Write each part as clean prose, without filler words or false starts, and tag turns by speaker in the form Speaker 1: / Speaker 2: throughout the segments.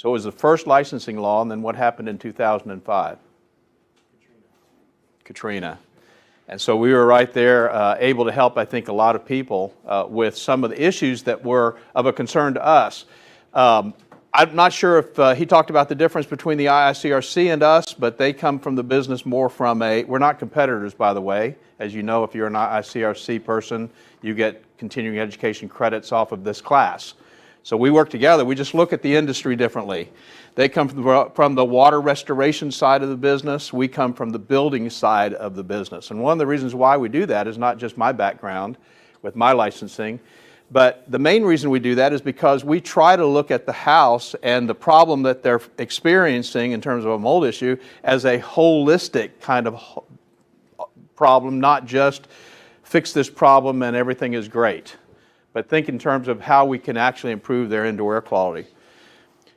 Speaker 1: So it was the first licensing law, and then what happened in 2005? Katrina. And so we were right there able to help, I think, a lot of people with some of the issues that were of a concern to us. I'm not sure if he talked about the difference between the IICRC and us, but they come from the business more from we're not competitors, by the way. As you know, if you're an IICRC person, you get continuing education credits off of this class. So we work together. We just look at the industry differently. They come from the water restoration side of the business. We come from the building side of the business. And one of the reasons why we do that is not just my background with my licensing, but the main reason we do that is because we try to look at the house and the problem that they're experiencing in terms of a mold issue as a holistic kind of problem, not just fix this problem and everything is great, but think in terms of how we can actually improve their indoor air quality.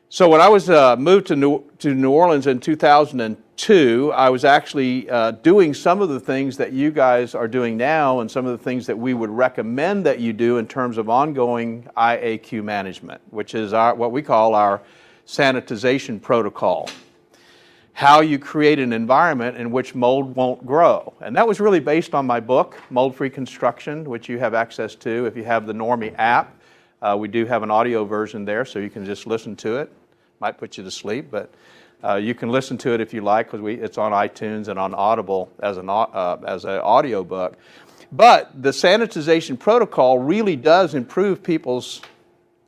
Speaker 1: So when I was moved to New Orleans in 2002, I was actually doing some of the things that you guys are doing now and some of the things that we would recommend that you do in terms of ongoing IAQ management, which is what we call our sanitization protocol. How you create an environment in which mold won't grow. And that was really based on my book, Mold-Free Construction, which you have access to if you have the Normie app. We do have an audio version there, so you can just listen to it. Might put you to sleep, but you can listen to it if you like, because it's on iTunes and on Audible as an audio book. But the sanitization protocol really does improve people's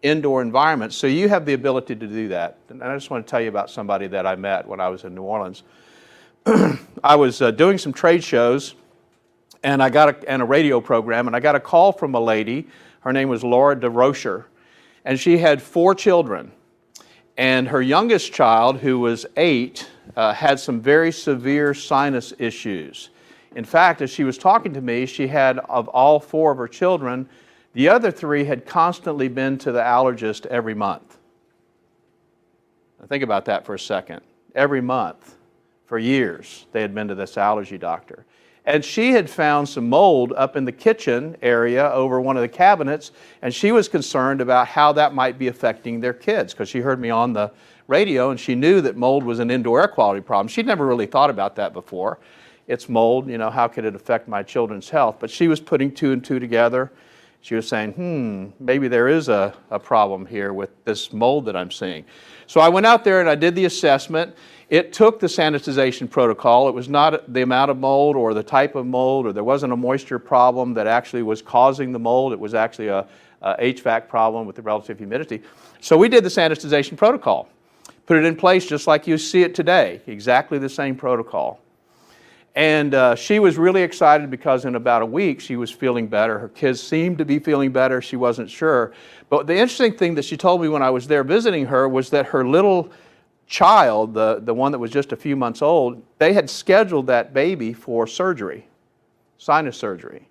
Speaker 1: indoor environments, so you have the ability to do that. And I just want to tell you about somebody that I met when I was in New Orleans. I was doing some trade shows, and I got a radio program, and I got a call from a lady. Her name was Laura DeRocher, and she had 4 children. And her youngest child, who was 8, had some very severe sinus issues. In fact, as she was talking to me, she had, of all 4 of her children, the other 3 had constantly been to the allergist every month. Now think about that for a second. Every month, for years, they had been to this allergy doctor. And she had found some mold up in the kitchen area over one of the cabinets, and she was concerned about how that might be affecting their kids, because she heard me on the radio and she knew that mold was an indoor air quality problem. She'd never really thought about that before. It's mold, how could it affect my children's health? But she was putting 2 and 2 together. She was saying, maybe there is a problem here with this mold that I'm seeing. So I went out there and I did the assessment. It took the sanitization protocol. It was not the amount of mold or the type of mold, or there wasn't a moisture problem that actually was causing the mold. It was actually a HVAC problem with the relative humidity. So we did the sanitization protocol, put it in place just like you see it today, exactly the same protocol. And she was really excited because in about a week she was feeling better. Her kids seemed to be feeling better. She wasn't sure. But the interesting thing that she told me when I was there visiting her was that her little child, the one that was just a few months old, they had scheduled that baby for surgery, sinus surgery.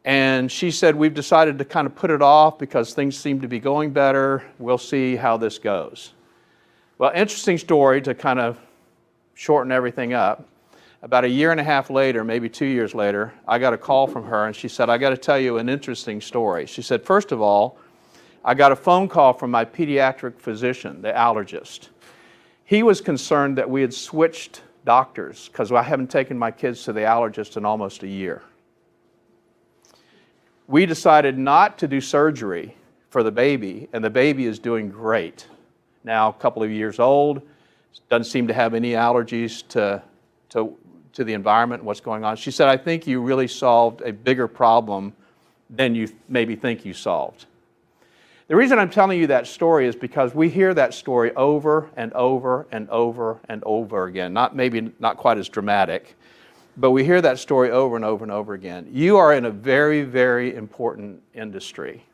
Speaker 1: And she said, we've decided to kind of put it off because things seem to be going better. We'll see how this goes. Well, interesting story to kind of shorten everything up. About a year and a half later, maybe 2 years later, I got a call from her and she said, I got to tell you an interesting story. She said, first of all, I got a phone call from my pediatric physician, the allergist. He was concerned that we had switched doctors because I haven't taken my kids to the allergist in almost a year. We decided not to do surgery for the baby, and the baby is doing great. Now, a couple of years old, doesn't seem to have any allergies to the environment and what's going on. She said, I think you really solved a bigger problem than you maybe think you solved. The reason I'm telling you that story is because we hear that story over and over and over and over again. Maybe not quite as dramatic, but we hear that story over and over and over again. You are in a very, very important industry.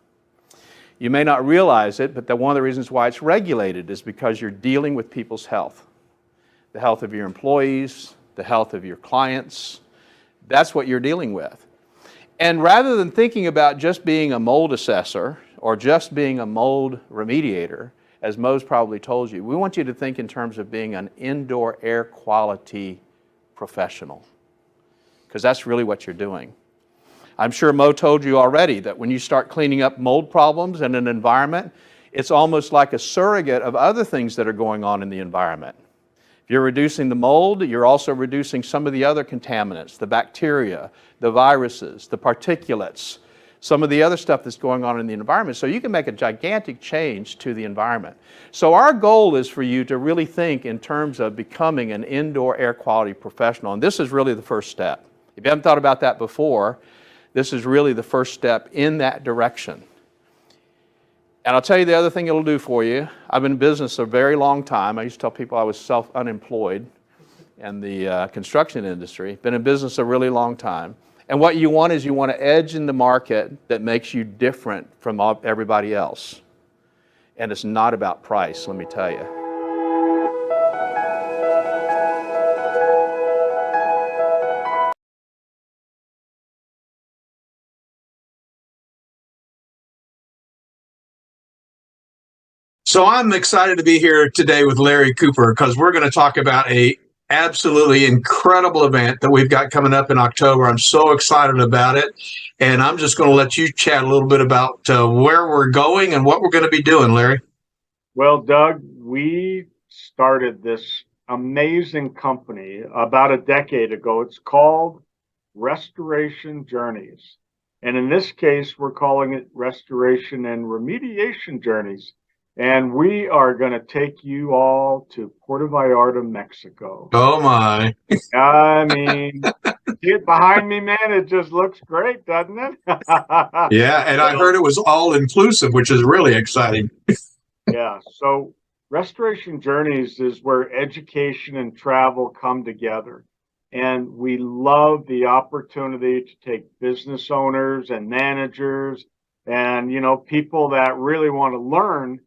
Speaker 1: You may not realize it, but one of the reasons why it's regulated is because you're dealing with people's health. The health of your employees, the health of your clients. That's what you're dealing with. And rather than thinking about just being a mold assessor or just being a mold remediator, as Mo's probably told you, we want you to think in terms of being an indoor air quality professional, because that's really what you're doing. I'm sure Mo told you already that when you start cleaning up mold problems in an environment, It's almost like a surrogate of other things that are going on in the environment. If you're reducing the mold, you're also reducing some of the other contaminants, the bacteria, the viruses, the particulates, some of the other stuff that's going on in the environment. So you can make a gigantic change to the environment. So our goal is for you to really think in terms of becoming an indoor air quality professional. And this is really the first step. If you haven't thought about that before, this is really the first step in that direction. And I'll tell you the other thing it'll do for you. I've been in business a very long time. I used to tell people I was self-unemployed in the construction industry. Been in business a really long time. And what you want is you want an edge in the market that makes you different from everybody else. And it's not about price, let me tell you.
Speaker 2: So I'm excited to be here today with Larry Cooper because we're going to talk about a absolutely incredible event that we've got coming up in October. I'm so excited about it. And I'm just going to let you chat a little bit about where we're going and what we're going to be doing, Larry.
Speaker 3: Well, Doug, we started this amazing company about a decade ago. It's called Restoration Journeys. And in this case, we're calling it Restoration and Remediation Journeys. And we are going to take you all to Puerto Vallarta, Mexico.
Speaker 2: Oh, my.
Speaker 3: I mean, get behind me, man. It just looks great, doesn't it?
Speaker 2: Yeah, and I heard it was all inclusive, which is really exciting.
Speaker 3: Yeah, so Restoration Journeys is where education and travel come together. And we love the opportunity to take business owners and managers and, people that really want to learn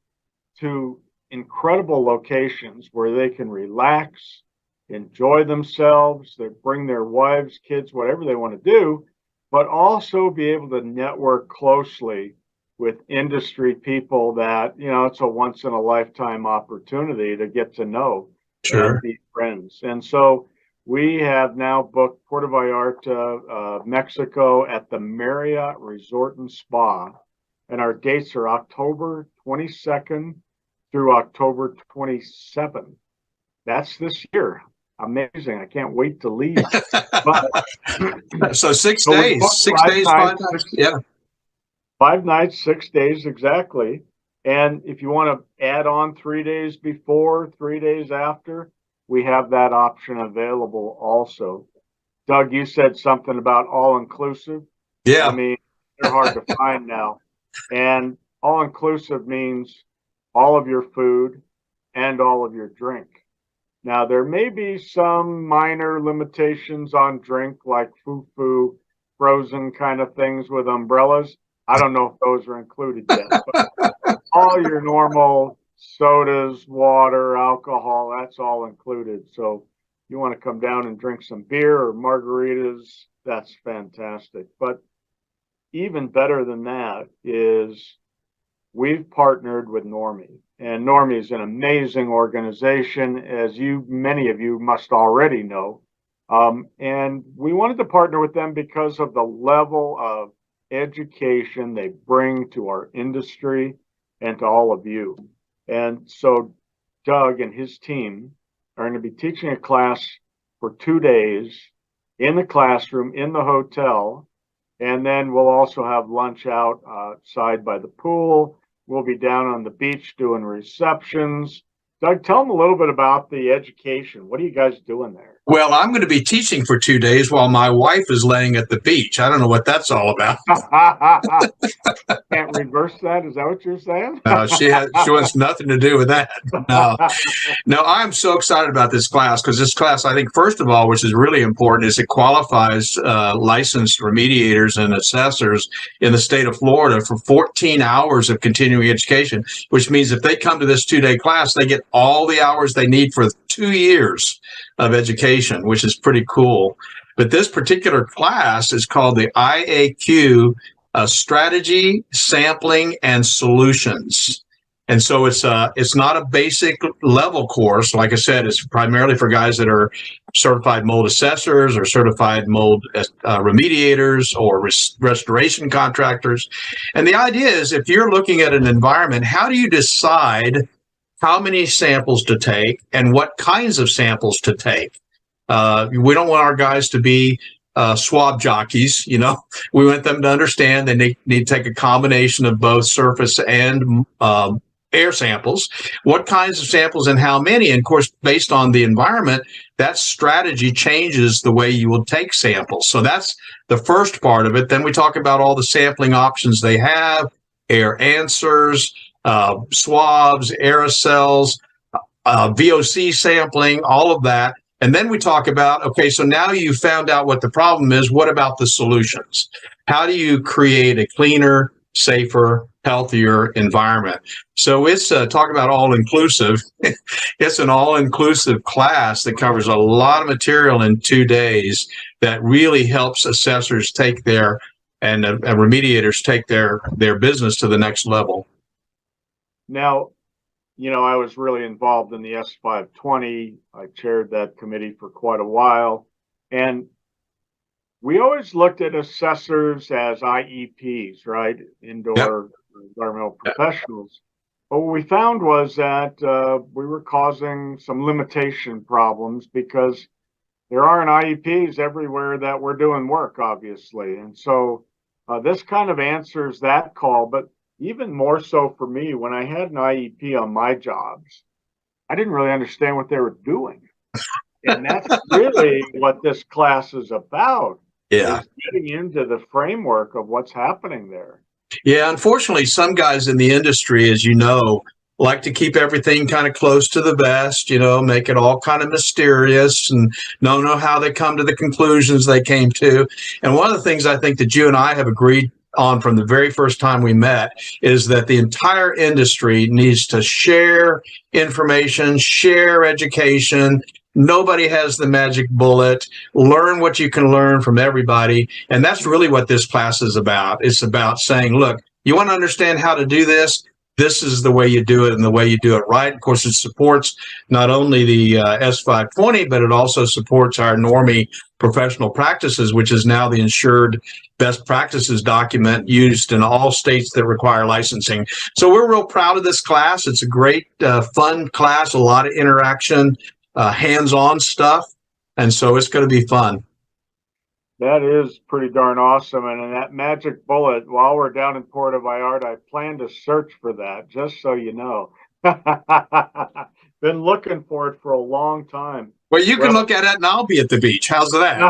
Speaker 3: to incredible locations where they can relax, enjoy themselves, they bring their wives, kids, whatever they want to do, but also be able to network closely with industry people that, it's a once in a lifetime opportunity to get to know and be friends. And so we have now booked Puerto Vallarta, Mexico at the Marriott Resort and Spa. And our dates are October 22nd through October 27th. That's this year. Amazing. I can't wait to leave.
Speaker 2: So 6 days, 6 days, 5 nights. Yeah.
Speaker 3: 5 nights, 6 days, exactly. And if you want to add on 3 days before, 3 days after, we have that option available also. Doug, you said something about all-inclusive.
Speaker 2: Yeah.
Speaker 3: I mean, they're hard to find now. And all-inclusive means all of your food and all of your drink. Now, there may be some minor limitations on drink, like foo-foo, frozen kind of things with umbrellas. I don't know if those are included yet. But all your normal sodas, water, alcohol, that's all included. So you want to come down and drink some beer or margaritas, that's fantastic. But even better than that is we've partnered with Normie. And Normie is an amazing organization, as many of you must already know. And we wanted to partner with them because of the level of education they bring to our industry and to all of you. And so Doug and his team are going to be teaching a class for 2 days in the classroom, in the hotel. And then we'll also have lunch outside by the pool. We'll be down on the beach doing receptions. Doug, tell them a little bit about the education. What are you guys doing there?
Speaker 2: Well, I'm going to be teaching for 2 days while my wife is laying at the beach. I don't know what that's all about.
Speaker 3: Can't reverse that? Is that what you're saying?
Speaker 2: She wants nothing to do with that. No, I'm so excited about this class because this class, I think, first of all, which is really important, is it qualifies licensed remediators and assessors in the state of Florida for 14 hours of continuing education, which means if they come to this 2-day class, they get all the hours they need for 2 years of education, which is pretty cool. But this particular class is called the IAQ Strategy, Sampling, and Solutions. And so it's not a basic level course. Like I said, it's primarily for guys that are certified mold assessors or certified mold remediators or restoration contractors. And the idea is, if you're looking at an environment, how do you decide how many samples to take and what kinds of samples to take? We don't want our guys to be swab jockeys. We want them to understand they need to take a combination of both surface and air samples, what kinds of samples and how many. And of course, based on the environment, that strategy changes the way you will take samples. So that's the first part of it. Then we talk about all the sampling options they have: air answers, swabs, aerosols, VOC sampling, all of that. And then we talk about, okay, so now you found out what the problem is. What about the solutions? How do you create a cleaner, safer, healthier environment? So it's talk about all-inclusive. It's an all-inclusive class that covers a lot of material in 2 days that really helps assessors take their and remediators take their business to the next level.
Speaker 3: Now, I was really involved in the S520. I chaired that committee for quite a while. And we always looked at assessors as IEPs, right? Indoor environmental professionals. But what we found was that we were causing some limitation problems because there aren't IEPs everywhere that we're doing work, obviously. And so this kind of answers that call. But even more so for me, when I had an IEP on my jobs, I didn't really understand what they were doing. And that's really what this class is about.
Speaker 2: Yeah.
Speaker 3: Is getting into the framework of what's happening there.
Speaker 2: Yeah, unfortunately, some guys in the industry, as you know, like to keep everything kind of close to the vest, make it all kind of mysterious and don't know how they come to the conclusions they came to. And one of the things I think that you and I have agreed on from the very first time we met is that the entire industry needs to share information, share education. Nobody has the magic bullet. Learn what you can learn from everybody. And that's really what this class is about. It's about saying, look, you want to understand how to do this? This is the way you do it and the way you do it right. Of course, it supports not only the S520, but it also supports our NORMI professional practices, which is now the insured best practices document used in all states that require licensing. So we're real proud of this class. It's a great, fun class, a lot of interaction, hands-on stuff. And so it's going to be fun.
Speaker 3: That is pretty darn awesome. And that magic bullet, while we're down in Puerto Vallarta, I plan to search for that, just so you know. Been looking for it for a long time.
Speaker 2: Well, you can look at it and I'll be at the beach. How's that?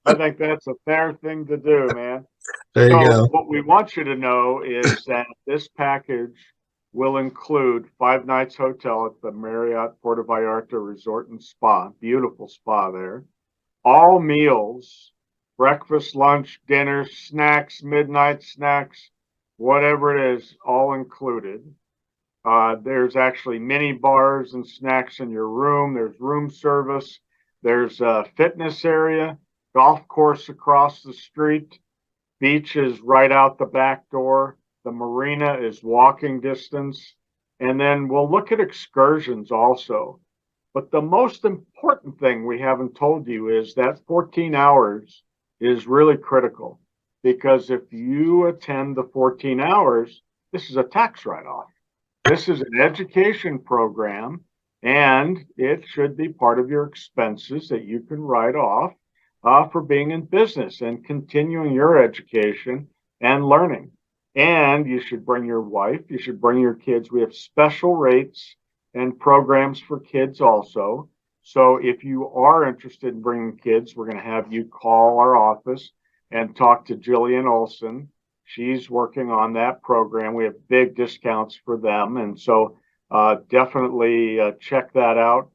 Speaker 3: I think that's a fair thing to do, man.
Speaker 2: There you go.
Speaker 3: What we want you to know is that this package will include 5 nights hotel at the Marriott Puerto Vallarta Resort and Spa. Beautiful spa there. All meals, breakfast, lunch, dinner, snacks, midnight snacks, whatever it is, all included. There's actually mini bars and snacks in your room. There's room service. There's a fitness area, golf course across the street. Beach is right out the back door. The marina is walking distance. And then we'll look at excursions also. But the most important thing we haven't told you is that 14 hours is really critical, because if you attend the 14 hours, this is a tax write-off. This is an education program, and it should be part of your expenses that you can write off for being in business and continuing your education and learning. And you should bring your wife, you should bring your kids. We have special rates and programs for kids also. So if you are interested in bringing kids, we're going to have you call our office and talk to Jillian Olson. She's working on that program. We have big discounts for them. And so definitely check that out.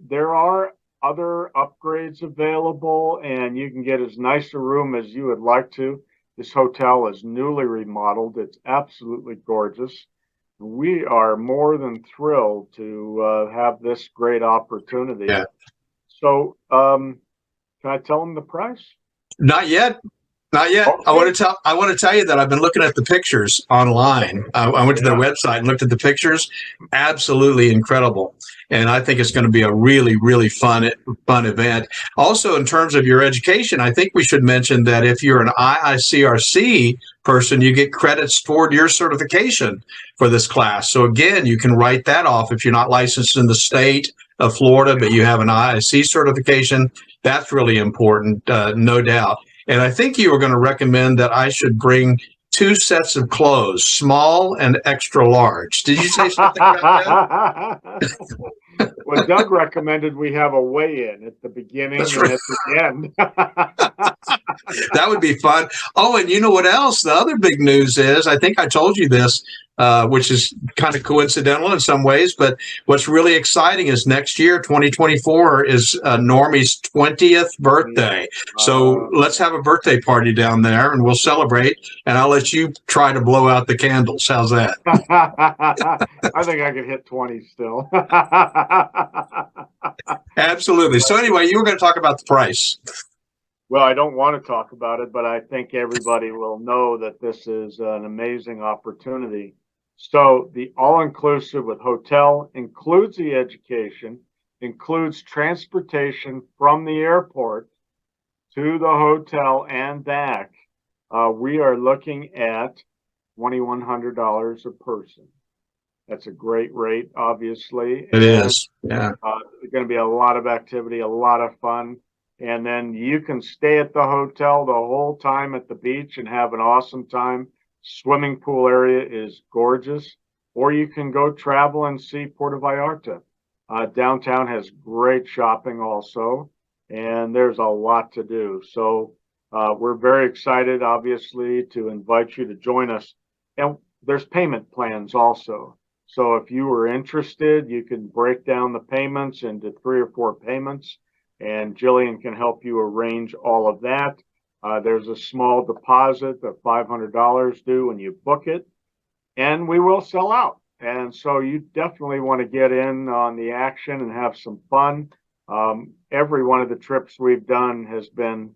Speaker 3: There are other upgrades available, and you can get as nice a room as you would like to. This hotel is newly remodeled. It's absolutely gorgeous. We are more than thrilled to have this great opportunity.
Speaker 2: Yeah.
Speaker 3: So can I tell them the price?
Speaker 2: Not yet. Not yet. I want to tell you that I've been looking at the pictures online. I went to their website and looked at the pictures. Absolutely incredible. And I think it's going to be a really, really fun event. Also, in terms of your education, I think we should mention that if you're an IICRC person, you get credits toward your certification for this class. So again, you can write that off if you're not licensed in the state of Florida, but you have an IIC certification. That's really important, no doubt. And I think you were going to recommend that I should bring 2 sets of clothes, small and extra large. Did you say something about that?
Speaker 3: Well, Doug recommended we have a weigh-in at the beginning and at the end.
Speaker 2: That would be fun. Oh, and you know what else? The other big news is, I think I told you this, which is kind of coincidental in some ways, but what's really exciting is next year, 2024, is Normie's 20th birthday. So let's have a birthday party down there and we'll celebrate, and I'll let you try to blow out the candles. How's that?
Speaker 3: I think I could hit 20 still.
Speaker 2: Absolutely. So anyway, you were going to talk about the price.
Speaker 3: Well, I don't want to talk about it, but I think everybody will know that this is an amazing opportunity. So the all-inclusive with hotel includes the education, includes transportation from the airport to the hotel and back. We are looking at $2,100 a person. That's a great rate, obviously.
Speaker 2: It is. Yeah.
Speaker 3: There's going to be a lot of activity, a lot of fun. And then you can stay at the hotel the whole time at the beach and have an awesome time. Swimming pool area is gorgeous. Or you can go travel and see Puerto Vallarta. Downtown has great shopping also, and there's a lot to do. So we're very excited, obviously, to invite you to join us. And there's payment plans also. So if you were interested, you can break down the payments into 3 or 4 payments, and Jillian can help you arrange all of that. There's a small deposit of $500 due when you book it, and we will sell out. And so you definitely want to get in on the action and have some fun. Every one of the trips we've done has been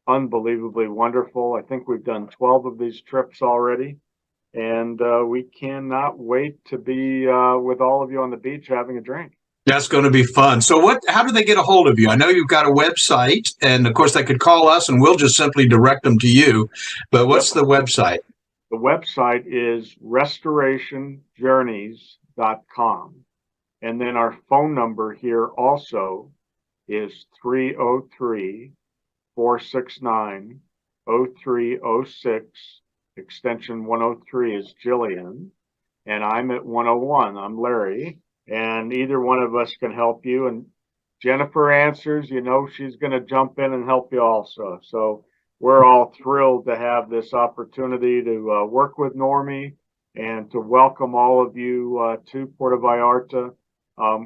Speaker 3: unbelievably wonderful. I think we've done 12 of these trips already. And we cannot wait to be with all of you on the beach having a drink.
Speaker 2: That's going to be fun. So how do they get a hold of you? I know you've got a website, and of course they could call us and we'll just simply direct them to you. But what's the website?
Speaker 3: The website is restorationjourneys.com. And then our phone number here also is 303-469-0306. Extension 103 is Jillian, and I'm at 101. I'm Larry, and either one of us can help you. And Jennifer answers, you know, she's going to jump in and help you also. So we're all thrilled to have this opportunity to work with Normie and to welcome all of you to Puerto Vallarta.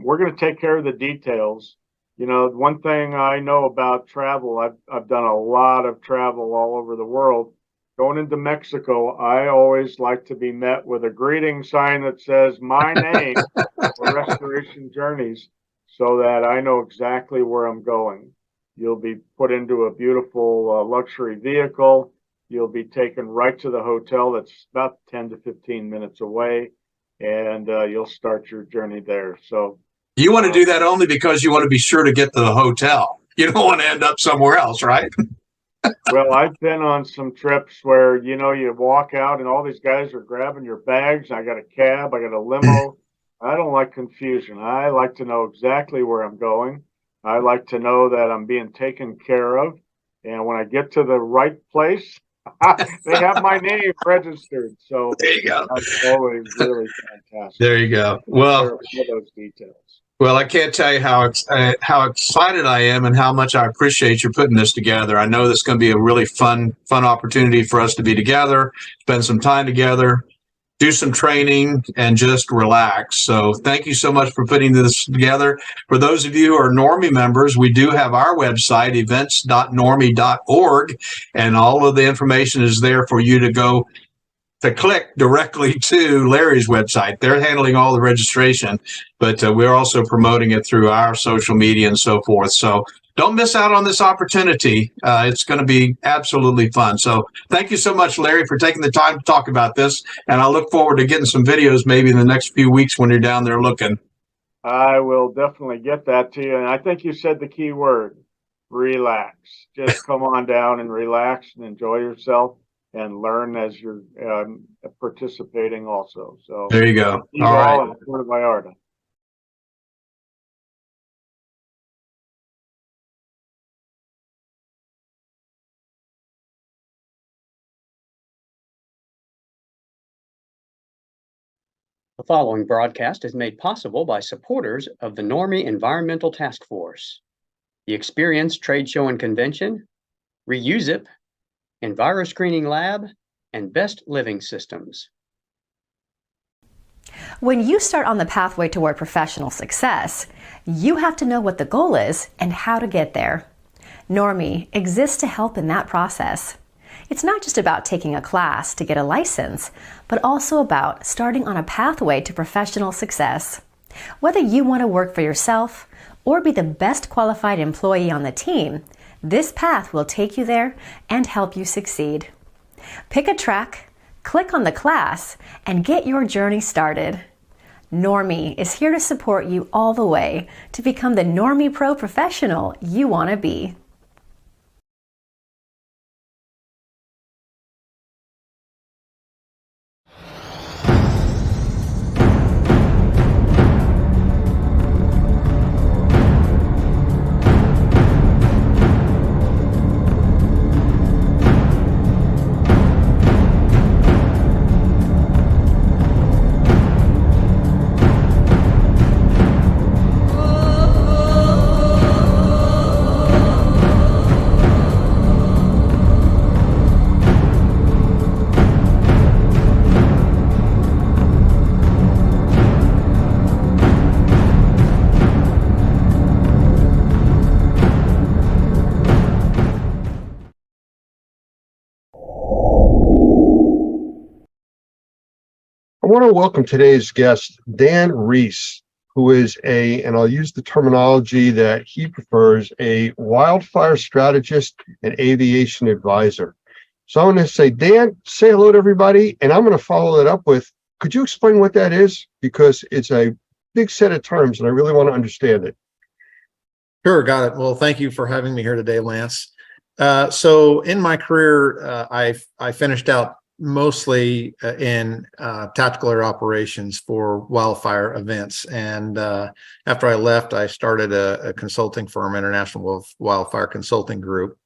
Speaker 3: We're going to take care of the details. You know, one thing I know about travel, I've done a lot of travel all over the world. Going into Mexico, I always like to be met with a greeting sign that says my name for Restoration Journeys, so that I know exactly where I'm going. You'll be put into a beautiful luxury vehicle. You'll be taken right to the hotel that's about 10 to 15 minutes away, and you'll start your journey there. So
Speaker 2: you want to do that only because you want to be sure to get to the hotel. You don't want to end up somewhere else, right?
Speaker 3: Well, I've been on some trips where, you know, you walk out and all these guys are grabbing your bags. I got a cab, I got a limo. I don't like confusion. I like to know exactly where I'm going. I like to know that I'm being taken care of. And when I get to the right place, they have my name registered. So
Speaker 2: there you go.
Speaker 3: That's always really fantastic.
Speaker 2: There you go. Well,
Speaker 3: all those details.
Speaker 2: Well, I can't tell you how excited I am and how much I appreciate you putting this together. I know this is going to be a really fun opportunity for us to be together, spend some time together, do some training, and just relax. So thank you so much for putting this together. For those of you who are Normie members, we do have our website, events.normie.org, and all of the information is there for you to go to click directly to Larry's website. They're handling all the registration, but we're also promoting it through our social media and so forth. So don't miss out on this opportunity. It's going to be absolutely fun. So thank you so much, Larry, for taking the time to talk about this. And I look forward to getting some videos maybe in the next few weeks when you're down there looking.
Speaker 3: I will definitely get that to you. And I think you said the key word, relax. Just come on down and relax and enjoy yourself and learn as you're participating also. So
Speaker 2: There you go.
Speaker 3: see you
Speaker 2: All right.
Speaker 3: all in Puerto Vallarta.
Speaker 4: The following broadcast is made possible by supporters of the Normie Environmental Task Force, the Experience Trade Show and Convention, Reusip, EnviroScreening Lab, and Best Living Systems.
Speaker 5: When you start on the pathway toward professional success, you have to know what the goal is and how to get there. Normie exists to help in that process. It's not just about taking a class to get a license, but also about starting on a pathway to professional success. Whether you want to work for yourself or be the best qualified employee on the team, this path will take you there and help you succeed. Pick a track, click on the class, and get your journey started. Normie is here to support you all the way to become the Normie Pro professional you want to be.
Speaker 6: I want to welcome today's guest, Dan Reese, who is and I'll use the terminology that he prefers, a wildfire strategist and aviation advisor. So I'm going to say, Dan, say hello to everybody, and I'm going to follow that up with, could you explain what that is? Because it's a big set of terms, and I really want to understand it.
Speaker 7: Sure, got it. Well, thank you for having me here today, Lance. So in my career, I finished out mostly in tactical air operations for wildfire events. And after I left, I started a consulting firm, International Wildfire Consulting Group.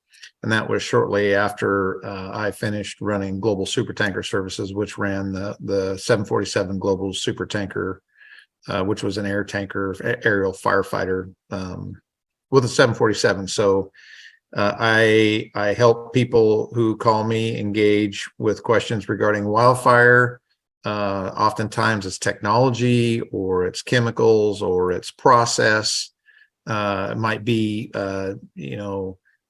Speaker 7: And that was shortly after I finished running Global Supertanker Services, which ran the 747 Global Supertanker, which was an air tanker, aerial firefighter with a 747. So I help people who call me engage with questions regarding wildfire. Oftentimes it's technology, or it's chemicals, or it's process. It might be,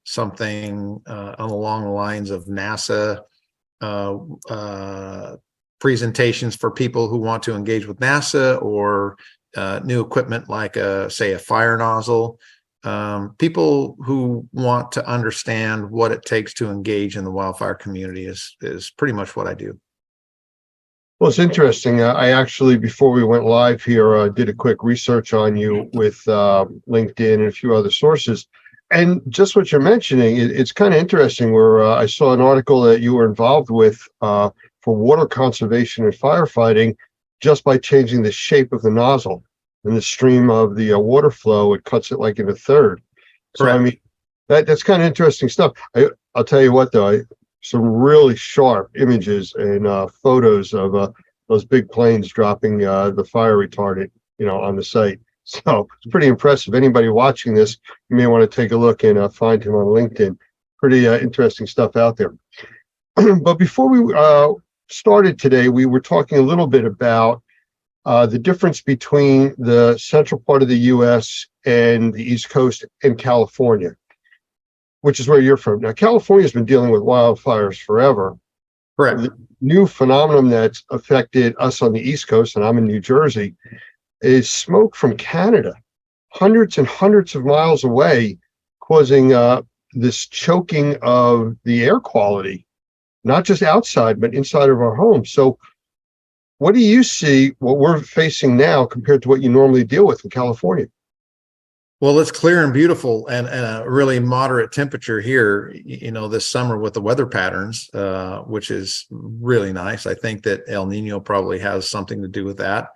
Speaker 7: something along the lines of NASA presentations for people who want to engage with NASA, or new equipment like, say, a fire nozzle. People who want to understand what it takes to engage in the wildfire community is pretty much what I do.
Speaker 6: Well, it's interesting. I actually, before we went live here, did a quick research on you with LinkedIn and a few other sources. And just what you're mentioning, it's kind of interesting, where I saw an article that you were involved with for water conservation and firefighting, just by changing the shape of the nozzle and the stream of the water flow. It cuts it like in a third. So,
Speaker 7: Correct.
Speaker 6: I mean, that's kind of interesting stuff. I'll tell you what, though, some really sharp images and photos of those big planes dropping the fire retardant, on the site. So it's pretty impressive. Anybody watching this, you may want to take a look and find him on LinkedIn. Pretty interesting stuff out there. But before we started today, we were talking a little bit about the difference between the central part of the U.S. and the East Coast and California, which is where you're from. Now, California's been dealing with wildfires forever.
Speaker 7: Correct.
Speaker 6: The new phenomenon that's affected us on the East Coast, and I'm in New Jersey, is smoke from Canada, hundreds and hundreds of miles away, causing this choking of the air quality, not just outside, but inside of our homes. So what do you see what we're facing now compared to what you normally deal with in California?
Speaker 7: Well, it's clear and beautiful and a really moderate temperature here, this summer with the weather patterns, which is really nice. I think that El Nino probably has something to do with that.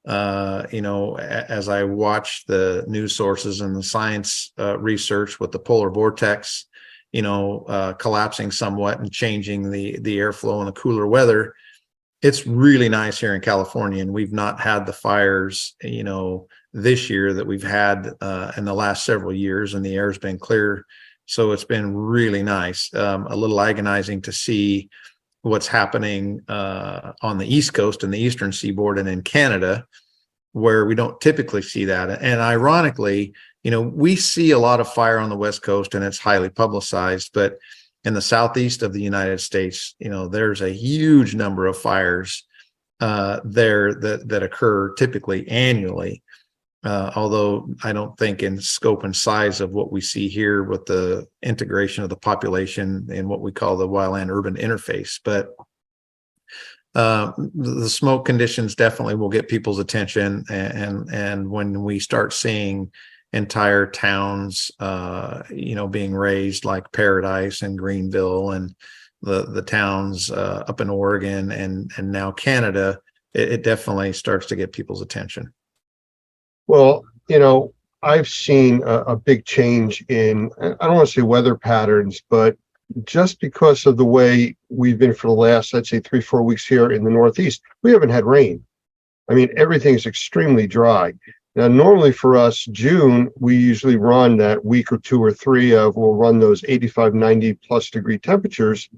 Speaker 7: As I watch the news sources and the science research with the polar vortex, collapsing somewhat and changing the airflow and the cooler weather, it's really nice here in California. And we've not had the fires, this year that we've had in the last several years, and the air's been clear. So it's been really nice. A little agonizing to see what's happening on the East Coast and the Eastern Seaboard and in Canada, where we don't typically see that. And ironically, we see a lot of fire on the West Coast and it's highly publicized, but in the Southeast of the United States, there's a huge number of fires there that occur typically annually. Although I don't think in scope and size of what we see here with the integration of the population in what we call the wildland urban interface. But the smoke conditions definitely will get people's attention. And when we start seeing entire towns, being razed like Paradise and Greenville and the towns up in Oregon and now Canada, it definitely starts to get people's attention.
Speaker 6: Well, I've seen a big change in, I don't want to say weather patterns, but just because of the way we've been for the last, I'd say 3-4 weeks here in the Northeast, we haven't had rain. I mean, everything's extremely dry. Now, normally for us, June, we usually run that week or 2 or 3 of, we'll run those 85, 90 plus degree temperatures,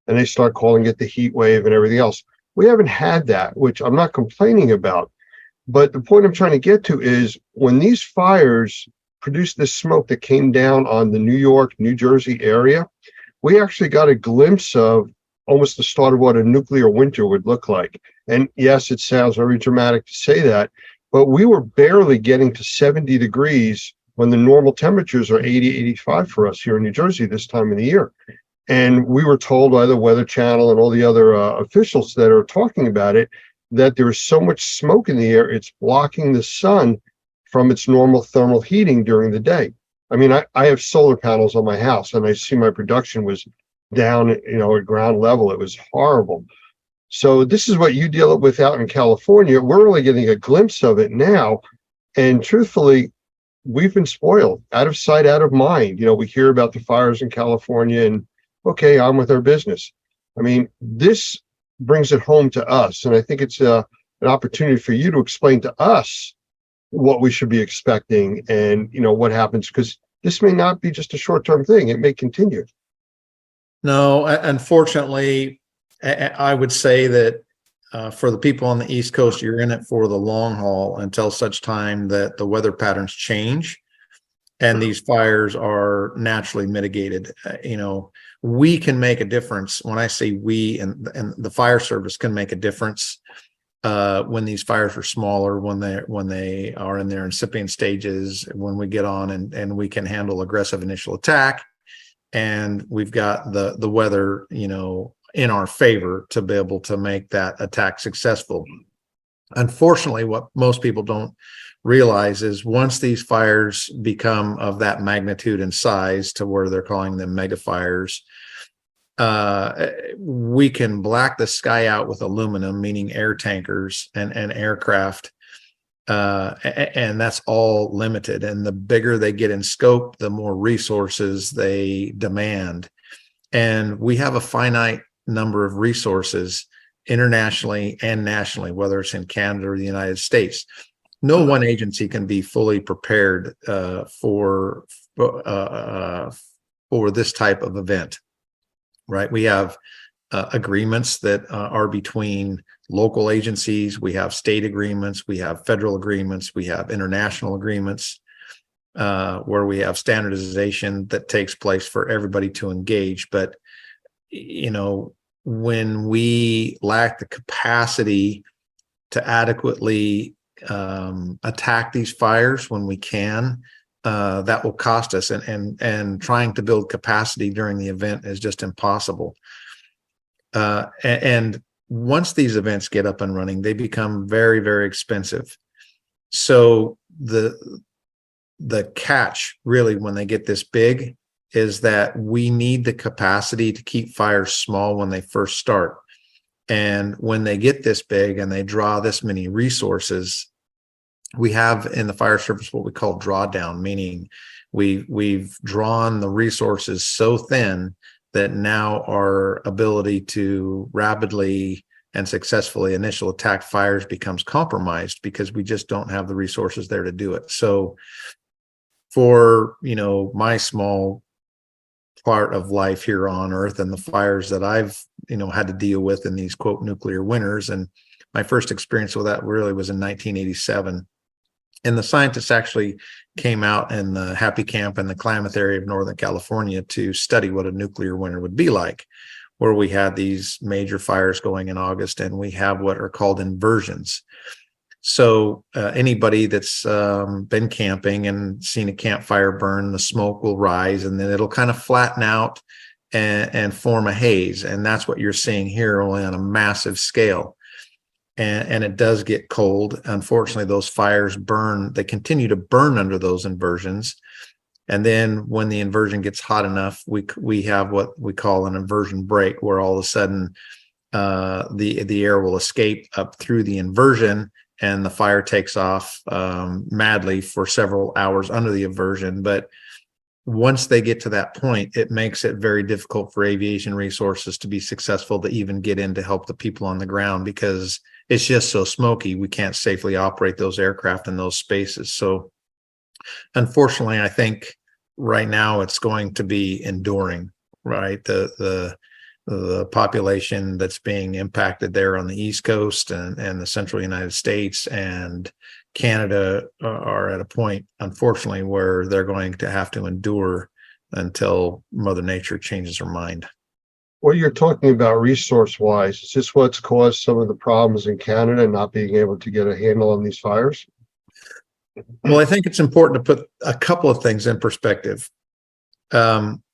Speaker 6: and they start calling it the heat wave and everything else. We haven't had that, which I'm not complaining about. But the point I'm trying to get to is when these fires produced this smoke that came down on the New York, New Jersey area, we actually got a glimpse of almost the start of what a nuclear winter would look like. And yes, it sounds very dramatic to say that, but we were barely getting to 70 degrees when the normal temperatures are 80, 85 for us here in New Jersey this time of the year. And we were told by the Weather Channel and all the other officials that are talking about it, that there is so much smoke in the air, it's blocking the sun from its normal thermal heating during the day. I mean, I have solar panels on my house, and I see my production was down, at ground level. It was horrible. So this is what you deal with out in California. We're only getting a glimpse of it now. And truthfully, we've been spoiled, out of sight, out of mind. We hear about the fires in California and okay, on with our business. I mean, this brings it home to us. And I think it's an opportunity for you to explain to us what we should be expecting and, what happens, because this may not be just a short-term thing. It may continue.
Speaker 7: No, unfortunately, I would say that for the people on the East Coast, you're in it for the long haul until such time that the weather patterns change and these fires are naturally mitigated. We can make a difference. When I say we, and the fire service can make a difference when these fires are smaller, when they are in their incipient stages, when we get on and we can handle aggressive initial attack, and we've got the weather, in our favor to be able to make that attack successful. Unfortunately, what most people don't realize is once these fires become of that magnitude and size to where they're calling them mega fires, we can black the sky out with aluminum, meaning air tankers and aircraft, and that's all limited. And the bigger they get in scope, the more resources they demand. And we have a finite number of resources internationally and nationally, whether it's in Canada or the United States. No one agency can be fully prepared for this type of event, right? We have agreements that are between local agencies. We have state agreements. We have federal agreements. We have international agreements where we have standardization that takes place for everybody to engage. But, when we lack the capacity to adequately attack these fires when we can, that will cost us, and trying to build capacity during the event is just impossible. And once these events get up and running, they become very, very expensive. So the catch really when they get this big is that we need the capacity to keep fires small when they first start. And when they get this big and they draw this many resources, we have in the fire service what we call drawdown, meaning we've drawn the resources so thin that now our ability to rapidly and successfully initial attack fires becomes compromised because we just don't have the resources there to do it. So for, my small part of life here on Earth and the fires that I've, had to deal with in these quote nuclear winters, and my first experience with that really was in 1987. And the scientists actually came out in the Happy Camp in the Klamath area of Northern California to study what a nuclear winter would be like, where we had these major fires going in August, and we have what are called inversions. So anybody that's been camping and seen a campfire burn, the smoke will rise and then it'll kind of flatten out and form a haze. And that's what you're seeing here, only on a massive scale. And it does get cold. Unfortunately, those fires burn, they continue to burn under those inversions. And then when the inversion gets hot enough, we have what we call an inversion break, where all of a sudden the air will escape up through the inversion and the fire takes off madly for several hours under the inversion. But once they get to that point, it makes it very difficult for aviation resources to be successful to even get in to help the people on the ground, because it's just so smoky. We can't safely operate those aircraft in those spaces. So unfortunately, I think right now it's going to be enduring, right? The population that's being impacted there on the East Coast and the central United States and Canada are at a point, unfortunately, where they're going to have to endure until Mother Nature changes her mind.
Speaker 6: What you're talking about resource-wise, is this what's caused some of the problems in Canada, not being able to get a handle on these fires?
Speaker 7: Well, I think it's important to put a couple of things in perspective.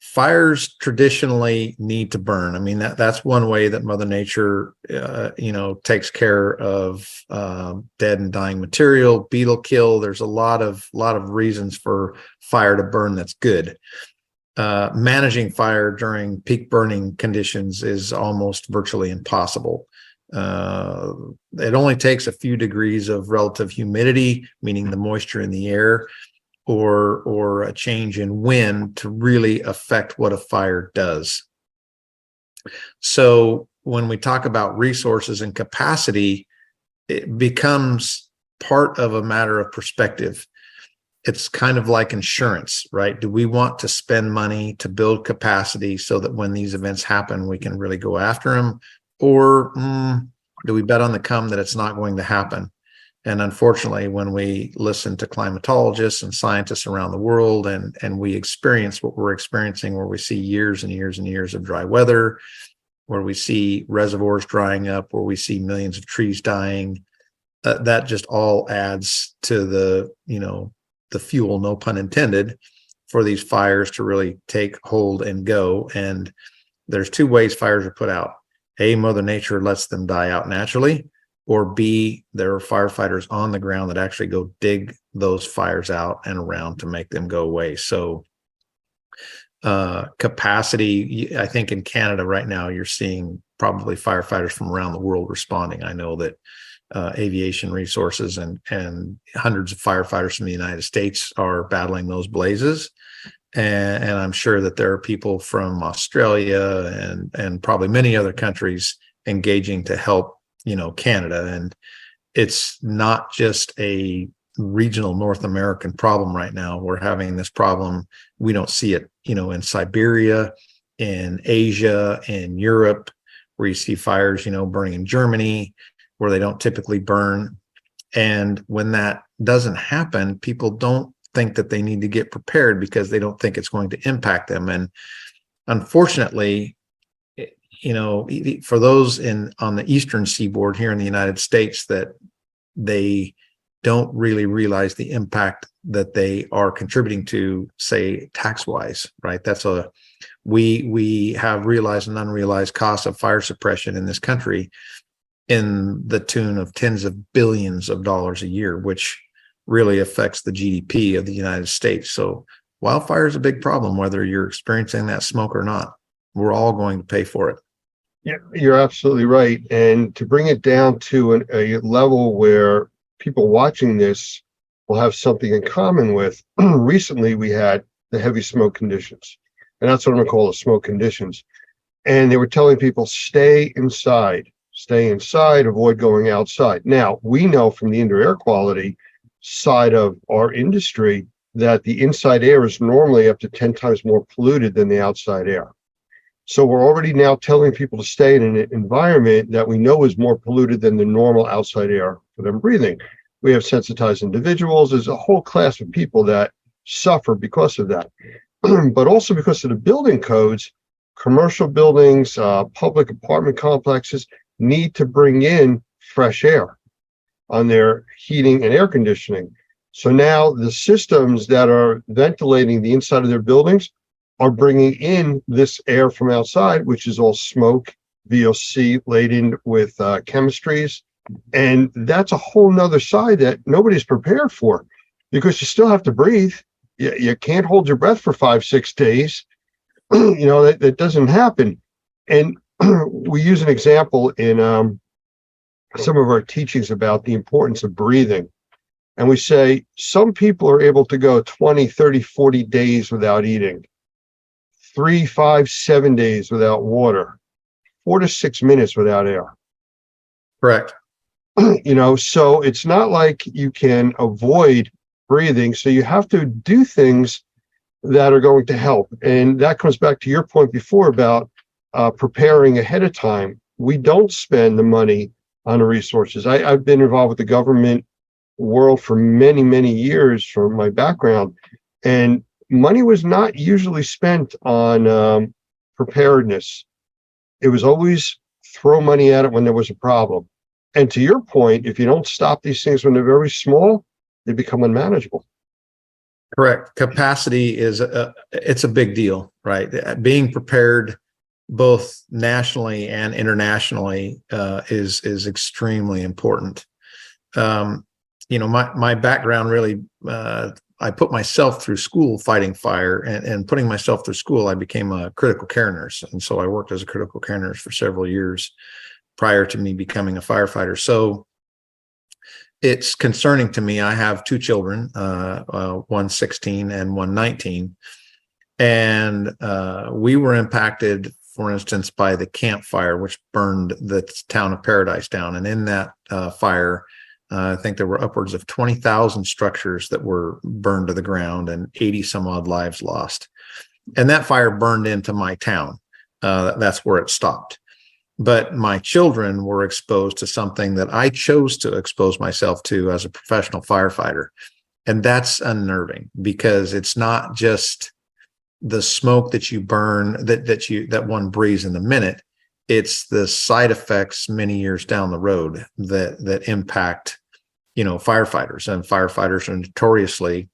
Speaker 7: Fires traditionally need to burn. I mean, that's one way that Mother Nature, takes care of dead and dying material, beetle kill. There's a lot of reasons for fire to burn. That's good. Managing fire during peak burning conditions is almost virtually impossible. It only takes a few degrees of relative humidity, meaning the moisture in the air, or a change in wind to really affect what a fire does. So when we talk about resources and capacity, it becomes part of a matter of perspective. It's kind of like insurance, right? Do we want to spend money to build capacity so that when these events happen, we can really go after them? Or do we bet on the come that it's not going to happen? And unfortunately, when we listen to climatologists and scientists around the world and we experience what we're experiencing, where we see years and years and years of dry weather, where we see reservoirs drying up, where we see millions of trees dying, that just all adds to the fuel, no pun intended, for these fires to really take hold and go. And there's two ways fires are put out. A, Mother Nature lets them die out naturally, or B, there are firefighters on the ground that actually go dig those fires out and around to make them go away. So capacity, I think in Canada right now, you're seeing probably firefighters from around the world responding. I know that aviation resources and hundreds of firefighters from the United States are battling those blazes. And I'm sure that there are people from Australia and probably many other countries engaging to help, Canada. And it's not just a regional North American problem right now. We're having this problem. We don't see it, in Siberia, in Asia, in Europe, where you see fires, burning in Germany, where they don't typically burn. And when that doesn't happen, people don't think that they need to get prepared because they don't think it's going to impact them. And unfortunately, for those on the eastern seaboard here in the United States, that they don't really realize the impact that they are contributing to, say, tax wise, right? We have realized and unrealized costs of fire suppression in this country in the tune of tens of billions of dollars a year, which really affects the GDP of the United States. So wildfire is a big problem, whether you're experiencing that smoke or not. We're all going to pay for it.
Speaker 6: Yeah, you're absolutely right. And to bring it down to a level where people watching this will have something in common with, recently we had the heavy smoke conditions. And that's what I'm going to call the smoke conditions. And they were telling people, stay inside, avoid going outside. Now, we know from the indoor air quality side of our industry that the inside air is normally up to 10 times more polluted than the outside air. So we're already now telling people to stay in an environment that we know is more polluted than the normal outside air for them breathing. We have sensitized individuals. There's a whole class of people that suffer because of that. But also because of the building codes, commercial buildings, public apartment complexes need to bring in fresh air on their heating and air conditioning. So now the systems that are ventilating the inside of their buildings are bringing in this air from outside, which is all smoke, VOC laden with chemistries. And that's a whole nother side that nobody's prepared for, because you still have to breathe. You can't hold your breath for 5-6 days. That doesn't happen. And we use an example in some of our teachings about the importance of breathing. And we say some people are able to go 20, 30, 40 days without eating, 3, 5, 7 days without water, 4 to 6 minutes without air.
Speaker 7: Correct.
Speaker 6: So it's not like you can avoid breathing. So you have to do things that are going to help. And that comes back to your point before about preparing ahead of time. We don't spend the money on the resources. I've been involved with the government world for many, many years from my background, and money was not usually spent on preparedness. It was always throw money at it when there was a problem. And to your point, if you don't stop these things when they're very small, they become unmanageable.
Speaker 7: Correct. Capacity it's a big deal, right? Being prepared both nationally and internationally is extremely important. My background really, I put myself through school fighting fire, and putting myself through school, I became a critical care nurse. And so I worked as a critical care nurse for several years prior to me becoming a firefighter. So it's concerning to me. I have 2 children, one 16 and one 19. And we were impacted, for instance, by the Camp Fire, which burned the town of Paradise down. And in that fire, I think there were upwards of 20,000 structures that were burned to the ground and 80 some odd lives lost. And that fire burned into my town. That's where it stopped. But my children were exposed to something that I chose to expose myself to as a professional firefighter. And that's unnerving, because it's not just the smoke that you burn, that one breathes in the minute. It's the side effects many years down the road that impact, firefighters. And firefighters are notoriously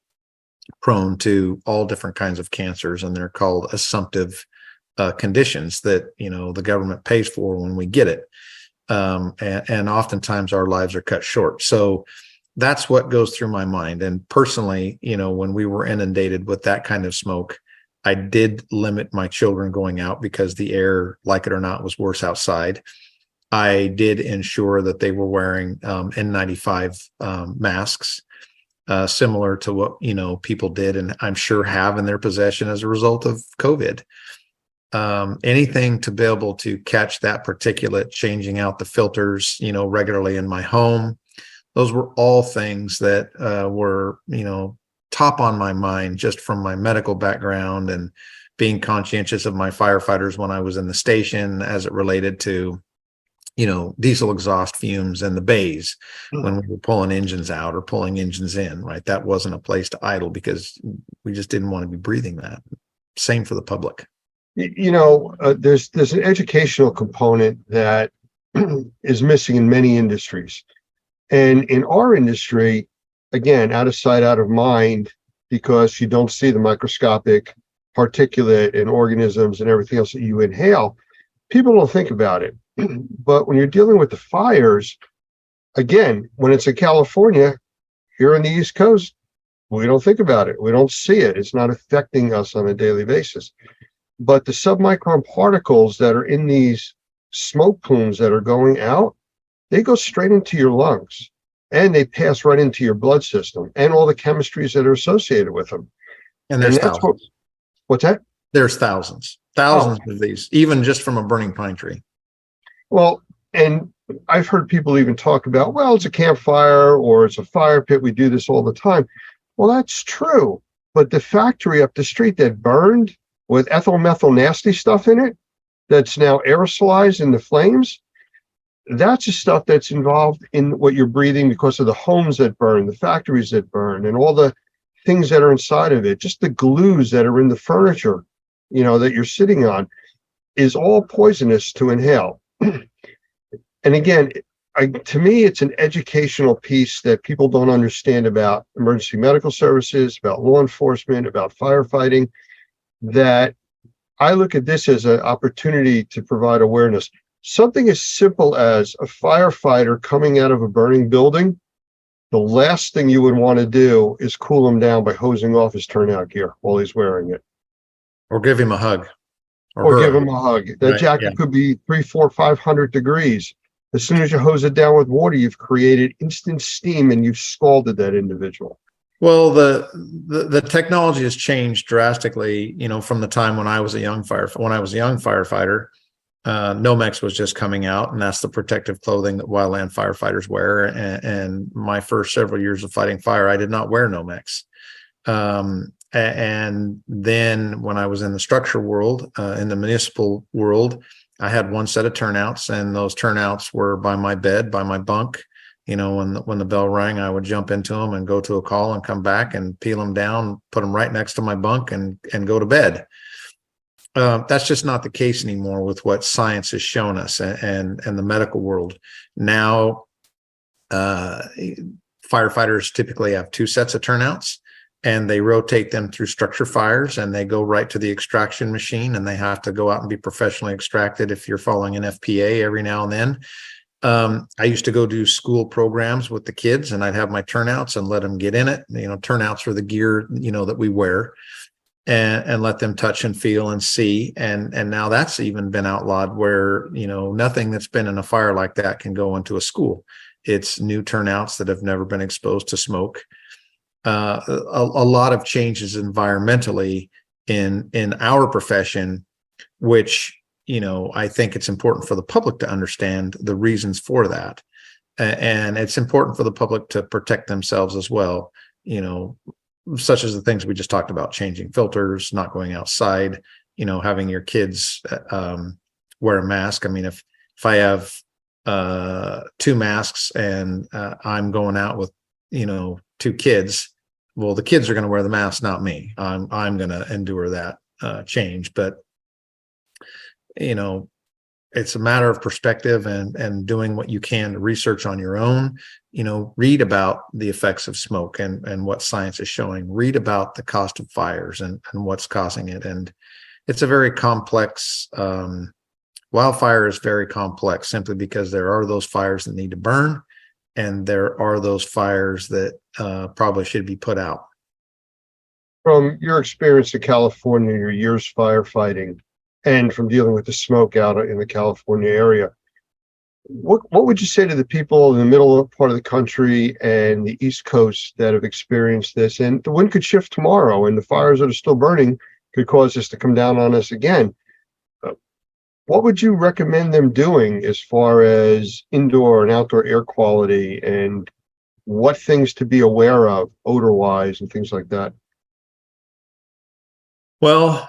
Speaker 7: prone to all different kinds of cancers, and they're called assumptive conditions that the government pays for when we get it, and oftentimes our lives are cut short. So that's what goes through my mind. And personally, when we were inundated with that kind of smoke, I did limit my children going out, because the air, like it or not, was worse outside. I did ensure that they were wearing N95 masks, similar to what people did, and I'm sure have in their possession as a result of COVID. Anything to be able to catch that particulate, changing out the filters, regularly in my home. Those were all things that were, top on my mind, just from my medical background and being conscientious of my firefighters when I was in the station, as it related to, diesel exhaust fumes in the bays when we were pulling engines out or pulling engines in, right? That wasn't a place to idle, because we just didn't want to be breathing that. Same for the public.
Speaker 6: There's an educational component that is missing in many industries. And in our industry, again, out of sight, out of mind, because you don't see the microscopic particulate and organisms and everything else that you inhale. People don't think about it. But when you're dealing with the fires, again, when it's in California, here on the East Coast, we don't think about it. We don't see it. It's not affecting us on a daily basis. But the submicron particles that are in these smoke plumes that are going out, they go straight into your lungs and they pass right into your blood system and all the chemistries that are associated with them.
Speaker 7: And there's
Speaker 6: that's
Speaker 7: thousands.
Speaker 6: What's that?
Speaker 7: There's thousands of these, even just from a burning pine tree.
Speaker 6: Well, and I've heard people even talk about, well, it's a campfire or it's a fire pit. We do this all the time. Well, that's true. But the factory up the street that burned with ethyl methyl nasty stuff in it, that's now aerosolized in the flames, that's the stuff that's involved in what you're breathing because of the homes that burn, the factories that burn, and all the things that are inside of it, just the glues that are in the furniture, that you're sitting on, is all poisonous to inhale. And again, to me, it's an educational piece that people don't understand about emergency medical services, about law enforcement, about firefighting, that I look at this as an opportunity to provide awareness. Something as simple as a firefighter coming out of a burning building, the last thing you would want to do is cool him down by hosing off his turnout gear while he's wearing it.
Speaker 7: Or give him a hug.
Speaker 6: Or
Speaker 7: her
Speaker 6: give him a hug. That
Speaker 7: Right,
Speaker 6: jacket
Speaker 7: yeah.
Speaker 6: could be 300, 400, 500 degrees. As soon as you hose it down with water, you've created instant steam and you've scalded that individual.
Speaker 7: Well, the technology has changed drastically, from the time when I was a young firefighter. Nomex was just coming out, and that's the protective clothing that wildland firefighters wear. And my first several years of fighting fire, I did not wear Nomex. And then when I was in the structure world, in the municipal world, I had one set of turnouts, and those turnouts were by my bed, by my bunk. When the bell rang, I would jump into them and go to a call and come back and peel them down, put them right next to my bunk and go to bed. That's just not the case anymore with what science has shown us and the medical world. Now, firefighters typically have two sets of turnouts, and they rotate them through structure fires, and they go right to the extraction machine, and they have to go out and be professionally extracted if you're following an FPA every now and then. I used to go do school programs with the kids, and I'd have my turnouts and let them get in it. Turnouts are the gear, that we wear, and let them touch and feel and see. And now that's even been outlawed, where, nothing that's been in a fire like that can go into a school. It's new turnouts that have never been exposed to smoke. A lot of changes environmentally in our profession, which, I think it's important for the public to understand the reasons for that. And it's important for the public to protect themselves as well, such as the things we just talked about: changing filters, not going outside, having your kids wear a mask. I mean, if I have two masks and I'm going out with, two kids, well, the kids are going to wear the mask, not me. I'm going to endure that change. But it's a matter of perspective and doing what you can to research on your own. Read about the effects of smoke and what science is showing. Read about the cost of fires and what's causing it. And it's a very complex, wildfire is very complex, simply because there are those fires that need to burn, and there are those fires that probably should be put out.
Speaker 6: From your experience in California, your years firefighting, and from dealing with the smoke out in the California area, what would you say to the people in the middle part of the country and the East Coast that have experienced this? And the wind could shift tomorrow, and the fires that are still burning could cause this to come down on us again. What would you recommend them doing as far as indoor and outdoor air quality, and what things to be aware of odor-wise and things like that?
Speaker 7: Well,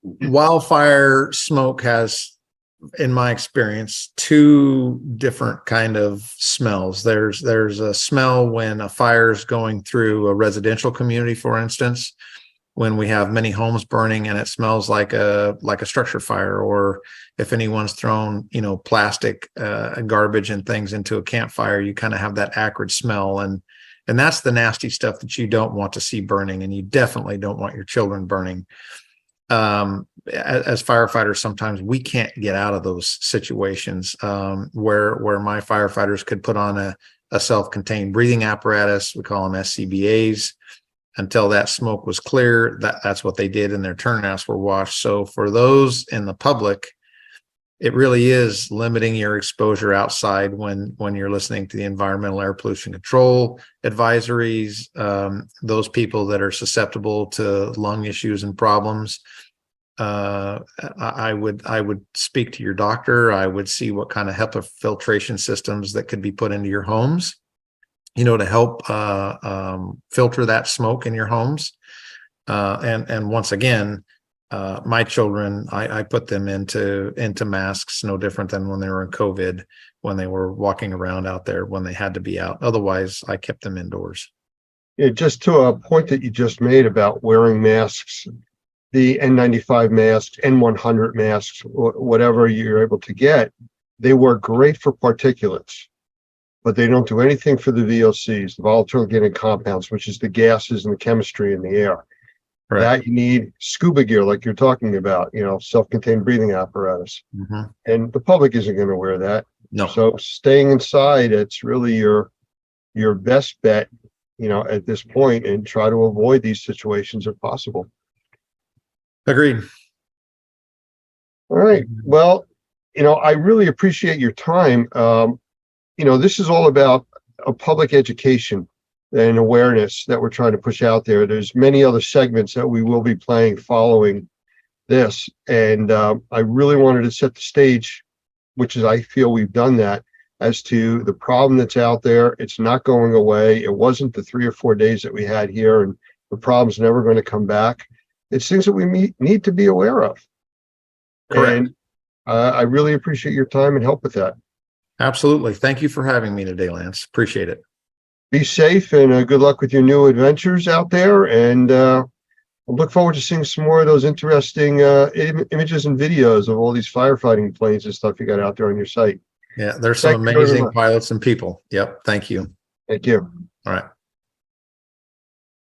Speaker 7: wildfire smoke has, in my experience, two different kind of smells. There's a smell when a fire is going through a residential community, for instance, when we have many homes burning and it smells like a structure fire, or if anyone's thrown, plastic garbage and things into a campfire, you kind of have that acrid smell. And And that's the nasty stuff that you don't want to see burning, and you definitely don't want your children burning. As firefighters, sometimes we can't get out of those situations where my firefighters could put on a self-contained breathing apparatus. We call them SCBAs. Until that smoke was clear, that's what they did, and their turnouts were washed. So for those in the public, it really is limiting your exposure outside when you're listening to the environmental air pollution control advisories. Those people that are susceptible to lung issues and problems, I would speak to your doctor. I would see what kind of HEPA filtration systems that could be put into your homes, to help filter that smoke in your homes. And once again, my children, I put them into masks, no different than when they were in COVID, when they were walking around out there, when they had to be out. Otherwise, I kept them indoors.
Speaker 6: Yeah, just to a point that you just made about wearing masks, the N95 masks, N100 masks, whatever you're able to get, they work great for particulates, but they don't do anything for the VOCs, the volatile organic compounds, which is the gases and the chemistry in the air.
Speaker 7: Right.
Speaker 6: That you need scuba gear, like you're talking about, self-contained breathing apparatus.
Speaker 7: Mm-hmm.
Speaker 6: And the public isn't going to wear that.
Speaker 7: No.
Speaker 6: So staying inside, it's really your best bet, at this point, and try to avoid these situations if possible.
Speaker 7: Agreed.
Speaker 6: All right. Well, I really appreciate your time. This is all about a public education and awareness that we're trying to push out there. There's many other segments that we will be playing following this. And I really wanted to set the stage, which is, I feel we've done that, as to the problem that's out there. It's not going away. It wasn't the 3 or 4 days that we had here, and the problem's never going to come back. It's things that we need to be aware of.
Speaker 7: Correct.
Speaker 6: And I really appreciate your time and help with that.
Speaker 7: Absolutely. Thank you for having me today, Lance. Appreciate it.
Speaker 6: Be safe, and good luck with your new adventures out there. And I look forward to seeing some more of those interesting images and videos of all these firefighting planes and stuff you got out there on your site.
Speaker 7: Yeah, there's some
Speaker 6: Thank you very
Speaker 7: amazing
Speaker 6: much.
Speaker 7: pilots and people. Yep. Thank you.
Speaker 6: Thank you.
Speaker 7: All right.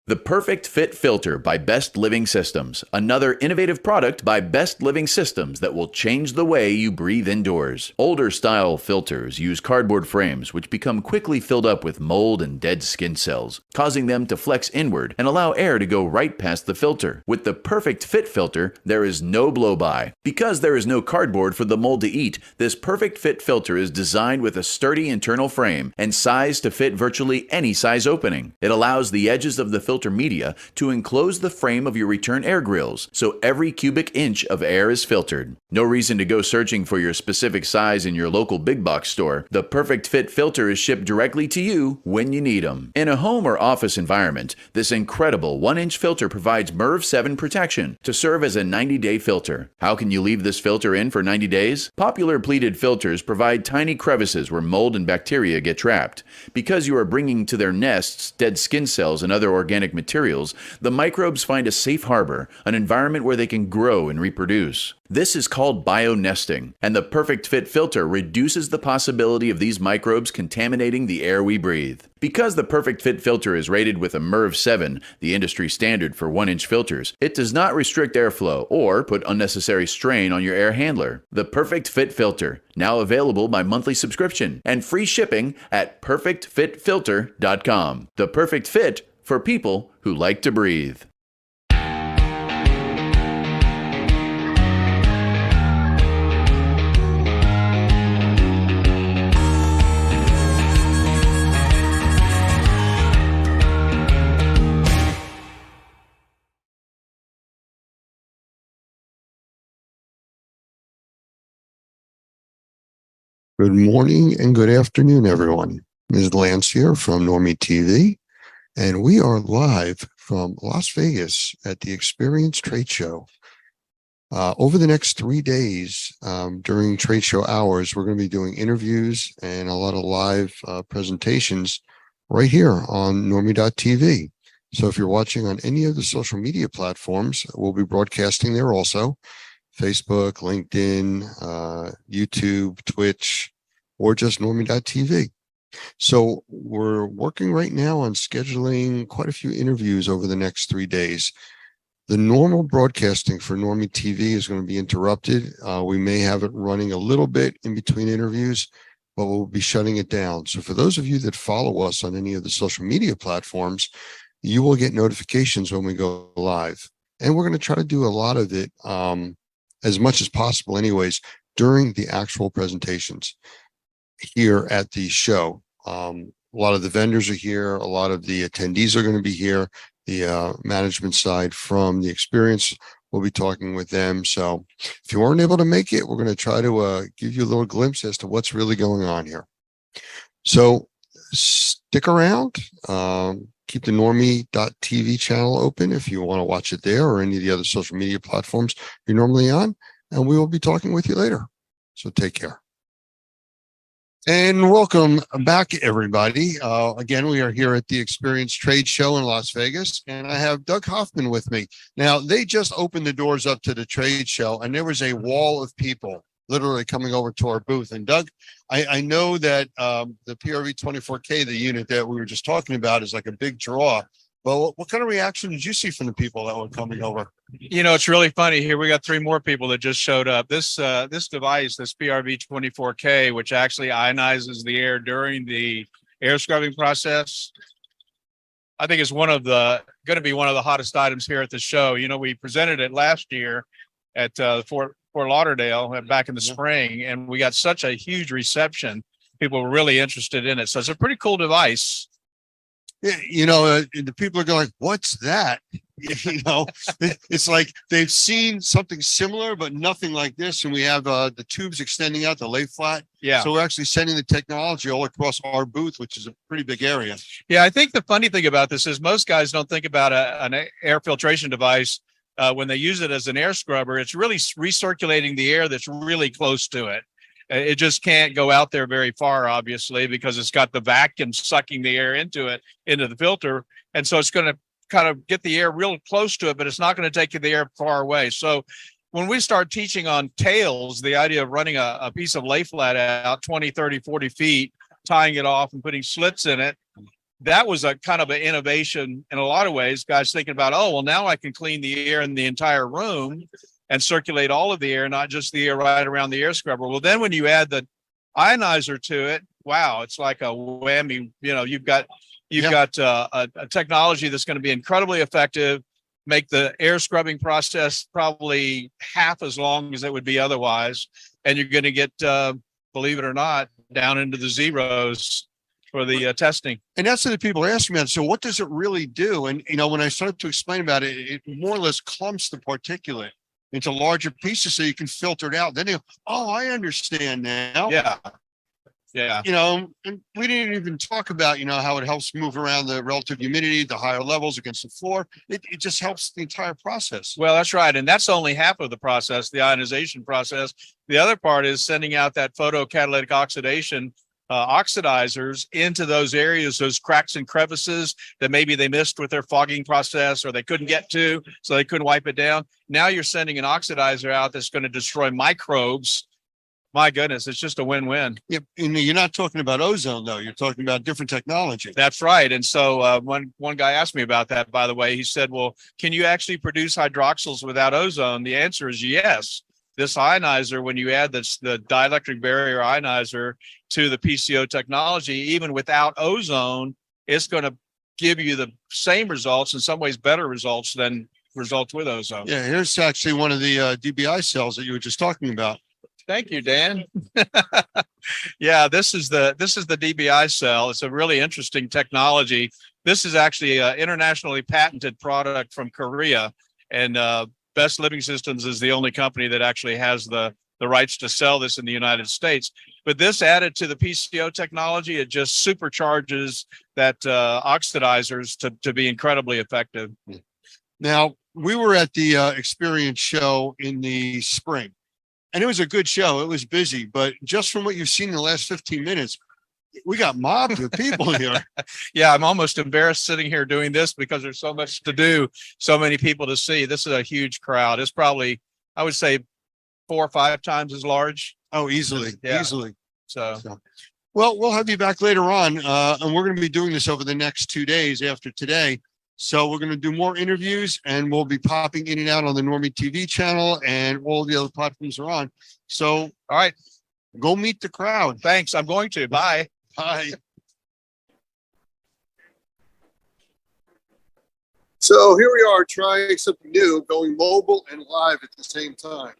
Speaker 8: The Perfect Fit Filter by Best Living Systems, another innovative product by Best Living Systems that will change the way you breathe indoors. Older style filters use cardboard frames which become quickly filled up with mold and dead skin cells, causing them to flex inward and allow air to go right past the filter. With the Perfect Fit Filter, there is no blow-by. Because there is no cardboard for the mold to eat, this Perfect Fit Filter is designed with a sturdy internal frame and sized to fit virtually any size opening. It allows the edges of the filter media to enclose the frame of your return air grills, so every cubic inch of air is filtered. No reason to go searching for your specific size in your local big box store. The Perfect Fit Filter is shipped directly to you when you need them. In a home or office environment, this incredible 1-inch filter provides MERV 7 protection to serve as a 90-day filter. How can you leave this filter in for 90 days? Popular pleated filters provide tiny crevices where mold and bacteria get trapped. Because you are bringing to their nests dead skin cells and other organic materials, the microbes find a safe harbor, an environment where they can grow and reproduce. This is called bionesting, and the Perfect Fit Filter reduces the possibility of these microbes contaminating the air we breathe. Because the Perfect Fit Filter is rated with a MERV 7, the industry standard for 1-inch filters, it does not restrict airflow or put unnecessary strain on your air handler. The Perfect Fit Filter, now available by monthly subscription and free shipping at perfectfitfilter.com. The Perfect Fit for people who like to breathe.
Speaker 6: Good morning and good afternoon, everyone. Ms. Lance here from Normie TV, and we are live from Las Vegas at the Experience Trade Show. Over the next 3 days, during trade show hours, we're going to be doing interviews and a lot of live presentations right here on Normie.tv. So if you're watching on any of the social media platforms, we'll be broadcasting there also. Facebook, LinkedIn, YouTube, Twitch, or just Normie.tv. So we're working right now on scheduling quite a few interviews over the next 3 days. The normal broadcasting for Normie TV is going to be interrupted. We may have it running a little bit in between interviews, but we'll be shutting it down. So for those of you that follow us on any of the social media platforms, you will get notifications when we go live. And we're going to try to do a lot of it, as much as possible anyways, during the actual presentations here at the show. A lot of the vendors are here. A lot of the attendees are going to be here. The management side from the experience, we'll be talking with them. So if you weren't able to make it, we're going to try to give you a little glimpse as to what's really going on here. So stick around. Keep the normie.tv channel open if you want to watch it there or any of the other social media platforms you're normally on. And we will be talking with you later. So take care. And welcome back, everybody. Again, we are here at the Experience Trade Show in Las Vegas, and I have Doug Hoffman with me. Now, they just opened the doors up to the trade show, and there was a wall of people literally coming over to our booth. And Doug, I know that the PRV 24K, the unit that we were just talking about, is like a big draw. But what kind of reaction did you see from the people that were coming over?
Speaker 9: You know, it's really funny here. We got 3 more people that just showed up. This device, this PRV 24K, which actually ionizes the air during the air scrubbing process, I think is going to be one of the hottest items here at the show. You know, we presented it last year at Fort Lauderdale back in the spring, and we got such a huge reception. People were really interested in it. So it's a pretty cool device.
Speaker 6: Yeah, you know, the people are going, what's that? You know, it's like they've seen something similar, but nothing like this. And we have the tubes extending out, the lay flat.
Speaker 9: Yeah.
Speaker 6: So we're actually sending the technology all across our booth, which is a pretty big area.
Speaker 9: Yeah, I think the funny thing about this is most guys don't think about an air filtration device when they use it as an air scrubber. It's really recirculating the air that's really close to it. It just can't go out there very far, obviously, because it's got the vacuum sucking the air into the filter. And so it's going to kind of get the air real close to it, but it's not going to take the air far away. So when we start teaching on tails, the idea of running a piece of lay flat out 20, 30, 40 feet, tying it off and putting slits in it, that was a kind of an innovation in a lot of ways. Guys thinking about, oh, well, now I can clean the air in the entire room and circulate all of the air, not just the air right around the air scrubber. Well, then when you add the ionizer to it, wow, it's like a whammy. You know, you've got a technology that's going to be incredibly effective, make the air scrubbing process probably half as long as it would be otherwise. And you're going to get, believe it or not, down into the zeros for the testing.
Speaker 6: And that's what the people are asking me. So what does it really do? And, you know, when I started to explain about it, it more or less clumps the particulate into larger pieces so you can filter it out. Then they go, oh, I understand now.
Speaker 9: Yeah. Yeah.
Speaker 6: You know, and we didn't even talk about, you know, how it helps move around the relative humidity, the higher levels against the floor. It just helps the entire process.
Speaker 9: Well, that's right. And that's only half of the process, the ionization process. The other part is sending out that photocatalytic oxidation oxidizers into those areas, those cracks and crevices that maybe they missed with their fogging process or they couldn't get to, so they couldn't wipe it down. Now you're sending an oxidizer out that's going to destroy microbes. My goodness, it's just a win-win.
Speaker 6: Yeah, and you're not talking about ozone, though. You're talking about different technology.
Speaker 9: That's right. And so one guy asked me about that, by the way. He said, well, can you actually produce hydroxyls without ozone? The answer is yes. This ionizer, when you add the dielectric barrier ionizer to the PCO technology, even without ozone, it's going to give you the same results, in some ways better results than results with ozone.
Speaker 6: Yeah, here's actually one of the DBI cells that you were just talking about.
Speaker 9: Thank you, Dan. Yeah, this is the DBI cell. It's a really interesting technology. This is actually an internationally patented product from Korea, and Best Living Systems is the only company that actually has the rights to sell this in the United States. But this added to the PCO technology, it just supercharges that oxidizers to be incredibly effective.
Speaker 6: Now, we were at the Experience show in the spring, and it was a good show. It was busy, but just from what you've seen in the last 15 minutes, we got mobbed with people here.
Speaker 9: Yeah, I'm almost embarrassed sitting here doing this because there's so much to do, so many people to see. This is a huge crowd. It's probably, I would say, 4 or 5 times as large.
Speaker 6: Oh, easily,
Speaker 9: Yeah.
Speaker 6: easily.
Speaker 9: So
Speaker 10: Well, we'll have you back later on, and we're going to be doing this over the next 2 days after today. So we're going to do more interviews, and we'll be popping in and out on the Normie TV channel, and all the other platforms are on. So,
Speaker 9: All right.
Speaker 10: go meet the crowd.
Speaker 9: Thanks. I'm going to. Bye.
Speaker 10: Bye. So here we are trying something new, going mobile and live at the same time.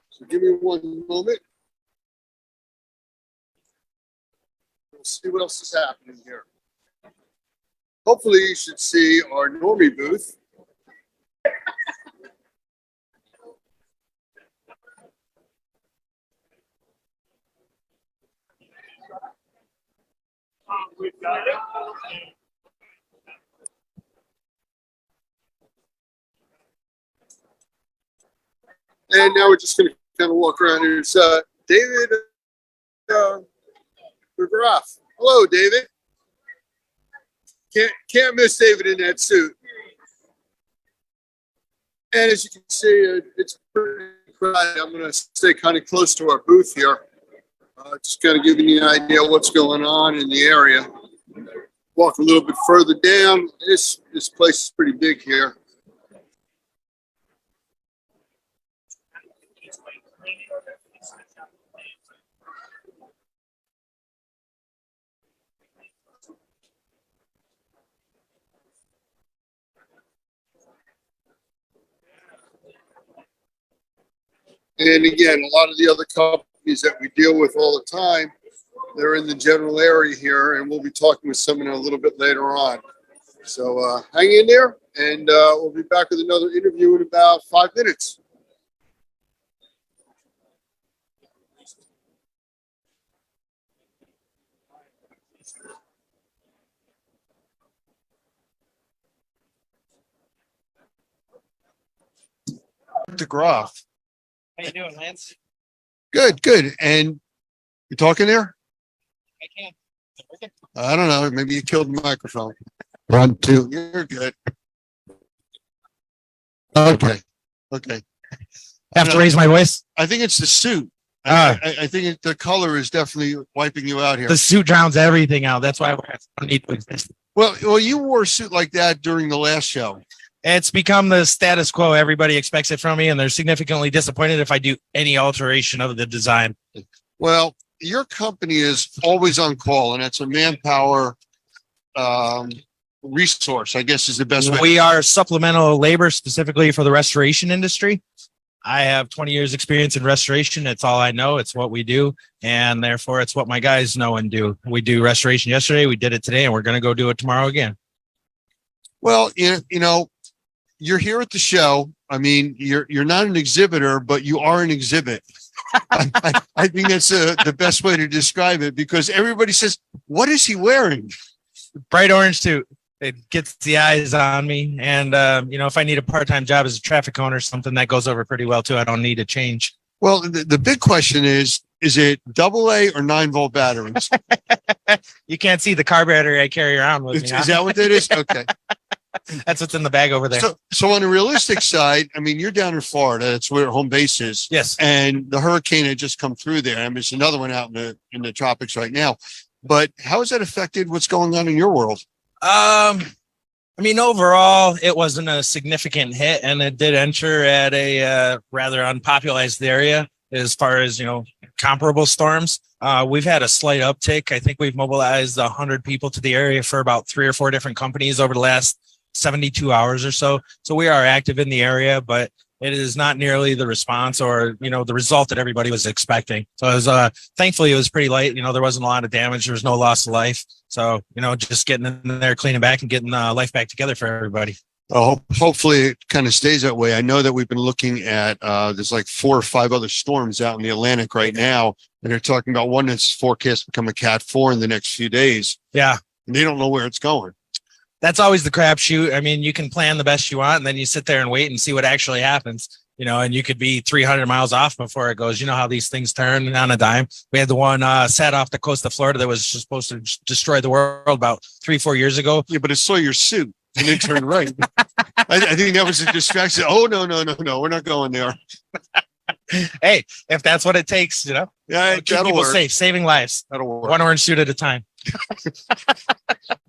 Speaker 10: So give me one moment. We'll see what else is happening here. Hopefully you should see our Normie booth. And now we're just going to kind of walk around here. It's David McGrath. Hello, David. Can't miss David in that suit. And as you can see, it's pretty crowded. I'm going to stay kind of close to our booth here. Just kind of giving you an idea of what's going on in the area. Walk a little bit further down. This place is pretty big here. And again, a lot of the other companies that we deal with all the time, they're in the general area here, and we'll be talking with someone a little bit later on. So hang in there, and we'll be back with another interview in about 5 minutes. DeGroff.
Speaker 11: How you doing, Lance?
Speaker 10: Good, good. And you talking there?
Speaker 11: I can.
Speaker 10: I don't know. Maybe you killed the microphone. Run two. You're good. Okay. Okay.
Speaker 11: Have to raise my voice.
Speaker 10: I think it's the suit. I think the color is definitely wiping you out here.
Speaker 11: The suit drowns everything out. That's why I don't need to exist.
Speaker 10: Well, you wore a suit like that during the last show.
Speaker 11: It's become the status quo. Everybody expects it from me, and they're significantly disappointed if I do any alteration of the design.
Speaker 10: Well, your company is always on call, and it's a manpower resource, I guess is the best way.
Speaker 11: We are supplemental labor specifically for the restoration industry. I have 20 years experience in restoration. It's all I know. It's what we do. And therefore it's what my guys know and do. We do restoration yesterday. We did it today, and we're going to go do it tomorrow again.
Speaker 10: Well, you know, you're here at the show. I mean, you're not an exhibitor, but you are an exhibit. I think that's the best way to describe it, because everybody says, what is he wearing?
Speaker 11: Bright orange suit. It gets the eyes on me. And, you know, if I need a part-time job as a traffic cone or something, that goes over pretty well too. I don't need to change.
Speaker 10: Well, the big question is it AA or 9-volt batteries?
Speaker 11: You can't see the car battery I carry around with me.
Speaker 10: Is that what that is? Okay.
Speaker 11: That's what's in the bag over there.
Speaker 10: So on the realistic side, I mean, you're down in Florida. That's where home base is.
Speaker 11: Yes.
Speaker 10: And the hurricane had just come through there. I mean, it's another one out in the tropics right now. But how has that affected what's going on in your world?
Speaker 11: I mean, overall, it wasn't a significant hit, and it did enter at a rather unpopulated area as far as, you know, comparable storms. We've had a slight uptick. I think we've mobilized 100 people to the area for about 3 or 4 different companies over the last 72 hours or so. So we are active in the area, but it is not nearly the response or, you know, the result that everybody was expecting. So it was, thankfully it was pretty light. You know, there wasn't a lot of damage. There was no loss of life. So, you know, just getting in there, cleaning back and getting life back together for everybody.
Speaker 10: Hopefully it kind of stays that way. I know that we've been looking at, there's like 4 or 5 other storms out in the Atlantic right now. And they're talking about one that's forecast to become a Cat 4 in the next few days.
Speaker 11: Yeah.
Speaker 10: And they don't know where it's going.
Speaker 11: That's always the crapshoot. I mean, you can plan the best you want, and then you sit there and wait and see what actually happens, you know, and you could be 300 miles off before it goes. You know how these things turn on a dime. We had the one set off the coast of Florida that was supposed to destroy the world about 3-4 years ago.
Speaker 10: Yeah, but it saw your suit and it turned right. I think that was a distraction. Oh, no, we're not going there.
Speaker 11: Hey, if that's what it takes, you know,
Speaker 10: Yeah,
Speaker 11: keep
Speaker 10: that'll
Speaker 11: people
Speaker 10: work.
Speaker 11: safe, saving lives,
Speaker 10: That'll work.
Speaker 11: one orange suit at a time.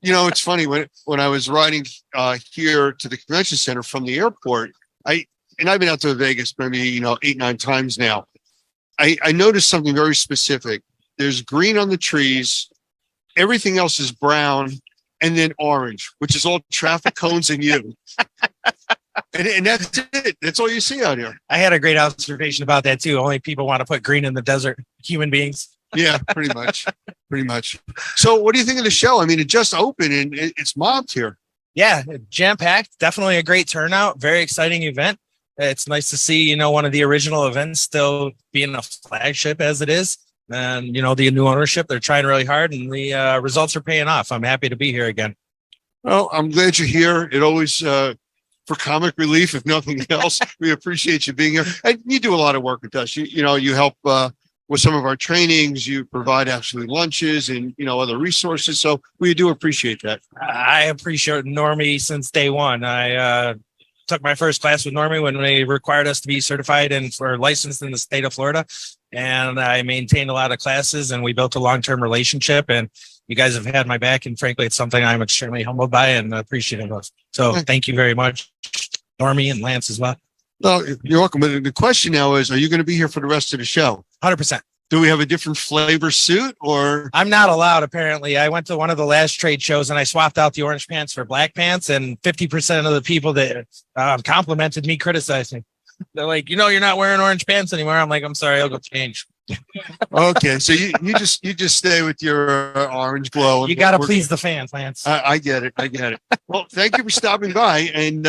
Speaker 10: You know, it's funny when I was riding here to the convention center from the airport, I've been out to Vegas maybe, 8-9 times now. I noticed something very specific. There's green on the trees, everything else is brown, and then orange, which is all traffic cones and you. And that's it. That's all you see out here.
Speaker 11: I had a great observation about that too. Only people want to put green in the desert, human beings.
Speaker 10: Yeah, pretty much. Pretty much. So what do you think of the show? I mean, it just opened and it's mobbed here.
Speaker 11: Yeah, jam packed. Definitely a great turnout. Very exciting event. It's nice to see, one of the original events still being a flagship as it is. And, the new ownership, they're trying really hard and the results are paying off. I'm happy to be here again.
Speaker 10: Well, I'm glad you're here. It always, for comic relief, if nothing else, we appreciate you being here. And you do a lot of work with us. You help with some of our trainings. You provide actually lunches and, other resources. So we do appreciate that.
Speaker 11: I appreciate Normie since day one. I took my first class with Normie when they required us to be certified and for licensed in the state of Florida. And I maintained a lot of classes and we built a long-term relationship and you guys have had my back. And frankly, it's something I'm extremely humbled by and appreciative of. So thank you very much, Normie and Lance as well.
Speaker 10: Well, you're welcome. But the question now is, are you going to be here for the rest of the show?
Speaker 11: 100%.
Speaker 10: Do we have a different flavor suit or?
Speaker 11: I'm not allowed, apparently. I went to one of the last trade shows and I swapped out the orange pants for black pants and 50% of the people that complimented me criticized me. They're like, you're not wearing orange pants anymore. I'm like, I'm sorry, I'll go change.
Speaker 10: Okay. So you just stay with your orange glow.
Speaker 11: You got to please the fans, Lance.
Speaker 10: I get it. I get it. Well, thank you for stopping by. And,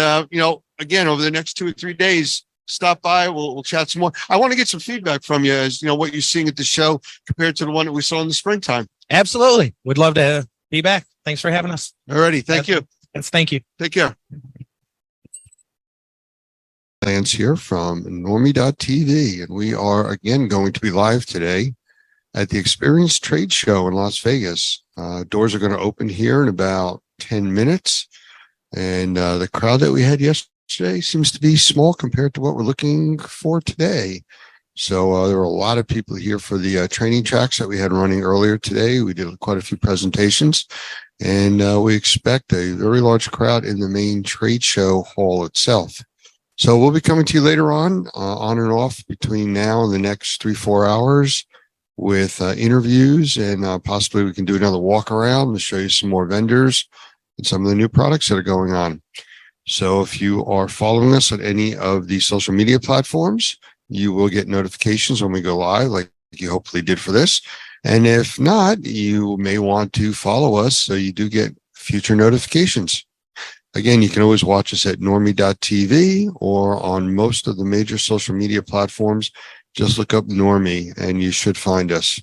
Speaker 10: again, over the next 2 or 3 days, stop by. We'll chat some more. I want to get some feedback from you as, what you're seeing at the show compared to the one that we saw in the springtime.
Speaker 11: Absolutely. Would love to be back. Thanks for having us.
Speaker 10: All righty. Thank you.
Speaker 11: Yes, thank you.
Speaker 10: Take care. Lance here from Normie.tv, and we are again going to be live today at the Experience Trade Show in Las Vegas. Doors are going to open here in about 10 minutes, and the crowd that we had yesterday seems to be small compared to what we're looking for today. So there were a lot of people here for the training tracks that we had running earlier today. We did quite a few presentations, and we expect a very large crowd in the main trade show hall itself. So we'll be coming to you later on and off between now and the next 3-4 hours with interviews, and possibly we can do another walk around and show you some more vendors and some of the new products that are going on. So if you are following us on any of the social media platforms, you will get notifications when we go live, like you hopefully did for this. And if not, you may want to follow us so you do get future notifications. Again, you can always watch us at Normie.tv or on most of the major social media platforms. Just look up Normie and you should find us.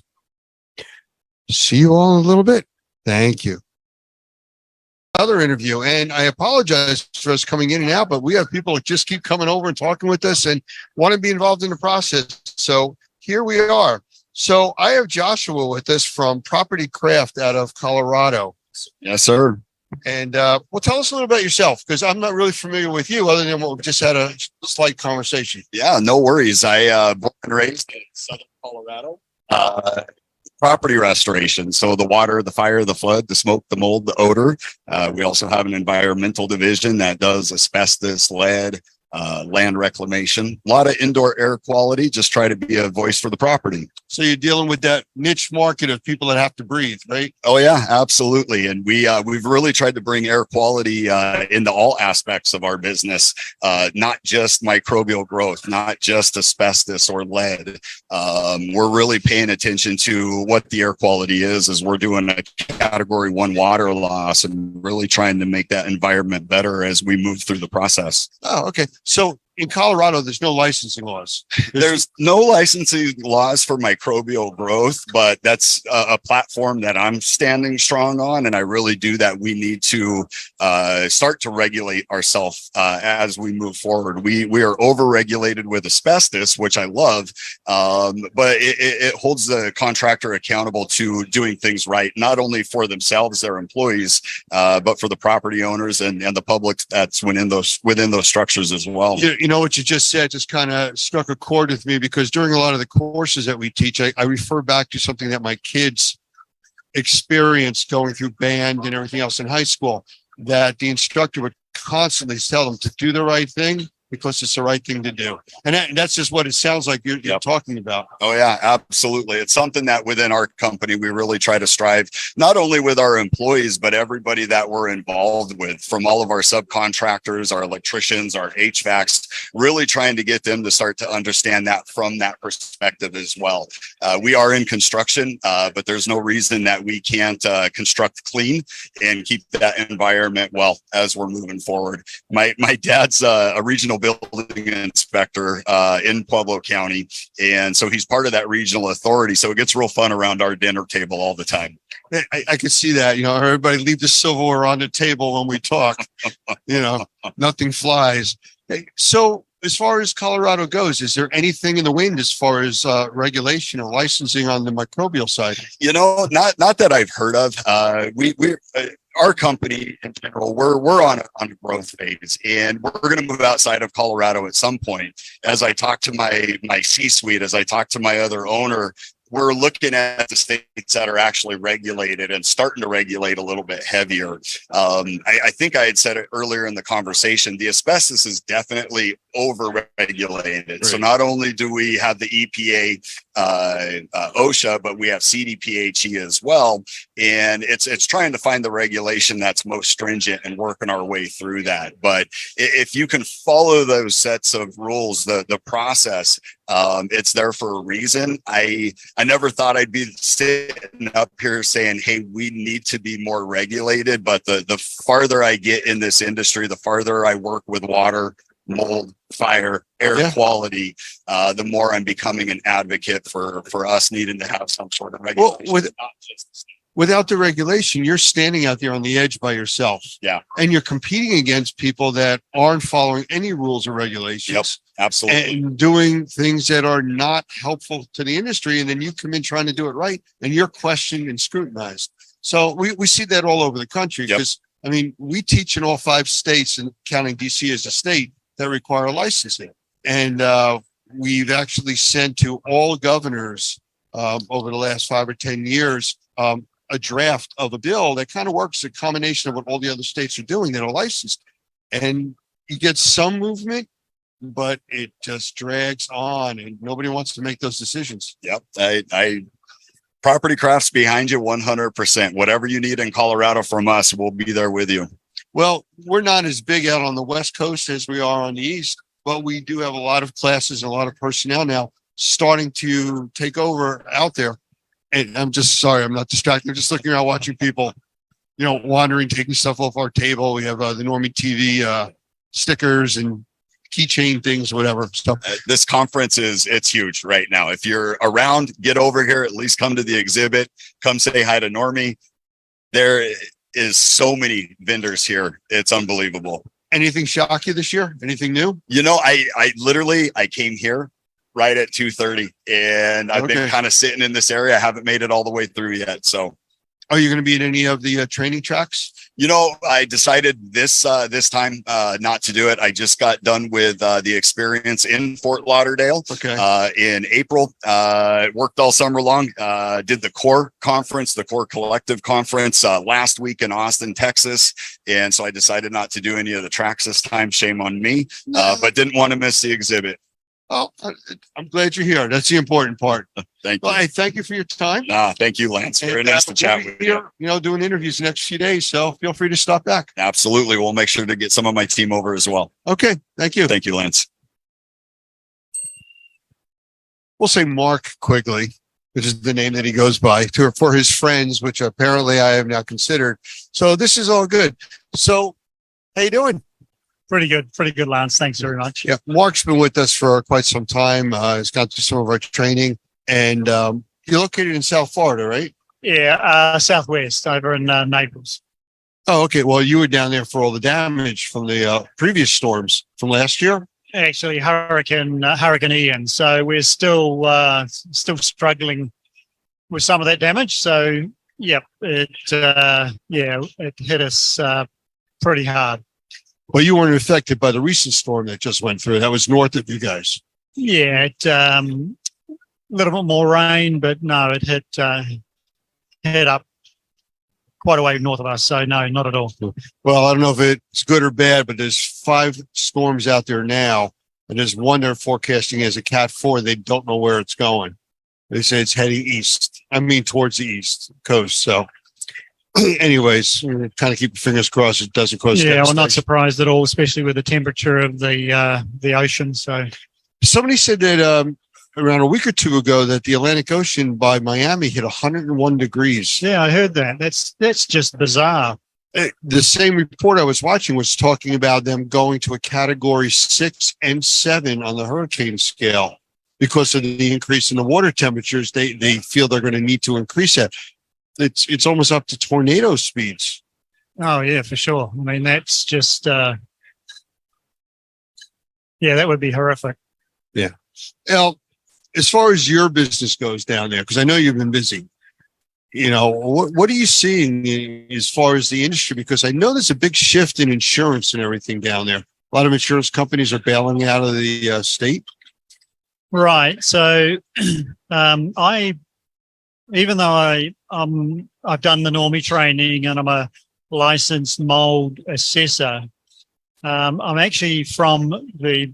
Speaker 10: See you all in a little bit. Thank you. Other interview, and I apologize for us coming in and out, but we have people that just keep coming over and talking with us and want to be involved in the process. So here we are. So I have Joshua with us from Property Craft out of Colorado.
Speaker 12: Yes, sir.
Speaker 10: And well, tell us a little about yourself, because I'm not really familiar with you other than what we just had a slight conversation.
Speaker 12: Yeah, no worries. I born and raised in Southern Colorado. Property restoration. So the water, the fire, the flood, the smoke, the mold, the odor. We also have an environmental division that does asbestos, lead, land reclamation, a lot of indoor air quality. Just try to be a voice for the property.
Speaker 10: So you're dealing with that niche market of people that have to breathe, right?
Speaker 12: Oh yeah, absolutely. And we've really tried to bring air quality into all aspects of our business, not just microbial growth, not just asbestos or lead. We're really paying attention to what the air quality is as we're doing a category 1 water loss and really trying to make that environment better as we move through the process.
Speaker 10: Oh, okay. So in Colorado, there's no licensing laws.
Speaker 12: There's no licensing laws for microbial growth, but that's a platform that I'm standing strong on. And I really do that. We need to start to regulate ourselves as we move forward. We are overregulated with asbestos, which I love, but it holds the contractor accountable to doing things right, not only for themselves, their employees, but for the property owners and the public that's within those structures as well.
Speaker 10: you know, what you just said just kind of struck a chord with me, because during a lot of the courses that we teach, I refer back to something that my kids experienced going through band and everything else in high school, that the instructor would constantly tell them to do the right thing because it's the right thing to do. And that's just what it sounds like you're talking about.
Speaker 12: Oh yeah, absolutely. It's something that within our company, we really try to strive, not only with our employees, but everybody that we're involved with, from all of our subcontractors, our electricians, our HVACs, really trying to get them to start to understand that from that perspective as well. We are in construction, but there's no reason that we can't construct clean and keep that environment well as we're moving forward. My dad's a regional building inspector in Pueblo County, and so he's part of that regional authority. So it gets real fun around our dinner table all the time.
Speaker 10: I could see that. You know, everybody leave the silverware on the table when we talk. You know, nothing flies. Hey, so as far as Colorado goes, is there anything in the wind as far as regulation or licensing on the microbial side?
Speaker 12: You know, not that I've heard of. Our company in general, we're on a growth phase, and we're going to move outside of Colorado at some point. As I talk to my C-suite, as I talk to my other owner, we're looking at the states that are actually regulated and starting to regulate a little bit heavier. I think I had said it earlier in the conversation, the asbestos is definitely over-regulated. Right. So not only do we have the EPA, OSHA, but we have CDPHE as well. And it's trying to find the regulation that's most stringent and working our way through that. But if you can follow those sets of rules, the process, it's there for a reason. I never thought I'd be sitting up here saying, hey, we need to be more regulated. But the farther I get in this industry, the farther I work with water, mold, fire, air quality, the more I'm becoming an advocate for us needing to have some sort of regulation.
Speaker 10: Well, without the regulation, you're standing out there on the edge by yourself.
Speaker 12: Yeah.
Speaker 10: And you're competing against people that aren't following any rules or regulations.
Speaker 12: Yep, absolutely.
Speaker 10: And doing things that are not helpful to the industry. And then you come in trying to do it right, and you're questioned and scrutinized. So we see that all over the country, because, I mean, we teach in all 5 states, and counting DC as a state, that require licensing. And we've actually sent to all governors over the last 5 or 10 years a draft of a bill that kind of works a combination of what all the other states are doing that are licensed. And you get some movement, but it just drags on, and nobody wants to make those decisions.
Speaker 12: Yep. I Property Crafts behind you 100%. Whatever you need in Colorado from us, we'll be there with you.
Speaker 10: Well, we're not as big out on the West Coast as we are on the East, but we do have a lot of classes and a lot of personnel now starting to take over out there. And I'm just sorry, I'm not distracted. I'm just looking around watching people, you know, wandering, taking stuff off our table. We have the Normie TV stickers and keychain things, whatever stuff.
Speaker 12: This conference it's huge right now. If you're around, get over here, at least come to the exhibit, come say hi to Normie. There is so many vendors here. It's unbelievable.
Speaker 10: Anything shock you this year? Anything new?
Speaker 12: You know, I literally came here right at 2:30, and I've been kind of sitting in this area. I haven't made it all the way through yet. So
Speaker 10: are you going to be in any of the training tracks?
Speaker 12: You know, I decided this time not to do it. I just got done with the experience in Fort Lauderdale in April. Worked all summer long. Did the CORE conference, the CORE Collective conference last week in Austin, Texas. And so I decided not to do any of the tracks this time. Shame on me, but didn't want to miss the exhibit.
Speaker 10: Oh, I'm glad you're here. That's the important part.
Speaker 12: Thank you.
Speaker 10: Well, I thank you for your time.
Speaker 12: Thank you, Lance. Very nice to chat with you.
Speaker 10: You know, doing interviews the next few days, so feel free to stop back.
Speaker 12: Absolutely. We'll make sure to get some of my team over as well.
Speaker 10: Okay. Thank you.
Speaker 12: Thank you, Lance.
Speaker 10: We'll say Mark Quigley, which is the name that he goes by, for his friends, which apparently I have now considered. So this is all good. So how you doing?
Speaker 13: Pretty good, Lance. Thanks very much.
Speaker 10: Yeah, Mark's been with us for quite some time. He's gone through some of our training, and you're located in South Florida, right?
Speaker 13: Yeah, Southwest, over in Naples.
Speaker 10: Oh, okay. Well, you were down there for all the damage from the previous storms from last year.
Speaker 13: Actually, Hurricane Ian. So we're still struggling with some of that damage. So, yep, it hit us pretty hard.
Speaker 10: Well, you weren't affected by the recent storm that just went through. That was north of you guys.
Speaker 13: Yeah, it a little bit more rain, but no, it hit up quite a way north of us. So no, not at all.
Speaker 10: Well, I don't know if it's good or bad, but there's 5 storms out there now, and there's one they're forecasting as a Cat 4. They don't know where it's going. They say it's heading east. I mean, towards the east coast. So, anyways, kind of keep your fingers crossed it doesn't cause.
Speaker 13: Yeah, we're not surprised at all, especially with the temperature of the ocean. So,
Speaker 10: somebody said that around a week or two ago that the Atlantic Ocean by Miami hit 101 degrees.
Speaker 13: yeah, I heard that. That's just bizarre.
Speaker 10: The same report I was watching was talking about them going to a category 6 and 7 on the hurricane scale because of the increase in the water temperatures. They feel they're going to need to increase that. It's almost up to tornado speeds.
Speaker 13: Oh yeah, for sure. I mean, that's just yeah, that would be horrific.
Speaker 10: Yeah. Well, as far as your business goes down there, because I know you've been busy, what are you seeing as far as the industry? Because I know there's a big shift in insurance and everything down there. A lot of insurance companies are bailing out of the state.
Speaker 13: Right. So, even though I've done the normie training and I'm a licensed mold assessor, I'm actually from the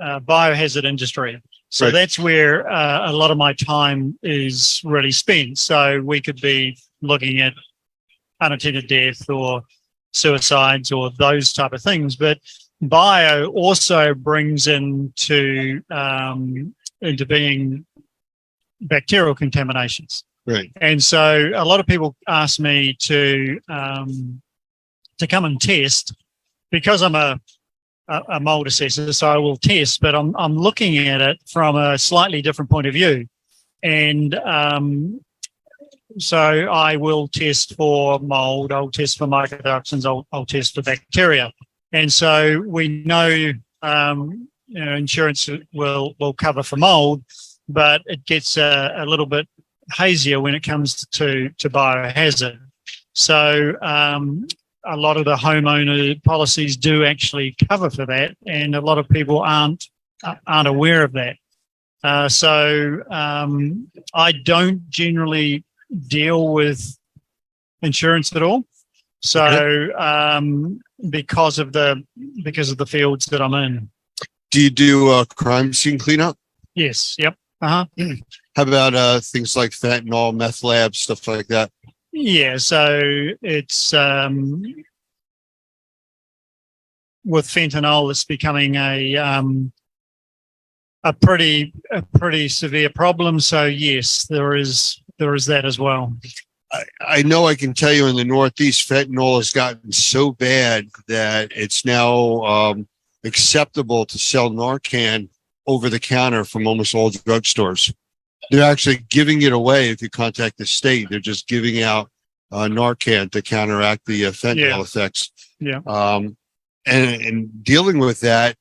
Speaker 13: biohazard industry. So
Speaker 10: Right.
Speaker 13: that's where a lot of my time is really spent. So we could be looking at unattended death or suicides or those type of things. But bio also brings into being bacterial contaminations.
Speaker 10: Right.
Speaker 13: And so a lot of people ask me to come and test because I'm a mold assessor, so I will test, but I'm looking at it from a slightly different point of view. And so I will test for mold, I'll test for mycotoxins, I'll test for bacteria. And so we know, insurance will cover for mold, but it gets a little bit hazier when it comes to biohazard. So a lot of the homeowner policies do actually cover for that, and a lot of people aren't aware of that. So I don't generally deal with insurance at all. So because of the fields that I'm in.
Speaker 10: Do you do crime scene cleanup?
Speaker 13: Yes. Yep. Uh-huh.
Speaker 10: How about things like fentanyl, meth labs, stuff like that?
Speaker 13: Yeah, so it's with fentanyl, it's becoming a pretty severe problem. So yes, there is that as well.
Speaker 10: I know I can tell you in the Northeast, fentanyl has gotten so bad that it's now acceptable to sell Narcan over the counter from almost all drugstores. They're actually giving it away if you contact the state. They're just giving out Narcan to counteract the fentanyl effects.
Speaker 13: Yeah.
Speaker 10: And dealing with that,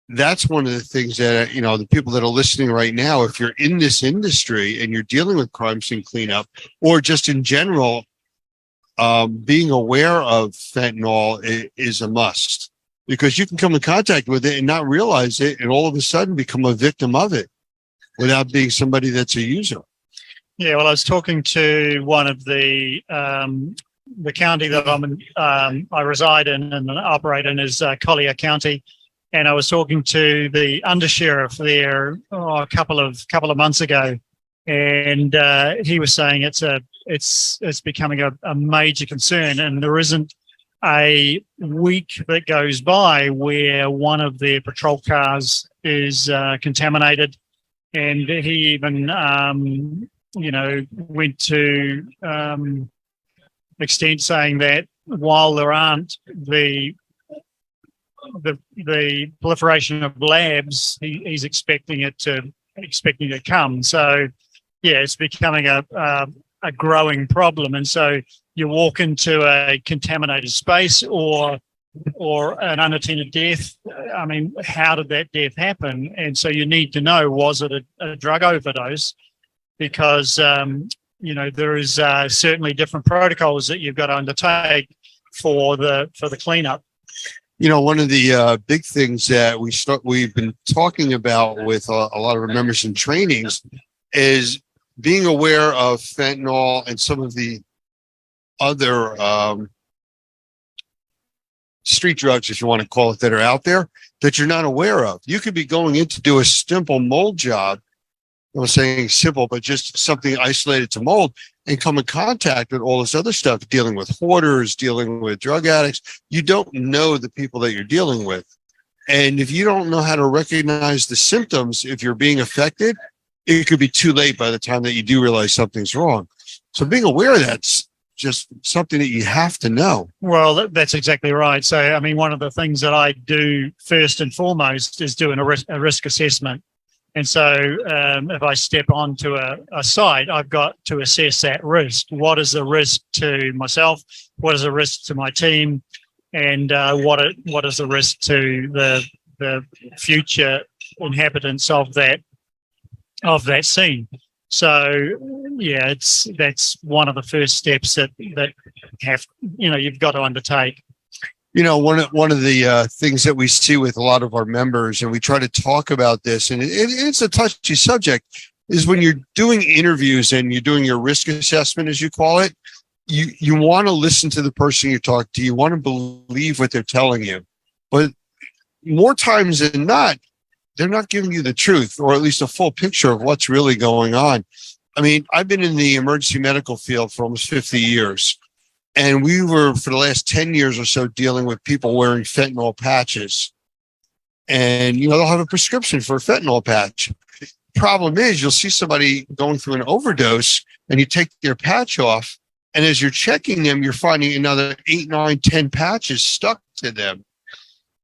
Speaker 10: that's one of the things that, the people that are listening right now, if you're in this industry and you're dealing with crime scene cleanup or just in general, being aware of fentanyl is a must, because you can come in contact with it and not realize it and all of a sudden become a victim of it without being somebody that's a user.
Speaker 13: Yeah, well, I was talking to one of the county that I'm in, I reside in and operate in is Collier County, and I was talking to the undersheriff there a couple of months ago, and he was saying it's becoming a major concern, and there isn't a week that goes by where one of their patrol cars is contaminated. And he even, went to extent saying that while there aren't the proliferation of labs, he's expecting it to come. So, yeah, it's becoming a growing problem. And so you walk into a contaminated space or an unattended death. I mean, how did that death happen? And so you need to know, was it a drug overdose? Because, there is certainly different protocols that you've got to undertake for the cleanup.
Speaker 10: You know, one of the big things that we've been talking about with a lot of our members in trainings is being aware of fentanyl and some of the other street drugs, if you want to call it, that are out there that you're not aware of. You could be going in to do a simple mold job. I'm not saying simple, but just something isolated to mold, and come in contact with all this other stuff, dealing with hoarders, dealing with drug addicts. You don't know the people that you're dealing with. And if you don't know how to recognize the symptoms, if you're being affected, it could be too late by the time that you do realize something's wrong. So being aware of that's just something that you have to know.
Speaker 13: Well, that's exactly right. So, I mean, one of the things that I do first and foremost is doing a risk assessment. And so if I step onto a site, I've got to assess that risk. What is the risk to myself? What is the risk to my team? And what is the risk to the future inhabitants of that scene? So yeah, that's one of the first steps that you've got to undertake.
Speaker 10: You know, one of the things that we see with a lot of our members, and we try to talk about this, and it's a touchy subject, is when you're doing interviews and you're doing your risk assessment, as you call it, you want to listen to the person you talk to. You want to believe what they're telling you. But more times than not, they're not giving you the truth, or at least a full picture of what's really going on. I mean, I've been in the emergency medical field for almost 50 years. And we were, for the last 10 years or so, dealing with people wearing fentanyl patches. And, you know, they'll have a prescription for a fentanyl patch. Problem is, you'll see somebody going through an overdose and you take their patch off. And as you're checking them, you're finding another 8, 9, 10 patches stuck to them.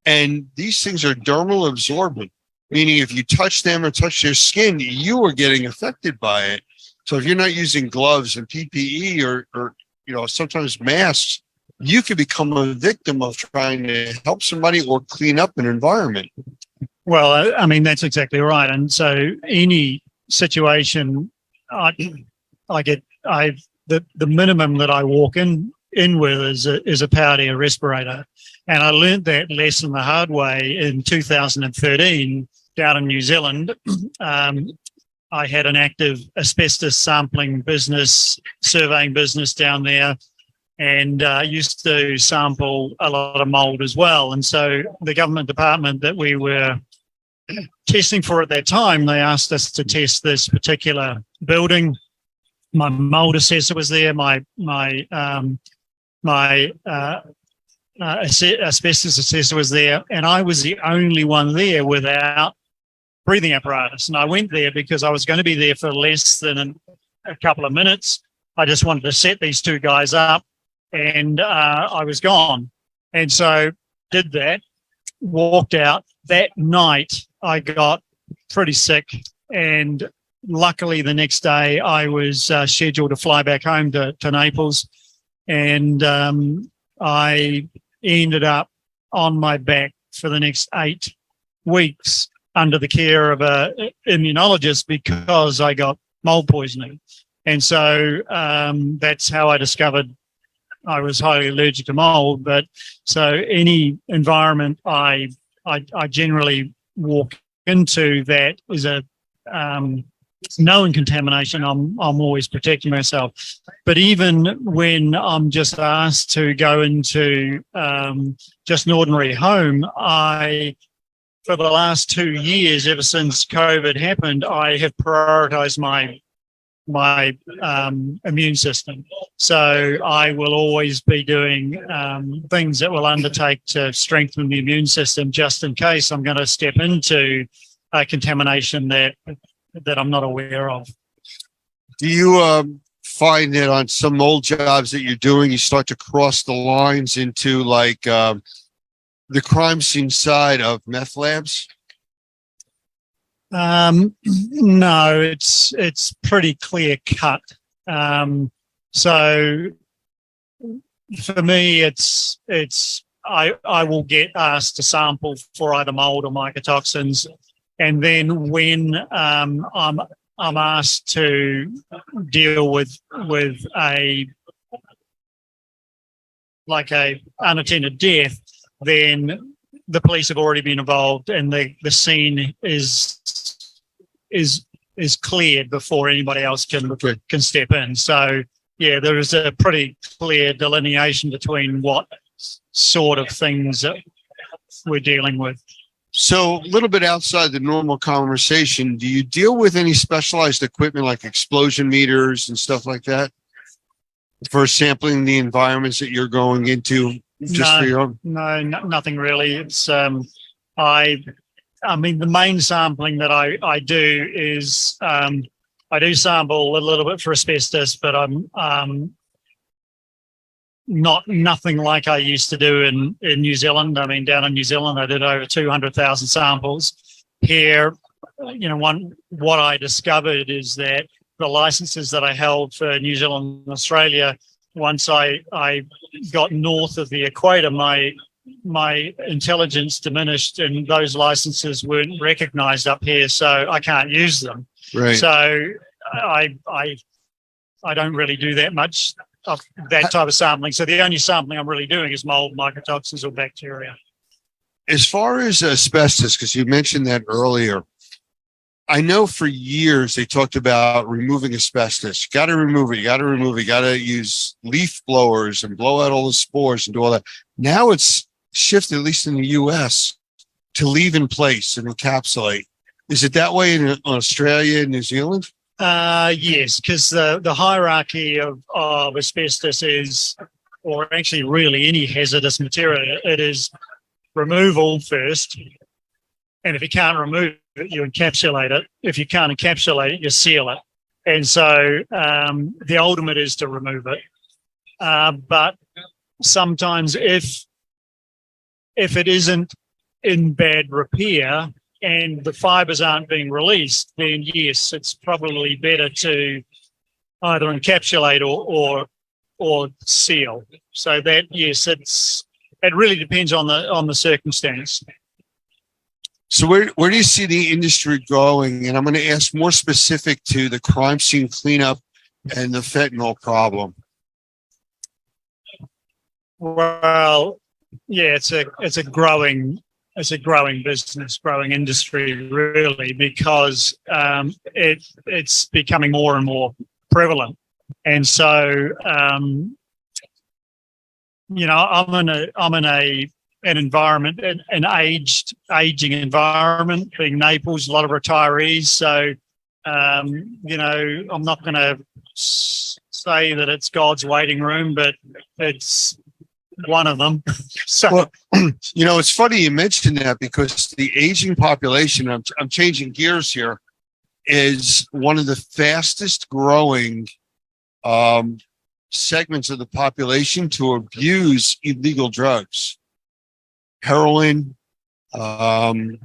Speaker 10: And these things are dermal absorbent, meaning if you touch them or touch their skin, you are getting affected by it. So if you're not using gloves and PPE or you know, sometimes masks, you could become a victim of trying to help somebody or clean up an environment.
Speaker 13: Well, I mean, that's exactly right. And so any situation, the minimum that I walk in with is a powered air respirator. And I learned that lesson the hard way in 2013 down in New Zealand. I had an active asbestos sampling business, surveying business down there, and used to sample a lot of mold as well. And so the government department that we were testing for at that time, they asked us to test this particular building. My mold assessor was there, my asbestos assessor was there, and I was the only one there without breathing apparatus. And I went there because I was going to be there for less than a couple of minutes. I just wanted to set these two guys up, and I was gone. And so did that, walked out. That night I got pretty sick, and luckily the next day I was scheduled to fly back home to Naples, and I ended up on my back for the next 8 weeks under the care of a immunologist because I got mold poisoning. And so that's how I discovered I was highly allergic to mold. But so any environment I generally walk into that is a known contamination, I'm always protecting myself. But even when I'm just asked to go into just an ordinary home, for the last 2 years, ever since COVID happened, I have prioritized my immune system. So I will always be doing things that will undertake to strengthen the immune system, just in case I'm going to step into a contamination that I'm not aware of.
Speaker 10: Do you find that on some mold jobs that you're doing, you start to cross the lines into like the crime scene side of meth labs?
Speaker 13: No, it's pretty clear cut. So for me, I will get asked to sample for either mold or mycotoxins, and then when I'm asked to deal with a like a unattended death, then the police have already been involved, and the scene is cleared before anybody else can step in. So yeah, there is a pretty clear delineation between what sort of things that we're dealing with.
Speaker 10: So a little bit outside the normal conversation, do you deal with any specialized equipment like explosion meters and stuff like that for sampling the environments that you're going into? Just for your own?
Speaker 13: No, nothing really. It's I mean, the main sampling that I do is I do sample a little bit for asbestos, but I'm nothing like I used to do in New Zealand. I mean, down in New Zealand, I did over 200,000 samples. Here, what I discovered is that the licenses that I held for New Zealand and Australia, once I got north of the equator, my intelligence diminished, and those licenses weren't recognized up here, so I can't use them.
Speaker 10: Right.
Speaker 13: So I don't really do that much of that type of sampling. So the only sampling I'm really doing is mold, mycotoxins, or bacteria.
Speaker 10: As far as asbestos, because you mentioned that earlier, I know for years they talked about removing asbestos. You got to remove it. You got to remove it. You got to use leaf blowers and blow out all the spores and do all that. Now it's shifted, at least in the U.S., to leave in place and encapsulate. Is it that way in Australia and New Zealand?
Speaker 13: Yes, because the hierarchy of asbestos is, or actually really any hazardous material, it is removal first. And if you can't remove it, you encapsulate it. If you can't encapsulate it, you seal it. And so the ultimate is to remove it. But sometimes if it isn't in bad repair and the fibers aren't being released, then yes, it's probably better to either encapsulate or seal. So that, yes, it really depends on the circumstance.
Speaker 10: So where do you see the industry going? And I'm going to ask more specific to the crime scene cleanup and the fentanyl problem.
Speaker 13: Well, yeah, it's a growing business, growing industry, really, because it's becoming more and more prevalent. And so, I'm in an environment, an aging environment, being Naples, a lot of retirees. So, I'm not going to say that it's God's waiting room, but it's one of them. So,
Speaker 10: well, it's funny you mentioned that, because the aging population, I'm changing gears here, is one of the fastest growing segments of the population to abuse illegal drugs. Heroin, methadone,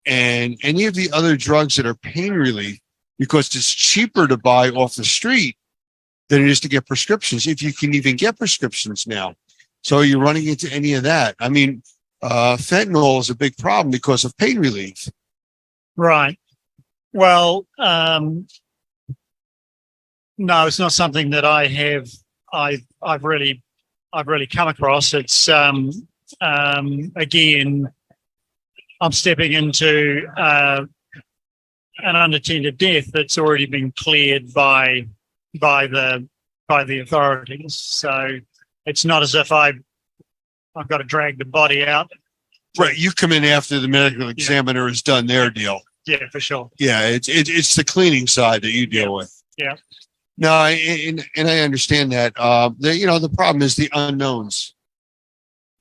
Speaker 10: and any of the other drugs that are pain relief, because it's cheaper to buy off the street than it is to get prescriptions, if you can even get prescriptions now. So you're running into any of that. I mean, fentanyl is a big problem because of pain relief.
Speaker 13: Right. Well, no, it's not something that I've really come across. It's again, I'm stepping into an unattended death that's already been cleared by the authorities. So it's not as if I've got to drag the body out.
Speaker 10: Right, you come in after the medical examiner has done their deal.
Speaker 13: Yeah, for sure.
Speaker 10: Yeah, it's the cleaning side that you deal with.
Speaker 13: Yeah.
Speaker 10: No, and I understand that. The problem is the unknowns.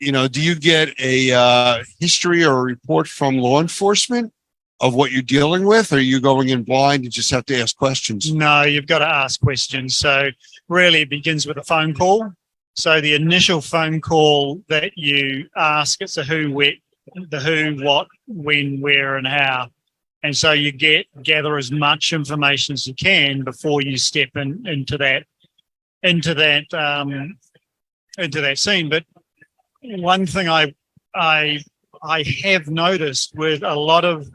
Speaker 10: Do you get a history or a report from law enforcement of what you're dealing with? Or are you going in blind and just have to ask questions?
Speaker 13: No, you've got to ask questions. So really it begins with a phone call. So the initial phone call that you ask, it's the who, what, when, where, and how. And so you gather as much information as you can before you step into that scene. But one thing I have noticed with a lot of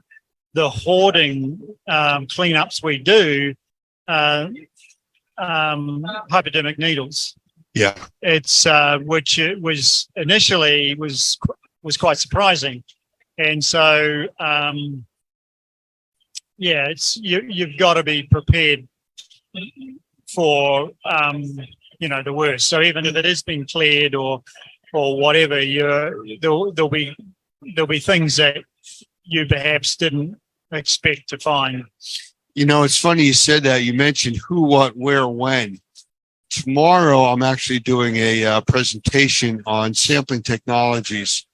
Speaker 13: the hoarding cleanups we do, hypodermic needles.
Speaker 10: Yeah.
Speaker 13: It's which it was initially was quite surprising, and so yeah, it's you've got to be prepared for the worst. So even if it has been cleared or whatever, there'll be things that you perhaps didn't expect to find.
Speaker 10: It's funny you said that. You mentioned who, what, where, when. Tomorrow, I'm actually doing a presentation on sampling technologies.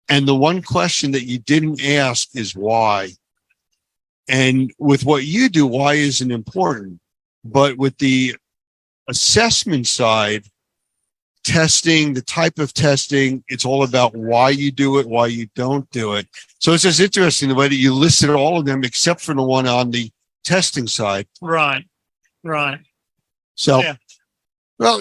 Speaker 10: And the one question that you didn't ask is why. And with what you do, why isn't important. But with the assessment side, testing, the type of testing, it's all about why you do it, why you don't do it. So it's just interesting the way that you listed all of them except for the one on the testing side.
Speaker 13: Right.
Speaker 10: So,
Speaker 13: Yeah.
Speaker 10: well,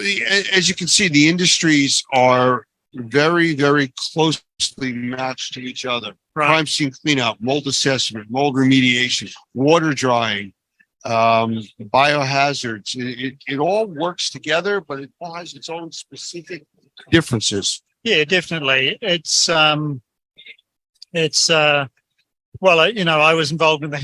Speaker 10: as you can see, the industries are very, very closely matched to each other.
Speaker 13: Right.
Speaker 10: Crime scene cleanup, mold assessment, mold remediation, water drying, biohazards. It all works together, but it all has its own specific differences.
Speaker 13: Yeah, definitely. It's well, I was involved in the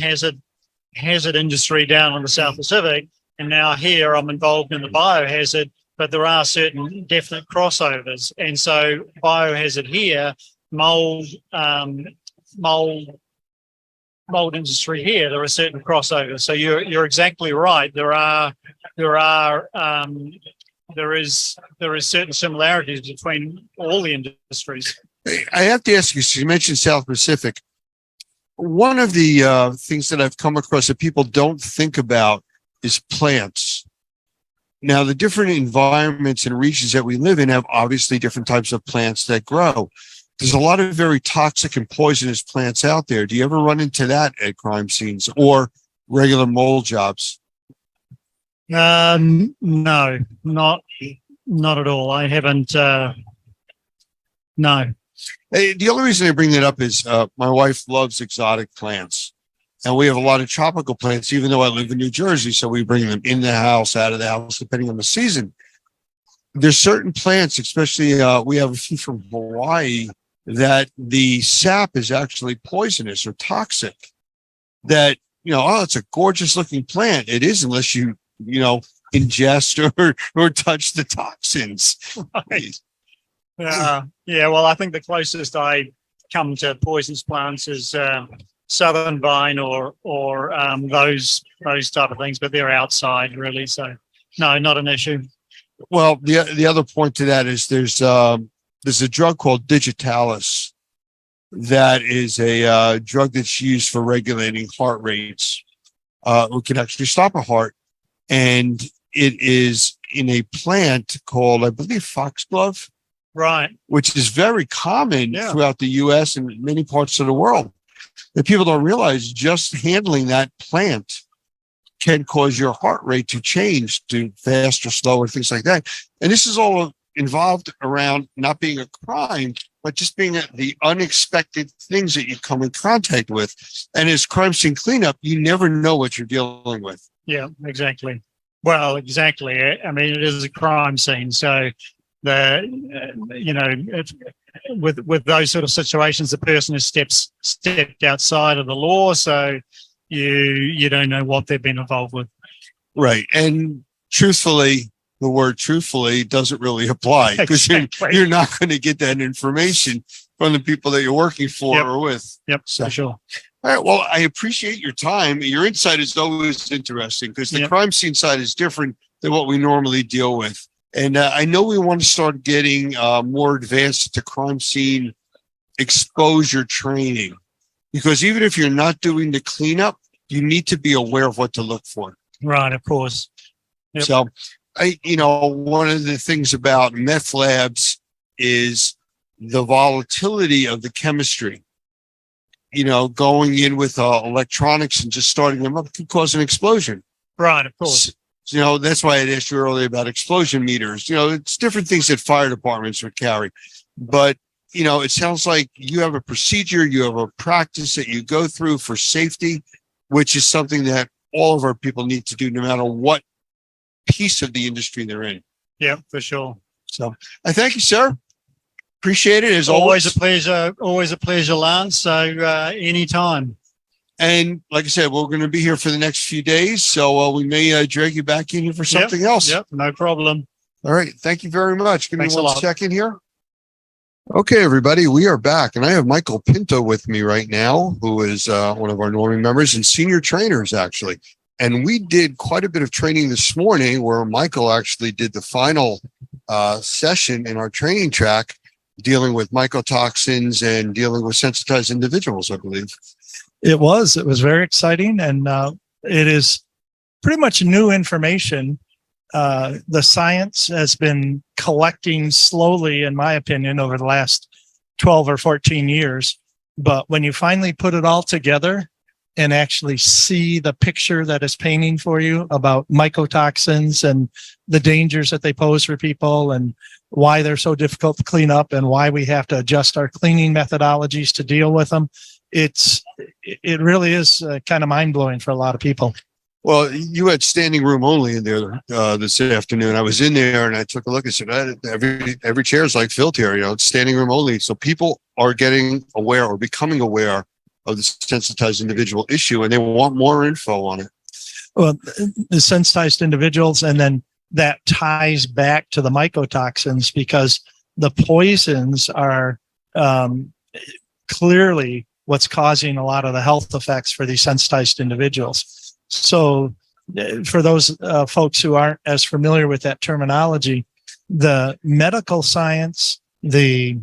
Speaker 13: hazard industry down in the South Pacific, and now here I'm involved in the biohazard, but there are certain definite crossovers. And so biohazard here, mold industry here, there are certain crossovers. So you're exactly right. There is certain similarities between all the industries.
Speaker 10: I have to ask you, so you mentioned South Pacific. One of the things that I've come across that people don't think about is plants. Now, the different environments and regions that we live in have obviously different types of plants that grow. There's a lot of very toxic and poisonous plants out there. Do you ever run into that at crime scenes or regular mold jobs?
Speaker 13: No, not at all. I haven't. No.
Speaker 10: Hey, the only reason I bring that up is my wife loves exotic plants. And we have a lot of tropical plants, even though I live in New Jersey. So we bring them in the house, out of the house, depending on the season. There's certain plants, especially we have a few from Hawaii, that the sap is actually poisonous or toxic. That, it's a gorgeous looking plant. It is unless you ingest or touch the toxins.
Speaker 13: Right. Yeah, well, I think the closest I come to poisonous plants is southern vine or those type of things, but they're outside really. So no, not an issue.
Speaker 10: Well, the other point to that is there's a drug called Digitalis that is a drug that's used for regulating heart rates. It can actually stop a heart, and it is in a plant called, I believe, foxglove.
Speaker 13: Right.
Speaker 10: Which is very common throughout the U.S. and many parts of the world. That people don't realize just handling that plant can cause your heart rate to change to fast or slow or things like that. And this is all involved around not being a crime, but just being the unexpected things that you come in contact with. And as crime scene cleanup, you never know what you're dealing with.
Speaker 13: Yeah, exactly. Well, exactly. I mean, it is a crime scene. So with those sort of situations, the person has stepped outside of the law, so you don't know what they've been involved with.
Speaker 10: Right, and truthfully, the word "truthfully" doesn't really apply because you're not going to get that information from the people that you're working for or with.
Speaker 13: Yep,
Speaker 10: so,
Speaker 13: for sure.
Speaker 10: All right. Well, I appreciate your time. Your insight is always interesting because the crime scene side is different than what we normally deal with. And I know we want to start getting more advanced to crime scene exposure training, because even if you're not doing the cleanup, you need to be aware of what to look for.
Speaker 13: Right, of course. Yep.
Speaker 10: So, one of the things about meth labs is the volatility of the chemistry. Going in with electronics and just starting them up could cause an explosion.
Speaker 13: Right, of course.
Speaker 10: That's why I asked you earlier about explosion meters. It's different things that fire departments would carry. But, it sounds like you have a procedure, you have a practice that you go through for safety, which is something that all of our people need to do no matter what piece of the industry they're in.
Speaker 13: Yeah, for sure.
Speaker 10: So I thank you, sir. Appreciate it as always.
Speaker 13: Always a pleasure, Lance. So anytime.
Speaker 10: And like I said, we're going to be here for the next few days. So we may drag you back in here for something else.
Speaker 13: Yep, no problem.
Speaker 10: All right. Thank you very much. Give
Speaker 13: Thanks
Speaker 10: me
Speaker 13: a
Speaker 10: one
Speaker 13: lot.
Speaker 10: second here. Okay, everybody, we are back, and I have Michael Pinto with me right now, who is one of our Normie members and senior trainers, actually. And we did quite a bit of training this morning where Michael actually did the final session in our training track dealing with mycotoxins and dealing with sensitized individuals, I believe.
Speaker 13: It was very exciting, and it is pretty much new information. The science has been collecting slowly, in my opinion, over the last 12 or 14 years. But when you finally put it all together and actually see the picture that is painting for you about mycotoxins and the dangers that they pose for people and why they're so difficult to clean up and why we have to adjust our cleaning methodologies to deal with them, it really is kind of mind-blowing for a lot of people.
Speaker 10: Well, you had standing room only in there this afternoon. I was in there and I took a look and said, every chair is like filled here, it's standing room only. So people are getting aware or becoming aware of the sensitized individual issue, and they want more info on it.
Speaker 13: Well, the sensitized individuals, and then that ties back to the mycotoxins, because the poisons are clearly what's causing a lot of the health effects for these sensitized individuals. So for those folks who aren't as familiar with that terminology, the medical science, the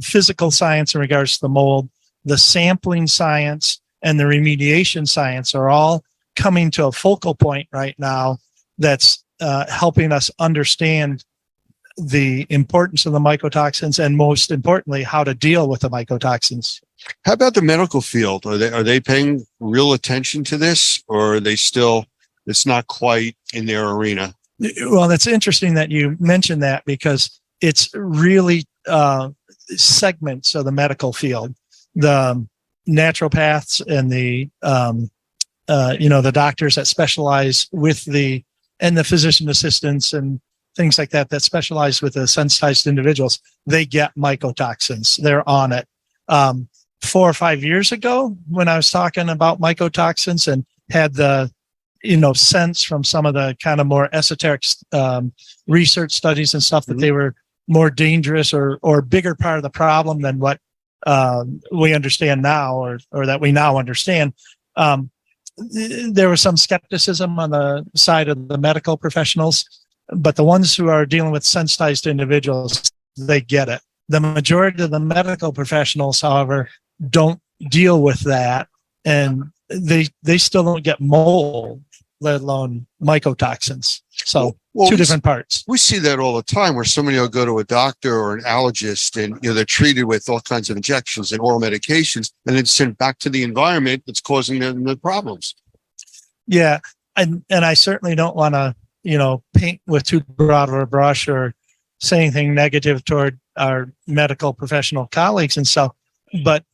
Speaker 13: physical science in regards to the mold, the sampling science, and the remediation science are all coming to a focal point right now that's helping us understand the importance of the mycotoxins and, most importantly, how to deal with the mycotoxins.
Speaker 10: How about the medical field? Are they paying real attention to this, or are they still, it's not quite in their arena?
Speaker 13: Well, it's interesting that you mentioned that, because it's really segments of the medical field. The naturopaths and the the doctors that specialize with and the physician assistants and things like that specialize with the sensitized individuals, they get mycotoxins. They're on it. 4 or 5 years ago, when I was talking about mycotoxins and had the sense from some of the kind of more esoteric research studies and stuff that they were more dangerous or bigger part of the problem than what we understand now, or that we now understand. There was some skepticism on the side of the medical professionals, but the ones who are dealing with sensitized individuals, they get it. The majority of the medical professionals, however, don't deal with that, and they still don't get mold, let alone mycotoxins. So two different parts.
Speaker 10: We see that all the time, where somebody will go to a doctor or an allergist, and they're treated with all kinds of injections and oral medications, and then sent back to the environment that's causing them the problems.
Speaker 13: Yeah, and I certainly don't want to paint with too broad of a brush or say anything negative toward our medical professional colleagues and stuff, but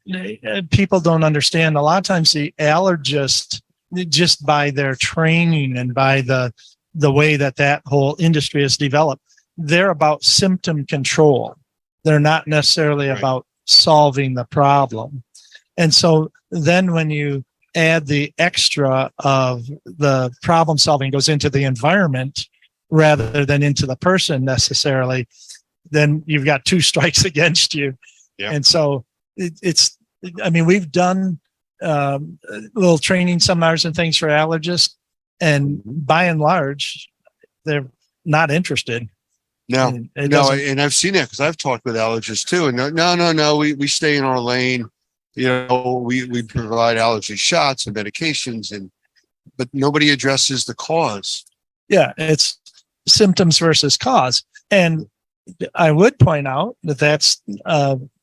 Speaker 13: people don't understand. A lot of times the allergist, just by their training and by the way that whole industry is developed, they're about symptom control. They're not necessarily about solving the problem. And so then when you add the extra of the problem solving goes into the environment rather than into the person necessarily, then you've got two strikes against you. Yeah. And so we've done little training seminars and things for allergists, and by and large, they're not interested.
Speaker 10: No, and I've seen that because I've talked with allergists too. And no, we stay in our lane. We provide allergy shots and medications, but nobody addresses the cause.
Speaker 13: Yeah, it's symptoms versus cause. And I would point out that's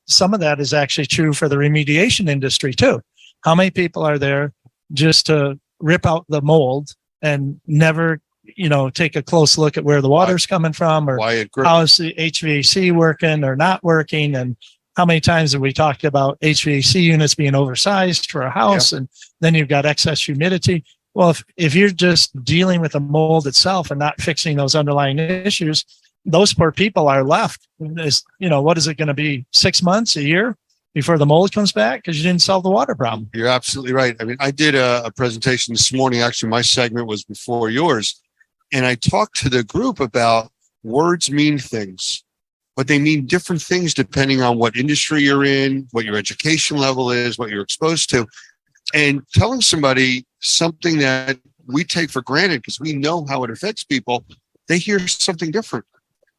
Speaker 13: some of that is actually true for the remediation industry too. How many people are there just to rip out the mold and never, take a close look at where the water's coming from, or how is the HVAC working or not working? And how many times have we talked about HVAC units being oversized for a house, and then you've got excess humidity? Well, if you're just dealing with the mold itself and not fixing those underlying issues, those poor people are left. What is it going to be? 6 months, a year before the mold comes back because you didn't solve the water problem.
Speaker 10: You're absolutely right. I mean, I did a presentation this morning. Actually, my segment was before yours. And I talked to the group about words mean things, but they mean different things depending on what industry you're in, what your education level is, what you're exposed to. And telling somebody something that we take for granted because we know how it affects people, they hear something different.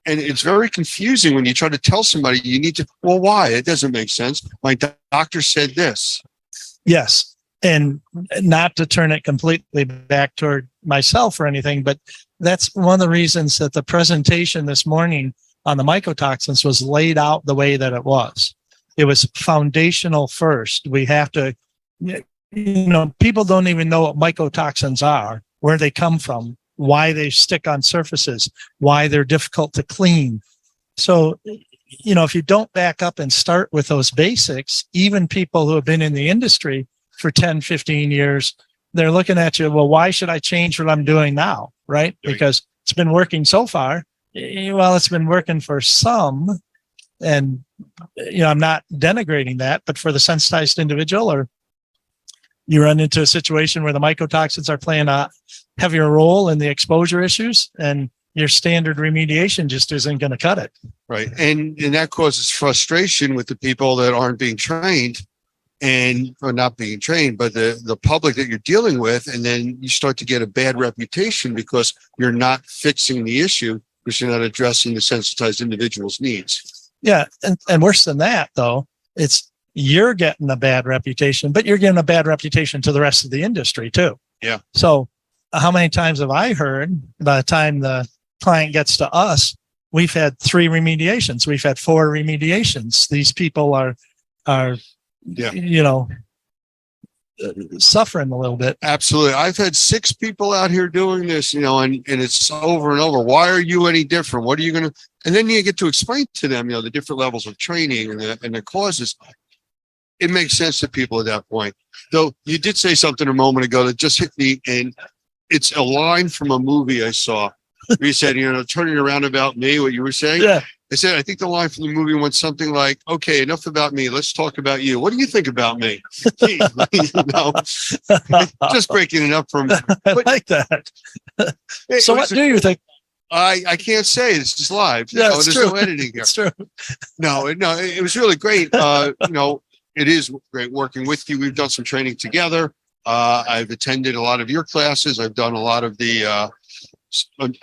Speaker 10: And it's very confusing when you try to tell somebody you need to, well, why? It doesn't make sense. My doctor said this.
Speaker 13: Yes. And not to turn it completely back toward myself or anything, but that's one of the reasons that the presentation this morning on the mycotoxins was laid out the way that it was. It was foundational first. We have to, people don't even know what mycotoxins are, where they come from, why they stick on surfaces, why they're difficult to clean. So, if you don't back up and start with those basics, even people who have been in the industry for 10, 15 years, they're looking at you, well, why should I change what I'm doing now? Right? Because it's been working so far. Well, it's been working for some, and, I'm not denigrating that, but for the sensitized individual, or you run into a situation where the mycotoxins are playing a heavier role in the exposure issues, and your standard remediation just isn't going to cut it.
Speaker 10: Right. And that causes frustration with the people that aren't being trained or not being trained, but the public that you're dealing with. And then you start to get a bad reputation because you're not fixing the issue, because you're not addressing the sensitized individual's needs.
Speaker 13: Yeah. And worse than that, though, you're getting a bad reputation, but you're getting a bad reputation to the rest of the industry too.
Speaker 10: Yeah.
Speaker 13: So how many times have I heard by the time the client gets to us, we've had 3 remediations. We've had 4 remediations. These people are, suffering a little bit.
Speaker 10: Absolutely. I've had 6 people out here doing this, and it's over and over. Why are you any different? What are you going to, and then you get to explain to them, the different levels of training and the causes. It makes sense to people at that point. Though you did say something a moment ago that just hit me, and it's a line from a movie I saw. Where you said, turning around about me, what you were saying.
Speaker 13: Yeah.
Speaker 10: I said, I think the line from the movie went something like, okay, enough about me. Let's talk about you. What do you think about me? Gee, just breaking it up from.
Speaker 13: I like that. So what do you think?
Speaker 10: I can't say. It's just live.
Speaker 13: Yeah,
Speaker 10: there's
Speaker 13: true.
Speaker 10: no editing here.
Speaker 13: It's true.
Speaker 10: No, it was really great. It is great working with you. We've done some training together. I've attended a lot of your classes. I've done a lot of the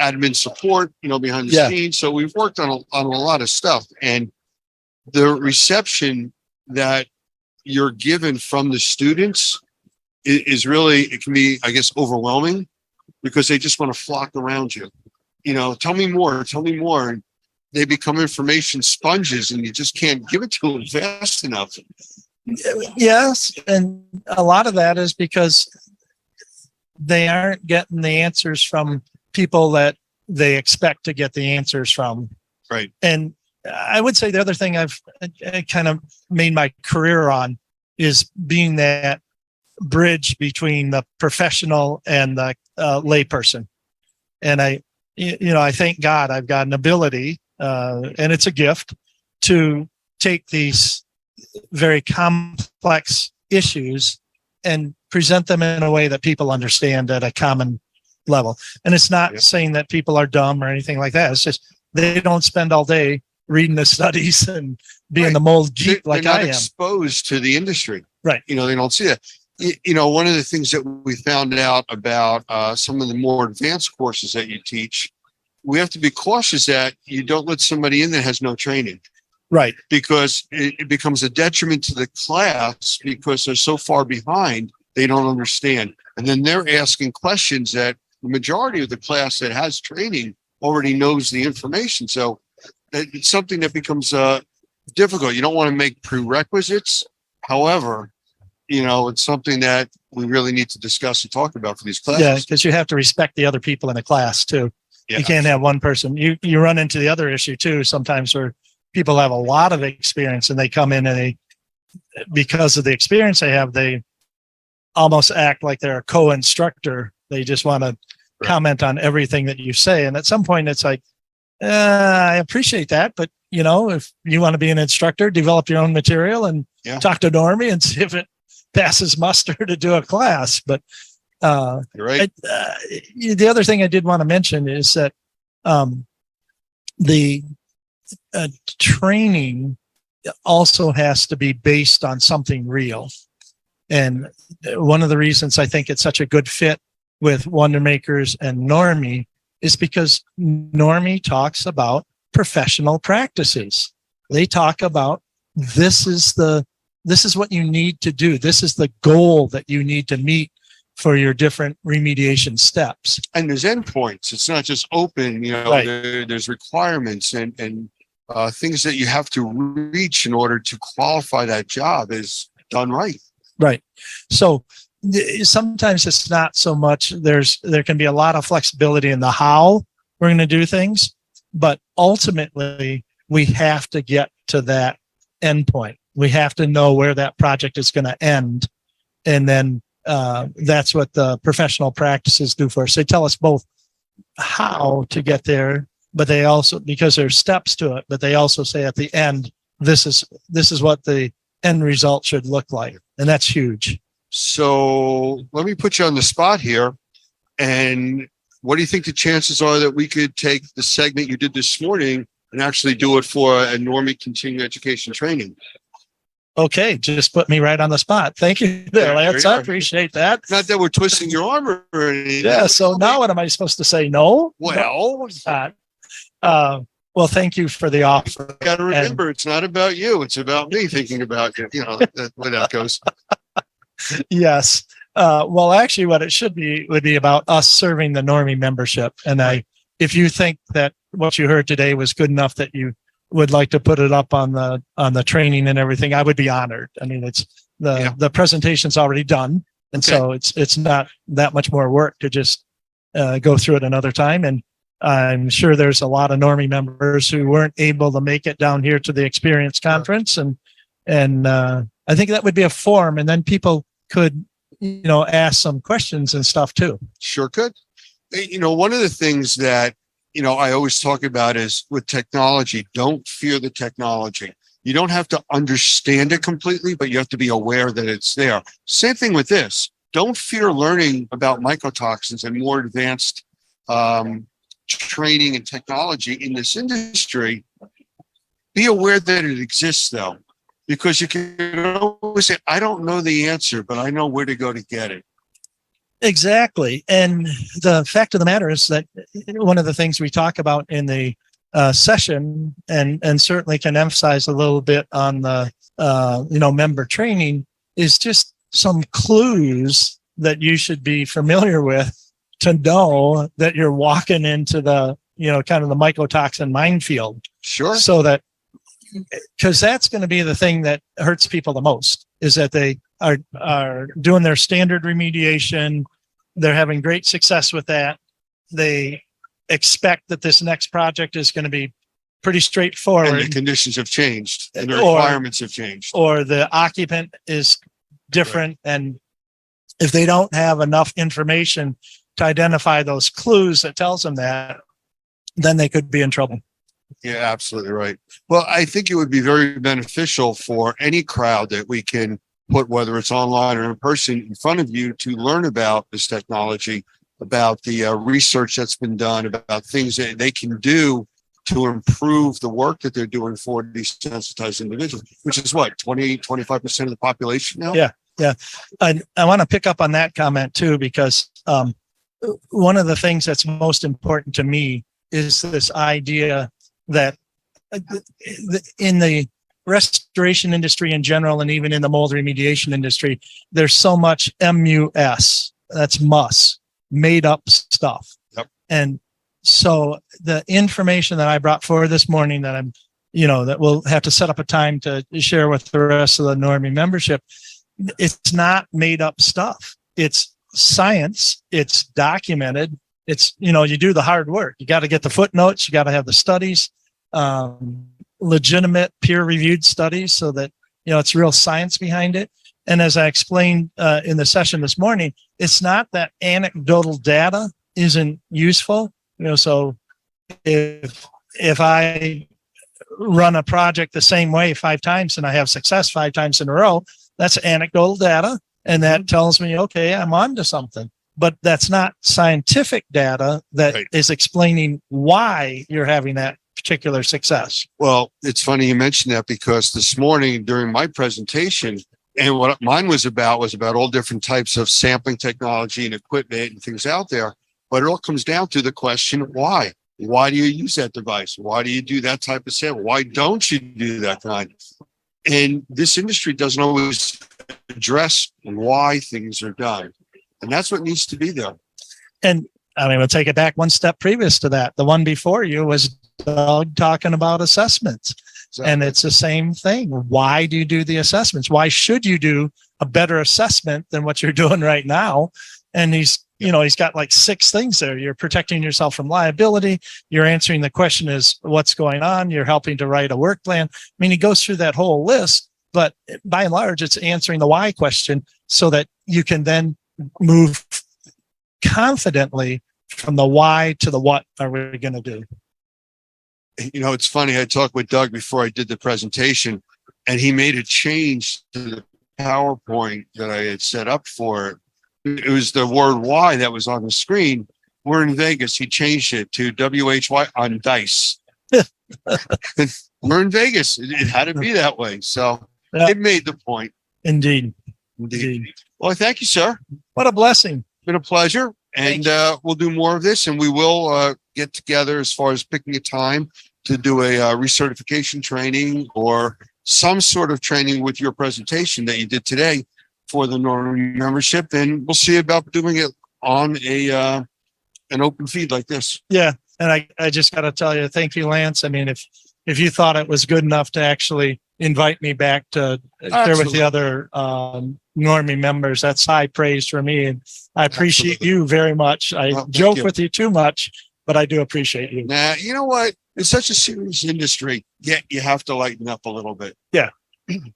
Speaker 10: admin support, behind the scenes. So we've worked on a lot of stuff, and the reception that you're given from the students is really, it can be, I guess, overwhelming, because they just want to flock around you. Tell me more. And they become information sponges, and you just can't give it to them fast enough.
Speaker 13: Yes. And a lot of that is because they aren't getting the answers from people that they expect to get the answers from.
Speaker 10: Right.
Speaker 13: And I would say the other thing I've kind of made my career on is being that bridge between the professional and the layperson. And I thank God I've got an ability, and it's a gift, to take these very complex issues and present them in a way that people understand at a common level. And it's not saying that people are dumb or anything like that. It's just they don't spend all day reading the studies and being the mold geek like I am.
Speaker 10: Exposed to the industry.
Speaker 13: Right.
Speaker 10: They don't see that. One of the things that we found out about some of the more advanced courses that you teach, we have to be cautious that you don't let somebody in that has no training.
Speaker 13: Right.
Speaker 10: Because it becomes a detriment to the class, because they're so far behind, they don't understand. And then they're asking questions that the majority of the class that has training already knows the information. So it's something that becomes difficult. You don't want to make prerequisites. However, it's something that we really need to discuss and talk about for these classes.
Speaker 13: Yeah, because you have to respect the other people in the class too. Yeah. You can't have one person. You run into the other issue too sometimes, where people have a lot of experience and they come in and because of the experience they have, they almost act like they're a co-instructor. They just want to comment on everything that you say. And at some point it's like, I appreciate that, but you know, if you want to be an instructor, develop your own material and talk to Normie and see if it passes muster to do a class. But
Speaker 10: You're right.
Speaker 13: the other thing I did want to mention is that the training also has to be based on something real. And one of the reasons I think it's such a good fit with Wonder Makers and Normie is because Normie talks about professional practices. They talk about this is what you need to do. This is the goal that you need to meet for your different remediation steps.
Speaker 10: And there's endpoints. It's not just open, you know,
Speaker 13: Right.
Speaker 10: there's requirements and things that you have to reach in order to qualify that job is done right.
Speaker 13: Right. So sometimes it's not so much there can be a lot of flexibility in the how we're going to do things, but ultimately we have to get to that endpoint. We have to know where that project is going to end. And then that's what the professional practices do for us. They tell us both how to get there, but they also, because there's steps to it, but they also say at the end, this is what the end result should look like. And that's huge.
Speaker 10: So let me put you on the spot here. And what do you think the chances are that we could take the segment you did this morning and actually do it for a Normie continuing education training?
Speaker 13: Okay, just put me right on the spot. Thank you there, Lance. I appreciate that.
Speaker 10: Not that we're twisting your arm or anything.
Speaker 13: Yeah, so now what am I supposed to say? No?
Speaker 10: Well,
Speaker 13: Well, thank you for the offer.
Speaker 10: you got to remember, it's not about you. It's about me thinking about you. You know, that way that goes.
Speaker 13: Yes. Well, actually, what it should be would be about us serving the Normie membership. And if you think that what you heard today was good enough that you would like to put it up on the training and everything, I would be honored. I mean, it's the presentation's already done. And so it's not that much more work to just go through it another time. And I'm sure there's a lot of Normie members who weren't able to make it down here to the Experience Conference. And I think that would be a forum, and then people could, ask some questions and stuff too.
Speaker 10: Sure could. One of the things that, I always talk about is with technology, don't fear the technology. You don't have to understand it completely, but you have to be aware that it's there. Same thing with this. Don't fear learning about mycotoxins and more advanced training and technology in this industry. Be aware that it exists, though, because you can always say, I don't know the answer, but I know where to go to get it.
Speaker 13: Exactly. And the fact of the matter is that one of the things we talk about in the session and certainly can emphasize a little bit on the, member training is just some clues that you should be familiar with to know that you're walking into the, kind of the mycotoxin minefield.
Speaker 10: Sure.
Speaker 13: So that, because that's going to be the thing that hurts people the most, is that they are doing their standard remediation. They're having great success with that. They expect that this next project is going to be pretty straightforward.
Speaker 10: And the conditions have changed and the requirements have changed.
Speaker 13: Or the occupant is different. Right. And if they don't have enough information to identify those clues that tells them that, then they could be in trouble.
Speaker 10: Yeah, absolutely right. Well, I think it would be very beneficial for any crowd that we can put, whether it's online or in person, in front of you to learn about this technology, about the research that's been done, about things that they can do to improve the work that they're doing for desensitized individuals, which is what, 25% of the population now?
Speaker 13: Yeah. Yeah. I want to pick up on that comment too, because one of the things that's most important to me is this idea that in the restoration industry in general, and even in the mold remediation industry, there's so much MUS, that's muss, made up stuff.
Speaker 10: Yep.
Speaker 13: And so the information that I brought forward this morning that I'm, that we'll have to set up a time to share with the rest of the Normie membership, it's not made up stuff. It's science. It's documented. It's, you do the hard work. You got to get the footnotes. You got to have the studies, legitimate peer-reviewed studies so that, it's real science behind it. And as I explained in the session this morning, it's not that anecdotal data isn't useful. So if I run a project the same way 5 times and I have success 5 times in a row, that's anecdotal data. And that tells me, okay, I'm on to something. But that's not scientific data that is explaining why you're having that particular success.
Speaker 10: Well, it's funny you mentioned that, because this morning during my presentation, and what mine was about all different types of sampling technology and equipment and things out there. But it all comes down to the question, why? Why do you use that device? Why do you do that type of sample? Why don't you do that kind? And this industry doesn't always address why things are done. And that's what needs to be there.
Speaker 13: And I mean, we'll take it back one step previous to that. The one before you was Doug talking about assessments.
Speaker 10: Exactly.
Speaker 13: And it's the same thing. Why do you do the assessments? Why should you do a better assessment than what you're doing right now? And he's got like 6 things there. You're protecting yourself from liability. You're answering the question is what's going on. You're helping to write a work plan. I mean, he goes through that whole list, but by and large, it's answering the why question so that you can then move confidently from the why to the what are we going to do.
Speaker 10: It's funny. I talked with Doug before I did the presentation, and he made a change to the PowerPoint that I had set up for it. It was the word "why" that was on the screen. We're in Vegas. He changed it to WHY on dice. We're in Vegas. It had to be that way. So it made the point.
Speaker 13: Indeed.
Speaker 10: Well, thank you, sir.
Speaker 13: What a blessing.
Speaker 10: It's been a pleasure. And we'll do more of this, and we will get together as far as picking a time to do a recertification training or some sort of training with your presentation that you did today for the Normy membership. And we'll see about doing it on an open feed like this.
Speaker 13: Yeah. And I just got to tell you, thank you, Lance. I mean, if you thought it was good enough to actually invite me back to share with the other Normie members, that's high praise for me. And I appreciate you very much. I joke with you too much, but I do appreciate you.
Speaker 10: Nah, you know what? It's such a serious industry, yet you have to lighten up a little bit.
Speaker 13: Yeah.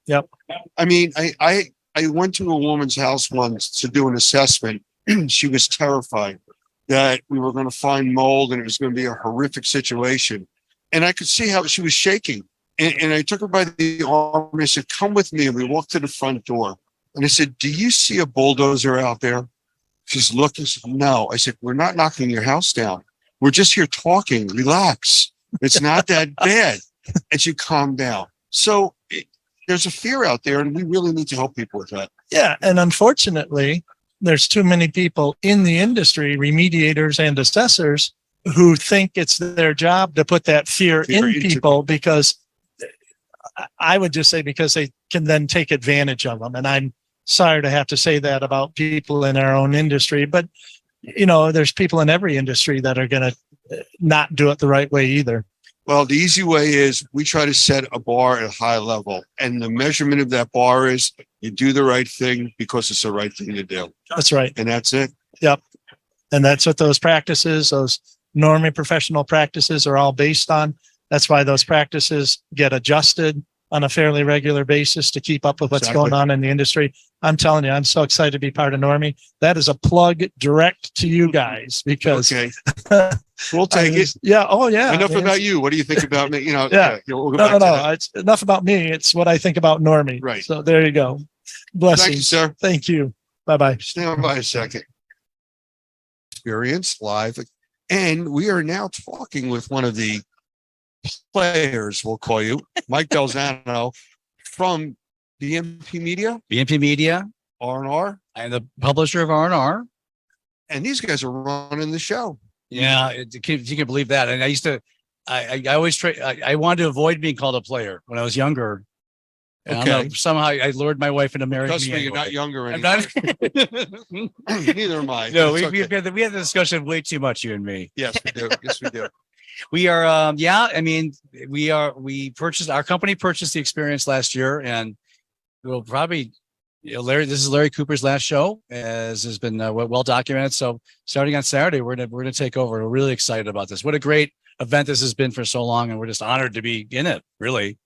Speaker 13: Yep.
Speaker 10: I mean, I went to a woman's house once to do an assessment. She was terrified that we were going to find mold and it was going to be a horrific situation. And I could see how she was shaking. And I took her by the arm and I said, come with me. And we walked to the front door. And I said, do you see a bulldozer out there? She's looking. No. I said, we're not knocking your house down. We're just here talking. Relax. It's not that bad. And she calmed down. So there's a fear out there, and we really need to help people with that.
Speaker 13: Yeah. And unfortunately, there's too many people in the industry, remediators and assessors, who think it's their job to put that fear in people, because I would just say because they can then take advantage of them. And I'm sorry to have to say that about people in our own industry, but there's people in every industry that are going to not do it the right way either.
Speaker 10: Well, the easy way is we try to set a bar at a high level, and the measurement of that bar is you do the right thing because it's the right thing to do.
Speaker 13: That's right.
Speaker 10: And that's it.
Speaker 13: Yep. And that's what those practices, those Normie professional practices are all based on. That's why those practices get adjusted on a fairly regular basis to keep up with what's going on in the industry. I'm telling you, I'm so excited to be part of Normie. That is a plug direct to you guys, because
Speaker 10: we'll take it.
Speaker 13: Yeah. Oh yeah.
Speaker 10: Enough about you. What do you think about me?
Speaker 13: Yeah.
Speaker 10: We'll go
Speaker 13: No.
Speaker 10: that.
Speaker 13: It's enough about me. It's what I think about Normie.
Speaker 10: Right.
Speaker 13: So there you go. Blessings.
Speaker 10: Thank you, sir.
Speaker 13: Thank you. Bye-bye.
Speaker 10: Stand by a second. Experience live. And we are now talking with one of the players, we'll call you, Mike Delzano from BMP Media.
Speaker 14: BMP Media.
Speaker 10: R&R.
Speaker 14: I'm the publisher of R&R.
Speaker 10: And these guys are running the show.
Speaker 14: Yeah, if you can believe that. And I used to, I always try, I wanted to avoid being called a player when I was younger. And I don't know, somehow I lured my wife into marrying
Speaker 10: Trust
Speaker 14: me.
Speaker 10: me, you're
Speaker 14: anyway.
Speaker 10: not younger
Speaker 14: I'm
Speaker 10: anymore.
Speaker 14: not.
Speaker 10: Neither am I.
Speaker 14: No,
Speaker 10: It's
Speaker 14: we
Speaker 10: okay.
Speaker 14: had the discussion way too much, you and me.
Speaker 10: Yes, we do. Yes, we do.
Speaker 14: We are, I mean, we purchased, our company purchased the experience last year, and we'll probably, Larry, this is Larry Cooper's last show, as has been well documented. So starting on Saturday, we're gonna take over. We're really excited about this. What a great event this has been for so long, and we're just honored to be in it. Really,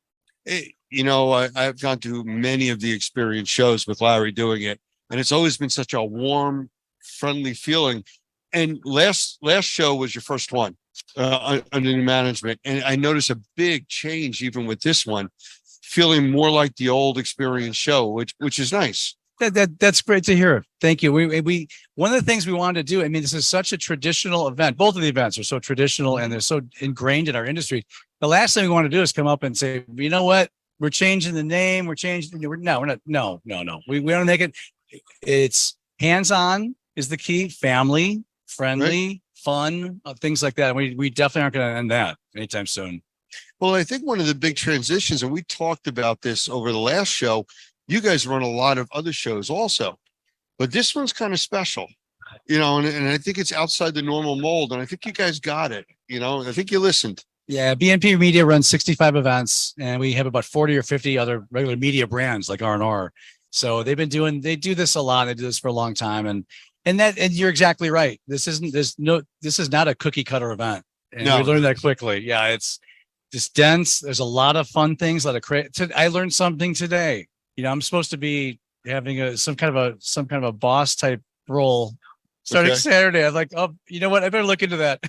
Speaker 10: I've gone to many of the experience shows with Larry doing it, and it's always been such a warm, friendly feeling. And last show was your first one under new management, and I noticed a big change even with this one, feeling more like the old experience show, which is nice.
Speaker 14: That's great to hear. Thank you. We one of the things we wanted to do. I mean, this is such a traditional event. Both of the events are so traditional and they're so ingrained in our industry. The last thing we want to do is come up and say, you know what, we're changing the name. We're changing. We're not. No. We want to make it. It's hands-on is the key. Family friendly, fun, things like that. We definitely aren't going to end that anytime soon.
Speaker 10: Well, I think one of the big transitions, and we talked about this over the last show. You guys run a lot of other shows also, but this one's kind of special, and I think it's outside the normal mold. And I think you guys got it, I think you listened.
Speaker 14: Yeah. BNP Media runs 65 events and we have about 40 or 50 other regular media brands like R&R. So they do this a lot. They do this for a long time. And you're exactly right. This is not a cookie cutter event. And we learned that quickly. Yeah. It's just dense. There's a lot of fun things. I learned something today. I'm supposed to be having some kind of a boss type role starting Saturday. I'm like, oh, you know what? I better look into that.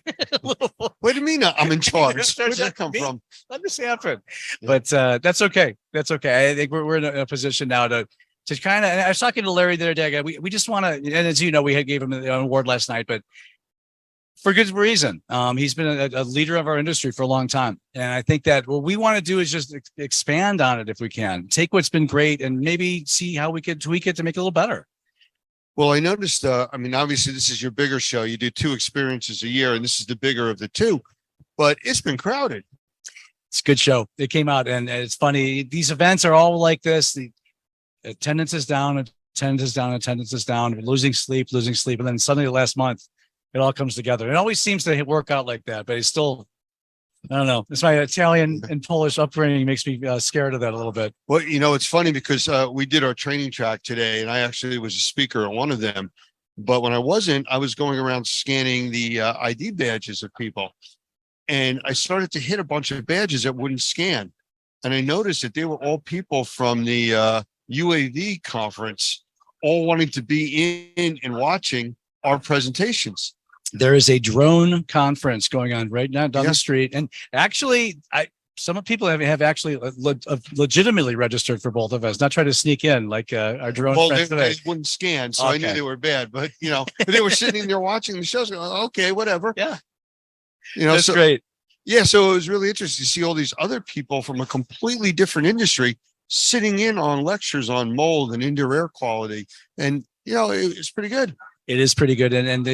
Speaker 10: Wait a minute, I'm in charge. Where'd that come from?
Speaker 14: Let this happen. But that's okay. That's okay. I think we're in a position now to kind of. I was talking to Larry the other day. We just want to, and as you know, we gave him the award last night, but for good reason. He's been a leader of our industry for a long time. And I think that what we want to do is just expand on it if we can. Take what's been great and maybe see how we could tweak it to make it a little better.
Speaker 10: Well, I noticed, obviously this is your bigger show. You do 2 experiences a year, and this is the bigger of the 2, but it's been crowded.
Speaker 14: It's a good show. It came out, and it's funny. These events are all like this. The attendance is down, losing sleep. And then suddenly last month, it all comes together. It always seems to work out like that, but it's still, I don't know. It's my Italian and Polish upbringing makes me scared of that a little bit.
Speaker 10: Well, it's funny because we did our training track today, and I actually was a speaker at one of them. But when I wasn't, I was going around scanning the ID badges of people. And I started to hit a bunch of badges that wouldn't scan. And I noticed that they were all people from the UAV conference, all wanting to be in and watching our presentations.
Speaker 14: There is a drone conference going on right now down the street. And actually, some people have actually legitimately registered for both of us, not trying to sneak in like our drone friends today.
Speaker 10: They wouldn't scan, so I knew they were bad. But, they were sitting there watching the shows going, okay, whatever.
Speaker 14: Yeah. That's great.
Speaker 10: Yeah, so it was really interesting to see all these other people from a completely different industry sitting in on lectures on mold and indoor air quality. And, it's pretty good.
Speaker 14: It is pretty good. And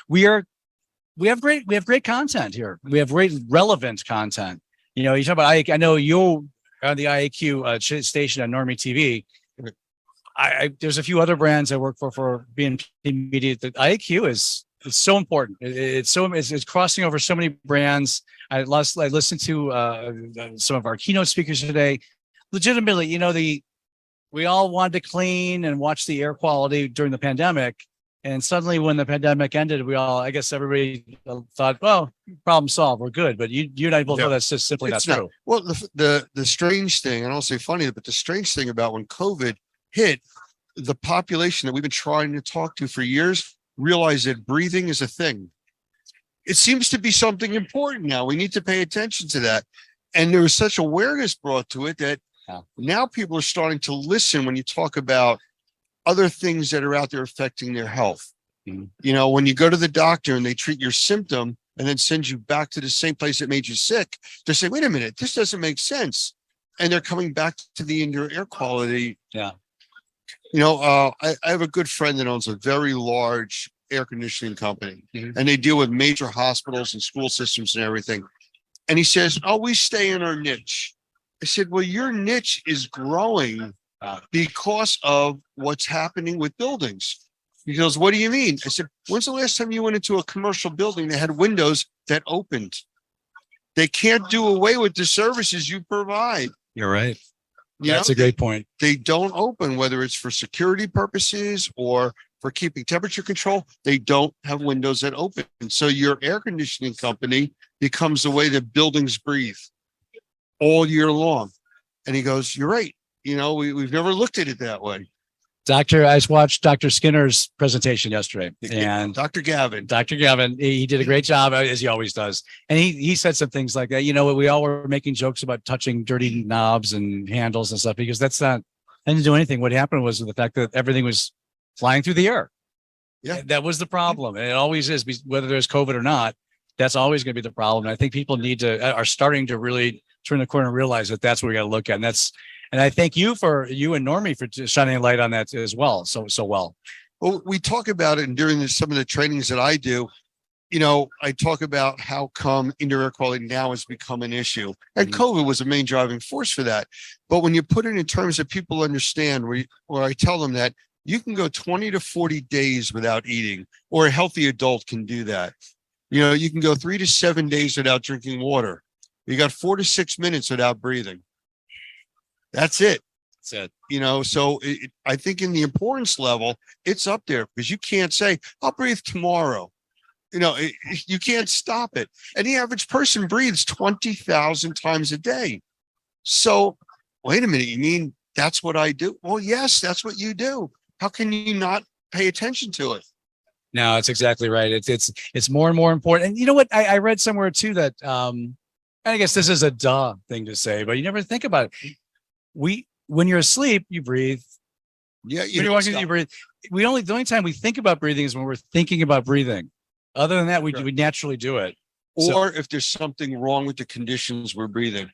Speaker 14: we have great content here. We have great relevant content. You talk about, I know you're on the IAQ station on Normie TV. There's a few other brands I work for BNP Media. The IAQ is so important. It's crossing over so many brands. I listened to some of our keynote speakers today. Legitimately, we all wanted to clean and watch the air quality during the pandemic. And suddenly when the pandemic ended, I guess everybody thought, well, problem solved, we're good. But you and I both know that's just simply not true.
Speaker 10: Well, the strange thing, I don't say funny, but the strange thing about when COVID hit, the population that we've been trying to talk to for years realized that breathing is a thing. It seems to be something important now. We need to pay attention to that. And there was such awareness brought to it that now people are starting to listen when you talk about other things that are out there affecting their health.
Speaker 14: Mm-hmm.
Speaker 10: When you go to the doctor and they treat your symptom and then send you back to the same place that made you sick, they say, wait a minute, this doesn't make sense. And they're coming back to the indoor air quality.
Speaker 14: Yeah.
Speaker 10: I have a good friend that owns a very large air conditioning company, and they deal with major hospitals and school systems and everything. And he says, we stay in our niche. I said, well, your niche is growing because of what's happening with buildings. He goes, what do you mean? I said, when's the last time you went into a commercial building that had windows that opened? They can't do away with the services you provide.
Speaker 14: You're right. That's a great point.
Speaker 10: They don't open, whether it's for security purposes or for keeping temperature control. They don't have windows that open. So your air conditioning company becomes the way that buildings breathe all year long. And he goes, "You're right. You know, we've never looked at it that way."
Speaker 14: I just watched Dr. Skinner's presentation yesterday, and
Speaker 10: Dr. Gavin,
Speaker 14: he did a great job, as he always does. And he said some things like that. You know, we all were making jokes about touching dirty knobs and handles and stuff, because that's not, I didn't do anything. What happened was the fact that everything was flying through the air.
Speaker 10: Yeah.
Speaker 14: That was the problem. And it always is, whether there's COVID or not, that's always going to be the problem. And I think people are starting to really turn the corner and realize that that's what we got to look at. And I thank you and Normie for shining a light on that as well. So well.
Speaker 10: Well, we talk about it, and during some of the trainings that I do, you know, I talk about how come indoor air quality now has become an issue, and COVID was a main driving force for that. But when you put it in terms that people understand, where I tell them that you can go 20 to 40 days without eating, or a healthy adult can do that. You know, you can go 3 to 7 days without drinking water. You got 4 to 6 minutes without breathing. That's it.
Speaker 14: That's it.
Speaker 10: You know, so I think in the importance level, it's up there, because you can't say, "I'll breathe tomorrow." You know, you can't stop it. And the average person breathes 20,000 times a day. So wait a minute, you mean that's what I do? Well, yes, that's what you do. How can you not pay attention to it?
Speaker 14: No, it's exactly right. It's more and more important. And you know what? I read somewhere too that, and I guess this is a duh thing to say, but you never think about it. When you're asleep, you breathe.
Speaker 10: Yeah.
Speaker 14: When you're watching, you breathe. The only time we think about breathing is when we're thinking about breathing. Other than that, we naturally do it.
Speaker 10: Or if there's something wrong with the conditions we're breathing.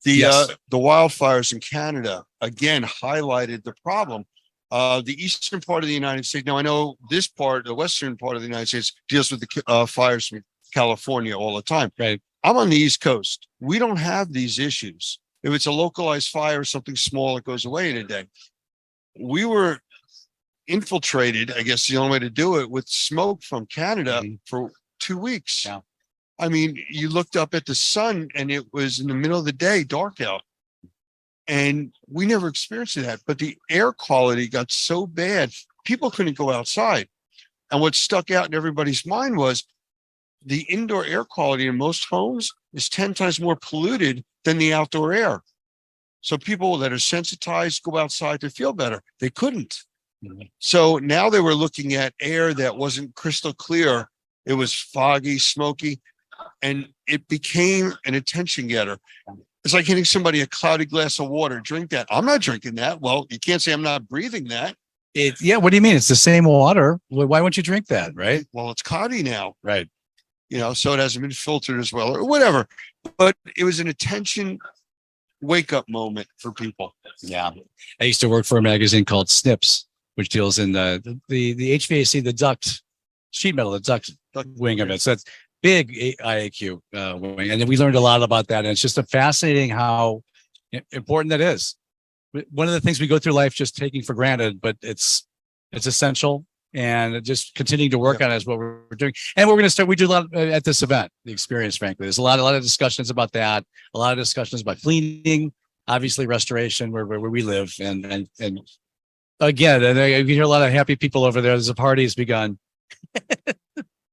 Speaker 10: The
Speaker 14: Yes.
Speaker 10: The wildfires in Canada again highlighted the problem. The eastern part of the United States. Now I know this part, the western part of the United States, deals with the fires from California all the time.
Speaker 14: Right.
Speaker 10: I'm on the East Coast. We don't have these issues. If it's a localized fire, something small, it goes away in a day. We were infiltrated, I guess the only way to do it, with smoke from Canada for 2 weeks.
Speaker 14: Yeah.
Speaker 10: I mean, you looked up at the sun and it was in the middle of the day, dark out. And we never experienced that. But the air quality got so bad, people couldn't go outside. And what stuck out in everybody's mind was the indoor air quality in most homes is 10 times more polluted than the outdoor air. So people that are sensitized go outside to feel better. They couldn't. So now they were looking at air that wasn't crystal clear. It was foggy, smoky, and it became an attention getter. It's like hitting somebody a cloudy glass of water. Drink that. I'm not drinking that. Well, you can't say I'm not breathing that.
Speaker 14: What do you mean? It's the same water. Why wouldn't you drink that? Right.
Speaker 10: Well, it's cloudy now.
Speaker 14: Right.
Speaker 10: You know, so it hasn't been filtered as well or whatever. But it was an attention wake up moment for people.
Speaker 14: Yeah. I used to work for a magazine called Snips, which deals in the HVAC, the duct sheet metal, the duct wing of it. So that's big IAQ wing. And then we learned a lot about that. And it's just a fascinating how important that is. One of the things we go through life just taking for granted, but it's essential. And just continuing to work on it is what we're doing. And we're going to start, we do a lot at this event, the experience, frankly. There's a lot of discussions about that, a lot of discussions about cleaning, obviously restoration where we live. And again, and I hear a lot of happy people over there. There's a party has begun.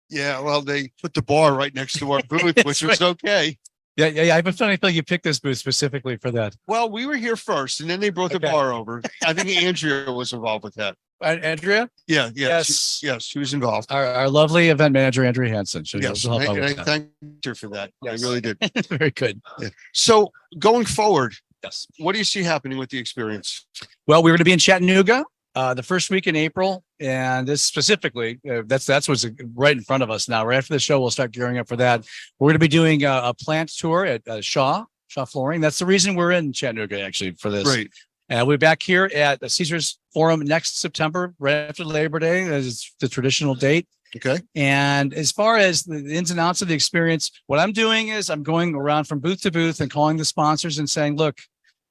Speaker 10: Yeah, well, they put the bar right next to our booth, which was okay.
Speaker 14: Yeah. I have a funny feeling you picked this booth specifically for that.
Speaker 10: Well, we were here first, and then they brought the bar over. I think Andrea was involved with that.
Speaker 14: Andrea?
Speaker 10: Yeah.
Speaker 14: Yes.
Speaker 10: She was involved.
Speaker 14: Our lovely event manager, Andrea Hansen.
Speaker 10: Yes,
Speaker 14: she'll help out with
Speaker 10: I
Speaker 14: that.
Speaker 10: thanked her for that.
Speaker 14: Yes.
Speaker 10: I really did.
Speaker 14: Very good.
Speaker 10: Yeah. So going forward,
Speaker 14: Yes.
Speaker 10: what do you see happening with the experience?
Speaker 14: Well, we're going to be in Chattanooga the first week in April, and this specifically, that's what's right in front of us now. Right after the show, we'll start gearing up for that. We're going to be doing a plant tour at Shaw Flooring. That's the reason we're in Chattanooga actually for this.
Speaker 10: Right.
Speaker 14: And we'll be back here at Caesars Forum next September, right after Labor Day, as the traditional date.
Speaker 10: Okay.
Speaker 14: And as far as the ins and outs of the experience, what I'm doing is I'm going around from booth to booth and calling the sponsors and saying, look,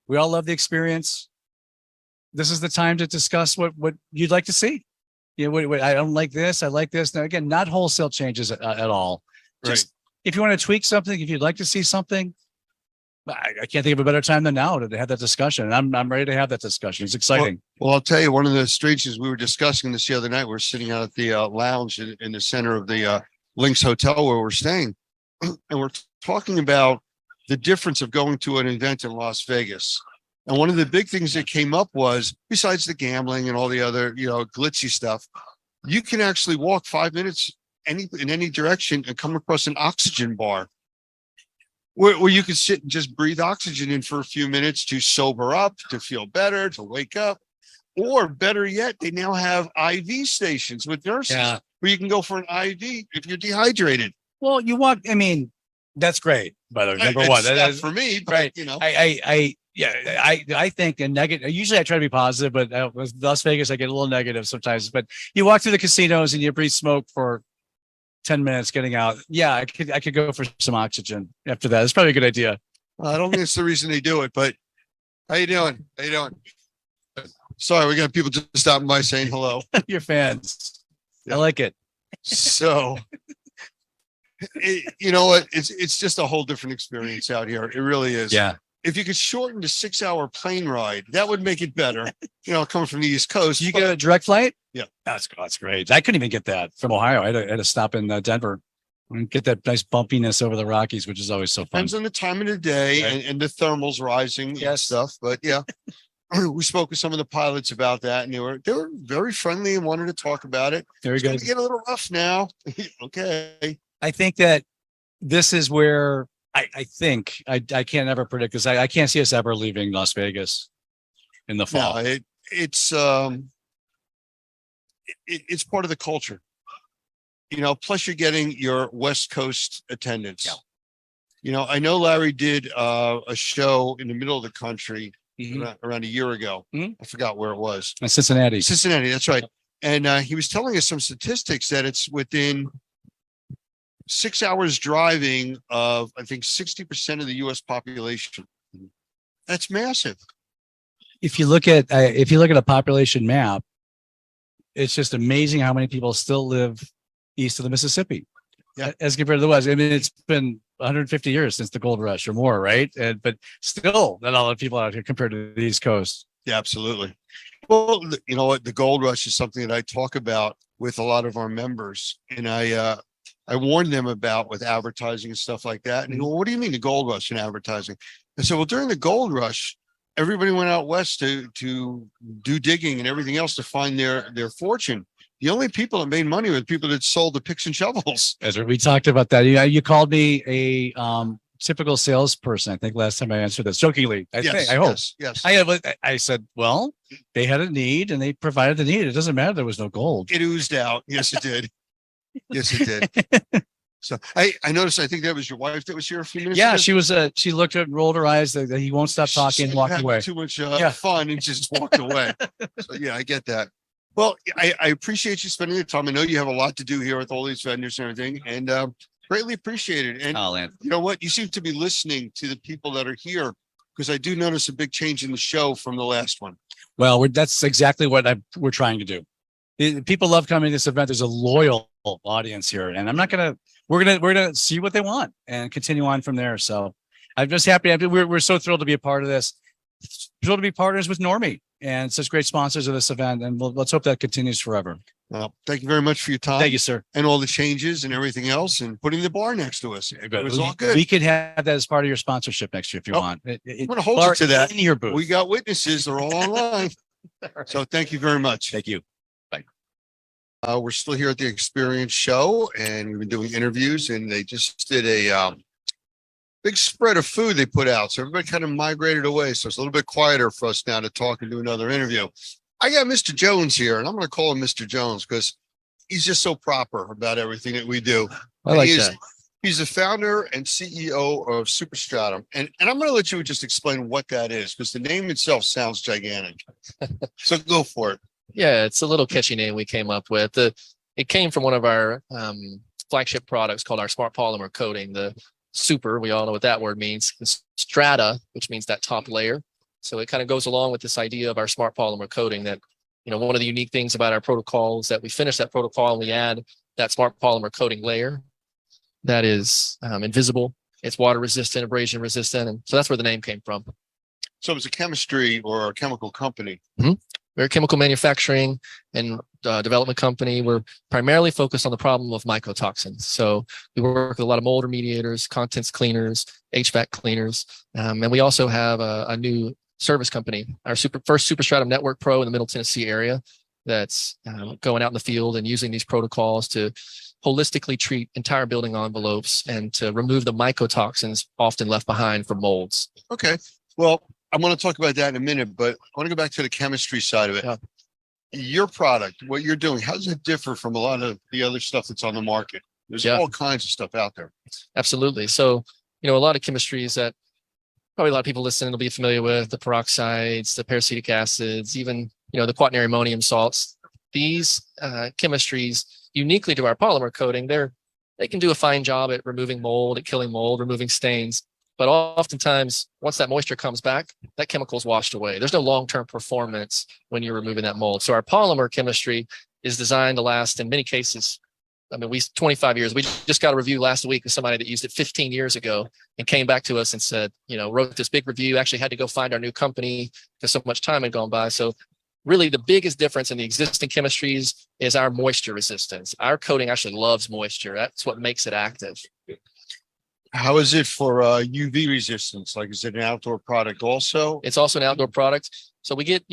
Speaker 14: we all love the experience. This is the time to discuss what you'd like to see. You know, I don't like this. I like this. Now, again, not wholesale changes at all. Just if you want to tweak something, if you'd like to see something, I can't think of a better time than now to have that discussion. And I'm ready to have that discussion. It's exciting.
Speaker 10: Well, I'll tell you, one of the strangeness we were discussing this the other night, we're sitting out at the lounge in the center of the Lynx Hotel where we're staying. And we're talking about the difference of going to an event in Las Vegas. And one of the big things that came up was, besides the gambling and all the other, glitzy stuff, you can actually walk 5 minutes in any direction and come across an oxygen bar where you can sit and just breathe oxygen in for a few minutes to sober up, to feel better, to wake up. Or better yet, they now have IV stations with nurses where you can go for an IV if you're dehydrated.
Speaker 14: Well, you walk. I mean, that's great. By the way, number one,
Speaker 10: That's for me, but
Speaker 14: right.
Speaker 10: I
Speaker 14: I think a negative. Usually, I try to be positive, but with Las Vegas, I get a little negative sometimes. But you walk through the casinos and you breathe smoke for 10 minutes, getting out. Yeah, I could go for some oxygen after that. It's probably a good idea.
Speaker 10: I don't think it's the reason they do it, but how you doing? How you doing? Sorry, we got people just stopping by saying hello.
Speaker 14: Your fans. I like it.
Speaker 10: So, you know what? It's just a whole different experience out here. It really is.
Speaker 14: Yeah.
Speaker 10: If you could shorten the 6-hour plane ride, that would make it better. Coming from the East Coast.
Speaker 14: You get a direct flight?
Speaker 10: Yeah.
Speaker 14: That's great. I couldn't even get that from Ohio. I had to stop in Denver and get that nice bumpiness over the Rockies, which is always so fun.
Speaker 10: Depends on the time of the day and the thermals rising and stuff. But yeah, we spoke with some of the pilots about that, and they were very friendly and wanted to talk about it.
Speaker 14: Very
Speaker 10: good. It's get a little rough now. Okay.
Speaker 14: I think that this is where I think I can't ever predict this. I can't see us ever leaving Las Vegas in the fall.
Speaker 10: No, it's part of the culture. Plus you're getting your West Coast attendance.
Speaker 14: Yeah.
Speaker 10: I know Larry did a show in the middle of the country around a year ago. I forgot where it was.
Speaker 14: Cincinnati.
Speaker 10: Cincinnati, that's right. And he was telling us some statistics that it's within 6 hours driving of, I think, 60% of the U.S. population. That's massive.
Speaker 14: If you look at a population map, it's just amazing how many people still live east of the Mississippi, as compared to the West. I mean, it's been 150 years since the gold rush or more, right? But still, not a lot of people out here compared to the East Coast.
Speaker 10: Yeah, absolutely. Well, you know what? The gold rush is something that I talk about with a lot of our members, and I warn them about with advertising and stuff like that. And they go, "What do you mean the gold rush in advertising?" I said, "Well, during the gold rush, everybody went out west to do digging and everything else to find their fortune. The only people that made money were the people that sold the picks and shovels."
Speaker 14: Ezra, we talked about that. You called me a typical salesperson. I think last time I answered this jokingly. I hope.
Speaker 10: Yes.
Speaker 14: I said, well, they had a need and they provided the need. It doesn't matter. There was no gold.
Speaker 10: It oozed out. Yes, it did. Yes, it did. So I noticed, I think that was your wife that was here a few minutes ago.
Speaker 14: She was, she looked at, rolled her eyes, that he won't stop talking, and walked away.
Speaker 10: Too much fun and just walked away. So yeah, I get that. Well, I appreciate you spending the time. I know you have a lot to do here with all these vendors and everything, and greatly appreciate it. And you know what? You seem to be listening to the people that are here, because I do notice a big change in the show from the last one.
Speaker 14: Well, that's exactly what we're trying to do. People love coming to this event. There's a loyal audience here, and we're gonna see what they want and continue on from there. So I'm just happy. We're so thrilled to be a part of this. Thrilled to be partners with Normie and such great sponsors of this event, and let's hope that continues forever.
Speaker 10: Well, thank you very much for your time.
Speaker 14: Thank you, sir.
Speaker 10: And all the changes and everything else, and putting the bar next to us. It was all good.
Speaker 14: We could have that as part of your sponsorship next year if you want.
Speaker 10: I'm going to hold you to that.
Speaker 14: In your booth.
Speaker 10: We got witnesses. They're all online. Right. So thank you very much.
Speaker 14: Thank you. Bye.
Speaker 10: We're still here at the Experience Show, and we've been doing interviews, and they just did a big spread of food they put out. So everybody kind of migrated away. So it's a little bit quieter for us now to talk and do another interview. I got Mr. Jones here, and I'm going to call him Mr. Jones because he's just so proper about everything that we do.
Speaker 14: I like that.
Speaker 10: He's the founder and CEO of Superstratum. And I'm going to let you just explain what that is, because the name itself sounds gigantic. So go for it.
Speaker 15: Yeah, it's a little catchy name we came up with. It came from one of our flagship products called our Smart Polymer Coating, the Super. We all know what that word means. The Strata, which means that top layer. So it kind of goes along with this idea of our Smart Polymer Coating that, one of the unique things about our protocol is that we finish that protocol and we add that Smart Polymer Coating layer that is invisible. It's water resistant, abrasion resistant. And so that's where the name came from.
Speaker 10: So it's a chemistry or a chemical company.
Speaker 15: Mm-hmm. We're a chemical manufacturing and development company. We're primarily focused on the problem of mycotoxins. So we work with a lot of mold remediators, contents cleaners, HVAC cleaners. And we also have a new service company, our first Superstratum Network Pro in the Middle Tennessee area that's going out in the field and using these protocols to holistically treat entire building envelopes and to remove the mycotoxins often left behind from molds.
Speaker 10: Okay. Well, I'm going to talk about that in a minute, but I want to go back to the chemistry side of it.
Speaker 15: Yeah.
Speaker 10: Your product, what you're doing, how does it differ from a lot of the other stuff that's on the market? There's all kinds of stuff out there.
Speaker 15: Absolutely. So, a lot of chemistries that probably a lot of people listening will be familiar with, the peroxides, the peracetic acids, even, the quaternary ammonium salts. These chemistries, uniquely to our polymer coating, they can do a fine job at removing mold, at killing mold, removing stains. But oftentimes, once that moisture comes back, that chemical is washed away. There's no long-term performance when you're removing that mold. So our polymer chemistry is designed to last, in many cases, 25 years. We just got a review last week of somebody that used it 15 years ago and came back to us and said, wrote this big review, actually had to go find our new company because so much time had gone by. So really the biggest difference in the existing chemistries is our moisture resistance. Our coating actually loves moisture. That's what makes it active.
Speaker 10: How is it for UV resistance? Like, is it an outdoor product also?
Speaker 15: It's also an outdoor product. So we get,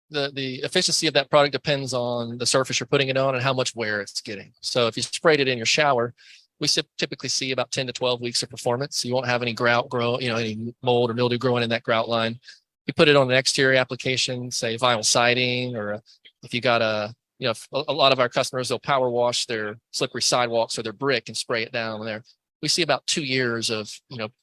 Speaker 15: the efficiency of that product depends on the surface you're putting it on and how much wear it's getting. So if you sprayed it in your shower, we typically see about 10 to 12 weeks of performance. You won't have any grout grow, any mold or mildew growing in that grout line. You put it on an exterior application, say vinyl siding, or if you got a lot of our customers, they'll power wash their slippery sidewalks or their brick and spray it down there. We see about 2 years of,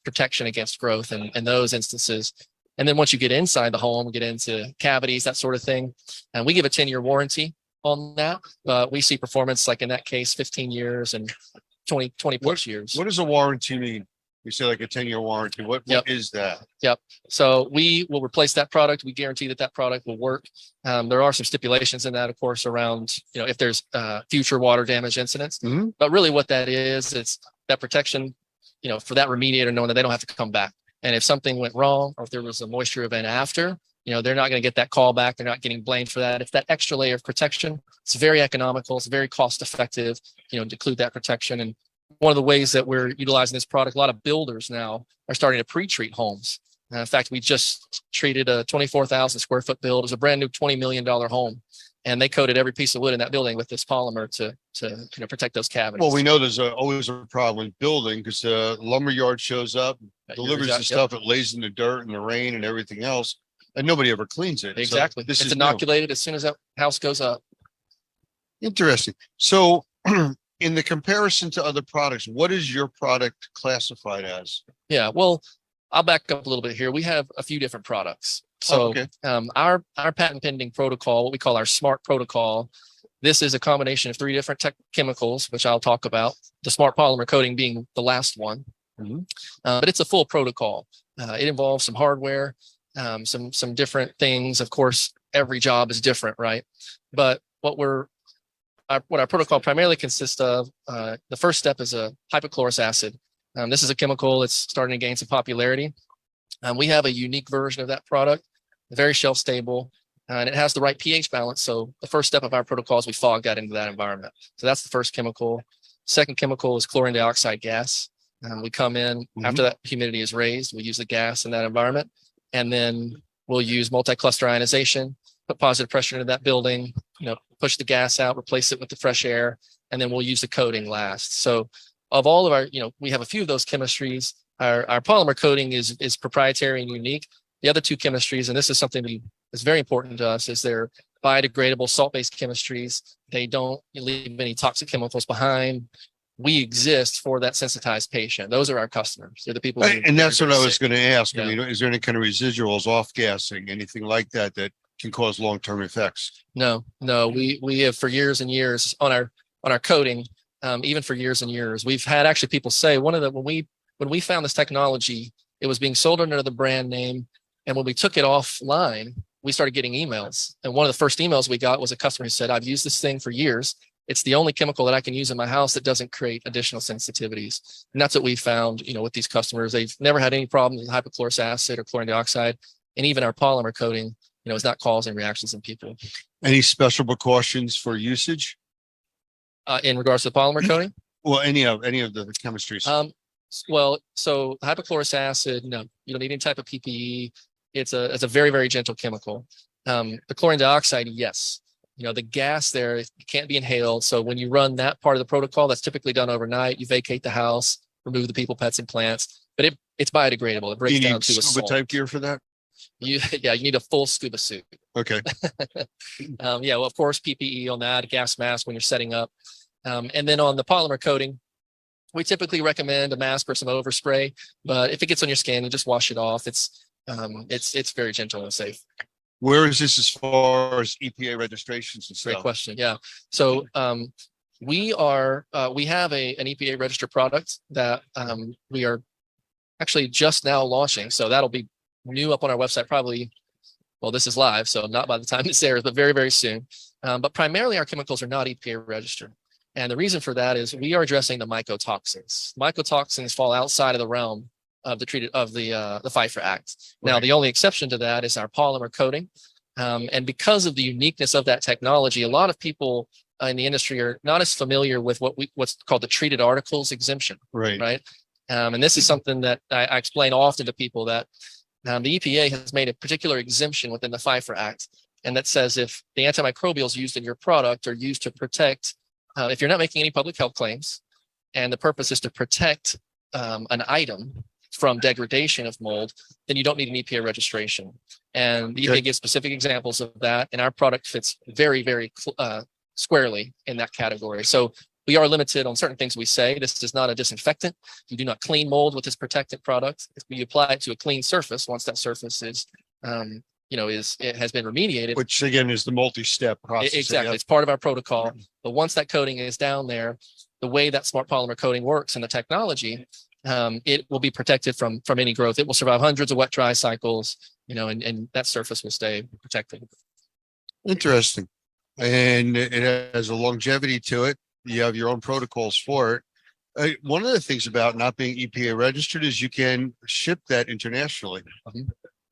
Speaker 15: protection against growth in those instances. And then once you get inside the home, get into cavities, that sort of thing. And we give a 10-year warranty on that. But we see performance, like in that case, 15 years and 20 plus years.
Speaker 10: What does a warranty mean? You say like a 10-year warranty. What is that?
Speaker 15: Yep. So we will replace that product. We guarantee that product will work. There are some stipulations in that, of course, around, if there's future water damage incidents.
Speaker 10: Mm-hmm.
Speaker 15: But really what that is, it's that protection, for that remediator, knowing that they don't have to come back. And if something went wrong, or if there was a moisture event after, they're not going to get that call back. They're not getting blamed for that. It's that extra layer of protection. It's very economical. It's very cost effective, to include that protection. And one of the ways that we're utilizing this product, a lot of builders now are starting to pre-treat homes. In fact, we just treated a 24,000 square foot build. It was a brand new $20 million home. And they coated every piece of wood in that building with this polymer to protect those cavities.
Speaker 10: Well, we know there's always a problem with building because the lumber yard shows up, delivers the stuff, it lays in the dirt and the rain and everything else, and nobody ever cleans it.
Speaker 15: Exactly.
Speaker 10: So this
Speaker 15: it's
Speaker 10: is
Speaker 15: inoculated as soon as that house goes up.
Speaker 10: Interesting. So in the comparison to other products, what is your product classified as?
Speaker 15: Yeah, well, I'll back up a little bit here. We have a few different products. So our patent pending protocol, what we call our SMART protocol, this is a combination of 3 different chemicals, which I'll talk about, the SMART polymer coating being the last one. Mm-hmm. But it's a full protocol. It involves some hardware, some different things. Of course, every job is different, right? But what our protocol primarily consists of, the first step is a hypochlorous acid. This is a chemical that's starting to gain some popularity. We have a unique version of that product, very shelf stable, and it has the right pH balance. So the first step of our protocol is we fog that into that environment. So that's the first chemical. Second chemical is chlorine dioxide gas. We come in after that humidity is raised, we use the gas in that environment, and then we'll use multi-cluster ionization, put positive pressure into that building, push the gas out, replace it with the fresh air, and then we'll use the coating last. So of all of our, we have a few of those chemistries. Our polymer coating is proprietary and unique. The other 2 chemistries, and this is something that's very important to us, is they're biodegradable salt-based chemistries. They don't leave any toxic chemicals behind. We exist for that sensitized patient. Those are our customers. They're the people.
Speaker 10: And that's what I was going to ask. Yeah. I mean, is there any kind of residuals, off-gassing, anything like that can cause long-term effects?
Speaker 15: No. We have for years and years on our coating, even for years and years, we've had actually people say when we found this technology, it was being sold under the brand name. And when we took it offline, we started getting emails. And one of the first emails we got was a customer who said, I've used this thing for years. It's the only chemical that I can use in my house that doesn't create additional sensitivities. And that's what we found, with these customers. They've never had any problems with hypochlorous acid or chlorine dioxide. And even our polymer coating, is not causing reactions in people.
Speaker 10: Any special precautions for usage?
Speaker 15: In regards to the polymer coating?
Speaker 10: Well, any of the chemistries.
Speaker 15: Well, so hypochlorous acid, no, you don't need any type of PPE. it's a very, very gentle chemical. The chlorine dioxide, yes. The gas there, it can't be inhaled. So when you run that part of the protocol, that's typically done overnight. You vacate the house, remove the people, pets, and plants, but it's biodegradable. It breaks
Speaker 16: You
Speaker 15: down
Speaker 16: need
Speaker 15: to a
Speaker 16: scuba
Speaker 15: salt.
Speaker 16: type gear for that?
Speaker 15: You need a full scuba suit.
Speaker 16: Okay.
Speaker 15: Well, of course, PPE on that, a gas mask when you're setting up. And then on the polymer coating, we typically recommend a mask or some overspray, but if it gets on your skin, you just wash it off. It's very gentle and safe.
Speaker 16: Where is this as far as EPA registrations and
Speaker 15: Great
Speaker 16: stuff?
Speaker 15: question. Yeah. So we have an EPA registered product that we are actually just now launching. So that'll be new up on our website probably. Well, this is live, so not by the time this airs, but very, very soon. But primarily our chemicals are not EPA registered. And the reason for that is we are addressing the mycotoxins. Mycotoxins fall outside of the realm of the FIFRA Act. Now,
Speaker 16: Right.
Speaker 15: the only exception to that is our polymer coating. And because of the uniqueness of that technology, a lot of people in the industry are not as familiar with what's called the treated articles exemption.
Speaker 16: Right.
Speaker 15: And this is something that I explain often to people that the EPA has made a particular exemption within the FIFRA Act. And that says if the antimicrobials used in your product are used to protect, if you're not making any public health claims, and the purpose is to protect an item from degradation of mold, then you don't need an EPA registration. And the EPA gives specific examples of that, and our product fits very, very squarely in that category. So we are limited on certain things we say. This is not a disinfectant. You do not clean mold with this protected product. If we apply it to a clean surface, once that surface is, it has been remediated.
Speaker 16: Which again is the multi-step process.
Speaker 15: Exactly. It's part of our protocol. But once that coating is down there, the way that smart polymer coating works and the technology, it will be protected from any growth. It will survive hundreds of wet dry cycles, and that surface will stay protected.
Speaker 16: Interesting. And it has a longevity to it. You have your own protocols for it. One of the things about not being EPA registered is you can ship that internationally.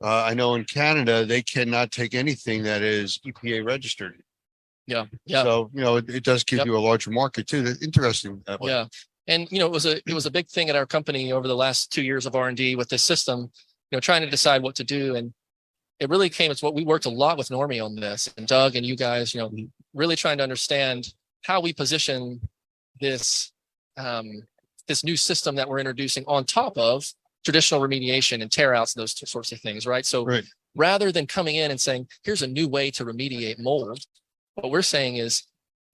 Speaker 16: I know in Canada, they cannot take anything that is EPA registered.
Speaker 15: Yeah.
Speaker 16: So, it does give you a larger market too. That's interesting. That way.
Speaker 15: Yeah. And, it was a big thing at our company over the last 2 years of R&D with this system, trying to decide what to do. And it really it's what we worked a lot with Normie on this, and Doug and you guys, really trying to understand how we position this, this new system that we're introducing on top of traditional remediation and tear outs and those sorts of things, right? So rather than coming in and saying, here's a new way to remediate mold, what we're saying is,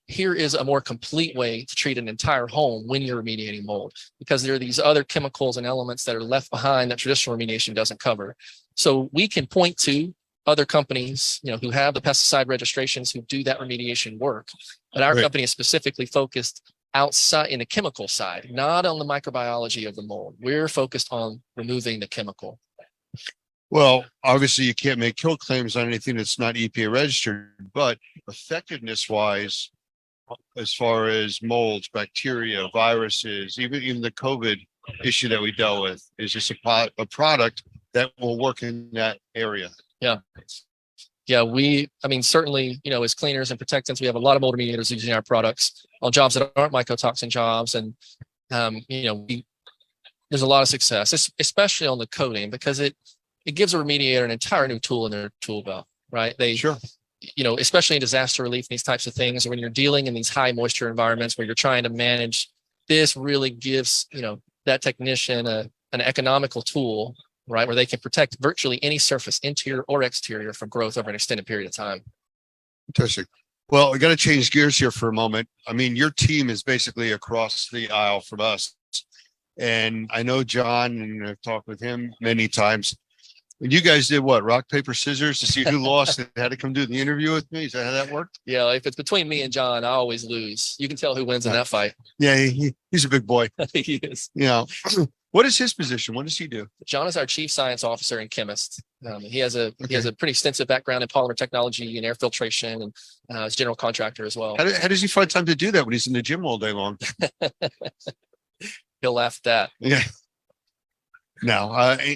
Speaker 15: here is a more complete way to treat an entire home when you're remediating mold, because there are these other chemicals and elements that are left behind that traditional remediation doesn't cover. So we can point to other companies, who have the pesticide registrations, who do that remediation work. But our company is specifically focused outside in the chemical side, not on the microbiology of the mold. We're focused on removing the chemical.
Speaker 16: Well, obviously you can't make kill claims on anything that's not EPA registered, but effectiveness wise, as far as molds, bacteria, viruses, even the COVID issue that we dealt with, is just a product that will work in that area.
Speaker 15: Yeah. Certainly, as cleaners and protectants, we have a lot of mold remediators using our products on jobs that aren't mycotoxin jobs. And, there's a lot of success, especially on the coating, because it gives a remediator an entire new tool in their tool belt, right? Especially in disaster relief, these types of things, when you're dealing in these high moisture environments where you're trying to manage, this really gives, that technician an economical tool, right? Where they can protect virtually any surface, interior or exterior, from growth over an extended period of time.
Speaker 16: Fantastic. Well, I got to change gears here for a moment. I mean, your team is basically across the aisle from us. And I know John, and I've talked with him many times. And you guys did what? Rock, paper, scissors to see who lost and had to come do the interview with me? Is that how that worked?
Speaker 15: Yeah, if it's between me and John, I always lose. You can tell who wins in that fight.
Speaker 16: Yeah, he's a big boy.
Speaker 15: He is.
Speaker 16: What is his position? What does he do?
Speaker 15: John is our chief science officer and chemist. He has a pretty extensive background in polymer technology and air filtration, and is a general contractor as well.
Speaker 16: How does he find time to do that when he's in the gym all day long?
Speaker 15: He'll laugh at that.
Speaker 16: Yeah. No,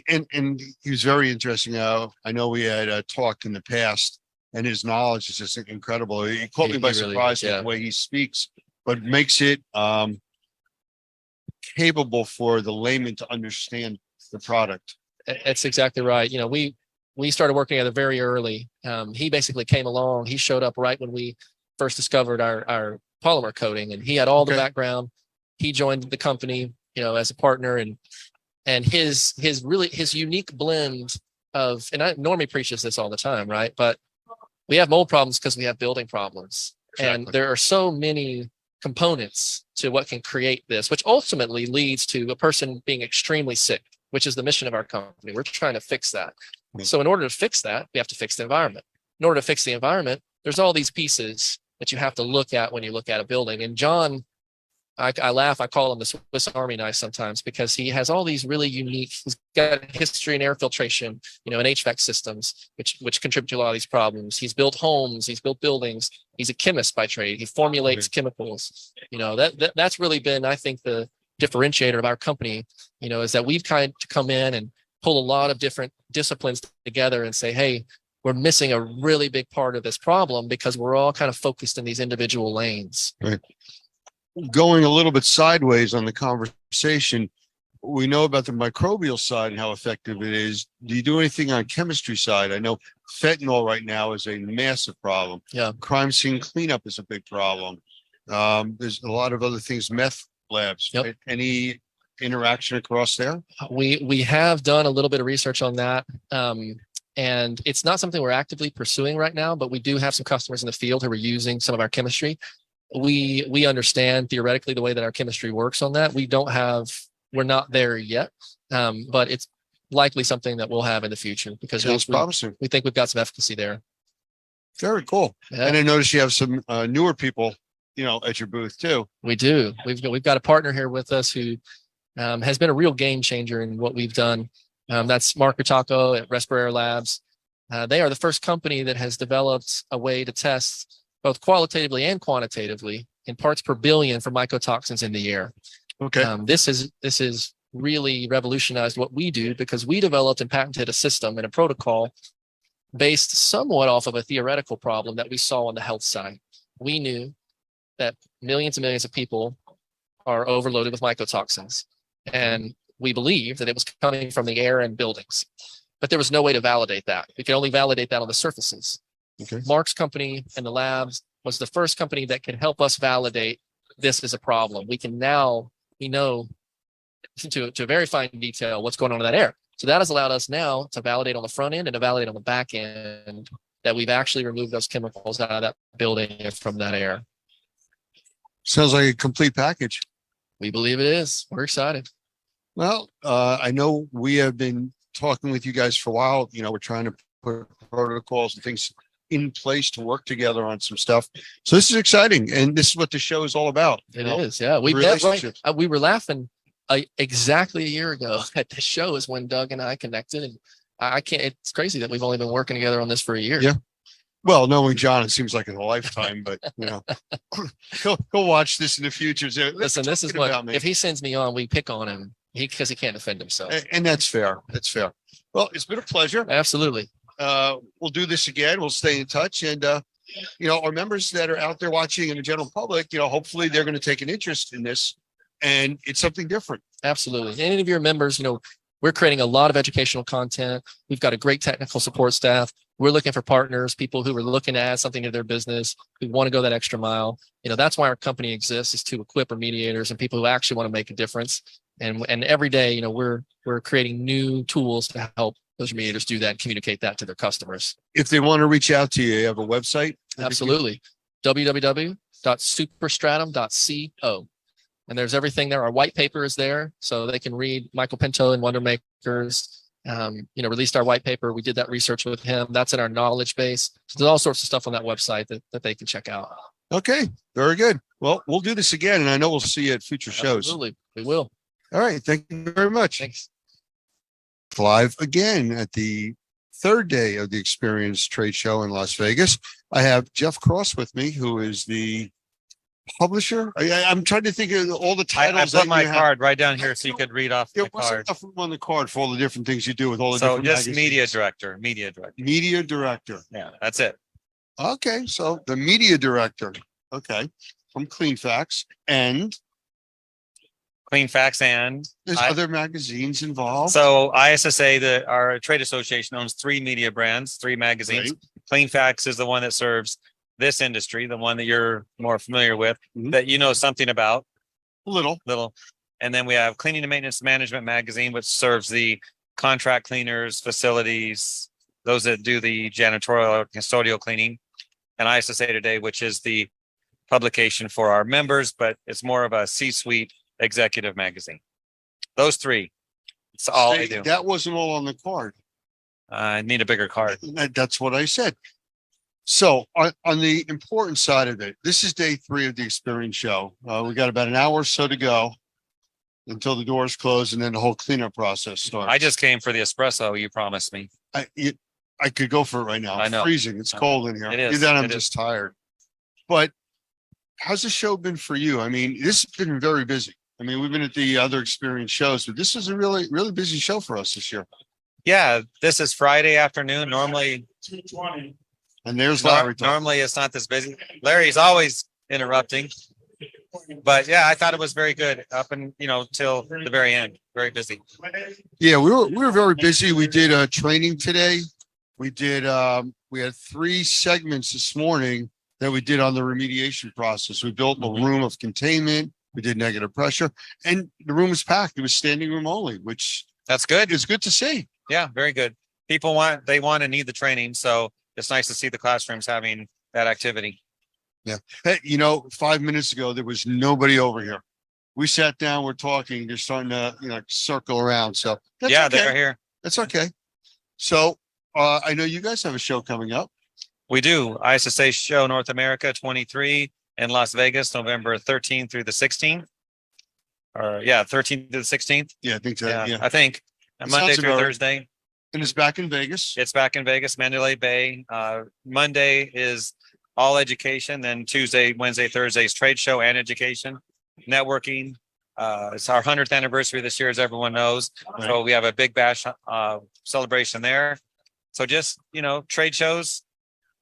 Speaker 16: and he was very interesting. I know we had talked in the past, and his knowledge is just incredible. He caught me by surprise with the way he speaks, but makes it capable for the layman to understand the product.
Speaker 15: That's exactly right. We we started working together very early. He basically came along. He showed up right when we first discovered our polymer coating, and he had all the background. He joined the company, as a partner, and his unique blend of, and Normie preaches this all the time, right? But we have mold problems because we have building problems. And there are so many components to what can create this, which ultimately leads to a person being extremely sick, which is the mission of our company. We're trying to fix that. So in order to fix that, we have to fix the environment. In order to fix the environment, there's all these pieces that you have to look at when you look at a building. And John, I laugh, I call him the Swiss Army knife sometimes, because he has all these really unique, he's got a history in air filtration, and HVAC systems, which contribute to a lot of these problems. He's built homes, he's built buildings. He's a chemist by trade. He formulates chemicals. That's really been, I think, the differentiator of our company, is that we've kind of come in and pull a lot of different disciplines together and say, hey, we're missing a really big part of this problem because we're all kind of focused in these individual lanes.
Speaker 16: Right. Going a little bit sideways on the conversation, we know about the microbial side and how effective it is. Do you do anything on chemistry side? I know fentanyl right now is a massive problem.
Speaker 15: Yeah.
Speaker 16: Crime scene cleanup is a big problem. There's a lot of other things, meth labs.
Speaker 15: Yep.
Speaker 16: Any interaction across there?
Speaker 15: We have done a little bit of research on that. And it's not something we're actively pursuing right now, but we do have some customers in the field who are using some of our chemistry. We understand theoretically the way that our chemistry works on that. We're not there yet, but it's likely something that we'll have in the future because
Speaker 16: promising.
Speaker 15: We think we've got some efficacy there.
Speaker 16: Very cool.
Speaker 15: Yeah.
Speaker 16: And I noticed you have some newer people, at your booth too.
Speaker 15: We do. We've got a partner here with us who has been a real game changer in what we've done. That's Mark Ritako at Respirator Labs. They are the first company that has developed a way to test both qualitatively and quantitatively in parts per billion for mycotoxins in the air.
Speaker 16: Okay.
Speaker 15: This is really revolutionized what we do because we developed and patented a system and a protocol based somewhat off of a theoretical problem that we saw on the health side. We knew that millions and millions of people are overloaded with mycotoxins, and we believed that it was coming from the air and buildings, but there was no way to validate that. We could only validate that on the surfaces.
Speaker 16: Okay.
Speaker 15: Mark's company and the labs was the first company that could help us validate this is a problem. We know to a very fine detail what's going on in that air. So that has allowed us now to validate on the front end and to validate on the back end that we've actually removed those chemicals out of that building and from that air.
Speaker 16: Sounds like a complete package.
Speaker 15: We believe it is. We're excited.
Speaker 16: Well, I know we have been talking with you guys for a while. We're trying to put protocols and things in place to work together on some stuff. So this is exciting. And this is what the show is all about.
Speaker 15: It is. Yeah. We met, we were laughing exactly a year ago at the show is when Doug and I connected. And it's crazy that we've only been working together on this for a year.
Speaker 16: Yeah. Well, knowing John, it seems like a lifetime, but he'll watch this in the future.
Speaker 15: Listen, this is what, if he sends me on, we pick on him because he can't defend himself.
Speaker 16: And that's fair. That's fair. Well, it's been a pleasure.
Speaker 15: Absolutely.
Speaker 16: We'll do this again. We'll stay in touch. And, our members that are out there watching in the general public, hopefully they're going to take an interest in this and it's something different.
Speaker 15: Absolutely. Any of your members, we're creating a lot of educational content. We've got a great technical support staff. We're looking for partners, people who are looking to add something to their business, who want to go that extra mile. That's why our company exists, is to equip remediators and people who actually want to make a difference. And every day, we're creating new tools to help those remediators do that and communicate that to their customers.
Speaker 16: If they want to reach out to you, you have a website?
Speaker 15: Absolutely. www.superstratum.co. And there's everything there. Our white paper is there, so they can read. Michael Pinto and Wonder Makers, released our white paper. We did that research with him. That's in our knowledge base. So there's all sorts of stuff on that website that they can check out.
Speaker 16: Okay, very good. Well, we'll do this again, and I know we'll see you at future shows.
Speaker 15: Absolutely, we will.
Speaker 16: All right, thank you very much.
Speaker 15: Thanks.
Speaker 16: Live again at the third day of the Experience Trade Show in Las Vegas. I have Jeff Cross with me, who is the publisher. I'm trying to think of all the titles.
Speaker 17: I put my card right down here so you could read off the
Speaker 16: what's
Speaker 17: card.
Speaker 16: On the card for all the different things you do with all the
Speaker 17: So
Speaker 16: different
Speaker 17: just
Speaker 16: magazines?
Speaker 17: media director.
Speaker 16: Media director.
Speaker 17: Yeah, that's it.
Speaker 16: Okay, so the media director. Okay, from Clean Facts and
Speaker 17: Clean Facts, and
Speaker 16: There's other magazines involved.
Speaker 17: so ISSA, our trade association, owns 3 media brands, 3 magazines.
Speaker 16: Right.
Speaker 17: Clean Facts is the one that serves this industry, the one that you're more familiar with, that you know something about.
Speaker 16: Little.
Speaker 17: And then we have Cleaning and Maintenance Management magazine, which serves the contract cleaners, facilities, those that do the janitorial or custodial cleaning. And ISSA Today, which is the publication for our members, but it's more of a C-suite executive magazine. Those 3. It's all I do.
Speaker 16: That wasn't all on the card.
Speaker 17: I need a bigger card.
Speaker 16: That's what I said. So on the important side of it, this is day 3 of the Experience Show. We got about an hour or so to go until the doors close, and then the whole cleanup process starts.
Speaker 17: I just came for the espresso you promised me.
Speaker 16: I could go for it right now.
Speaker 17: I know.
Speaker 16: It's freezing. It's cold in here.
Speaker 17: It is.
Speaker 16: Either that or I'm
Speaker 17: It is.
Speaker 16: just tired. But how's the show been for you? I mean, this has been very busy. I mean, we've been at the other Experience shows, but this is a really, really busy show for us this year.
Speaker 17: Yeah, this is Friday afternoon. Normally,
Speaker 16: And there's Larry.
Speaker 17: normally it's not this busy. Larry's always interrupting. But yeah, I thought it was very good up and, till the very end. Very busy.
Speaker 16: Yeah, we were very busy. We did a training today. We had 3 segments this morning that we did on the remediation process. We built a room of containment. We did negative pressure, and the room was packed. It was standing room only, which
Speaker 17: that's good.
Speaker 16: It's good to see.
Speaker 17: Yeah, very good. People want and need the training. So it's nice to see the classrooms having that activity.
Speaker 16: Yeah. Hey, 5 minutes ago, there was nobody over here. We sat down, we're talking, they're starting to, circle around. So that's
Speaker 17: Yeah,
Speaker 16: okay.
Speaker 17: they're here.
Speaker 16: That's okay. So I know you guys have a show coming up.
Speaker 17: We do. ISSA Show North America 23 in Las Vegas, November 13th through the 16th. 13th to the 16th.
Speaker 16: Yeah, I think so. Yeah.
Speaker 17: I think.
Speaker 16: That
Speaker 17: Monday
Speaker 16: sounds
Speaker 17: through
Speaker 16: about right.
Speaker 17: Thursday.
Speaker 16: And it's back in Vegas.
Speaker 17: It's back in Vegas, Mandalay Bay. Monday is all education. Then Tuesday, Wednesday, Thursday is trade show and education, networking. It's our 100th anniversary this year, as everyone knows. So we have a big bash celebration there. So just, trade shows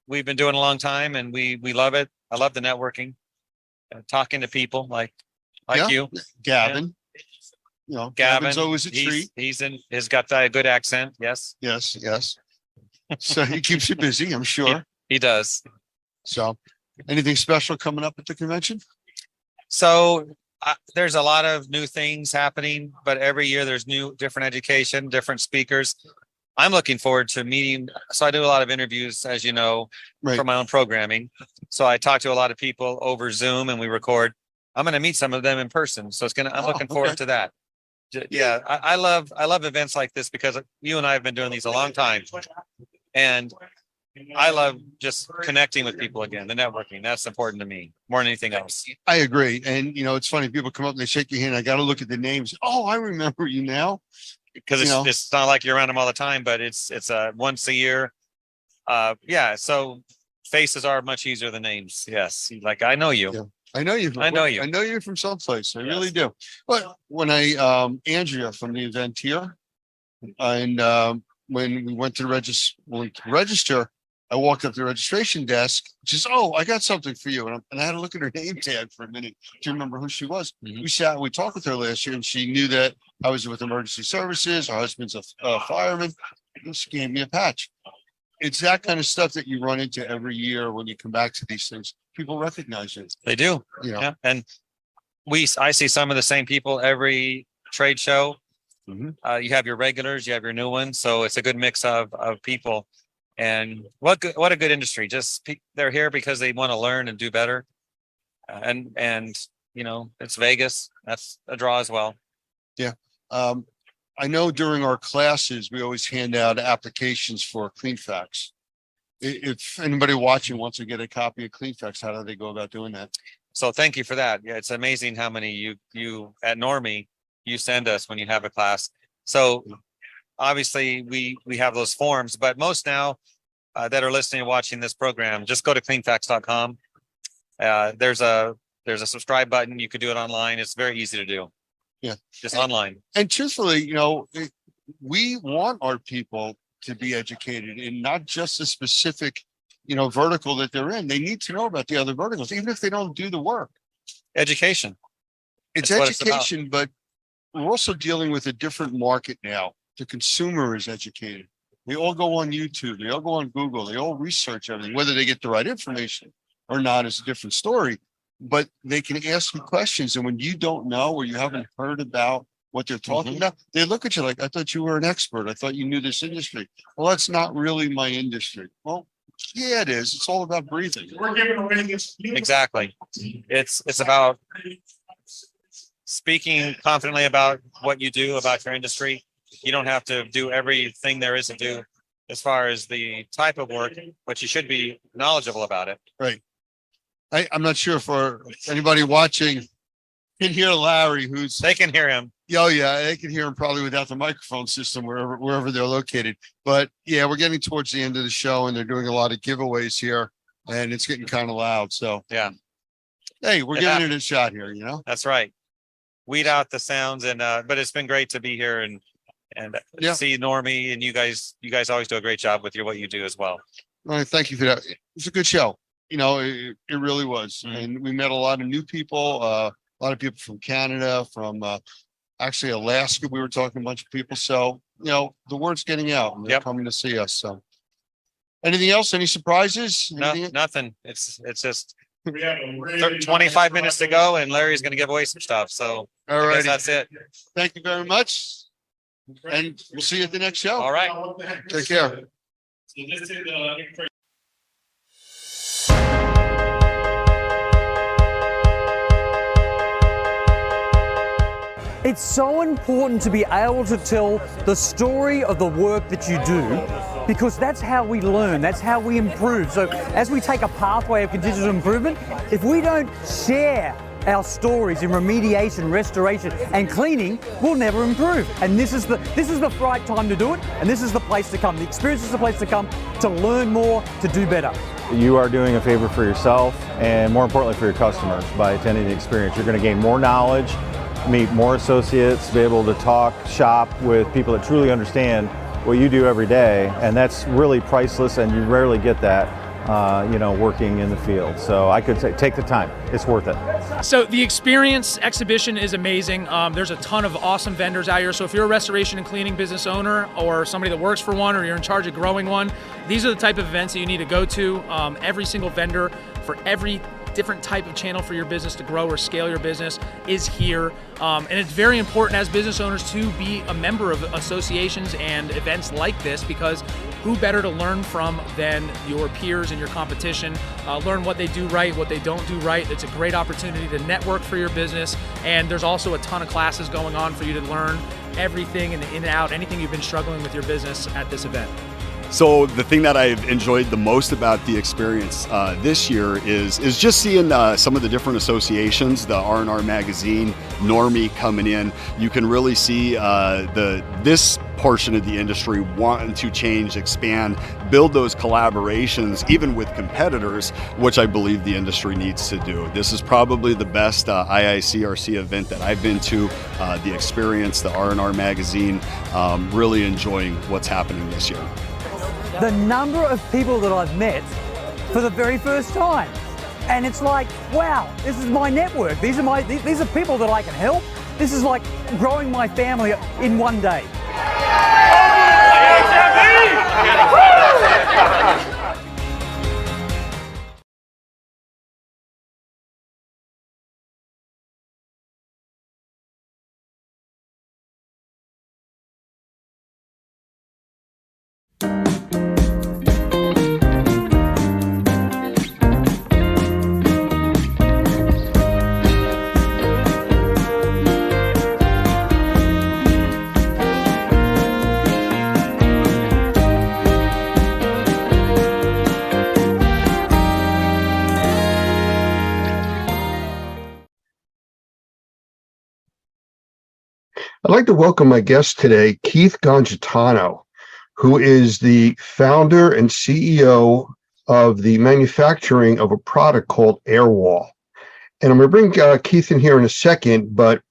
Speaker 17: we've been doing a long time, and we love it. I love the networking, talking to people like
Speaker 16: Yeah.
Speaker 17: you.
Speaker 16: Gavin. Gavin's always a treat.
Speaker 17: He's got that good accent. Yes.
Speaker 16: Yes. So he keeps you busy, I'm sure.
Speaker 17: He does.
Speaker 16: So anything special coming up at the convention?
Speaker 17: So there's a lot of new things happening, but every year there's different education, different speakers. I'm looking forward to meeting. So I do a lot of interviews, as you know, for my own programming. So I talk to a lot of people over Zoom, and we record. I'm going to meet some of them in person. So I'm looking forward to that. Yeah. I love events like this because you and I have been doing these a long time. And I love just connecting with people again, the networking. That's important to me more than anything else.
Speaker 16: I agree. And, it's funny. People come up and they shake your hand. I got to look at the names. Oh, I remember you now.
Speaker 17: Because it's not like you're around them all the time, but it's once a year. So faces are much easier than names. Yes. Like, I know you.
Speaker 16: Yeah. I know you.
Speaker 17: I know you.
Speaker 16: I know you from someplace. I really do. But when Andrea from the event here, and when we went to register, I walked up to the registration desk. She says, "Oh, I got something for you." And I had to look at her name tag for a minute to remember who she was. We talked with her last year, and she knew that I was with emergency services. Her husband's a fireman. And she gave me a patch. It's that kind of stuff that you run into every year when you come back to these things. People recognize it.
Speaker 17: They do. Yeah. And I see some of the same people every trade show. You have your regulars, you have your new ones. So it's a good mix of people. And what a good industry. Just they're here because they want to learn and do better. And it's Vegas. That's a draw as well.
Speaker 16: Yeah. I know during our classes, we always hand out applications for CleanFacts. If anybody watching wants to get a copy of CleanFacts, how do they go about doing that?
Speaker 17: So thank you for that. Yeah, it's amazing how many you at Normie you send us when you have a class. So obviously we have those forms, but most now that are listening and watching this program, just go to cleanfacts.com. There's a subscribe button. You can do it online. It's very easy to do.
Speaker 16: Yeah.
Speaker 17: Just online.
Speaker 16: And truthfully, we want our people to be educated in not just a specific, vertical that they're in. They need to know about the other verticals, even if they don't do the work.
Speaker 17: Education.
Speaker 16: It's
Speaker 17: That's what it's about.
Speaker 16: education, but we're also dealing with a different market now. The consumer is educated. They all go on YouTube, they all go on Google, they all research everything. Whether they get the right information or not is a different story. But they can ask you questions, and when you don't know or you haven't heard about what they're talking about, they look at you like, I thought you were an expert. I thought you knew this industry. Well, that's not really my industry. Well, yeah, it is. It's all about breathing.
Speaker 17: Exactly. It's about speaking confidently about what you do, about your industry. You don't have to do everything there is to do as far as the type of work, but you should be knowledgeable about it.
Speaker 16: Right. I'm not sure for anybody watching can hear Larry, who's
Speaker 17: They can hear him.
Speaker 16: oh yeah, they can hear him probably without the microphone system wherever they're located. But yeah, we're getting towards the end of the show, and they're doing a lot of giveaways here, and it's getting kind of loud. So
Speaker 17: Yeah,
Speaker 16: hey, we're giving it a shot here, you know.
Speaker 17: that's right. Weed out the sounds, and but it's been great to be here and
Speaker 16: Yeah.
Speaker 17: see Normie, and you guys always do a great job with what you do as well.
Speaker 16: All right, thank you for that. It's a good show. You know, it really was, and we met a lot of new people, a lot of people from Canada, from actually Alaska. We were talking to a bunch of people, so you know the word's getting out, and they're coming to see us. So, anything else? Any surprises?
Speaker 17: No,
Speaker 16: Anything-
Speaker 17: nothing. It's just 25 minutes to go, and Larry's going to give away some stuff. So
Speaker 16: All
Speaker 17: I
Speaker 16: right,
Speaker 17: guess that's it.
Speaker 16: thank you very much, and we'll see you at the next show.
Speaker 17: All right.
Speaker 16: Take care.
Speaker 18: It's so important to be able to tell the story of the work that you do, because that's how we learn, that's how we improve. So as we take a pathway of continuous improvement, if we don't share our stories in remediation, restoration and cleaning, we'll never improve. And this is the right time to do it, and this is the place to come. The experience is the place to come to learn more, to do better.
Speaker 19: You are doing a favor for yourself and more importantly for your customers by attending the experience. You're going to gain more knowledge, meet more associates, be able to talk, shop with people that truly understand what you do every day, and that's really priceless, and you rarely get that, working in the field. So I could say, take the time. It's worth it.
Speaker 20: So the experience exhibition is amazing. There's a ton of awesome vendors out here. So if you're a restoration and cleaning business owner or somebody that works for one, or you're in charge of growing one, these are the type of events that you need to go to. Every single vendor for every different type of channel for your business to grow or scale your business is here. And it's very important as business owners to be a member of associations and events like this, because who better to learn from than your peers and your competition? Learn what they do right, what they don't do right. It's a great opportunity to network for your business. And there's also a ton of classes going on for you to learn everything in and out, anything you've been struggling with your business at this event.
Speaker 12: So the thing that I've enjoyed the most about the experience this year is just seeing some of the different associations, the R&R magazine, Normie coming in. You can really see this portion of the industry wanting to change, expand, build those collaborations, even with competitors, which I believe the industry needs to do. This is probably the best IICRC event that I've been to. The experience, the R&R magazine, really enjoying what's happening this year.
Speaker 18: The number of people that I've met for the very first time, and it's like, wow, this is my network. These are people that I can help. This is like growing my family in one day.
Speaker 6: I'd like to welcome my guest today, Keith Gongitano, who is the founder and CEO of the manufacturing of a product called Airwall. And I'm going to bring Keith in here in a second, but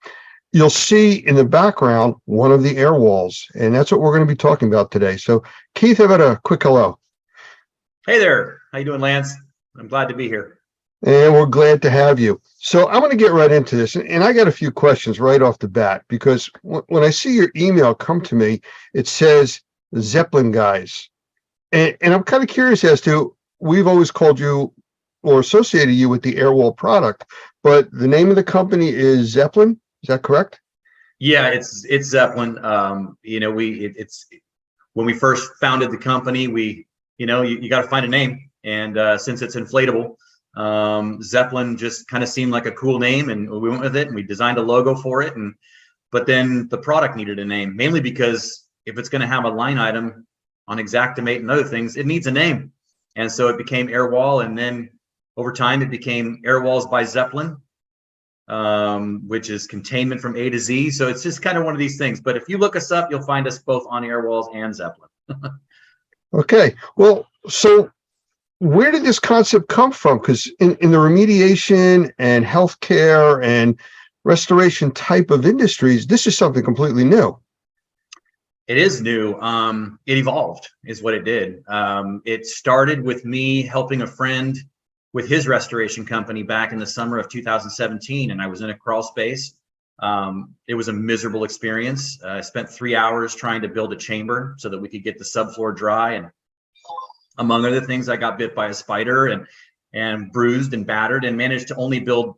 Speaker 6: you'll see in the background one of the air walls, and that's what we're going to be talking about today. So, Keith, how about a quick hello?
Speaker 21: Hey there. How you doing, Lance? I'm glad to be here.
Speaker 6: And we're glad to have you. So I'm going to get right into this. And I got a few questions right off the bat, because when I see your email come to me, it says Zeppelin guys. And I'm kind of curious as to, we've always called you or associated you with the Airwall product, but the name of the company is Zeppelin. Is that correct?
Speaker 21: Yeah, it's Zeppelin. It's when we first founded the company, you got to find a name. And since it's inflatable, Zeppelin just kind of seemed like a cool name, and we went with it, and we designed a logo for it. But then the product needed a name, mainly because if it's going to have a line item on Xactimate and other things, it needs a name. And so it became Airwall, and then over time it became Airwalls by Zeppelin, which is containment from A to Z. So it's just kind of one of these things. But if you look us up, you'll find us both on Airwalls and Zeppelin.
Speaker 6: Okay. Well, so where did this concept come from? Because in the remediation and healthcare and restoration type of industries, this is something completely new.
Speaker 21: It is new. It evolved is what it did. It started with me helping a friend with his restoration company back in the summer of 2017. And I was in a crawl space. It was a miserable experience. I spent 3 hours trying to build a chamber so that we could get the subfloor dry. And among other things, I got bit by a spider and bruised and battered, and managed to only build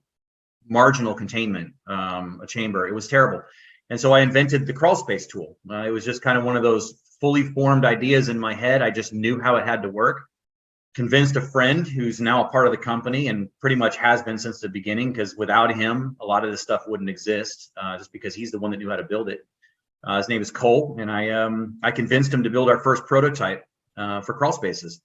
Speaker 21: marginal containment, a chamber. It was terrible. And so I invented the crawl space tool. It was just kind of one of those fully formed ideas in my head. I just knew how it had to work. Convinced a friend who's now a part of the company and pretty much has been since the beginning, because without him, a lot of this stuff wouldn't exist, just because he's the one that knew how to build it. His name is Cole, and I convinced him to build our first prototype for crawl spaces.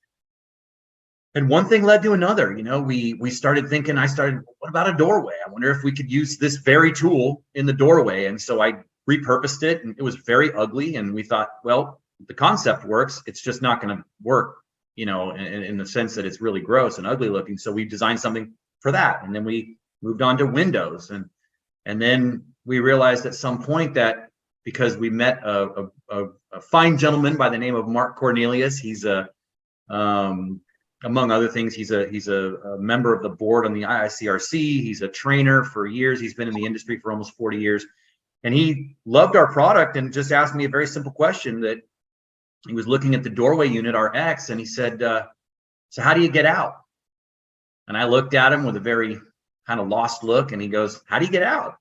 Speaker 21: And one thing led to another. We started thinking, what about a doorway? I wonder if we could use this very tool in the doorway. And so I repurposed it, and it was very ugly. And we thought, well, the concept works. It's just not going to work, in the sense that it's really gross and ugly looking. So we designed something for that. And then we moved on to windows. And then we realized at some point that because we met a fine gentleman by the name of Mark Cornelius, he's among other things, he's a member of the board on the IICRC. He's a trainer for years. He's been in the industry for almost 40 years. And he loved our product and just asked me a very simple question. That he was looking at the doorway unit, our X, and he said, so how do you get out? And I looked at him with a very kind of lost look, and he goes, how do you get out?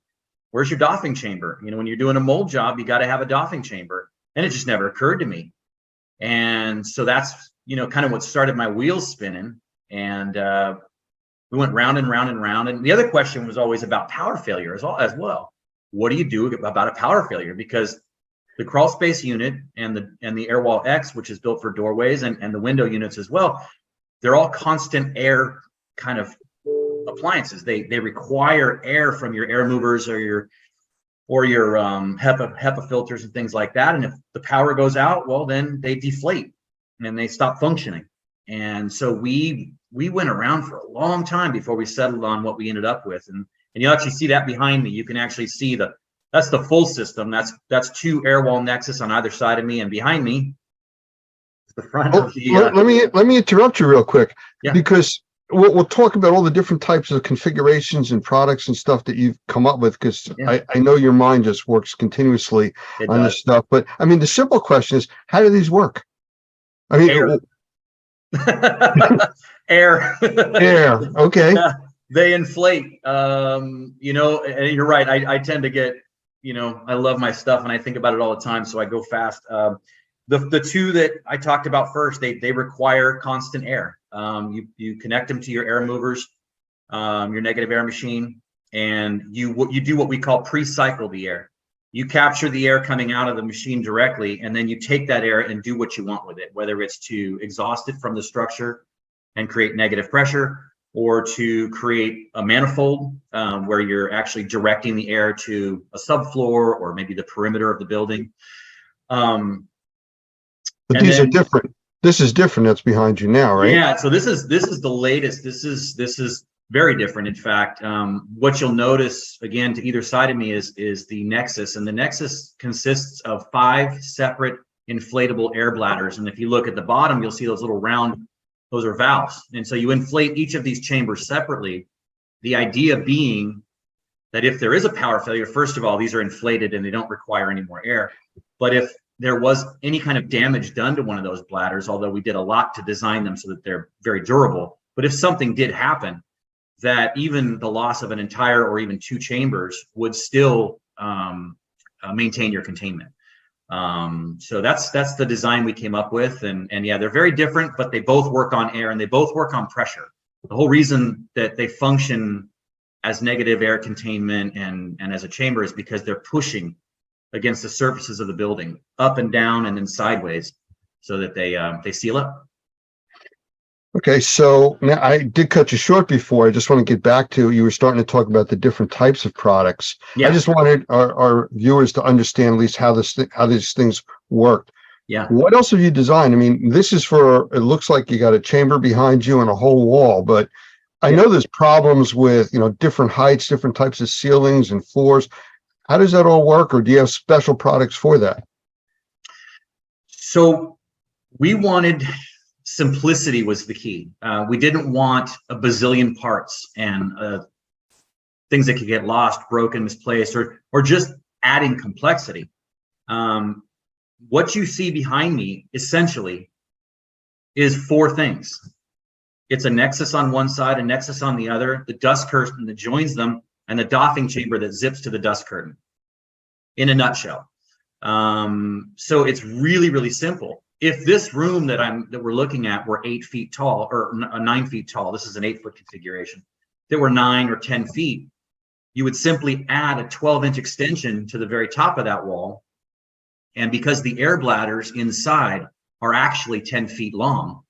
Speaker 21: Where's your doffing chamber? When you're doing a mold job, you got to have a doffing chamber. And it just never occurred to me. And so that's kind of what started my wheels spinning. And we went round and round and round. And the other question was always about power failure as well. What do you do about a power failure? Because the crawl space unit and the Airwall X, which is built for doorways, and the window units as well, they're all constant air kind of appliances. They require air from your air movers or your HEPA filters and things like that. And if the power goes out, well, then they deflate and they stop functioning. And so we went around for a long time before we settled on what we ended up with. And you'll actually see that behind me. You can actually see that's the full system. That's 2 Airwall Nexus on either side of me, and behind me is the front of the.
Speaker 6: Let me interrupt you real quick, because we'll talk about all the different types of configurations and products and stuff that you've come up with, because I know your mind just works continuously on this stuff. But I mean, the simple question is, how do these work? I mean,
Speaker 21: air.
Speaker 6: Air. Okay.
Speaker 21: They inflate. And you're right. I tend to get, I love my stuff and I think about it all the time, so I go fast. The 2 that I talked about first, they require constant air. You connect them to your air movers, your negative air machine, and you do what we call pre-cycle the air. You capture the air coming out of the machine directly, and then you take that air and do what you want with it, whether it's to exhaust it from the structure and create negative pressure, or to create a manifold where you're actually directing the air to a subfloor or maybe the perimeter of the building.
Speaker 6: But these are different. This is different. That's behind you now, right?
Speaker 21: Yeah. So this is the latest. This is very different. In fact, what you'll notice again to either side of me is the Nexus, and the Nexus consists of 5 separate inflatable air bladders. And if you look at the bottom, you'll see those little round those are valves. And so you inflate each of these chambers separately. The idea being that if there is a power failure, first of all, these are inflated and they don't require any more air. But if there was any kind of damage done to one of those bladders, although we did a lot to design them so that they're very durable, but if something did happen, that even the loss of an entire or even two chambers would still maintain your containment. So that's the design we came up with. And yeah, they're very different, but they both work on air and they both work on pressure. The whole reason that they function as negative air containment and as a chamber is because they're pushing against the surfaces of the building, up and down and then sideways, so that they seal up.
Speaker 6: Okay, so now I did cut you short before. I just want to get back to, you were starting to talk about the different types of products.
Speaker 21: Yeah.
Speaker 6: I just wanted our viewers to understand at least how these things work.
Speaker 21: Yeah.
Speaker 6: What else have you designed? I mean, this is for, it looks like you got a chamber behind you and a whole wall, but I know there's problems with, different heights, different types of ceilings and floors. How does that all work? Or do you have special products for that?
Speaker 21: So we wanted, simplicity was the key. We didn't want a bazillion parts and things that could get lost, broken, misplaced, or just adding complexity. What you see behind me essentially is four things. It's a nexus on one side, a nexus on the other, the dust curtain that joins them, and the doffing chamber that zips to the dust curtain, in a nutshell. So it's really, really simple. If this room that we're looking at were 8 feet tall, or 9 feet tall, this is an 8-foot configuration, that were 9 or 10 feet, you would simply add a 12-inch extension to the very top of that wall. And because the air bladders inside are actually 10 feet long,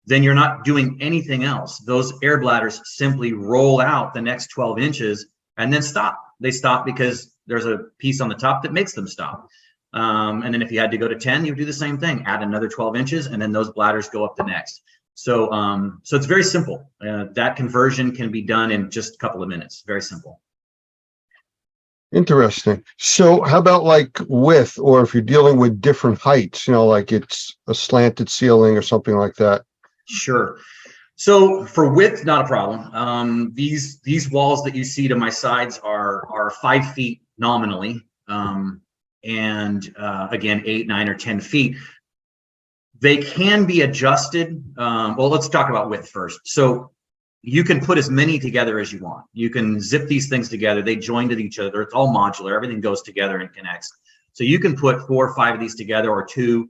Speaker 21: then you're not doing anything else. Those air bladders simply roll out the next 12 inches and then stop. They stop because there's a piece on the top that makes them stop. And then if you had to go to 10, you would do the same thing, add another 12 inches, and then those bladders go up the next. So so it's very simple. That conversion can be done in just a couple of minutes. Very simple.
Speaker 6: Interesting. So how about like width, or if you're dealing with different heights, like it's a slanted ceiling or something like that?
Speaker 21: Sure. So for width, not a problem. These walls that you see to my sides are 5 feet nominally. And again, 8, 9, or 10 feet. They can be adjusted. Well, let's talk about width first. So you can put as many together as you want. You can zip these things together. They join to each other. It's all modular. Everything goes together and connects. So you can put 4 or 5 of these together, or 2.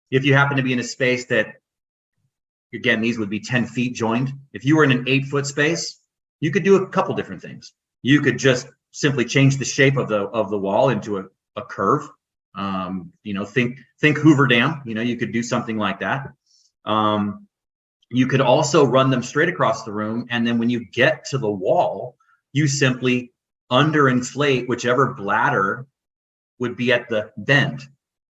Speaker 21: If you happen to be in a space that, again, these would be 10 feet joined. If you were in an 8-foot space, you could do a couple different things. You could just simply change the shape of the wall into a curve. Think Hoover Dam. You could do something like that. You could also run them straight across the room, and then when you get to the wall, you simply underinflate whichever bladder would be at the bend,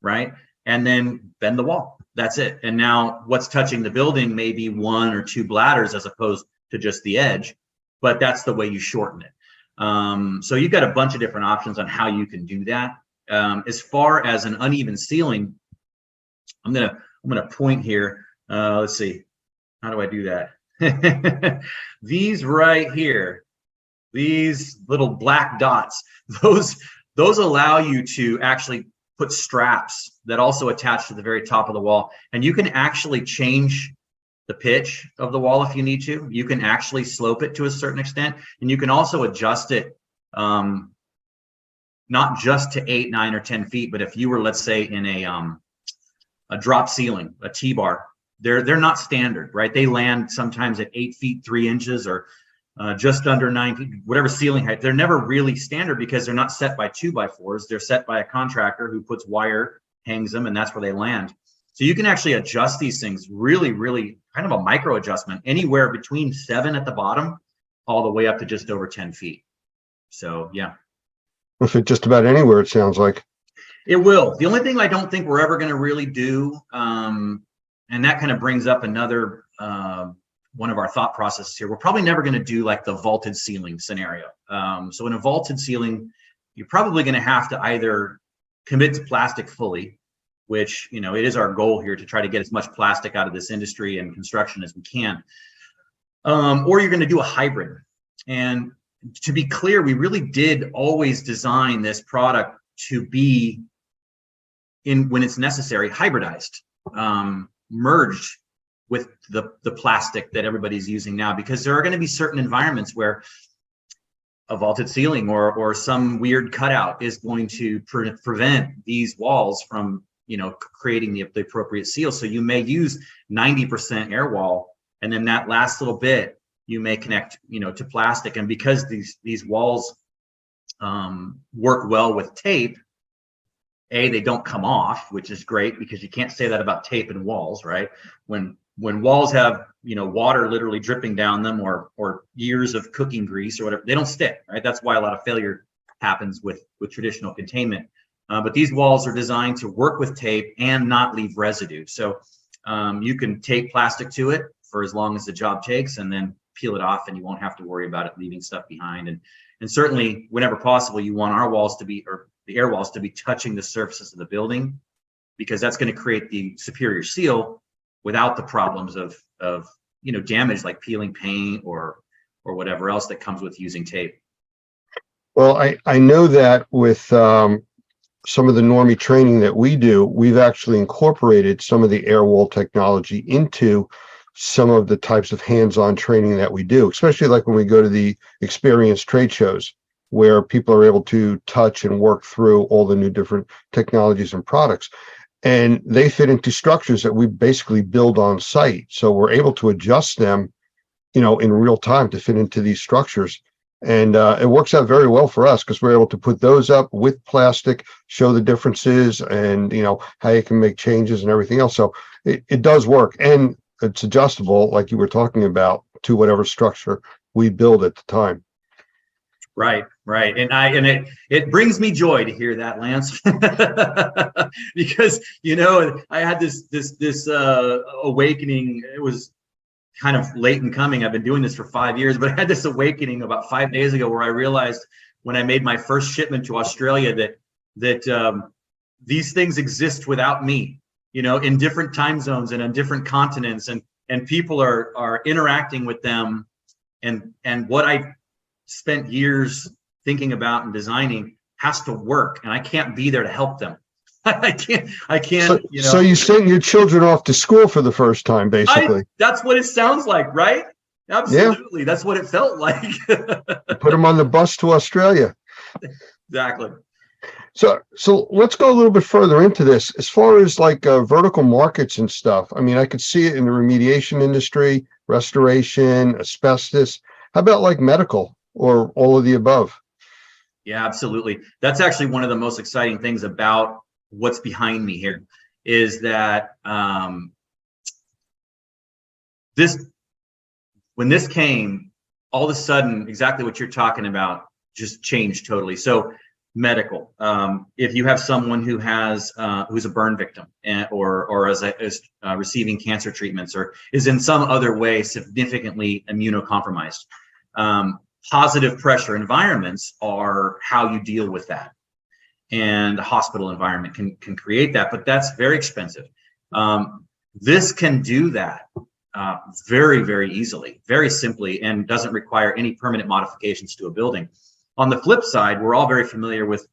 Speaker 21: right? And then bend the wall. That's it. And now what's touching the building may be 1 or 2 bladders as opposed to just the edge, but that's the way you shorten it. So you've got a bunch of different options on how you can do that. As far as an uneven ceiling, I'm gonna point here. Let's see, how do I do that? These right here, these little black dots, those allow you to actually put straps that also attach to the very top of the wall, and you can actually change the pitch of the wall if you need to. You can actually slope it to a certain extent, and you can also adjust it not just to 8, 9, or 10 feet, but if you were, let's say, in a drop ceiling, a T-bar, they're not standard, right? They land sometimes at 8 feet 3 inches, or just under 9 feet, whatever ceiling height. They're never really standard because they're not set by 2x4s. They're set by a contractor who puts wire, hangs them, and that's where they land. So you can actually adjust these things really, really kind of a micro adjustment, anywhere between 7 at the bottom all the way up to just over 10 feet. So yeah.
Speaker 6: Will fit just about anywhere, it sounds like.
Speaker 21: It will. The only thing I don't think we're ever going to really do, and that kind of brings up another one of our thought processes here, we're probably never going to do like the vaulted ceiling scenario. So in a vaulted ceiling, you're probably going to have to either commit to plastic fully, which, you know, it is our goal here to try to get as much plastic out of this industry and construction as we can. Or you're going to do a hybrid. And to be clear, we really did always design this product to be, when it's necessary, hybridized, merged with the plastic that everybody's using now, because there are going to be certain environments where a vaulted ceiling or some weird cutout is going to prevent these walls from, you know, creating the appropriate seal. So you may use 90% air wall, and then that last little bit you may connect, you know, to plastic. And because these walls work well with tape, they don't come off, which is great, because you can't say that about tape and walls, right? When walls have, you know, water literally dripping down them, or years of cooking grease or whatever, they don't stick, right? That's why a lot of failure happens with traditional containment. But these walls are designed to work with tape and not leave residue. So you can tape plastic to it for as long as the job takes, and then peel it off, and you won't have to worry about it leaving stuff behind. And certainly, whenever possible, you want our walls to be, or the air walls to be, touching the surfaces of the building, because that's going to create the superior seal without the problems of you know, damage like peeling paint or whatever else that comes with using tape.
Speaker 6: Well, I know that with some of the Normie training that we do, we've actually incorporated some of the air wall technology into some of the types of hands-on training that we do, especially like when we go to the experience trade shows, where people are able to touch and work through all the new different technologies and products. And they fit into structures that we basically build on site. So we're able to adjust them, you know, in real time to fit into these structures. And it works out very well for us, because we're able to put those up with plastic, show the differences, and, you know, how you can make changes and everything else. So it does work. And it's adjustable, like you were talking about, to whatever structure we build at the time.
Speaker 21: Right. And it brings me joy to hear that, Lance, because, you know, I had this awakening. It was kind of late in coming. I've been doing this for 5 years, but I had this awakening about 5 days ago, where I realized, when I made my first shipment to Australia, that these things exist without me, you know, in different time zones and on different continents, and people are interacting with them, and what I spent years thinking about and designing has to work, and I can't be there to help them. I can't, you know.
Speaker 6: So you sent your children off to school for the first time, basically.
Speaker 21: That's what it sounds like, right? Absolutely. Yeah. That's what it felt like.
Speaker 6: Put them on the bus to Australia.
Speaker 21: Exactly.
Speaker 6: So let's go a little bit further into this. As far as like vertical markets and stuff, I mean, I could see it in the remediation industry, restoration, asbestos. How about like medical, or all of the above?
Speaker 21: Yeah, absolutely. That's actually one of the most exciting things about what's behind me here, is that when this came, all of a sudden, exactly what you're talking about just changed totally. So medical, if you have someone who has who's a burn victim, or is receiving cancer treatments, or is in some other way significantly immunocompromised, positive pressure environments are how you deal with that. And a hospital environment can create that, but that's very expensive. This can do that very, very easily, very simply, and doesn't require any permanent modifications to a building. On the flip side, we're all very familiar with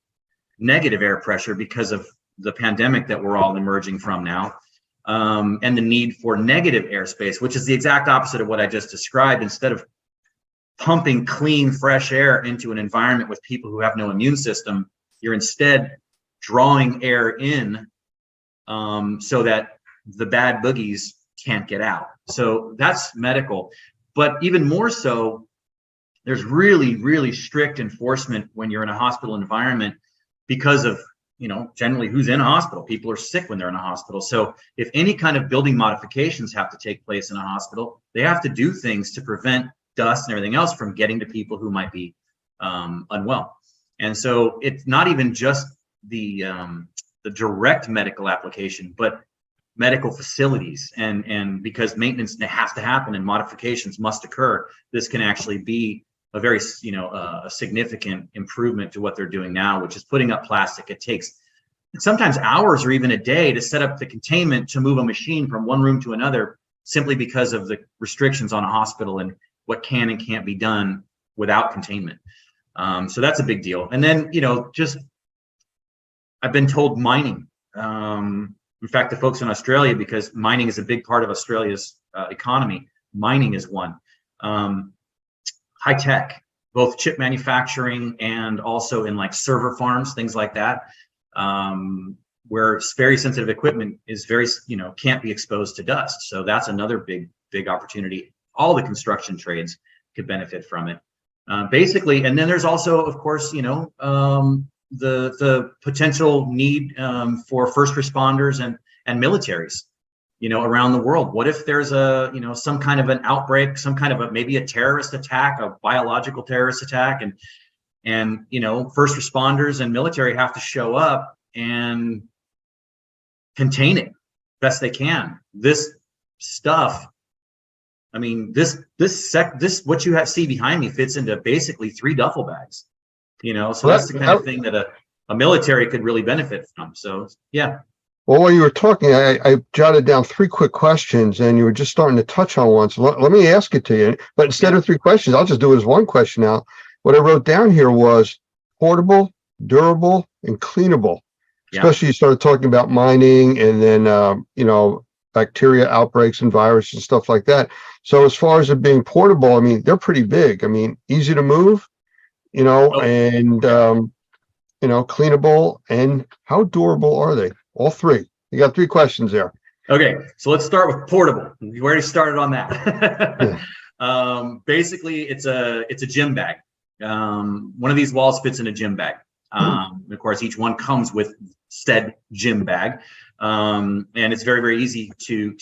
Speaker 21: negative air pressure because of the pandemic that we're all emerging from now, and the need for negative airspace, which is the exact opposite of what I just described. Instead of pumping clean, fresh air into an environment with people who have no immune system, you're instead drawing air in so that the bad boogies can't get out. So that's medical. But even more so, there's really, really strict enforcement when you're in a hospital environment, because of, you know, generally who's in a hospital. People are sick when they're in a hospital. So if any kind of building modifications have to take place in a hospital, they have to do things to prevent dust and everything else from getting to people who might be unwell. And so it's not even just the direct medical application, but medical facilities, and because maintenance has to happen and modifications must occur, this can actually be a very, you know, a significant improvement to what they're doing now, which is putting up plastic. It takes sometimes hours or even a day to set up the containment to move a machine from one room to another, simply because of the restrictions on a hospital and what can and can't be done without containment. So that's a big deal. And then, just, I've been told mining. In fact, the folks in Australia, because mining is a big part of Australia's economy, mining is one. High tech, both chip manufacturing and also in like server farms, things like that, where it's very sensitive equipment is very, can't be exposed to dust. So that's another big opportunity. All the construction trades could benefit from it. Basically, and then there's also, of course, the potential need for first responders and militaries, around the world. What if there's some kind of an outbreak, some kind of maybe a terrorist attack, a biological terrorist attack, and first responders and military have to show up and contain it best they can. This stuff, I mean, this what you see behind me fits into basically 3 duffel bags. So that's the kind of thing that a military could really benefit from. So, yeah.
Speaker 6: Well, while you were talking, I jotted down 3 quick questions, and you were just starting to touch on one. So let me ask it to you. But instead of 3 questions, I'll just do it as 1 question now. What I wrote down here was portable, durable, and cleanable.
Speaker 21: Yeah.
Speaker 6: Especially you started talking about mining and then, bacteria outbreaks and viruses and stuff like that. So as far as it being portable, I mean, they're pretty big. I mean, easy to move. And, cleanable, and how durable are they? All 3. You got 3 questions there.
Speaker 21: Okay, so let's start with portable. We already started on that. Basically, it's a gym bag. One of these walls fits in a gym bag. Of course, each one comes with said gym bag, and it's very, very easy to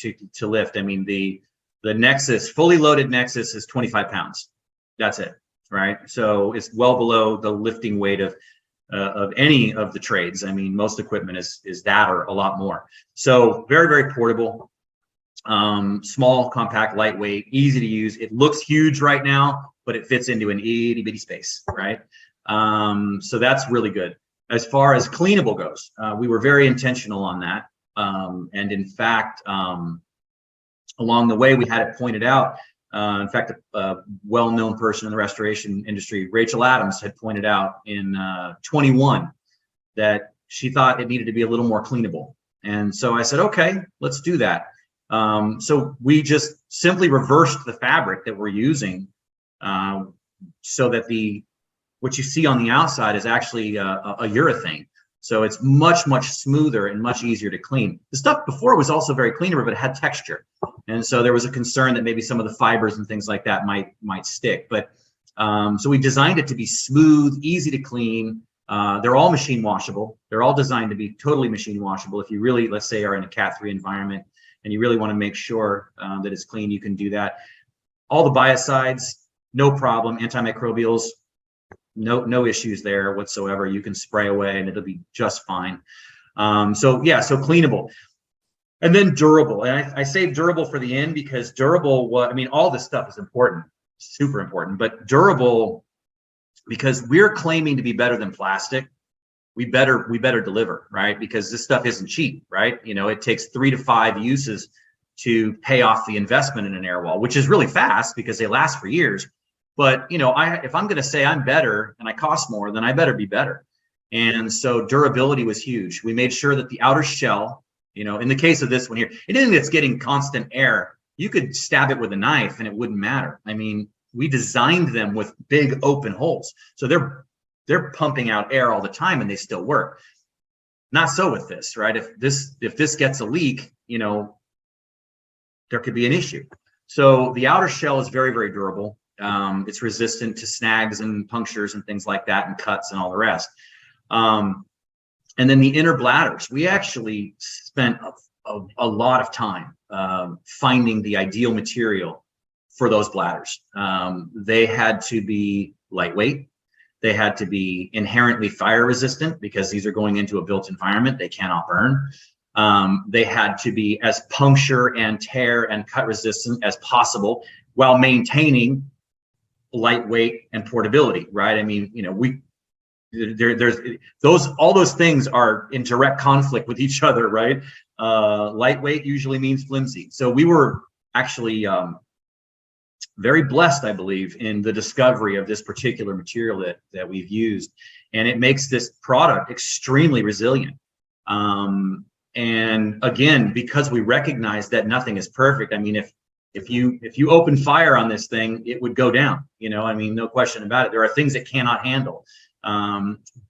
Speaker 21: lift. I mean, the Nexus, fully loaded Nexus, is 25 pounds. That's it. Right, so it's well below the lifting weight of any of the trades. I mean, most equipment is that or a lot more. So very, very portable, small, compact, lightweight, easy to use. It looks huge right now, but it fits into an itty bitty space, right? So that's really good. As far as cleanable goes, we were very intentional on that, and in fact, along the way, we had it pointed out. In fact, a well-known person in the restoration industry, Rachel Adams, had pointed out in 21 that she thought it needed to be a little more cleanable. And so I said, okay, let's do that. So we just simply reversed the fabric that we're using so that what you see on the outside is actually a urethane. So it's much, much smoother and much easier to clean. The stuff before was also very cleanable, but it had texture. And so there was a concern that maybe some of the fibers and things like that might stick. But so we designed it to be smooth, easy to clean. They're all machine washable. They're all designed to be totally machine washable. If you really, let's say, are in a Cat 3 environment and you really want to make sure that it's clean, you can do that. All the biocides, no problem. Antimicrobials, no issues there whatsoever. You can spray away and it'll be just fine. So cleanable. And then durable. And I say durable for the end because durable, all this stuff is important, super important, but durable, because we're claiming to be better than plastic, we better deliver, right? Because this stuff isn't cheap, right? It takes 3 to 5 uses to pay off the investment in an air wall, which is really fast because they last for years. But, if I'm going to say I'm better and I cost more, then I better be better. And so durability was huge. We made sure that the outer shell, in the case of this one here, anything that's getting constant air, you could stab it with a knife and it wouldn't matter. I mean, we designed them with big open holes. So they're pumping out air all the time and they still work. Not so with this, right? If this gets a leak, there could be an issue. So the outer shell is very, very durable. It's resistant to snags and punctures and things like that, and cuts and all the rest. And then the inner bladders, we actually spent a lot of time finding the ideal material for those bladders. They had to be lightweight. They had to be inherently fire resistant because these are going into a built environment. They cannot burn. They had to be as puncture and tear and cut resistant as possible while maintaining lightweight and portability, right? I mean, there's all those things are in direct conflict with each other, right? Lightweight usually means flimsy. So we were actually very blessed, I believe, in the discovery of this particular material that we've used, and it makes this product extremely resilient. And again, because we recognize that nothing is perfect. I mean, if you open fire on this thing, it would go down. You know, I mean, no question about it. There are things it cannot handle,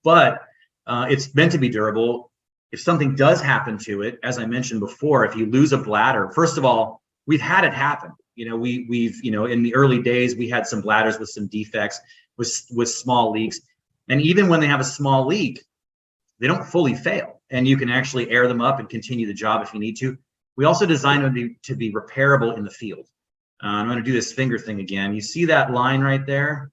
Speaker 21: but it's meant to be durable. If something does happen to it, as I mentioned before, if you lose a bladder, first of all, we've had it happen. You know, we've in the early days, we had some bladders with some defects, with small leaks, and even when they have a small leak, they don't fully fail, and you can actually air them up and continue the job if you need to. We also designed them to be repairable in the field. I'm going to do this finger thing again. You see that line right there?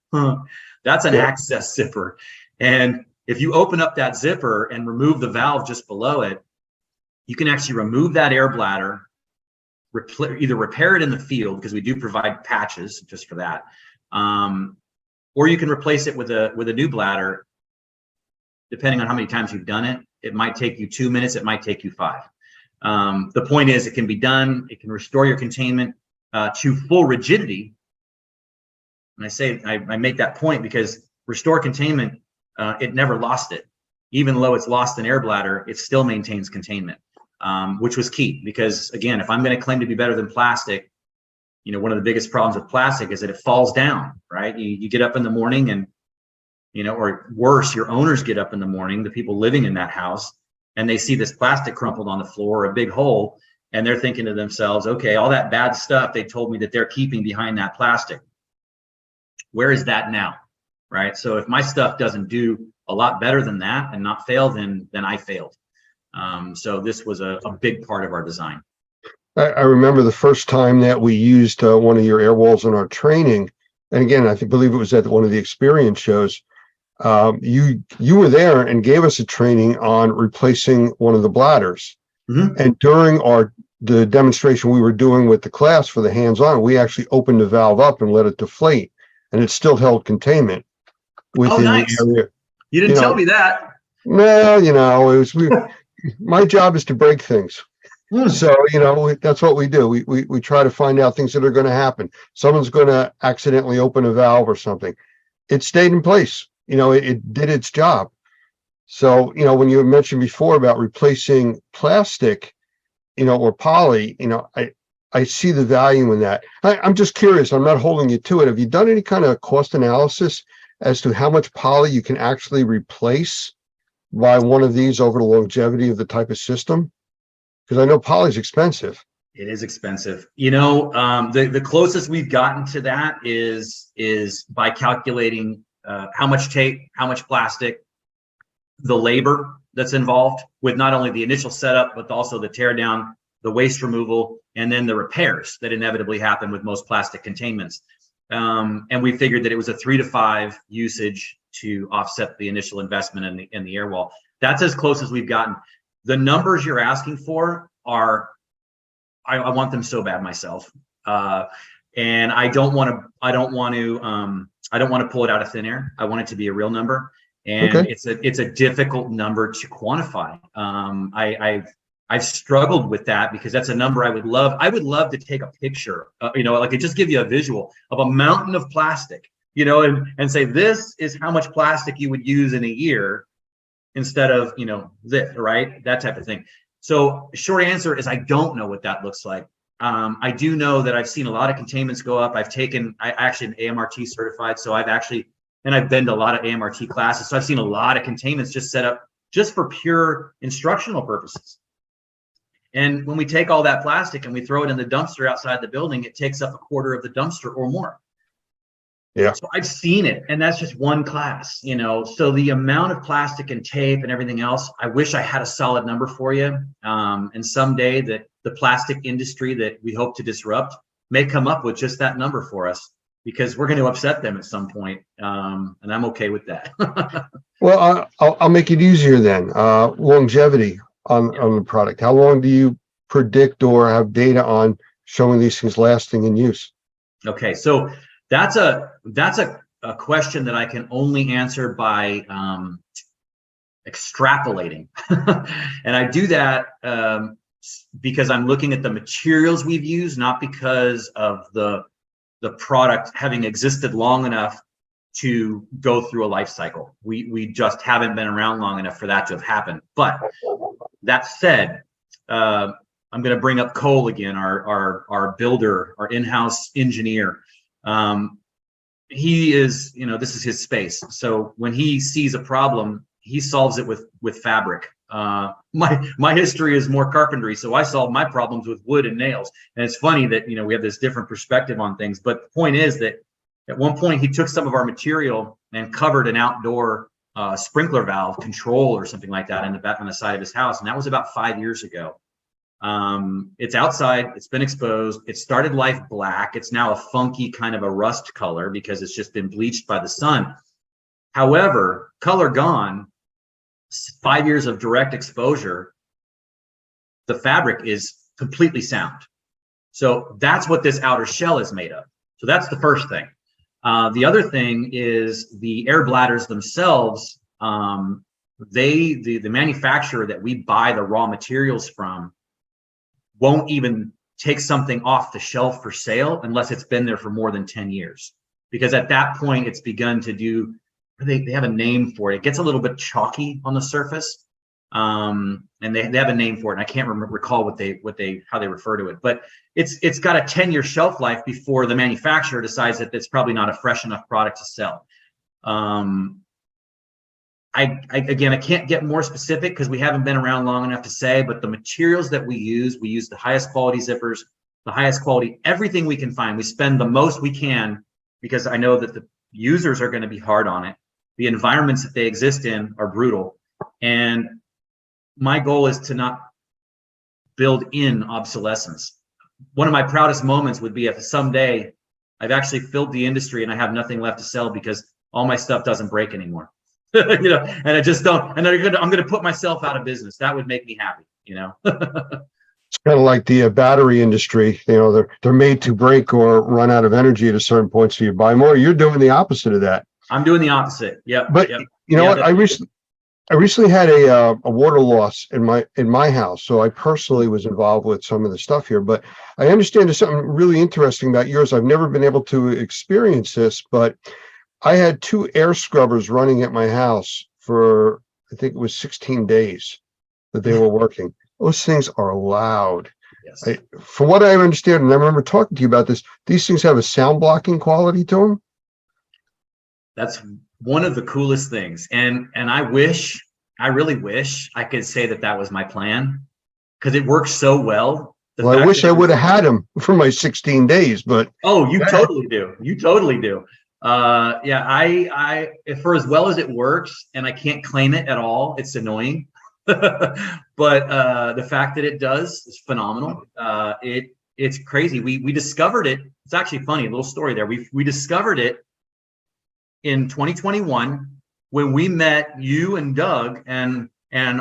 Speaker 21: That's an access zipper. And if you open up that zipper and remove the valve just below it, you can actually remove that air bladder, either repair it in the field, because we do provide patches just for that, or you can replace it with a new bladder. Depending on how many times you've done it, it might take you 2 minutes, it might take you 5. The point is, it can be done. It can restore your containment to full rigidity. And I say I make that point because restore containment, it never lost it. Even though it's lost an air bladder, it still maintains containment, which was key. Because again, if I'm going to claim to be better than plastic, one of the biggest problems with plastic is that it falls down, right? You get up in the morning and, or worse, your owners get up in the morning, the people living in that house, and they see this plastic crumpled on the floor, a big hole, and they're thinking to themselves, okay, all that bad stuff they told me that they're keeping behind that plastic, where is that now, right? So if my stuff doesn't do a lot better than that and not fail, then I failed. So this was a big part of our design.
Speaker 6: I remember the first time that we used one of your air walls in our training, and again, I believe it was at one of the experience shows. You were there and gave us a training on replacing one of the bladders. Mm-hmm. And during the demonstration we were doing with the class for the hands-on, we actually opened the valve up and let it deflate, and it still held containment within the area.
Speaker 21: You didn't tell me that.
Speaker 6: No, it was my job is to break things. So, that's what we do. We try to find out things that are going to happen. Someone's going to accidentally open a valve or something. It stayed in place. It did its job. So, when you mentioned before about replacing plastic, or poly, I see the value in that. I'm just curious. I'm not holding you to it. Have you done any kind of cost analysis as to how much poly you can actually replace by one of these over the longevity of the type of system? Because I know poly is expensive.
Speaker 21: It is expensive. The closest we've gotten to that is by calculating how much tape, how much plastic, the labor that's involved with not only the initial setup, but also the tear down, the waste removal, and then the repairs that inevitably happen with most plastic containments. And we figured that it was a 3 to 5 usage to offset the initial investment in the air wall. That's as close as we've gotten. The numbers you're asking for are, I want them so bad myself. And I don't want to pull it out of thin air. I want it to be a real number. And okay. It's a difficult number to quantify. I've struggled with that because that's a number I would love to take a picture, like just give you a visual of a mountain of plastic, and say, this is how much plastic you would use in a year instead of, this, right? That type of thing. So short answer is I don't know what that looks like. I do know that I've seen a lot of containments go up. I actually am AMRT certified. So I've been to a lot of AMRT classes. So I've seen a lot of containments just set up just for pure instructional purposes. And when we take all that plastic and we throw it in the dumpster outside the building, it takes up a quarter of the dumpster or more. Yeah. So I've seen it, and that's just one class, So the amount of plastic and tape and everything else, I wish I had a solid number for you. And someday that the plastic industry that we hope to disrupt may come up with just that number for us, because we're going to upset them at some point. And I'm okay with that.
Speaker 6: Well, I'll make it easier then. Longevity on the product. How long do you predict or have data on showing these things lasting in use?
Speaker 21: Okay, so that's a a question that I can only answer by extrapolating. And I do that because I'm looking at the materials we've used, not because of the product having existed long enough to go through a life cycle. We just haven't been around long enough for that to have happened. But that said, I'm going to bring up Cole again, our builder, our in-house engineer. He is, this is his space. So when he sees a problem, he solves it with fabric. My history is more carpentry, so I solve my problems with wood and nails. And it's funny that we have this different perspective on things. But the point is that at one point he took some of our material and covered an outdoor sprinkler valve control or something like that in the back on the side of his house, and that was about 5 years ago. It's outside, it's been exposed, it started life black. It's now a funky kind of a rust color because it's just been bleached by the sun. However, color gone, 5 years of direct exposure, the fabric is completely sound. So that's what this outer shell is made of. So that's the first thing. The other thing is the air bladders themselves. The manufacturer that we buy the raw materials from won't even take something off the shelf for sale unless it's been there for more than 10 years. Because at that point, it's begun to do, they have a name for it. It gets a little bit chalky on the surface. And they have a name for it. And I can't recall how they refer to it, but it's got a 10-year shelf life before the manufacturer decides that it's probably not a fresh enough product to sell. Again, I can't get more specific because we haven't been around long enough to say, but the materials that we use the highest quality zippers, the highest quality, everything we can find. We spend the most we can because I know that the users are going to be hard on it. The environments that they exist in are brutal. And my goal is to not build in obsolescence. One of my proudest moments would be if someday I've actually filled the industry and I have nothing left to sell because all my stuff doesn't break anymore. And I just don't, and I'm going to put myself out of business. That would make me happy,
Speaker 6: It's kind of like the battery industry. They're made to break or run out of energy at a certain point, so you buy more. You're doing the opposite of that.
Speaker 21: I'm doing the opposite. Yeah.
Speaker 6: But you know what? I recently had a water loss in my house, so I personally was involved with some of the stuff here. But I understand there's something really interesting about yours. I've never been able to experience this, but I had 2 air scrubbers running at my house for, I think it was 16 days that they were working. Those things are loud.
Speaker 21: Yes.
Speaker 6: From what I understand, and I remember talking to you about this, these things have a sound blocking quality to them.
Speaker 21: That's one of the coolest things. And I really wish I could say that was my plan because it works so well.
Speaker 6: Well, I wish I would have had them for my 16 days, but.
Speaker 21: Oh, you totally do. You totally do. Yeah, I for as well as it works, and I can't claim it at all, it's annoying. But the fact that it does is phenomenal. It's crazy. We discovered it. It's actually funny, a little story there. We discovered it in 2021 when we met you and Doug and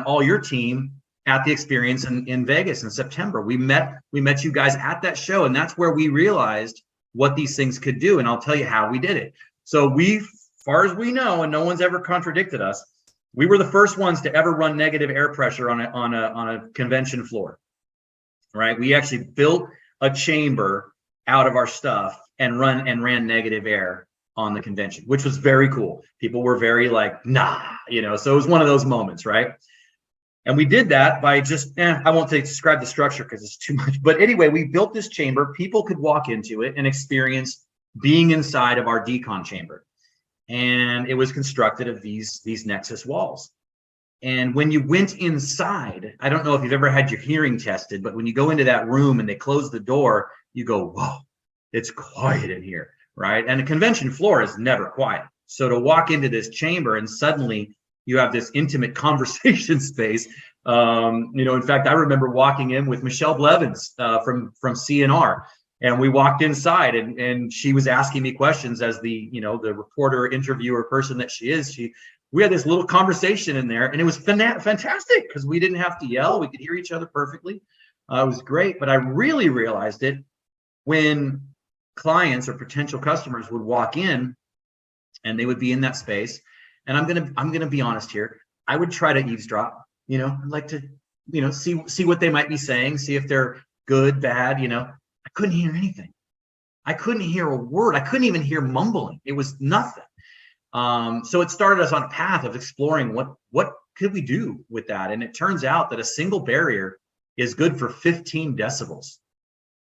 Speaker 21: all your team at the experience in Vegas in September. We met you guys at that show, and that's where we realized what these things could do. And I'll tell you how we did it. So far as we know, and no one's ever contradicted us, we were the first ones to ever run negative air pressure on a convention floor, right? We actually built a chamber out of our stuff and ran negative air on the convention, which was very cool. People were very like, nah, so it was one of those moments, right? And we did that by just, I won't describe the structure because it's too much. But anyway, we built this chamber. People could walk into it and experience being inside of our decon chamber. And it was constructed of these Nexus walls. And when you went inside, I don't know if you've ever had your hearing tested, but when you go into that room and they close the door, you go, whoa, it's quiet in here, right? And a convention floor is never quiet. So to walk into this chamber and suddenly you have this intimate conversation space. In fact, I remember walking in with Michelle Blevins from CNR, and we walked inside, and she was asking me questions as the reporter, interviewer person that she is. We had this little conversation in there, and it was fantastic because we didn't have to yell. We could hear each other perfectly. It was great, but I really realized it when clients or potential customers would walk in and they would be in that space. And I'm gonna be honest here. I would try to eavesdrop. You know, I'd like to, you know, see what they might be saying, see if they're good, bad. You know, I couldn't hear anything. I couldn't hear a word. I couldn't even hear mumbling. It was nothing. So it started us on a path of exploring what could we do with that. And it turns out that a single barrier is good for 15 decibels.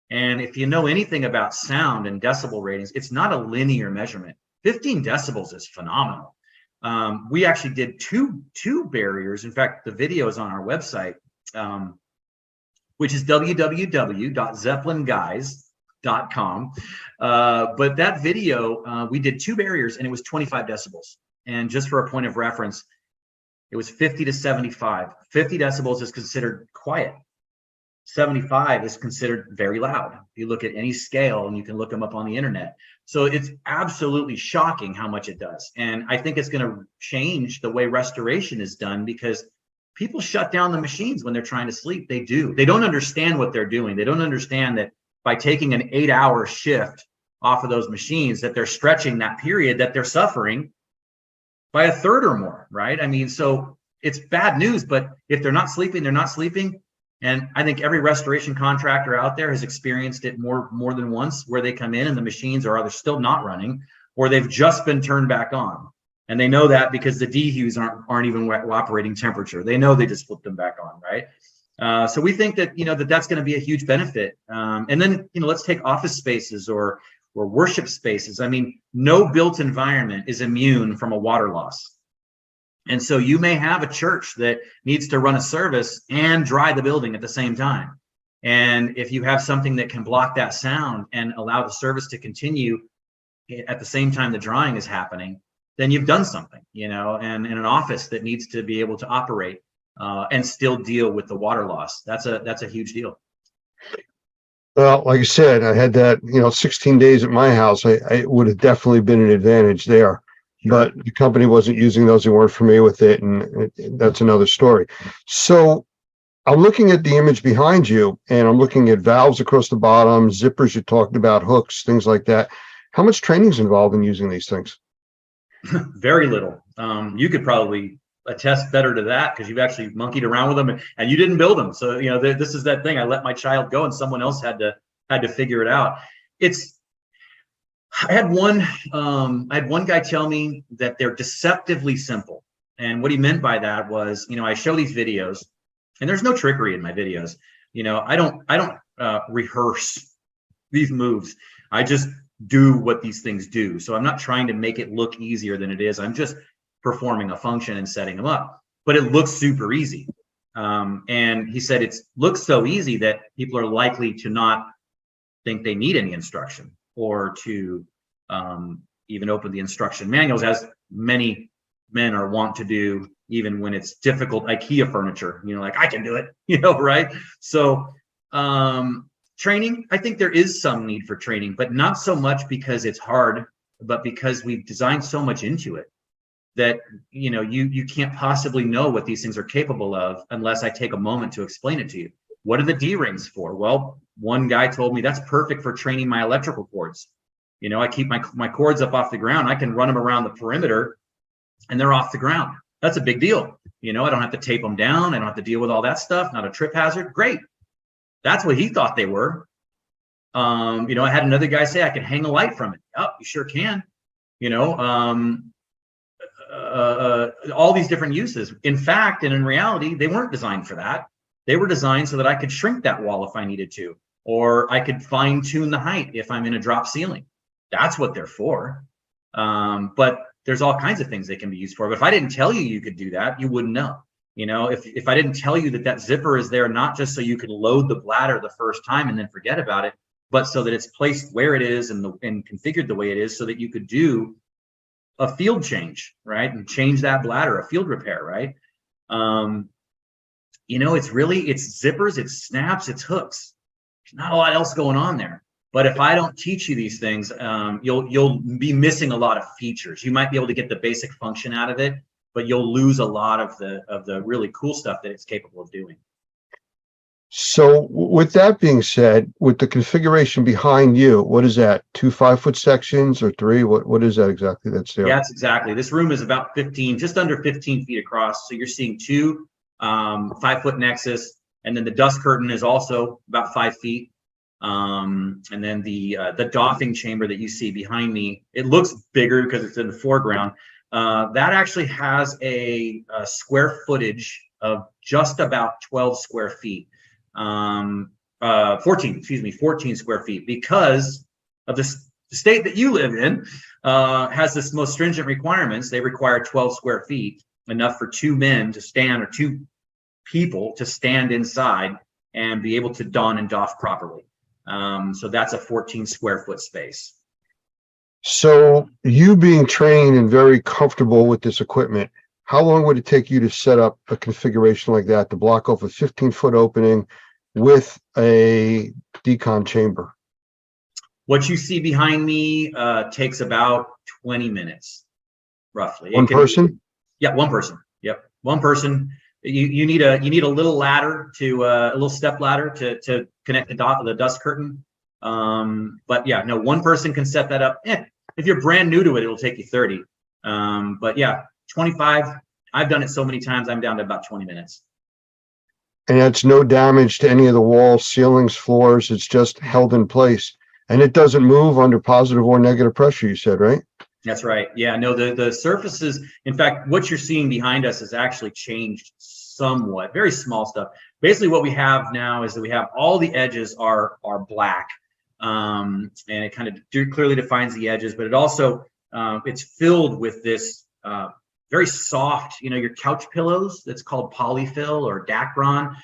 Speaker 21: And if you know anything about sound and decibel ratings, it's not a linear measurement. 15 decibels is phenomenal. We actually did two barriers. In fact, the video is on our website, which is www.zeppelinguys.com. But that video, we did 2 barriers and it was 25 decibels. And just for a point of reference, it was 50 to 75. 50 decibels is considered quiet. 75 is considered very loud. If you look at any scale, and you can look them up on the internet. So it's absolutely shocking how much it does. And I think it's going to change the way restoration is done, because people shut down the machines when they're trying to sleep. They do. They don't understand what they're doing. They don't understand that by taking an 8-hour shift off of those machines, that they're stretching that period that they're suffering by a third or more, right? I mean, so it's bad news, but if they're not sleeping, they're not sleeping. And I think every restoration contractor out there has experienced it more than once, where they come in and the machines are either still not running or they've just been turned back on. And they know that because the dehues aren't even operating temperature. They know they just flipped them back on, right? So we think that, you know, that's going to be a huge benefit. And then, you know, let's take office spaces or worship spaces. I mean, no built environment is immune from a water loss. And so you may have a church that needs to run a service and dry the building at the same time. And if you have something that can block that sound and allow the service to continue at the same time the drying is happening, then you've done something, you know. And in an office that needs to be able to operate and still deal with the water loss, that's a huge deal.
Speaker 6: Well, like I said, I had that, you know, 16 days at my house. I would have definitely been an advantage there. But the company wasn't using those. They weren't familiar with it, and that's another story. So I'm looking at the image behind you, and I'm looking at valves across the bottom, zippers you talked about, hooks, things like that. How much training is involved in using these things?
Speaker 21: Very little. You could probably attest better to that, because you've actually monkeyed around with them and you didn't build them. So, you know, this is that thing. I let my child go and someone else had to figure it out. I had one guy tell me that they're deceptively simple. And what he meant by that was, you know, I show these videos and there's no trickery in my videos. You know, I don't rehearse these moves. I just do what these things do. So I'm not trying to make it look easier than it is. I'm just performing a function and setting them up, but it looks super easy. And he said, it looks so easy that people are likely to not think they need any instruction, or to even open the instruction manuals, as many men are wont to do, even when it's difficult IKEA furniture, you know, like, I can do it, you know, right? So training, I think there is some need for training, but not so much because it's hard, but because we've designed so much into it that, you know, you can't possibly know what these things are capable of unless I take a moment to explain it to you. What are the D-rings for? Well, one guy told me that's perfect for training my electrical cords. You know, I keep my cords up off the ground. I can run them around the perimeter and they're off the ground. That's a big deal. You know, I don't have to tape them down. I don't have to deal with all that stuff. Not a trip hazard. Great. That's what he thought they were. You know, I had another guy say I could hang a light from it. Oh, you sure can. You know, all these different uses. In fact, and in reality, they weren't designed for that. They were designed so that I could shrink that wall if I needed to, or I could fine tune the height if I'm in a drop ceiling. That's what they're for. But there's all kinds of things they can be used for. But if I didn't tell you you could do that, you wouldn't know. You know, if I didn't tell you that zipper is there, not just so you can load the bladder the first time and then forget about it, but so that it's placed where it is and configured the way it is, so that you could do a field change, right? And change that bladder, a field repair, right? You know, it's zippers, it's snaps, it's hooks. There's not a lot else going on there. But if I don't teach you these things, you'll be missing a lot of features. You might be able to get the basic function out of it, but you'll lose a lot of the really cool stuff that it's capable of doing.
Speaker 6: So with that being said, with the configuration behind you, what is that? 2 5-foot sections or 3? What is that exactly that's there?
Speaker 21: Yeah, that's exactly. This room is about 15, just under 15 feet across. So you're seeing 2 5-foot Nexus, and then the dust curtain is also about 5 feet. And then the doffing chamber that you see behind me, it looks bigger because it's in the foreground. That actually has a square footage of just about 12 square feet. 14 square feet, because of the state that you live in, has this most stringent requirements. They require 12 square feet, enough for 2 men to stand, or 2 people to stand inside and be able to don and doff properly. So that's a 14 square foot space.
Speaker 6: So you being trained and very comfortable with this equipment, how long would it take you to set up a configuration like that to block off a 15-foot opening with a decon chamber?
Speaker 21: What you see behind me takes about 20 minutes, roughly.
Speaker 6: One person?
Speaker 21: Yeah, one person. Yep, one person. You need a little ladder to a little step ladder to connect the dust curtain. But yeah, no, one person can set that up. If you're brand new to it, it'll take you 30. But yeah, 25. I've done it so many times, I'm down to about 20 minutes.
Speaker 6: And that's no damage to any of the walls, ceilings, floors. It's just held in place. And it doesn't move under positive or negative pressure, you said, right?
Speaker 21: That's right. Yeah, no, the surfaces, in fact, what you're seeing behind us has actually changed somewhat, very small stuff. Basically what we have now is that we have all the edges are black. And it kind of clearly defines the edges, but it also, it's filled with this very soft, your couch pillows, that's called polyfill or Dacron.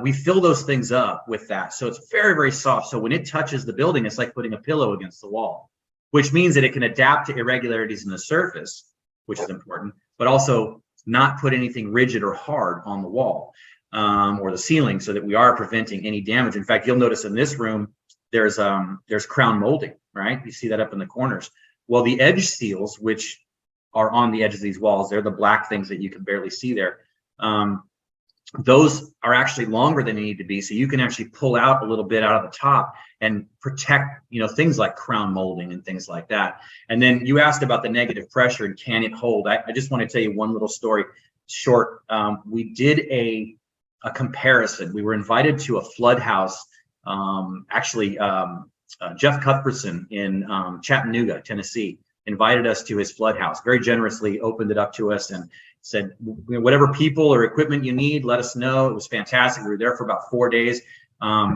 Speaker 21: We fill those things up with that. So it's very, very soft. So when it touches the building, it's like putting a pillow against the wall, which means that it can adapt to irregularities in the surface, which is important, but also not put anything rigid or hard on the wall or the ceiling, so that we are preventing any damage. In fact, you'll notice in this room, there's crown molding, right? You see that up in the corners. Well, the edge seals, which are on the edge of these walls, they're the black things that you can barely see there. Those are actually longer than they need to be, so you can actually pull out a little bit out of the top and protect, things like crown molding and things like that. And then you asked about the negative pressure and can it hold. I just want to tell you one little story short. We did a comparison. We were invited to a flood house. Jeff Cuthbertson in Chattanooga, Tennessee, invited us to his flood house, very generously opened it up to us and said, whatever people or equipment you need, let us know. It was fantastic. We were there for about 4 days.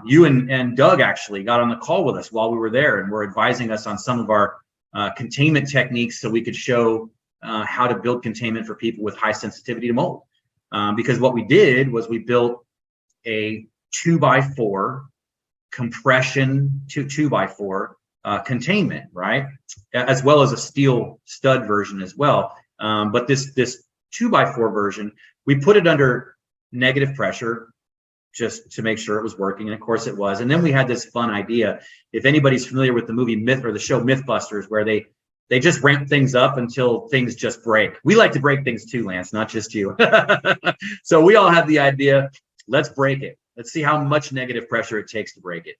Speaker 21: You and Doug actually got on the call with us while we were there and were advising us on some of our containment techniques, so we could show how to build containment for people with high sensitivity to mold. Because what we did was we built a 2x4 compression to 2x4 containment, right? As well as a steel stud version as well. But this 2x4 version, we put it under negative pressure just to make sure it was working. And of course it was. And then we had this fun idea. If anybody's familiar with the movie Myth or the show Mythbusters, where they just ramp things up until things just break. We like to break things too, Lance, not just you. So we all had the idea, let's break it. Let's see how much negative pressure it takes to break it.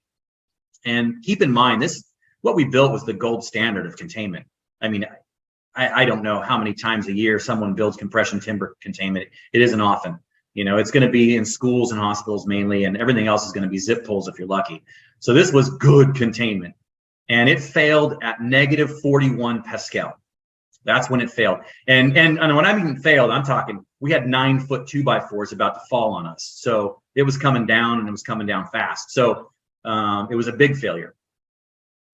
Speaker 21: And keep in mind, what we built was the gold standard of containment. I mean, I don't know how many times a year someone builds compression timber containment. It isn't often. It's going to be in schools and hospitals mainly, and everything else is going to be zip pulls if you're lucky. So this was good containment. And it failed at negative 41 Pascal. That's when it failed. And when I mean failed, I'm talking, we had 9-foot 2x4s about to fall on us. So it was coming down, and it was coming down fast. So it was a big failure.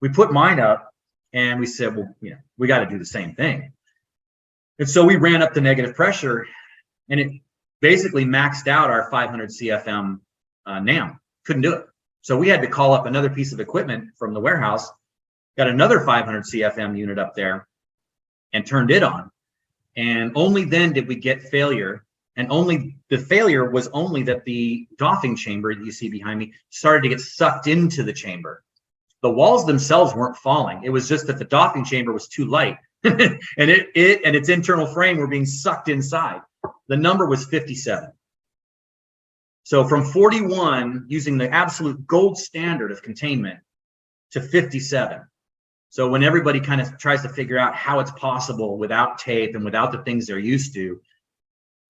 Speaker 21: We put mine up and we said, well, we got to do the same thing. And so we ran up the negative pressure, and it basically maxed out our 500 CFM NAM. Couldn't do it. So we had to call up another piece of equipment from the warehouse, got another 500 CFM unit up there, and turned it on. And only then did we get failure. And the failure was only that the doffing chamber that you see behind me started to get sucked into the chamber. The walls themselves weren't falling. It was just that the doffing chamber was too light, and it and its internal frame were being sucked inside. The number was 57. So from 41, using the absolute gold standard of containment, to 57. So when everybody kind of tries to figure out how it's possible without tape and without the things they're used to,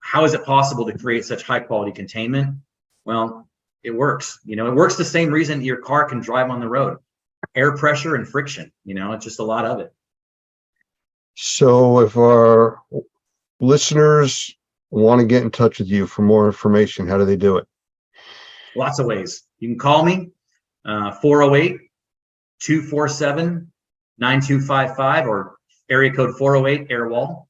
Speaker 21: how is it possible to create such high quality containment? Well, it works. You know, it works the same reason your car can drive on the road. Air pressure and friction, you know, it's just a lot of it.
Speaker 6: So if our listeners want to get in touch with you for more information, how do they do it?
Speaker 21: Lots of ways. You can call me, 408-247-9255 or area code 408 Airwall.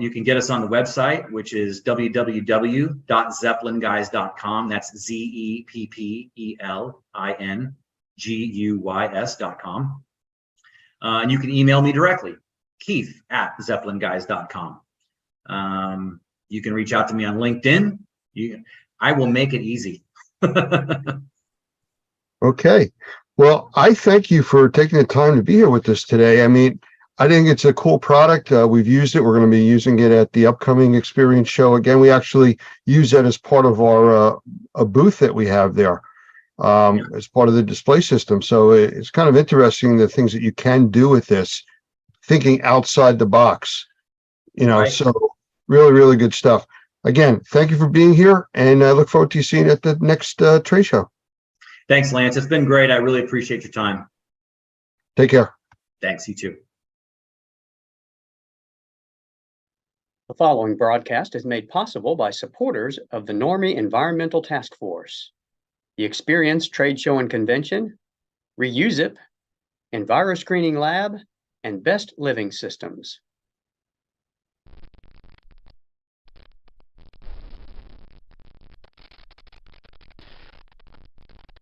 Speaker 21: You can get us on the website, which is www.zeppelinguys.com. That's ZEPPELINGUYS.com. And you can email me directly, Keith@zeppelinguys.com. You can reach out to me on LinkedIn. I will make it easy.
Speaker 6: Okay. Well, I thank you for taking the time to be here with us today. I mean, I think it's a cool product. We've used it. We're going to be using it at the upcoming Experience show. Again, we actually use that as part of our a booth that we have there as part of the display system. So it's kind of interesting the things that you can do with this, thinking outside the box, you know,
Speaker 21: Right.
Speaker 6: So really, really good stuff. Again, thank you for being here, and I look forward to you seeing you at the next trade show.
Speaker 21: Thanks, Lance. It's been great. I really appreciate your time.
Speaker 6: Take care.
Speaker 21: Thanks, you too.
Speaker 4: The following broadcast is made possible by supporters of the Normie Environmental Task Force, the Experience Trade Show and Convention, Reusip, EnviroScreening Lab, and Best Living Systems.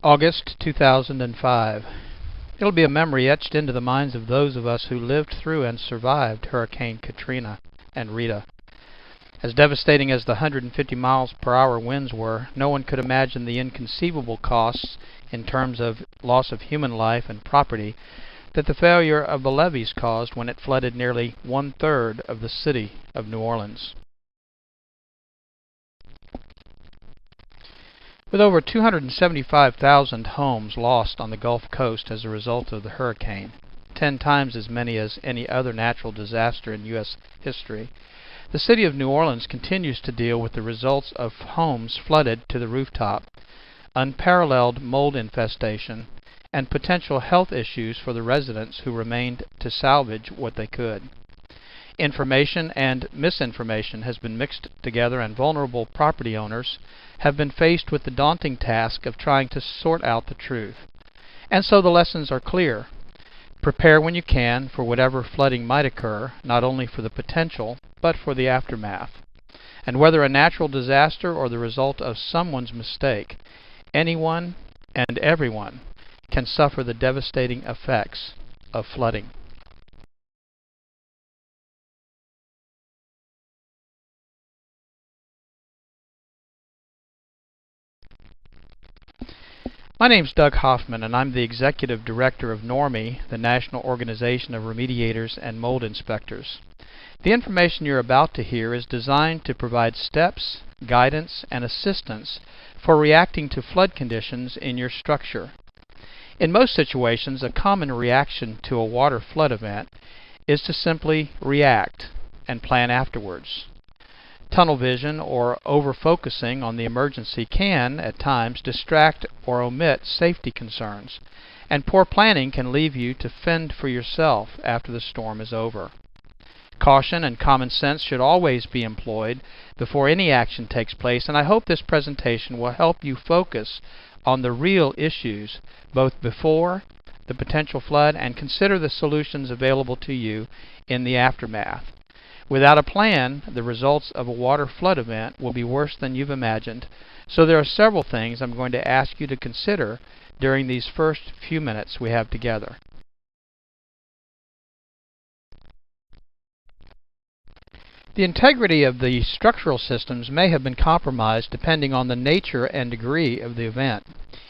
Speaker 1: August 2005. It'll be a memory etched into the minds of those of us who lived through and survived Hurricane Katrina and Rita. As devastating as the 150 miles per hour winds were, no one could imagine the inconceivable costs in terms of loss of human life and property that the failure of the levees caused when it flooded nearly 1/3 of the city of New Orleans. With over 275,000 homes lost on the Gulf Coast as a result of the hurricane, 10 times as many as any other natural disaster in U.S. history, the city of New Orleans continues to deal with the results of homes flooded to the rooftop, unparalleled mold infestation, and potential health issues for the residents who remained to salvage what they could. Information and misinformation has been mixed together, and vulnerable property owners have been faced with the daunting task of trying to sort out the truth. And so the lessons are clear. Prepare when you can for whatever flooding might occur, not only for the potential, but for the aftermath. And whether a natural disaster or the result of someone's mistake, anyone and everyone can suffer the devastating effects of flooding. My name's Doug Hoffman, and I'm the Executive Director of Normie, the National Organization of Remediators and Mold Inspectors. The information you're about to hear is designed to provide steps, guidance, and assistance for reacting to flood conditions in your structure. In most situations, a common reaction to a water flood event is to simply react and plan afterwards. Tunnel vision or over-focusing on the emergency can, at times, distract or omit safety concerns, and poor planning can leave you to fend for yourself after the storm is over. Caution and common sense should always be employed before any action takes place, and I hope this presentation will help you focus on the real issues both before the potential flood and consider the solutions available to you in the aftermath. Without a plan, the results of a water flood event will be worse than you've imagined, so there are several things I'm going to ask you to consider during these first few minutes we have together. The integrity of the structural systems may have been compromised depending on the nature and degree of the event.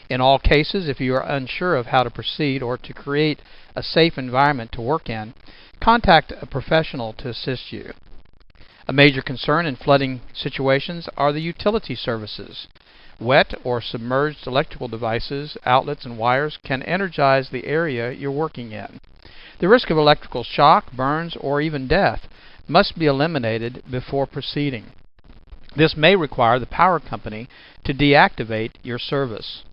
Speaker 1: In all cases, if you are unsure of how to proceed or to create a safe environment to work in, contact a professional to assist you. A major concern in flooding situations are the utility services. Wet or submerged electrical devices, outlets, and wires can energize the area you're working in. The risk of electrical shock, burns, or even death must be eliminated before proceeding. This may require the power company to deactivate your service.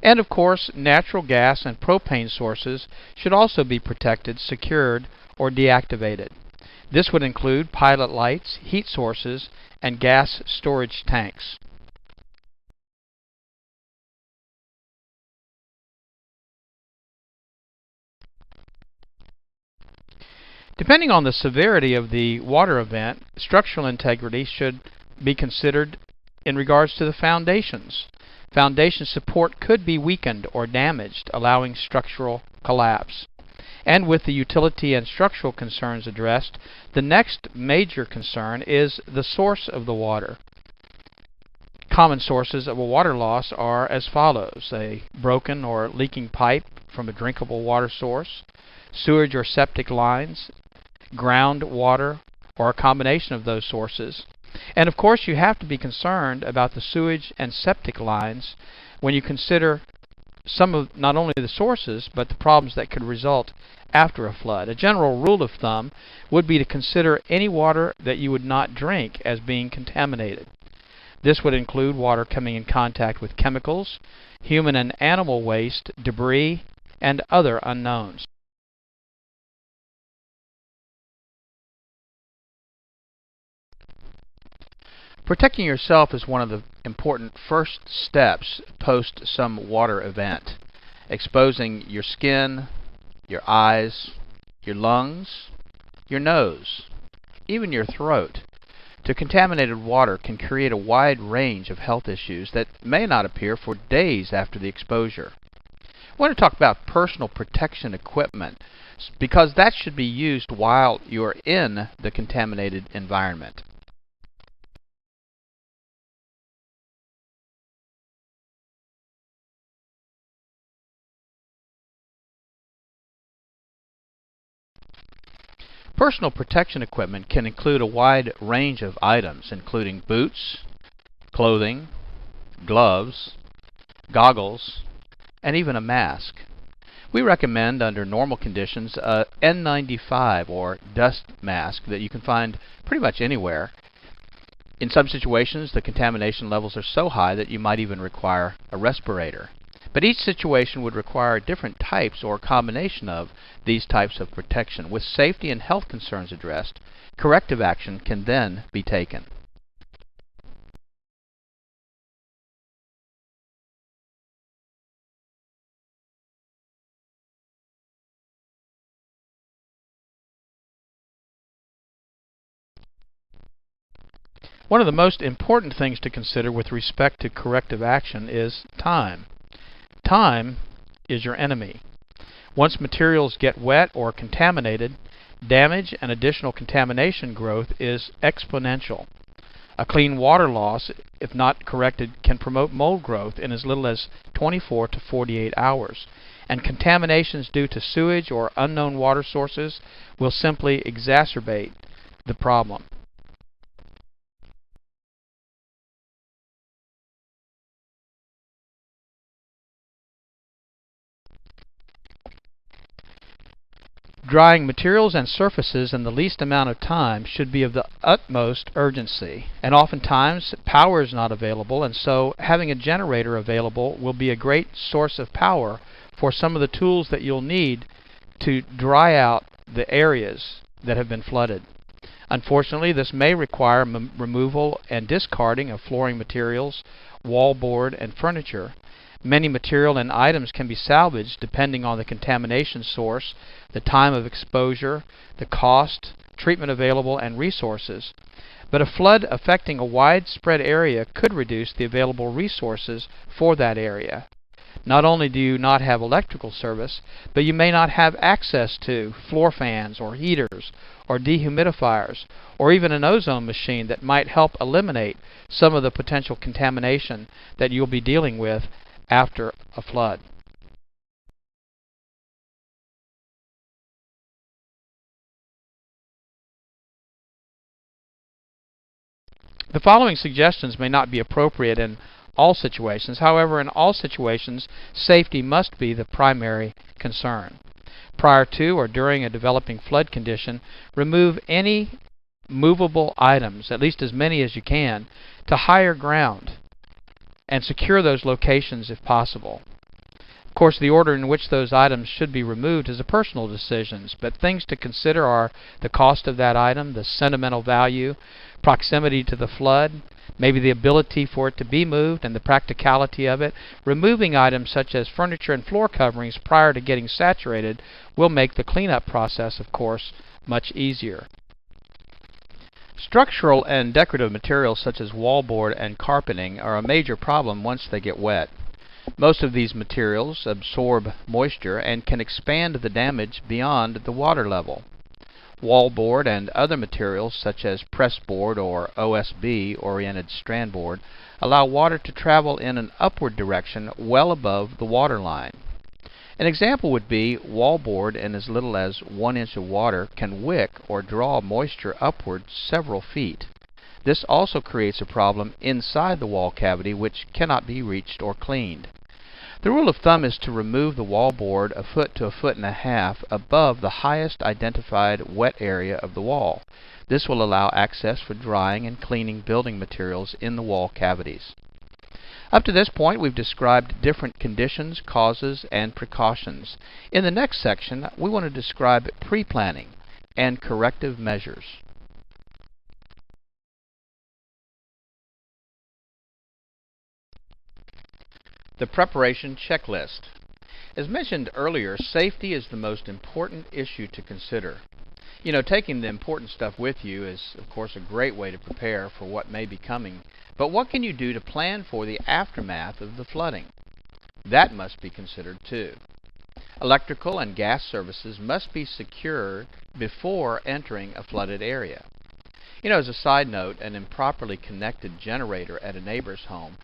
Speaker 1: And of course, natural gas and propane sources should also be protected, secured, or deactivated. This would include pilot lights, heat sources, and gas storage tanks. Depending on the severity of the water event, structural integrity should be considered in regards to the foundations. Foundation support could be weakened or damaged, allowing structural collapse. And with the utility and structural concerns addressed, the next major concern is the source of the water. Common sources of a water loss are as follows: a broken or leaking pipe from a drinkable water source, sewage or septic lines, groundwater, or a combination of those sources. And of course, you have to be concerned about the sewage and septic lines when you consider some of not only the sources, but the problems that could result after a flood. A general rule of thumb would be to consider any water that you would not drink as being contaminated. This would include water coming in contact with chemicals, human and animal waste, debris, and other unknowns. Protecting yourself is one of the important first steps post some water event. Exposing your skin, your eyes, your lungs, your nose, even your throat to contaminated water can create a wide range of health issues that may not appear for days after the exposure. I want to talk about personal protection equipment because that should be used while you're in the contaminated environment. Personal protection equipment can include a wide range of items, including boots, clothing, gloves, goggles, and even a mask. We recommend, under normal conditions, a N95 or dust mask that you can find pretty much anywhere. In some situations, the contamination levels are so high that you might even require a respirator. But each situation would require different types or combination of these types of protection. With safety and health concerns addressed, corrective action can then be taken. One of the most important things to consider with respect to corrective action is time. Time is your enemy. Once materials get wet or contaminated, damage and additional contamination growth is exponential. A clean water loss, if not corrected, can promote mold growth in as little as 24 to 48 hours. And contaminations due to sewage or unknown water sources will simply exacerbate the problem. Drying materials and surfaces in the least amount of time should be of the utmost urgency, and oftentimes power is not available, and so having a generator available will be a great source of power for some of the tools that you'll need to dry out the areas that have been flooded. Unfortunately, this may require removal and discarding of flooring materials, wallboard, and furniture. Many material and items can be salvaged depending on the contamination source, the time of exposure, the cost, treatment available, and resources. But a flood affecting a widespread area could reduce the available resources for that area. Not only do you not have electrical service, but you may not have access to floor fans or heaters or dehumidifiers or even an ozone machine that might help eliminate some of the potential contamination that you'll be dealing with after a flood. The following suggestions may not be appropriate in all situations. However, in all situations, safety must be the primary concern. Prior to or during a developing flood condition, remove any movable items, at least as many as you can, to higher ground and secure those locations if possible. Of course, the order in which those items should be removed is a personal decision, but things to consider are the cost of that item, the sentimental value, proximity to the flood, maybe the ability for it to be moved and the practicality of it. Removing items such as furniture and floor coverings prior to getting saturated will make the cleanup process, of course, much easier. Structural and decorative materials such as wallboard and carpeting are a major problem once they get wet. Most of these materials absorb moisture and can expand the damage beyond the water level. Wallboard and other materials such as pressboard or OSB oriented strand board allow water to travel in an upward direction well above the water line. An example would be wallboard in as little as 1 inch of water can wick or draw moisture upward several feet. This also creates a problem inside the wall cavity which cannot be reached or cleaned. The rule of thumb is to remove the wallboard a foot to a foot and a half above the highest identified wet area of the wall. This will allow access for drying and cleaning building materials in the wall cavities. Up to this point, we've described different conditions, causes, and precautions. In the next section, we want to describe pre-planning and corrective measures. The preparation checklist. As mentioned earlier, safety is the most important issue to consider. You know, taking the important stuff with you is, of course, a great way to prepare for what may be coming. But what can you do to plan for the aftermath of the flooding? That must be considered too. Electrical and gas services must be secured before entering a flooded area. You know, as a side note, an improperly connected generator at a neighbor's home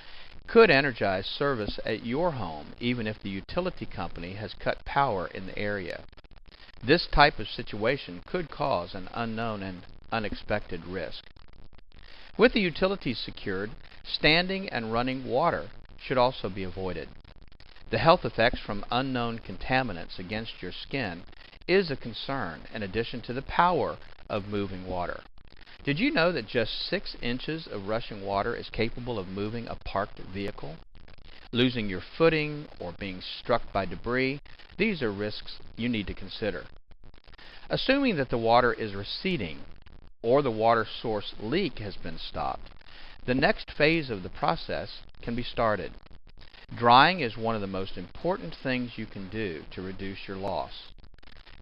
Speaker 1: could energize service at your home even if the utility company has cut power in the area. This type of situation could cause an unknown and unexpected risk. With the utilities secured, standing and running water should also be avoided. The health effects from unknown contaminants against your skin is a concern in addition to the power of moving water. Did you know that just 6 inches of rushing water is capable of moving a parked vehicle? Losing your footing or being struck by debris, these are risks you need to consider. Assuming that the water is receding or the water source leak has been stopped, the next phase of the process can be started. Drying is one of the most important things you can do to reduce your loss.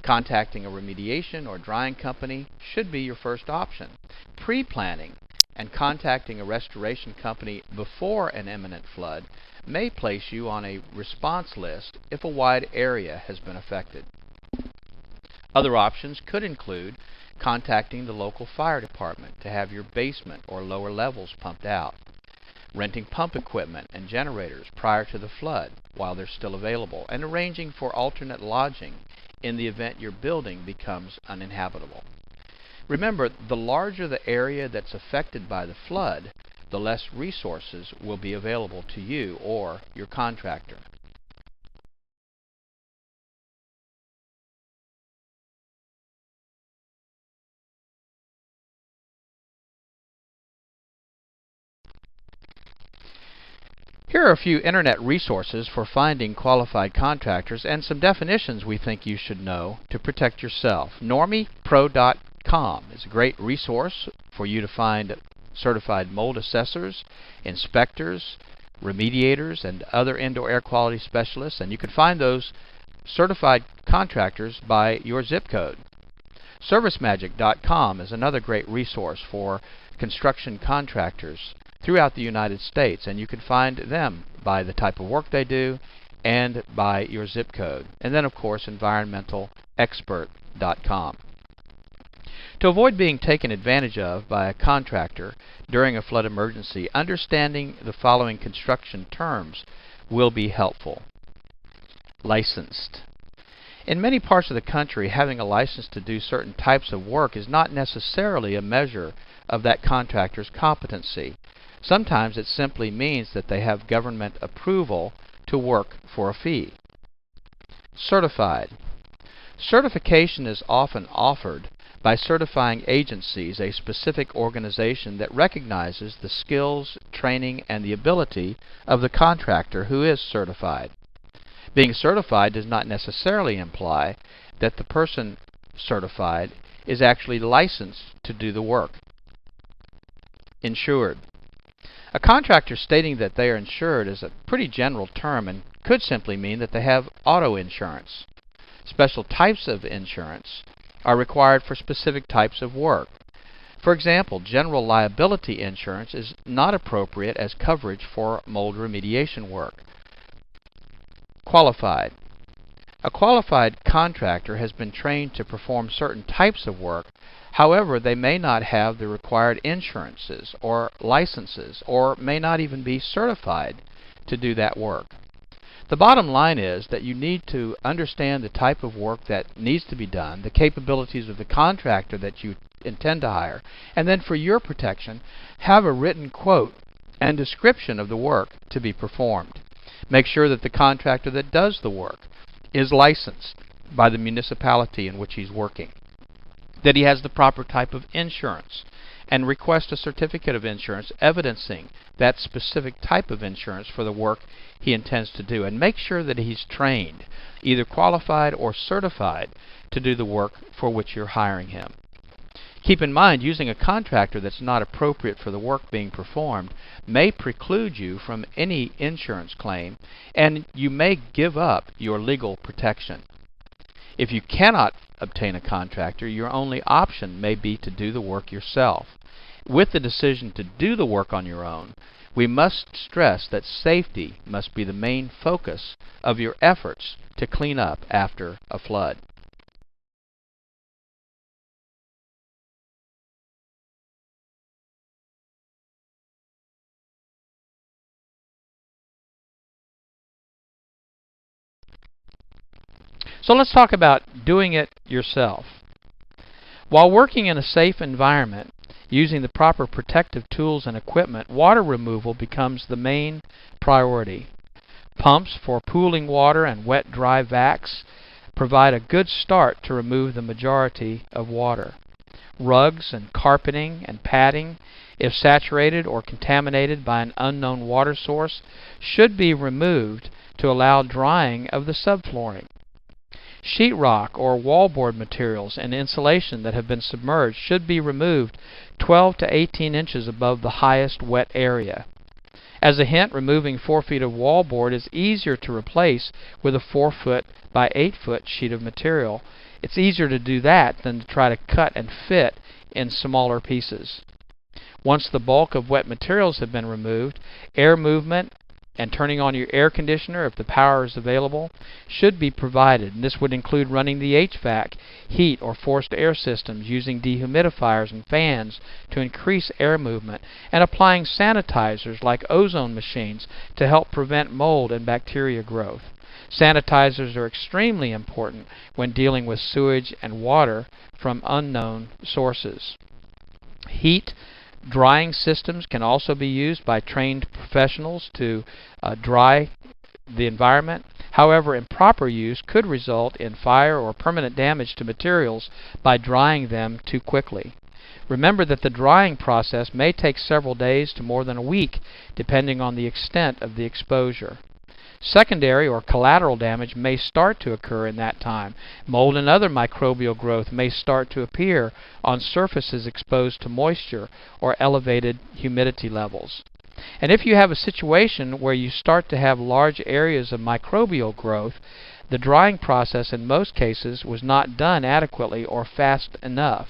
Speaker 1: Contacting a remediation or drying company should be your first option. Pre-planning and contacting a restoration company before an imminent flood may place you on a response list if a wide area has been affected. Other options could include contacting the local fire department to have your basement or lower levels pumped out, renting pump equipment and generators prior to the flood while they're still available, and arranging for alternate lodging in the event your building becomes uninhabitable. Remember, the larger the area that's affected by the flood, the less resources will be available to you or your contractor. Here are a few internet resources for finding qualified contractors and some definitions we think you should know to protect yourself. NormiePro.com is a great resource for you to find certified mold assessors, inspectors, remediators, and other indoor air quality specialists, and you can find those certified contractors by your zip code. ServiceMagic.com is another great resource for construction contractors throughout the United States, and you can find them by the type of work they do and by your zip code. And then, of course, EnvironmentalExpert.com. To avoid being taken advantage of by a contractor during a flood emergency, understanding the following construction terms will be helpful. Licensed. In many parts of the country, having a license to do certain types of work is not necessarily a measure of that contractor's competency. Sometimes it simply means that they have government approval to work for a fee. Certified. Certification is often offered by certifying agencies, a specific organization that recognizes the skills, training, and the ability of the contractor who is certified. Being certified does not necessarily imply that the person certified is actually licensed to do the work. Insured. A contractor stating that they are insured is a pretty general term and could simply mean that they have auto insurance. Special types of insurance are required for specific types of work. For example, general liability insurance is not appropriate as coverage for mold remediation work. Qualified. A qualified contractor has been trained to perform certain types of work. However, they may not have the required insurances or licenses, or may not even be certified to do that work. The bottom line is that you need to understand the type of work that needs to be done, the capabilities of the contractor that you intend to hire, and then for your protection, have a written quote and description of the work to be performed. Make sure that the contractor that does the work is licensed by the municipality in which he's working, that he has the proper type of insurance, and request a certificate of insurance evidencing that specific type of insurance for the work he intends to do. And make sure that he's trained, either qualified or certified, to do the work for which you're hiring him. Keep in mind, using a contractor that's not appropriate for the work being performed may preclude you from any insurance claim, and you may give up your legal protection. If you cannot obtain a contractor, your only option may be to do the work yourself. With the decision to do the work on your own, we must stress that safety must be the main focus of your efforts to clean up after a flood. So let's talk about doing it yourself. While working in a safe environment, using the proper protective tools and equipment, water removal becomes the main priority. Pumps for pooling water and wet-dry vacs provide a good start to remove the majority of water. Rugs and carpeting and padding, if saturated or contaminated by an unknown water source, should be removed to allow drying of the subflooring. Sheetrock or wallboard materials and insulation that have been submerged should be removed 12 to 18 inches above the highest wet area. As a hint, removing 4 feet of wallboard is easier to replace with a 4 foot by 8 foot sheet of material. It's easier to do that than to try to cut and fit in smaller pieces. Once the bulk of wet materials have been removed, air movement and turning on your air conditioner, if the power is available, should be provided. And this would include running the HVAC, heat, or forced air systems, using dehumidifiers and fans to increase air movement, and applying sanitizers like ozone machines to help prevent mold and bacteria growth. Sanitizers are extremely important when dealing with sewage and water from unknown sources. Heat drying systems can also be used by trained professionals to dry the environment. However, improper use could result in fire or permanent damage to materials by drying them too quickly. Remember that the drying process may take several days to more than a week, depending on the extent of the exposure. Secondary or collateral damage may start to occur in that time. Mold and other microbial growth may start to appear on surfaces exposed to moisture or elevated humidity levels. And if you have a situation where you start to have large areas of microbial growth, the drying process in most cases was not done adequately or fast enough.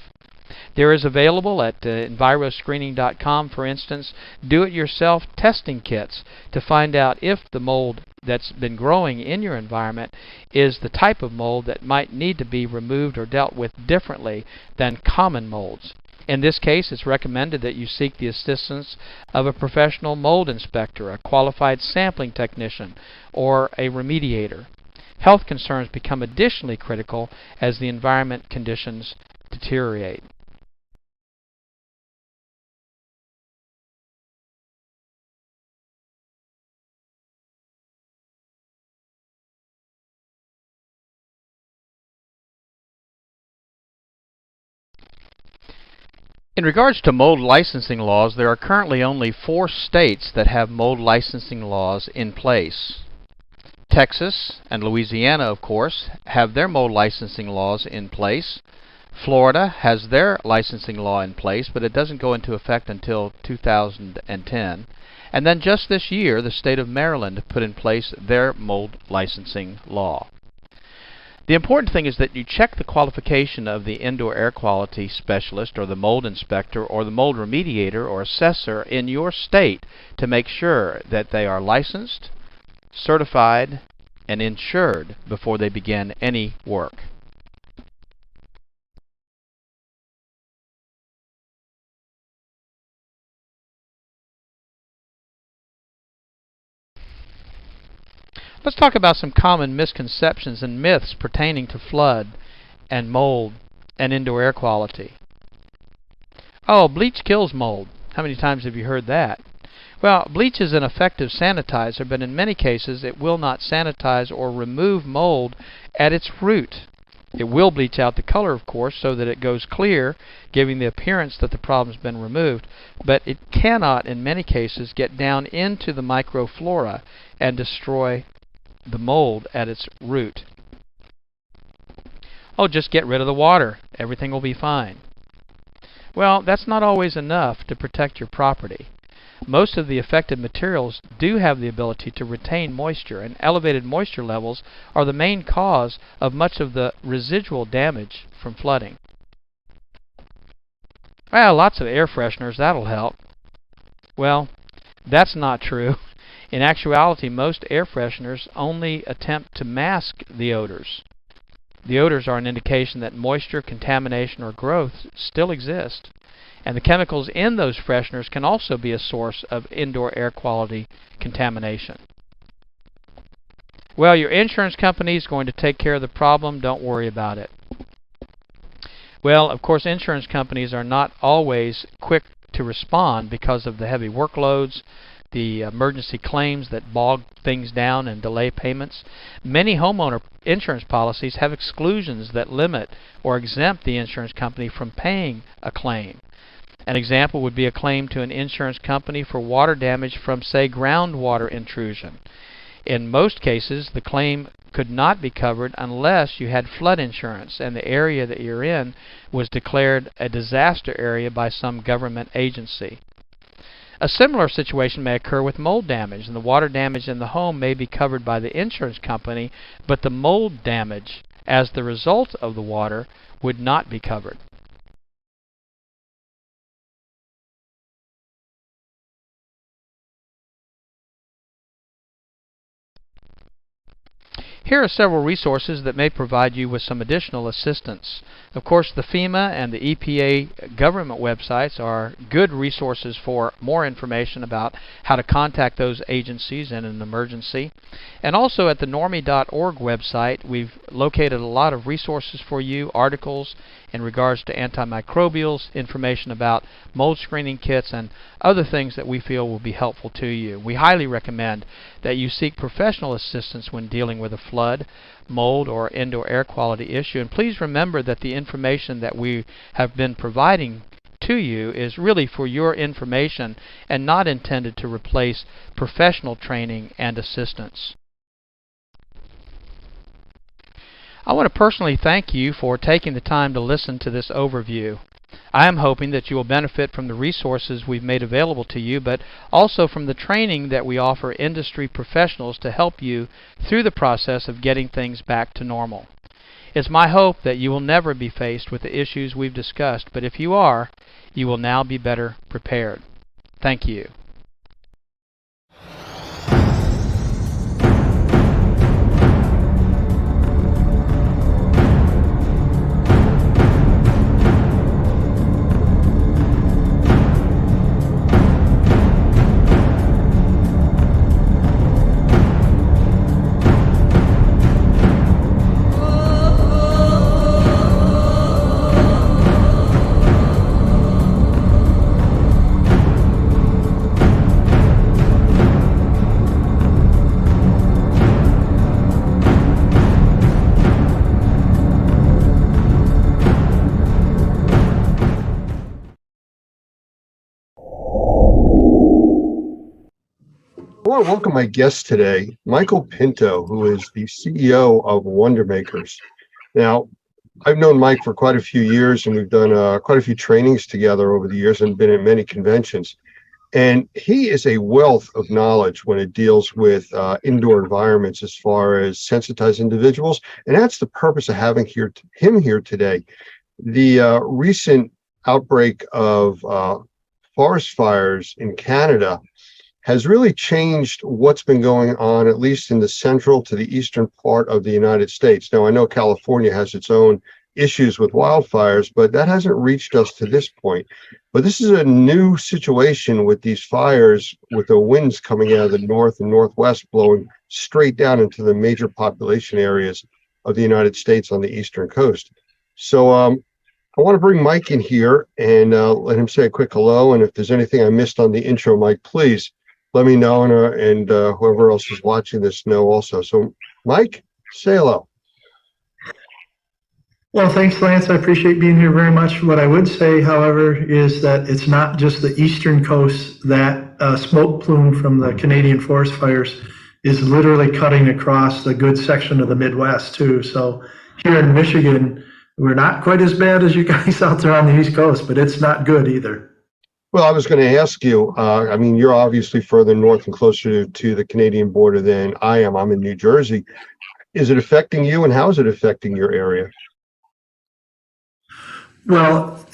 Speaker 1: There is available at enviroscreening.com, for instance, do-it-yourself testing kits to find out if the mold that's been growing in your environment is the type of mold that might need to be removed or dealt with differently than common molds. In this case, it's recommended that you seek the assistance of a professional mold inspector, a qualified sampling technician, or a remediator. Health concerns become additionally critical as the environment conditions deteriorate. In regards to mold licensing laws, there are currently only 4 states that have mold licensing laws in place. Texas and Louisiana, of course, have their mold licensing laws in place. Florida has their licensing law in place, but it doesn't go into effect until 2010. And then just this year, the state of Maryland put in place their mold licensing law. The important thing is that you check the qualification of the indoor air quality specialist or the mold inspector or the mold remediator or assessor in your state to make sure that they are licensed, certified, and insured before they begin any work. Let's talk about some common misconceptions and myths pertaining to flood and mold and indoor air quality. Oh, bleach kills mold. How many times have you heard that? Well, bleach is an effective sanitizer, but in many cases it will not sanitize or remove mold at its root. It will bleach out the color, of course, so that it goes clear, giving the appearance that the problem's been removed, but it cannot, in many cases, get down into the microflora and destroy the mold at its root. Oh, just get rid of the water. Everything will be fine. Well, that's not always enough to protect your property. Most of the affected materials do have the ability to retain moisture, and elevated moisture levels are the main cause of much of the residual damage from flooding. Well, lots of air fresheners, that'll help. Well, that's not true. In actuality, most air fresheners only attempt to mask the odors. The odors are an indication that moisture, contamination, or growth still exist. And the chemicals in those fresheners can also be a source of indoor air quality contamination. Well, your insurance company is going to take care of the problem. Don't worry about it. Well, of course, insurance companies are not always quick to respond because of the heavy workloads, the emergency claims that bog things down and delay payments. Many homeowner insurance policies have exclusions that limit or exempt the insurance company from paying a claim. An example would be a claim to an insurance company for water damage from, say, groundwater intrusion. In most cases, the claim could not be covered unless you had flood insurance and the area that you're in was declared a disaster area by some government agency. A similar situation may occur with mold damage, and the water damage in the home may be covered by the insurance company, but the mold damage as the result of the water would not be covered. Here are several resources that may provide you with some additional assistance. Of course, the FEMA and the EPA government websites are good resources for more information about how to contact those agencies in an emergency. And also at the normie.org website, we've located a lot of resources for you, articles in regards to antimicrobials, information about mold screening kits, and other things that we feel will be helpful to you. We highly recommend that you seek professional assistance when dealing with a flood, mold, or indoor air quality issue. And please remember that the information that we have been providing to you is really for your information and not intended to replace professional training and assistance. I want to personally thank you for taking the time to listen to this overview. I am hoping that you will benefit from the resources we've made available to you, but also from the training that we offer industry professionals to help you through the process of getting things back to normal. It's my hope that you will never be faced with the issues we've discussed, but if you are, you will now be better prepared. Thank you.
Speaker 6: want to welcome my guest today, Michael Pinto, who is the CEO of Wonder Makers. Now, I've known Mike for quite a few years, and we've done quite a few trainings together over the years and been at many conventions. And he is a wealth of knowledge when it deals with indoor environments as far as sensitized individuals. And that's the purpose of having him here today. The recent outbreak of forest fires in Canada has really changed what's been going on, at least in the central to the eastern part of the United States. Now, I know California has its own issues with wildfires, but that hasn't reached us to this point. But this is a new situation with these fires, with the winds coming out of the north and northwest blowing straight down into the major population areas of the United States on the eastern coast. So I want to bring Mike in here and let him say a quick hello. And if there's anything I missed on the intro, Mike, please let me know, and whoever else is watching this know also. So Mike, say hello.
Speaker 2: Well, thanks, Lance. I appreciate being here very much. What I would say, however, is that it's not just the eastern coast. That smoke plume from the Canadian forest fires is literally cutting across a good section of the Midwest, too. So here in Michigan, we're not quite as bad as you guys out there on the East Coast, but it's not good either.
Speaker 6: Well, I was going to ask you, I mean, you're obviously further north and closer to the Canadian border than I am. I'm in New Jersey. Is it affecting you, and how is it affecting your area?
Speaker 2: Well,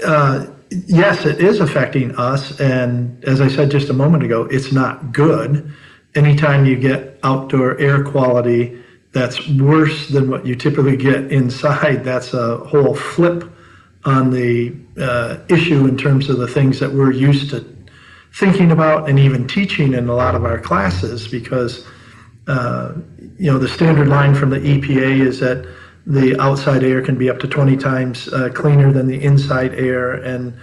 Speaker 2: yes, it is affecting us. And as I said just a moment ago, it's not good. Anytime you get outdoor air quality that's worse than what you typically get inside, that's a whole flip on the issue in terms of the things that we're used to thinking about and even teaching in a lot of our classes, because the standard line from the EPA is that the outside air can be up to 20 times cleaner than the inside air, and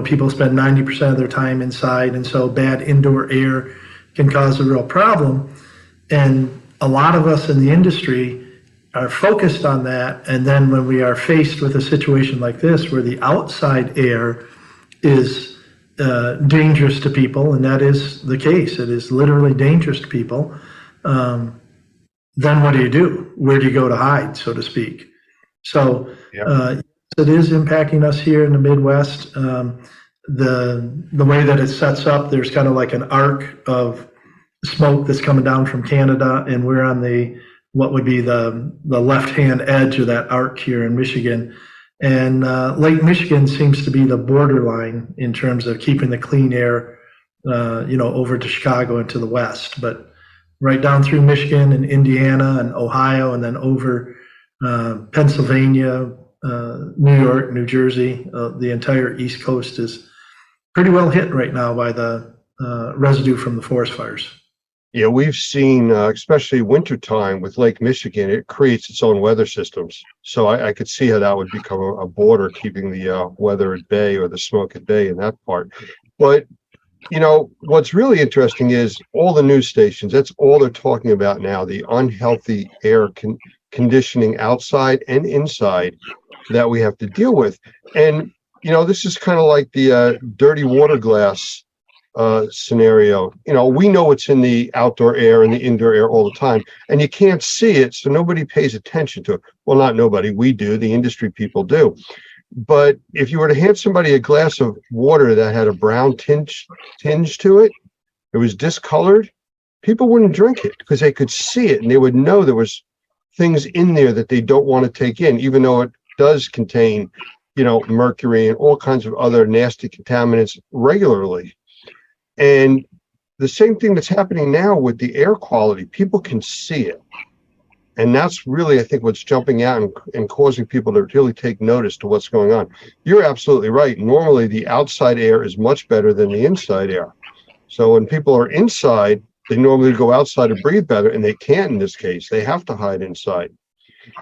Speaker 2: people spend 90% of their time inside, and so bad indoor air can cause a real problem. And a lot of us in the industry are focused on that, and then when we are faced with a situation like this where the outside air is dangerous to people, and that is the case, it is literally dangerous to people, then what do? Where do you go to hide, so to speak? So it is impacting us here in the Midwest. The way that it sets up, there's kind of like an arc of smoke that's coming down from Canada, and we're on what would be the left-hand edge of that arc here in Michigan. And Lake Michigan seems to be the borderline in terms of keeping the clean air, over to Chicago and to the west. But right down through Michigan and Indiana and Ohio, and then over Pennsylvania, New York, New Jersey, the entire East Coast is pretty well hit right now by the residue from the forest fires.
Speaker 6: Yeah, we've seen, especially wintertime with Lake Michigan, it creates its own weather systems. So I could see how that would become a border, keeping the weather at bay or the smoke at bay in that part. But, what's really interesting is all the news stations, that's all they're talking about now, the unhealthy air conditioning outside and inside that we have to deal with. And, this is kind of like the dirty water glass scenario. We know what's in the outdoor air and the indoor air all the time, and you can't see it, so nobody pays attention to it. Well, not nobody, we do, the industry people do. But if you were to hand somebody a glass of water that had a brown tinge to it, it was discolored, people wouldn't drink it because they could see it and they would know there was things in there that they don't want to take in, even though it does contain, mercury and all kinds of other nasty contaminants regularly. And the same thing that's happening now with the air quality, people can see it. And that's really, I think, what's jumping out and causing people to really take notice to what's going on. You're absolutely right. Normally, the outside air is much better than the inside air. So when people are inside, they normally go outside to breathe better, and they can't in this case. They have to hide inside.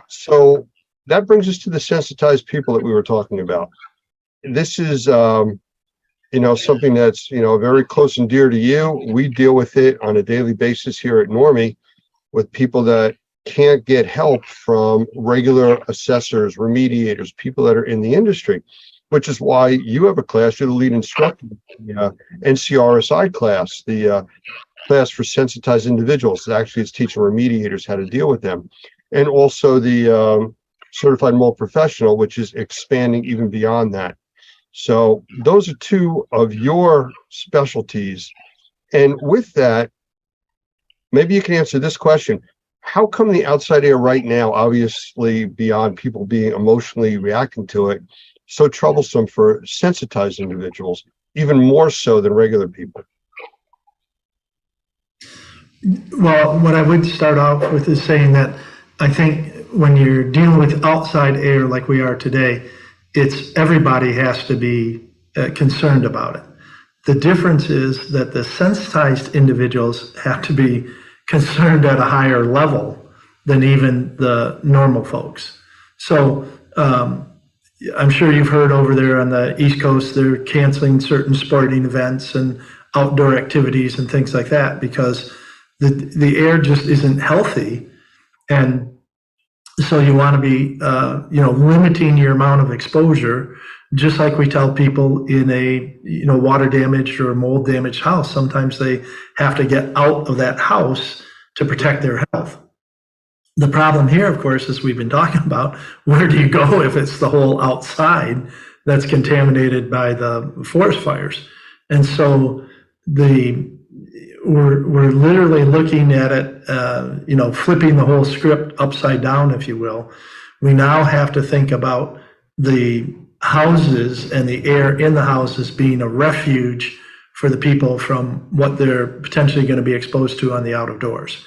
Speaker 6: So that brings us to the sensitized people that we were talking about. This is, something that's, very close and dear to you. We deal with it on a daily basis here at Normie with people that can't get help from regular assessors, remediators, people that are in the industry, which is why you have a class. You're the lead instructor in the NCRSI class, the class for sensitized individuals. Actually, it's teaching remediators how to deal with them. And also the certified mold professional, which is expanding even beyond that. So those are two of your specialties. And with that, maybe you can answer this question. How come the outside air right now, obviously beyond people being emotionally reacting to it, so troublesome for sensitized individuals, even more so than regular people?
Speaker 2: Well, what I would start off with is saying that I think when you're dealing with outside air like we are today, it's everybody has to be concerned about it. The difference is that the sensitized individuals have to be concerned at a higher level than even the normal folks. So I'm sure you've heard over there on the East Coast, they're canceling certain sporting events and outdoor activities and things like that because the air just isn't healthy. And so you want to be, limiting your amount of exposure, just like we tell people in a, water damaged or mold damaged house. Sometimes they have to get out of that house to protect their health. The problem here, of course, as we've been talking about, where do you go if it's the whole outside that's contaminated by the forest fires? And so we're literally looking at it, flipping the whole script upside down, if you will. We now have to think about the houses and the air in the houses being a refuge for the people from what they're potentially going to be exposed to on the out of doors.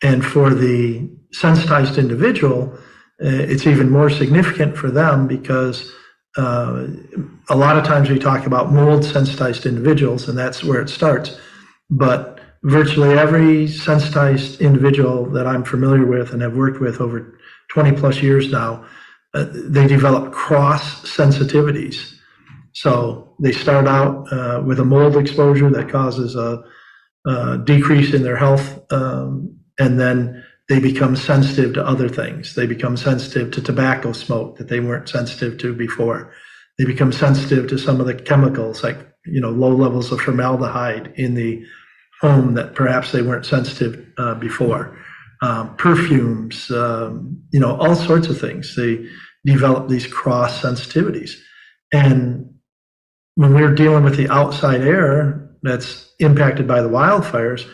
Speaker 2: And for the sensitized individual, it's even more significant for them because a lot of times we talk about mold sensitized individuals, and that's where it starts. But virtually every sensitized individual that I'm familiar with and have worked with over 20 plus years now, they develop cross sensitivities. So they start out with a mold exposure that causes a decrease in their health, and then they become sensitive to other things. They become sensitive to tobacco smoke that they weren't sensitive to before. They become sensitive to some of the chemicals like, low levels of formaldehyde in the home that perhaps they weren't sensitive before. Perfumes, all sorts of things. They develop these cross sensitivities. And when we're dealing with the outside air that's impacted by the wildfires,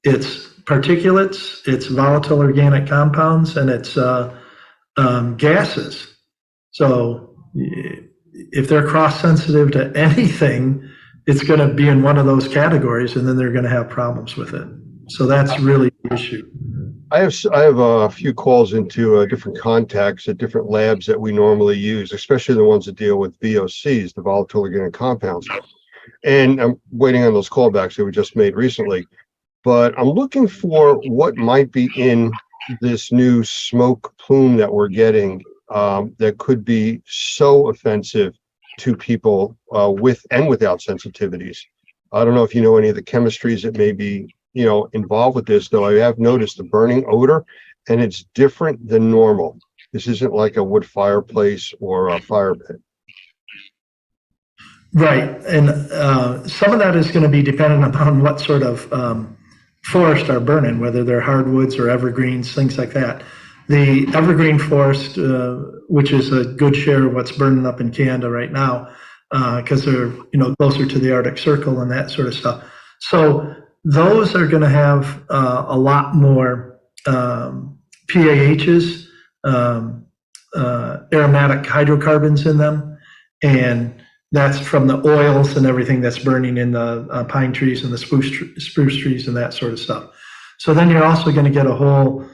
Speaker 2: it's particulates, it's volatile organic compounds, and it's gases. So if they're cross sensitive to anything, it's going to be in one of those categories, and then they're going to have problems with it. So that's really the issue.
Speaker 6: I have a few calls into different contacts at different labs that we normally use, especially the ones that deal with VOCs, the volatile organic compounds. And I'm waiting on those callbacks that we just made recently. But I'm looking for what might be in this new smoke plume that we're getting that could be so offensive to people with and without sensitivities. I don't know if you know any of the chemistries that may be, involved with this, though I have noticed the burning odor, and it's different than normal. This isn't like a wood fireplace or a fire pit.
Speaker 2: Right. And some of that is going to be dependent upon what sort of forest are burning, whether they're hardwoods or evergreens, things like that. The evergreen forest, which is a good share of what's burning up in Canada right now, because they're closer to the Arctic Circle and that sort of stuff. So those are going to have a lot more PAHs, aromatic hydrocarbons in them, and that's from the oils and everything that's burning in the pine trees and the spruce trees and that sort of stuff. So then you're also going to get a whole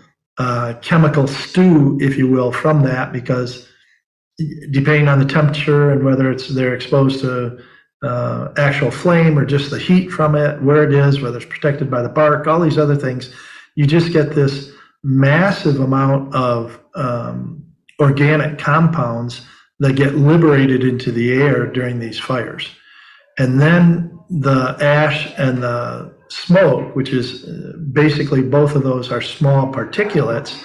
Speaker 2: chemical stew, if you will, from that, because depending on the temperature and whether they're exposed to actual flame or just the heat from it, where it is, whether it's protected by the bark, all these other things, you just get this massive amount of organic compounds that get liberated into the air during these fires. And then the ash and the smoke, which is basically both of those are small particulates,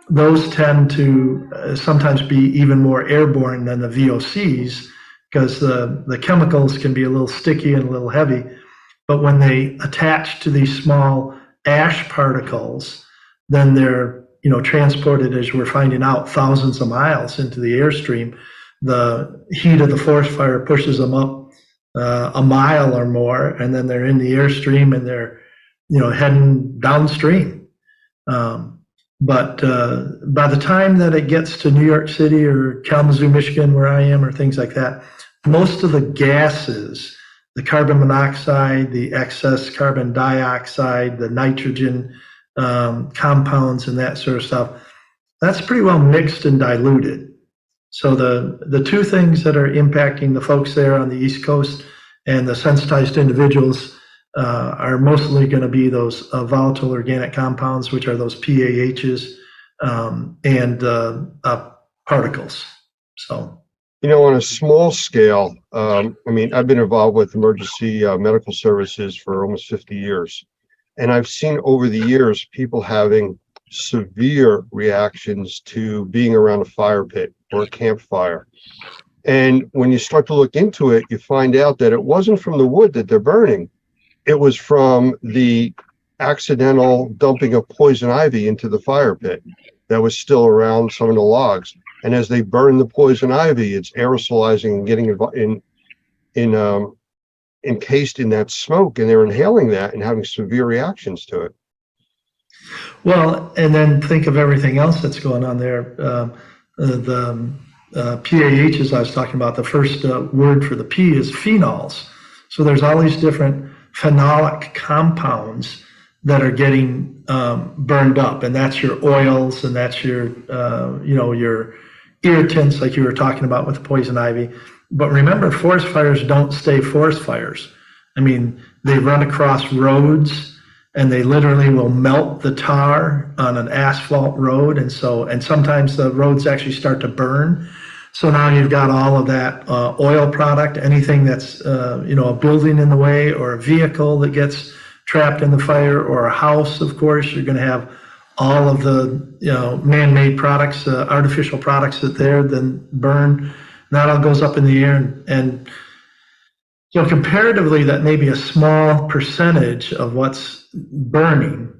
Speaker 2: those tend to sometimes be even more airborne than the VOCs, because the chemicals can be a little sticky and a little heavy. but when they attach to these small ash particles, then they're, transported, as we're finding out, thousands of miles into the airstream. The heat of the forest fire pushes them up a mile or more, and then they're in the airstream and they're, heading downstream. But by the time that it gets to New York City or Kalamazoo, Michigan, where I am, or things like that, most of the gases, the carbon monoxide, the excess carbon dioxide, the nitrogen compounds and that sort of stuff, that's pretty well mixed and diluted. So the two things that are impacting the folks there on the East Coast and the sensitized individuals are mostly going to be those volatile organic compounds, which are those PAHs and particles. So,
Speaker 6: on a small scale, I've been involved with emergency medical services for almost 50 years. And I've seen over the years people having severe reactions to being around a fire pit or a campfire. And when you start to look into it, you find out that it wasn't from the wood that they're burning. It was from the accidental dumping of poison ivy into the fire pit that was still around some of the logs. And as they burn the poison ivy, it's aerosolizing and getting encased in that smoke, and they're inhaling that and having severe reactions to it.
Speaker 2: Well, and then think of everything else that's going on there. The PAHs I was talking about, the first word for the P is phenols. So there's all these different phenolic compounds that are getting burned up, and that's your oils, and that's your your irritants, like you were talking about with the poison ivy. But remember, forest fires don't stay forest fires. They run across roads, and they literally will melt the tar on an asphalt road, and sometimes the roads actually start to burn. So now you've got all of that oil product, anything that's a building in the way, or a vehicle that gets trapped in the fire, or a house. Of course, you're going to have all of the man-made products, artificial products that then burn. That all goes up in the air, and comparatively, that may be a small percentage of what's burning,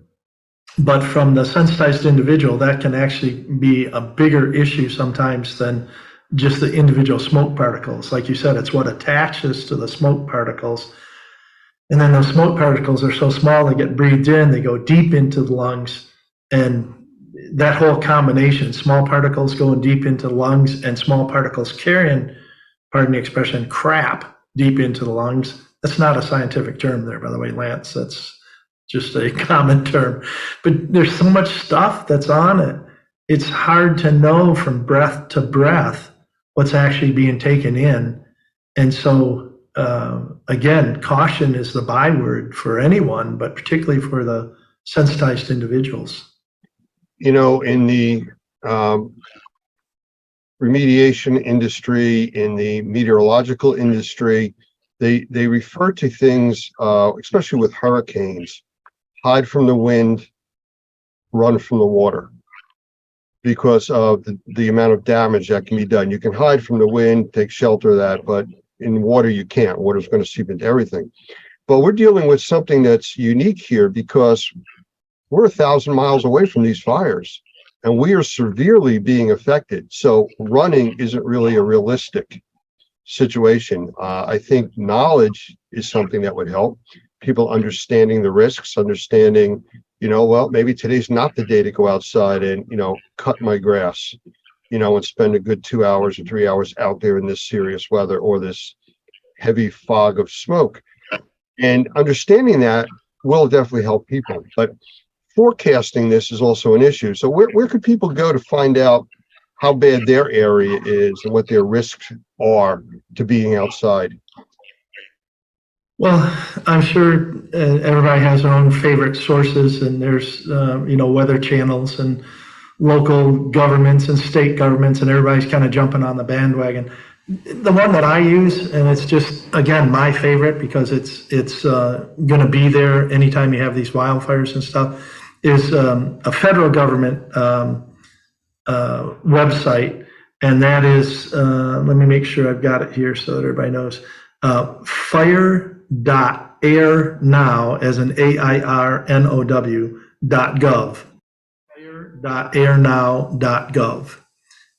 Speaker 2: but from the sensitized individual, that can actually be a bigger issue sometimes than just the individual smoke particles. Like you said, it's what attaches to the smoke particles. And then those smoke particles are so small, they get breathed in, they go deep into the lungs. And that whole combination, small particles going deep into the lungs and small particles carrying, pardon the expression, crap deep into the lungs. That's not a scientific term there, by the way, Lance. That's just a common term. But there's so much stuff that's on it. It's hard to know from breath to breath what's actually being taken in. And so, again, caution is the byword for anyone, but particularly for the sensitized individuals.
Speaker 6: In the remediation industry, in the meteorological industry, they refer to things, especially with hurricanes, hide from the wind, run from the water, because of the amount of damage that can be done. You can hide from the wind, take shelter of that, but in water you can't. Water's going to seep into everything. But we're dealing with something that's unique here because we're 1,000 miles away from these fires, and we are severely being affected. So running isn't really a realistic situation. I think knowledge is something that would help. People understanding the risks, understanding, maybe today's not the day to go outside and, cut my grass, and spend a good 2 hours or 3 hours out there in this serious weather or this heavy fog of smoke. And understanding that will definitely help people. But forecasting this is also an issue. So where could people go to find out how bad their area is and what their risks are to being outside?
Speaker 2: Well, I'm sure everybody has their own favorite sources, and there's, weather channels and local governments and state governments, and everybody's kind of jumping on the bandwagon. The one that I use, and it's just, again, my favorite because it's going to be there anytime you have these wildfires and stuff, is a federal government website, and that is, let me make sure I've got it here so that everybody knows, FIRE air.airnow, as in AIRNOW.gov. Air.airnow.gov.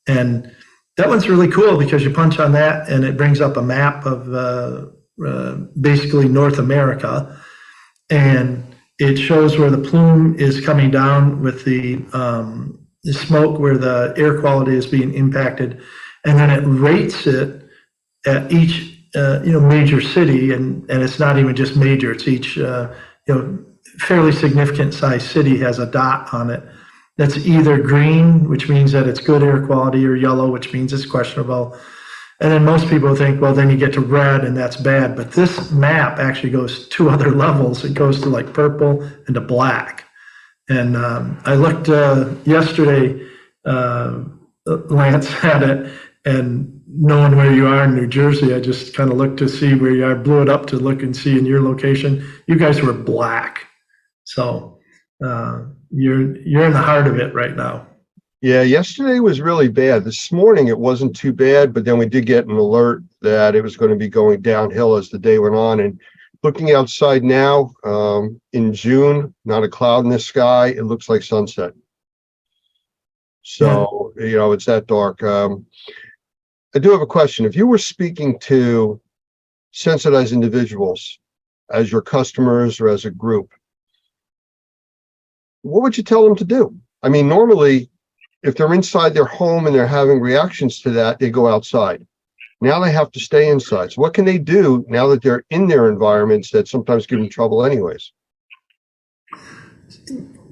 Speaker 2: And that one's really cool because you punch on that and it brings up a map of basically North America, and it shows where the plume is coming down with the smoke, where the air quality is being impacted, and then it rates it at each major city, and it's not even just major, it's each fairly significant size city has a dot on it that's either green, which means that it's good air quality, or yellow, which means it's questionable. And then most people think, well, then you get to red and that's bad. But this map actually goes 2 other levels. It goes to like purple and to black. And I looked yesterday, Lance had it, and knowing where you are in New Jersey, I just kind of looked to see where you are, blew it up to look and see in your location. You guys were black. So you're in the heart of it right now.
Speaker 6: Yeah, yesterday was really bad. This morning it wasn't too bad, but then we did get an alert that it was going to be going downhill as the day went on. And looking outside now, in June, not a cloud in the sky. It looks like sunset. So, it's that dark. I do have a question. If you were speaking to sensitized individuals as your customers or as a group, what would you tell them to do? I mean, normally, if they're inside their home and they're having reactions to that, they go outside. Now they have to stay inside. So what can they do now that they're in their environments that sometimes give them trouble anyways?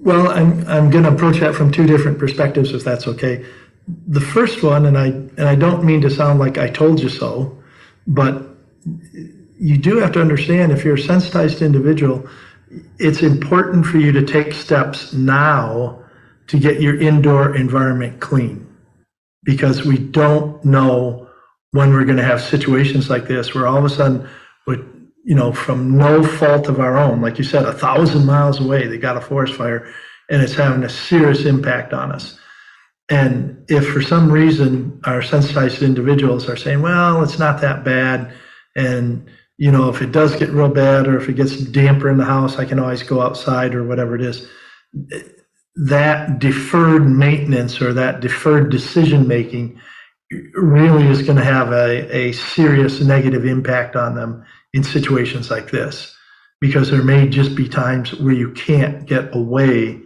Speaker 2: Well, I'm going to approach that from 2 different perspectives, if that's okay. The first one, and I don't mean to sound like I told you so, but you do have to understand, if you're a sensitized individual, it's important for you to take steps now to get your indoor environment clean, because we don't know when we're going to have situations like this where all of a sudden, with from no fault of our own, like you said, 1,000 miles away, they got a forest fire and it's having a serious impact on us. And if for some reason our sensitized individuals are saying, well, it's not that bad, and if it does get real bad, or if it gets damper in the house, I can always go outside, or whatever it is, that deferred maintenance or that deferred decision making really is going to have a serious negative impact on them in situations like this, because there may just be times where you can't get away,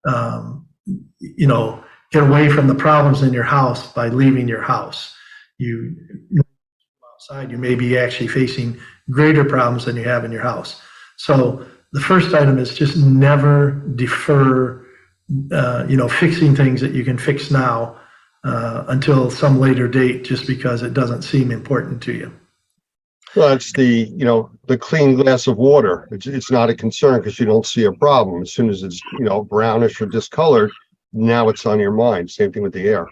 Speaker 2: get away from the problems in your house by leaving your house. You outside, you may be actually facing greater problems than you have in your house. So the first item is just never defer fixing things that you can fix now until some later date, just because it doesn't seem important to you.
Speaker 6: Well, it's the clean glass of water. It's not a concern because you don't see a problem. As soon as it's, brownish or discolored, now it's on your mind. Same thing with the air.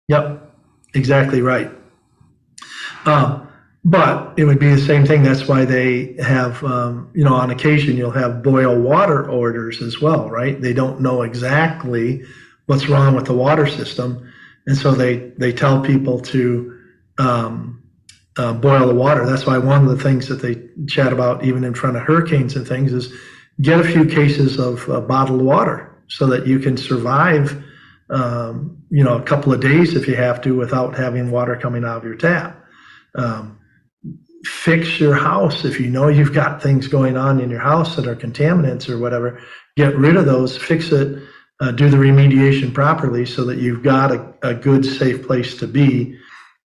Speaker 2: Yep, exactly right. But it would be the same thing. That's why they have, on occasion you'll have boil water orders as well, right? They don't know exactly what's wrong with the water system. And so they tell people to boil the water. That's why one of the things that they chat about, even in front of hurricanes and things, is get a few cases of bottled water so that you can survive, a couple of days if you have to, without having water coming out of your tap. Fix your house. If you know you've got things going on in your house that are contaminants or whatever, get rid of those, fix it, do the remediation properly so that you've got a good, safe place to be.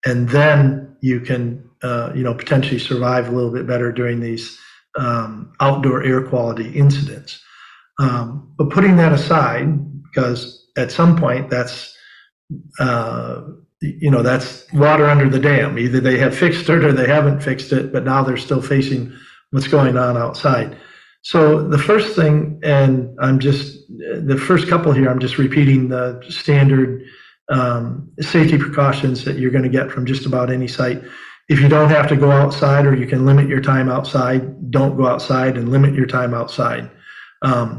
Speaker 2: And then you can, potentially survive a little bit better during these outdoor air quality incidents. But putting that aside, because at some point that's water under the dam. Either they have fixed it or they haven't fixed it, but now they're still facing what's going on outside. So the first thing, and the first couple here, I'm just repeating the standard safety precautions that you're going to get from just about any site. If you don't have to go outside, or you can limit your time outside, don't go outside and limit your time outside.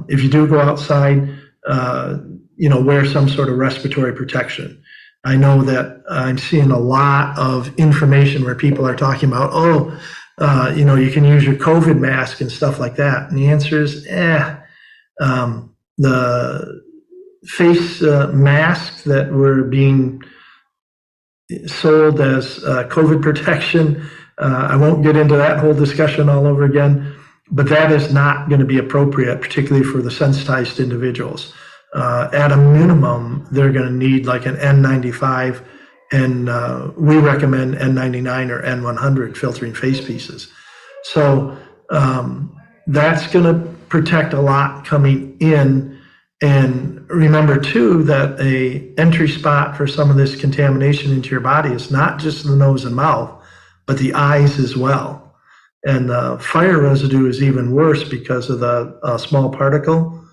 Speaker 2: If you do go outside, wear some sort of respiratory protection. I know that I'm seeing a lot of information where people are talking about, you can use your COVID mask and stuff like that. And the answer is, the face masks that were being sold as COVID protection, I won't get into that whole discussion all over again, but that is not going to be appropriate, particularly for the sensitized individuals. At a minimum, they're going to need like an N95, and we recommend N99 or N100 filtering face pieces. So that's going to protect a lot coming in. And remember too that a entry spot for some of this contamination into your body is not just the nose and mouth, but the eyes as well. And fire residue is even worse because of the small particle.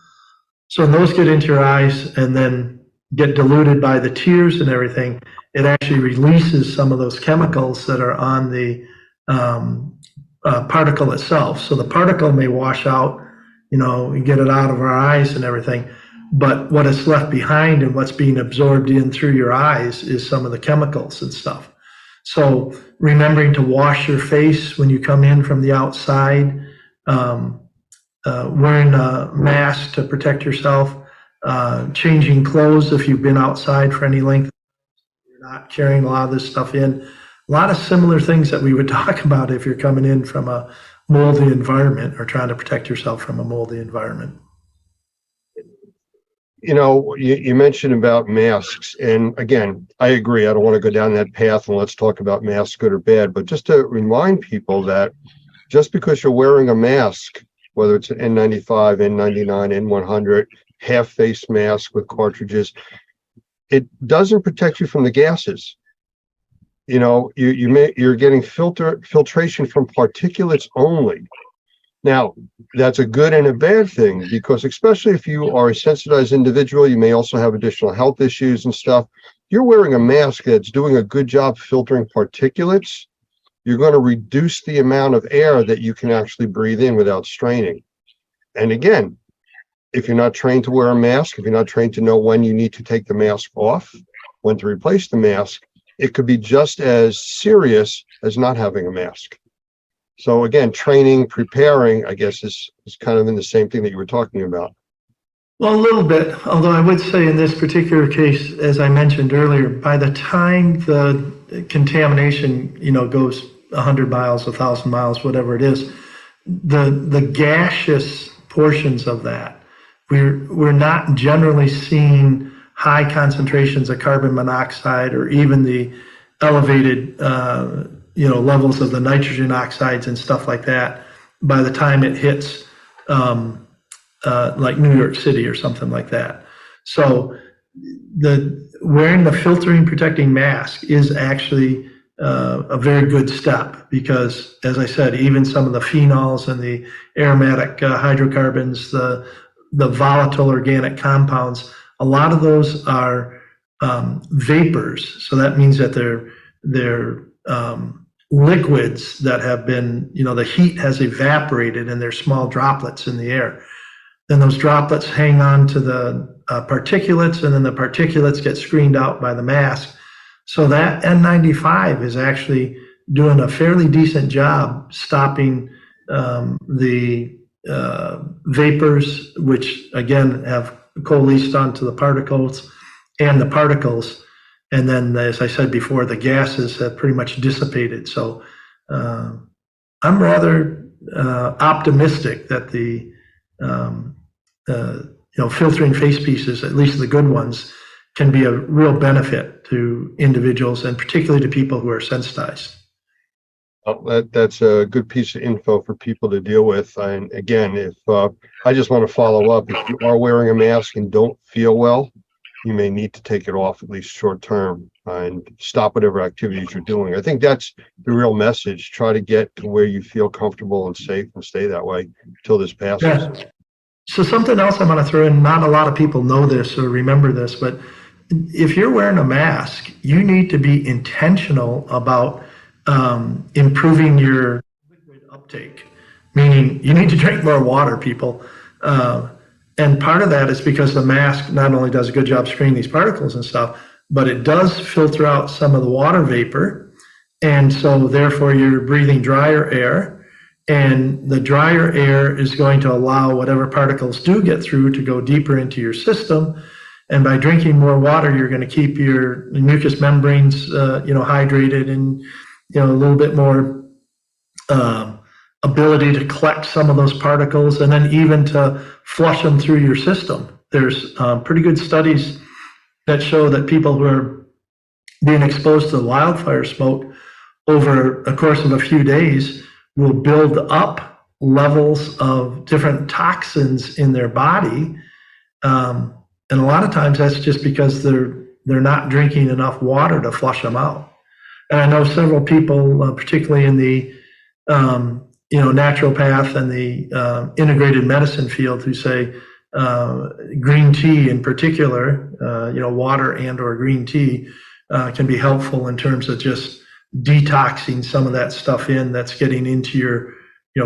Speaker 2: So when those get into your eyes and then get diluted by the tears and everything, it actually releases some of those chemicals that are on the particle itself. So the particle may wash out, and get it out of our eyes and everything. But what is left behind and what's being absorbed in through your eyes is some of the chemicals and stuff. So remembering to wash your face when you come in from the outside, wearing a mask to protect yourself, changing clothes if you've been outside for any length, you're not carrying a lot of this stuff in. A lot of similar things that we would talk about if you're coming in from a moldy environment or trying to protect yourself from a moldy environment.
Speaker 6: You mentioned about masks, and again, I agree. I don't want to go down that path and let's talk about masks, good or bad, but just to remind people that just because you're wearing a mask, whether it's an N95, N99, N100, half face mask with cartridges, it doesn't protect you from the gases. You're getting filtration from particulates only. Now, that's a good and a bad thing, because especially if you are a sensitized individual, you may also have additional health issues and stuff. You're wearing a mask that's doing a good job filtering particulates. You're going to reduce the amount of air that you can actually breathe in without straining. And again, if you're not trained to wear a mask, if you're not trained to know when you need to take the mask off, when to replace the mask, it could be just as serious as not having a mask. So again, training, preparing, I guess, is kind of in the same thing that you were talking about.
Speaker 2: Well, a little bit, although I would say in this particular case, as I mentioned earlier, by the time the contamination, goes 100 miles, 1,000 miles, whatever it is, the gaseous portions of that, we're not generally seeing high concentrations of carbon monoxide or even the elevated levels of the nitrogen oxides and stuff like that by the time it hits like New York City or something like that. So wearing the filtering protecting mask is actually a very good step, because as I said, even some of the phenols and the aromatic hydrocarbons, the volatile organic compounds, a lot of those are vapors. So that means that they're liquids that have been, the heat has evaporated and they're small droplets in the air. Then those droplets hang on to the particulates, and then the particulates get screened out by the mask. So that N95 is actually doing a fairly decent job stopping the vapors, which again have coalesced onto the particles and the particles. And then, as I said before, the gases have pretty much dissipated. So I'm rather optimistic that the filtering face pieces, at least the good ones, can be a real benefit to individuals, and particularly to people who are sensitized.
Speaker 6: That's a good piece of info for people to deal with. And again, if I just want to follow up, if you are wearing a mask and don't feel well, you may need to take it off, at least short term, and stop whatever activities you're doing. I think that's the real message. Try to get to where you feel comfortable and safe and stay that way until this passes.
Speaker 2: Yeah. So something else I'm going to throw in, not a lot of people know this or remember this, but if you're wearing a mask, you need to be intentional about improving your liquid uptake, meaning you need to drink more water, people. And part of that is because the mask not only does a good job screening these particles and stuff, but it does filter out some of the water vapor. And so therefore you're breathing drier air, and the drier air is going to allow whatever particles do get through to go deeper into your system. And by drinking more water, you're going to keep your mucous membranes, hydrated, and, a little bit more ability to collect some of those particles, and then even to flush them through your system. There's pretty good studies that show that people who are being exposed to wildfire smoke over a course of a few days will build up levels of different toxins in their body. And a lot of times that's just because they're not drinking enough water to flush them out. And I know several people, particularly in the naturopath and the integrated medicine field, who say green tea in particular, water and or green tea can be helpful in terms of just detoxing some of that stuff that's getting into your,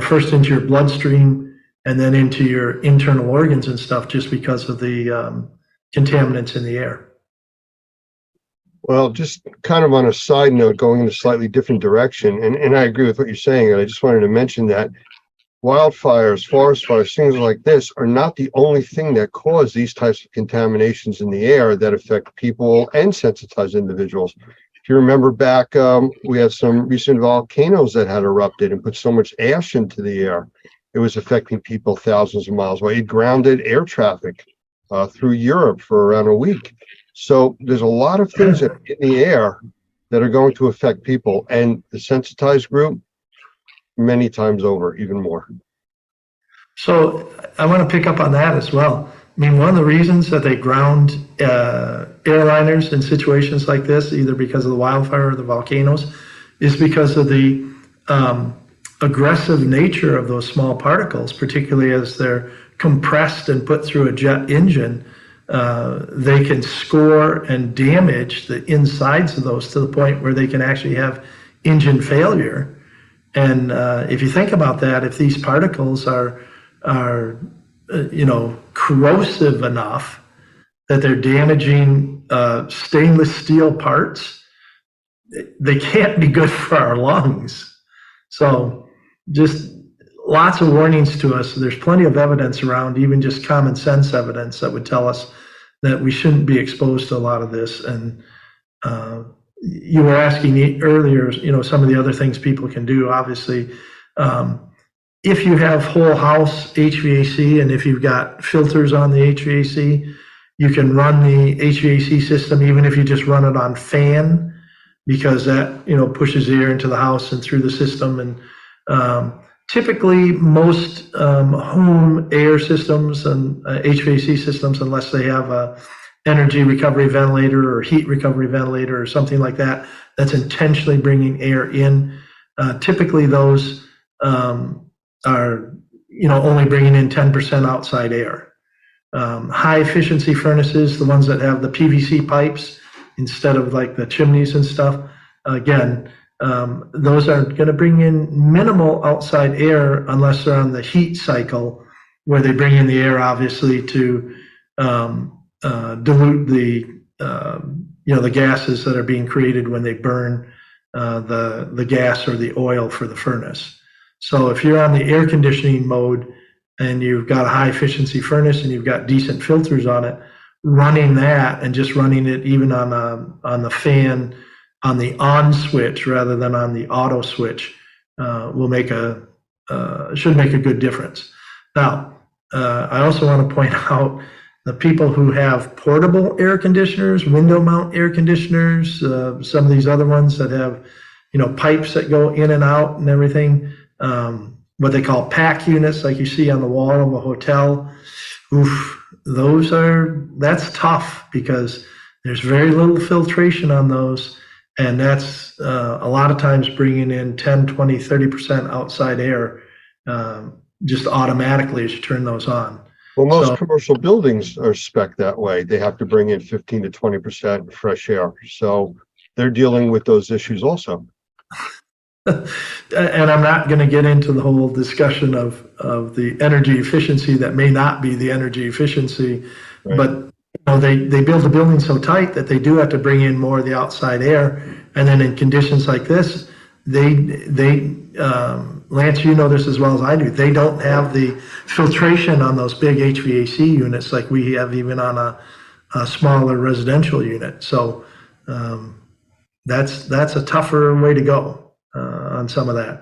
Speaker 2: first into your bloodstream and then into your internal organs and stuff, just because of the contaminants in the air.
Speaker 6: Well, just kind of on a side note, going in a slightly different direction, and I agree with what you're saying, and I just wanted to mention that wildfires, forest fires, things like this are not the only thing that cause these types of contaminations in the air that affect people and sensitized individuals. If you remember back, we had some recent volcanoes that had erupted and put so much ash into the air. It was affecting people thousands of miles away. It grounded air traffic through Europe for around a week. So there's a lot of things in the air that are going to affect people, and the sensitized group, many times over, even more.
Speaker 2: So I want to pick up on that as well. I mean, one of the reasons that they ground airliners in situations like this, either because of the wildfire or the volcanoes, is because of the aggressive nature of those small particles, particularly as they're compressed and put through a jet engine. They can score and damage the insides of those to the point where they can actually have engine failure. And if you think about that, if these particles are corrosive enough that they're damaging stainless steel parts, they can't be good for our lungs. So just lots of warnings to us. There's plenty of evidence around, even just common sense evidence, that would tell us that we shouldn't be exposed to a lot of this. And you were asking earlier, some of the other things people can do. Obviously, if you have whole house HVAC and if you've got filters on the HVAC, you can run the HVAC system even if you just run it on fan, because that pushes air into the house and through the system. And typically most home air systems and HVAC systems, unless they have a energy recovery ventilator or heat recovery ventilator or something like that, that's intentionally bringing air in, typically those are only bringing in 10% outside air. High efficiency furnaces, the ones that have the PVC pipes instead of like the chimneys and stuff, again, those are going to bring in minimal outside air unless they're on the heat cycle, where they bring in the air obviously to dilute the gases that are being created when they burn the gas or the oil for the furnace. So if you're on the air conditioning mode and you've got a high efficiency furnace and you've got decent filters on it, running that and just running it even on the fan on the on switch rather than on the auto switch should make a good difference. Now, I also want to point out the people who have portable air conditioners, window mount air conditioners, some of these other ones that have, pipes that go in and out and everything, what they call pack units, like you see on the wall of a hotel. That's tough because there's very little filtration on those. And that's a lot of times bringing in 10, 20, 30% outside air just automatically as you turn those on.
Speaker 6: Well, most commercial buildings are spec'd that way. They have to bring in 15 to 20% fresh air. So they're dealing with those issues also.
Speaker 2: And I'm not going to get into the whole discussion of the energy efficiency that may not be the energy efficiency, right. But they build the building so tight that they do have to bring in more of the outside air. And then in conditions like this, Lance, you know this as well as I do, they don't have the filtration on those big HVAC units like we have even on a smaller residential unit. So that's a tougher way to go on some of that.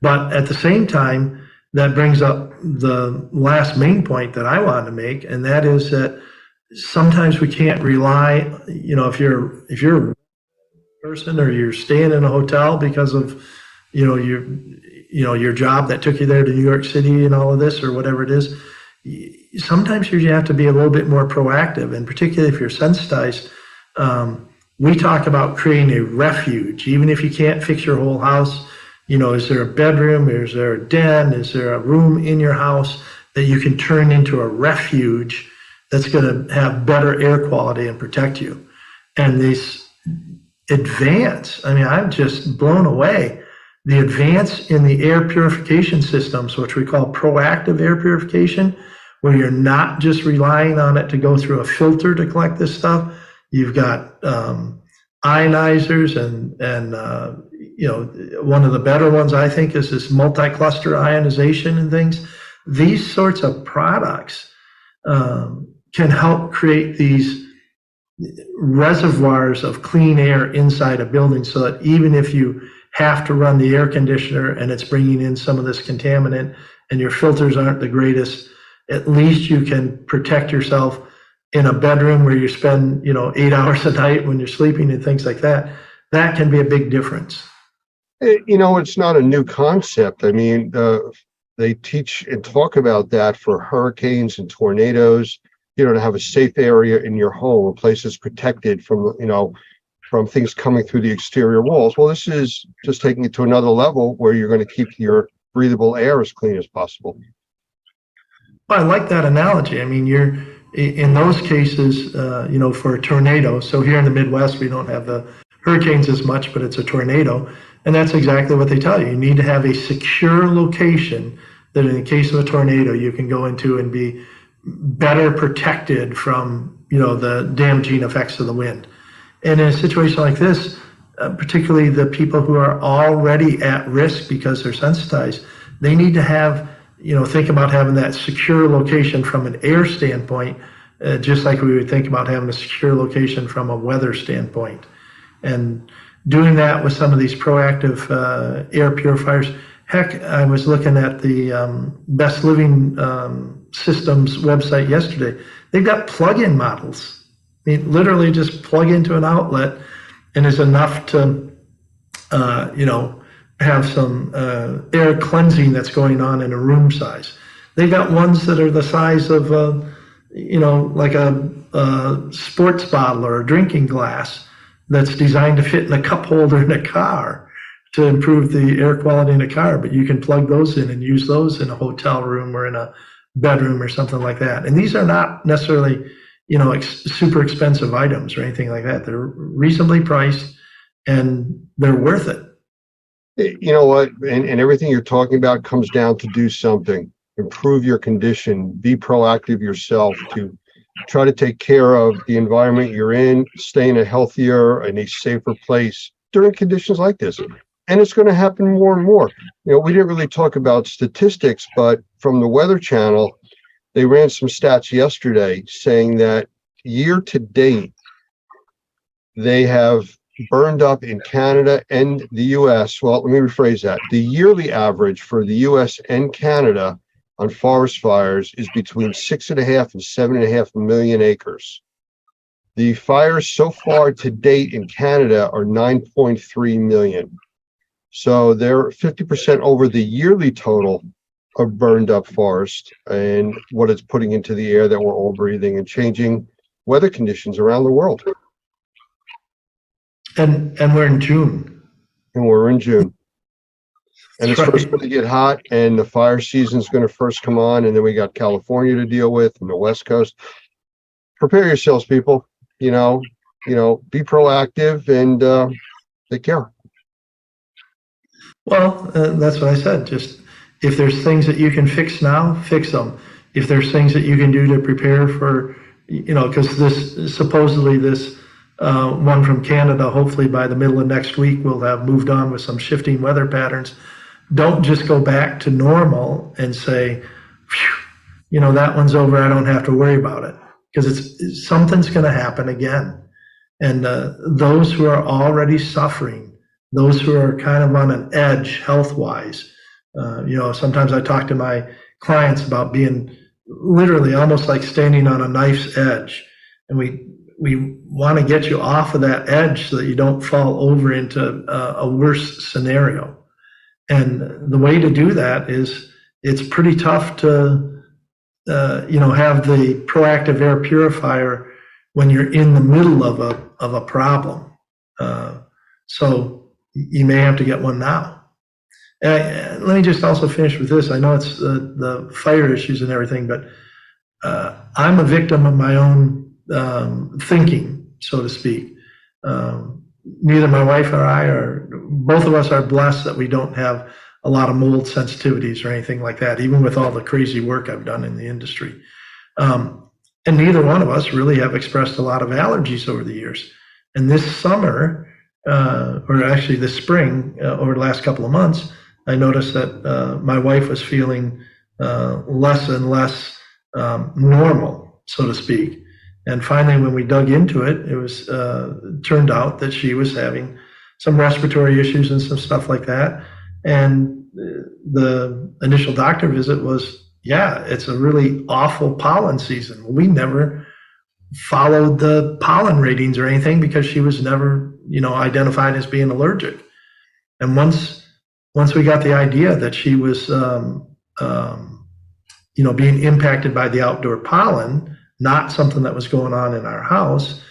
Speaker 2: But at the same time, that brings up the last main point that I wanted to make, and that is that sometimes we can't rely, if you're a person or you're staying in a hotel because of, your job that took you there to New York City and all of this or whatever it is, sometimes you have to be a little bit more proactive, and particularly if you're sensitized. We talk about creating a refuge, even if you can't fix your whole house. Is there a bedroom? Is there a den? Is there a room in your house that you can turn into a refuge that's going to have better air quality and protect you? And this advance, I'm just blown away. The advance in the air purification systems, which we call proactive air purification, where you're not just relying on it to go through a filter to collect this stuff. You've got ionizers and one of the better ones I think is this multi-cluster ionization and things. These sorts of products can help create these reservoirs of clean air inside a building, so that even if you have to run the air conditioner and it's bringing in some of this contaminant and your filters aren't the greatest, at least you can protect yourself in a bedroom where you spend 8 hours a night when you're sleeping and things like that. That can be a big difference.
Speaker 6: It's not a new concept. They teach and talk about that for hurricanes and tornadoes, to have a safe area in your home, a place that's protected from, from things coming through the exterior walls. Well, this is just taking it to another level where you're going to keep your breathable air as clean as possible.
Speaker 2: Well, I like that analogy. You're in those cases, for a tornado. So here in the Midwest, we don't have the hurricanes as much, but it's a tornado. And that's exactly what they tell you. You need to have a secure location that in the case of a tornado, you can go into and be better protected from, the damaging effects of the wind. And in a situation like this, particularly the people who are already at risk because they're sensitized, they need to have, think about having that secure location from an air standpoint, just like we would think about having a secure location from a weather standpoint. And doing that with some of these proactive air purifiers. Heck, I was looking at the Best Living Systems website yesterday. They've got plug-in models. Literally just plug into an outlet and is enough to, have some air cleansing that's going on in a room size. They got ones that are the size of, like a sports bottle or a drinking glass that's designed to fit in a cup holder in a car to improve the air quality in a car. But you can plug those in and use those in a hotel room or in a bedroom or something like that. And these are not necessarily, super expensive items or anything like that. They're reasonably priced and they're worth it.
Speaker 6: You know what? And everything you're talking about comes down to do something, improve your condition, be proactive yourself to try to take care of the environment you're in, stay in a healthier and a safer place during conditions like this. And it's going to happen more and more. We didn't really talk about statistics, but from the Weather Channel, they ran some stats yesterday saying that year to date, they have burned up in Canada and the US. Well, let me rephrase that. The yearly average for the US and Canada on forest fires is between 6.5 and 7.5 million acres. The fires so far to date in Canada are 9.3 million. So they're 50% over the yearly total of burned up forest and what it's putting into the air that we're all breathing and changing weather conditions around the world.
Speaker 2: And we're in June.
Speaker 6: And we're in June. And it's first going to get hot, and the fire season's going to first come on, and then we got California to deal with and the West Coast. Prepare yourselves, people. Be proactive and take care.
Speaker 2: Well, that's what I said. Just if there's things that you can fix now, fix them. If there's things that you can do to prepare for, because this supposedly this one from Canada, hopefully by the middle of next week, we'll have moved on with some shifting weather patterns. Don't just go back to normal and say, that one's over, I don't have to worry about it, because something's going to happen again. And those who are already suffering, those who are kind of on an edge health-wise, sometimes I talk to my clients about being literally almost like standing on a knife's edge. And we want to get you off of that edge so that you don't fall over into a worse scenario. And the way to do that is it's pretty tough to, have the proactive air purifier when you're in the middle of a problem. So you may have to get one now. Let me just also finish with this. I know it's the fire issues and everything, but I'm a victim of my own thinking, so to speak. Neither my wife or I both of us are blessed that we don't have a lot of mold sensitivities or anything like that, even with all the crazy work I've done in the industry. And neither one of us really have expressed a lot of allergies over the years. And this summer, or actually this spring, over the last couple of months, I noticed that my wife was feeling less and less normal, so to speak. And finally, when we dug into it, it was turned out that she was having some respiratory issues and some stuff like that. And the initial doctor visit was, it's a really awful pollen season. We never followed the pollen ratings or anything because she was never, identified as being allergic. And once we got the idea that she was, being impacted by the outdoor pollen, not something that was going on in our house,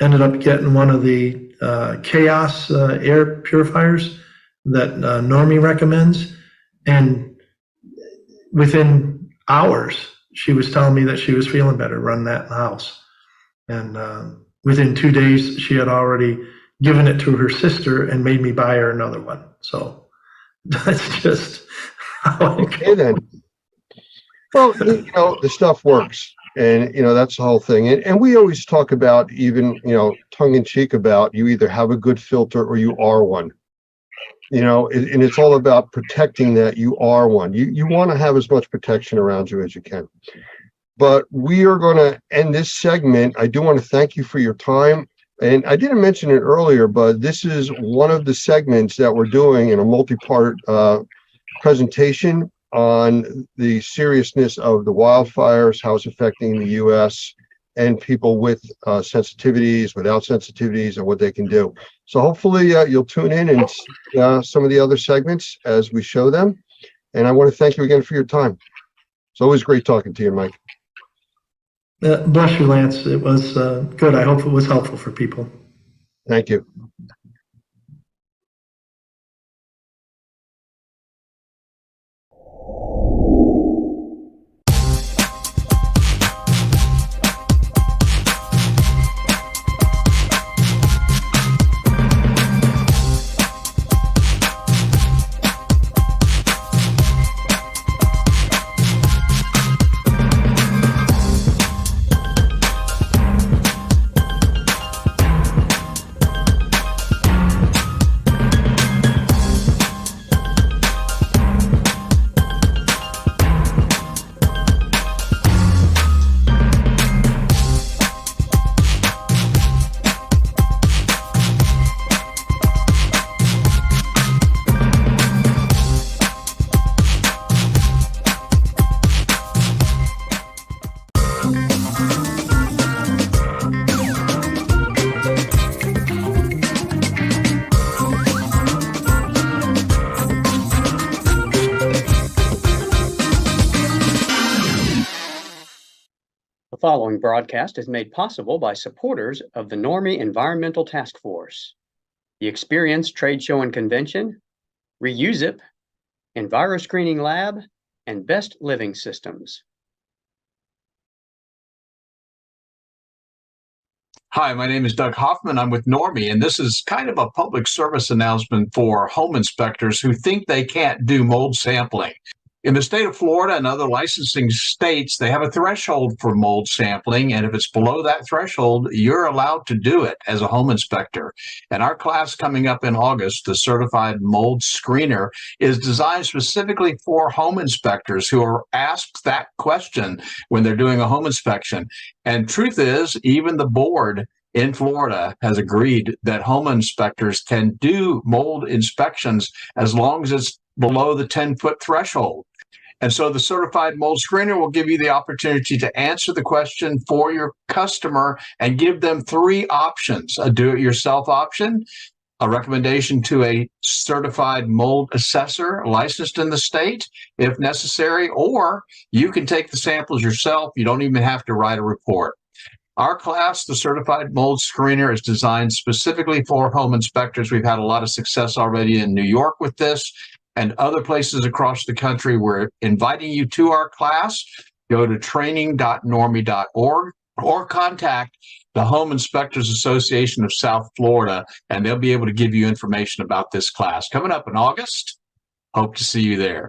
Speaker 2: ended up getting one of the Chaos air purifiers that Normie recommends. And within hours, she was telling me that she was feeling better running that in the house. And within 2 days, she had already given it to her sister and made me buy her another one. So that's just how it goes.
Speaker 6: Then. Well, the stuff works. And, that's the whole thing. And we always talk about, even, tongue in cheek, about you either have a good filter or you are one. And it's all about protecting that you are one. You want to have as much protection around you as you can. But we are going to end this segment. I do want to thank you for your time. And I didn't mention it earlier, but this is one of the segments that we're doing in a multi-part presentation on the seriousness of the wildfires, how it's affecting the U.S. and people with sensitivities, without sensitivities, and what they can do. So hopefully you'll tune in and some of the other segments as we show them. And I want to thank you again for your time. It's always great talking to you, Mike.
Speaker 2: Bless you, Lance. It was good. I hope it was helpful for people.
Speaker 6: Thank you.
Speaker 4: The following broadcast is made possible by supporters of the Normie Environmental Task Force, the Experience Trade Show and Convention, Reusip, EnviroScreening Lab, and Best Living Systems.
Speaker 3: Hi, my name is Doug Hoffman. I'm with Normie, and this is kind of a public service announcement for home inspectors who think they can't do mold sampling. In the state of Florida and other licensing states, they have a threshold for mold sampling. And if it's below that threshold, you're allowed to do it as a home inspector. And our class coming up in August, the Certified Mold Screener, is designed specifically for home inspectors who are asked that question when they're doing a home inspection. And truth is, even the board in Florida has agreed that home inspectors can do mold inspections as long as it's below the 10-foot threshold. And so the Certified Mold Screener will give you the opportunity to answer the question for your customer and give them 3 options: a do-it-yourself option, a recommendation to a certified mold assessor licensed in the state if necessary, or you can take the samples yourself. You don't even have to write a report. Our class, the Certified Mold Screener, is designed specifically for home inspectors. We've had a lot of success already in New York with this and other places across the country. We're inviting you to our class. Go to training.normie.org or contact the Home Inspectors Association of South Florida, and they'll be able to give you information about this class. Coming up in August, hope to see you there.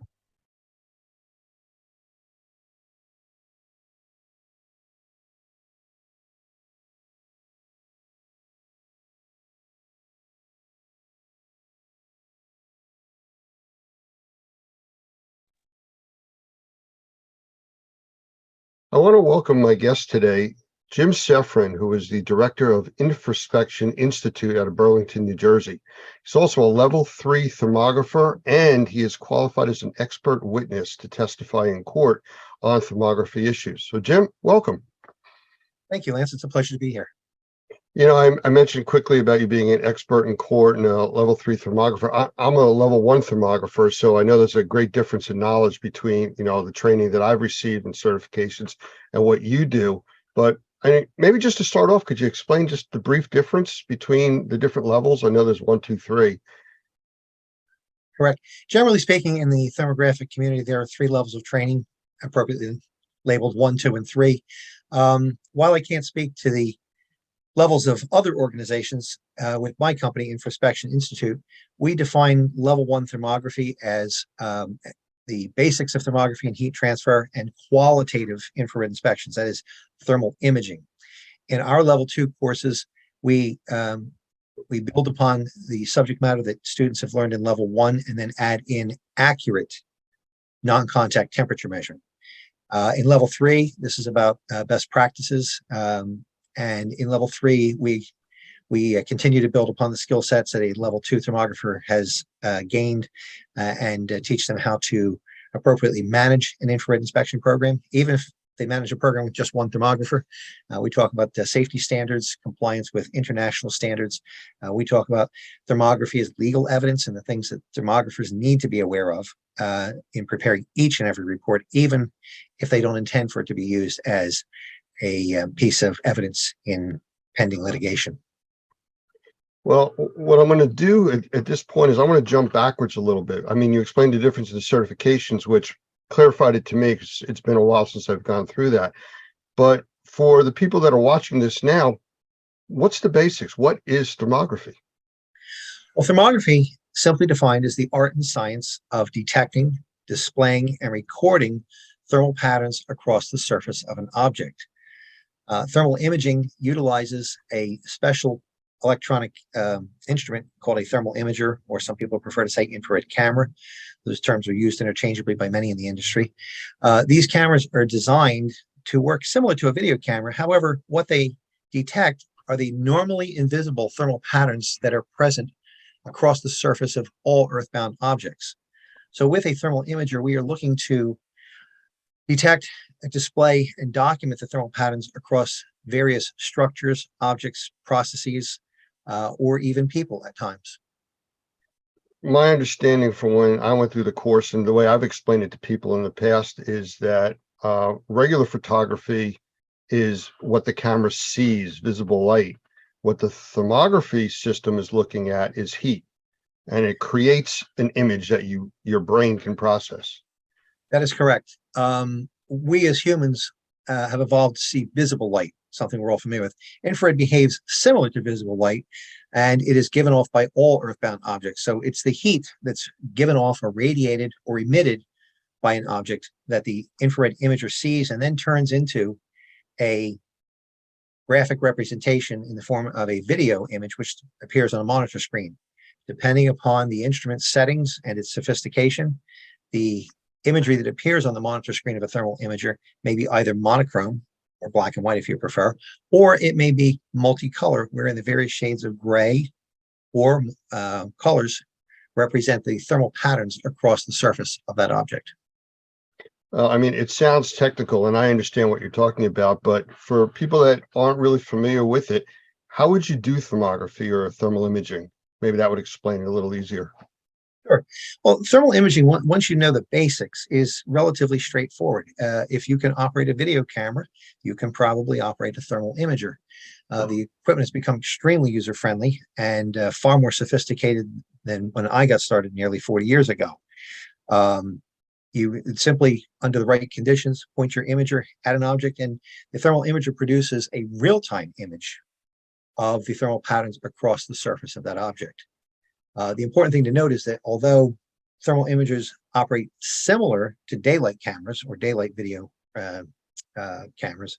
Speaker 6: I want to welcome my guest today, Jim Sefrin, who is the director of Infraspection Institute out of Burlington, New Jersey. He's also a level 3 thermographer, and he is qualified as an expert witness to testify in court on thermography issues. So Jim, welcome.
Speaker 5: Thank you, Lance. It's a pleasure to be here.
Speaker 6: You know, I mentioned quickly about you being an expert in court and a level 3 thermographer. I'm a level 1 thermographer, so I know there's a great difference in knowledge between, you know, the training that I've received and certifications and what you do. But maybe just to start off, could you explain just the brief difference between the different levels? I know there's 1, 2, 3.
Speaker 5: Correct. Generally speaking, in the thermographic community, there are 3 levels of training, appropriately labeled 1, 2, and 3. While I can't speak to the levels of other organizations, with my company, Infraspection Institute, we define level 1 thermography as the basics of thermography and heat transfer and qualitative infrared inspections, that is thermal imaging. In our level 2 courses, we build upon the subject matter that students have learned in level 1 and then add in accurate non-contact temperature measuring. In level 3, this is about best practices. And in level 3, we continue to build upon the skill sets that a level 2 thermographer has gained and teach them how to appropriately manage an infrared inspection program. Even if they manage a program with just 1 thermographer, we talk about the safety standards, compliance with international standards. We talk about thermography as legal evidence and the things that thermographers need to be aware of in preparing each and every report, even if they don't intend for it to be used as a piece of evidence in pending litigation.
Speaker 6: Well, what I'm going to do at this point is I'm going to jump backwards a little bit. I mean, you explained the difference in the certifications, which clarified it to me because it's been a while since I've gone through that. But for the people that are watching this now, what's the basics? What is thermography?
Speaker 5: Well, thermography, simply defined, is the art and science of detecting, displaying, and recording thermal patterns across the surface of an object. Thermal imaging utilizes a special electronic instrument called a thermal imager, or some people prefer to say infrared camera. Those terms are used interchangeably by many in the industry. These cameras are designed to work similar to a video camera. However, what they detect are the normally invisible thermal patterns that are present across the surface of all earthbound objects. So with a thermal imager, we are looking to detect, display, and document the thermal patterns across various structures, objects, processes, or even people at times.
Speaker 6: My understanding from when I went through the course and the way I've explained it to people in the past is that regular photography is what the camera sees, visible light. What the thermography system is looking at is heat, and it creates an image that your brain can process.
Speaker 5: That is correct. We as humans have evolved to see visible light, something we're all familiar with. Infrared behaves similar to visible light, and it is given off by all earthbound objects. So it's the heat that's given off or radiated or emitted by an object that the infrared imager sees and then turns into a graphic representation in the form of a video image, which appears on a monitor screen. Depending upon the instrument settings and its sophistication, the imagery that appears on the monitor screen of a thermal imager may be either monochrome, or black and white if you prefer, or it may be multicolor, wherein the various shades of gray or colors represent the thermal patterns across the surface of that object.
Speaker 6: I mean, it sounds technical and I understand what you're talking about, but for people that aren't really familiar with it, how would you do thermography or thermal imaging? Maybe that would explain it a little easier.
Speaker 5: Sure. Well, thermal imaging, once you know the basics, is relatively straightforward. If you can operate a video camera, you can probably operate a thermal imager. The equipment has become extremely user-friendly and far more sophisticated than when I got started nearly 40 years ago. You simply, under the right conditions, point your imager at an object, and the thermal imager produces a real-time image of the thermal patterns across the surface of that object. The important thing to note is that although thermal imagers operate similar to daylight cameras or daylight video cameras,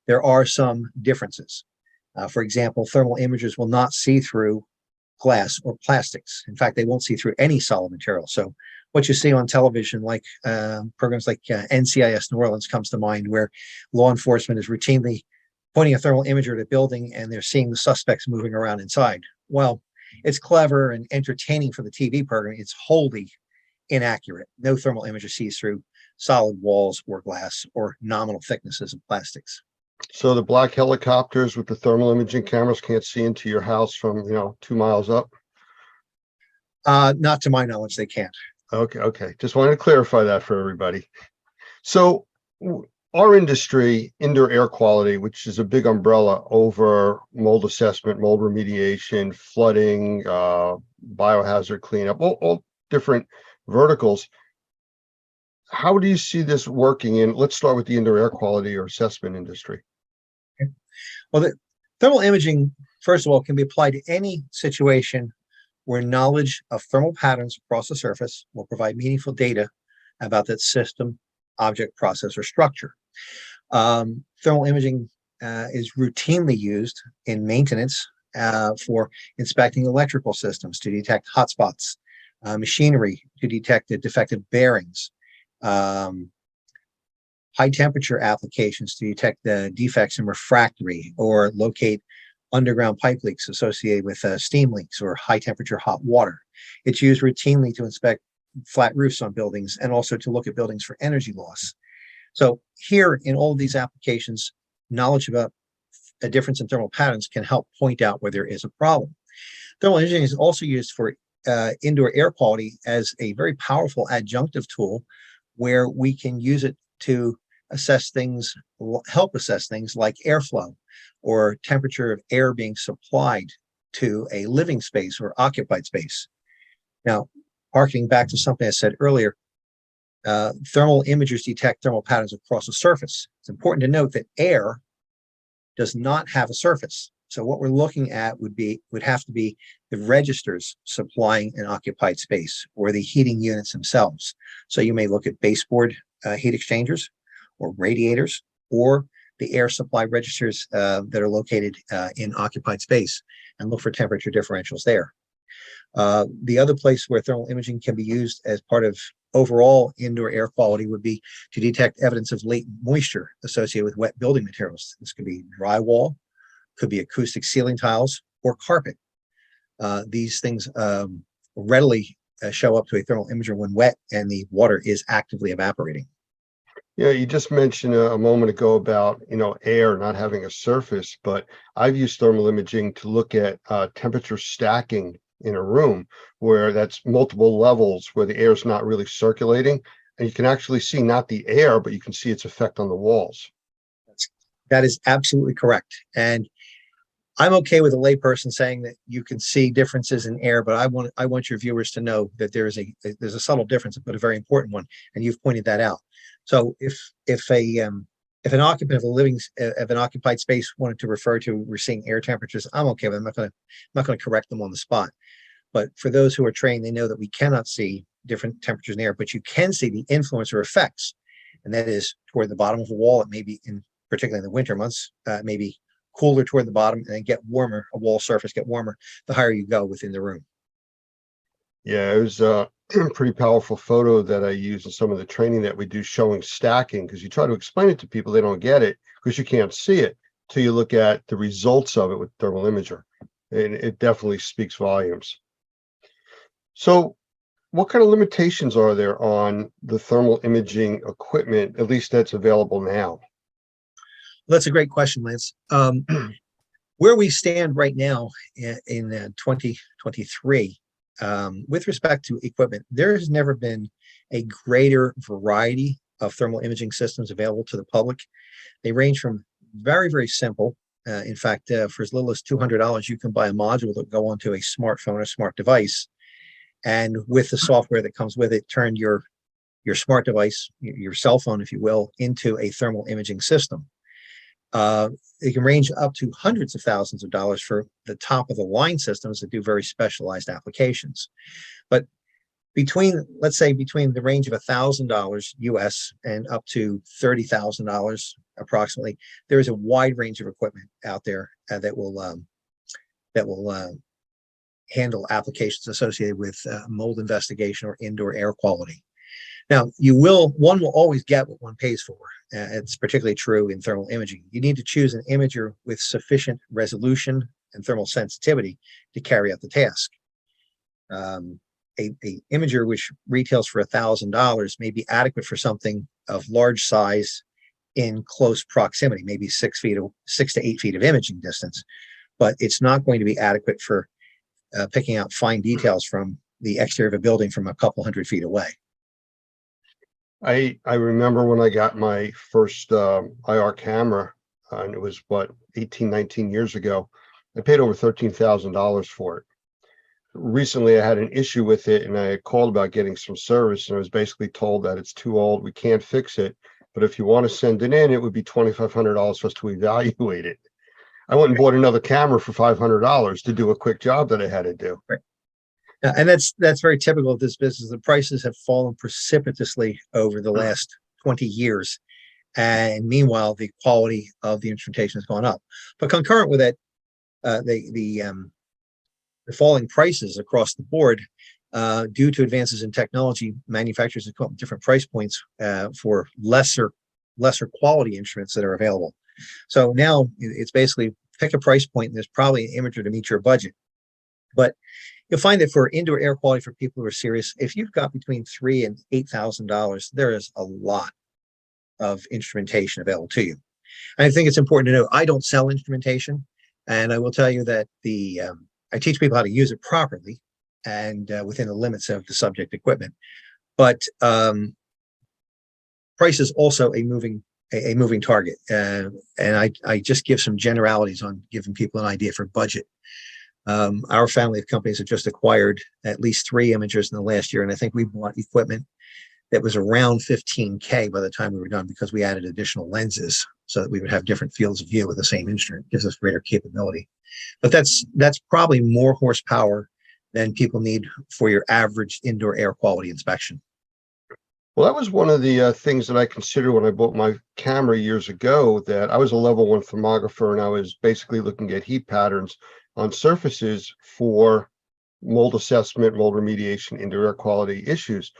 Speaker 5: there are some differences. For example, thermal imagers will not see through glass or plastics. In fact, they won't see through any solid material. So what you see on television, like programs like NCIS New Orleans comes to mind, where law enforcement is routinely pointing a thermal imager at a building and they're seeing the suspects moving around inside. Well, it's clever and entertaining for the TV program. It's wholly inaccurate. No thermal imager sees through solid walls or glass or nominal thicknesses of plastics.
Speaker 6: So the black helicopters with the thermal imaging cameras can't see into your house from, 2 miles up?
Speaker 5: Not to my knowledge, they can't.
Speaker 6: Okay. Just wanted to clarify that for everybody. So our industry, indoor air quality, which is a big umbrella over mold assessment, mold remediation, flooding, biohazard cleanup, all different verticals. How do you see this working in, let's start with the indoor air quality or assessment industry.
Speaker 5: Okay. Well, the thermal imaging, first of all, can be applied to any situation where knowledge of thermal patterns across the surface will provide meaningful data about that system, object, process, or structure. Thermal imaging is routinely used in maintenance for inspecting electrical systems to detect hotspots, machinery to detect the defective bearings, high temperature applications to detect the defects in refractory or locate underground pipe leaks associated with steam leaks or high temperature hot water. It's used routinely to inspect flat roofs on buildings and also to look at buildings for energy loss. So here in all of these applications, knowledge about a difference in thermal patterns can help point out where there is a problem. Thermal imaging is also used for indoor air quality as a very powerful adjunctive tool where we can use it to assess things, help assess things like airflow or temperature of air being supplied to a living space or occupied space. Now, harkening back to something I said earlier, thermal imagers detect thermal patterns across a surface. It's important to note that air does not have a surface. So what we're looking at would have to be the registers supplying an occupied space or the heating units themselves. So you may look at baseboard heat exchangers or radiators or the air supply registers that are located in occupied space and look for temperature differentials there. The other place where thermal imaging can be used as part of overall indoor air quality would be to detect evidence of latent moisture associated with wet building materials. This could be drywall, could be acoustic ceiling tiles, or carpet. These things readily show up to a thermal imager when wet and the water is actively evaporating.
Speaker 6: Yeah, you just mentioned a moment ago about, air not having a surface, but I've used thermal imaging to look at temperature stacking in a room where that's multiple levels where the air is not really circulating. And you can actually see not the air, but you can see its effect on the walls.
Speaker 5: That is absolutely correct. And I'm okay with a layperson saying that you can see differences in air, but I want your viewers to know that there's a subtle difference, but a very important one, and you've pointed that out. So if an occupant of an occupied space wanted to refer to we're seeing air temperatures, I'm okay with it. I'm not going to correct them on the spot. But for those who are trained, they know that we cannot see different temperatures in the air, but you can see the influencer effects. And that is toward the bottom of a wall. It may be particularly in the winter months, maybe cooler toward the bottom and then get warmer, a wall surface get warmer, the higher you go within the room.
Speaker 6: Yeah, it was a pretty powerful photo that I use in some of the training that we do showing stacking, because you try to explain it to people, they don't get it because you can't see it till you look at the results of it with thermal imager. And it definitely speaks volumes. So what kind of limitations are there on the thermal imaging equipment, at least that's available now?
Speaker 5: That's a great question, Lance. Where we stand right now in 2023, with respect to equipment, there has never been a greater variety of thermal imaging systems available to the public. They range from very, very simple. In fact, for as little as $200, you can buy a module that go onto a smartphone or smart device. And with the software that comes with it, turn your smart device, your cell phone, if you will, into a thermal imaging system. It can range up to hundreds of thousands of dollars for the top of the line systems that do very specialized applications. But let's say between the range of $1,000 US and up to $30,000 approximately, there is a wide range of equipment out there that will handle applications associated with mold investigation or indoor air quality. Now, one will always get what one pays for. It's particularly true in thermal imaging. You need to choose an imager with sufficient resolution and thermal sensitivity to carry out the task. A imager which retails for $1,000 may be adequate for something of large size in close proximity, maybe 6 to 8 feet of imaging distance, but it's not going to be adequate for picking out fine details from the exterior of a building from a couple hundred feet away.
Speaker 6: I remember when I got my first IR camera, and it was 18, 19 years ago. I paid over $13,000 for it. Recently, I had an issue with it, and I called about getting some service, and I was basically told that it's too old, we can't fix it. But if you want to send it in, it would be $2,500 for us to evaluate it. I went and bought another camera for $500 to do a quick job that I had to do.
Speaker 5: Right. And that's very typical of this business. The prices have fallen precipitously over the last 20 years. And meanwhile, the quality of the instrumentation has gone up. But concurrent with it, the falling prices across the board, due to advances in technology, manufacturers have come up with different price points for lesser quality instruments that are available. So now it's basically pick a price point, and there's probably an imager to meet your budget. But you'll find that for indoor air quality, for people who are serious, if you've got between $3,000 and $8,000, there is a lot of instrumentation available to you. And I think it's important to know, I don't sell instrumentation, and I will tell you that I teach people how to use it properly and within the limits of the subject equipment. But price is also a moving target, and I just give some generalities on giving people an idea for budget. Our family of companies have just acquired at least 3 imagers in the last year, and I think we bought equipment that was around $15K by the time we were done, because we added additional lenses so that we would have different fields of view with the same instrument. It gives us greater capability. But that's probably more horsepower than people need for your average indoor air quality inspection.
Speaker 6: Well, that was one of the things that I considered when I bought my camera years ago, that I was a level 1 thermographer, and I was basically looking at heat patterns on surfaces for mold assessment, mold remediation, indoor air quality issues.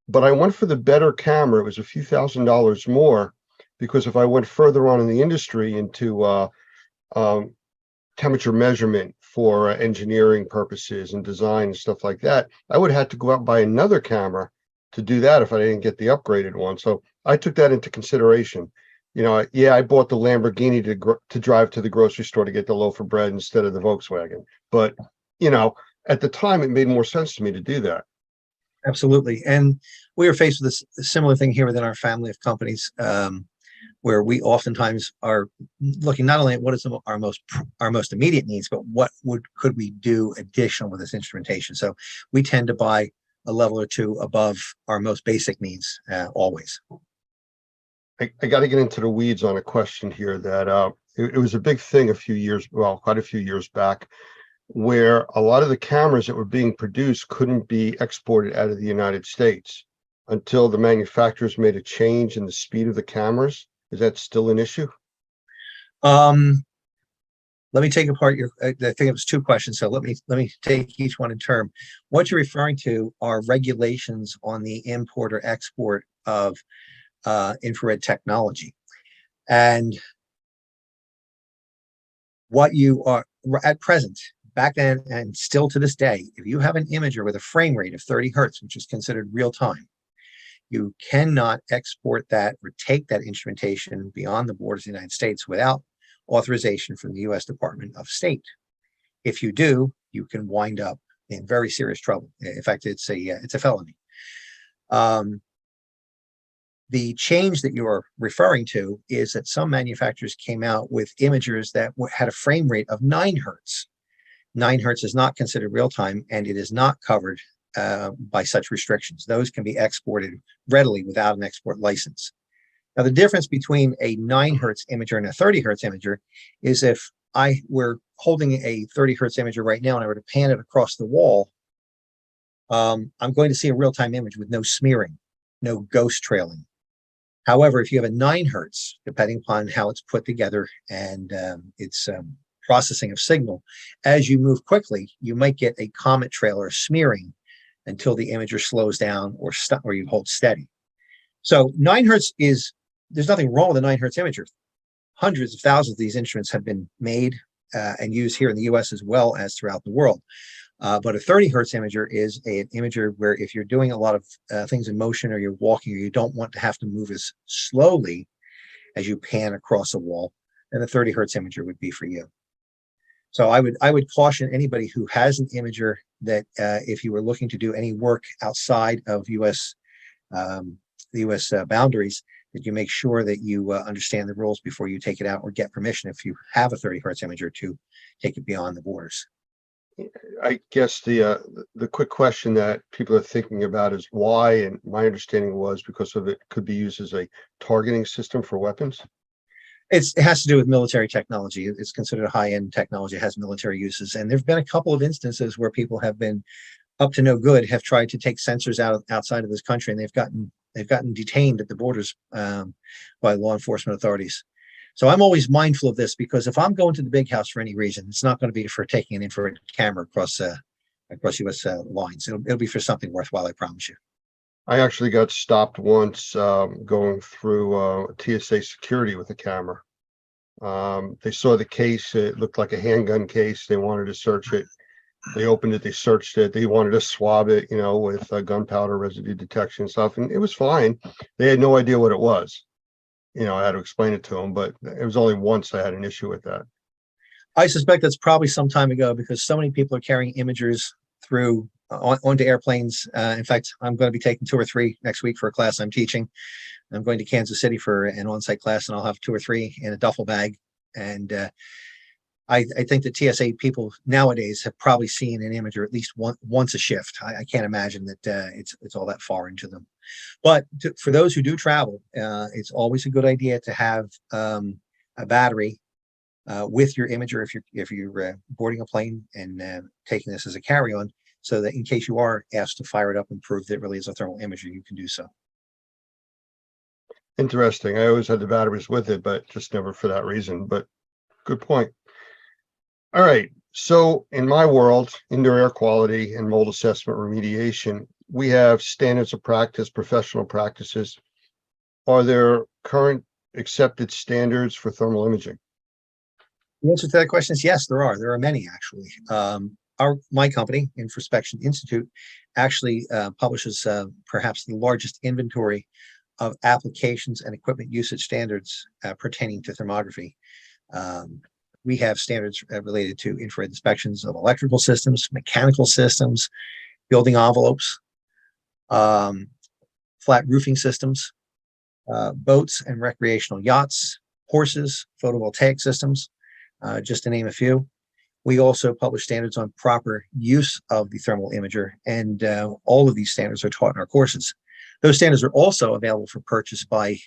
Speaker 6: But I went for the better camera. It was a few $1,000s more, because if I went further on in the industry into temperature measurement for engineering purposes and design and stuff like that, I would have had to go out and buy another camera to do that if I didn't get the upgraded one. So I took that into consideration. You know, yeah, I bought the Lamborghini to drive to the grocery store to get the loaf of bread instead of the Volkswagen. But, you know, at the time, it made more sense to me to do that.
Speaker 5: Absolutely. And we are faced with a similar thing here within our family of companies, where we oftentimes are looking not only at what is our most immediate needs, but what could we do additional with this instrumentation. So we tend to buy a level or two above our most basic needs always.
Speaker 6: I got to get into the weeds on a question here that it was a big thing quite a few years back, where a lot of the cameras that were being produced couldn't be exported out of the United States until the manufacturers made a change in the speed of the cameras. Is that still an issue?
Speaker 5: Let me take apart your, I think it was two questions. So let me take each one in turn. What you're referring to are regulations on the import or export of infrared technology. And what you are at present, back then and still to this day, if you have an imager with a frame rate of 30 hertz, which is considered real time, you cannot export that or take that instrumentation beyond the borders of the United States without authorization from the U.S. Department of State. If you do, you can wind up in very serious trouble. In fact, it's a felony. The change that you're referring to is that some manufacturers came out with imagers that had a frame rate of 9 hertz. 9 hertz is not considered real time, and it is not covered by such restrictions. Those can be exported readily without an export license. Now, the difference between a 9 hertz imager and a 30 hertz imager is if I were holding a 30 hertz imager right now and I were to pan it across the wall, I'm going to see a real-time image with no smearing, no ghost trailing. However, if you have a 9 hertz, depending upon how it's put together and its processing of signal, as you move quickly, you might get a comet trail or smearing until the imager slows down or you hold steady. So 9 hertz there's nothing wrong with a 9 hertz imager. Hundreds of thousands of these instruments have been made and used here in the US as well as throughout the world. But a 30 hertz imager is an imager where if you're doing a lot of things in motion or you're walking or you don't want to have to move as slowly as you pan across a wall, then the 30 hertz imager would be for you. So I would caution anybody who has an imager that if you were looking to do any work outside of the US boundaries, that you make sure that you understand the rules before you take it out or get permission if you have a 30 hertz imager to take it beyond the borders.
Speaker 6: I guess the quick question that people are thinking about is why, and my understanding was because of it could be used as a targeting system for weapons.
Speaker 5: It has to do with military technology. It's considered a high-end technology, it has military uses. And there've been a couple of instances where people have been up to no good, have tried to take sensors outside of this country, and they've gotten detained at the borders by law enforcement authorities. So I'm always mindful of this because if I'm going to the big house for any reason, it's not going to be for taking an infrared camera across U.S. lines. It'll be for something worthwhile, I promise you.
Speaker 6: I actually got stopped once going through TSA security with a camera. They saw the case. It looked like a handgun case. They wanted to search it. They opened it. They searched it. They wanted to swab it, with gunpowder residue detection stuff. And it was fine. They had no idea what it was. I had to explain it to them, but it was only once I had an issue with that.
Speaker 5: I suspect that's probably some time ago because so many people are carrying imagers through onto airplanes. In fact, I'm going to be taking 2 or 3 next week for a class I'm teaching. I'm going to Kansas City for an on-site class, and I'll have 2 or 3 in a duffel bag. And I think that TSA people nowadays have probably seen an imager at least once a shift. I can't imagine that it's all that far into them. But for those who do travel, it's always a good idea to have a battery with your imager if you're boarding a plane and taking this as a carry-on, so that in case you are asked to fire it up and prove that it really is a thermal imager, you can do so.
Speaker 6: Interesting. I always had the batteries with it, but just never for that reason. But good point. All right. So in my world, indoor air quality and mold assessment remediation, we have standards of practice, professional practices. Are there current accepted standards for thermal imaging?
Speaker 5: The answer to that question is yes, there are. There are many, actually. My company, Infraspection Institute, actually publishes perhaps the largest inventory of applications and equipment usage standards pertaining to thermography. We have standards related to infrared inspections of electrical systems, mechanical systems, building envelopes, flat roofing systems, boats and recreational yachts, horses, photovoltaic systems, just to name a few. We also publish standards on proper use of the thermal imager, and all of these standards are taught in our courses. Those standards are also available for purchase by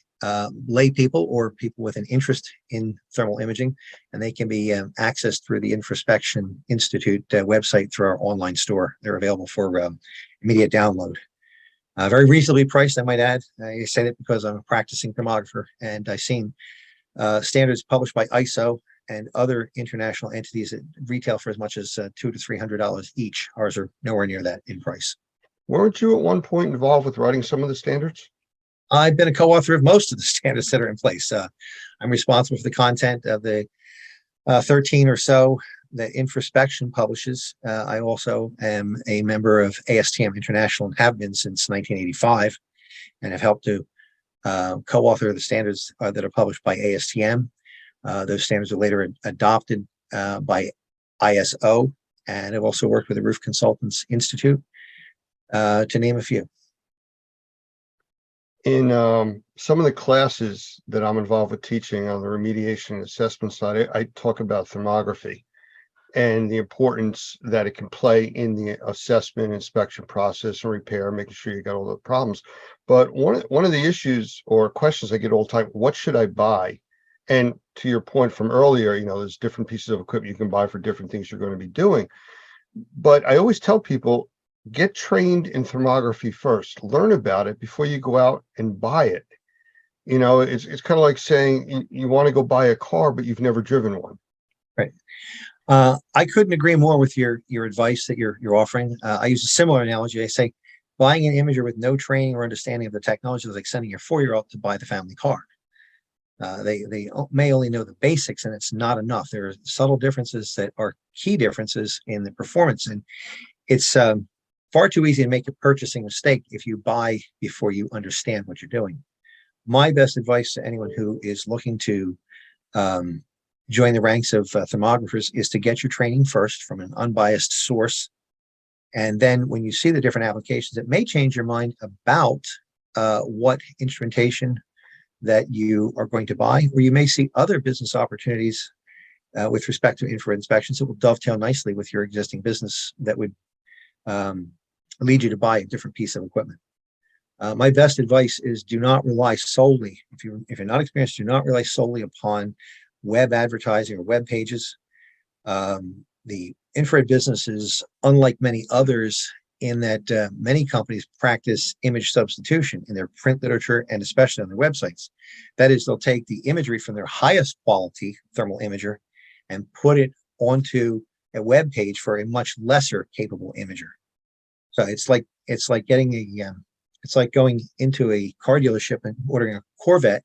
Speaker 5: lay people or people with an interest in thermal imaging, and they can be accessed through the Infraspection Institute website through our online store. They're available for immediate download. Very reasonably priced, I might add. I say that because I'm a practicing thermographer, and I've seen standards published by ISO and other international entities that retail for as much as $200 to $300 each. Ours are nowhere near that in price.
Speaker 6: Weren't you at one point involved with writing some of the standards?
Speaker 5: I've been a co-author of most of the standards that are in place. I'm responsible for the content of the 13 or so that Infraspection publishes. I also am a member of ASTM International and have been since 1985, and have helped to co-author the standards that are published by ASTM. Those standards are later adopted by ISO, and I've also worked with the Roof Consultants Institute, to name a few.
Speaker 6: In some of the classes that I'm involved with teaching on the remediation and assessment side, I talk about thermography and the importance that it can play in the assessment, inspection process, and repair, making sure you got all the problems. But one of the issues or questions I get all the time, what should I buy? And to your point from earlier, there's different pieces of equipment you can buy for different things you're going to be doing. But I always tell people, get trained in thermography first, learn about it before you go out and buy it. It's kind of like saying you want to go buy a car, but you've never driven one.
Speaker 5: Right. I couldn't agree more with your advice that you're offering. I use a similar analogy. I say buying an imager with no training or understanding of the technology is like sending your 4-year-old to buy the family car. They may only know the basics, and it's not enough. There are subtle differences that are key differences in the performance, and it's far too easy to make a purchasing mistake if you buy before you understand what you're doing. My best advice to anyone who is looking to join the ranks of thermographers is to get your training first from an unbiased source. And then when you see the different applications, it may change your mind about what instrumentation that you are going to buy, or you may see other business opportunities with respect to infrared inspections that will dovetail nicely with your existing business that would lead you to buy a different piece of equipment. My best advice is do not rely solely, if you're not experienced, do not rely solely upon web advertising or web pages. The infrared business is unlike many others in that many companies practice image substitution in their print literature and especially on their websites. That is, they'll take the imagery from their highest quality thermal imager and put it onto a web page for a much lesser capable imager. So it's like getting it's like going into a car dealership and ordering a Corvette,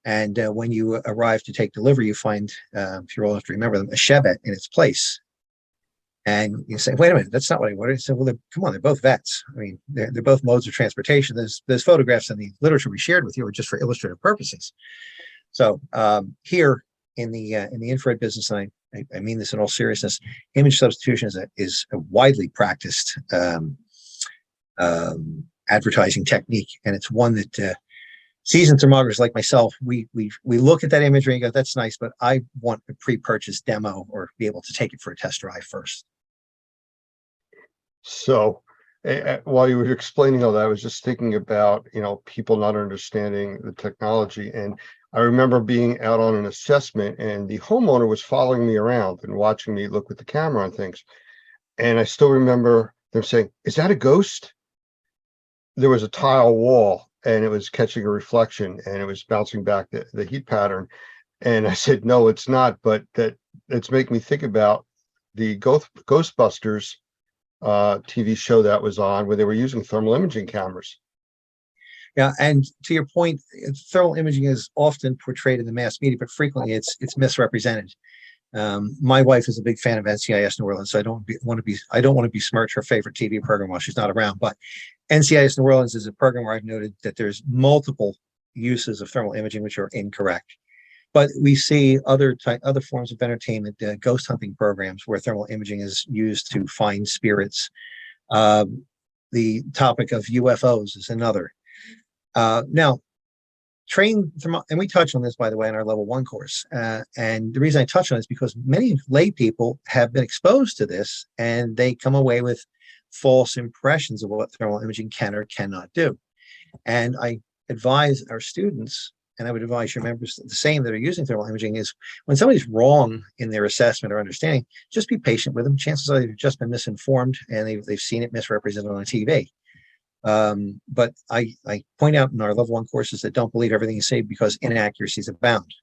Speaker 5: and when you arrive to take delivery, you find, if you're old enough to remember them, a Chevette in its place. And you say, wait a minute, that's not what I ordered. I said, well, come on, they're both vets. I mean, they're both modes of transportation. Those photographs in the literature we shared with you are just for illustrative purposes. So here in the infrared business, and I mean this in all seriousness, image substitution is a widely practiced advertising technique, and it's one that seasoned thermographers like myself, we look at that imagery and go, that's nice, but I want a pre-purchase demo or be able to take it for a test drive first.
Speaker 6: So while you were explaining all that, I was just thinking about, people not understanding the technology. And I remember being out on an assessment and the homeowner was following me around and watching me look with the camera on things. And I still remember them saying, is that a ghost? There was a tile wall and it was catching a reflection and it was bouncing back the heat pattern. And I said, no, it's not, but it's making me think about the Ghostbusters TV show that was on where they were using thermal imaging cameras.
Speaker 5: Yeah, and to your point, thermal imaging is often portrayed in the mass media, but frequently it's misrepresented. My wife is a big fan of NCIS New Orleans, so I don't want to besmirch her favorite TV program while she's not around. But NCIS New Orleans is a program where I've noted that there's multiple uses of thermal imaging which are incorrect. But we see other forms of entertainment, ghost hunting programs where thermal imaging is used to find spirits. The topic of UFOs is another. Now, and we touch on this, by the way, in our level 1 course. And the reason I touch on it is because many lay people have been exposed to this and they come away with false impressions of what thermal imaging can or cannot do. And I advise our students, and I would advise your members the same that are using thermal imaging, is when somebody's wrong in their assessment or understanding, just be patient with them. Chances are they've just been misinformed and they've seen it misrepresented on TV. But I point out in our level 1 courses that don't believe everything you say because inaccuracies abound.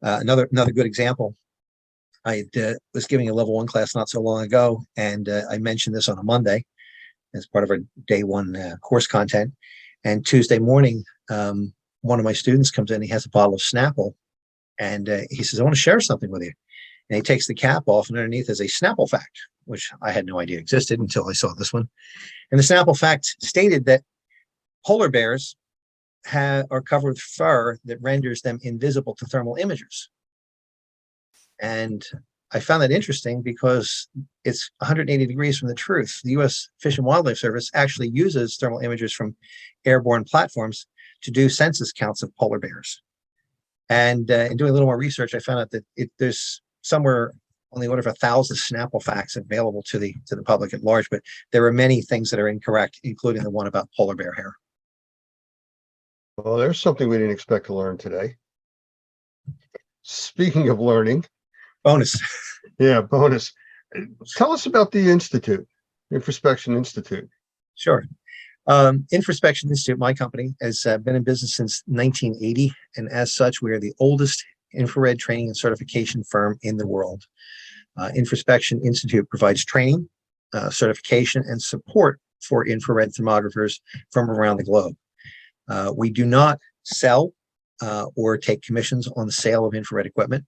Speaker 5: Another good example, I was giving a level 1 class not so long ago, and I mentioned this on a Monday as part of our day 1 course content. And Tuesday morning, one of my students comes in, he has a bottle of Snapple, and he says, I want to share something with you. And he takes the cap off, and underneath is a Snapple fact, which I had no idea existed until I saw this one. And the Snapple fact stated that polar bears are covered with fur that renders them invisible to thermal imagers. And I found that interesting because it's 180 degrees from the truth. The U.S. Fish and Wildlife Service actually uses thermal imagers from airborne platforms to do census counts of polar bears. And in doing a little more research, I found out that there's somewhere on the order of 1,000 Snapple facts available to the public at large, but there are many things that are incorrect, including the one about polar bear hair.
Speaker 6: Well, there's something we didn't expect to learn today. Speaking of learning.
Speaker 5: Bonus.
Speaker 6: Yeah, bonus. Tell us about the Institute, Infraspection Institute.
Speaker 5: Sure. Infraspection Institute, my company, has been in business since 1980. And as such, we are the oldest infrared training and certification firm in the world. Infraspection Institute provides training, certification, and support for infrared thermographers from around the globe. We do not sell or take commissions on the sale of infrared equipment.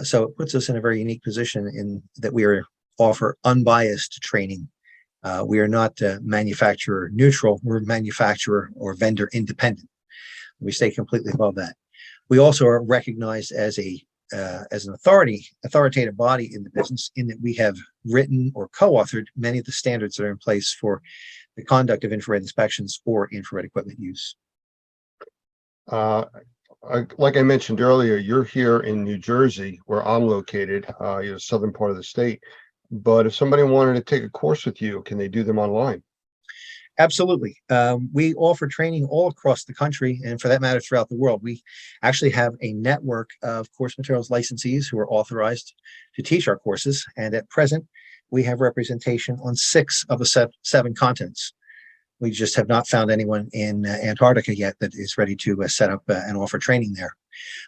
Speaker 5: So it puts us in a very unique position in that we offer unbiased training. We are not manufacturer neutral, we're manufacturer or vendor independent. We stay completely above that. We also are recognized as an authoritative body in the business, in that we have written or co-authored many of the standards that are in place for the conduct of infrared inspections or infrared equipment use.
Speaker 6: Like I mentioned earlier, you're here in New Jersey, where I'm located, southern part of the state. But if somebody wanted to take a course with you, can they do them online?
Speaker 5: Absolutely. We offer training all across the country, and for that matter, throughout the world. We actually have a network of course materials licensees who are authorized to teach our courses. And at present, we have representation on 6 of the 7 continents. We just have not found anyone in Antarctica yet that is ready to set up and offer training there.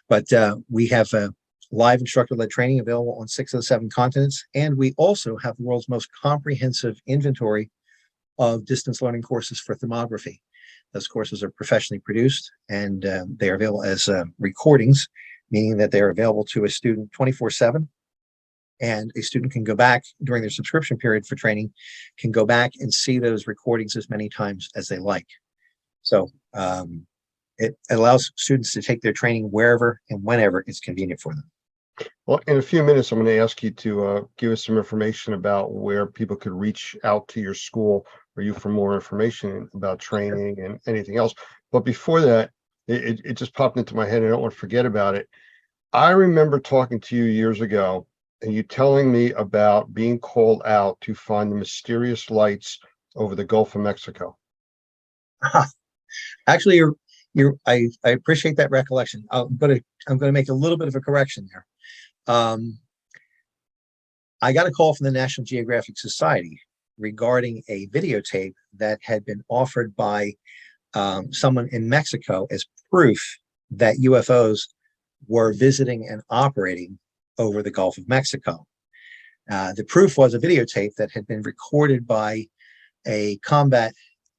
Speaker 5: But we have live instructor-led training available on 6 of the 7 continents. And we also have the world's most comprehensive inventory of distance learning courses for thermography. Those courses are professionally produced, and they are available as recordings, meaning that they are available to a student 24/7. And a student can go back during their subscription period for training, can go back and see those recordings as many times as they like. So it allows students to take their training wherever and whenever it's convenient for them.
Speaker 6: Well, in a few minutes, I'm going to ask you to give us some information about where people could reach out to your school or you for more information about training and anything else. But before that, it just popped into my head, and I don't want to forget about it. I remember talking to you years ago, and you telling me about being called out to find the mysterious lights over the Gulf of Mexico.
Speaker 5: Actually, I appreciate that recollection. I'm going to make a little bit of a correction there. I got a call from the National Geographic Society regarding a videotape that had been offered by someone in Mexico as proof that UFOs were visiting and operating over the Gulf of Mexico. The proof was a videotape that had been recorded by a combat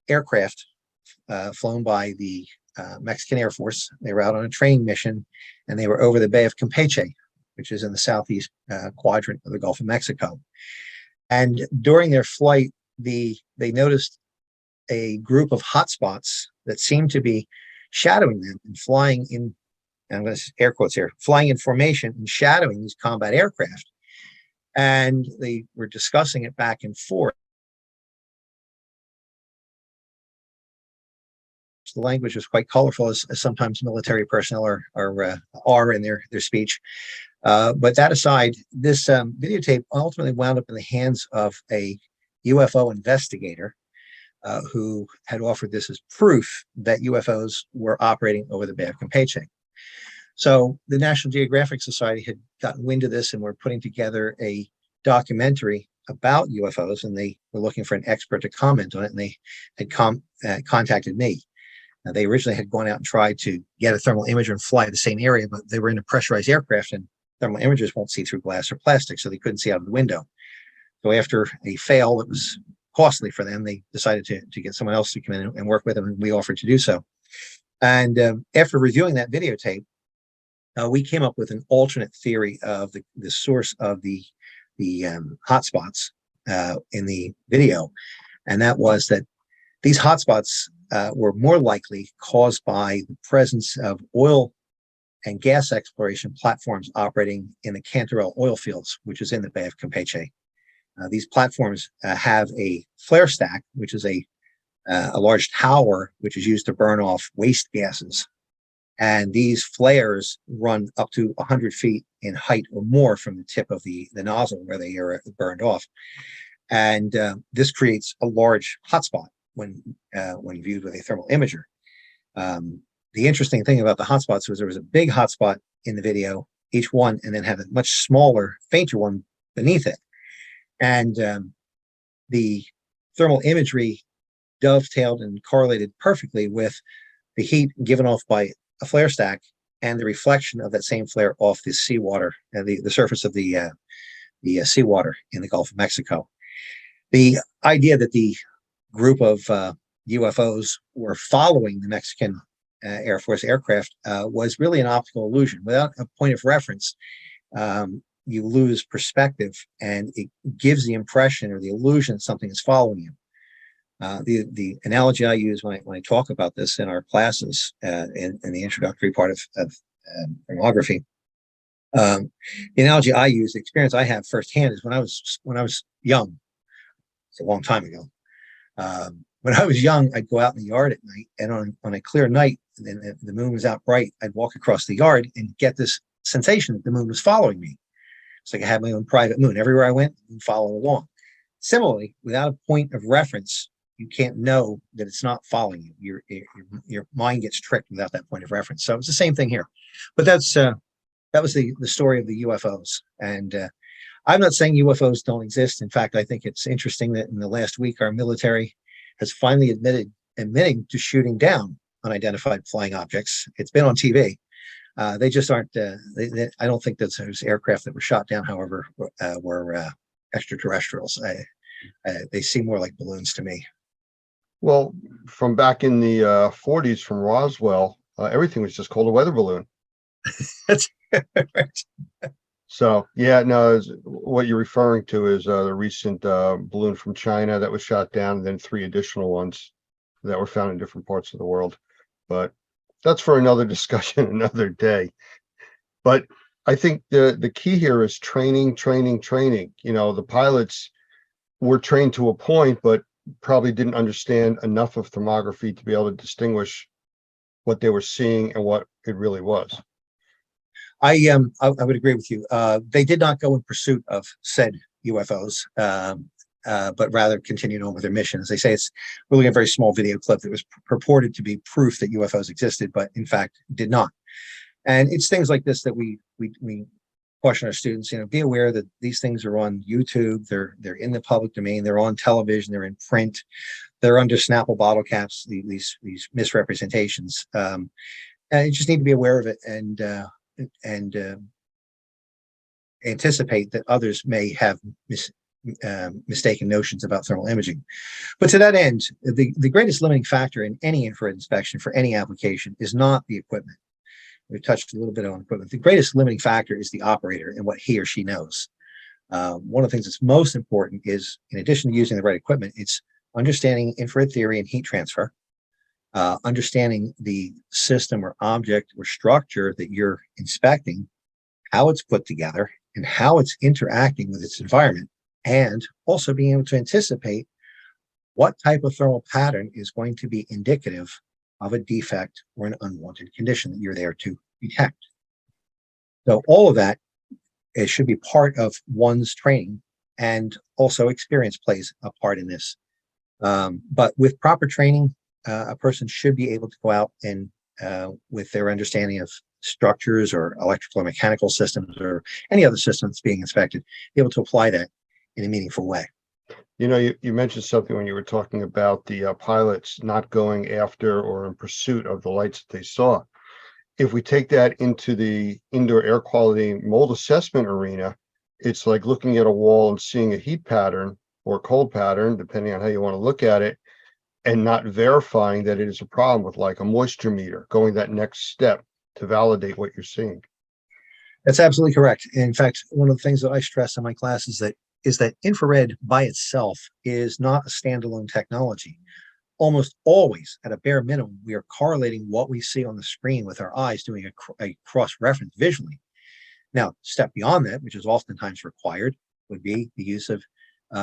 Speaker 5: aircraft flown by the Mexican Air Force. They were out on a training mission, and they were over the Bay of Campeche, which is in the southeast quadrant of the Gulf of Mexico. And during their flight, they noticed a group of hotspots that seemed to be shadowing them and flying in, and I'm going to air quotes here, flying in formation and shadowing these combat aircraft. And they were discussing it back and forth. The language was quite colorful, as sometimes military personnel are in their speech. But that aside, this videotape ultimately wound up in the hands of a UFO investigator who had offered this as proof that UFOs were operating over the Bay of Campeche. So the National Geographic Society had gotten wind of this and were putting together a documentary about UFOs, and they were looking for an expert to comment on it, and they had contacted me. They originally had gone out and tried to get a thermal imager and fly the same area, but they were in a pressurized aircraft, and thermal imagers won't see through glass or plastic, so they couldn't see out of the window. So after a fail that was costly for them, they decided to get someone else to come in and work with them, and we offered to do so. And after reviewing that videotape, we came up with an alternate theory of the source of the hotspots in the video, and that was that these hotspots were more likely caused by the presence of oil and gas exploration platforms operating in the Cantarell oil fields, which is in the Bay of Campeche. These platforms have a flare stack, which is a large tower which is used to burn off waste gases. And these flares run up to 100 feet in height or more from the tip of the nozzle where they are burned off. And this creates a large hotspot when viewed with a thermal imager. The interesting thing about the hotspots was there was a big hotspot in the video, each one, and then had a much smaller, fainter one beneath it. And the thermal imagery dovetailed and correlated perfectly with the heat given off by a flare stack and the reflection of that same flare off the seawater and the surface of the seawater in the Gulf of Mexico. The idea that the group of UFOs were following the Mexican Air Force aircraft was really an optical illusion. Without a point of reference, you lose perspective, and it gives the impression or the illusion that something is following you. The analogy I use when I talk about this in our classes in the introductory part of thermography, the analogy I use, the experience I have firsthand, is when I was young. It's a long time ago. When I was young, I'd go out in the yard at night, and on a clear night, and the moon was out bright, I'd walk across the yard and get this sensation that the moon was following me. It's like I had my own private moon. Everywhere I went, and follow along. Similarly, without a point of reference, you can't know that it's not following you. Your mind gets tricked without that point of reference. So it's the same thing here. But that was the story of the UFOs. And I'm not saying UFOs don't exist. In fact, I think it's interesting that in the last week, our military has finally admitting to shooting down unidentified flying objects. It's been on TV. They just aren't. I don't think that those aircraft that were shot down, however, were extraterrestrials. They seem more like balloons to me.
Speaker 6: Well, from back in the 40s, from Roswell, everything was just called a weather balloon.
Speaker 5: That's right.
Speaker 6: So, yeah, no, what you're referring to is the recent balloon from China that was shot down, and then 3 additional ones that were found in different parts of the world. But that's for another discussion, another day. But I think the key here is training. You know, the pilots were trained to a point, but probably didn't understand enough of thermography to be able to distinguish what they were seeing and what it really was.
Speaker 5: I would agree with you. They did not go in pursuit of said UFOs, but rather continued on with their mission. As they say, it's really a very small video clip that was purported to be proof that UFOs existed, but in fact did not. And it's things like this that we caution our students, you know, be aware that these things are on YouTube, they're in the public domain, they're on television, they're in print, they're under Snapple bottle caps, these misrepresentations. And you just need to be aware of it and anticipate that others may have mistaken notions about thermal imaging. But to that end, the greatest limiting factor in any infrared inspection for any application is not the equipment. We've touched a little bit on equipment. The greatest limiting factor is the operator and what he or she knows. One of the things that's most important is, in addition to using the right equipment, it's understanding infrared theory and heat transfer, understanding the system or object or structure that you're inspecting, how it's put together, and how it's interacting with its environment, and also being able to anticipate what type of thermal pattern is going to be indicative of a defect or an unwanted condition that you're there to detect. So all of that, it should be part of one's training, and also experience plays a part in this. But with proper training, a person should be able to go out and with their understanding of structures or electrical or mechanical systems or any other systems being inspected, be able to apply that in a meaningful way.
Speaker 6: You know, you mentioned something when you were talking about the pilots not going after or in pursuit of the lights that they saw. If we take that into the indoor air quality mold assessment arena, it's like looking at a wall and seeing a heat pattern or cold pattern, depending on how you want to look at it, and not verifying that it is a problem with like a moisture meter, going that next step to validate what you're seeing.
Speaker 5: That's absolutely correct. In fact, one of the things that I stress in my class is that infrared by itself is not a standalone technology. Almost always, at a bare minimum, we are correlating what we see on the screen with our eyes, doing a cross-reference visually. Now, step beyond that, which is oftentimes required, would be the use of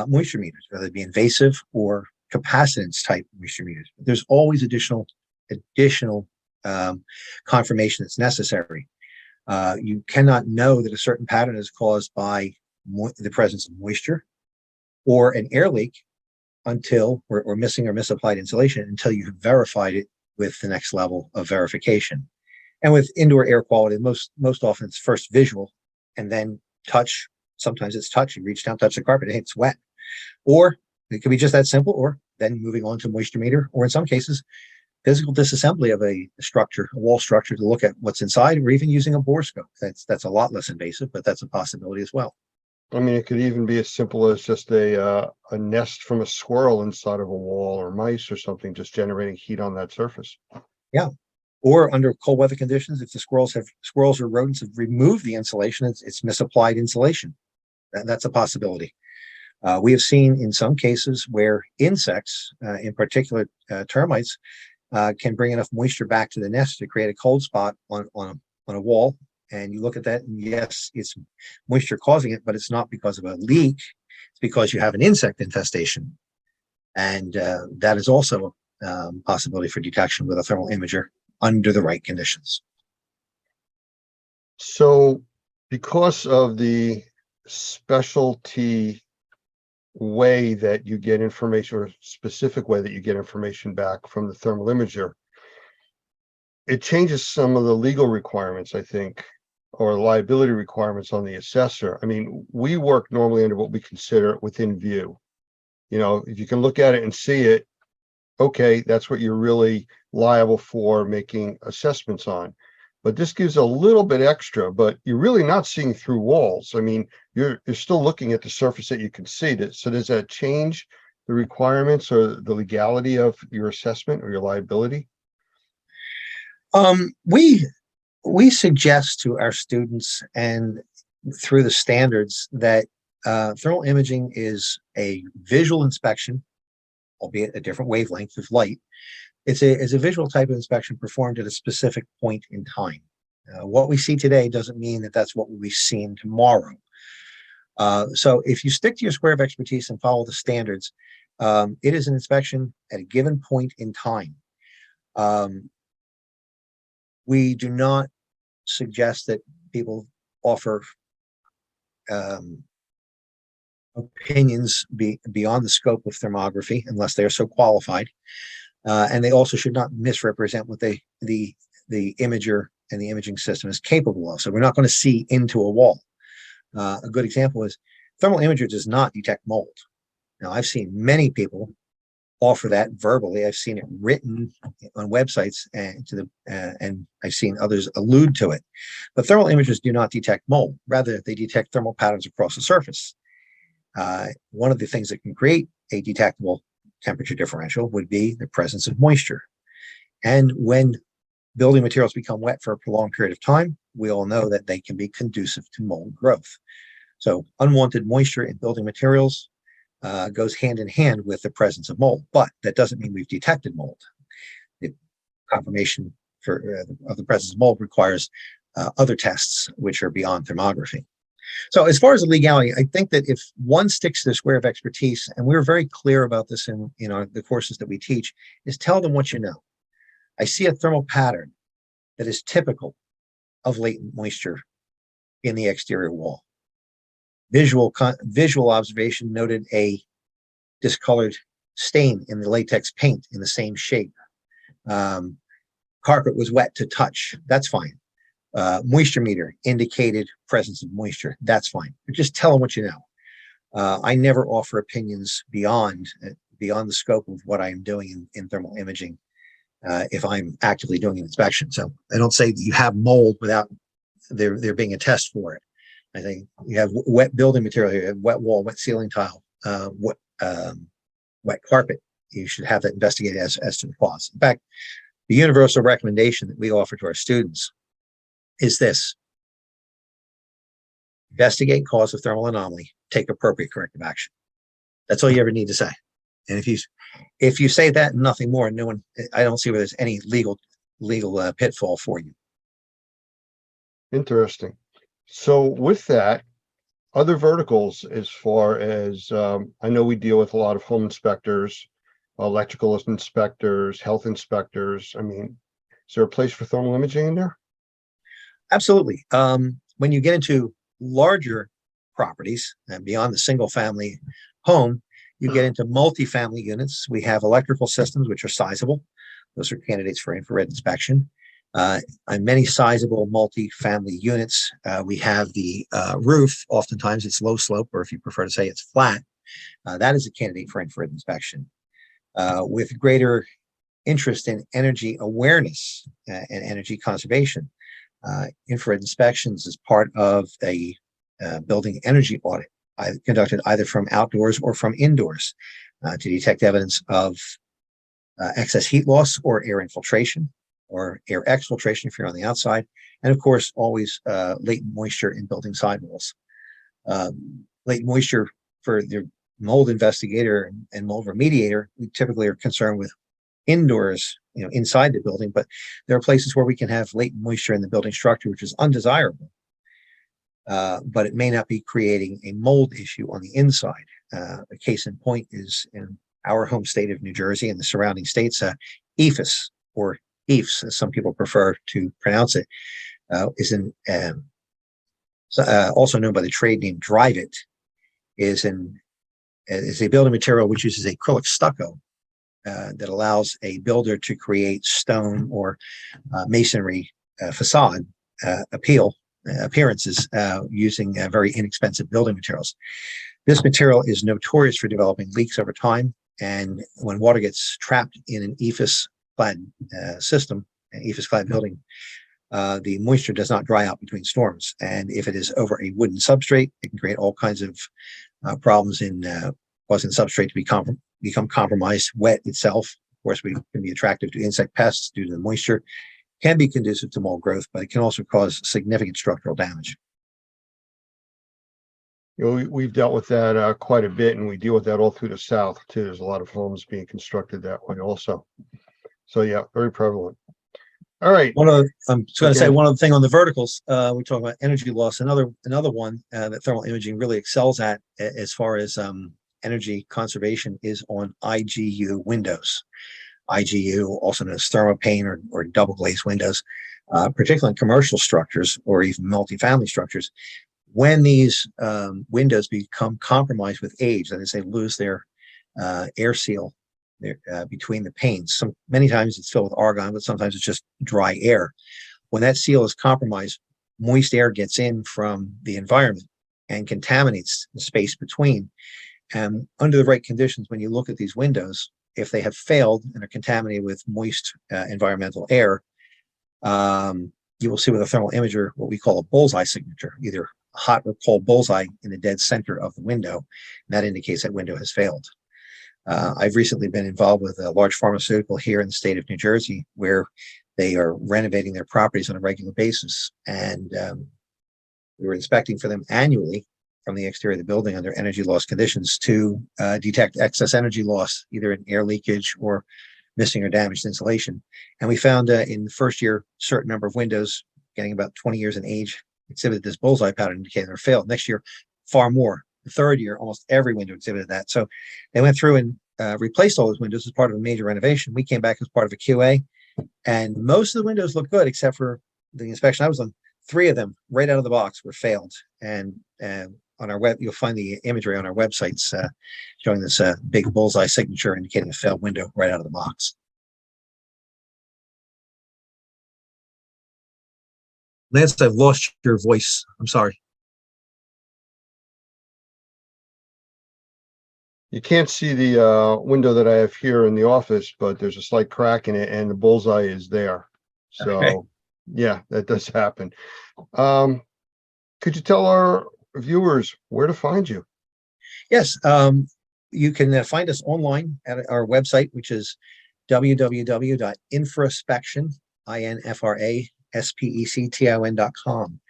Speaker 5: moisture meters, whether it be invasive or capacitance type moisture meters. But there's always additional confirmation that's necessary. You cannot know that a certain pattern is caused by the presence of moisture or an air leak until, or missing or misapplied insulation, until you have verified it with the next level of verification. And with indoor air quality, most often it's first visual and then touch. Sometimes it's touch. You reach down, touch the carpet, hey, it's wet. Or it could be just that simple, or then moving on to a moisture meter, or in some cases, physical disassembly of a structure, a wall structure, to look at what's inside, or even using a borescope. That's a lot less invasive, but that's a possibility as well.
Speaker 6: I mean, it could even be as simple as just a nest from a squirrel inside of a wall, or mice or something, just generating heat on that surface.
Speaker 5: Yeah. Or under cold weather conditions, if the squirrels or rodents have removed the insulation, it's misapplied insulation. That's a possibility. We have seen in some cases where insects, in particular termites, can bring enough moisture back to the nest to create a cold spot on a wall. And you look at that, and yes, it's moisture causing it, but it's not because of a leak. It's because you have an insect infestation. And that is also a possibility for detection with a thermal imager under the right conditions.
Speaker 6: So because of the specialty way that you get information, or specific way that you get information back from the thermal imager, it changes some of the legal requirements, I think, or liability requirements on the assessor. I mean, we work normally under what we consider within view. You know, if you can look at it and see it, okay, that's what you're really liable for making assessments on. But this gives a little bit extra, but you're really not seeing through walls. I mean, you're still looking at the surface that you can see. So does that change the requirements or the legality of your assessment or your liability?
Speaker 5: We suggest to our students and through the standards that thermal imaging is a visual inspection, albeit a different wavelength of light. It's a visual type of inspection performed at a specific point in time. What we see today doesn't mean that that's what we'll be seeing tomorrow. So if you stick to your square of expertise and follow the standards, it is an inspection at a given point in time. We do not suggest that people offer opinions beyond the scope of thermography unless they are so qualified. And they also should not misrepresent what the imager and the imaging system is capable of. So we're not going to see into a wall. A good example is thermal imager does not detect mold. Now, I've seen many people offer that verbally. I've seen it written on websites, and I've seen others allude to it. But thermal imagers do not detect mold. Rather, they detect thermal patterns across the surface. One of the things that can create a detectable temperature differential would be the presence of moisture. And when building materials become wet for a prolonged period of time, we all know that they can be conducive to mold growth. So unwanted moisture in building materials goes hand in hand with the presence of mold, but that doesn't mean we've detected mold. The confirmation of the presence of mold requires other tests which are beyond thermography. So as far as the legality, I think that if one sticks to the square of expertise, and we're very clear about this in the courses that we teach, is tell them what you know. I see a thermal pattern that is typical of latent moisture in the exterior wall. Visual observation noted a discolored stain in the latex paint in the same shape. Carpet was wet to touch. That's fine. Moisture meter indicated presence of moisture. That's fine. But just tell them what you know. I never offer opinions beyond the scope of what I am doing in thermal imaging if I'm actively doing an inspection. So I don't say that you have mold without there being a test for it. I think you have wet building material, you have wet wall, wet ceiling tile, wet carpet. You should have that investigated as to the cause. In fact, the universal recommendation that we offer to our students is this: investigate cause of thermal anomaly, take appropriate corrective action. That's all you ever need to say. And if you say that and nothing more, no one, I don't see where there's any legal pitfall for you.
Speaker 6: Interesting. So with that, other verticals, as far as I know, we deal with a lot of home inspectors, electrical inspectors, health inspectors. I mean, is there a place for thermal imaging in there?
Speaker 5: Absolutely. When you get into larger properties and beyond the single family home, you get into multifamily units. We have electrical systems, which are sizable. Those are candidates for infrared inspection. On many sizable multifamily units, we have the roof. Oftentimes it's low slope, or if you prefer to say it's flat. That is a candidate for infrared inspection. With greater interest in energy awareness and energy conservation, infrared inspections is part of a building energy audit conducted either from outdoors or from indoors to detect evidence of excess heat loss or air infiltration or air exfiltration if you're on the outside, and of course always latent moisture in building sidewalls. Latent moisture for the mold investigator and mold remediator, we typically are concerned with indoors, inside the building, but there are places where we can have latent moisture in the building structure, which is undesirable. But it may not be creating a mold issue on the inside. A case in point is in our home state of New Jersey and the surrounding states, EFIS, or EIFS, as some people prefer to pronounce it, is also known by the trade name Dryvit, is a building material which uses acrylic stucco that allows a builder to create stone or masonry facade appearances using very inexpensive building materials. This material is notorious for developing leaks over time, and when water gets trapped in an EIFS-clad system, an EIFS-clad building, the moisture does not dry out between storms. And if it is over a wooden substrate, it can create all kinds of problems in causing the substrate to become compromised. Wet itself, of course, can be attractive to insect pests due to the moisture, can be conducive to mold growth, but it can also cause significant structural damage.
Speaker 6: We've dealt with that quite a bit, and we deal with that all through the South too. There's a lot of homes being constructed that way also. So yeah, very prevalent. All right.
Speaker 5: I'm just going to say one other thing on the verticals. We talk about energy loss. Another one that thermal imaging really excels at, as far as energy conservation, is on IGU windows. IGU, also known as thermopane or double glazed windows, particularly in commercial structures or even multifamily structures. When these windows become compromised with age, that is, they lose their air seal between the panes. Many times it's filled with argon, but sometimes it's just dry air. When that seal is compromised, moist air gets in from the environment and contaminates the space between. And under the right conditions, when you look at these windows, if they have failed and are contaminated with moist environmental air, you will see with a thermal imager what we call a bullseye signature, either a hot or cold bullseye in the dead center of the window. And that indicates that window has failed. I've recently been involved with a large pharmaceutical here in the state of New Jersey, where they are renovating their properties on a regular basis. And we were inspecting for them annually from the exterior of the building under energy loss conditions to detect excess energy loss, either in air leakage or missing or damaged insulation. And we found in the first year, a certain number of windows, getting about 20 years in age, exhibited this bullseye pattern indicating they failed. Next year, far more. The third year, almost every window exhibited that. So they went through and replaced all those windows as part of a major renovation. We came back as part of a QA, and most of the windows looked good, except for the inspection I was on. 3 of them, right out of the box, were failed. And on our web, you'll find the imagery on our websites showing this big bullseye signature indicating a failed window right out of the box. Lance, I've lost your voice. I'm sorry.
Speaker 6: You can't see the window that I have here in the office, but there's a slight crack in it and the bullseye is there. So
Speaker 5: Okay.
Speaker 6: yeah, that does happen. Could you tell our viewers where to find you?
Speaker 5: Yes, you can find us online at our website, which is www.infraspection, infraspection.com.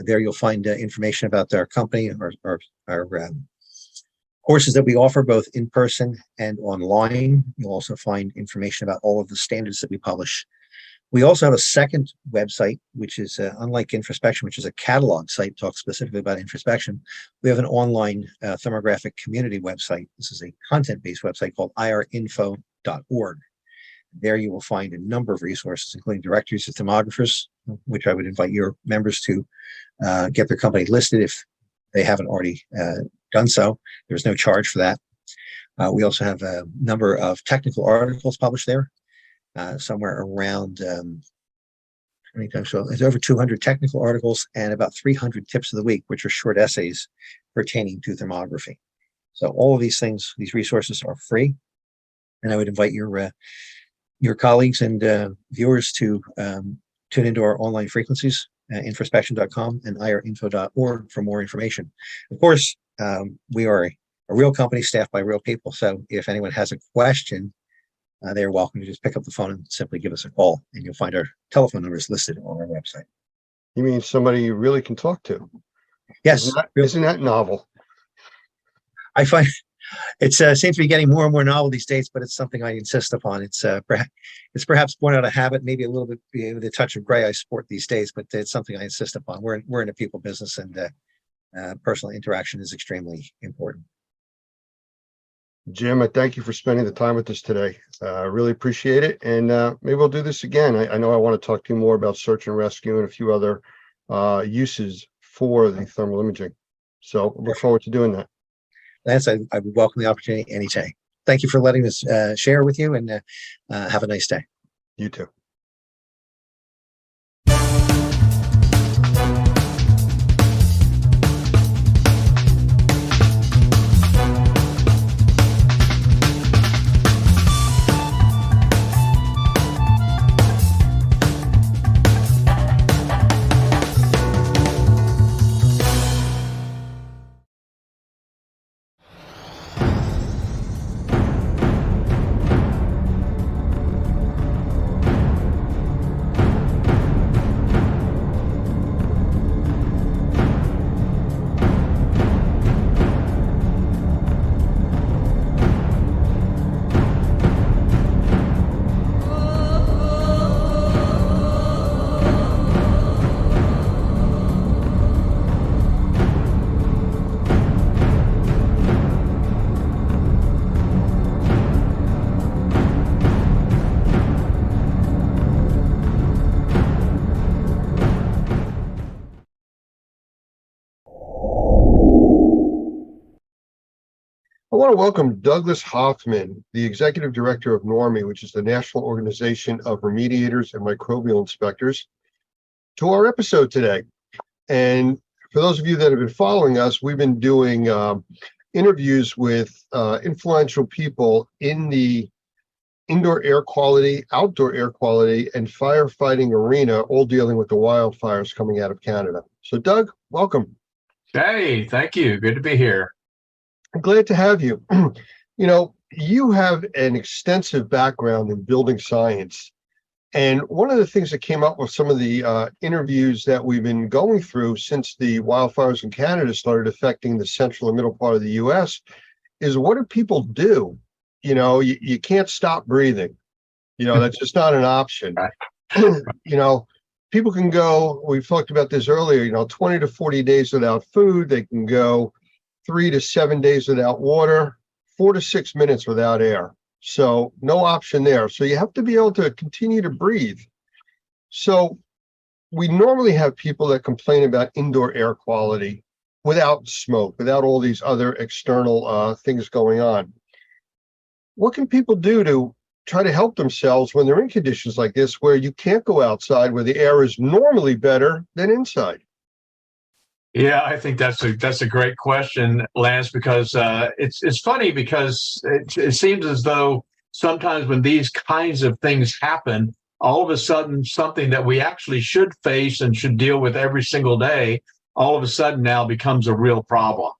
Speaker 5: There you'll find information about our company, our courses that we offer both in person and online. You'll also find information about all of the standards that we publish. We also have a second website, which is unlike Infraspection, which is a catalog site, talks specifically about infraspection. We have an online thermographic community website. This is a content-based website called irinfo.org. There you will find a number of resources, including directories of thermographers, which I would invite your members to get their company listed if they haven't already done so. There's no charge for that. We also have a number of technical articles published there. Somewhere around so it's over 200 technical articles and about 300 tips of the week, which are short essays pertaining to thermography. So all of these things, these resources are free, and I would invite your colleagues and viewers to tune into our online frequencies, infraspection.com and irinfo.org for more information. Of course, we are a real company staffed by real people, so if anyone has a question, they're welcome to just pick up the phone and simply give us a call, and you'll find our telephone numbers listed on our website.
Speaker 6: You mean somebody you really can talk to?
Speaker 5: Yes.
Speaker 6: Isn't that novel?
Speaker 5: I find it seems to be getting more and more novel these days, but it's something I insist upon. It's perhaps born out of habit, maybe a little bit with a touch of gray I sport these days, but it's something I insist upon. We're in a people business, and personal interaction is extremely important.
Speaker 6: Jim, I thank you for spending the time with us today. I really appreciate it. And maybe we'll do this again. I know I want to talk to you more about search and rescue and a few other uses for the thermal imaging. So look forward to doing that.
Speaker 5: Lance, I would welcome the opportunity anytime. Thank you for letting us share with you, and have a nice day.
Speaker 6: You too. I want to welcome Douglas Hoffman, the Executive Director of NORMI, which is the National Organization of Remediators and Microbial Inspectors, to our episode today. And for those of you that have been following us, we've been doing interviews with influential people in the indoor air quality, outdoor air quality, and firefighting arena, all dealing with the wildfires coming out of Canada. So Doug, welcome.
Speaker 3: Hey, thank you. Good to be here.
Speaker 6: I'm glad to have you. You know, you have an extensive background in building science. And one of the things that came up with some of the interviews that we've been going through since the wildfires in Canada started affecting the central and middle part of the US is, what do people do? You know, you can't stop breathing. You know, that's just not an option. You know, people can go, we've talked about this earlier, you know, 20 to 40 days without food. They can go 3 to 7 days without water, 4 to 6 minutes without air. So no option there. So you have to be able to continue to breathe. So we normally have people that complain about indoor air quality without smoke, without all these other external things going on. What can people do to try to help themselves when they're in conditions like this, where you can't go outside, where the air is normally better than inside?
Speaker 3: Yeah, I think that's a great question, Lance, because it's funny because it seems as though sometimes when these kinds of things happen, all of a sudden something that we actually should face and should deal with every single day, all of a sudden now becomes a real problem.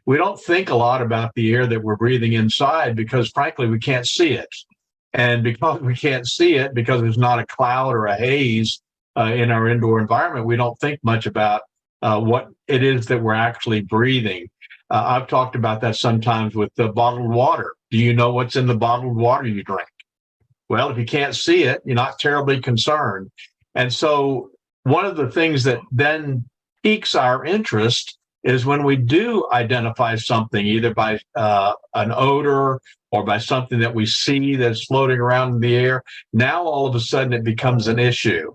Speaker 3: We don't think a lot about the air that we're breathing inside because, frankly, we can't see it. And because we can't see it, because there's not a cloud or a haze in our indoor environment, we don't think much about what it is that we're actually breathing. I've talked about that sometimes with the bottled water. Do you know what's in the bottled water you drink? Well, if you can't see it, you're not terribly concerned. And so one of the things that then piques our interest is when we do identify something, either by an odor or by something that we see that's floating around in the air. Now, all of a sudden, it becomes an issue.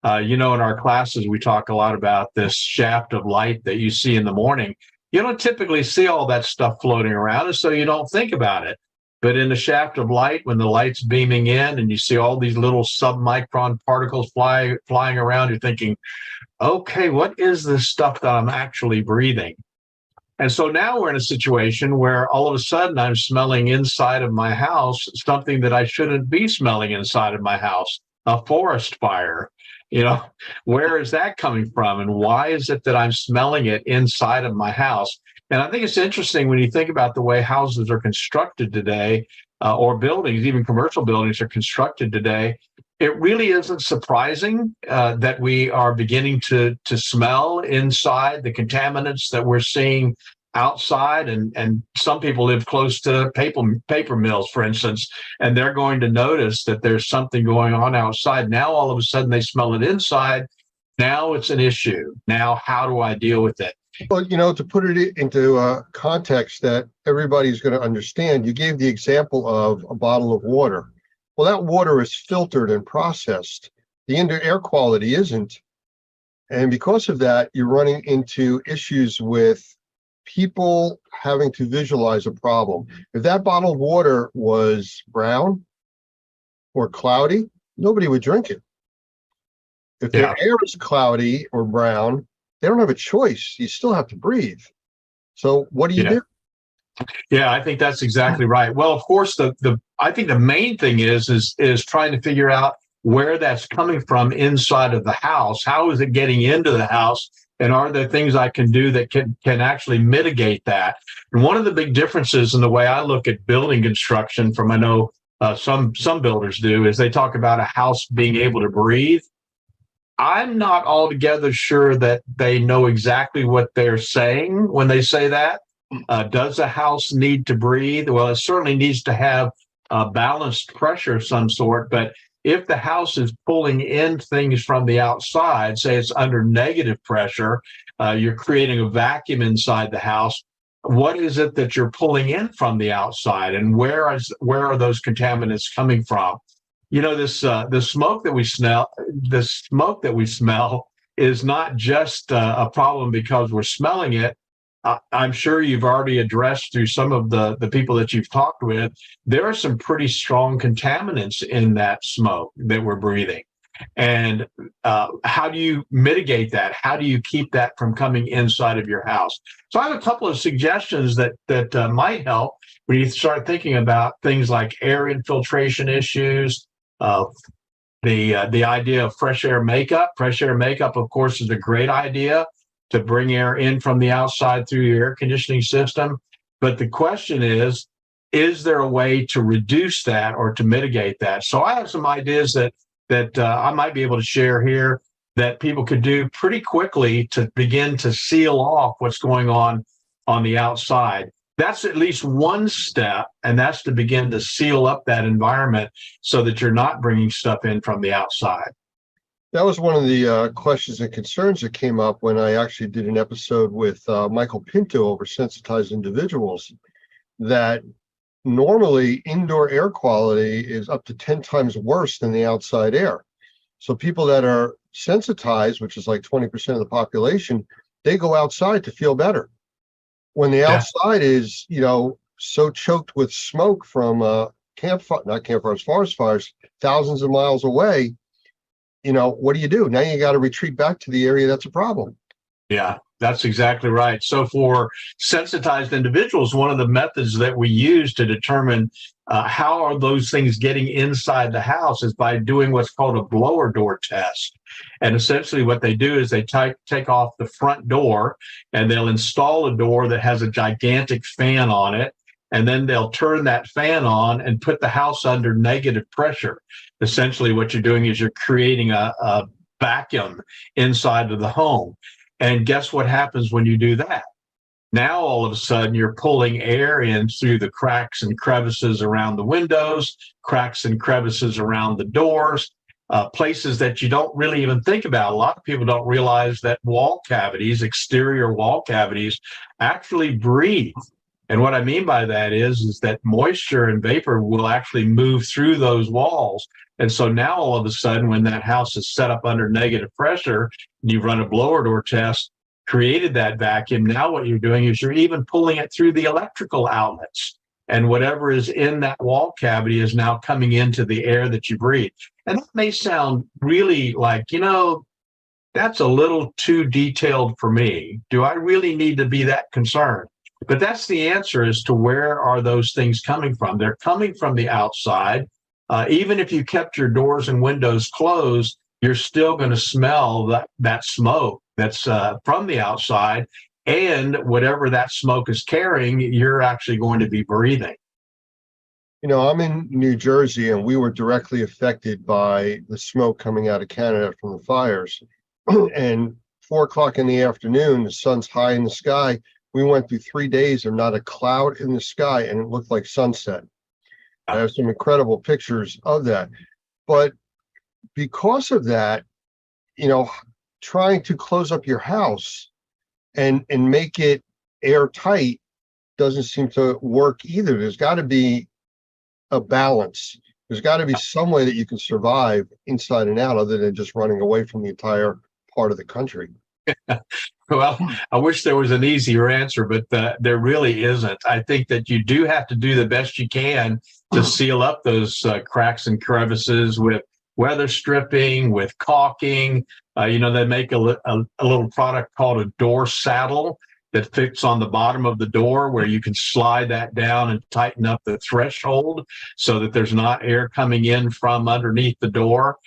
Speaker 3: In our classes, we talk a lot about this shaft of light that you see in the morning. You don't typically see all that stuff floating around, and so you don't think about it. But in the shaft of light, when the light's beaming in and you see all these little submicron particles flying around, you're thinking, okay, what is this stuff that I'm actually breathing? And so now we're in a situation where all of a sudden I'm smelling inside of my house something that I shouldn't be smelling inside of my house, a forest fire. Where is that coming from? And why is it that I'm smelling it inside of my house? And I think it's interesting when you think about the way houses are constructed today, or buildings, even commercial buildings are constructed today. It really isn't surprising that we are beginning to smell inside the contaminants that we're seeing outside. And some people live close to paper mills, for instance, and they're going to notice that there's something going on outside. Now, all of a sudden, they smell it inside. Now it's an issue. Now, how do I deal with it?
Speaker 6: Well, to put it into a context that everybody's going to understand, you gave the example of a bottle of water. Well, that water is filtered and processed. The indoor air quality isn't. And because of that, you're running into issues with people having to visualize a problem. If that bottle of water was brown or cloudy, nobody would drink it. If the air is cloudy or brown, they don't have a choice. You still have to breathe. So what do you do?
Speaker 3: Yeah, I think that's exactly right. Well, of course, I think the main thing is trying to figure out where that's coming from inside of the house. How is it getting into the house? And are there things I can do that can actually mitigate that? And one of the big differences in the way I look at building construction from, I know some builders do, is they talk about a house being able to breathe. I'm not altogether sure that they know exactly what they're saying when they say that. Does a house need to breathe? Well, it certainly needs to have balanced pressure of some sort, but if the house is pulling in things from the outside, say it's under negative pressure, you're creating a vacuum inside the house. What is it that you're pulling in from the outside, and where are those contaminants coming from? The smoke that we smell is not just a problem because we're smelling it. I'm sure you've already addressed through some of the people that you've talked with, there are some pretty strong contaminants in that smoke that we're breathing. And how do you mitigate that? How do you keep that from coming inside of your house? So I have a couple of suggestions that might help when you start thinking about things like air infiltration issues, the idea of fresh air makeup. Fresh air makeup, of course, is a great idea to bring air in from the outside through your air conditioning system. But the question is there a way to reduce that or to mitigate that? So I have some ideas that I might be able to share here that people could do pretty quickly to begin to seal off what's going on the outside. That's at least one step, and that's to begin to seal up that environment so that you're not bringing stuff in from the outside.
Speaker 6: That was one of the questions and concerns that came up when I actually did an episode with Michael Pinto over sensitized individuals, that normally indoor air quality is up to 10 times worse than the outside air. So people that are sensitized, which is like 20% of the population, they go outside to feel better. when the
Speaker 3: Yeah.
Speaker 6: outside is, so choked with smoke from not campfires, forest fires, thousands of miles away, what do you do? Now you got to retreat back to the area that's a problem.
Speaker 3: Yeah, that's exactly right. So for sensitized individuals, one of the methods that we use to determine how are those things getting inside the house is by doing what's called a blower door test. And essentially what they do is they take off the front door and they'll install a door that has a gigantic fan on it. And then they'll turn that fan on and put the house under negative pressure. Essentially what you're doing is you're creating a vacuum inside of the home. And guess what happens when you do that? Now, all of a sudden, you're pulling air in through the cracks and crevices around the windows, cracks and crevices around the doors, places that you don't really even think about. A lot of people don't realize that wall cavities, exterior wall cavities, actually breathe. And what I mean by that is that moisture and vapor will actually move through those walls. And so now all of a sudden, when that house is set up under negative pressure, and you run a blower door test, created that vacuum, now what you're doing is you're even pulling it through the electrical outlets. And whatever is in that wall cavity is now coming into the air that you breathe. And that may sound really like, that's a little too detailed for me. Do I really need to be that concerned? But that's the answer as to where are those things coming from. They're coming from the outside. Even if you kept your doors and windows closed, you're still going to smell that smoke that's from the outside. And whatever that smoke is carrying, you're actually going to be breathing.
Speaker 6: I'm in New Jersey, and we were directly affected by the smoke coming out of Canada from the fires. And 4:00 in the afternoon, the sun's high in the sky. We went through 3 days of not a cloud in the sky, and it looked like sunset. I have some incredible pictures of that. But because of that, trying to close up your house and make it airtight doesn't seem to work either. There's got to be a balance. There's got to be some way that you can survive inside and out other than just running away from the entire part of the country.
Speaker 3: Well, I wish there was an easier answer, but there really isn't. I think that you do have to do the best you can to seal up those cracks and crevices with weather stripping, with caulking. They make a little product called a door saddle that fits on the bottom of the door where you can slide that down and tighten up the threshold so that there's not air coming in from underneath the door.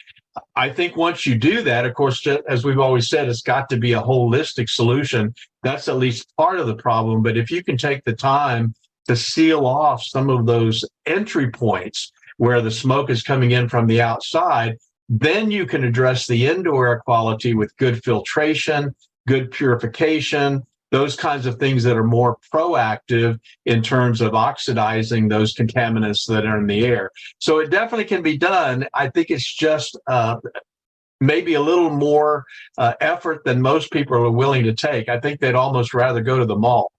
Speaker 3: I think once you do that, of course, as we've always said, it's got to be a holistic solution. That's at least part of the problem. But if you can take the time to seal off some of those entry points where the smoke is coming in from the outside, then you can address the indoor air quality with good filtration, good purification, those kinds of things that are more proactive in terms of oxidizing those contaminants that are in the air. So it definitely can be done. I think it's just maybe a little more effort than most people are willing to take. I think they'd almost rather go to the mall.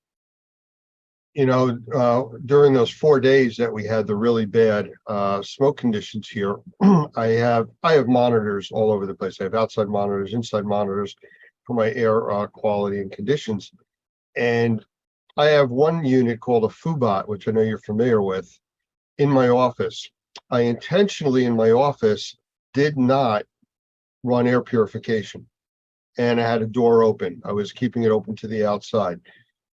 Speaker 6: During those 4 days that we had the really bad smoke conditions here, I have monitors all over the place. I have outside monitors, inside monitors for my air quality and conditions. And I have one unit called a Fubot, which I know you're familiar with, in my office. I intentionally in my office did not run air purification, and I had a door open. I was keeping it open to the outside.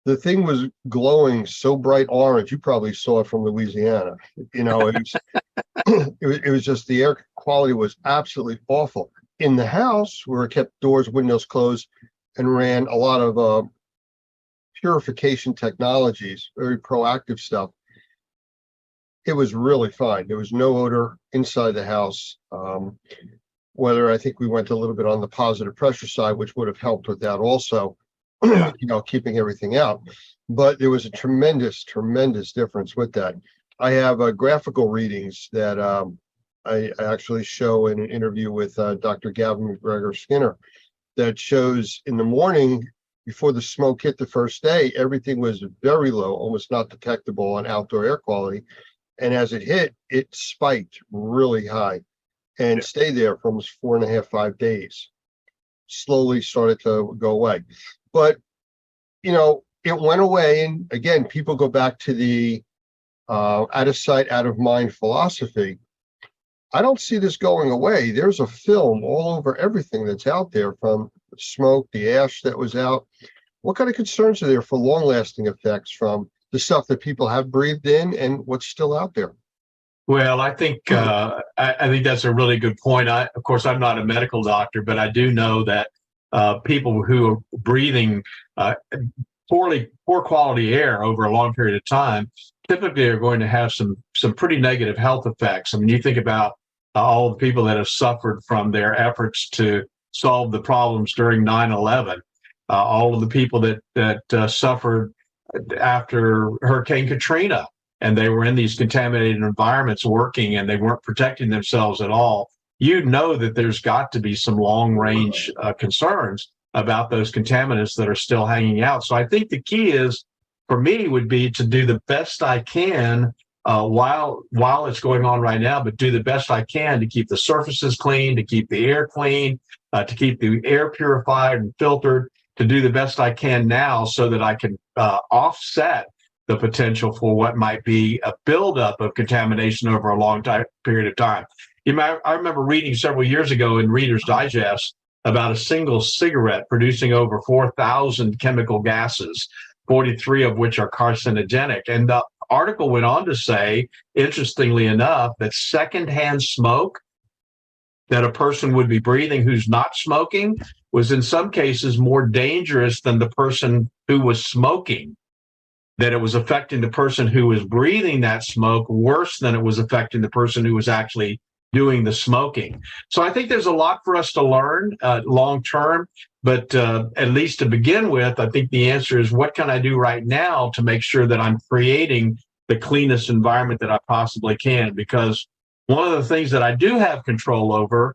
Speaker 6: The thing was glowing so bright orange. You probably saw it from Louisiana. It was just the air quality was absolutely awful. In the house, where I kept doors, windows closed, and ran a lot of purification technologies, very proactive stuff, it was really fine. There was no odor inside the house. Whether I think we went a little bit on the positive pressure side, which would have helped with that also, keeping everything out. But there was a tremendous difference with that. I have graphical readings that I actually show in an interview with Dr. Gavin McGregor Skinner that shows in the morning before the smoke hit the first day, everything was very low, almost not detectable on outdoor air quality. And as it hit, it spiked really high and stayed there for almost 4.5, 5 days. Slowly started to go away. But, it went away. And again, people go back to the out of sight, out of mind philosophy. I don't see this going away. There's a film all over everything that's out there, from the smoke, the ash that was out. What kind of concerns are there for long-lasting effects from the stuff that people have breathed in and what's still out there?
Speaker 3: Well, I think I think that's a really good point. Of course, I'm not a medical doctor, but I do know that people who are breathing poor quality air over a long period of time typically are going to have some pretty negative health effects. I mean, you think about all the people that have suffered from their efforts to solve the problems during 9/11, all of the people that suffered after Hurricane Katrina, and they were in these contaminated environments working, and they weren't protecting themselves at all. You know that there's got to be some long-range concerns about those contaminants that are still hanging out. So I think the key is, for me, would be to do the best I can while it's going on right now, but do the best I can to keep the surfaces clean, to keep the air clean, to keep the air purified and filtered, to do the best I can now so that I can offset the potential for what might be a buildup of contamination over a long period of time. I remember reading several years ago in Reader's Digest about a single cigarette producing over 4,000 chemical gases, 43 of which are carcinogenic. And the article went on to say, interestingly enough, that secondhand smoke that a person would be breathing who's not smoking was in some cases more dangerous than the person who was smoking, that it was affecting the person who was breathing that smoke worse than it was affecting the person who was actually doing the smoking. So I think there's a lot for us to learn long term, but at least to begin with, I think the answer is, what can I do right now to make sure that I'm creating the cleanest environment that I possibly can? Because one of the things that I do have control over,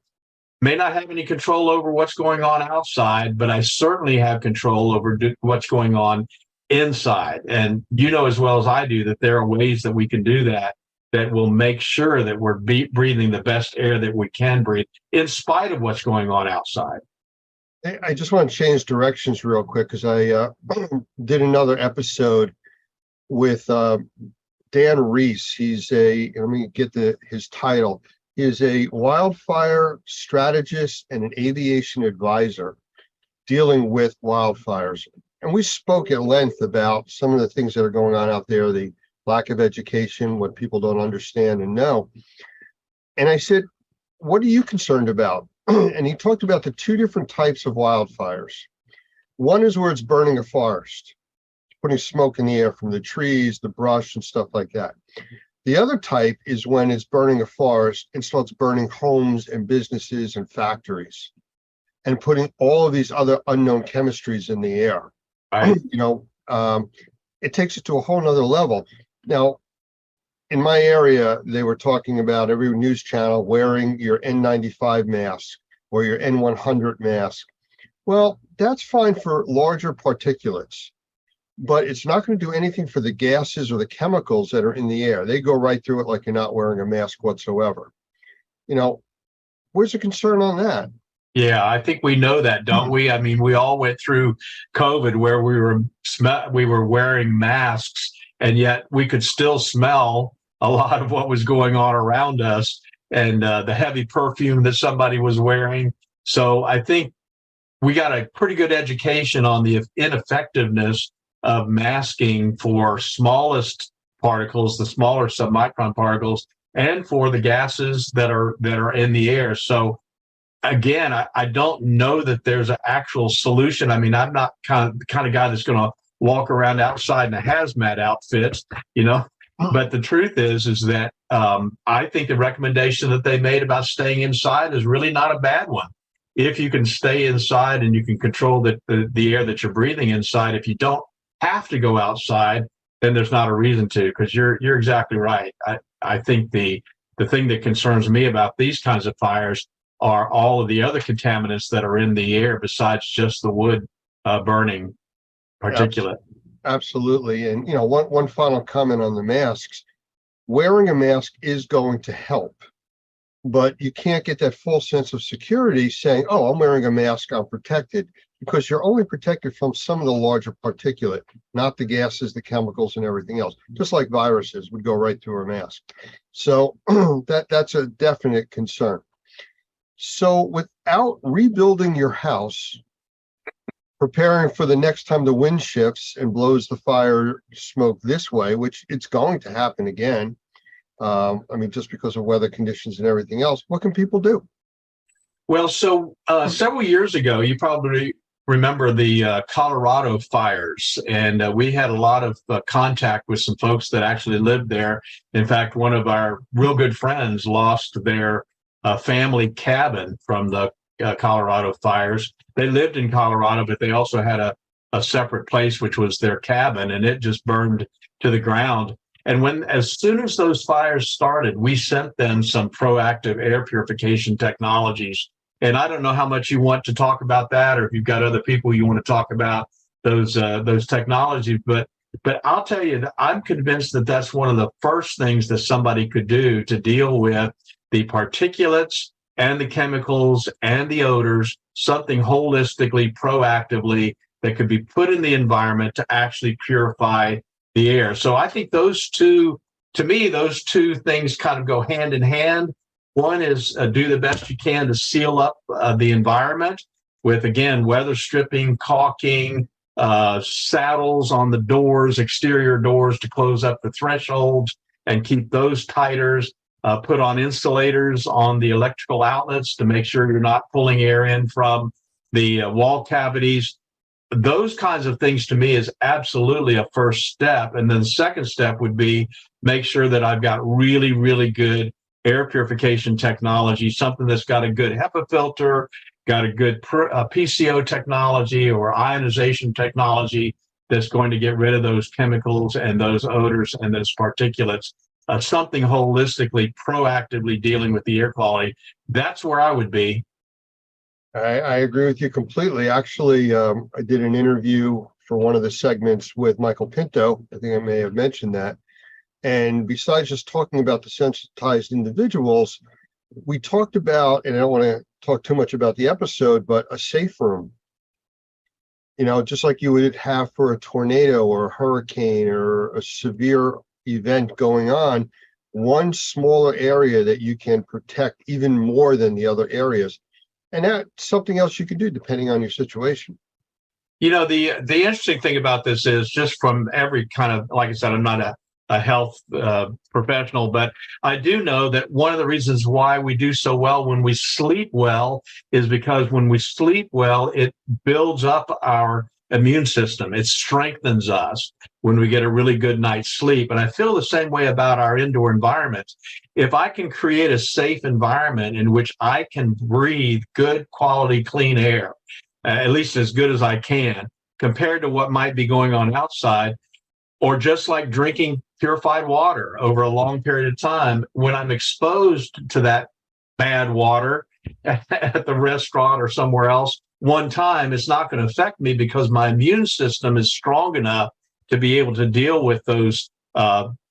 Speaker 3: may not have any control over what's going on outside, but I certainly have control over what's going on inside. And you know as well as I do that there are ways that we can do that will make sure that we're breathing the best air that we can breathe in spite of what's going on outside.
Speaker 6: I just want to change directions real quick, because I did another episode with Dan Reese. He's let me get his title. He is a wildfire strategist and an aviation advisor dealing with wildfires. And we spoke at length about some of the things that are going on out there, the lack of education, what people don't understand and know. And I said, what are you concerned about? And he talked about the two different types of wildfires. One is where it's burning a forest, putting smoke in the air from the trees, the brush and stuff like that. The other type is when it's burning a forest and starts burning homes and businesses and factories and putting all of these other unknown chemistries in the air.
Speaker 3: Right.
Speaker 6: It takes it to a whole nother level. Now, in my area, they were talking about every news channel wearing your N95 mask or your N100 mask. Well, that's fine for larger particulates, but it's not going to do anything for the gases or the chemicals that are in the air. They go right through it like you're not wearing a mask whatsoever. Where's the concern on that?
Speaker 3: Yeah, I think we know that, don't we? I mean, we all went through COVID where we were wearing masks, and yet we could still smell a lot of what was going on around us, and the heavy perfume that somebody was wearing. So I think we got a pretty good education on the ineffectiveness of masking for smallest particles, the smaller submicron particles, and for the gases that are in the air. So again, I don't know that there's an actual solution. I mean, I'm not the kind of guy that's going to walk around outside in a hazmat outfit, But the truth is that I think the recommendation that they made about staying inside is really not a bad one. If you can stay inside and you can control the air that you're breathing inside, if you don't have to go outside, then there's not a reason to, because you're exactly right. I think the thing that concerns me about these kinds of fires are all of the other contaminants that are in the air besides just the wood burning particulate.
Speaker 6: Absolutely. And, one final comment on the masks. Wearing a mask is going to help. but you can't get that full sense of security saying, oh, I'm wearing a mask, I'm protected, because you're only protected from some of the larger particulate, not the gases, the chemicals, and everything else. Just like viruses would go right through a mask. So that's a definite concern. So without rebuilding your house, preparing for the next time the wind shifts and blows the fire smoke this way, which it's going to happen again, I mean, just because of weather conditions and everything else, what can people do?
Speaker 3: Well, so several years ago, you probably remember the Colorado fires, and we had a lot of contact with some folks that actually lived there. In fact, one of our real good friends lost their family cabin from the Colorado fires. They lived in Colorado, but they also had a separate place, which was their cabin, and it just burned to the ground. And as soon as those fires started, we sent them some proactive air purification technologies. And I don't know how much you want to talk about that, or if you've got other people you want to talk about those technologies. But I'll tell you that I'm convinced that that's one of the first things that somebody could do to deal with the particulates and the chemicals and the odors, something holistically, proactively that could be put in the environment to actually purify the air. So I think those two things kind of go hand in hand. One is do the best you can to seal up the environment with, again, weather stripping, caulking, saddles on the doors, exterior doors to close up the thresholds and keep those tighter. Put on insulators on the electrical outlets to make sure you're not pulling air in from the wall cavities. Those kinds of things to me is absolutely a first step. And then the second step would be make sure that I've got really, really good air purification technology, something that's got a good HEPA filter, got a good PCO technology or ionization technology that's going to get rid of those chemicals and those odors and those particulates. Something holistically, proactively dealing with the air quality. That's where I would be.
Speaker 6: I agree with you completely. Actually, I did an interview for one of the segments with Michael Pinto. I think I may have mentioned that. And besides just talking about the sensitized individuals, we talked about, and I don't want to talk too much about the episode, but a safe room. You know, just like you would have for a tornado or a hurricane or a severe event going on, one smaller area that you can protect even more than the other areas. And that's something else you can do depending on your situation.
Speaker 3: You know, the interesting thing about this is just from every kind of, like I said, I'm not a health professional, but I do know that one of the reasons why we do so well when we sleep well is because when we sleep well, it builds up our immune system. It strengthens us when we get a really good night's sleep. And I feel the same way about our indoor environments. If I can create a safe environment in which I can breathe good quality, clean air, at least as good as I can, compared to what might be going on outside, or just like drinking purified water over a long period of time, when I'm exposed to that bad water at the restaurant or somewhere else, one time, it's not going to affect me because my immune system is strong enough to be able to deal with those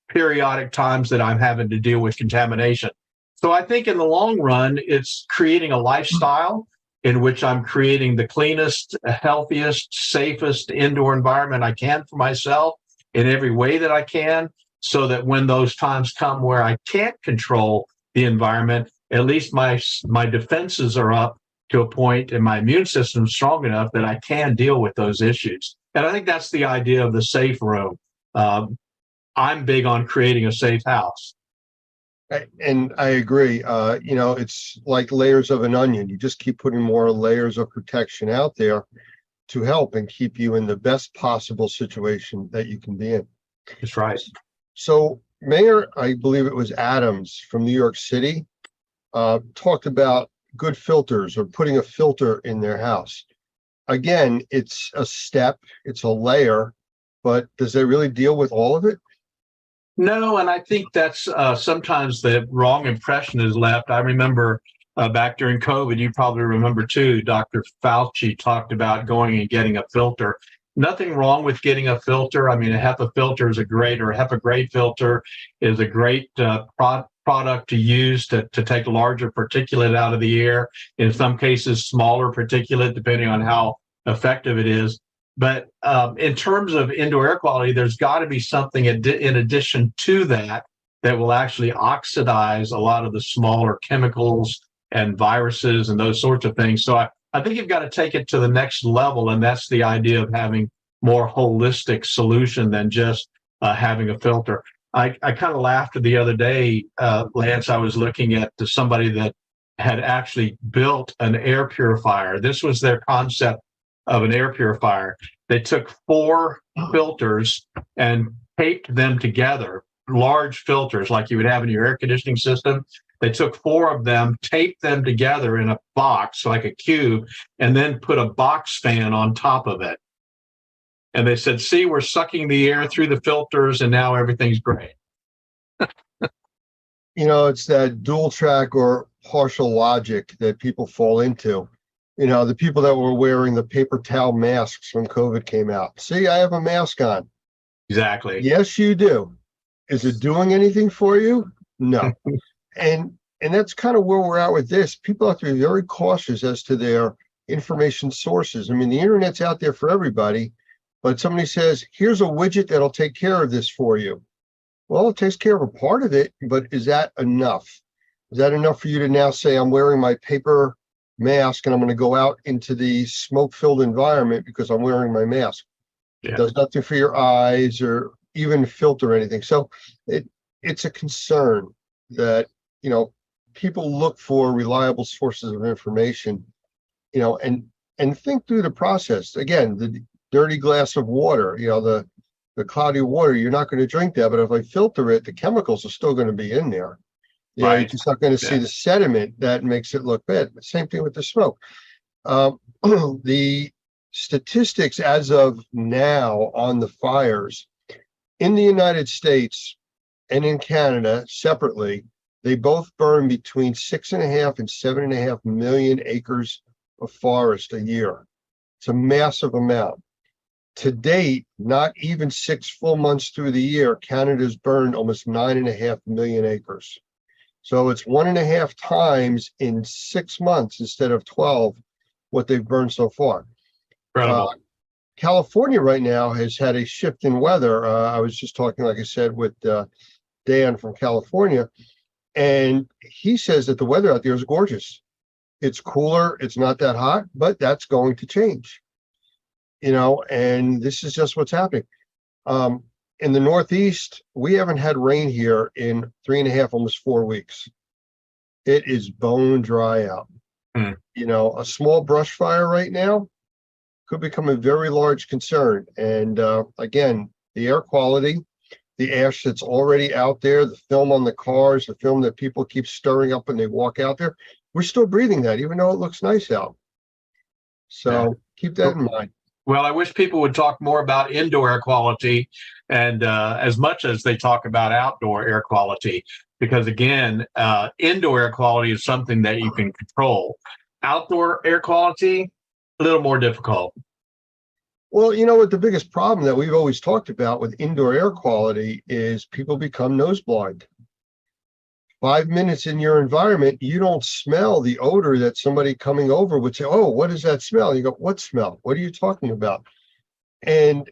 Speaker 3: periodic times that I'm having to deal with contamination. So I think in the long run, it's creating a lifestyle in which I'm creating the cleanest, healthiest, safest indoor environment I can for myself in every way that I can, so that when those times come where I can't control the environment, at least my defenses are up to a point and my immune system is strong enough that I can deal with those issues. And I think that's the idea of the safe room. I'm big on creating a safe house.
Speaker 6: And I agree. You know, it's like layers of an onion. You just keep putting more layers of protection out there to help and keep you in the best possible situation that you can be in.
Speaker 3: That's right.
Speaker 6: So Mayor, I believe it was Adams from New York City, talked about good filters or putting a filter in their house. Again, it's a step, it's a layer, but does it really deal with all of it?
Speaker 3: No, and I think that's sometimes the wrong impression is left. I remember back during COVID, you probably remember too, Dr. Fauci talked about going and getting a filter. Nothing wrong with getting a filter. I mean, a HEPA filter is a great, or a HEPA grade filter is a great product to use to take larger particulate out of the air. In some cases, smaller particulate, depending on how effective it is. But in terms of indoor air quality, there's got to be something in addition to that will actually oxidize a lot of the smaller chemicals and viruses and those sorts of things. So I think you've got to take it to the next level, and that's the idea of having more holistic solution than just having a filter. I kind of laughed the other day, Lance. I was looking at somebody that had actually built an air purifier. This was their concept of an air purifier. They took 4 filters and taped them together, large filters like you would have in your air conditioning system. They took 4 of them, taped them together in a box, like a cube, and then put a box fan on top of it. And they said, see, we're sucking the air through the filters, and now everything's great.
Speaker 6: It's that dual track or partial logic that people fall into. The people that were wearing the paper towel masks when COVID came out. See, I have a mask on.
Speaker 3: Exactly.
Speaker 6: Yes, you do. Is it doing anything for you? No. And that's kind of where we're at with this. People have to be very cautious as to their information sources. I mean, the internet's out there for everybody, but somebody says, here's a widget that'll take care of this for you. Well, it takes care of a part of it, but is that enough? Is that enough for you to now say, I'm wearing my paper mask and I'm going to go out into the smoke-filled environment because I'm wearing my mask?
Speaker 3: Yeah.
Speaker 6: It does nothing for your eyes or even filter anything. So it's a concern that, people look for reliable sources of information, and think through the process. Again, the dirty glass of water, the cloudy water, you're not going to drink that, but if I filter it, the chemicals are still going to be in there. You're just not going to see the sediment that makes it look bad. Same thing with the smoke. The statistics as of now on the fires in the United States and in Canada separately, they both burn between 6.5 and 7.5 million acres of forest a year. It's a massive amount. To date, not even 6 full months through the year, Canada's burned almost 9.5 million acres. So it's 1.5 times in 6 months instead of 12 what they've burned so far. California right now has had a shift in weather. I was just talking, like I said, with Dan from California, and he says that the weather out there is gorgeous. It's cooler, it's not that hot, but that's going to change. And this is just what's happening. In the Northeast, we haven't had rain here in 3.5, almost 4 weeks. It is bone dry out. A small brush fire right now could become a very large concern. And again, the air quality, the ash that's already out there, the film on the cars, the film that people keep stirring up when they walk out there, we're still breathing that, even though it looks nice out. So keep that in mind.
Speaker 3: Well, I wish people would talk more about indoor air quality and as much as they talk about outdoor air quality, because again, indoor air quality is something that you can control. Outdoor air quality, a little more difficult.
Speaker 6: Well, what the biggest problem that we've always talked about with indoor air quality is people become nose blind. 5 minutes in your environment, you don't smell the odor that somebody coming over would say, oh, what is that smell? You go, what smell? What are you talking about? And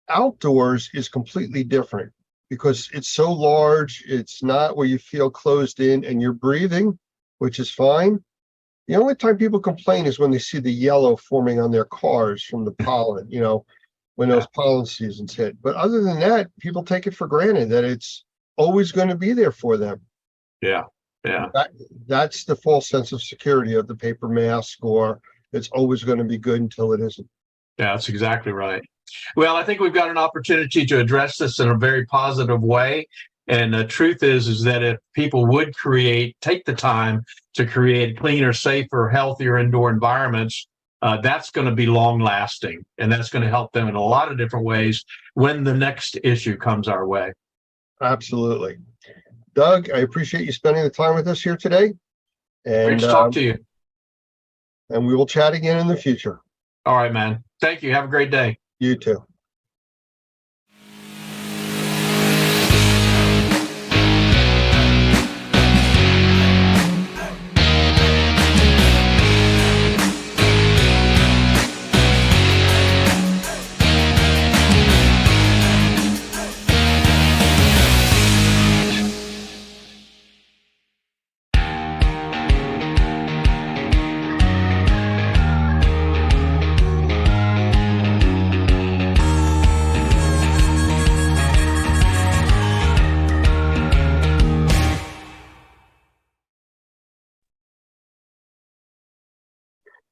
Speaker 6: outdoors is completely different because it's so large. It's not where you feel closed in and you're breathing, which is fine. The only time people complain is when they see the yellow forming on their cars from the pollen, when those pollen seasons hit. But other than that, people take it for granted that it's always going to be there for them.
Speaker 3: Yeah.
Speaker 6: That's the false sense of security of the paper mask, or it's always going to be good until it isn't.
Speaker 3: Yeah, that's exactly right. Well, I think we've got an opportunity to address this in a very positive way. And the truth is that if people would take the time to create cleaner, safer, healthier indoor environments, that's going to be long lasting. And that's going to help them in a lot of different ways when the next issue comes our way.
Speaker 6: Absolutely. Doug, I appreciate you spending the time with us here today. And
Speaker 3: great to talk to you.
Speaker 6: And we will chat again in the future.
Speaker 3: All right, man. Thank you. Have a great day.
Speaker 6: You too.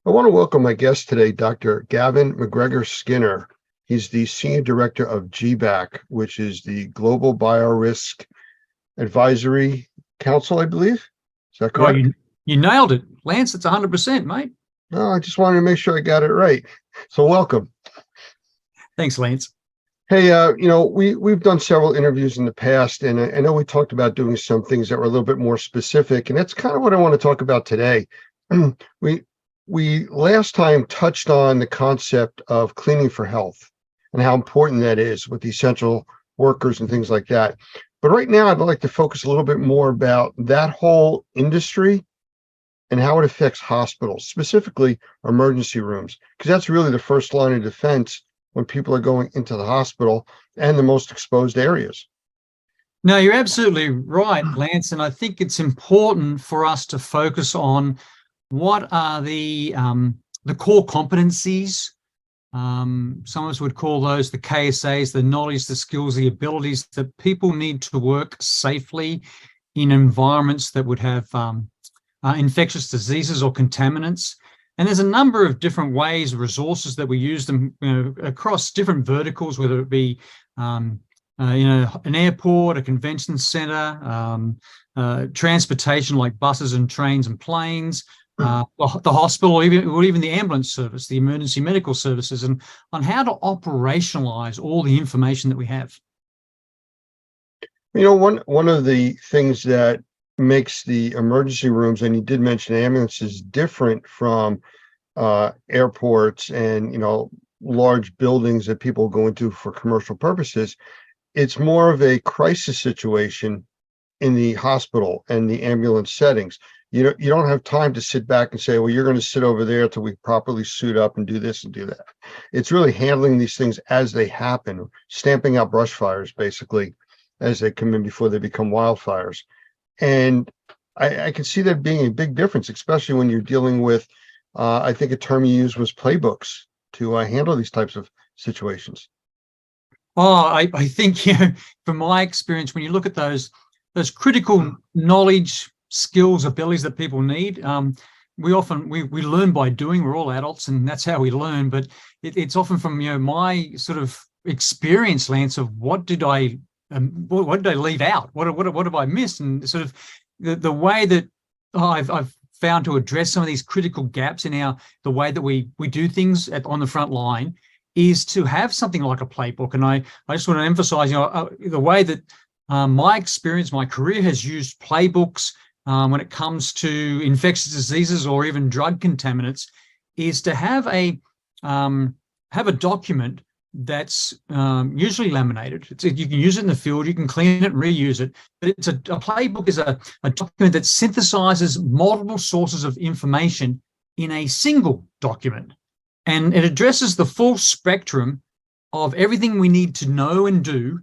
Speaker 6: I want to welcome my guest today, Dr. Gavin McGregor Skinner. He's the Senior Director of GBAC, which is the Global Biorisk Advisory Council, I believe. Is that correct?
Speaker 7: Well, you nailed it, Lance. It's 100%, mate.
Speaker 6: No, I just wanted to make sure I got it right. So welcome.
Speaker 7: Thanks, Lance.
Speaker 6: Hey, we've done several interviews in the past, and I know we talked about doing some things that were a little bit more specific, and that's kind of what I want to talk about today. We last time touched on the concept of cleaning for health and how important that is with the essential workers and things like that. But right now, I'd like to focus a little bit more about that whole industry and how it affects hospitals, specifically emergency rooms, because that's really the first line of defense when people are going into the hospital and the most exposed areas.
Speaker 7: No, you're absolutely right, Lance. And I think it's important for us to focus on what are the core competencies. Some of us would call those the KSAs, the knowledge, the skills, the abilities that people need to work safely in environments that would have infectious diseases or contaminants. And there's a number of different ways, resources that we use them across different verticals, whether it be an airport, a convention center, transportation like buses and trains and planes, the hospital, or even the ambulance service, the emergency medical services, and on how to operationalize all the information that we have.
Speaker 6: One of the things that makes the emergency rooms, and you did mention ambulances, different from airports and large buildings that people go into for commercial purposes, it's more of a crisis situation in the hospital and the ambulance settings. You don't have time to sit back and say, well, you're going to sit over there till we properly suit up and do this and do that. It's really handling these things as they happen, stamping out brush fires, basically, as they come in before they become wildfires. And I can see that being a big difference, especially when you're dealing with, I think a term you used was playbooks to handle these types of situations.
Speaker 7: Oh, I think, from my experience, when you look at those critical knowledge, skills, abilities that people need, we learn by doing. We're all adults, and that's how we learn. But it's often from my sort of experience, Lance, of what did I leave out? What have I missed? And sort of the way that I've found to address some of these critical gaps in the way that we do things on the front line is to have something like a playbook. And I just want to emphasize, the way that my experience, my career has used playbooks when it comes to infectious diseases or even drug contaminants, is to have a document that's usually laminated. You can use it in the field, you can clean it and reuse it, but a playbook is a document that synthesizes multiple sources of information in a single document. And it addresses the full spectrum of everything we need to know and do,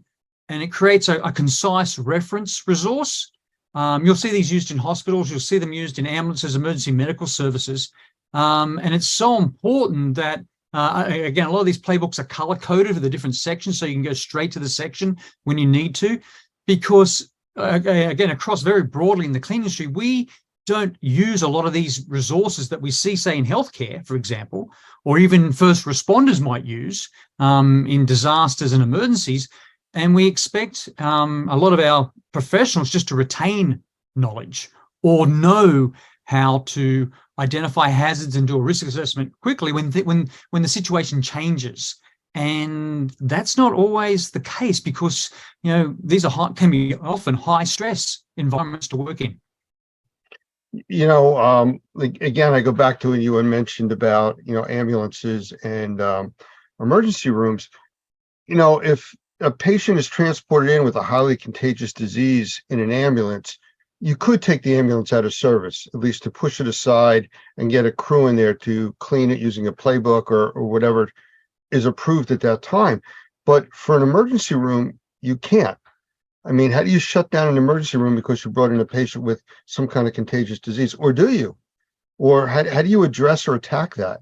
Speaker 7: and it creates a concise reference resource. You'll see these used in hospitals, you'll see them used in ambulances, emergency medical services, and it's so important that again, a lot of these playbooks are color-coded for the different sections, so you can go straight to the section when you need to, because, again, across very broadly in the cleaning industry, we don't use a lot of these resources that we see, say, in healthcare, for example, or even first responders might use in disasters and emergencies, and we expect a lot of our professionals just to retain knowledge or know how to identify hazards and do a risk assessment quickly when the situation changes. And that's not always the case, because these can be often high stress environments to work in.
Speaker 6: Again, I go back to what you had mentioned about ambulances and emergency rooms. If a patient is transported in with a highly contagious disease in an ambulance, you could take the ambulance out of service, at least to push it aside and get a crew in there to clean it using a playbook or whatever is approved at that time. But for an emergency room, you can't. I mean, how do you shut down an emergency room because you brought in a patient with some kind of contagious disease? Or do you? Or how do you address or attack that?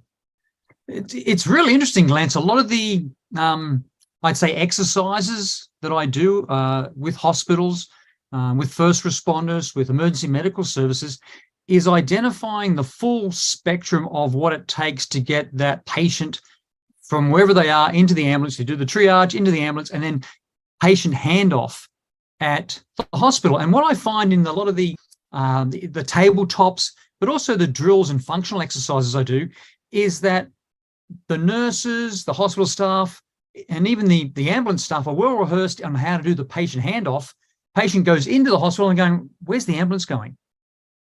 Speaker 7: It's really interesting, Lance. A lot of the, I'd say, exercises that I do with hospitals, with first responders, with emergency medical services, is identifying the full spectrum of what it takes to get that patient from wherever they are into the ambulance. You do the triage into the ambulance and then patient handoff at the hospital. And what I find in a lot of the tabletops, but also the drills and functional exercises I do, is that the nurses, the hospital staff, and even the ambulance staff are well rehearsed on how to do the patient handoff. Patient goes into the hospital and going, where's the ambulance going?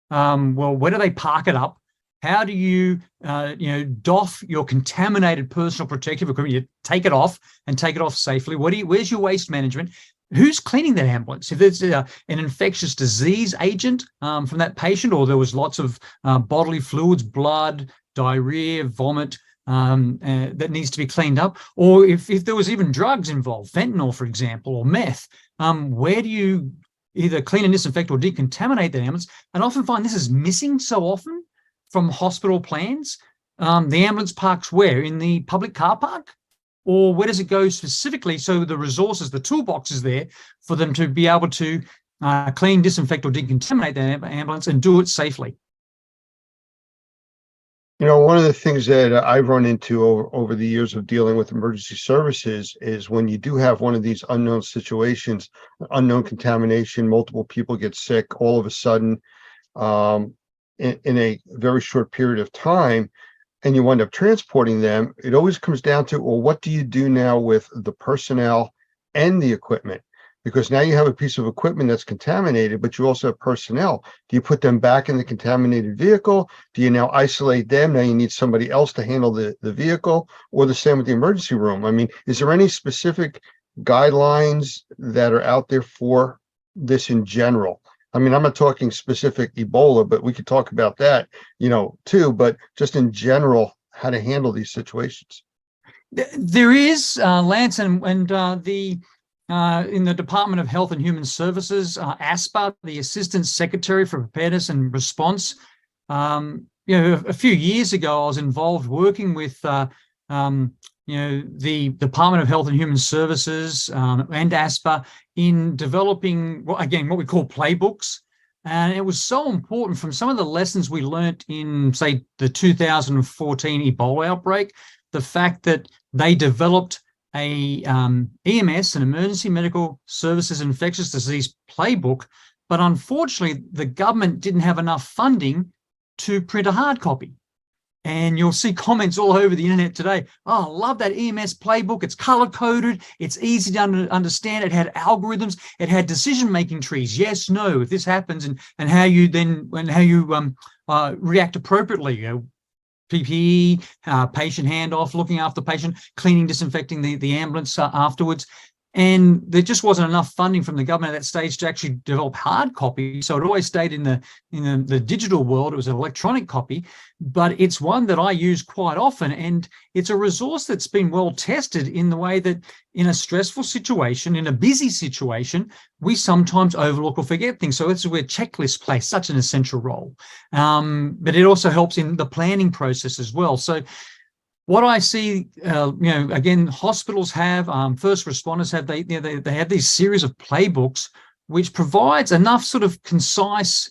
Speaker 7: Well, where do they park it up? How do you, doff your contaminated personal protective equipment? You take it off and take it off safely. Where's your waste management? Who's cleaning that ambulance? If there's an infectious disease agent from that patient, or there was lots of bodily fluids, blood, diarrhea, vomit, that needs to be cleaned up, or if there was even drugs involved, fentanyl, for example, or meth, where do you either clean and disinfect or decontaminate that ambulance? And I often find this is missing so often from hospital plans. The ambulance parks where? In the public car park? Or where does it go specifically so the resources, the toolbox is there for them to be able to clean, disinfect, or decontaminate that ambulance and do it safely?
Speaker 6: One of the things that I've run into over the years of dealing with emergency services is when you do have one of these unknown situations, unknown contamination, multiple people get sick all of a sudden in a very short period of time, and you wind up transporting them, it always comes down to, well, what do you do now with the personnel and the equipment? Because now you have a piece of equipment that's contaminated, but you also have personnel. Do you put them back in the contaminated vehicle? Do you now isolate them? Now you need somebody else to handle the vehicle, or the same with the emergency room. I mean, is there any specific guidelines that are out there for this in general? I mean, I'm not talking specific Ebola, but we could talk about that, too, but just in general, how to handle these situations.
Speaker 7: There is, Lance, and the in the Department of Health and Human Services, ASPA, the Assistant Secretary for Preparedness and Response. A few years ago, I was involved working with, the Department of Health and Human Services and ASPA in developing, what we call playbooks. And it was so important from some of the lessons we learned in, say, the 2014 Ebola outbreak, the fact that they developed a EMS, an Emergency Medical Services Infectious Disease Playbook, but unfortunately the government didn't have enough funding to print a hard copy. And you'll see comments all over the internet today. Oh, I love that EMS playbook. It's color-coded. It's easy to understand. It had algorithms. It had decision-making trees. Yes, no, if this happens, and how you react appropriately. PPE, patient handoff, looking after the patient, cleaning, disinfecting the ambulance afterwards. And there just wasn't enough funding from the government at that stage to actually develop hard copy. So it always stayed in the digital world. It was an electronic copy, but it's one that I use quite often. And it's a resource that's been well tested in the way that in a stressful situation, in a busy situation, we sometimes overlook or forget things. So it's where checklists play such an essential role. But it also helps in the planning process as well. So what I see, again, hospitals have, first responders have, they have these series of playbooks, which provides enough sort of concise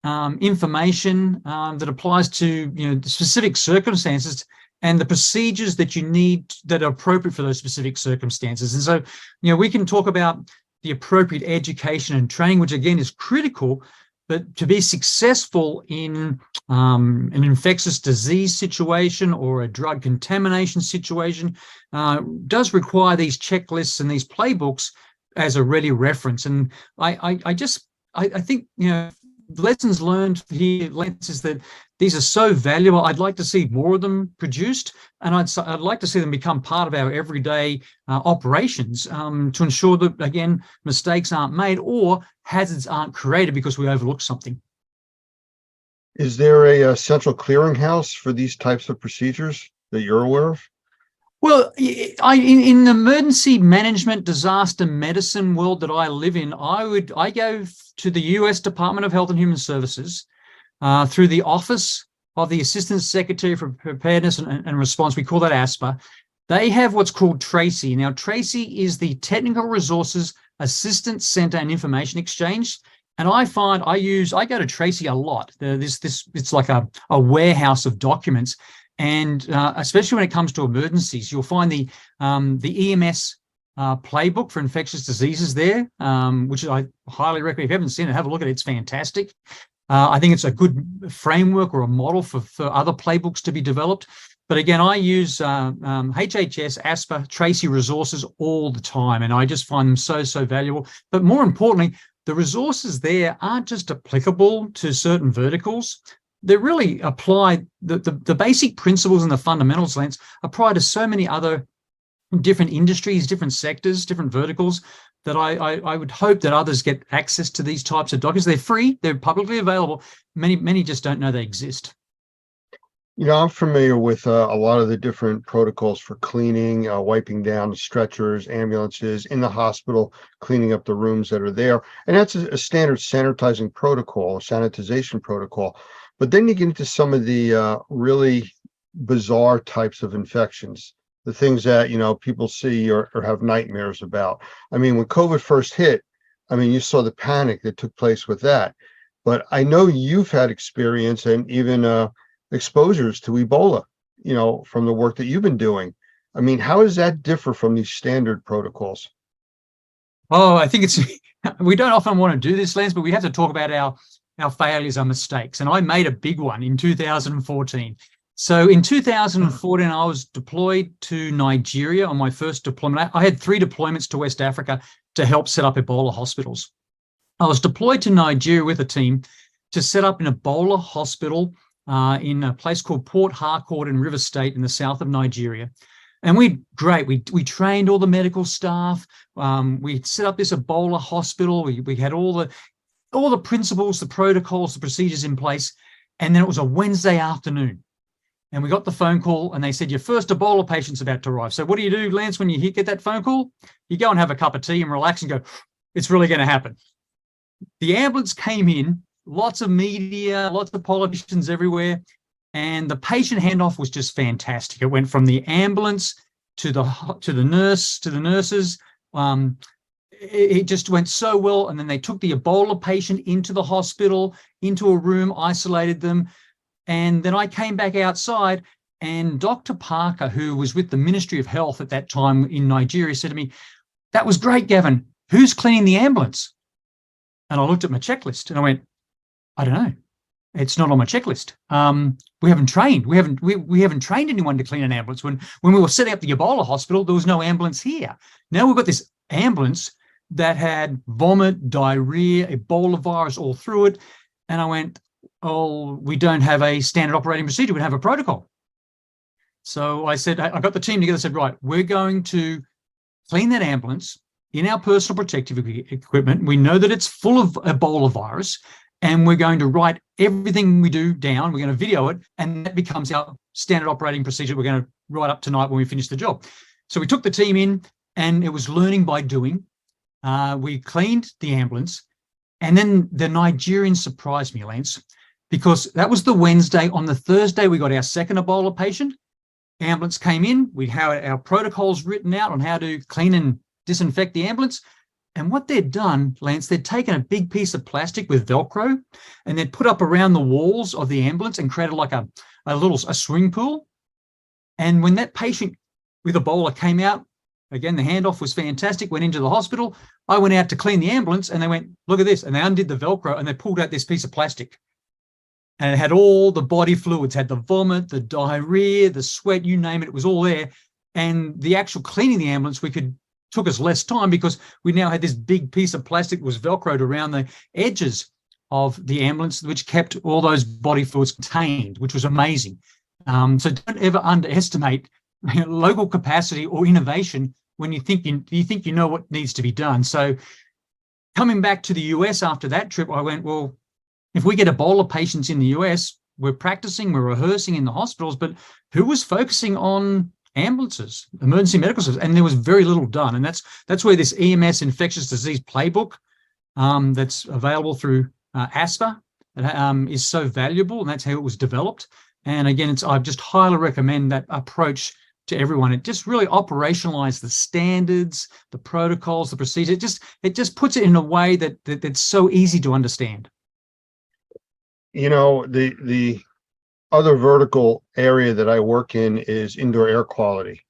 Speaker 7: information that applies to, the specific circumstances and the procedures that you need that are appropriate for those specific circumstances. And so, we can talk about the appropriate education and training, which again is critical. But to be successful in an infectious disease situation or a drug contamination situation does require these checklists and these playbooks as a ready reference. And I think, lessons learned here, Lance, is that these are so valuable. I'd like to see more of them produced, and I'd like to see them become part of our everyday operations to ensure that, again, mistakes aren't made or hazards aren't created because we overlooked something.
Speaker 6: Is there a central clearinghouse for these types of procedures that you're aware of?
Speaker 7: Well, in the emergency management disaster medicine world that I live in, I go to the US Department of Health and Human Services through the Office of the Assistant Secretary for Preparedness and Response. We call that ASPA. They have what's called TRACY. Now, TRACY is the Technical Resources Assistance Center and Information Exchange. And I find I go to Tracy a lot. It's like a warehouse of documents. And especially when it comes to emergencies, you'll find the EMS playbook for infectious diseases there, which I highly recommend. If you haven't seen it, have a look at it. It's fantastic. I think it's a good framework or a model for other playbooks to be developed. But again, I use HHS, ASPA, Tracy resources all the time, and I just find them so valuable. But more importantly, the resources there aren't just applicable to certain verticals. They really apply the basic principles and the fundamentals, Lance, apply to so many other different industries, different sectors, different verticals, that I would hope that others get access to these types of documents. They're free, they're publicly available. Many just don't know they exist.
Speaker 6: You know, I'm familiar with a lot of the different protocols for cleaning, wiping down stretchers, ambulances in the hospital, cleaning up the rooms that are there. And that's a standard sanitizing protocol, sanitization protocol. But then you get into some of the really bizarre types of infections, the things that, you know, people see or have nightmares about. I mean, when COVID first hit, I mean, you saw the panic that took place with that. But I know you've had experience and even exposures to Ebola, you know, from the work that you've been doing. I mean, how does that differ from these standard protocols?
Speaker 7: Oh, I think we don't often want to do this, Lance, but we have to talk about our failures, our mistakes. And I made a big one in 2014. So in 2014, I was deployed to Nigeria on my first deployment. I had 3 deployments to West Africa to help set up Ebola hospitals. I was deployed to Nigeria with a team to set up an Ebola hospital in a place called Port Harcourt in River State in the south of Nigeria. And we trained all the medical staff. We set up this Ebola hospital. We had all the principles, the protocols, the procedures in place. And then it was a Wednesday afternoon. And we got the phone call and they said, your first Ebola patient's about to arrive. So what do you do, Lance, when you get that phone call? You go and have a cup of tea and relax and go, it's really going to happen. The ambulance came in, lots of media, lots of politicians everywhere. And the patient handoff was just fantastic. It went from the ambulance to the nurse, to the nurses. It just went so well. And then they took the Ebola patient into the hospital, into a room, isolated them. And then I came back outside and Dr. Parker, who was with the Ministry of Health at that time in Nigeria, said to me, that was great, Gavin. Who's cleaning the ambulance? And I looked at my checklist and I went, I don't know. It's not on my checklist. We haven't trained. We haven't trained anyone to clean an ambulance. When we were setting up the Ebola hospital, there was no ambulance here. Now we've got this ambulance that had vomit, diarrhea, Ebola virus all through it. And I went, oh, we don't have a standard operating procedure. We don't have a protocol. So I said, I got the team together, said, right, we're going to clean that ambulance in our personal protective equipment. We know that it's full of Ebola virus, and we're going to write everything we do down. We're going to video it, and that becomes our standard operating procedure we're going to write up tonight when we finish the job. So we took the team in, and it was learning by doing. We cleaned the ambulance, and then the Nigerians surprised me, Lance, because that was the Wednesday. On the Thursday, we got our second Ebola patient. Ambulance came in. We had our protocols written out on how to clean and disinfect the ambulance. And what they'd done, Lance, they'd taken a big piece of plastic with Velcro and they'd put up around the walls of the ambulance and created like a swimming pool. And when that patient with Ebola came out, again, the handoff was fantastic, went into the hospital. I went out to clean the ambulance and they went, look at this. And they undid the Velcro and they pulled out this piece of plastic. And it had all the body fluids, had the vomit, the diarrhea, the sweat, you name it, it was all there. And the actual cleaning the ambulance, took us less time because we now had this big piece of plastic that was Velcroed around the edges of the ambulance, which kept all those body fluids contained, which was amazing. So don't ever underestimate local capacity or innovation when you think you know what needs to be done. So coming back to the US after that trip, I went, well, if we get Ebola patients in the US, we're practicing, we're rehearsing in the hospitals, but who was focusing on ambulances, emergency medical services? And there was very little done. And that's where this EMS infectious disease playbook that's available through ASPA is so valuable, and that's how it was developed. And again, I just highly recommend that approach to everyone. It just really operationalized the standards, the protocols, the procedures. It just puts it in a way that's so easy to understand.
Speaker 6: You know, the other vertical area that I work in is indoor air quality.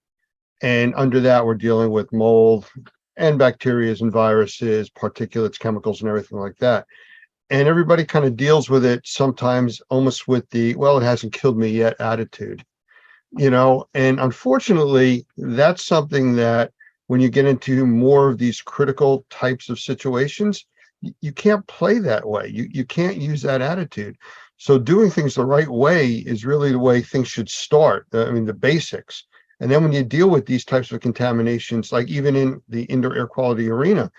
Speaker 6: And under that, we're dealing with mold and bacteria and viruses, particulates, chemicals, and everything like that. And everybody kind of deals with it sometimes almost with the, well, it hasn't killed me yet attitude, you know. And unfortunately, that's something that when you get into more of these critical types of situations, you can't play that way. You can't use that attitude. So doing things the right way is really the way things should start. I mean, the basics. And then when you deal with these types of contaminations, like even in the indoor air quality arena,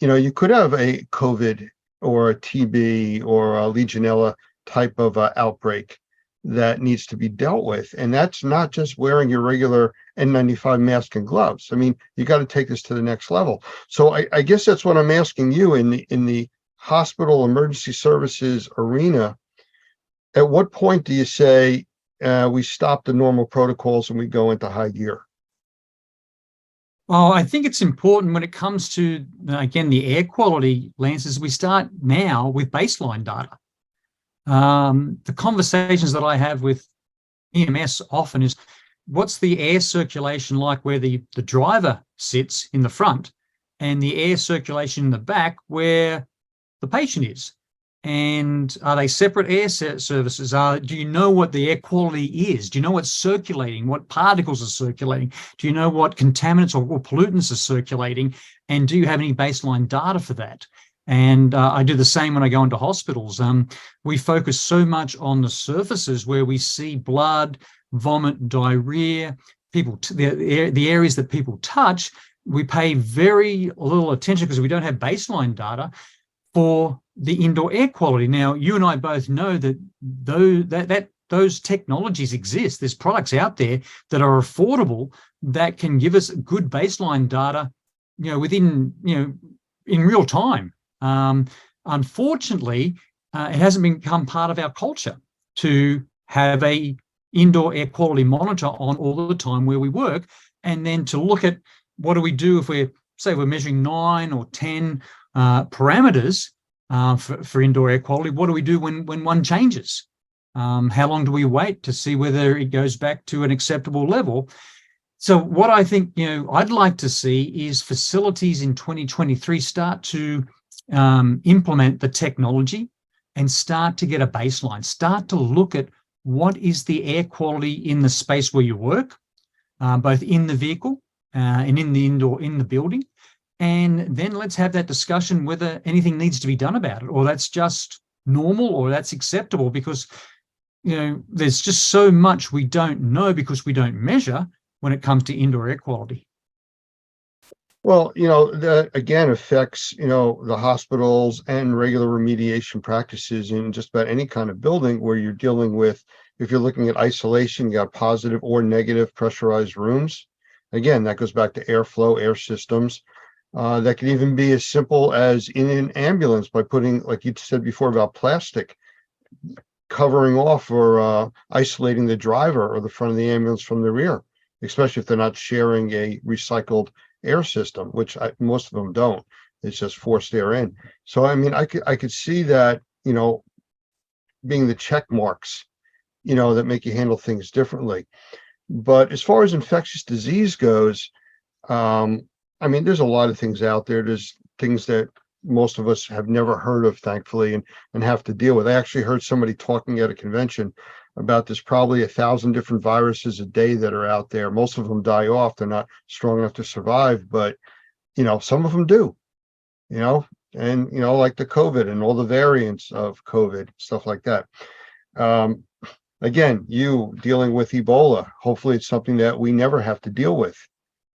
Speaker 6: you know, you could have a COVID or a TB or a Legionella type of outbreak that needs to be dealt with. And that's not just wearing your regular N95 mask and gloves. I mean, you got to take this to the next level. So I guess that's what I'm asking you in the hospital emergency services arena. At what point do you say we stop the normal protocols and we go into high gear?
Speaker 7: Well, I think it's important when it comes to, again, the air quality, Lance, is we start now with baseline data. The conversations that I have with EMS often is, what's the air circulation like where the driver sits in the front and the air circulation in the back where the patient is? And are they separate air services? Do you know what the air quality is? Do you know what's circulating? What particles are circulating? Do you know what contaminants or pollutants are circulating? And do you have any baseline data for that? And I do the same when I go into hospitals. We focus so much on the surfaces where we see blood, vomit, diarrhea, the areas that people touch. We pay very little attention because we don't have baseline data for the indoor air quality. Now, you and I both know that those technologies exist. There's products out there that are affordable that can give us good baseline data, you know, within, you know, in real time. Unfortunately, it hasn't become part of our culture to have a indoor air quality monitor on all the time where we work, and then to look at what do we do if we're measuring 9 or 10 parameters for indoor air quality. What do we do when one changes? How long do we wait to see whether it goes back to an acceptable level? So what I think, you know, I'd like to see is facilities in 2023 start to implement the technology and start to get a baseline, start to look at what is the air quality in the space where you work, both in the vehicle and in the building. And then let's have that discussion whether anything needs to be done about it, or that's just normal, or that's acceptable, because, you know, there's just so much we don't know because we don't measure when it comes to indoor air quality.
Speaker 6: Well, you know, that again affects, you know, the hospitals and regular remediation practices in just about any kind of building where you're dealing with, if you're looking at isolation, you got positive or negative pressurized rooms. Again, that goes back to airflow, air systems. That could even be as simple as in an ambulance by putting, like you said before about plastic, covering off or isolating the driver or the front of the ambulance from the rear, especially if they're not sharing a recycled air system, which most of them don't. It's just forced air in. So, I mean, I could see that, you know, being the check marks, you know, that make you handle things differently. But as far as infectious disease goes, I mean, there's a lot of things out there. There's things that most of us have never heard of, thankfully, and have to deal with. I actually heard somebody talking at a convention about there's probably 1,000 different viruses a day that are out there. Most of them die off. They're not strong enough to survive, but, you know, some of them do, you know, and, you know, like the COVID and all the variants of COVID, stuff like that. Again, you dealing with Ebola, hopefully it's something that we never have to deal with,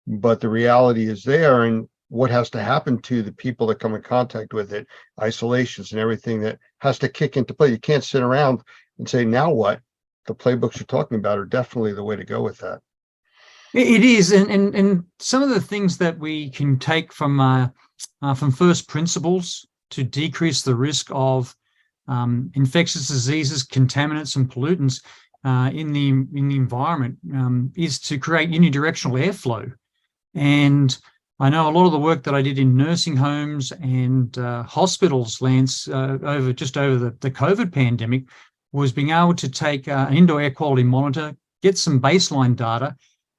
Speaker 6: but the reality is there, and what has to happen to the people that come in contact with it, isolations and everything that has to kick into play. You can't sit around and say, now what? The playbooks you're talking about are definitely the way to go with that.
Speaker 7: It is, and some of the things that we can take from first principles to decrease the risk of infectious diseases, contaminants, and pollutants in the environment is to create unidirectional airflow. And I know a lot of the work that I did in nursing homes and hospitals, Lance, over the COVID pandemic, was being able to take an indoor air quality monitor, get some baseline data,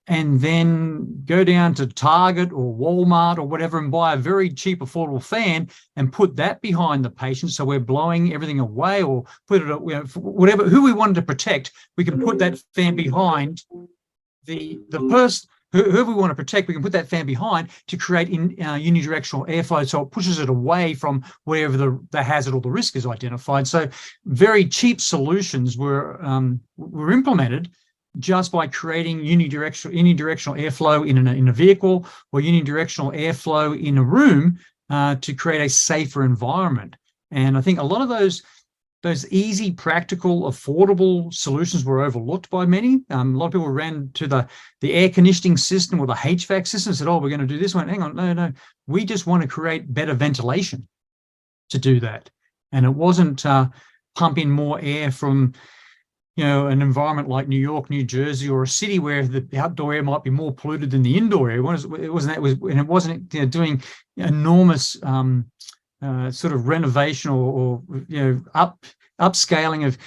Speaker 7: and then go down to Target or Walmart or whatever and buy a very cheap, affordable fan and put that behind the patient. So we're blowing everything away, or put it, whatever, who we wanted to protect, we can put that fan behind the person. Whoever we want to protect, we can put that fan behind to create unidirectional airflow, so it pushes it away from wherever the hazard or the risk is identified. So very cheap solutions were implemented just by creating unidirectional airflow in a vehicle, or unidirectional airflow in a room to create a safer environment. And I think a lot of those easy, practical, affordable solutions were overlooked by many. A lot of people ran to the air conditioning system or the HVAC system and said, oh, we're going to do this one. Hang on, no. We just want to create better ventilation to do that. And it wasn't pumping more air from, an environment like New York, New Jersey, or a city where the outdoor air might be more polluted than the indoor air. It wasn't doing enormous sort of renovation or upscaling of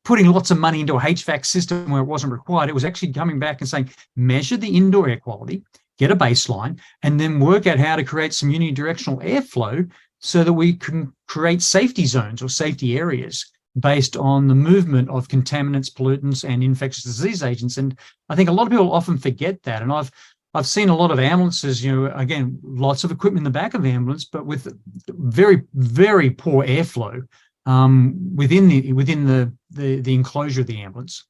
Speaker 7: putting lots of money into a HVAC system where it wasn't required. It was actually coming back and saying, measure the indoor air quality, get a baseline, and then work out how to create some unidirectional airflow so that we can create safety zones or safety areas based on the movement of contaminants, pollutants, and infectious disease agents. And I think a lot of people often forget that. And I've seen a lot of ambulances, again, lots of equipment in the back of the ambulance, but with very, very poor airflow within the enclosure of the ambulance.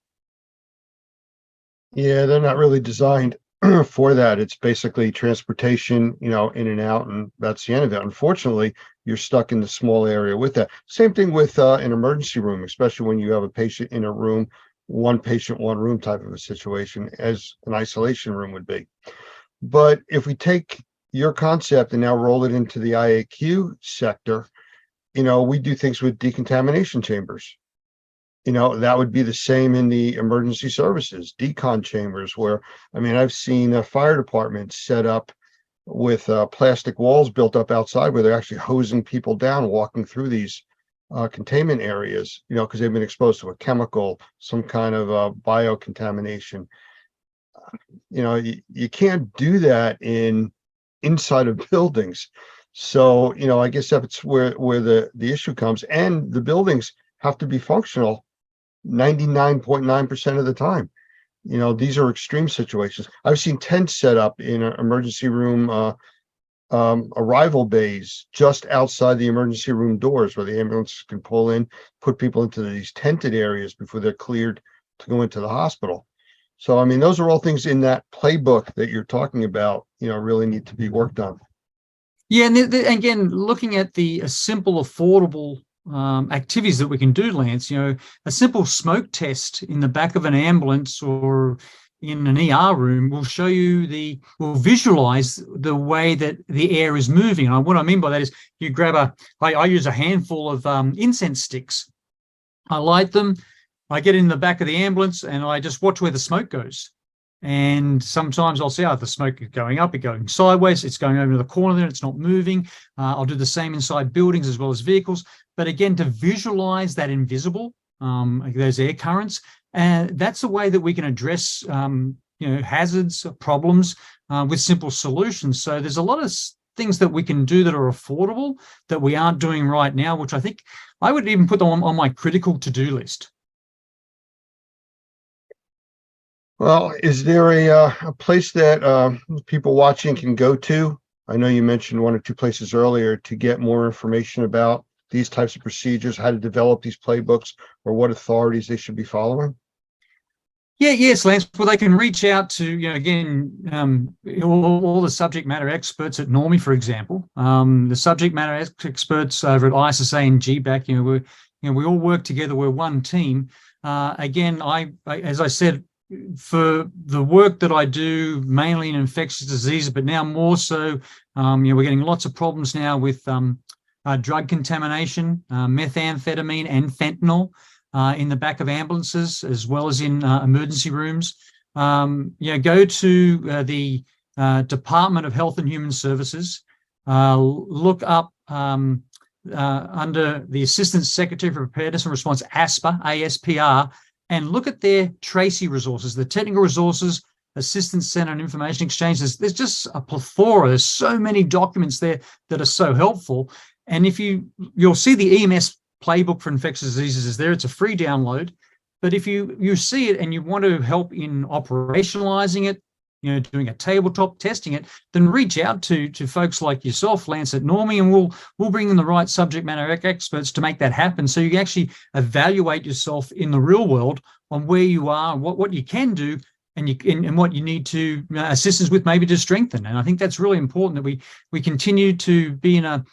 Speaker 6: Yeah, they're not really designed for that. It's basically transportation, in and out, and that's the end of it. Unfortunately, you're stuck in the small area with that. Same thing with an emergency room, especially when you have a patient in a room, one patient, one room type of a situation, as an isolation room would be. But if we take your concept and now roll it into the IAQ sector, we do things with decontamination chambers. That would be the same in the emergency services, decon chambers, where, I've seen a fire department set up with plastic walls built up outside where they're actually hosing people down, walking through these containment areas, because they've been exposed to a chemical, some kind of biocontamination. You can't do that inside of buildings. So, I guess that's where the issue comes. And the buildings have to be functional 99.9% of the time. These are extreme situations. I've seen tents set up in an emergency room arrival bays just outside the emergency room doors where the ambulance can pull in, put people into these tented areas before they're cleared to go into the hospital. So, those are all things in that playbook that you're talking about, really need to be worked on.
Speaker 7: Yeah, and again, looking at the simple, affordable activities that we can do, Lance, a simple smoke test in the back of an ambulance or in an ER room will show you will visualize the way that the air is moving. And what I mean by that is you grab I use a handful of incense sticks. I light them, I get in the back of the ambulance, and I just watch where the smoke goes. And sometimes I'll see, the smoke is going up, it's going sideways, it's going over to the corner there, it's not moving. I'll do the same inside buildings as well as vehicles. But again, to visualize that invisible, those air currents, and that's a way that we can address, hazards, problems with simple solutions. So there's a lot of things that we can do that are affordable that we aren't doing right now, which I think I would even put them on my critical to-do list.
Speaker 6: Well, is there a place that people watching can go to? I know you mentioned one or two places earlier to get more information about these types of procedures, how to develop these playbooks, or what authorities they should be following.
Speaker 7: Yes, Lance. Well, they can reach out to, all the subject matter experts at Normie, for example. The subject matter experts over at ISSA and GBAC, we all work together. We're one team. Again, as I said, for the work that I do, mainly in infectious diseases, but now more so, we're getting lots of problems now with drug contamination, methamphetamine and fentanyl. in the back of ambulances as well as in emergency rooms. Go to the Department of Health and Human Services, look up under the Assistant Secretary for Preparedness and Response, ASPR, ASPR, and look at their TRACI resources, the Technical Resources Assistance Center and Information Exchange. There's just a plethora. There's so many documents there that are so helpful. And if you'll see the EMS playbook for infectious diseases is there. It's a free download. But if you see it and you want to help in operationalizing it, doing a tabletop, testing it, then reach out to folks like yourself, Lance, at Normie, and we'll bring in the right subject matter experts to make that happen. So you can actually evaluate yourself in the real world on where you are, what you can do, and what you need to assistance with, maybe to strengthen. And I think that's really important that we continue to be in a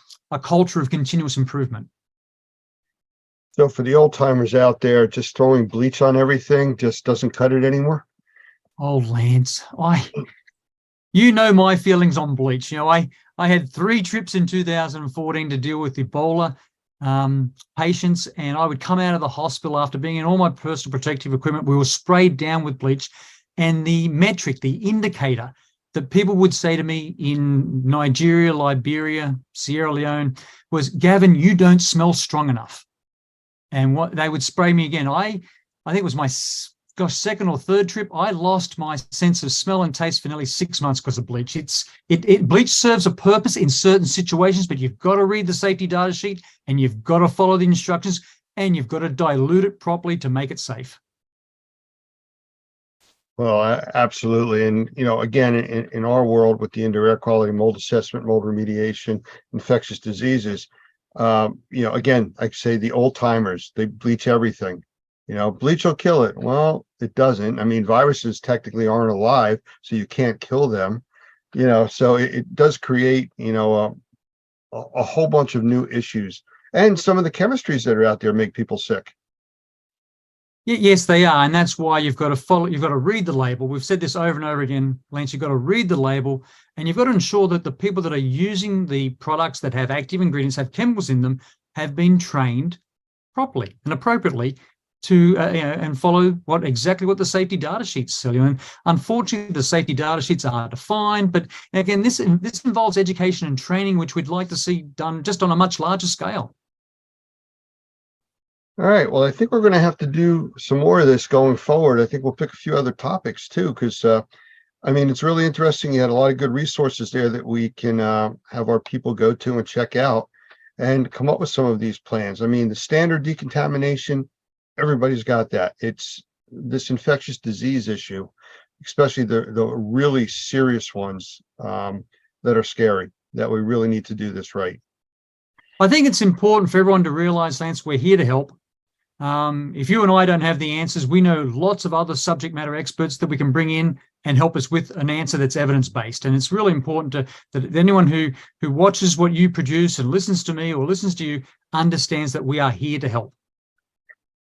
Speaker 7: culture of continuous improvement.
Speaker 6: So for the old timers out there, just throwing bleach on everything just doesn't cut it anymore.
Speaker 7: Oh, Lance, you know my feelings on bleach. I had 3 trips in 2014 to deal with Ebola patients, and I would come out of the hospital after being in all my personal protective equipment. We were sprayed down with bleach, and the metric, the indicator that people would say to me in Nigeria, Liberia, Sierra Leone was, "Gavin, you don't smell strong enough." And what they would spray me again. I think it was my second or third trip. I lost my sense of smell and taste for nearly 6 months because of bleach. Bleach serves a purpose in certain situations, but you've got to read the safety data sheet, and you've got to follow the instructions, and you've got to dilute it properly to make it safe.
Speaker 6: Well, absolutely. And, again, in our world with the indoor air quality, mold assessment, mold remediation, infectious diseases, again, like I say, the old timers, they bleach everything. Bleach will kill it. Well, it doesn't. I mean, viruses technically aren't alive, so you can't kill them. So it does create, a whole bunch of new issues. And some of the chemistries that are out there make people sick.
Speaker 7: Yes, they are. And that's why you've got to read the label. We've said this over and over again, Lance, you've got to read the label, and you've got to ensure that the people that are using the products that have active ingredients, have chemicals in them, have been trained properly and appropriately to and follow exactly what the safety data sheets tell you. And unfortunately, the safety data sheets are hard to find. But again, this involves education and training, which we'd like to see done just on a much larger scale.
Speaker 6: All right. Well, I think we're going to have to do some more of this going forward. I think we'll pick a few other topics too, because it's really interesting. You had a lot of good resources there that we can have our people go to and check out and come up with some of these plans. The standard decontamination, everybody's got that. It's this infectious disease issue, especially the really serious ones that are scary, that we really need to do this right.
Speaker 7: I think it's important for everyone to realize, Lance, we're here to help. If you and I don't have the answers, we know lots of other subject matter experts that we can bring in and help us with an answer that's evidence-based. And it's really important that anyone who watches what you produce and listens to me or listens to you understands that we are here to help.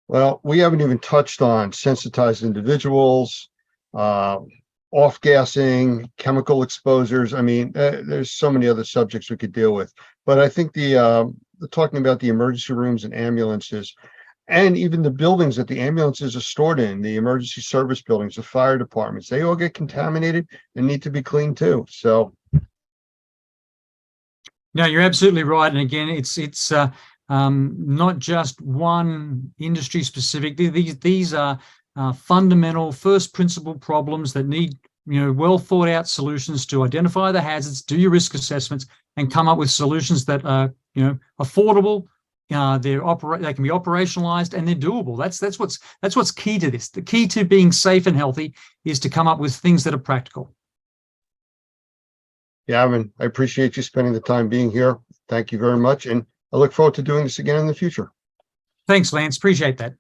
Speaker 6: Well, we haven't even touched on sensitized individuals, off-gassing, chemical exposures. There's so many other subjects we could deal with. But I think the talking about the emergency rooms and ambulances, and even the buildings that the ambulances are stored in, the emergency service buildings, the fire departments, they all get contaminated and need to be cleaned too. So.
Speaker 7: No, you're absolutely right. And again, it's not just one industry specific. These are fundamental first principle problems that need well thought out solutions to identify the hazards, do your risk assessments, and come up with solutions that are affordable. They can be operationalized, and they're doable. That's what's key to this. The key to being safe and healthy is to come up with things that are practical.
Speaker 6: Gavin, I appreciate you spending the time being here. Thank you very much, and I look forward to doing this again in the future.
Speaker 7: Thanks, Lance. Appreciate that.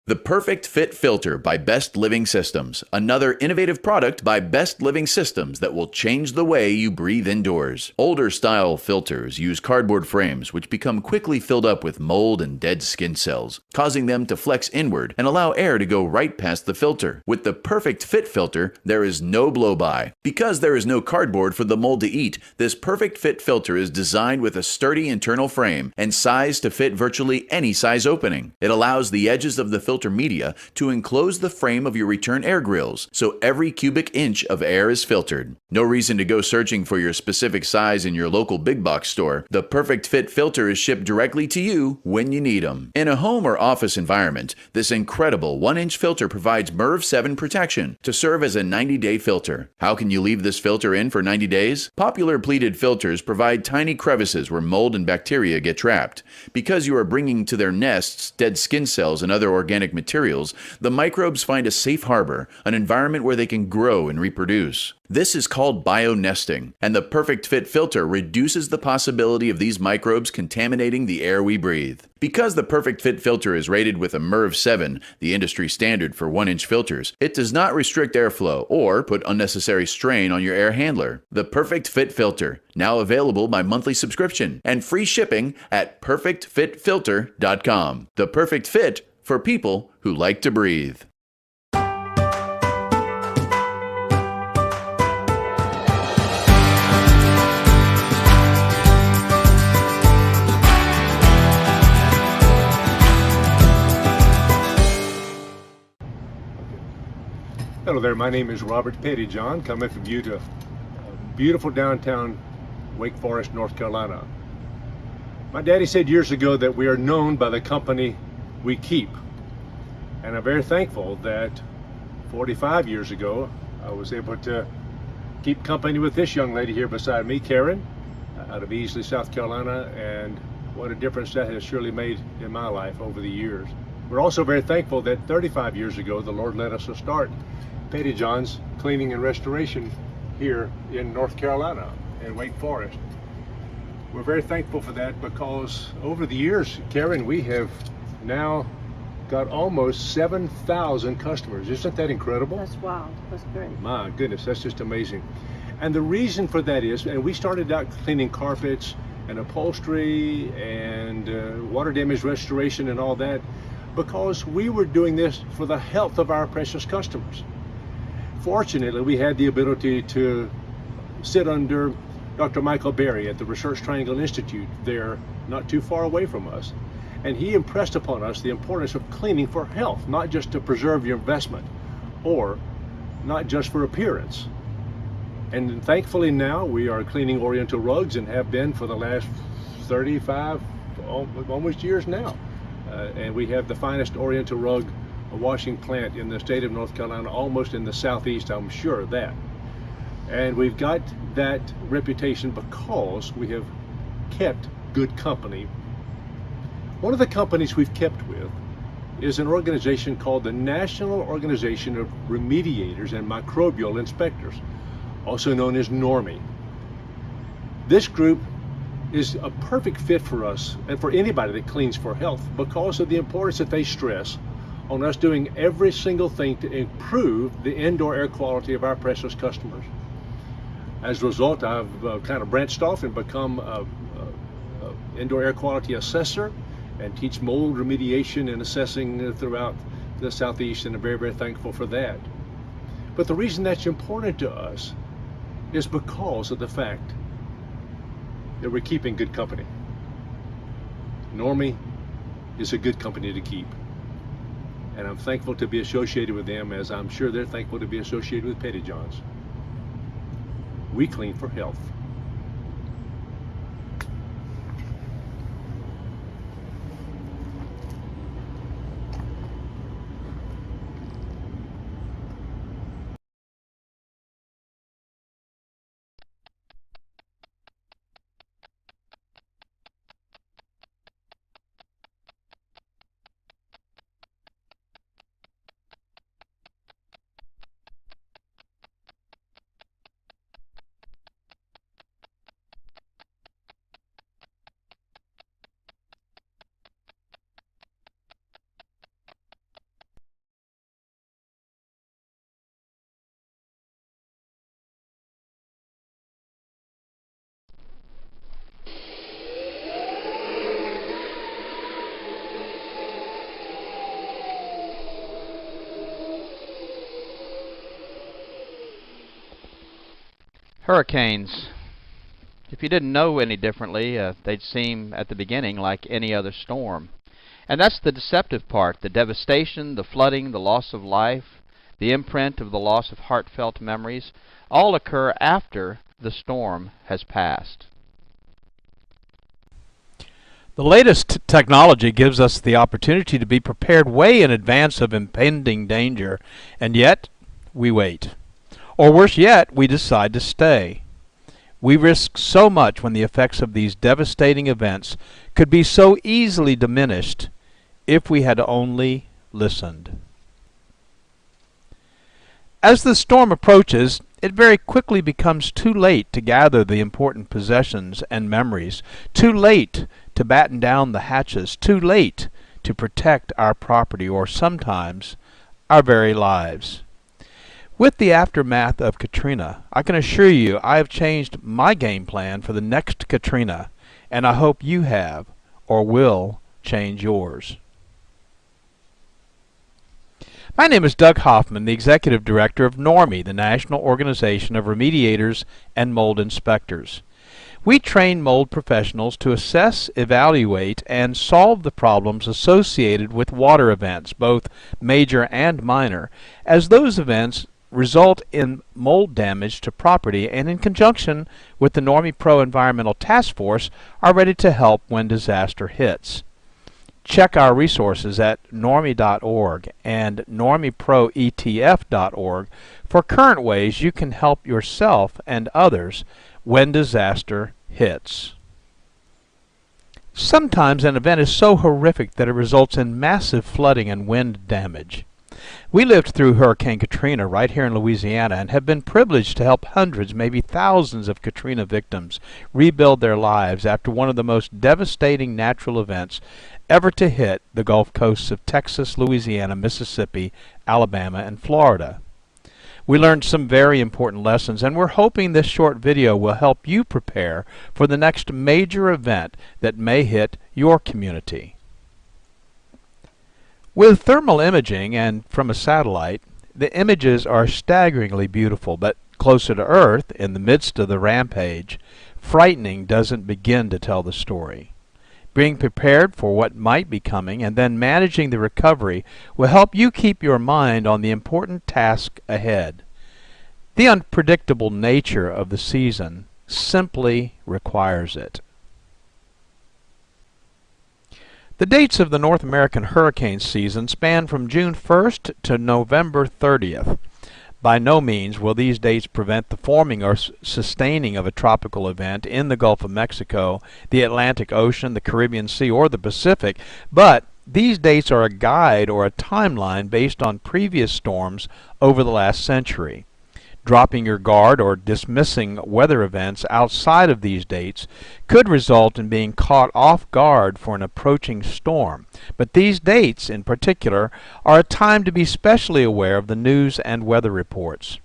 Speaker 8: The Perfect Fit Filter by Best Living Systems, another innovative product by Best Living Systems that will change the way you breathe indoors. Older style filters use cardboard frames which become quickly filled up with mold and dead skin cells, causing them to flex inward and allow air to go right past the filter. With the Perfect Fit Filter, there is no blow-by. Because there is no cardboard for the mold to eat, this Perfect Fit Filter is designed with a sturdy internal frame and sized to fit virtually any size opening. It allows the edges of the filter media to enclose the frame of your return air grills, so every cubic inch of air is filtered. No reason to go searching for your specific size in your local big box store. The Perfect Fit Filter is shipped directly to you when you need them. In a home or office environment, this incredible 1-inch filter provides MERV 7 protection to serve as a 90-day filter. How can you leave this filter in for 90 days? Popular pleated filters provide tiny crevices where mold and bacteria get trapped. Because you are bringing to their nests dead skin cells and other organic materials, the microbes find a safe harbor, an environment where they can grow and reproduce. This is called bionesting, and the Perfect Fit Filter reduces the possibility of these microbes contaminating the air we breathe. Because the Perfect Fit Filter is rated with a MERV 7, the industry standard for 1-inch filters, it does not restrict airflow or put unnecessary strain on your air handler. The Perfect Fit Filter, now available by monthly subscription and free shipping at perfectfitfilter.com. The Perfect Fit for people who like to breathe.
Speaker 22: Hello there, my name is Robert Pettyjohn, coming from you to beautiful downtown Wake Forest, North Carolina. My daddy said years ago that we are known by the company we keep. And I'm very thankful that 45 years ago, I was able to keep company with this young lady here beside me, Karen, out of Easley, South Carolina, and what a difference that has surely made in my life over the years. We're also very thankful that 35 years ago, the Lord let us start Pettyjohn's Cleaning and Restoration here in North Carolina in Wake Forest. We're very thankful for that because over the years, Karen, we have now got almost 7,000 customers. Isn't that incredible?
Speaker 23: That's wild. That's great.
Speaker 22: My goodness, that's just amazing. And the reason for that is, and we started out cleaning carpets and upholstery and water damage restoration and all that because we were doing this for the health of our precious customers. Fortunately, we had the ability to sit under Dr. Michael Berry at the Research Triangle Institute there not too far away from us. And he impressed upon us the importance of cleaning for health, not just to preserve your investment or not just for appearance. And thankfully now we are cleaning Oriental rugs and have been for the last 35 almost years now. And we have the finest Oriental rug washing plant in the state of North Carolina, almost in the southeast, I'm sure of that. And we've got that reputation because we have kept good company. One of the companies we've kept with is an organization called the National Organization of Remediators and Microbial Inspectors, also known as NORMI. This group is a perfect fit for us and for anybody that cleans for health because of the importance that they stress on us doing every single thing to improve the indoor air quality of our precious customers. As a result, I've kind of branched off and become an indoor air quality assessor and teach mold remediation and assessing throughout the Southeast, and I'm very, very thankful for that. But the reason that's important to us is because of the fact that we're keeping good company. NORMI is a good company to keep. And I'm thankful to be associated with them, as I'm sure they're thankful to be associated with Pettyjohn's. We clean for health.
Speaker 1: Hurricanes. If you didn't know any differently, they'd seem at the beginning like any other storm. And that's the deceptive part. The devastation, the flooding, the loss of life, the imprint of the loss of heartfelt memories, all occur after the storm has passed.
Speaker 9: The latest technology gives us the opportunity to be prepared way in advance of impending danger, and yet we wait. Or worse yet, we decide to stay. We risk so much when the effects of these devastating events could be so easily diminished if we had only listened. As the storm approaches, it very quickly becomes too late to gather the important possessions and memories, too late to batten down the hatches, too late to protect our property or sometimes our very lives. With the aftermath of Katrina, I can assure you I have changed my game plan for the next Katrina, and I hope you have or will change yours. My name is Doug Hoffman, the Executive Director of NORMI, the National Organization of Remediators and Mold Inspectors. We train mold professionals to assess, evaluate, and solve the problems associated with water events, both major and minor, as those events result in mold damage to property, and in conjunction with the NORMI Pro Environmental Task Force are ready to help when disaster hits. Check our resources at normi.org and normiproetf.org for current ways you can help yourself and others when disaster hits. Sometimes an event is so horrific that it results in massive flooding and wind damage. We lived through Hurricane Katrina right here in Louisiana and have been privileged to help hundreds, maybe thousands of Katrina victims rebuild their lives after one of the most devastating natural events ever to hit the Gulf coasts of Texas, Louisiana, Mississippi, Alabama, and Florida. We learned some very important lessons, and we're hoping this short video will help you prepare for the next major event that may hit your community. With thermal imaging and from a satellite, the images are staggeringly beautiful, but closer to Earth, in the midst of the rampage, frightening doesn't begin to tell the story. Being prepared for what might be coming and then managing the recovery will help you keep your mind on the important task ahead. The unpredictable nature of the season simply requires it. The dates of the North American hurricane season span from June 1st to November 30th. By no means will these dates prevent the forming or sustaining of a tropical event in the Gulf of Mexico, the Atlantic Ocean, the Caribbean Sea, or the Pacific, but these dates are a guide or a timeline based on previous storms over the last century. Dropping your guard or dismissing weather events outside of these dates could result in being caught off guard for an approaching storm. But these dates, in particular, are a time to be specially aware of the news and weather reports.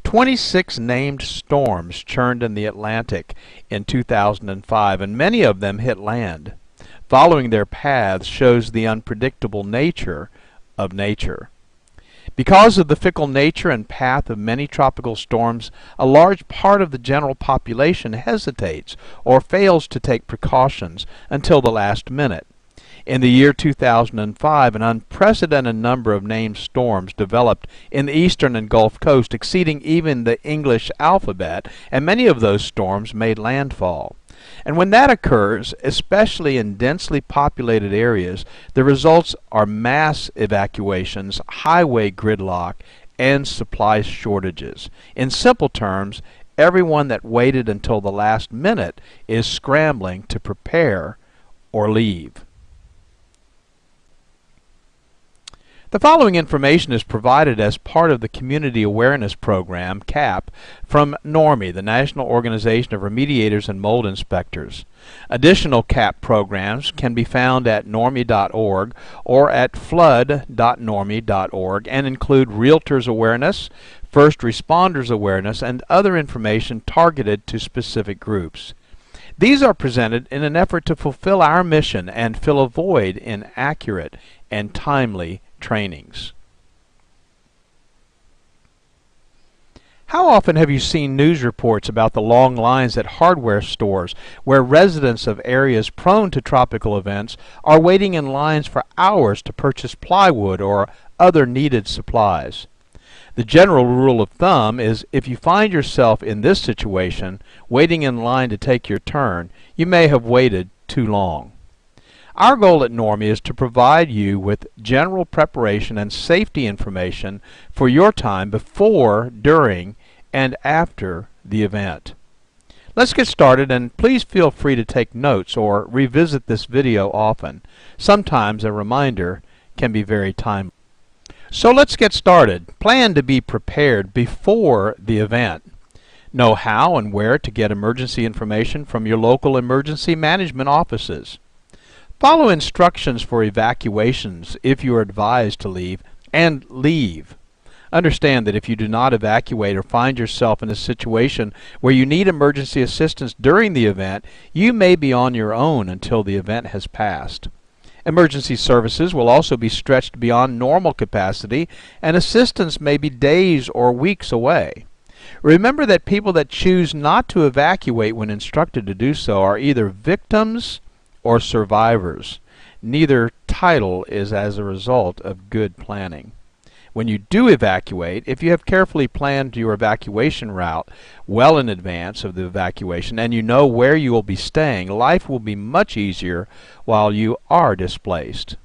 Speaker 9: 26 named storms churned in the Atlantic in 2005, and many of them hit land. Following their paths shows the unpredictable nature of nature. Because of the fickle nature and path of many tropical storms, a large part of the general population hesitates or fails to take precautions until the last minute. In the year 2005, an unprecedented number of named storms developed in the eastern and Gulf Coast, exceeding even the English alphabet, and many of those storms made landfall. And when that occurs, especially in densely populated areas, the results are mass evacuations, highway gridlock, and supply shortages. In simple terms, everyone that waited until the last minute is scrambling to prepare or leave. The following information is provided as part of the Community Awareness Program, CAP, from NORMI, the National Organization of Remediators and Mold Inspectors. Additional CAP programs can be found at normi.org or at flood.normi.org and include realtors awareness, first responders awareness, and other information targeted to specific groups. These are presented in an effort to fulfill our mission and fill a void in accurate and timely trainings. How often have you seen news reports about the long lines at hardware stores where residents of areas prone to tropical events are waiting in lines for hours to purchase plywood or other needed supplies? The general rule of thumb is if you find yourself in this situation, waiting in line to take your turn, you may have waited too long. Our goal at Normie is to provide you with general preparation and safety information for your time before, during, and after the event. Let's get started, and please feel free to take notes or revisit this video often. Sometimes a reminder can be very timely. So let's get started. Plan to be prepared before the event. Know how and where to get emergency information from your local emergency management offices. Follow instructions for evacuations if you are advised to leave, and leave. Understand that if you do not evacuate or find yourself in a situation where you need emergency assistance during the event, you may be on your own until the event has passed. Emergency services will also be stretched beyond normal capacity, and assistance may be days or weeks away. Remember that people that choose not to evacuate when instructed to do so are either victims or survivors. Neither title is as a result of good planning. When you do evacuate, if you have carefully planned your evacuation route well in advance of the evacuation and you know where you will be staying, life will be much easier while you are displaced.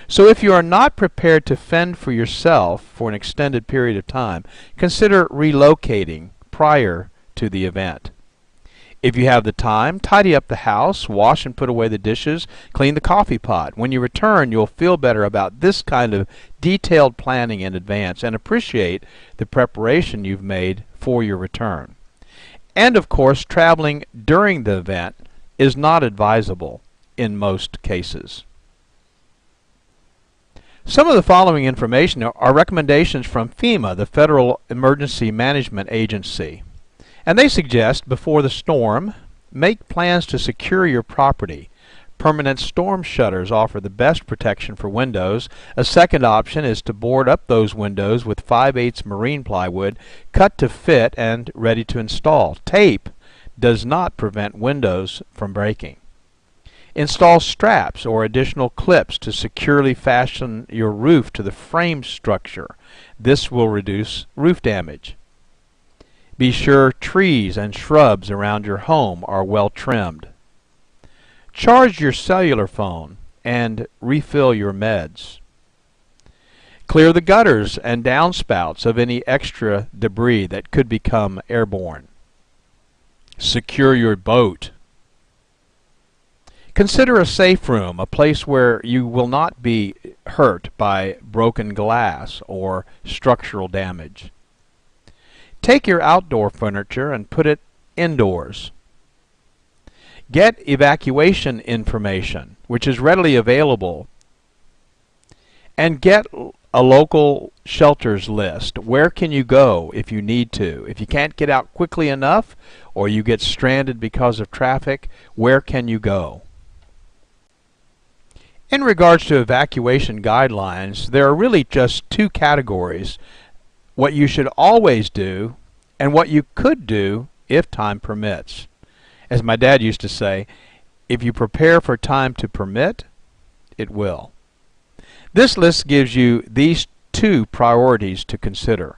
Speaker 9: So if you are not prepared to fend for yourself for an extended period of time, consider relocating prior to the event. If you have the time, tidy up the house, wash and put away the dishes, clean the coffee pot. When you return, you'll feel better about this kind of detailed planning in advance and appreciate the preparation you've made for your return. And of course, traveling during the event is not advisable in most cases. Some of the following information are recommendations from FEMA, the Federal Emergency Management Agency. And they suggest, before the storm, make plans to secure your property. Permanent storm shutters offer the best protection for windows. A second option is to board up those windows with 5/8 marine plywood, cut to fit and ready to install. Tape does not prevent windows from breaking. Install straps or additional clips to securely fasten your roof to the frame structure. This will reduce roof damage. Be sure trees and shrubs around your home are well trimmed. Charge your cellular phone and refill your meds. Clear the gutters and downspouts of any extra debris that could become airborne. Secure your boat. Consider a safe room, a place where you will not be hurt by broken glass or structural damage. Take your outdoor furniture and put it indoors. Get evacuation information, which is readily available, and get a local shelters list. Where can you go if you need to? If you can't get out quickly enough or you get stranded because of traffic, where can you go? In regards to evacuation guidelines, there are really just two categories: what you should always do and what you could do if time permits. As my dad used to say, if you prepare for time to permit, it will. This list gives you these two priorities to consider.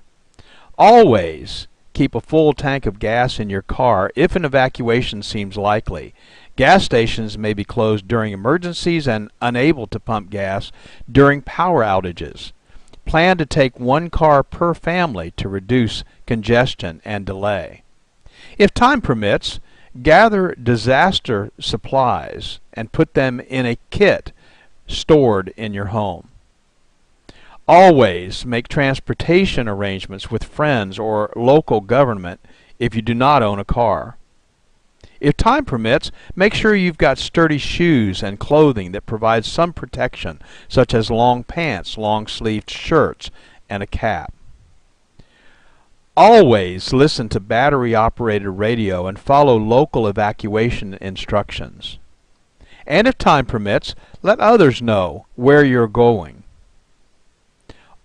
Speaker 9: Always keep a full tank of gas in your car if an evacuation seems likely. Gas stations may be closed during emergencies and unable to pump gas during power outages. Plan to take one car per family to reduce congestion and delay. If time permits, gather disaster supplies and put them in a kit stored in your home. Always make transportation arrangements with friends or local government if you do not own a car. If time permits, make sure you've got sturdy shoes and clothing that provide some protection, such as long pants, long-sleeved shirts, and a cap. Always listen to battery-operated radio and follow local evacuation instructions. And if time permits, let others know where you're going.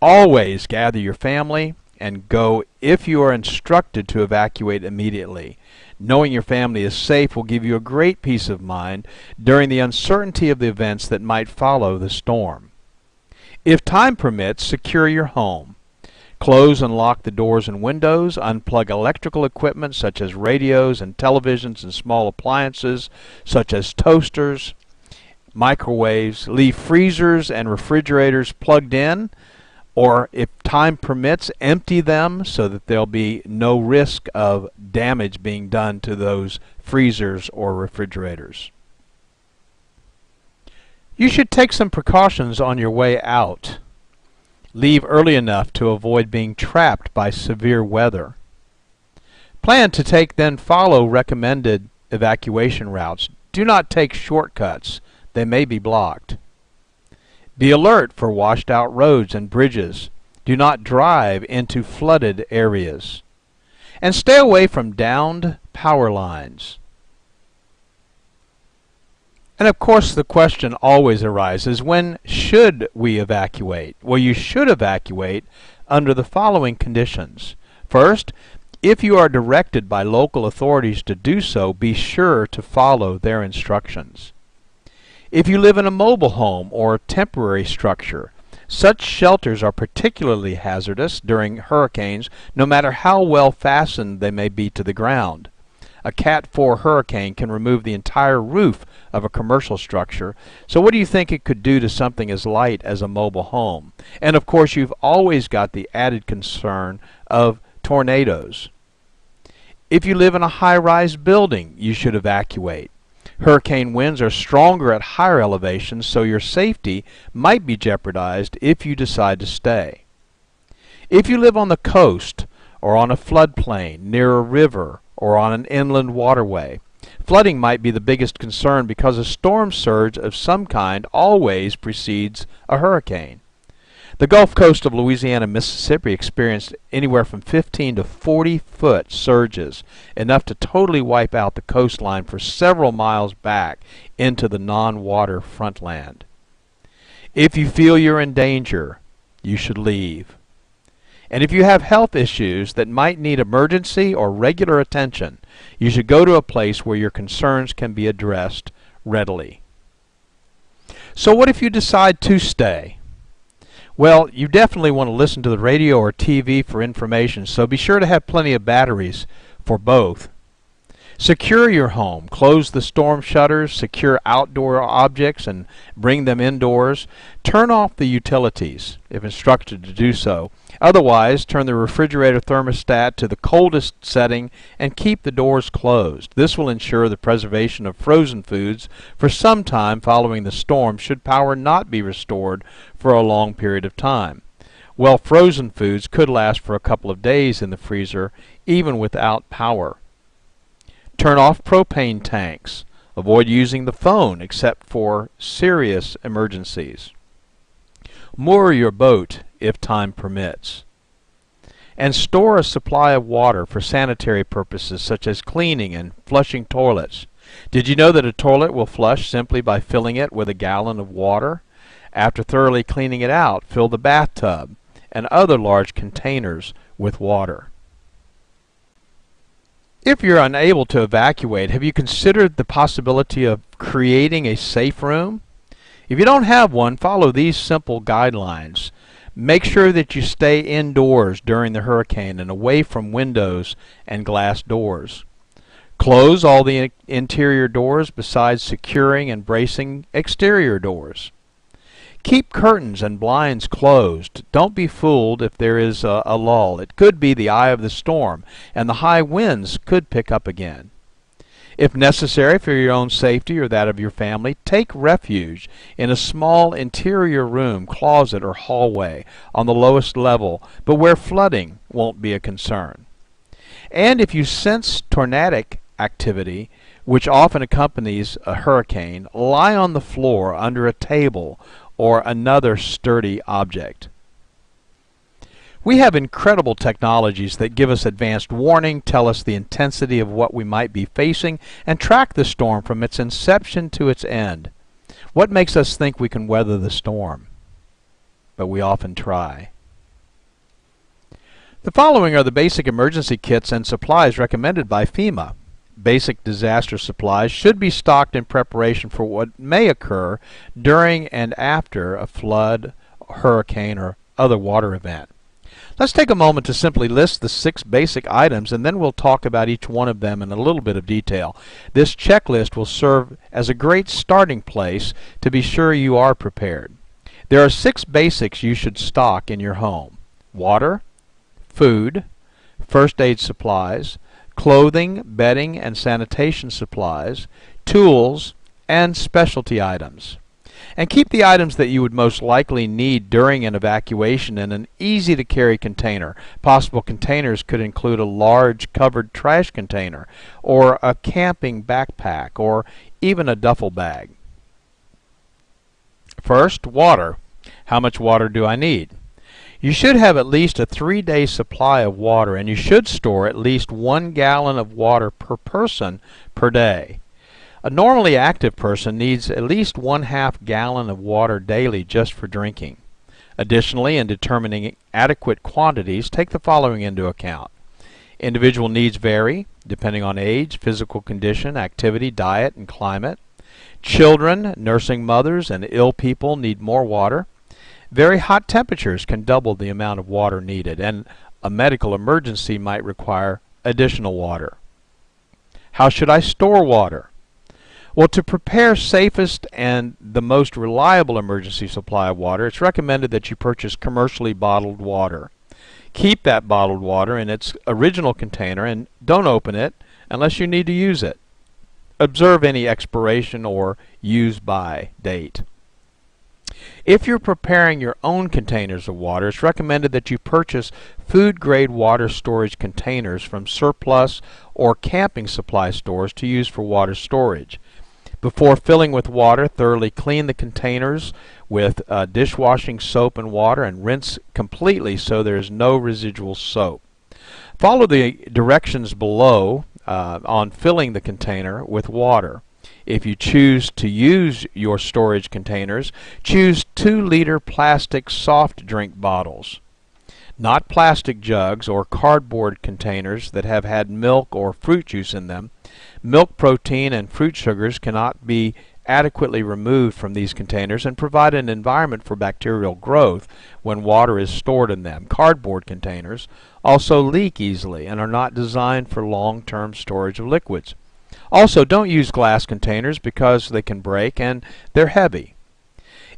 Speaker 9: Always gather your family and go if you are instructed to evacuate immediately. Knowing your family is safe will give you a great peace of mind during the uncertainty of the events that might follow the storm. If time permits, secure your home. Close and lock the doors and windows, unplug electrical equipment such as radios and televisions and small appliances such as toasters, microwaves, leave freezers and refrigerators plugged in, or if time permits, empty them so that there'll be no risk of damage being done to those freezers or refrigerators. You should take some precautions on your way out. Leave early enough to avoid being trapped by severe weather. Plan to then follow recommended evacuation routes. Do not take shortcuts. They may be blocked. Be alert for washed out roads and bridges. Do not drive into flooded areas. And stay away from downed power lines. And of course the question always arises, when should we evacuate? Well, you should evacuate under the following conditions. First, if you are directed by local authorities to do so, be sure to follow their instructions. If you live in a mobile home or temporary structure, such shelters are particularly hazardous during hurricanes, no matter how well fastened they may be to the ground. A Cat 4 hurricane can remove the entire roof of a commercial structure, so what do you think it could do to something as light as a mobile home? And of course, you've always got the added concern of tornadoes. If you live in a high-rise building, you should evacuate. Hurricane winds are stronger at higher elevations, so your safety might be jeopardized if you decide to stay. If you live on the coast or on a floodplain near a river or on an inland waterway, flooding might be the biggest concern because a storm surge of some kind always precedes a hurricane. The Gulf Coast of Louisiana and Mississippi experienced anywhere from 15 to 40-foot surges, enough to totally wipe out the coastline for several miles back into the non-water frontland. If you feel you're in danger, you should leave. And if you have health issues that might need emergency or regular attention, you should go to a place where your concerns can be addressed readily. So what if you decide to stay? Well, you definitely want to listen to the radio or TV for information, so be sure to have plenty of batteries for both. Secure your home. Close the storm shutters, secure outdoor objects, and bring them indoors. Turn off the utilities, if instructed to do so. Otherwise, turn the refrigerator thermostat to the coldest setting and keep the doors closed. This will ensure the preservation of frozen foods for some time following the storm should power not be restored for a long period of time. Well, frozen foods could last for a couple of days in the freezer, even without power. Turn off propane tanks. Avoid using the phone except for serious emergencies. Moor your boat if time permits. And store a supply of water for sanitary purposes such as cleaning and flushing toilets. Did you know that a toilet will flush simply by filling it with a gallon of water? After thoroughly cleaning it out, fill the bathtub and other large containers with water. If you're unable to evacuate, have you considered the possibility of creating a safe room? If you don't have one, follow these simple guidelines. Make sure that you stay indoors during the hurricane and away from windows and glass doors. Close all the interior doors besides securing and bracing exterior doors. Keep curtains and blinds closed. Don't be fooled if there is a lull. It could be the eye of the storm, and the high winds could pick up again. If necessary for your own safety or that of your family, take refuge in a small interior room, closet, or hallway on the lowest level, but where flooding won't be a concern. And if you sense tornadic activity, which often accompanies a hurricane, lie on the floor under a table or another sturdy object. We have incredible technologies that give us advanced warning, tell us the intensity of what we might be facing, and track the storm from its inception to its end. What makes us think we can weather the storm? But we often try. The following are the basic emergency kits and supplies recommended by FEMA. Basic disaster supplies should be stocked in preparation for what may occur during and after a flood, hurricane, or other water event. Let's take a moment to simply list the 6 basic items, and then we'll talk about each one of them in a little bit of detail. This checklist will serve as a great starting place to be sure you are prepared. There are 6 basics you should stock in your home: water, food, first aid supplies, clothing, bedding, and sanitation supplies, tools, and specialty items. And keep the items that you would most likely need during an evacuation in an easy-to-carry container. Possible containers could include a large covered trash container, or a camping backpack, or even a duffel bag. First, water. How much water do I need? You should have at least a 3-day supply of water, and you should store at least 1 gallon of water per person per day. A normally active person needs at least 1/2 gallon of water daily just for drinking. Additionally, in determining adequate quantities, take the following into account. Individual needs vary depending on age, physical condition, activity, diet, and climate. Children, nursing mothers, and ill people need more water. Very hot temperatures can double the amount of water needed, and a medical emergency might require additional water. How should I store water? Well, to prepare safest and the most reliable emergency supply of water, it's recommended that you purchase commercially bottled water. Keep that bottled water in its original container and don't open it unless you need to use it. Observe any expiration or use by date. If you're preparing your own containers of water, it's recommended that you purchase food-grade water storage containers from surplus or camping supply stores to use for water storage. Before filling with water, thoroughly clean the containers with dishwashing soap and water and rinse completely so there is no residual soap. Follow the directions below on filling the container with water. If you choose to use your storage containers, choose 2-liter plastic soft drink bottles. Not plastic jugs or cardboard containers that have had milk or fruit juice in them. Milk protein and fruit sugars cannot be adequately removed from these containers and provide an environment for bacterial growth when water is stored in them. Cardboard containers also leak easily and are not designed for long-term storage of liquids. Also, don't use glass containers because they can break and they're heavy.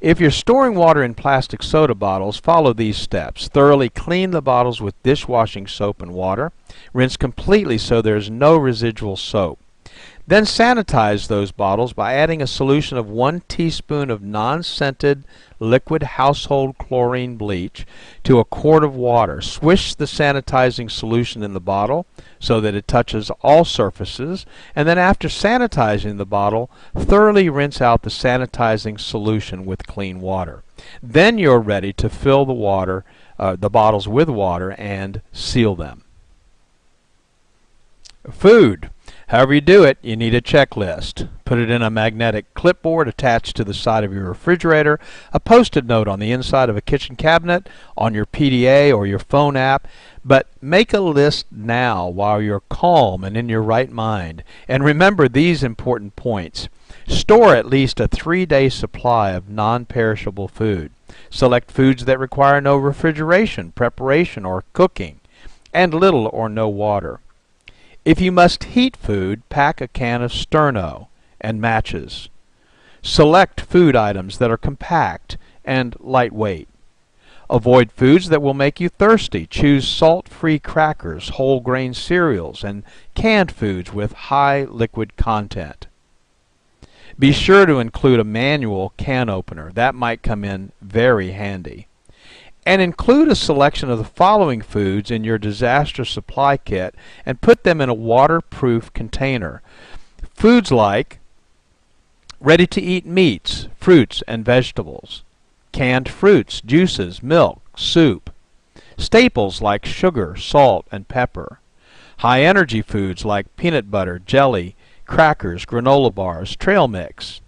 Speaker 9: If you're storing water in plastic soda bottles, follow these steps. Thoroughly clean the bottles with dishwashing soap and water. Rinse completely so there's no residual soap. Then sanitize those bottles by adding a solution of 1 teaspoon of non-scented liquid household chlorine bleach to a quart of water. Swish the sanitizing solution in the bottle so that it touches all surfaces, and then after sanitizing the bottle, thoroughly rinse out the sanitizing solution with clean water. Then you're ready to fill the bottles with water and seal them. Food. However you do it, you need a checklist. Put it in a magnetic clipboard attached to the side of your refrigerator, a post-it note on the inside of a kitchen cabinet, on your PDA or your phone app, but make a list now while you're calm and in your right mind. And remember these important points. Store at least a 3-day supply of non-perishable food. Select foods that require no refrigeration, preparation, or cooking, and little or no water. If you must heat food, pack a can of Sterno and matches. Select food items that are compact and lightweight. Avoid foods that will make you thirsty. Choose salt-free crackers, whole grain cereals, and canned foods with high liquid content. Be sure to include a manual can opener. That might come in very handy. And include a selection of the following foods in your disaster supply kit and put them in a waterproof container. Foods like ready-to-eat meats, fruits, and vegetables, canned fruits, juices, milk, soup, staples like sugar, salt, and pepper, high-energy foods like peanut butter, jelly, crackers, granola bars, trail mix,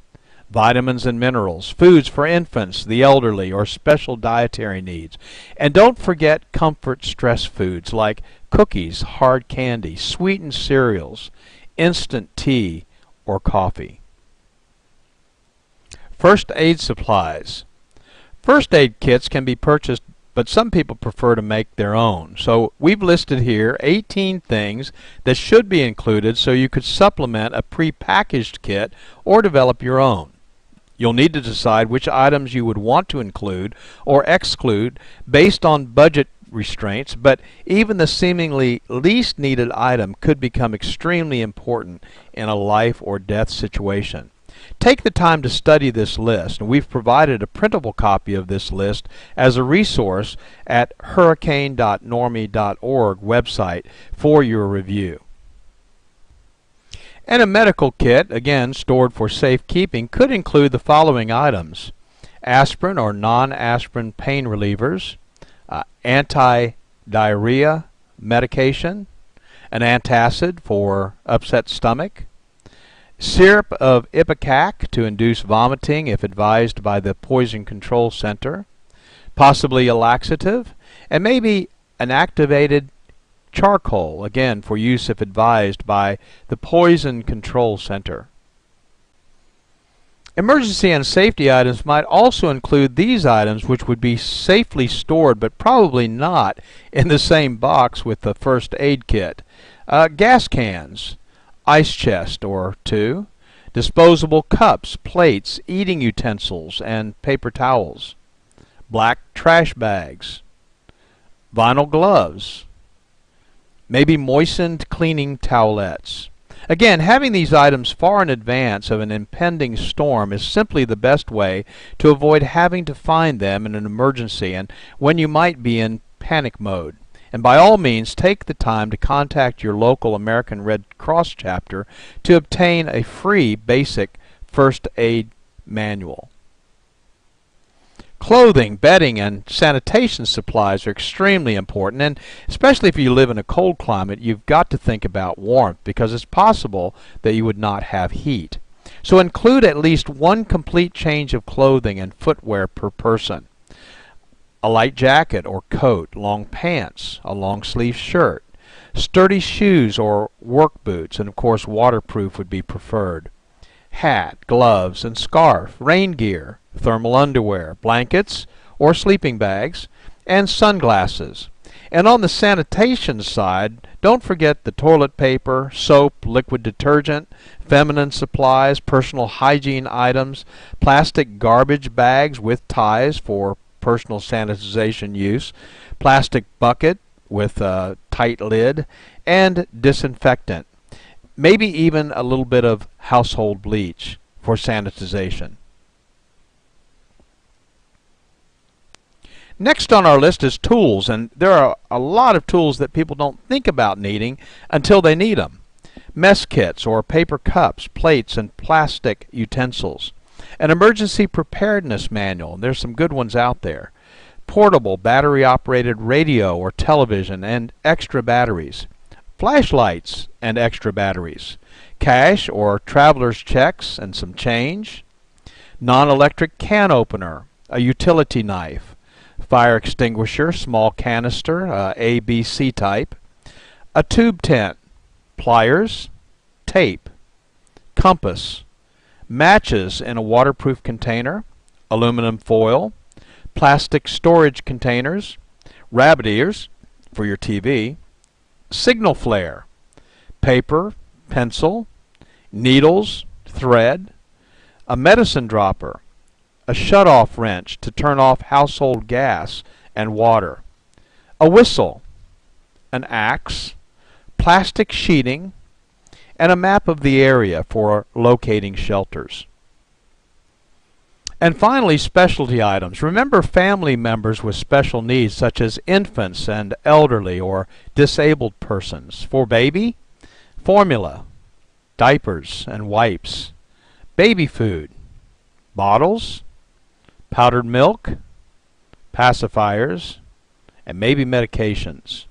Speaker 9: vitamins and minerals, foods for infants, the elderly, or special dietary needs. And don't forget comfort stress foods like cookies, hard candy, sweetened cereals, instant tea, or coffee. First aid supplies. First aid kits can be purchased, but some people prefer to make their own. So we've listed here 18 things that should be included so you could supplement a pre-packaged kit or develop your own. You'll need to decide which items you would want to include or exclude based on budget restraints, but even the seemingly least needed item could become extremely important in a life or death situation. Take the time to study this list, and we've provided a printable copy of this list as a resource at hurricane.normie.org website for your review. And a medical kit, again stored for safekeeping, could include the following items: aspirin or non-aspirin pain relievers, anti-diarrhea medication, an antacid for upset stomach, syrup of ipecac to induce vomiting if advised by the Poison Control Center, possibly a laxative, and maybe an activated charcoal, again for use if advised by the Poison Control Center. Emergency and safety items might also include these items, which would be safely stored but probably not in the same box with the first aid kit. Gas cans, ice chest or two, disposable cups, plates, eating utensils, and paper towels, black trash bags, vinyl gloves, maybe moistened cleaning towelettes. Again, having these items far in advance of an impending storm is simply the best way to avoid having to find them in an emergency and when you might be in panic mode. And by all means, take the time to contact your local American Red Cross chapter to obtain a free basic first aid manual. Clothing, bedding, and sanitation supplies are extremely important, and especially if you live in a cold climate, you've got to think about warmth because it's possible that you would not have heat. So include at least one complete change of clothing and footwear per person. A light jacket or coat, long pants, a long sleeve shirt, sturdy shoes or work boots, and of course waterproof would be preferred. Hat, gloves, and scarf, rain gear, thermal underwear, blankets or sleeping bags, and sunglasses. And on the sanitation side, don't forget the toilet paper, soap, liquid detergent, feminine supplies, personal hygiene items, plastic garbage bags with ties for personal sanitization use, plastic bucket with a tight lid, and disinfectant. Maybe even a little bit of household bleach for sanitization. Next on our list is tools, and there are a lot of tools that people don't think about needing until they need them. Mess kits or paper cups, plates, and plastic utensils. An emergency preparedness manual, and there's some good ones out there. Portable battery-operated radio or television and extra batteries. Flashlights and extra batteries. Cash or traveler's checks and some change. Non-electric can opener, a utility knife. Fire extinguisher, small canister, ABC type. A tube tent. Pliers. Tape. Compass. Matches in a waterproof container, aluminum foil, plastic storage containers, rabbit ears for your TV, signal flare, paper, pencil, needles, thread, a medicine dropper, a shut-off wrench to turn off household gas and water, a whistle, an axe, plastic sheeting, and a map of the area for locating shelters. And finally, specialty items. Remember family members with special needs such as infants and elderly or disabled persons. For baby, formula, diapers and wipes, baby food, bottles, powdered milk, pacifiers, and maybe medications.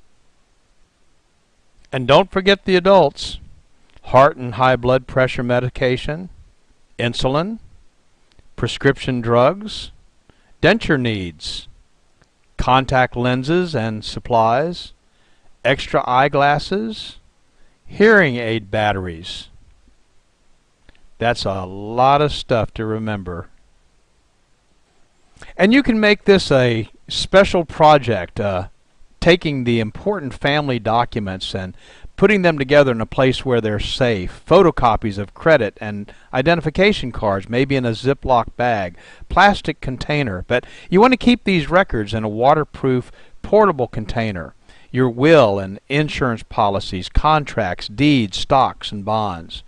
Speaker 9: And don't forget the adults. Heart and high blood pressure medication, insulin, prescription drugs, denture needs, contact lenses and supplies, extra eyeglasses, hearing aid batteries. That's a lot of stuff to remember. And you can make this a special project, taking the important family documents and putting them together in a place where they're safe. Photocopies of credit and identification cards, maybe in a Ziploc bag, plastic container. But you want to keep these records in a waterproof, portable container. Your will and insurance policies, contracts, deeds, stocks, and bonds.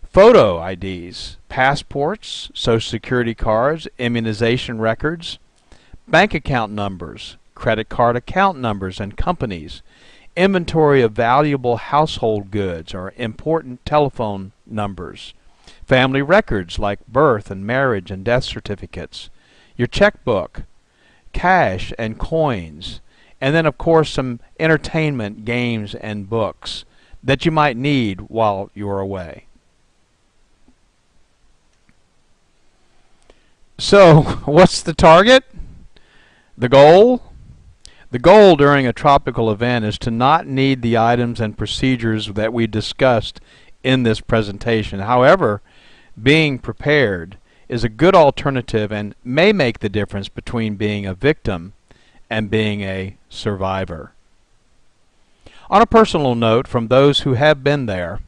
Speaker 9: Photo IDs, passports, Social Security cards, immunization records, bank account numbers, credit card account numbers and companies, inventory of valuable household goods or important telephone numbers, family records like birth and marriage and death certificates, your checkbook, cash and coins, and then of course some entertainment, games, and books that you might need while you're away. So, what's the target? The goal? The goal during a tropical event is to not need the items and procedures that we discussed in this presentation. However, being prepared is a good alternative and may make the difference between being a victim and being a survivor. On a personal note, from those who have been there,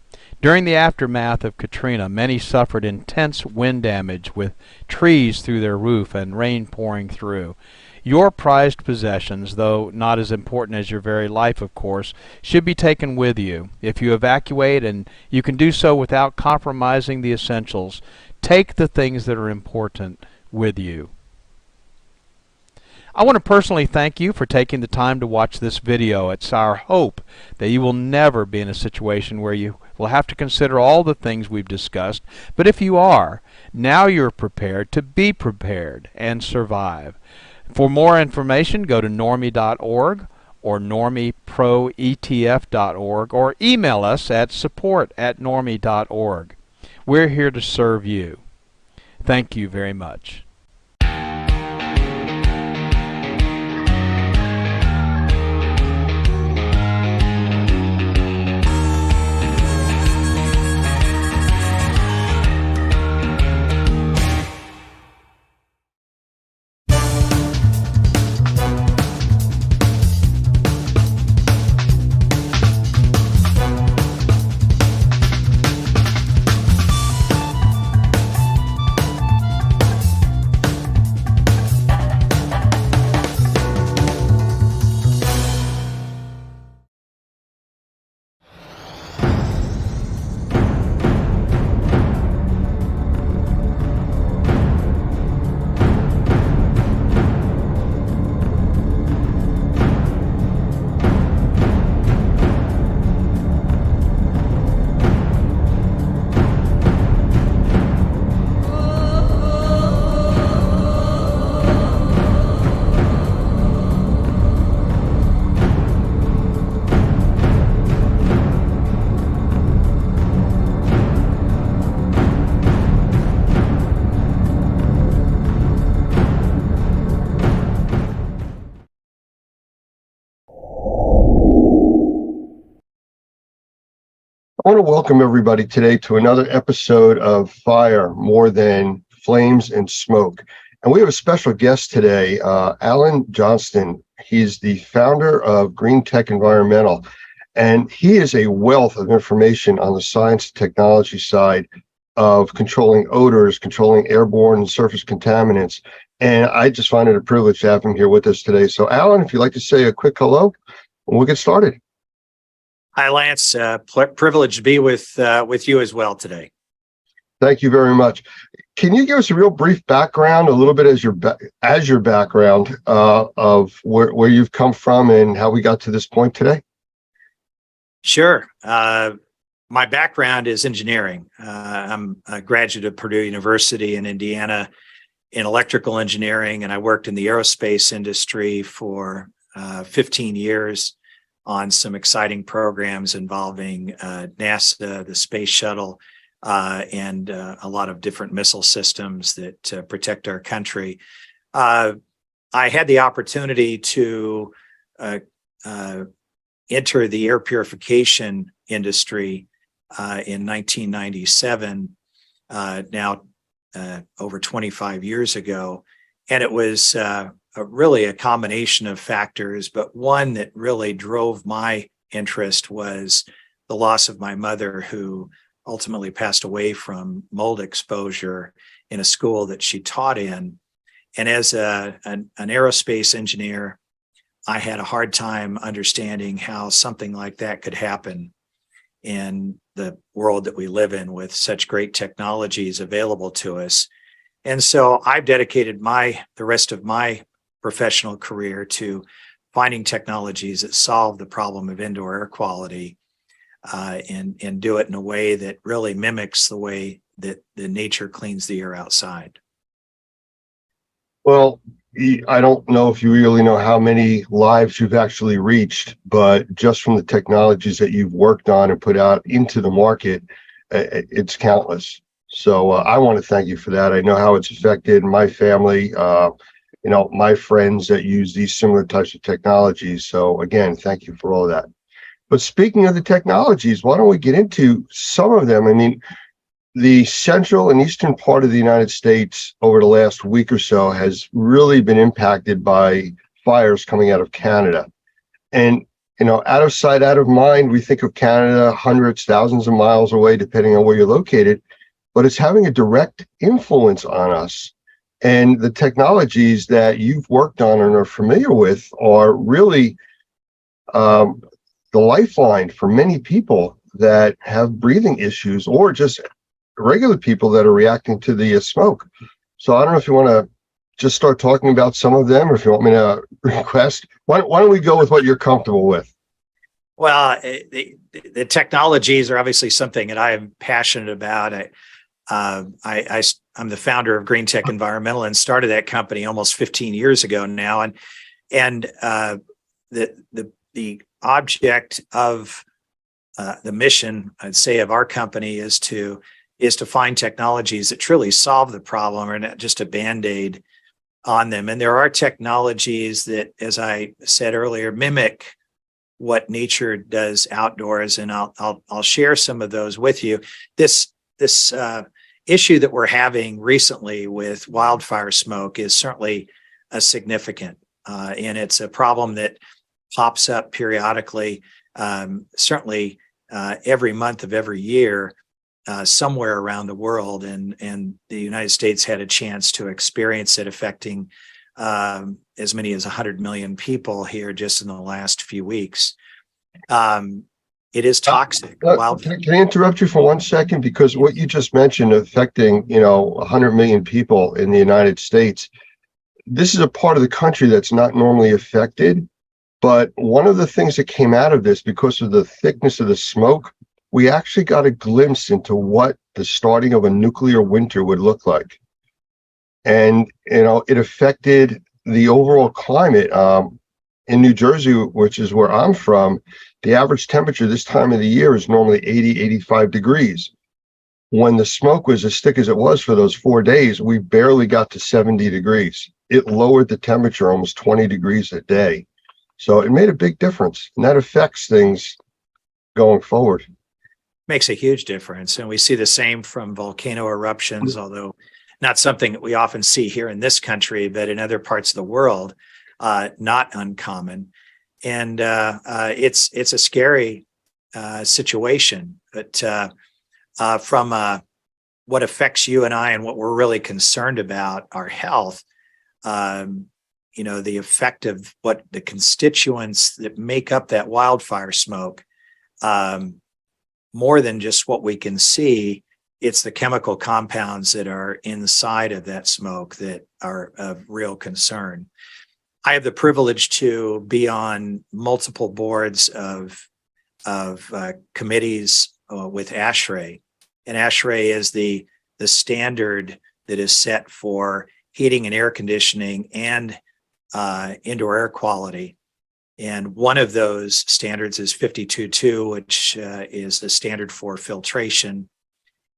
Speaker 9: during the aftermath of Katrina, many suffered intense wind damage with trees through their roof and rain pouring through. Your prized possessions, though not as important as your very life, of course, should be taken with you. If you evacuate, and you can do so without compromising the essentials, take the things that are important with you. I want to personally thank you for taking the time to watch this video. It's our hope that you will never be in a situation where you will have to consider all the things we've discussed. But if you are, now you're prepared to be prepared and survive. For more information, go to normie.org or normieproetf.org or email us at support@normie.org. We're here to serve you. Thank you very much.
Speaker 6: I want to welcome everybody today to another episode of Fire More Than Flames and Smoke. And we have a special guest today, Alan Johnston. He's the founder of Green Tech Environmental, and he is a wealth of information on the science and technology side of controlling odors, controlling airborne and surface contaminants. And I just find it a privilege to have him here with us today. So Alan, if you'd like to say a quick hello, and we'll get started.
Speaker 11: Hi, Lance. Privileged to be with you as well today.
Speaker 6: Thank you very much. Can you give us a real brief background, a little bit as your background of where you've come from and how we got to this point today?
Speaker 11: Sure. My background is engineering. I'm a graduate of Purdue University in Indiana in electrical engineering, and I worked in the aerospace industry for 15 years. On some exciting programs involving NASA, the Space Shuttle, and a lot of different missile systems that protect our country. I had the opportunity to enter the air purification industry in 1997, now over 25 years ago. And it was really a combination of factors, but one that really drove my interest was the loss of my mother, who ultimately passed away from mold exposure in a school that she taught in. And as an aerospace engineer, I had a hard time understanding how something like that could happen in the world that we live in with such great technologies available to us. And so I've dedicated the rest of my professional career to finding technologies that solve the problem of indoor air quality, and do it in a way that really mimics the way that the nature cleans the air outside.
Speaker 6: Well, I don't know if you really know how many lives you've actually reached, but just from the technologies that you've worked on and put out into the market, it's countless. So I want to thank you for that. I know how it's affected my family, my friends that use these similar types of technologies. So again, thank you for all that. But speaking of the technologies, why don't we get into some of them? I mean, the central and eastern part of the United States over the last week or so has really been impacted by fires coming out of Canada. And, out of sight, out of mind, we think of Canada hundreds, thousands of miles away, depending on where you're located, but it's having a direct influence on us. And the technologies that you've worked on and are familiar with are really the lifeline for many people that have breathing issues, or just regular people that are reacting to the smoke. So I don't know if you want to just start talking about some of them, or if you want me to request. Why don't we go with what you're comfortable with?
Speaker 11: Well, the technologies are obviously something that I am passionate about. I'm the founder of Green Tech Environmental and started that company almost 15 years ago now. And the object of the mission, I'd say, of our company is to find technologies that truly solve the problem, or not just a Band-Aid on them. And there are technologies that, as I said earlier, mimic what nature does outdoors. And I'll share some of those with you. This issue that we're having recently with wildfire smoke is certainly a significant, and it's a problem that pops up periodically, certainly every month of every year, somewhere around the world, and the United States had a chance to experience it, affecting as many as 100 million people here just in the last few weeks. It is toxic.
Speaker 6: Can I interrupt you for 1 second? Because what you just mentioned, affecting 100 million people in the United States, this is a part of the country that's not normally affected. But one of the things that came out of this, because of the thickness of the smoke, we actually got a glimpse into what the starting of a nuclear winter would look like. And, it affected the overall climate. In New Jersey, which is where I'm from, the average temperature this time of the year is normally 80, 85 degrees. When the smoke was as thick as it was for those 4 days, we barely got to 70 degrees. It lowered the temperature almost 20 degrees a day. So it made a big difference, and that affects things going forward.
Speaker 11: Makes a huge difference. And we see the same from volcano eruptions, although not something that we often see here in this country, but in other parts of the world, not uncommon. And it's a scary situation. But from what affects you and I, and what we're really concerned about, our health, the effect of what the constituents that make up that wildfire smoke, more than just what we can see, it's the chemical compounds that are inside of that smoke that are of real concern. I have the privilege to be on multiple boards of committees with ASHRAE, and ASHRAE is the standard that is set for heating and air conditioning and indoor air quality. And one of those standards is 52.2, which is the standard for filtration.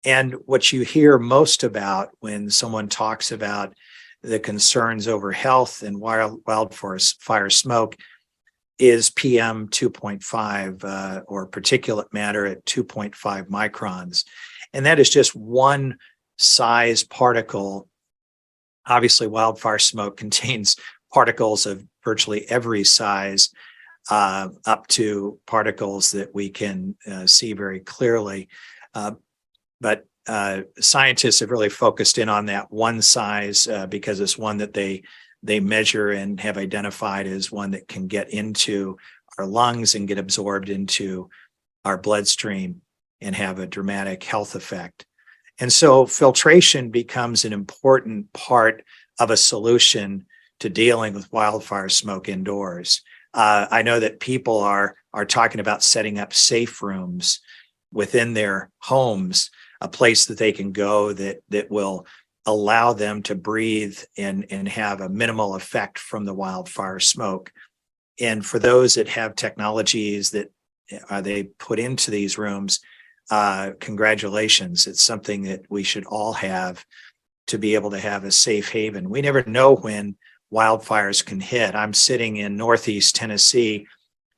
Speaker 11: And what you hear most about when someone talks about the concerns over health and wildfire smoke is PM 2.5 or particulate matter at 2.5 microns. And that is just one size particle. Obviously, wildfire smoke contains particles of virtually every size, up to particles that we can see very clearly. But scientists have really focused in on that one size because it's one that they measure and have identified as one that can get into our lungs and get absorbed into our bloodstream and have a dramatic health effect. And so filtration becomes an important part of a solution to dealing with wildfire smoke indoors. I know that people are talking about setting up safe rooms within their homes, a place that they can go that will allow them to breathe and have a minimal effect from the wildfire smoke. And for those that have technologies that they put into these rooms, congratulations. It's something that we should all have to be able to have a safe haven. We never know when wildfires can hit. I'm sitting in Northeast Tennessee,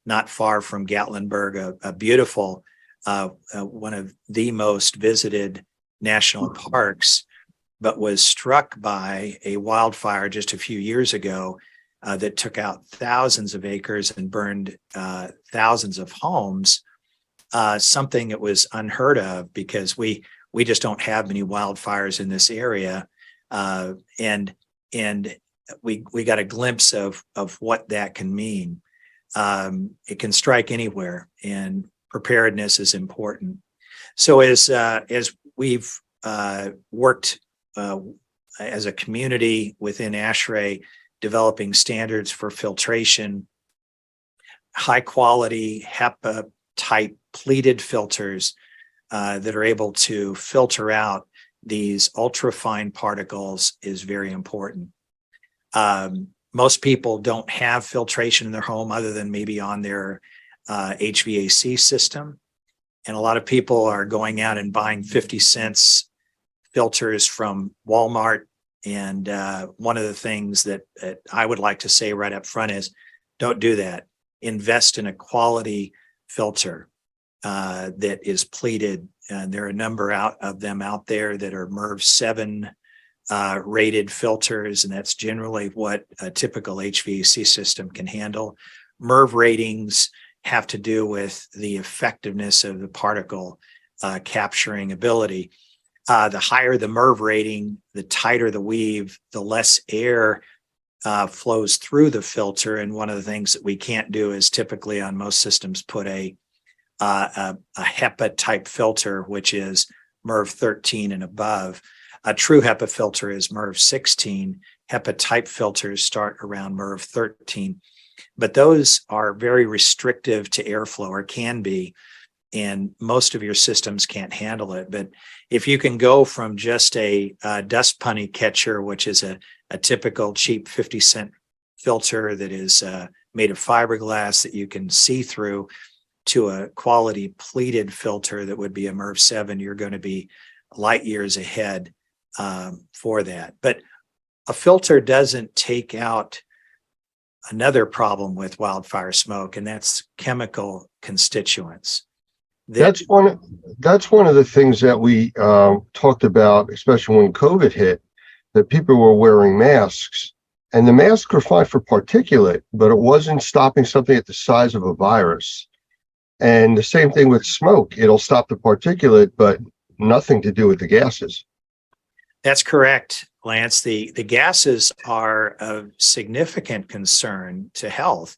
Speaker 11: not far from Gatlinburg, a beautiful, one of the most visited national parks, but was struck by a wildfire just a few years ago that took out thousands of acres and burned thousands of homes. Something that was unheard of because we just don't have many wildfires in this area, and we got a glimpse of what that can mean. It can strike anywhere, and preparedness is important. So as we've worked as a community within ASHRAE, developing standards for filtration, high quality HEPA type pleated filters that are able to filter out these ultrafine particles is very important. Most people don't have filtration in their home other than maybe on their HVAC system. And a lot of people are going out and buying 50 cents filters from Walmart. And one of the things that I would like to say right up front is don't do that. Invest in a quality filter that is pleated. There are a number of them out there that are MERV 7 rated filters, and that's generally what a typical HVAC system can handle. MERV ratings have to do with the effectiveness of the particle capturing ability. The higher the MERV rating, the tighter the weave, the less air flows through the filter. And one of the things that we can't do is typically on most systems put a HEPA type filter, which is MERV 13 and above. A true HEPA filter is MERV 16. HEPA type filters start around MERV 13. But those are very restrictive to airflow, or can be, and most of your systems can't handle it. But if you can go from just a dust bunny catcher, which is a typical cheap 50-cent filter that is made of fiberglass that you can see through, to a quality pleated filter that would be a MERV 7, you're going to be light years ahead for that. But a filter doesn't take out another problem with wildfire smoke, and that's chemical constituents.
Speaker 6: That's one of the things that we talked about, especially when COVID hit, that people were wearing masks, and the masks were fine for particulate, but it wasn't stopping something at the size of a virus. And the same thing with smoke. It'll stop the particulate, but nothing to do with the gases.
Speaker 11: That's correct, Lance. The gases are of significant concern to health.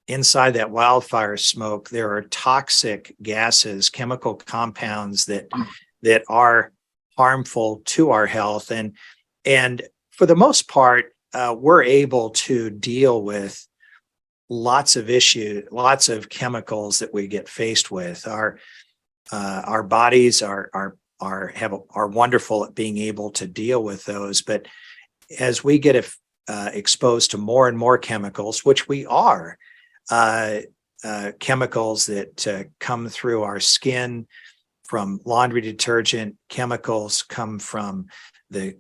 Speaker 11: Inside that wildfire smoke, there are toxic gases, chemical compounds that are harmful to our health. And for the most part, we're able to deal with lots of issues, lots of chemicals that we get faced with. Our bodies are wonderful at being able to deal with those, but as we get exposed to more and more chemicals, which we are, chemicals that come through our skin from laundry detergent, chemicals come from the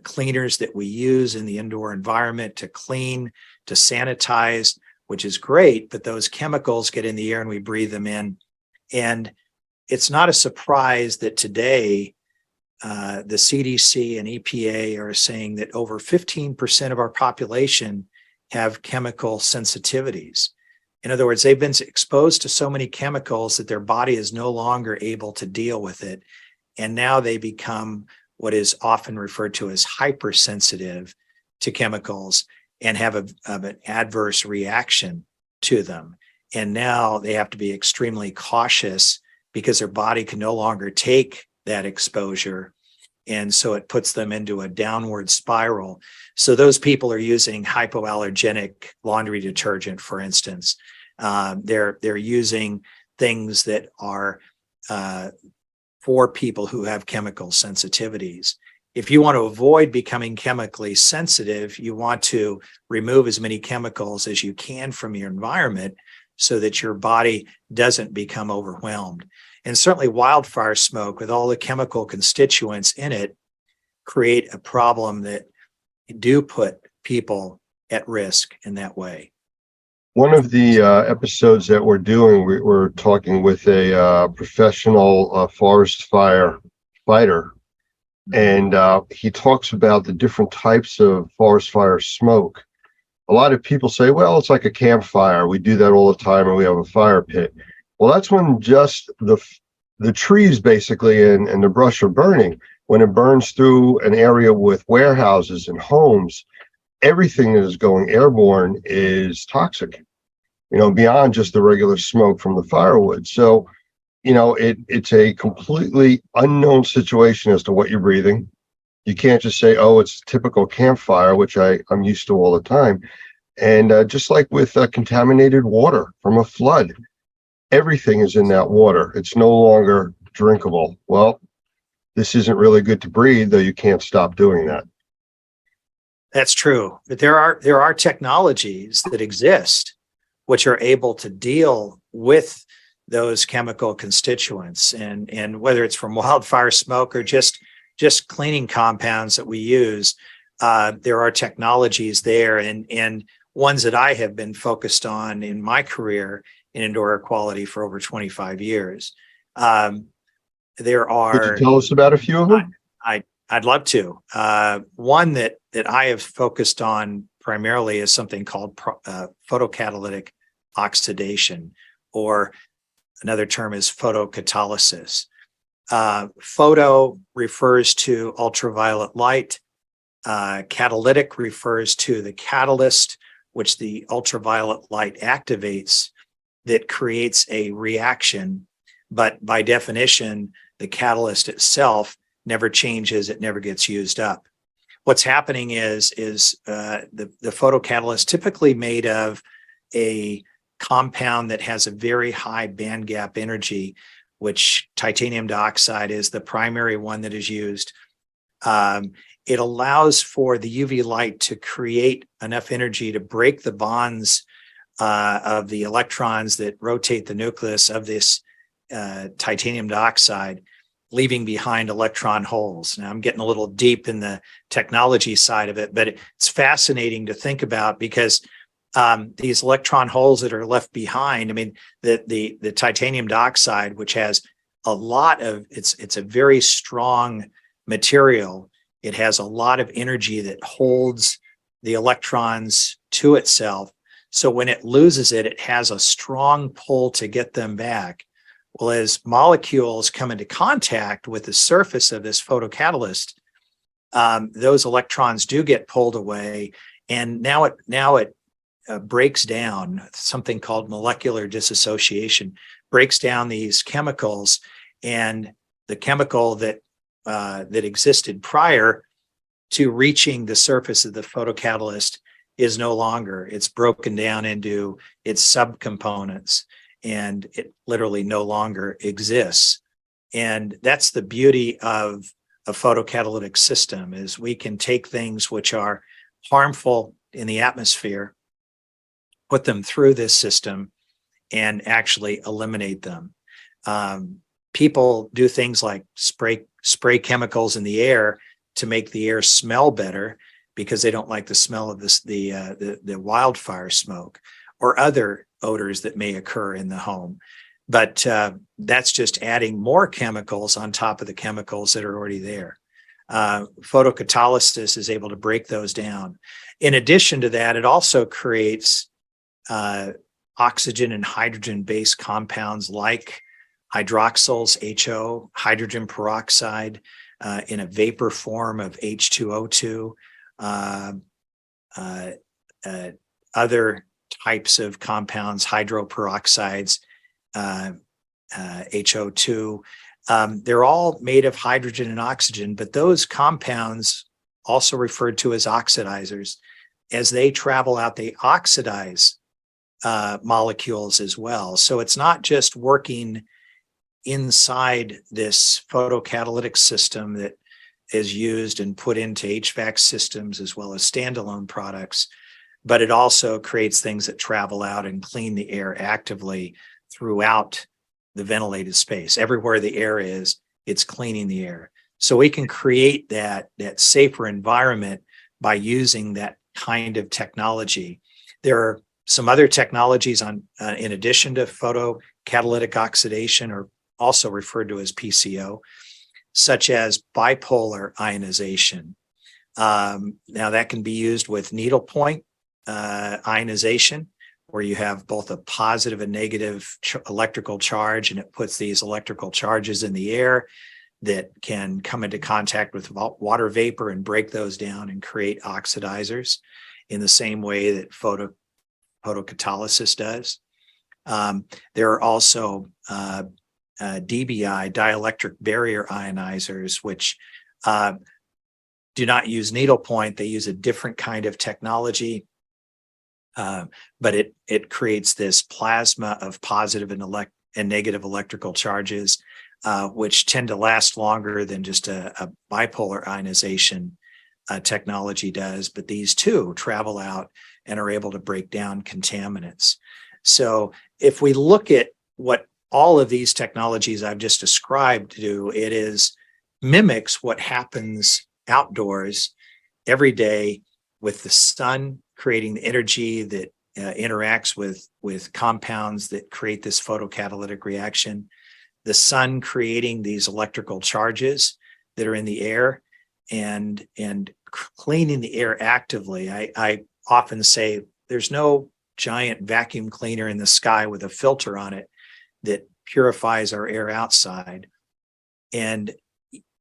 Speaker 11: cleaners that we use in the indoor environment to clean, to sanitize, which is great, but those chemicals get in the air and we breathe them in. And it's not a surprise that today the CDC and EPA are saying that over 15% of our population have chemical sensitivities. In other words, they've been exposed to so many chemicals that their body is no longer able to deal with it. And now they become what is often referred to as hypersensitive to chemicals and have an adverse reaction to them. And now they have to be extremely cautious because their body can no longer take that exposure. And so it puts them into a downward spiral. So those people are using hypoallergenic laundry detergent, for instance. They're using things that are for people who have chemical sensitivities. If you want to avoid becoming chemically sensitive, you want to remove as many chemicals as you can from your environment so that your body doesn't become overwhelmed. And certainly wildfire smoke with all the chemical constituents in it create a problem that do put people at risk in that way.
Speaker 6: One of the episodes that we're doing, we're talking with a professional forest fire fighter, and he talks about the different types of forest fire smoke. A lot of people say, well, it's like a campfire. We do that all the time and we have a fire pit. Well, that's when just the trees basically and the brush are burning. When it burns through an area with warehouses and homes, everything that is going airborne is toxic, beyond just the regular smoke from the firewood. So, it's a completely unknown situation as to what you're breathing. You can't just say, oh, it's a typical campfire, which I'm used to all the time. And just like with contaminated water from a flood, everything is in that water. It's no longer drinkable. Well, this isn't really good to breathe, though you can't stop doing that.
Speaker 11: That's true. But there are technologies that exist which are able to deal with those chemical constituents. And whether it's from wildfire smoke or just cleaning compounds that we use, there are technologies there and ones that I have been focused on in my career in indoor air quality for over 25 years. There are.
Speaker 6: Could you tell us about a few of them?
Speaker 11: I'd love to. One that I have focused on primarily is something called photocatalytic oxidation, or another term is photocatalysis. Photo refers to ultraviolet light. Catalytic refers to the catalyst, which the ultraviolet light activates, that creates a reaction. But by definition, the catalyst itself never changes, it never gets used up. What's happening is the photocatalyst typically made of a compound that has a very high band gap energy, which titanium dioxide is the primary one that is used. It allows for the UV light to create enough energy to break the bonds of the electrons that rotate the nucleus of this titanium dioxide, leaving behind electron holes. Now, I'm getting a little deep in the technology side of it, but it's fascinating to think about because these electron holes that are left behind, I mean, the titanium dioxide, which has a lot of, it's a very strong material. It has a lot of energy that holds the electrons to itself. So when it loses it, it has a strong pull to get them back. Well, as molecules come into contact with the surface of this photocatalyst, those electrons do get pulled away, and now it breaks down. Something called molecular dissociation breaks down these chemicals, and the chemical that existed prior to reaching the surface of the photocatalyst is no longer. It's broken down into its subcomponents, and it literally no longer exists. And that's the beauty of a photocatalytic system, is we can take things which are harmful in the atmosphere, put them through this system, and actually eliminate them. people do things like spray chemicals in the air to make the air smell better because they don't like the smell of the wildfire smoke or other odors that may occur in the home. But that's just adding more chemicals on top of the chemicals that are already there. Photocatalysis is able to break those down. In addition to that, it also creates oxygen and hydrogen-based compounds like hydroxyls, HO, hydrogen peroxide, in a vapor form of H2O2, other types of compounds, hydroperoxides, HO2. They're all made of hydrogen and oxygen, but those compounds, also referred to as oxidizers, as they travel out, they oxidize molecules as well. So it's not just working inside this photocatalytic system that is used and put into HVAC systems as well as standalone products, but it also creates things that travel out and clean the air actively throughout the ventilated space. Everywhere the air is, it's cleaning the air. So we can create that safer environment by using that kind of technology. There are some other technologies in addition to photocatalytic oxidation, or also referred to as PCO, such as bipolar ionization. Now that can be used with needlepoint ionization, where you have both a positive and negative electrical charge, and it puts these electrical charges in the air that can come into contact with water vapor and break those down and create oxidizers in the same way that photocatalysis does. There are also DBI, dielectric barrier ionizers, which do not use needlepoint. They use a different kind of technology, but it creates this plasma of positive and negative electrical charges, which tend to last longer than just a bipolar ionization technology does. But these two travel out and are able to break down contaminants. So if we look at what all of these technologies I've just described do, it mimics what happens outdoors every day with the sun creating the energy that interacts with compounds that create this photocatalytic reaction, the sun creating these electrical charges that are in the air and cleaning the air actively. I often say there's no giant vacuum cleaner in the sky with a filter on it that purifies our air outside. And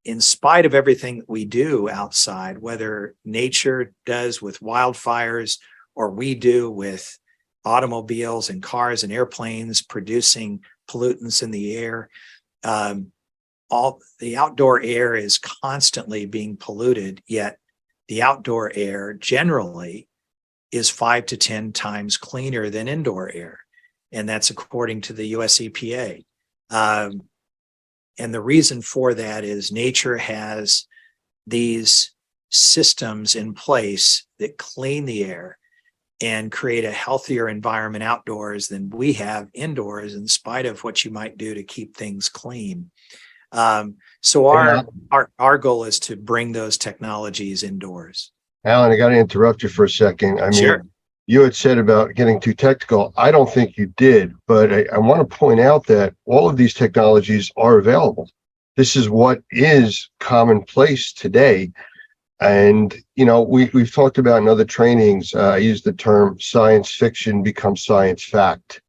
Speaker 11: in spite of everything that we do outside, whether nature does with wildfires or we do with automobiles and cars and airplanes producing pollutants in the air, all the outdoor air is constantly being polluted, yet the outdoor air generally is 5 to 10 times cleaner than indoor air. And that's according to the US EPA. And the reason for that is nature has these systems in place that clean the air and create a healthier environment outdoors than we have indoors, in spite of what you might do to keep things clean. So our goal is to bring those technologies indoors.
Speaker 6: Alan, I got to interrupt you for a second. I mean,
Speaker 11: Sure.
Speaker 6: You had said about getting too technical. I don't think you did, but I want to point out that all of these technologies are available. This is what is commonplace today. And, you know, we've talked about in other trainings, I use the term science fiction becomes science fact.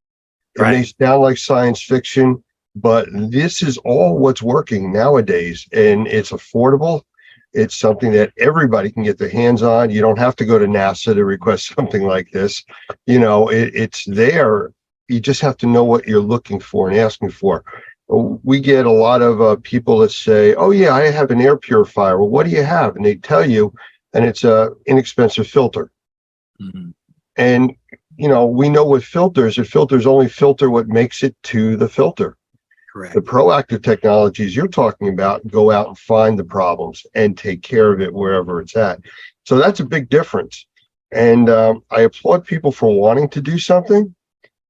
Speaker 6: It may sound like science fiction, but this is all what's working nowadays, and it's affordable. It's something that everybody can get their hands on. You don't have to go to NASA to request something like this. You know, it's there. You just have to know what you're looking for and asking for. We get a lot of people that say, oh yeah, I have an air purifier. Well, what do you have? And they tell you, and it's a inexpensive filter.
Speaker 11: Mm-hmm.
Speaker 6: And, you know, we know with filters only filter what makes it to the filter.
Speaker 11: Correct.
Speaker 6: The proactive technologies you're talking about go out and find the problems and take care of it wherever it's at. So that's a big difference. And I applaud people for wanting to do something,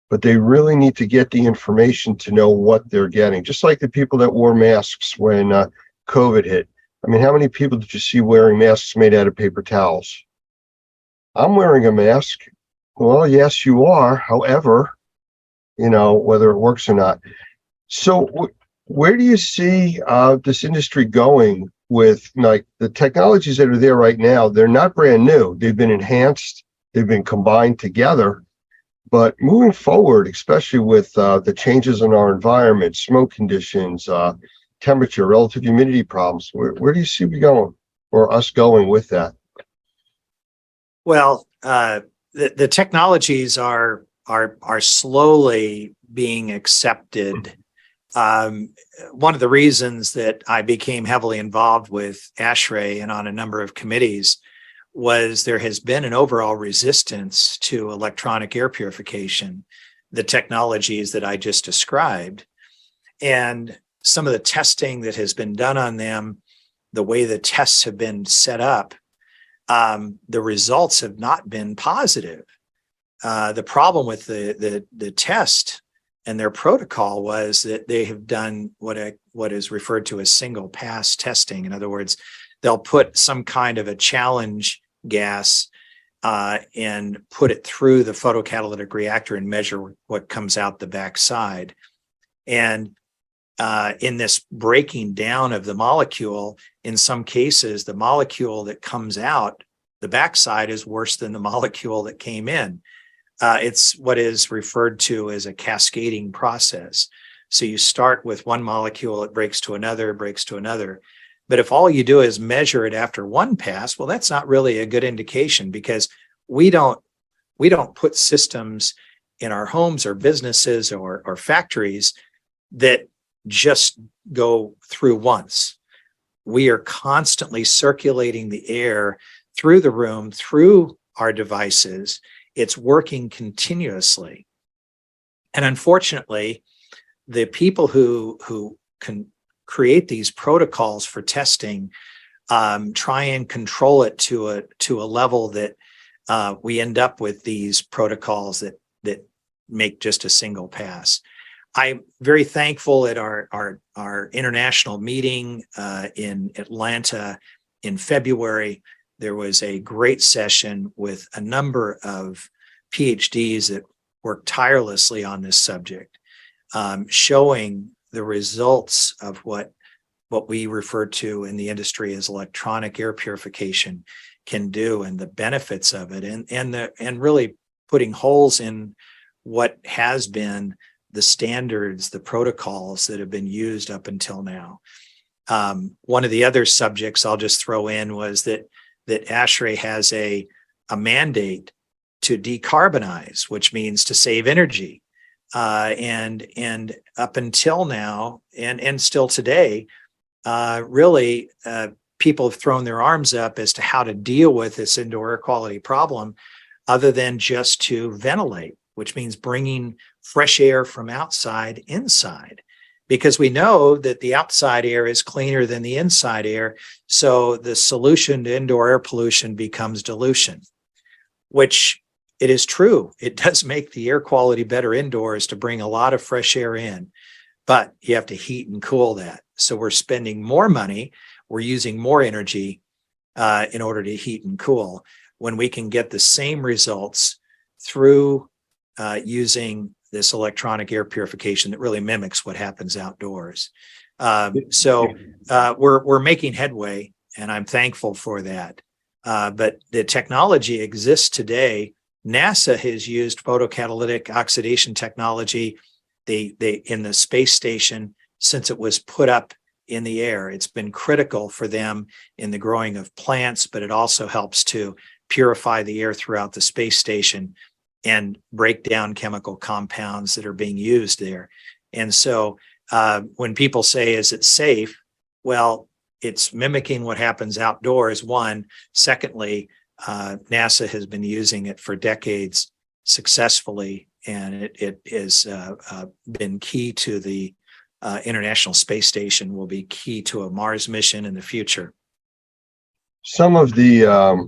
Speaker 6: but they really need to get the information to know what they're getting. Just like the people that wore masks when COVID hit. I mean, how many people did you see wearing masks made out of paper towels? I'm wearing a mask. Well, yes, you are. However, you know, whether it works or not. So where do you see this industry going with, like, the technologies that are there right now? They're not brand new. They've been enhanced. They've been combined together. But moving forward, especially with the changes in our environment, smoke conditions, temperature, relative humidity problems, where do you see we going, or us going with that?
Speaker 11: Well, the technologies are slowly being accepted. One of the reasons that I became heavily involved with ASHRAE and on a number of committees was there has been an overall resistance to electronic air purification, the technologies that I just described. And some of the testing that has been done on them, the way the tests have been set up, the results have not been positive. The problem with the test and their protocol was that they have done what is referred to as single pass testing. In other words, they'll put some kind of a challenge gas and put it through the photocatalytic reactor and measure what comes out the backside. And in this breaking down of the molecule, in some cases, the molecule that comes out the backside is worse than the molecule that came in. It's what is referred to as a cascading process. So you start with one molecule, it breaks to another, breaks to another. But if all you do is measure it after one pass, well, that's not really a good indication, because we don't put systems in our homes or businesses or factories that just go through once. We are constantly circulating the air through the room, through our devices. It's working continuously. And unfortunately, the people who can create these protocols for testing try and control it to a level that we end up with these protocols that make just a single pass. I'm very thankful at our international meeting in Atlanta in February. There was a great session with a number of PhDs that worked tirelessly on this subject, showing the results of what we refer to in the industry as electronic air purification can do, and the benefits of it, and really putting holes in what has been the standards, the protocols that have been used up until now. One of the other subjects I'll just throw in was that ASHRAE has a mandate to decarbonize, which means to save energy. And up until now, and still today, really, people have thrown their arms up as to how to deal with this indoor air quality problem, other than just to ventilate, which means bringing fresh air from outside inside, because we know that the outside air is cleaner than the inside air. So the solution to indoor air pollution becomes dilution, which it is true. It does make the air quality better indoors to bring a lot of fresh air in, but you have to heat and cool that. So we're spending more money, we're using more energy in order to heat and cool, when we can get the same results through using this electronic air purification that really mimics what happens outdoors. So we're making headway, and I'm thankful for that. But the technology exists today. NASA has used photocatalytic oxidation technology in the space station since it was put up in the air. It's been critical for them in the growing of plants, but it also helps to purify the air throughout the space station and break down chemical compounds that are being used there. And so when people say, is it safe? Well, it's mimicking what happens outdoors, one. Secondly, NASA has been using it for decades successfully, and it has been key to the International Space Station, will be key to a Mars mission in the future.
Speaker 6: Some of the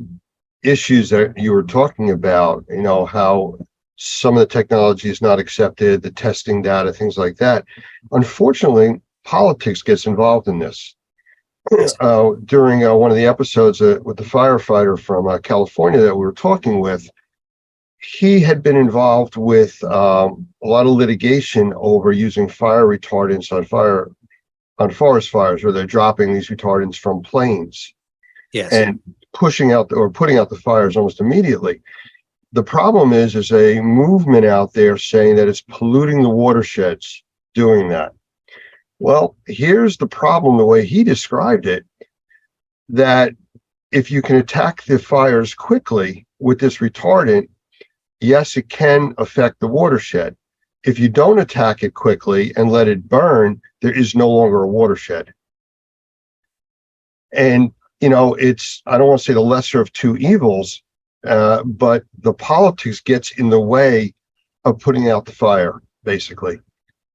Speaker 6: issues that you were talking about, you know, how some of the technology is not accepted, the testing data, things like that. Unfortunately, politics gets involved in this. During one of the episodes with the firefighter from California that we were talking with, he had been involved with a lot of litigation over using fire retardants on forest fires, where they're dropping these retardants from planes.
Speaker 11: Yes.
Speaker 6: And putting out the fires almost immediately. The problem is there's a movement out there saying that it's polluting the watersheds doing that. Well, here's the problem, the way he described it, that if you can attack the fires quickly with this retardant, yes, it can affect the watershed. If you don't attack it quickly and let it burn, there is no longer a watershed. And, you know, it's, I don't want to say the lesser of two evils, but the politics gets in the way of putting out the fire, basically.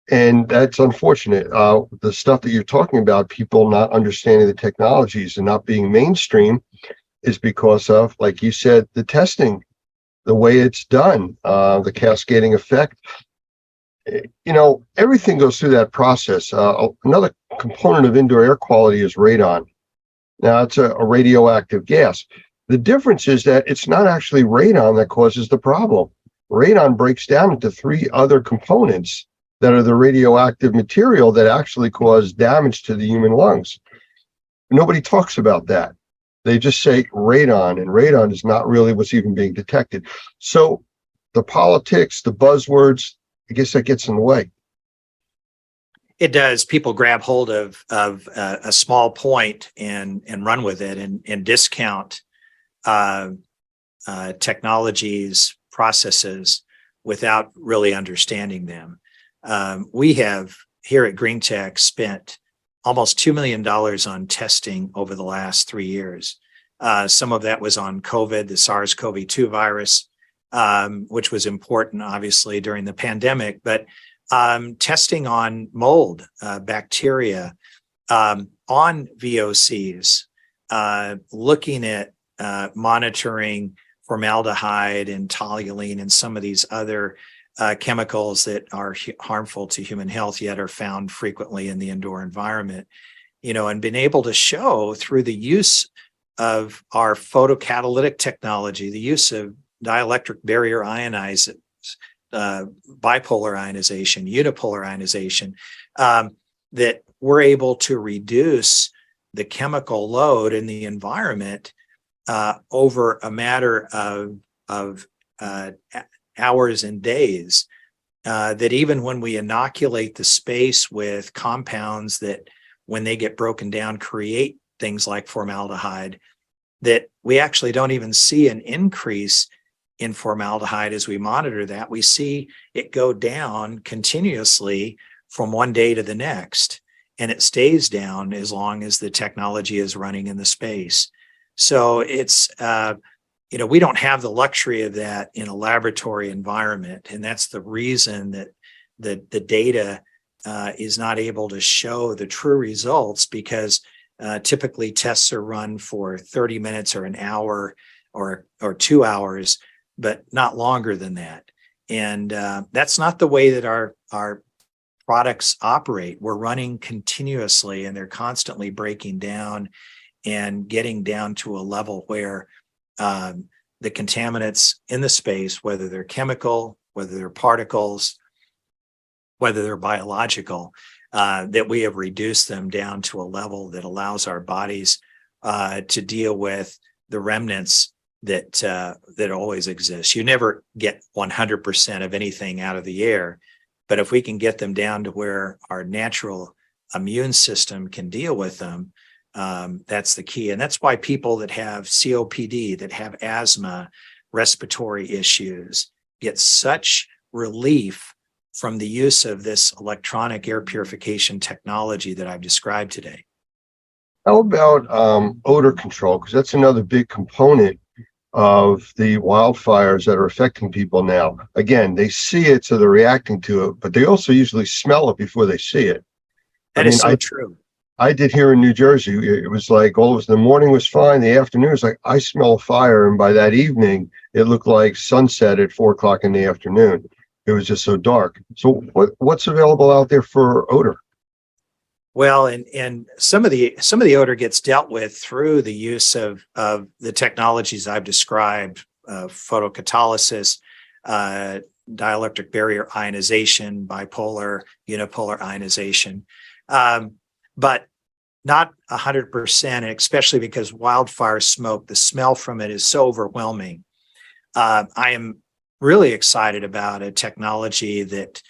Speaker 6: And that's unfortunate. The stuff that you're talking about, people not understanding the technologies and not being mainstream, is because of, like you said, the testing, the way it's done, the cascading effect. You know, everything goes through that process. Another component of indoor air quality is radon. Now, it's a radioactive gas. The difference is that it's not actually radon that causes the problem. Radon breaks down into three other components that are the radioactive material that actually cause damage to the human lungs. Nobody talks about that. They just say radon, and radon is not really what's even being detected. So the politics, the buzzwords, I guess that gets in the way.
Speaker 11: It does. People grab hold of a small point and run with it and discount technologies, processes without really understanding them. We have here at Green Tech spent almost $2 million on testing over the last 3 years. Some of that was on COVID, the SARS-CoV-2 virus, which was important, obviously, during the pandemic, but testing on mold, bacteria, on VOCs, looking at monitoring formaldehyde and toluene and some of these other chemicals that are harmful to human health, yet are found frequently in the indoor environment, you know, and been able to show through the use of our photocatalytic technology, the use of dielectric barrier ionizers, bipolar ionization, unipolar ionization, that we're able to reduce the chemical load in the environment over a matter of hours and days, that even when we inoculate the space with compounds that, when they get broken down, create things like formaldehyde, that we actually don't even see an increase in formaldehyde as we monitor that. We see it go down continuously from one day to the next, and it stays down as long as the technology is running in the space. So it's, you know, we don't have the luxury of that in a laboratory environment. And that's the reason that the data is not able to show the true results, because typically tests are run for 30 minutes or an hour or 2 hours, but not longer than that. And that's not the way that our products operate. We're running continuously, and they're constantly breaking down and getting down to a level where the contaminants in the space, whether they're chemical, whether they're particles, whether they're biological, that we have reduced them down to a level that allows our bodies to deal with the remnants that always exist. You never get 100% of anything out of the air, but if we can get them down to where our natural immune system can deal with them, that's the key. And that's why people that have COPD, that have asthma, respiratory issues, get such relief from the use of this electronic air purification technology that I've described today.
Speaker 6: How about odor control? Because that's another big component of the wildfires that are affecting people now. Again, they see it, so they're reacting to it, but they also usually smell it before they see it.
Speaker 11: That is so true.
Speaker 6: I did here in New Jersey. It was like all of us, the morning was fine. The afternoon was like, I smell a fire. And by that evening, it looked like sunset at 4 o'clock in the afternoon. It was just so dark. So what's available out there for odor?
Speaker 11: Well, and some of the odor gets dealt with through the use of the technologies I've described, photocatalysis, dielectric barrier ionization, bipolar, unipolar ionization, but not 100%, and especially because wildfire smoke, the smell from it is so overwhelming. I am really excited about a technology that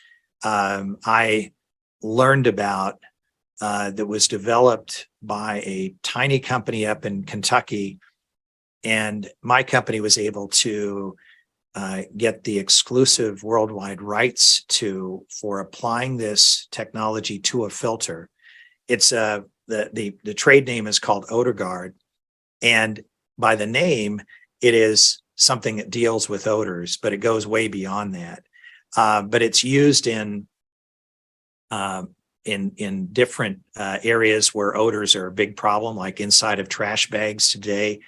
Speaker 11: I learned about that was developed by a tiny company up in Kentucky, and my company was able to get the exclusive worldwide rights for applying this technology to a filter. It's the trade name is called OdorGuard, and by the name, it is something that deals with odors, but it goes way beyond that. But it's used in different areas where odors are a big problem, like inside of trash bags today.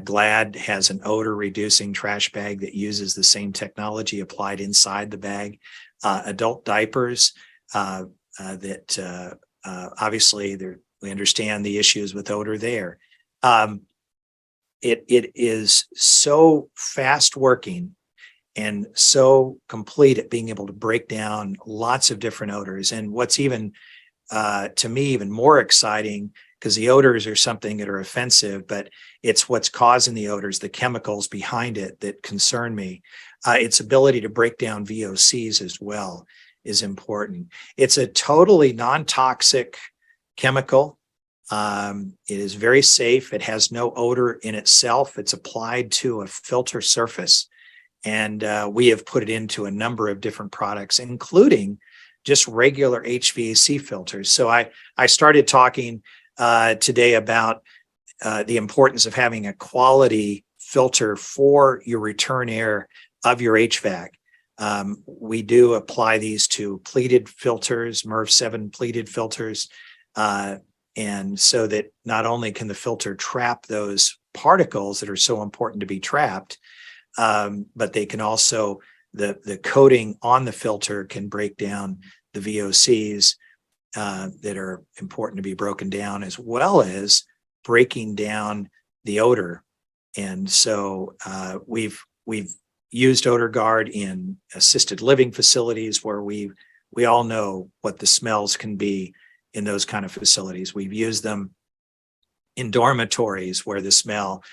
Speaker 11: Glad has an odor reducing trash bag that uses the same technology applied inside the bag. Adult diapers that obviously we understand the issues with odor there. It is so fast working and so complete at being able to break down lots of different odors. And what's even, to me, even more exciting, because the odors are something that are offensive, but it's what's causing the odors, the chemicals behind it that concern me. Its ability to break down VOCs as well is important. It's a totally non-toxic chemical. It is very safe. It has no odor in itself. It's applied to a filter surface. And we have put it into a number of different products, including just regular HVAC filters. So I started talking today about the importance of having a quality filter for your return air of your HVAC. We do apply these to pleated filters, MERV 7 pleated filters, and so that not only can the filter trap those particles that are so important to be trapped, but they can also, the coating on the filter can break down the VOCs that are important to be broken down, as well as breaking down the odor. And so we've used OdorGuard in assisted living facilities where we all know what the smells can be in those kind of facilities. We've used them in dormitories where the smell,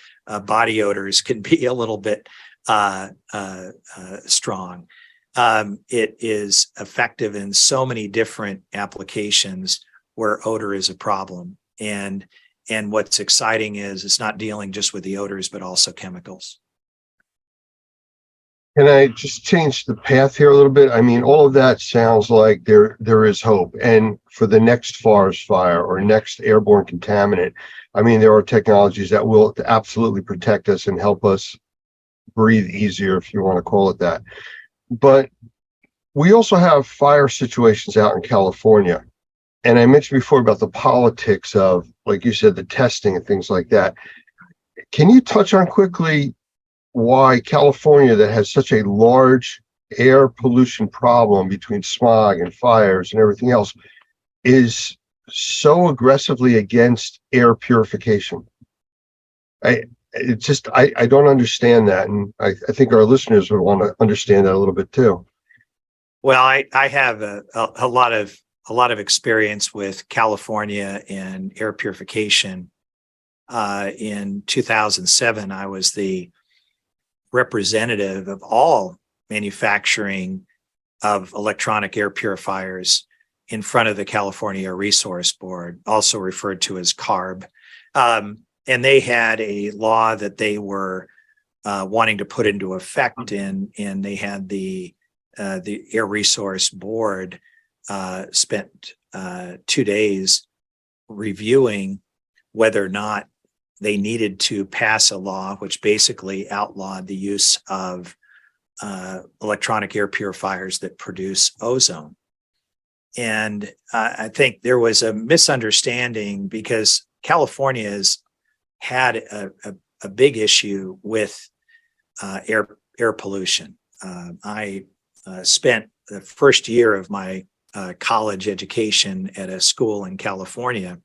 Speaker 11: body odors can be a little bit strong. It is effective in so many different applications where odor is a problem. And what's exciting is it's not dealing just with the odors, but also chemicals.
Speaker 6: Can I just change the path here a little bit? I mean, all of that sounds like there is hope. And for the next forest fire or next airborne contaminant, I mean, there are technologies that will absolutely protect us and help us breathe easier, if you want to call it that. But we also have fire situations out in California. And I mentioned before about the politics of, like you said, the testing and things like that. Can you touch on quickly why California, that has such a large air pollution problem between smog and fires and everything else, is so aggressively against air purification? I don't understand that. And I think our listeners would want to understand that a little bit too.
Speaker 11: Well, I have a lot of experience with California and air purification. In 2007, I was the representative of all manufacturing of electronic air purifiers in front of the California Air Resource Board, also referred to as CARB. And they had a law that they were wanting to put into effect, and they had the Air Resource Board spent 2 days reviewing whether or not they needed to pass a law which basically outlawed the use of electronic air purifiers that produce ozone. And I think there was a misunderstanding because California has had a big issue with air pollution. I spent the first year of my college education at a school in California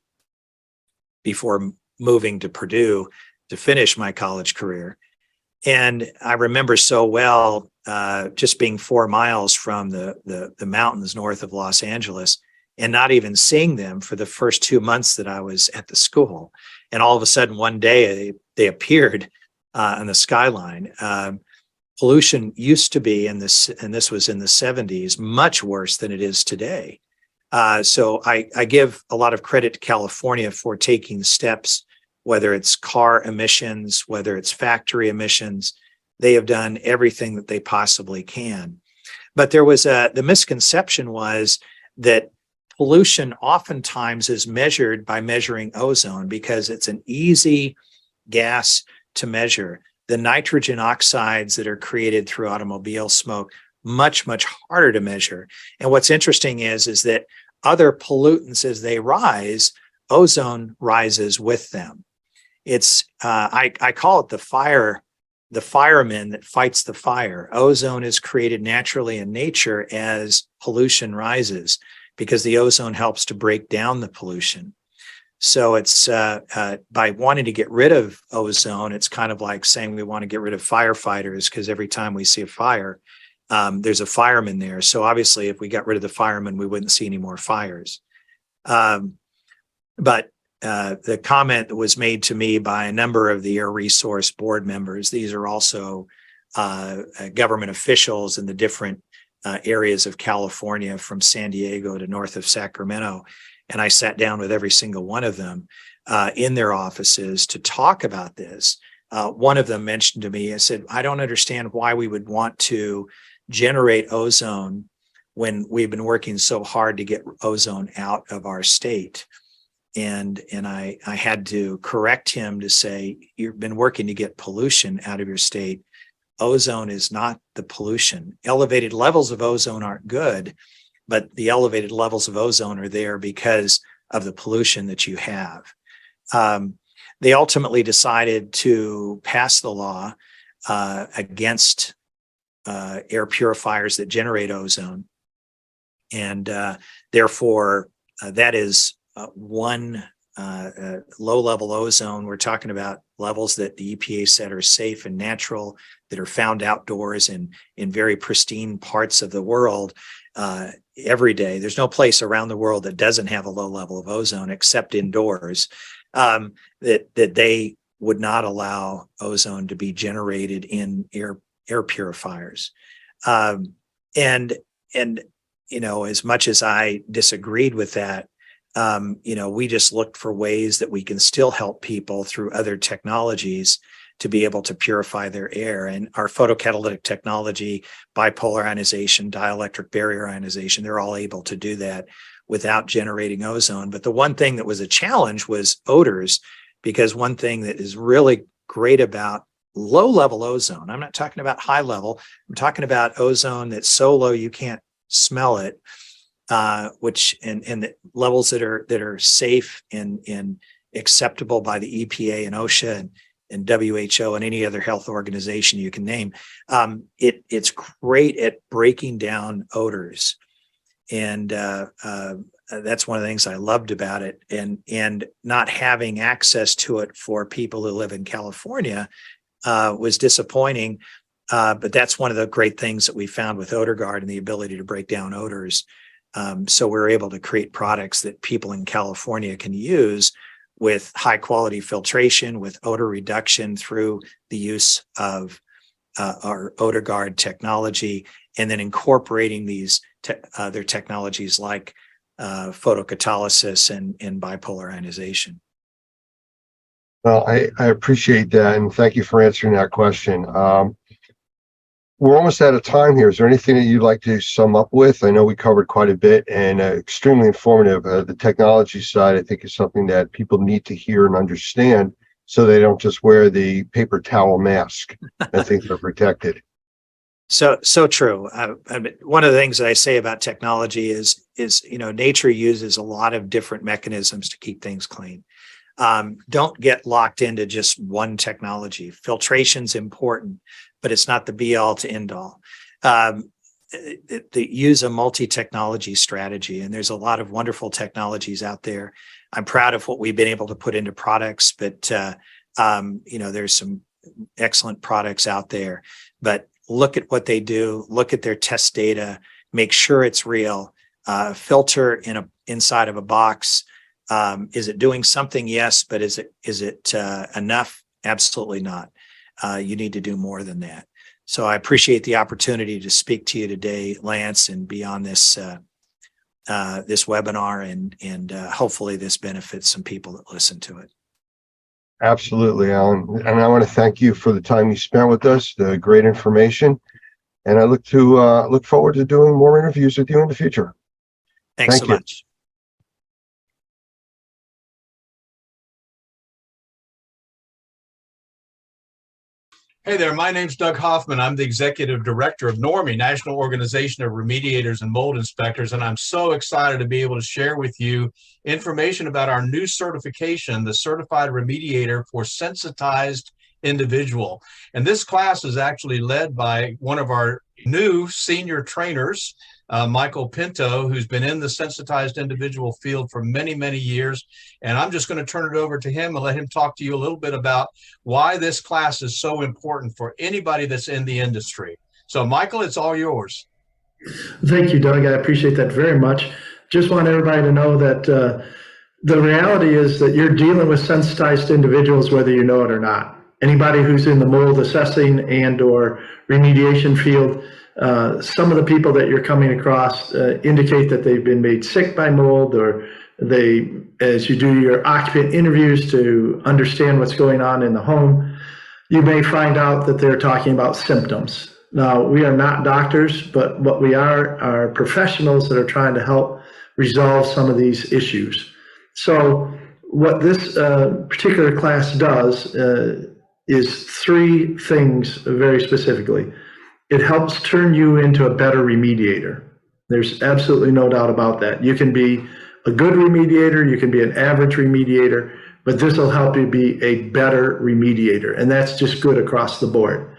Speaker 11: before moving to Purdue to finish my college career. And I remember so well just being 4 miles from the mountains north of Los Angeles and not even seeing them for the first 2 months that I was at the school. And all of a sudden, one day they appeared on the skyline. Pollution used to be and this was in the 70s, much worse than it is today. So I give a lot of credit to California for taking steps, whether it's car emissions, whether it's factory emissions. They have done everything that they possibly can. But there was the misconception was that pollution oftentimes is measured by measuring ozone because it's an easy gas to measure. The nitrogen oxides that are created through automobile smoke, much, much harder to measure. And what's interesting is that other pollutants, as they rise, ozone rises with them. It's I call it the fireman that fights the fire. Ozone is created naturally in nature as pollution rises because the ozone helps to break down the pollution. So it's by wanting to get rid of ozone, it's kind of like saying we want to get rid of firefighters because every time we see a fire, there's a fireman there. So obviously, if we got rid of the fireman, we wouldn't see any more fires. But the comment that was made to me by a number of the Air Resource board members, these are also government officials in the different areas of California from San Diego to north of Sacramento. And I sat down with every single one of them in their offices to talk about this. One of them mentioned to me, I said, I don't understand why we would want to generate ozone when we've been working so hard to get ozone out of our state. And I had to correct him to say, you've been working to get pollution out of your state. Ozone is not the pollution. Elevated levels of ozone aren't good, but the elevated levels of ozone are there because of the pollution that you have. They ultimately decided to pass the law against air purifiers that generate ozone. And therefore, that is one low-level ozone. We're talking about levels that the EPA said are safe and natural, that are found outdoors in very pristine parts of the world every day. There's no place around the world that doesn't have a low level of ozone except indoors, that they would not allow ozone to be generated in air purifiers. And you know, as much as I disagreed with that, you know, we just looked for ways that we can still help people through other technologies to be able to purify their air. And our photocatalytic technology, bipolar ionization, dielectric barrier ionization, they're all able to do that without generating ozone. But the one thing that was a challenge was odors, because one thing that is really great about low-level ozone, I'm not talking about high level, I'm talking about ozone that's so low you can't smell it, which and the levels that are safe and acceptable by the EPA and OSHA and WHO and any other health organization you can name. It's great at breaking down odors, and that's one of the things I loved about it. And not having access to it for people who live in California was disappointing. But that's one of the great things that we found with OdorGuard and the ability to break down odors. So we're able to create products that people in California can use with high quality filtration, with odor reduction through the use of our OdorGuard technology, and then incorporating these other technologies like photocatalysis and bipolar ionization.
Speaker 6: Well, I appreciate that, and thank you for answering that question. We're almost out of time here. Is there anything that you'd like to sum up with? I know we covered quite a bit and extremely informative. The technology side, I think, is something that people need to hear and understand so they don't just wear the paper towel mask and think they're protected.
Speaker 11: So true. I mean, one of the things that I say about technology is nature uses a lot of different mechanisms to keep things clean. Don't get locked into just one technology. Filtration's important, but it's not the be all to end all. Use a multi-technology strategy, and there's a lot of wonderful technologies out there. I'm proud of what we've been able to put into products, but there's some excellent products out there. But look at what they do, look at their test data, make sure it's real, filter inside of a box. Is it doing something? Yes, but is it enough? Absolutely not. You need to do more than that. So I appreciate the opportunity to speak to you today, Lance, and be on this this webinar, and hopefully this benefits some people that listen to it.
Speaker 6: Absolutely, Alan. And I want to thank you for the time you spent with us, the great information. And I look forward to doing more interviews with you in the future.
Speaker 11: Thanks so much.
Speaker 3: Hey there, my name's Doug Hoffman. I'm the Executive Director of NORMI, National Organization of Remediators and Mold Inspectors, and I'm so excited to be able to share with you information about our new certification, the Certified Remediator for Sensitized Individual. And this class is actually led by one of our new senior trainers, Michael Pinto, who's been in the sensitized individual field for many, many years. And I'm just going to turn it over to him and let him talk to you a little bit about why this class is so important for anybody that's in the industry. So, Michael, it's all yours.
Speaker 2: Thank you, Doug. I appreciate that very much. Just want everybody to know that the reality is that you're dealing with sensitized individuals, whether you know it or not. Anybody who's in the mold assessing and or remediation field, some of the people that you're coming across indicate that they've been made sick by mold, or as you do your occupant interviews to understand what's going on in the home, you may find out that they're talking about symptoms. Now, we are not doctors, but what we are professionals that are trying to help resolve some of these issues. So what this particular class does is three things very specifically. It helps turn you into a better remediator. There's absolutely no doubt about that. You can be a good remediator, you can be an average remediator, but this will help you be a better remediator, and that's just good across the board.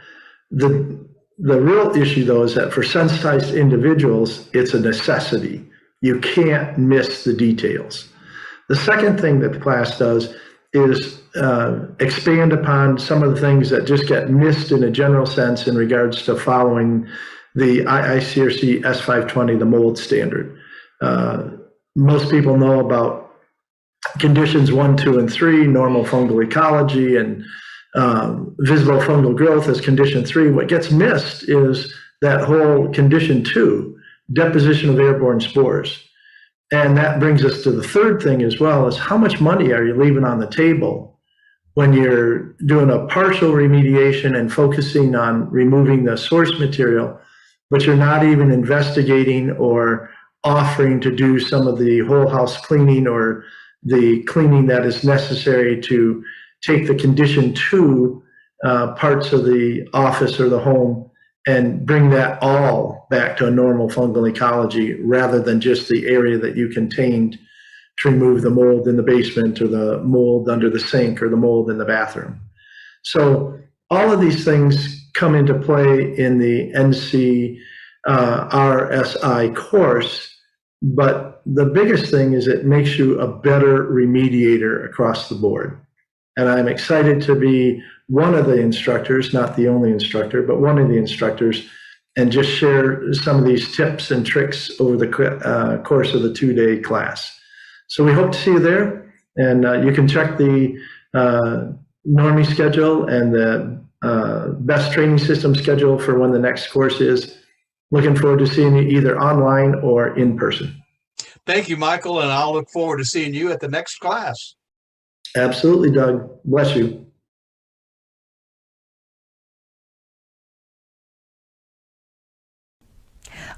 Speaker 2: The real issue, though, is that for sensitized individuals, it's a necessity. You can't miss the details. The second thing that the class does is expand upon some of the things that just get missed in a general sense in regards to following the IICRC S520, the mold standard. Most people know about conditions 1, 2, and 3, normal fungal ecology, and visible fungal growth as condition 3. What gets missed is that whole condition 2, deposition of airborne spores. And that brings us to the third thing as well, is how much money are you leaving on the table when you're doing a partial remediation and focusing on removing the source material, but you're not even investigating or offering to do some of the whole house cleaning or the cleaning that is necessary to take the condition 2 parts of the office or the home and bring that all back to a normal fungal ecology, rather than just the area that you contained to remove the mold in the basement, or the mold under the sink, or the mold in the bathroom. So all of these things come into play in the NC RSI course, but the biggest thing is it makes you a better remediator across the board. And I'm excited to be one of the instructors, not the only instructor, but one of the instructors, and just share some of these tips and tricks over the course of the 2-day class. So we hope to see you there, and you can check the NORMI schedule and the best training system schedule for when the next course is. Looking forward to seeing you either online or in person.
Speaker 3: Thank you, Michael, and I'll look forward to seeing you at the next class.
Speaker 2: Absolutely, Doug. Bless you.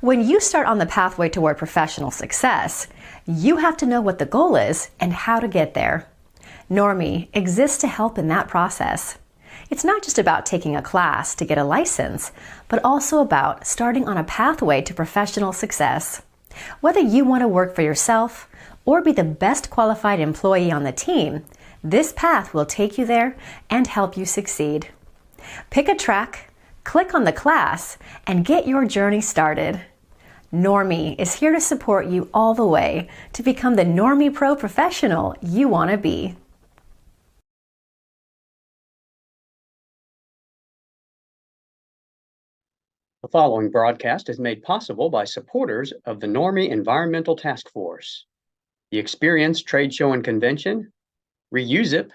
Speaker 13: When you start on the pathway toward professional success, you have to know what the goal is and how to get there. NORMI exists to help in that process. If It's not just about taking a class to get a license, but also about starting on a pathway to professional success. Whether you want to work for yourself or be the best qualified employee on the team, this path will take you there and help you succeed. Pick a track, click on the class, and get your journey started. Normie is here to support you all the way to become the Normie Pro professional you want to be.
Speaker 4: The following broadcast is made possible by supporters of the Normie Environmental Task Force, the Experience Trade Show and Convention, Reusip,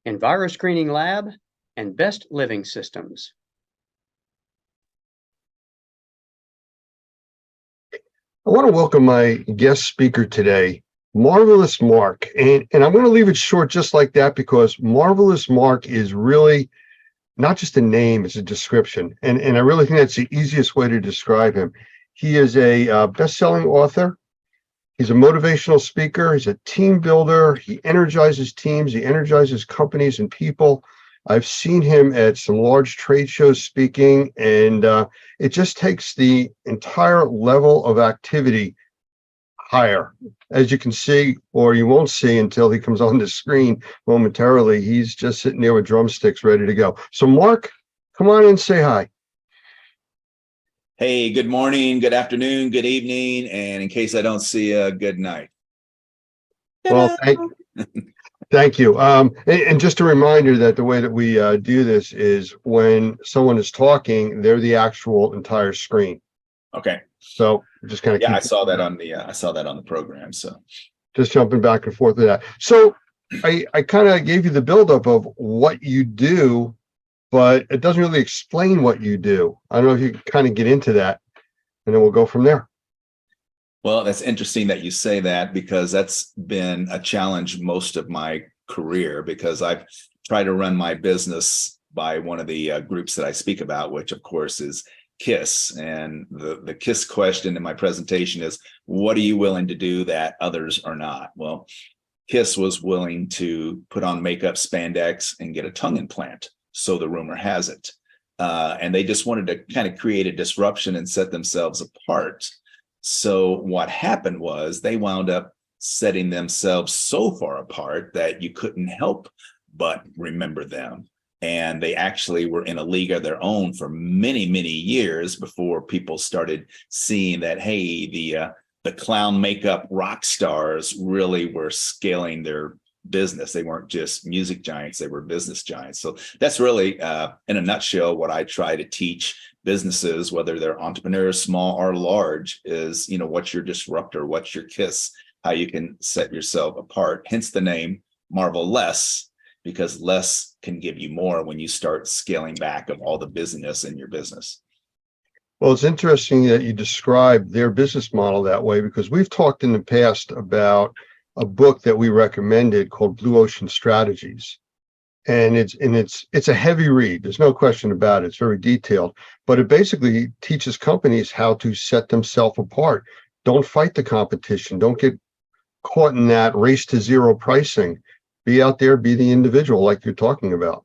Speaker 4: EnviroScreening Lab, and Best Living Systems.
Speaker 6: I want to welcome my guest speaker today, Marvelous Mark. And I'm going to leave it short just like that because Marvelous Mark is really not just a name, it's a description. And I really think that's the easiest way to describe him. He is a best-selling author. He's a motivational speaker. He's a team builder. He energizes teams. He energizes companies and people. I've seen him at some large trade shows speaking, and it just takes the entire level of activity higher. As you can see, or you won't see until he comes on the screen momentarily, he's just sitting there with drumsticks ready to go. So Mark, come on in, say hi.
Speaker 10: Hey, good morning, good afternoon, good evening, and in case I don't see you, good night.
Speaker 6: Well, thank you. And just a reminder that the way that we do this is when someone is talking, they're the actual entire screen.
Speaker 10: Okay.
Speaker 6: So just kind of
Speaker 10: I saw that on the program. So
Speaker 6: just jumping back and forth with that. So I kind of gave you the buildup of what you do, but it doesn't really explain what you do. I don't know if you can kind of get into that, and then we'll go from there.
Speaker 10: Well, that's interesting that you say that because that's been a challenge most of my career because I've tried to run my business by one of the groups that I speak about, which of course is KISS. And the KISS question in my presentation is, what are you willing to do that others are not? Well, KISS was willing to put on makeup, spandex, and get a tongue implant. So the rumor has it. And they just wanted to kind of create a disruption and set themselves apart. So what happened was they wound up setting themselves so far apart that you couldn't help but remember them. And they actually were in a league of their own for many, many years before people started seeing that, hey, the clown makeup rock stars really were scaling their business. They weren't just music giants, they were business giants. So that's really, in a nutshell, what I try to teach businesses, whether they're entrepreneurs, small or large, is, what's your disruptor, what's your KISS, how you can set yourself apart. Hence the name Marvel Less, because less can give you more when you start scaling back of all the busyness in your business.
Speaker 6: Well, it's interesting that you describe their business model that way, because we've talked in the past about a book that we recommended called Blue Ocean Strategies. And it's a heavy read. There's no question about it. It's very detailed, but it basically teaches companies how to set themselves apart. Don't fight the competition. Don't get caught in that race to zero pricing. Be out there, be the individual like you're talking about.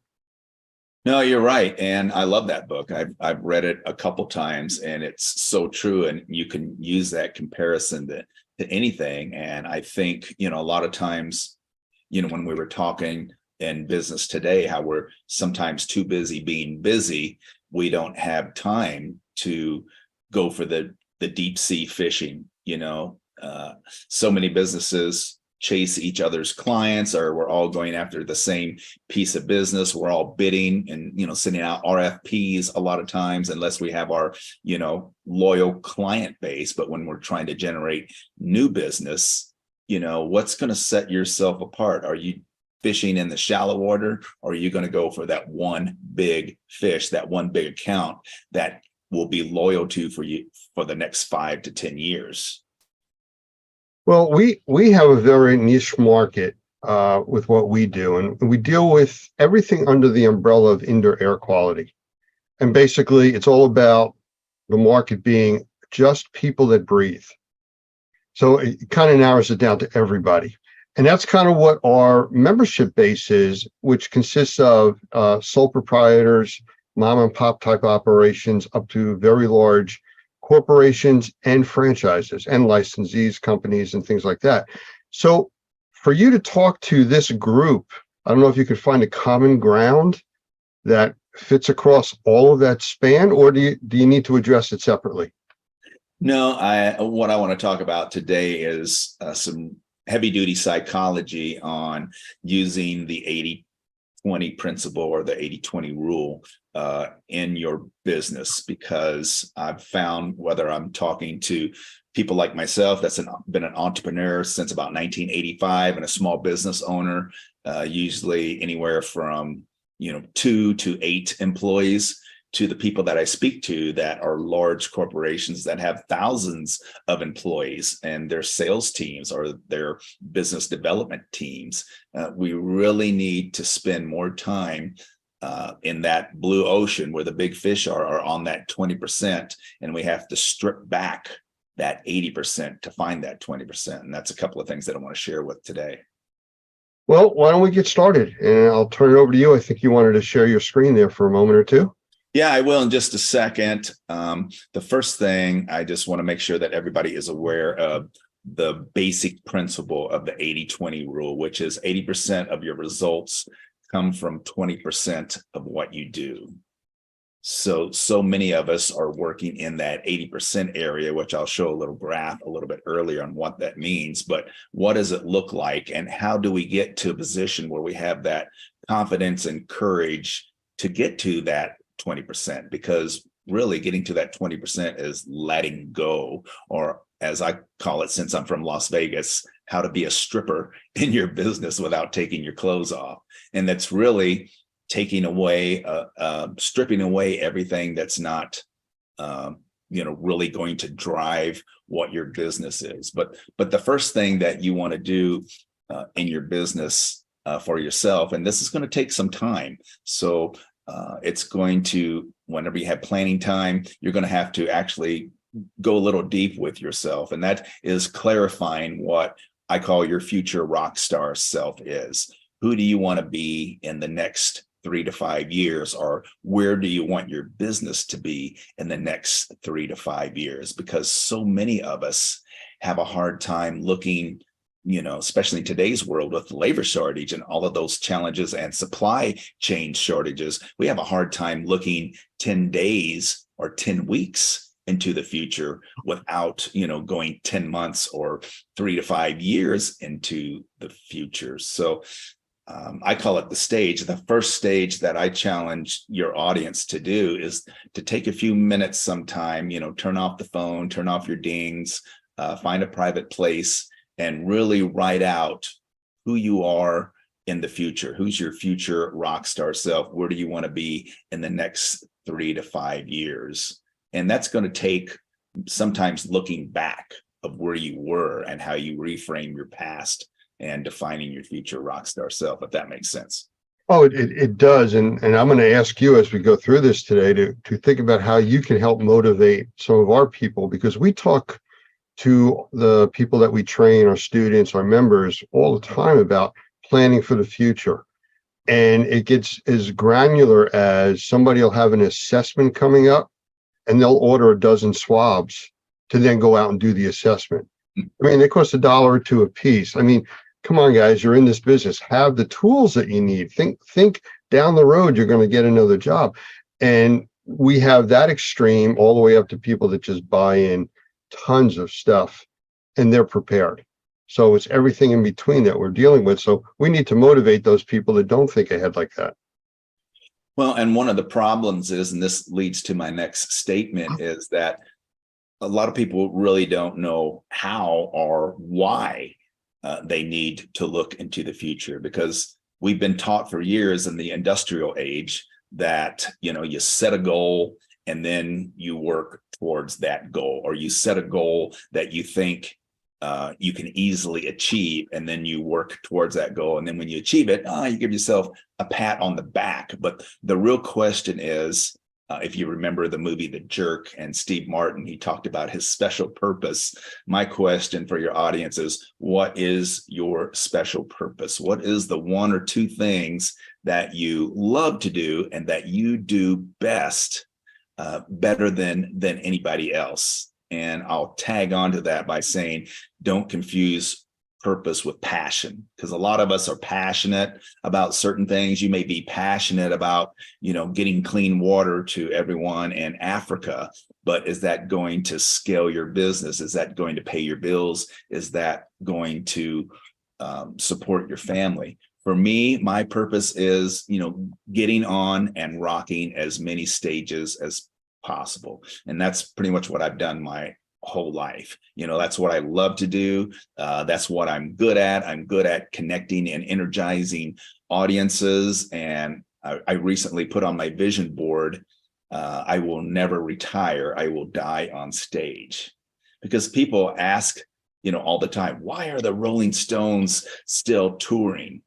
Speaker 10: No, you're right. And I love that book. I've read it a couple times and it's so true. And you can use that comparison to anything. And I think, a lot of times, when we were talking in business today, how we're sometimes too busy being busy, we don't have time to go for the deep sea fishing. So many businesses chase each other's clients, or we're all going after the same piece of business. We're all bidding and, sending out RFPs a lot of times, unless we have our, loyal client base. But when we're trying to generate new business, what's going to set yourself apart? Are you fishing in the shallow water, or are you going to go for that one big fish, that one big account that will be loyal to for you for the next 5 to 10 years?
Speaker 6: Well, we have a very niche market with what we do, and we deal with everything under the umbrella of indoor air quality. And basically, it's all about the market being just people that breathe. So it kind of narrows it down to everybody. And that's kind of what our membership base is, which consists of sole proprietors, mom and pop type operations, up to very large corporations and franchises and licensees, companies, and things like that. So for you to talk to this group, I don't know if you could find a common ground that fits across all of that span, or do you need to address it separately?
Speaker 10: No, what I want to talk about today is some heavy duty psychology on using the 80-20 principle or the 80-20 rule in your business, because I've found, whether I'm talking to people like myself that's been an entrepreneur since about 1985 and a small business owner, usually anywhere from 2 to 8 employees, to the people that I speak to that are large corporations that have thousands of employees and their sales teams or their business development teams. We really need to spend more time in that blue ocean where the big fish are on that 20%, and we have to strip back that 80% to find that 20%. And that's a couple of things that I want to share with today.
Speaker 6: Well, why don't we get started? And I'll turn it over to you. I think you wanted to share your screen there for a moment or two.
Speaker 10: Yeah, I will in just a second. The first thing, I just want to make sure that everybody is aware of the basic principle of the 80-20 rule, which is 80% of your results come from 20% of what you do. So many of us are working in that 80% area, which I'll show a little graph a little bit earlier on what that means. But what does it look like, and how do we get to a position where we have that confidence and courage to get to that 20%? Because really getting to that 20% is letting go, or as I call it, since I'm from Las Vegas, how to be a stripper in your business without taking your clothes off. And that's really taking away, stripping away everything that's not, really going to drive what your business is. But the first thing that you want to do in your business for yourself, and this is going to take some time. So it's going to, whenever you have planning time, you're going to have to actually go a little deep with yourself. And that is clarifying what I call your future rock star self is. Who do you want to be in the next 3 to 5 years, or where do you want your business to be in the next 3 to 5 years? Because so many of us have a hard time looking, especially in today's world with the labor shortage and all of those challenges and supply chain shortages, we have a hard time looking 10 days or 10 weeks into the future without, going 10 months or 3 to 5 years into the future. So I call it the stage. The first stage that I challenge your audience to do is to take a few minutes sometime, turn off the phone, turn off your dings, find a private place, and really write out who you are in the future. Who's your future rock star self? Where do you want to be in the next 3 to 5 years? And that's going to take sometimes looking back of where you were and how you reframe your past and defining your future rock star self, if that makes sense.
Speaker 6: Oh, it does. And I'm going to ask you as we go through this today to think about how you can help motivate some of our people, because we talk to the people that we train, our students, our members, all the time about planning for the future. And it gets as granular as somebody will have an assessment coming up and they'll order a dozen swabs to then go out and do the assessment. I mean, they cost $1 or $2 a piece. I mean, come on, guys, you're in this business. Have the tools that you need. Think down the road, you're going to get another job. And we have that extreme all the way up to people that just buy in tons of stuff and they're prepared. So it's everything in between that we're dealing with. So we need to motivate those people that don't think ahead like that.
Speaker 10: Well, and one of the problems is, and this leads to my next statement, is that a lot of people really don't know how or why they need to look into the future, because we've been taught for years in the industrial age that, you set a goal and then you work towards that goal, or you set a goal that you think you can easily achieve, and then you work towards that goal. And then when you achieve it, you give yourself a pat on the back. But the real question is, If you remember the movie The Jerk and Steve Martin, he talked about his special purpose. My question for your audience is, what is your special purpose? What is the one or two things that you love to do and that you do best, better than anybody else? And I'll tag on to that by saying, don't confuse purpose with passion, because a lot of us are passionate about certain things. You may be passionate about, getting clean water to everyone in Africa, but is that going to scale your business? Is that going to pay your bills? Is that going to support your family? For me, my purpose is, getting on and rocking as many stages as possible. And that's pretty much what I've done my whole life. That's what I love to do. That's what I'm good at. I'm good at connecting and energizing audiences. And I recently put on my vision board, I will never retire. I will die on stage. Because people ask, all the time, why are the Rolling Stones still touring?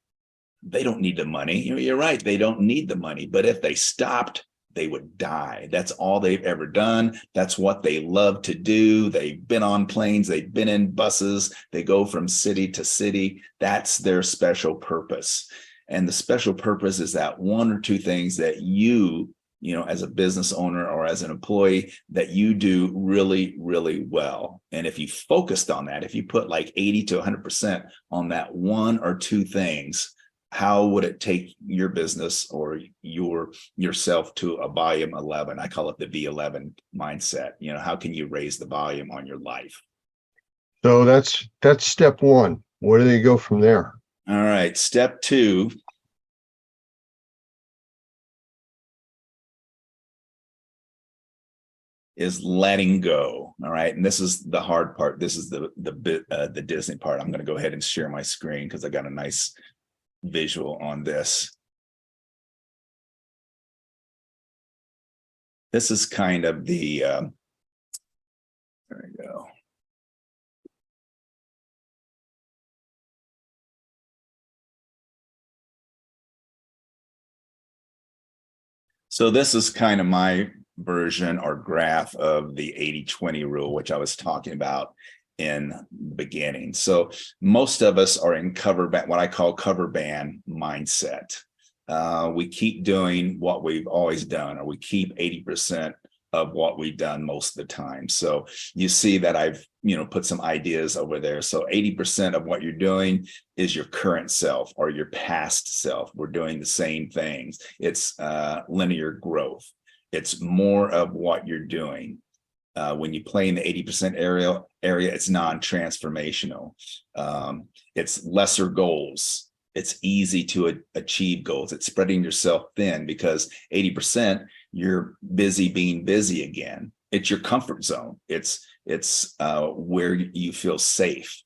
Speaker 10: They don't need the money. You're right. They don't need the money. But if they stopped, they would die. That's all they've ever done. That's what they love to do. They've been on planes. They've been in buses. They go from city to city. That's their special purpose. And the special purpose is that one or two things that you, as a business owner or as an employee, that you do really, really well. And if you focused on that, if you put like 80 to 100% on that one or two things, how would it take your business or yourself to a volume 11? I call it the V11 mindset. How can you raise the volume on your life?
Speaker 6: So that's step one. Where do they go from there?
Speaker 10: All right. Step two is letting go. All right. And this is the hard part. This is the Disney part. I'm going to go ahead and share my screen because I got a nice visual on this. This is kind of the there we go. So this is kind of my version or graph of the 80-20 rule, which I was talking about in the beginning. So most of us are in cover band, what I call cover band mindset. We keep doing what we've always done, or we keep 80% of what we've done most of the time. So you see that I've, put some ideas over there. So 80% of what you're doing is your current self or your past self. We're doing the same things. It's linear growth. It's more of what you're doing. When you play in the 80% area, it's non-transformational. It's lesser goals. It's easy to achieve goals. It's spreading yourself thin because 80%, you're busy being busy again. It's your comfort zone. It's where you feel safe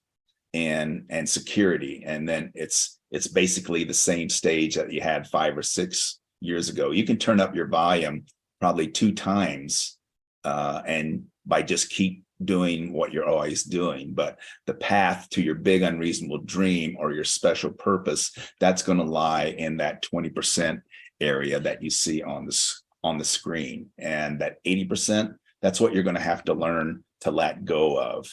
Speaker 10: and security. And then it's basically the same stage that you had 5 or 6 years ago. You can turn up your volume probably 2 times and by just keep doing what you're always doing. But the path to your big unreasonable dream or your special purpose, that's going to lie in that 20% area that you see on the screen. And that 80%, that's what you're going to have to learn to let go of,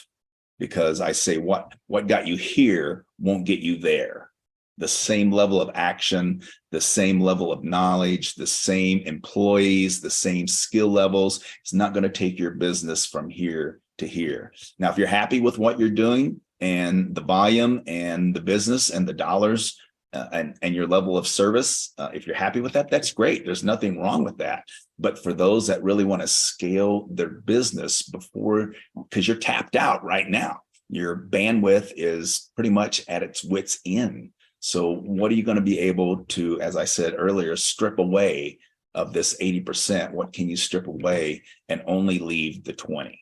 Speaker 10: because I say what got you here won't get you there. The same level of action, the same level of knowledge, the same employees, the same skill levels. It's not going to take your business from here to here. Now, if you're happy with what you're doing and the volume and the business and the dollars and your level of service, if you're happy with that, that's great. There's nothing wrong with that. But for those that really want to scale their business because you're tapped out right now, your bandwidth is pretty much at its wit's end. So what are you going to be able to, as I said earlier, strip away of this 80%? What can you strip away and only leave the 20?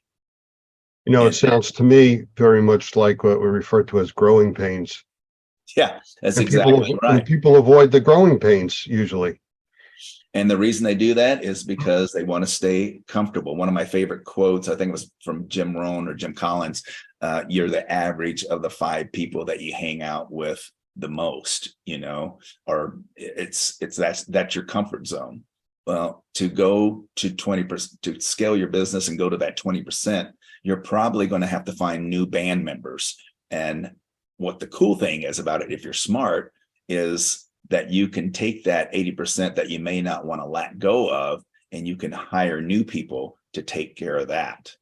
Speaker 6: It sounds to me very much like what we refer to as growing pains.
Speaker 10: Yeah, that's exactly right.
Speaker 6: And people avoid the growing pains usually.
Speaker 10: And the reason they do that is because they want to stay comfortable. One of my favorite quotes, I think it was from Jim Rohn or Jim Collins, you're the average of the 5 people that you hang out with the most, or that's your comfort zone. Well, to go to 20%, to scale your business and go to that 20%, you're probably going to have to find new band members. And what the cool thing is about it, if you're smart, is that you can take that 80% that you may not want to let go of, and you can hire new people to take care of that.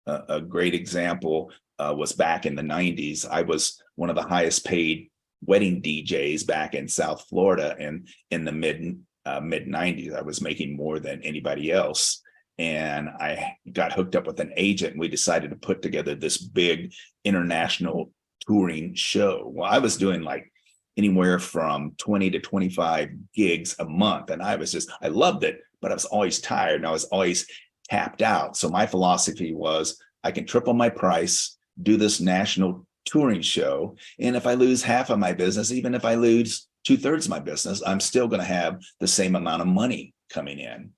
Speaker 10: A great example was back in the 90s. I was one of the highest paid wedding DJs back in South Florida, and in the mid 90s, I was making more than anybody else. And I got hooked up with an agent, and we decided to put together this big international touring show. Well, I was doing like anywhere from 20 to 25 gigs a month. And I loved it, but I was always tired and I was always tapped out. So my philosophy was, I can triple my price, do this national touring show. And if I lose half of my business, even if I lose 2/3 of my business, I'm still going to have the same amount of money coming in.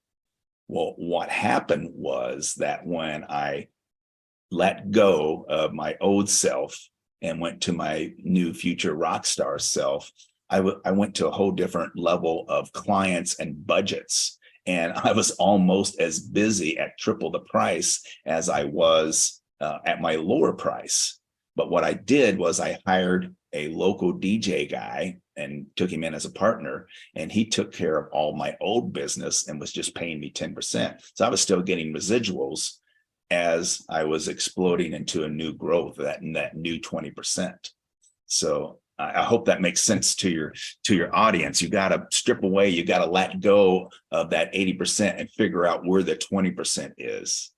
Speaker 10: Well, what happened was that when I let go of my old self and went to my new future rock star self, I went to a whole different level of clients and budgets. And I was almost as busy at triple the price as I was at my lower price. But what I did was I hired a local DJ guy and took him in as a partner, and he took care of all my old business and was just paying me 10%. So I was still getting residuals as I was exploding into a new growth, that new 20%. So I hope that makes sense to your audience. You got to strip away, you got to let go of that 80% and figure out where the 20% is.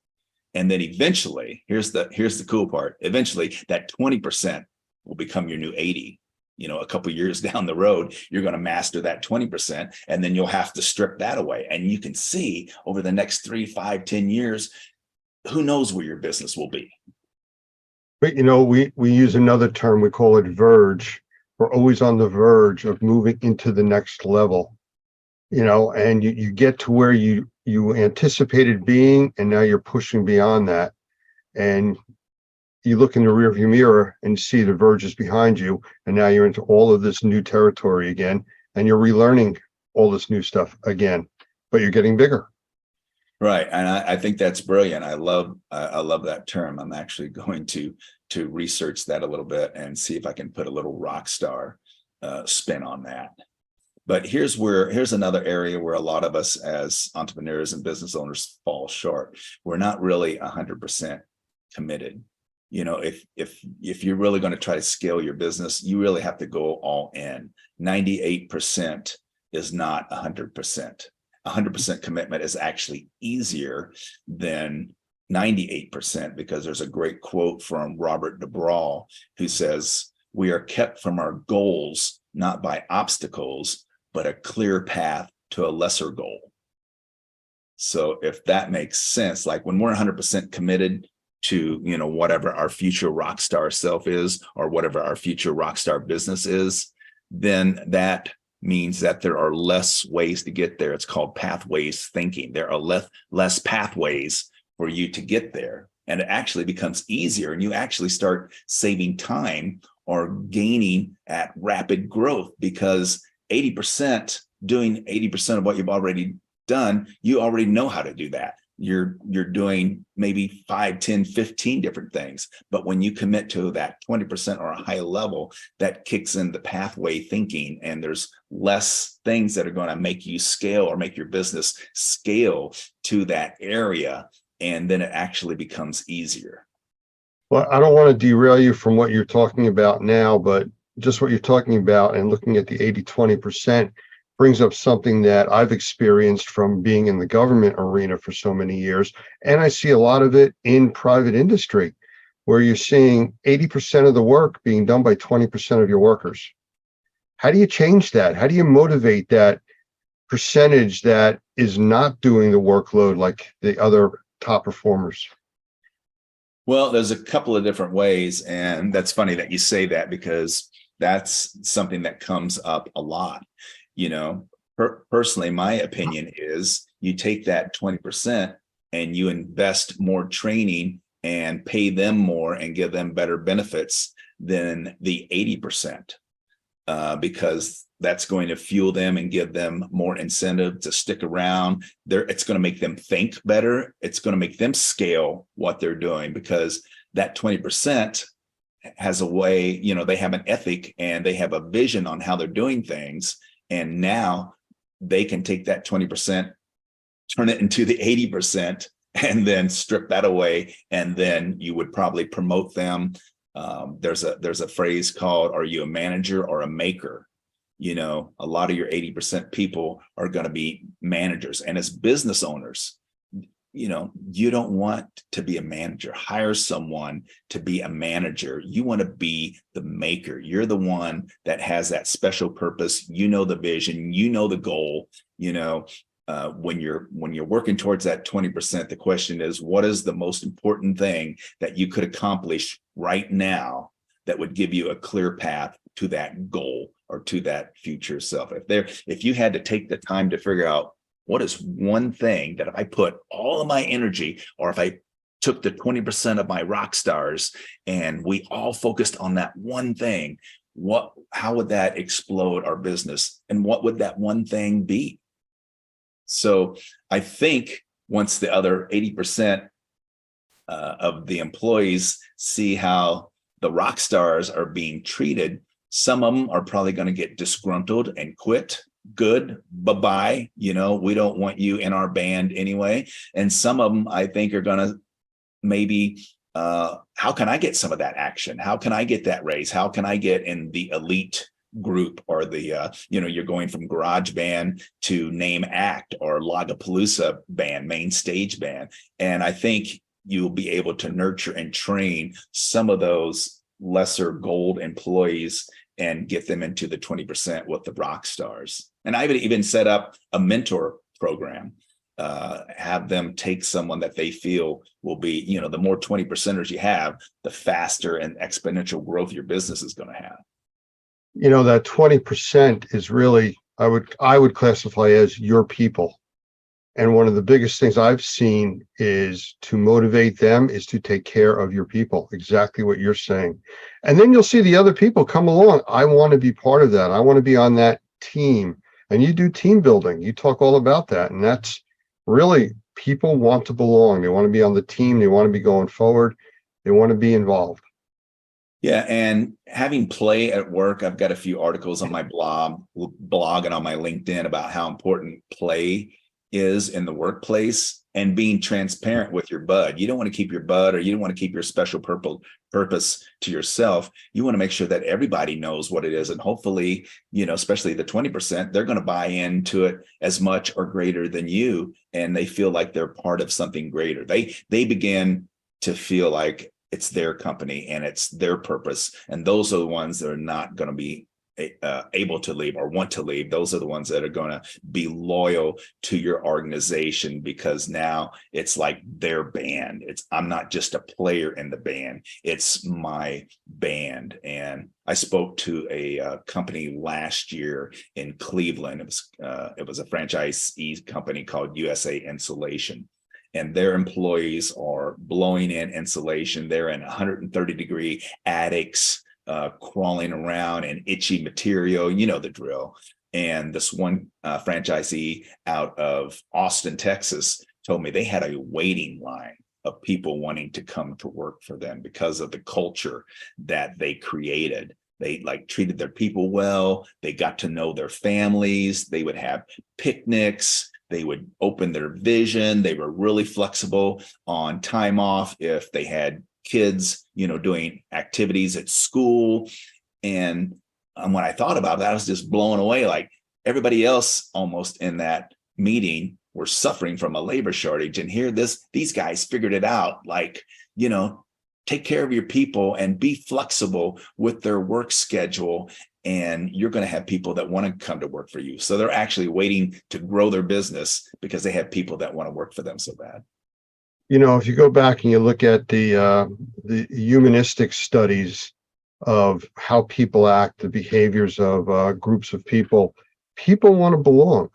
Speaker 10: And then eventually, here's the cool part. Eventually that 20% will become your new 80. You know, a couple of years down the road, you're going to master that 20%, and then you'll have to strip that away. And you can see over the next 3, 5, 10 years, who knows where your business will be.
Speaker 6: But you know, we use another term, we call it verge. We're always on the verge of moving into the next level, you know, and you get to where you anticipated being, and now you're pushing beyond that. And you look in the rearview mirror and see the verges behind you, and now you're into all of this new territory again, and you're relearning all this new stuff again, but you're getting bigger.
Speaker 10: Right. And I think that's brilliant. I love that term. I'm actually going to research that a little bit and see if I can put a little rock star spin on that. But here's another area where a lot of us as entrepreneurs and business owners fall short. We're not really 100% committed. You know, if you're really going to try to scale your business, you really have to go all in. 98% is not 100%. 100% commitment is actually easier than 98%, because there's a great quote from Robert DeBraw who says, "We are kept from our goals not by obstacles, but a clear path to a lesser goal." So if that makes sense, like when we're 100% committed to, you know, whatever our future rock star self is, or whatever our future rock star business is, then that means that there are less ways to get there. It's called pathways thinking. There are less pathways for you to get there, and it actually becomes easier, and you actually start saving time or gaining at rapid growth, because 80%, doing 80% of what you've already done, you already know how to do that. You're doing maybe 5, 10, 15 different things. But when you commit to that 20% or a high level, that kicks in the pathway thinking, and there's less things that are going to make you scale or make your business scale to that area. And then it actually becomes easier.
Speaker 6: Well, I don't want to derail you from what you're talking about now, but just what you're talking about and looking at the 80-20% brings up something that I've experienced from being in the government arena for so many years. And I see a lot of it in private industry, where you're seeing 80% of the work being done by 20% of your workers. How do you change that? How do you motivate that percentage that is not doing the workload like the other top performers?
Speaker 10: Well, there's a couple of different ways. And that's funny that you say that, because that's something that comes up a lot. You know, personally, my opinion is you take that 20% and you invest more training and pay them more and give them better benefits than the 80%. because that's going to fuel them and give them more incentive to stick around. It's going to make them think better. It's going to make them scale what they're doing, because that 20% has a way, you know, they have an ethic and they have a vision on how they're doing things. And now they can take that 20%, turn it into the 80%, and then strip that away. And then you would probably promote them. There's a phrase called, are you a manager or a maker? You know, a lot of your 80% people are going to be managers. And as business owners, you know, you don't want to be a manager. Hire someone to be a manager. You want to be the maker. You're the one that has that special purpose. You know the vision, you know the goal. You know, when you're working towards that 20%, the question is, what is the most important thing that you could accomplish right now that would give you a clear path to that goal or to that future self? If you had to take the time to figure out, what is one thing that if I put all of my energy, or if I took the 20% of my rock stars and we all focused on that one thing, how would that explode our business? And what would that one thing be? So I think once the other 80% of the employees see how the rock stars are being treated, some of them are probably going to get disgruntled and quit. Good, bye-bye. You know, we don't want you in our band anyway. And some of them, I think, are going to maybe, how can I get some of that action? How can I get that raise? How can I get in the elite group, or the, you know, you're going from garage band to name act or Lollapalooza band, main stage band. And I think you'll be able to nurture and train some of those lesser gold employees and get them into the 20% with the rock stars. And I would even set up a mentor program, have them take someone that they feel will be, you know, the more 20%ers you have, the faster and exponential growth your business is going to have.
Speaker 6: You know, that 20% is really, I would classify as your people. And one of the biggest things I've seen is to motivate them is to take care of your people, exactly what you're saying. And then you'll see the other people come along. I want to be part of that. I want to be on that team. And you do team building. You talk all about that. And that's really, people want to belong. They want to be on the team. They want to be going forward. They want to be involved.
Speaker 10: Yeah, and having play at work, I've got a few articles on my blog and on my LinkedIn about how important play is in the workplace, and being transparent with your bud. You don't want to keep your bud, or you don't want to keep your special purpose to yourself. You want to make sure that everybody knows what it is. And hopefully, you know, especially the 20%, they're going to buy into it as much or greater than you. And they feel like they're part of something greater. They begin to feel like it's their company and it's their purpose. And those are the ones that are not going to be able to leave or want to leave. Those are the ones that are going to be loyal to your organization, because now it's like their band. I'm not just a player in the band, it's my band. And I spoke to a company last year in Cleveland. It was a franchisee company called USA Insulation. And their employees are blowing in insulation. They're in 130-degree attics, crawling around in itchy material, you know the drill. And this one franchisee out of Austin, Texas, told me they had a waiting line of people wanting to come to work for them because of the culture that they created. They treated their people well. They got to know their families. They would have picnics. They would open their vision. They were really flexible on time off if they had kids, you know, doing activities at school. And when I thought about that, I was just blown away. Like everybody else almost in that meeting were suffering from a labor shortage. And here these guys figured it out. Like, you know, take care of your people and be flexible with their work schedule. And you're going to have people that want to come to work for you. So they're actually waiting to grow their business because they have people that want to work for them so bad.
Speaker 6: You know, if you go back and you look at the humanistic studies of how people act, the behaviors of groups of people want to belong.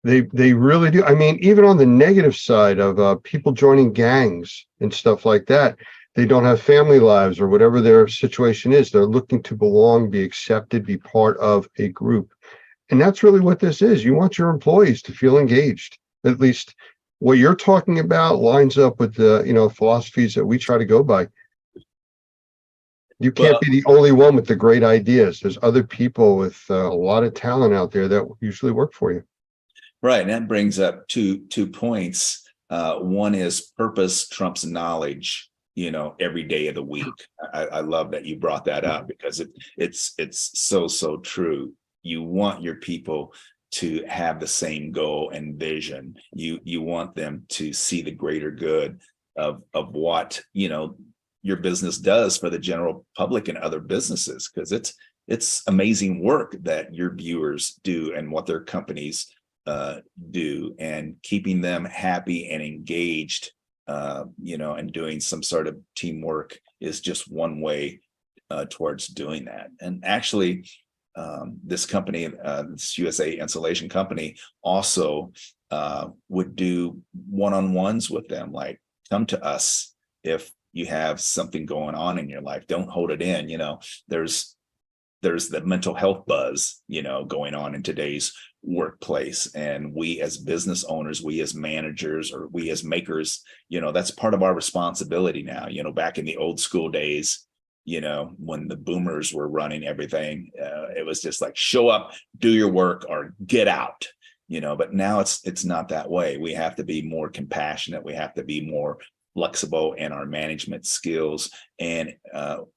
Speaker 6: They really do. I mean, even on the negative side of people joining gangs and stuff like that, they don't have family lives or whatever their situation is. They're looking to belong, be accepted, be part of a group. And that's really what this is. You want your employees to feel engaged. At least what you're talking about lines up with the, philosophies that we try to go by. You can't be the only one with the great ideas. There's other people with a lot of talent out there that usually work for you.
Speaker 10: Right. And that brings up two points. One is purpose trumps knowledge, every day of the week. I love that you brought that up because it's so true. You want your people to have the same goal and vision. You want them to see the greater good of what, your business does for the general public and other businesses, because it's amazing work that your viewers do and what their companies do, and keeping them happy and engaged, and doing some sort of teamwork is just one way towards doing that. And actually, this company, this USA Insulation Company, also would do one-on-ones with them, like, come to us if you have something going on in your life. Don't hold it in. There's the mental health buzz, going on in today's workplace. And we as business owners, we as managers, or we as makers, that's part of our responsibility now. Back in the old school days, when the boomers were running everything, it was just like, show up, do your work, or get out, but now it's not that way. We have to be more compassionate. We have to be more flexible in our management skills and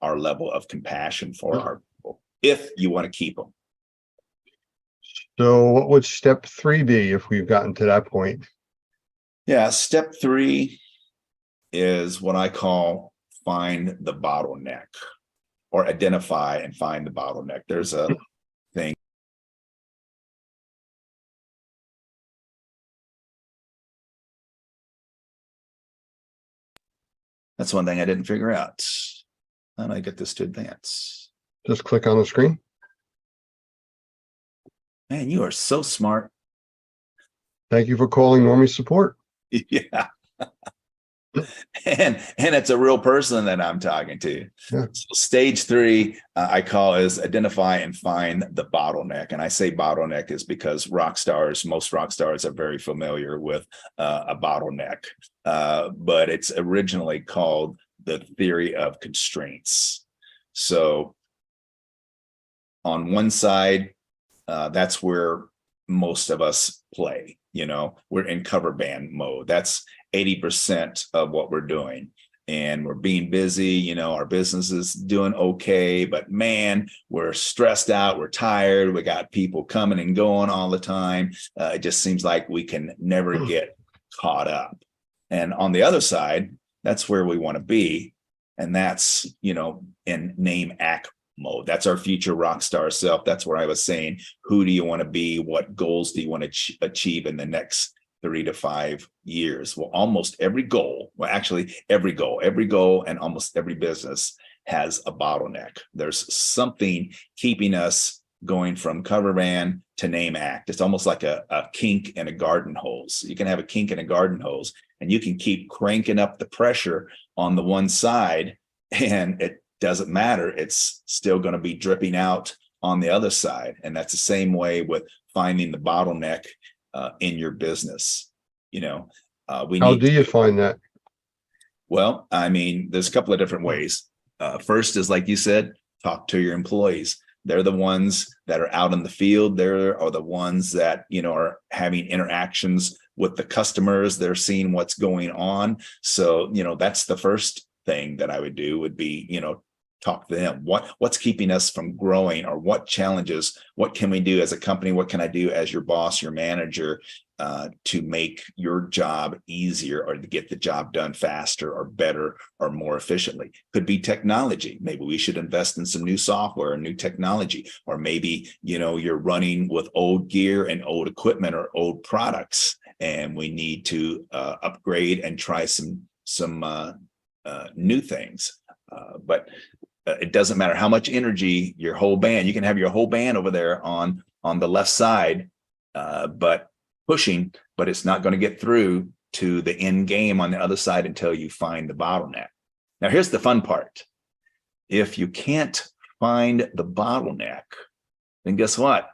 Speaker 10: our level of compassion for our people, if you want to keep them.
Speaker 6: So what would step 3 be if we've gotten to that point?
Speaker 10: Yeah, step 3 is what I call find the bottleneck, or identify and find the bottleneck. There's a thing. That's one thing I didn't figure out. How do I get this to advance?
Speaker 6: Just click on the screen.
Speaker 10: Man, you are so smart.
Speaker 6: Thank you for calling Normie Support.
Speaker 10: Yeah. and it's a real person that I'm talking to. Yeah. So stage 3, I call, is identify and find the bottleneck. And I say bottleneck is because most rock stars are very familiar with a bottleneck, but it's originally called the theory of constraints. So on one side, that's where most of us play. We're in cover band mode. That's 80% of what we're doing, and we're being busy. Our business is doing okay, but man, we're stressed out, we're tired, we got people coming and going all the time. It just seems like we can never get caught up. And on the other side, that's where we want to be, and that's in name, act mode. That's our future rock star self. That's where I was saying, who do you want to be? What goals do you want to achieve in the next 3 to 5 years? Well, almost every goal, every goal and almost every business has a bottleneck. There's something keeping us going from cover band to name act. It's almost like a kink in a garden hose. You can have a kink in a garden hose, and you can keep cranking up the pressure on the one side, and it doesn't matter. It's still going to be dripping out on the other side. And that's the same way with finding the bottleneck in your business. How
Speaker 6: do you find that?
Speaker 10: Well, there's a couple of different ways. First is, like you said, talk to your employees. They're the ones that are out in the field. They're the ones that, are having interactions with the customers. They're seeing what's going on. So, that's the first thing that I would do, would be, talk to them. What's keeping us from growing, or what challenges, what can we do as a company? What can I do as your boss, your manager, to make your job easier, or to get the job done faster or better or more efficiently? Could be technology. Maybe we should invest in some new software and new technology, or maybe, you're running with old gear and old equipment or old products, and we need to upgrade and try some new things. But it doesn't matter how much energy your whole band, you can have your whole band over there on the left side, but pushing, but it's not going to get through to the end game on the other side until you find the bottleneck. Now, here's the fun part. If you can't find the bottleneck, then guess what?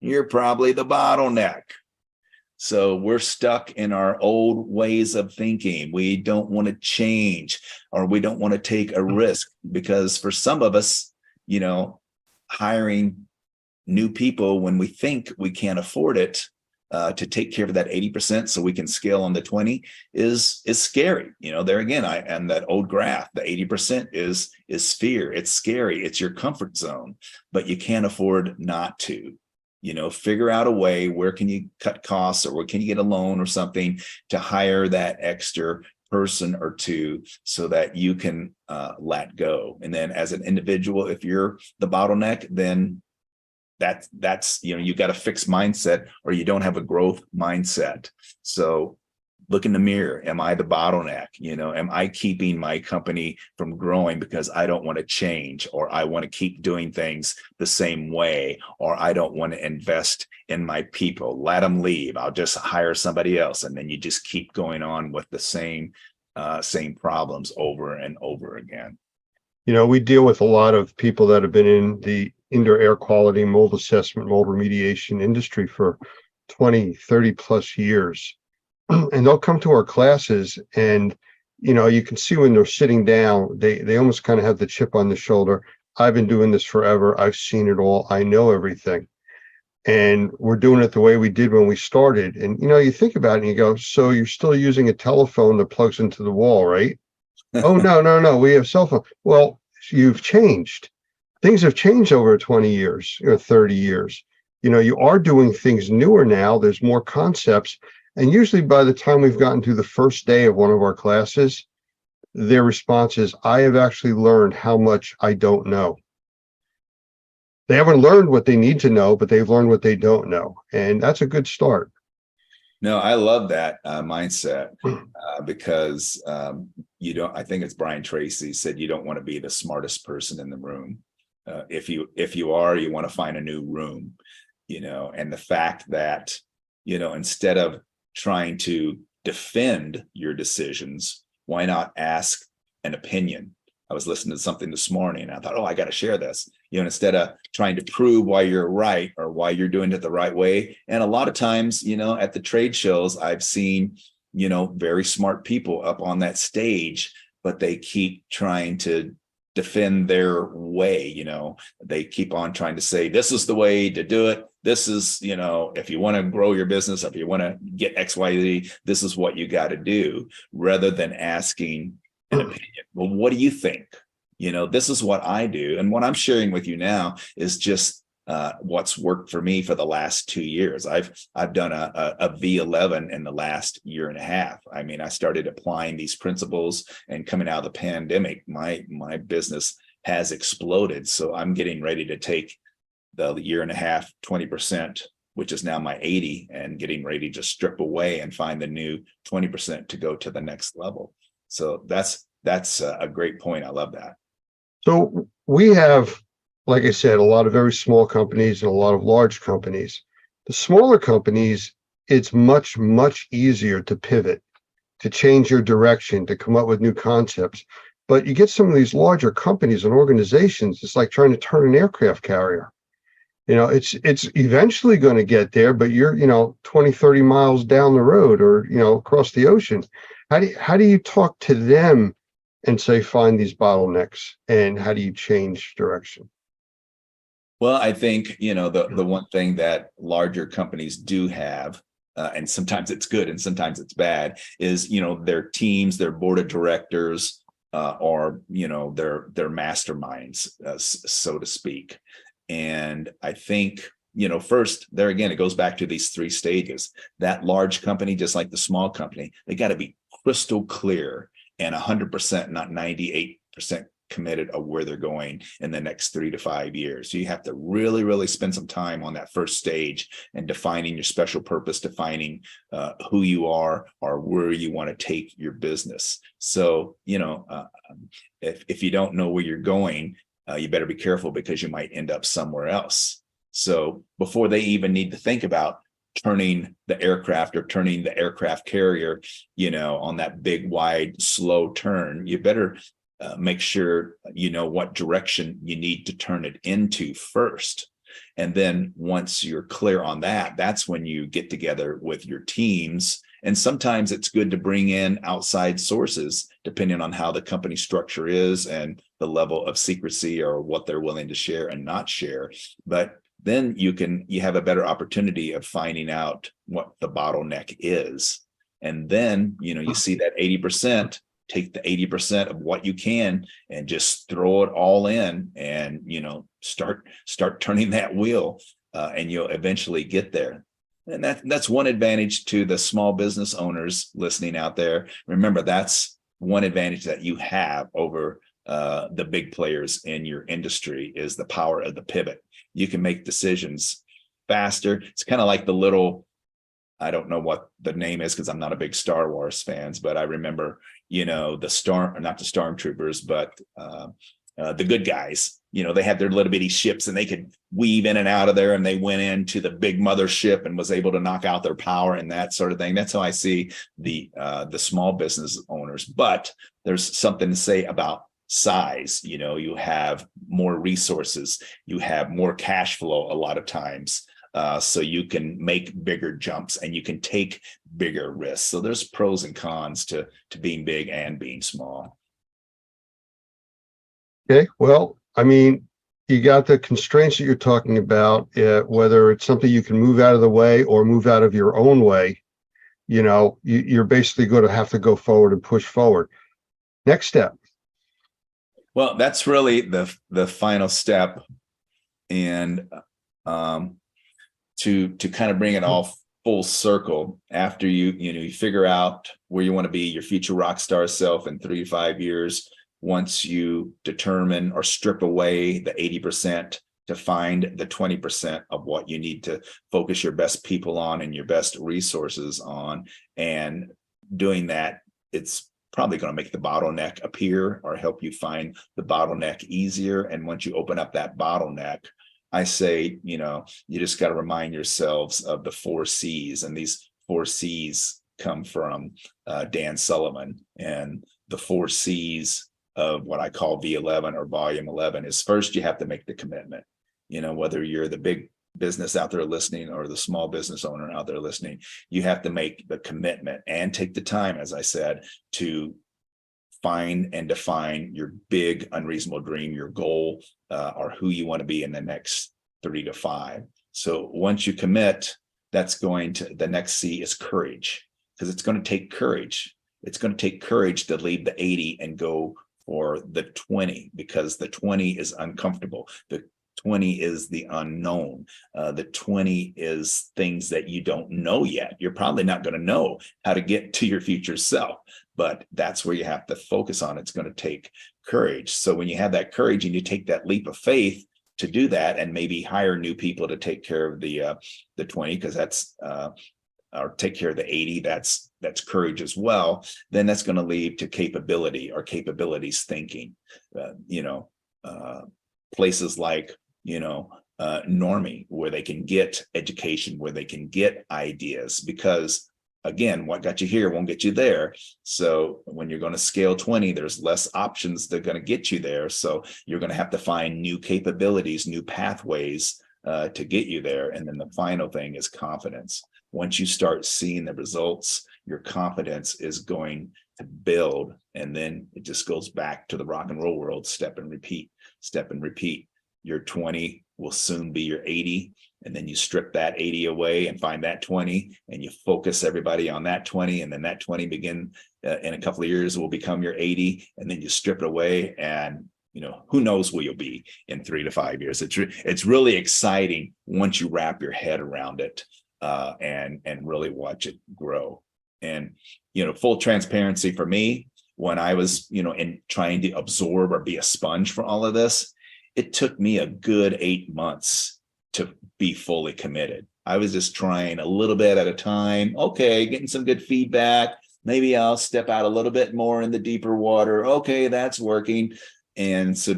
Speaker 10: You're probably the bottleneck. So we're stuck in our old ways of thinking. We don't want to change, or we don't want to take a risk, because for some of us, you know, hiring new people when we think we can't afford it to take care of that 80% so we can scale on the 20 is scary. You know, there again, and that old graph, the 80% is fear. It's scary. It's your comfort zone, but you can't afford not to. You know, figure out a way, where can you cut costs, or where can you get a loan or something to hire that extra person or two so that you can let go. And then as an individual, if you're the bottleneck, then that's you know, you got a fixed mindset, or you don't have a growth mindset. So look in the mirror. Am I the bottleneck? You know, am I keeping my company from growing because I don't want to change, or I want to keep doing things the same way, or I don't want to invest in my people? Let them leave. I'll just hire somebody else. And then you just keep going on with the same problems over and over again.
Speaker 6: You know, we deal with a lot of people that have been in the indoor air quality, mold assessment, mold remediation industry for 20, 30 plus years. And they'll come to our classes, and, you know, you can see when they're sitting down, they almost kind of have the chip on the shoulder. I've been doing this forever. I've seen it all. I know everything. And we're doing it the way we did when we started. And, you know, you think about it and you go, so you're still using a telephone that plugs into the wall, right? Oh, no, we have cell phone. Well, you've changed. Things have changed over 20 years or 30 years. You know, you are doing things newer now. There's more concepts. And usually by the time we've gotten to the first day of one of our classes, their response is, I have actually learned how much I don't know. They haven't learned what they need to know, but they've learned what they don't know. And that's a good start.
Speaker 10: No, I love that mindset because you don't, I think it's Brian Tracy said, you don't want to be the smartest person in the room. If you are, you want to find a new room, you know, and the fact that, you know, instead of trying to defend your decisions, why not ask an opinion? I was listening to something this morning and I thought, oh, I got to share this, you know, instead of trying to prove why you're right or why you're doing it the right way. And a lot of times, you know, at the trade shows, I've seen, you know, very smart people up on that stage, but they keep trying to defend their way. You know, they keep on trying to say, this is the way to do it. This is, you know, if you want to grow your business, if you want to get X, Y, Z, this is what you got to do, rather than asking an opinion. Well, what do you think? You know, this is what I do. And what I'm sharing with you now is just what's worked for me for the last 2 years. I've done a V11 in the last year and a half. I mean, I started applying these principles, and coming out of the pandemic, my business has exploded. So I'm getting ready to take the year and a half, 20%, which is now my 80, and getting ready to strip away and find the new 20% to go to the next level. So that's a great point. I love that.
Speaker 6: So we have, like I said, a lot of very small companies and a lot of large companies. The smaller companies, it's much, much easier to pivot, to change your direction, to come up with new concepts. But you get some of these larger companies and organizations, it's like trying to turn an aircraft carrier. You know, it's eventually going to get there, but you're, you know, 20, 30 miles down the road, or, you know, across the ocean. How do you talk to them and say, find these bottlenecks, and how do you change direction?
Speaker 10: Well, I think, you know, the one thing that larger companies do have, and sometimes it's good and sometimes it's bad, is, you know, their teams, their board of directors, or, you know, their masterminds, so to speak. And I think, you know, first, there again, it goes back to these 3 stages. That large company, just like the small company, they got to be crystal clear and 100%, not 98% committed of where they're going in the next 3 to 5 years. So you have to really, really spend some time on that first stage and defining your special purpose, defining who you are or where you want to take your business. So, you know, if you don't know where you're going, you better be careful, because you might end up somewhere else. So before they even need to think about turning the aircraft or turning the aircraft carrier, on that big, wide, slow turn, you better make sure you know what direction you need to turn it into first. And then once you're clear on that, that's when you get together with your teams. And sometimes it's good to bring in outside sources, depending on how the company structure is and the level of secrecy or what they're willing to share and not share. But then you have a better opportunity of finding out what the bottleneck is. And then, you see that 80%, take the 80% of what you can and just throw it all in and, start turning that wheel, and you'll eventually get there. And that's one advantage to the small business owners listening out there. Remember, that's one advantage that you have over the big players in your industry is the power of the pivot. You can make decisions faster. It's kind of like the little, I don't know what the name is because I'm not a big Star Wars fans, but I remember, not the stormtroopers, but the good guys, they had their little bitty ships and they could weave in and out of there, and they went into the big mothership and was able to knock out their power and that sort of thing. That's how I see the small business owners. But there's something to say about size. You have more resources, you have more cash flow a lot of times. So you can make bigger jumps and you can take bigger risks. So there's pros and cons to being big and being small.
Speaker 6: Okay, well, I mean, you got the constraints that you're talking about, whether it's something you can move out of the way or move out of your own way, you're basically going to have to go forward and push forward. Next step.
Speaker 10: Well, that's really the final step. And to kind of bring it all full circle, after you figure out where you want to be, your future rock star self in 3 to 5 years, once you determine or strip away the 80% to find the 20% of what you need to focus your best people on and your best resources on, and doing that, it's probably going to make the bottleneck appear or help you find the bottleneck easier. And once you open up that bottleneck, I say, you just got to remind yourselves of the 4 C's, and these 4 C's come from Dan Sullivan. And the 4 C's of what I call V11 or volume 11 is, first, you have to make the commitment. Whether you're the big business out there listening or the small business owner out there listening, you have to make the commitment and take the time, as I said, to find and define your big unreasonable dream, your goal, or who you want to be in the next 3 to 5. So once you commit, the next C is courage, because it's going to take courage. It's going to take courage to leave the 80 and go for the 20, because the 20 is uncomfortable. The 20 is the unknown. The 20 is things that you don't know yet. You're probably not going to know how to get to your future self, but that's where you have to focus on. It's going to take courage. So when you have that courage and you take that leap of faith to do that, and maybe hire new people to take care of the 20, because that's or take care of the 80, that's courage as well, then that's going to lead to capability or capabilities thinking. Places like Normie, where they can get education, where they can get ideas, because again, what got you here won't get you there. So when you're going to scale 20, there's less options that are going to get you there. So you're going to have to find new capabilities, new pathways to get you there. And then the final thing is confidence. Once you start seeing the results, your confidence is going to build. And then it just goes back to the rock and roll world, step and repeat, step and repeat. Your 20 will soon be your 80. And then you strip that 80 away and find that 20, and you focus everybody on that 20. And then that 20 in a couple of years will become your 80. And then you strip it away, and who knows where you'll be in 3 to 5 years. It's really exciting once you wrap your head around it, and really watch it grow. And, full transparency for me, when I was, in trying to absorb or be a sponge for all of this, it took me a good 8 months to be fully committed. I was just trying a little bit at a time. Okay, getting some good feedback. Maybe I'll step out a little bit more in the deeper water. Okay, that's working. And so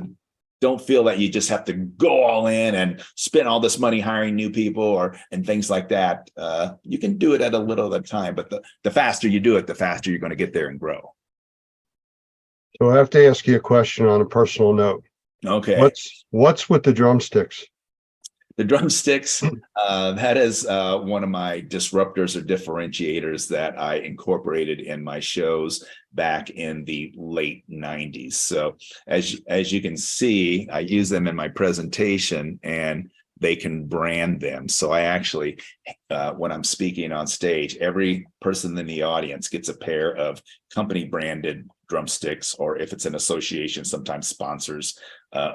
Speaker 10: don't feel that you just have to go all in and spend all this money hiring new people and things like that. You can do it at a little at a time, but the faster you do it, the faster you're going to get there and grow.
Speaker 6: So I have to ask you a question on a personal note.
Speaker 10: Okay.
Speaker 6: What's with the drumsticks?
Speaker 10: The drumsticks, that is one of my disruptors or differentiators that I incorporated in my shows back in the late 90s. So as you can see, I use them in my presentation and they can brand them. So I actually, when I'm speaking on stage, every person in the audience gets a pair of company branded drumsticks, or if it's an association, sometimes sponsors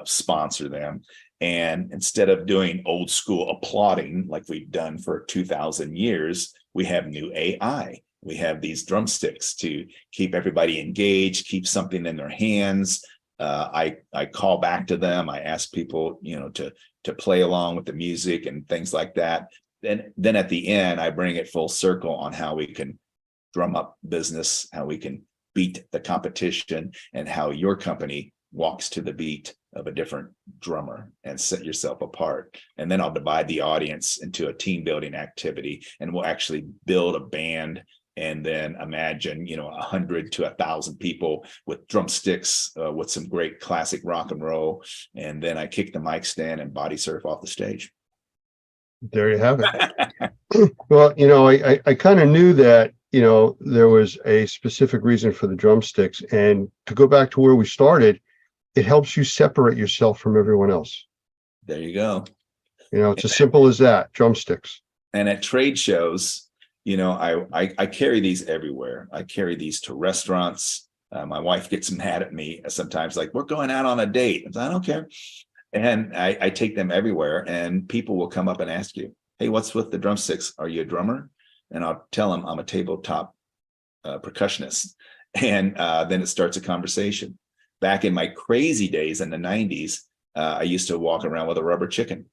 Speaker 10: sponsor them. And instead of doing old school applauding like we've done for 2,000 years, we have new AI. We have these drumsticks to keep everybody engaged, keep something in their hands. I call back to them. I ask people, to play along with the music and things like that. Then at the end, I bring it full circle on how we can drum up business, how we can beat the competition, and how your company walks to the beat of a different drummer and set yourself apart. And then I'll divide the audience into a team building activity, and we'll actually build a band, and then imagine 100 to 1,000 people with drumsticks with some great classic rock and roll, and then I kick the mic stand and body surf off the stage.
Speaker 6: There you have it. Well, I kind of knew that there was a specific reason for the drumsticks, and to go back to where we started, it helps you separate yourself from everyone else.
Speaker 10: There you go.
Speaker 6: It's as simple as that. Drumsticks.
Speaker 10: And at trade shows, I carry these everywhere. I carry these to restaurants. My wife gets mad at me sometimes, like, we're going out on a date. I don't care. And I take them everywhere, and people will come up and ask you, hey, what's with the drumsticks? Are you a drummer? And I'll tell them I'm a tabletop percussionist. And then it starts a conversation. Back in my crazy days in the 90s, I used to walk around with a rubber chicken,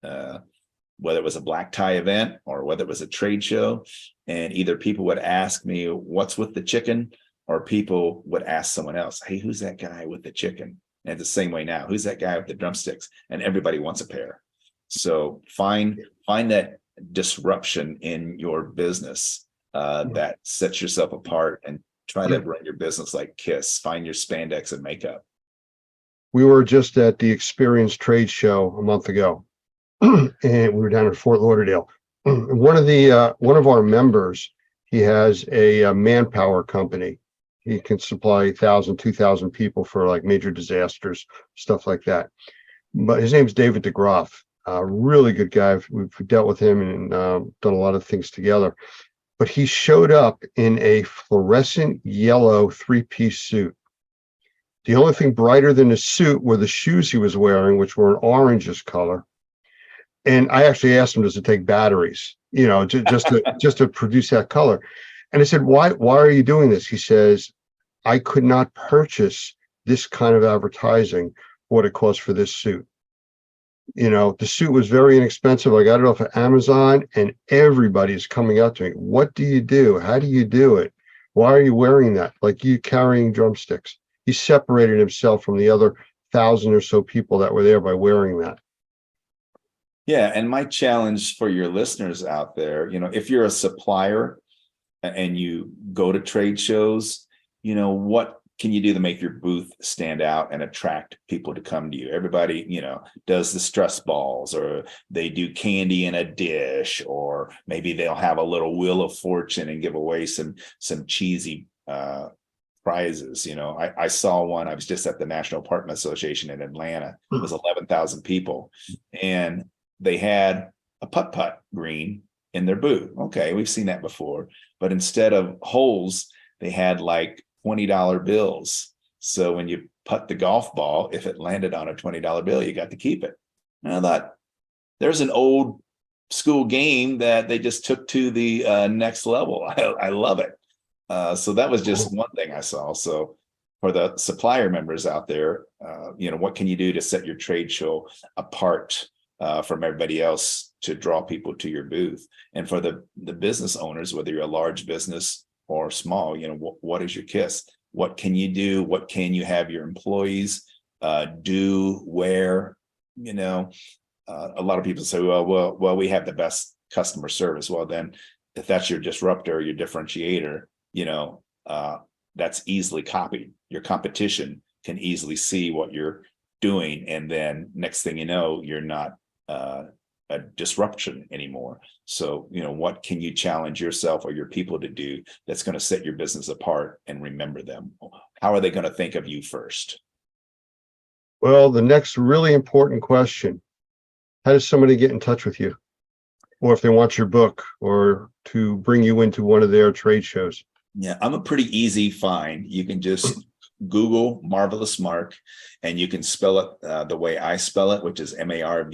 Speaker 10: whether it was a black tie event or whether it was a trade show. And either people would ask me, what's with the chicken? Or people would ask someone else, hey, who's that guy with the chicken? And the same way now, who's that guy with the drumsticks? And everybody wants a pair. So find that disruption in your business that sets yourself apart, and try to run your business like KISS. Find your spandex and makeup.
Speaker 6: We were just at the Experience trade show a month ago, and we were down in Fort Lauderdale. One of our members, he has a manpower company. He can supply 1,000, 2,000 people for like major disasters, stuff like that. But his name's David DeGroff, a really good guy. We've dealt with him and done a lot of things together. But he showed up in a fluorescent yellow 3-piece suit. The only thing brighter than the suit were the shoes he was wearing, which were an orangish color. And I actually asked him, does it take batteries, just to produce that color? And I said, why are you doing this? He says, I could not purchase this kind of advertising for what it cost for this suit. The suit was very inexpensive. I got it off of Amazon, and everybody's coming up to me. What do you do? How do you do it? Why are you wearing that? Like you carrying drumsticks. He separated himself from the other 1,000 or so people that were there by wearing that.
Speaker 10: Yeah. And my challenge for your listeners out there, if you're a supplier and you go to trade shows, what can you do to make your booth stand out and attract people to come to you? Everybody, does the stress balls, or they do candy in a dish, or maybe they'll have a little wheel of fortune and give away some cheesy prizes. I saw one. I was just at the National Apartment Association in Atlanta. It was 11,000 people, and they had a putt-putt green in their booth. Okay, we've seen that before, but instead of holes, they had like $20 bills. So when you putt the golf ball, if it landed on a $20 bill, you got to keep it. And I thought, there's an old school game that they just took to the next level. I love it. So that was just one thing I saw. So for the supplier members out there, what can you do to set your trade show apart from everybody else to draw people to your booth? And for the business owners, whether you're a large business or small, what is your KISS? What can you do? What can you have your employees do, where, you know, a lot of people say, well, we have the best customer service. Well, then if that's your disruptor, your differentiator, you know, that's easily copied. Your competition can easily see what you're doing. And then next thing you know, you're not a disruption anymore. So, you know, what can you challenge yourself or your people to do that's going to set your business apart and remember them? How are they going to think of you first?
Speaker 6: Well, the next really important question, how does somebody get in touch with you? Or if they want your book or to bring you into one of their trade shows?
Speaker 10: Yeah, I'm a pretty easy find. You can just Google Marvelous Mark, and you can spell it the way I spell it, which is Marvelless,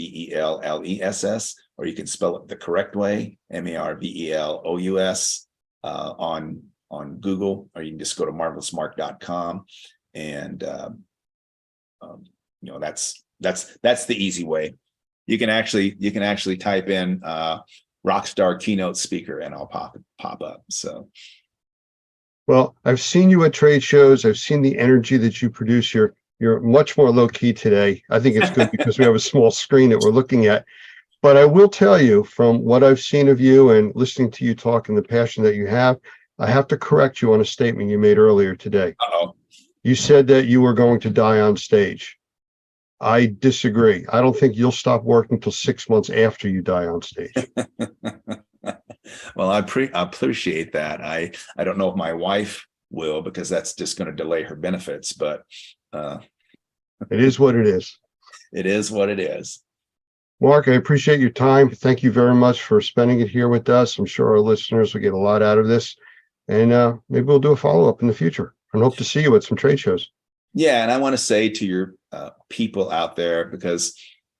Speaker 10: or you can spell it the correct way, Marvelous, on Google, or you can just go to marvelousmark.com, and you know, that's the easy way. You can actually type in Rockstar keynote speaker, and I'll pop up. So.
Speaker 6: Well, I've seen you at trade shows. I've seen the energy that you produce. You're much more low key today. I think it's good because we have a small screen that we're looking at. But I will tell you, from what I've seen of you and listening to you talk and the passion that you have, I have to correct you on a statement you made earlier today.
Speaker 10: Uh-oh.
Speaker 6: You said that you were going to die on stage. I disagree. I don't think you'll stop working until 6 months after you die on stage.
Speaker 10: Well, I appreciate that. I don't know if my wife will, because that's just going to delay her benefits, but
Speaker 6: it is what it is.
Speaker 10: It is what it is.
Speaker 6: Mark, I appreciate your time. Thank you very much for spending it here with us. I'm sure our listeners will get a lot out of this, and maybe we'll do a follow-up in the future and hope to see you at some trade shows.
Speaker 10: Yeah, and I want to say to your people out there, because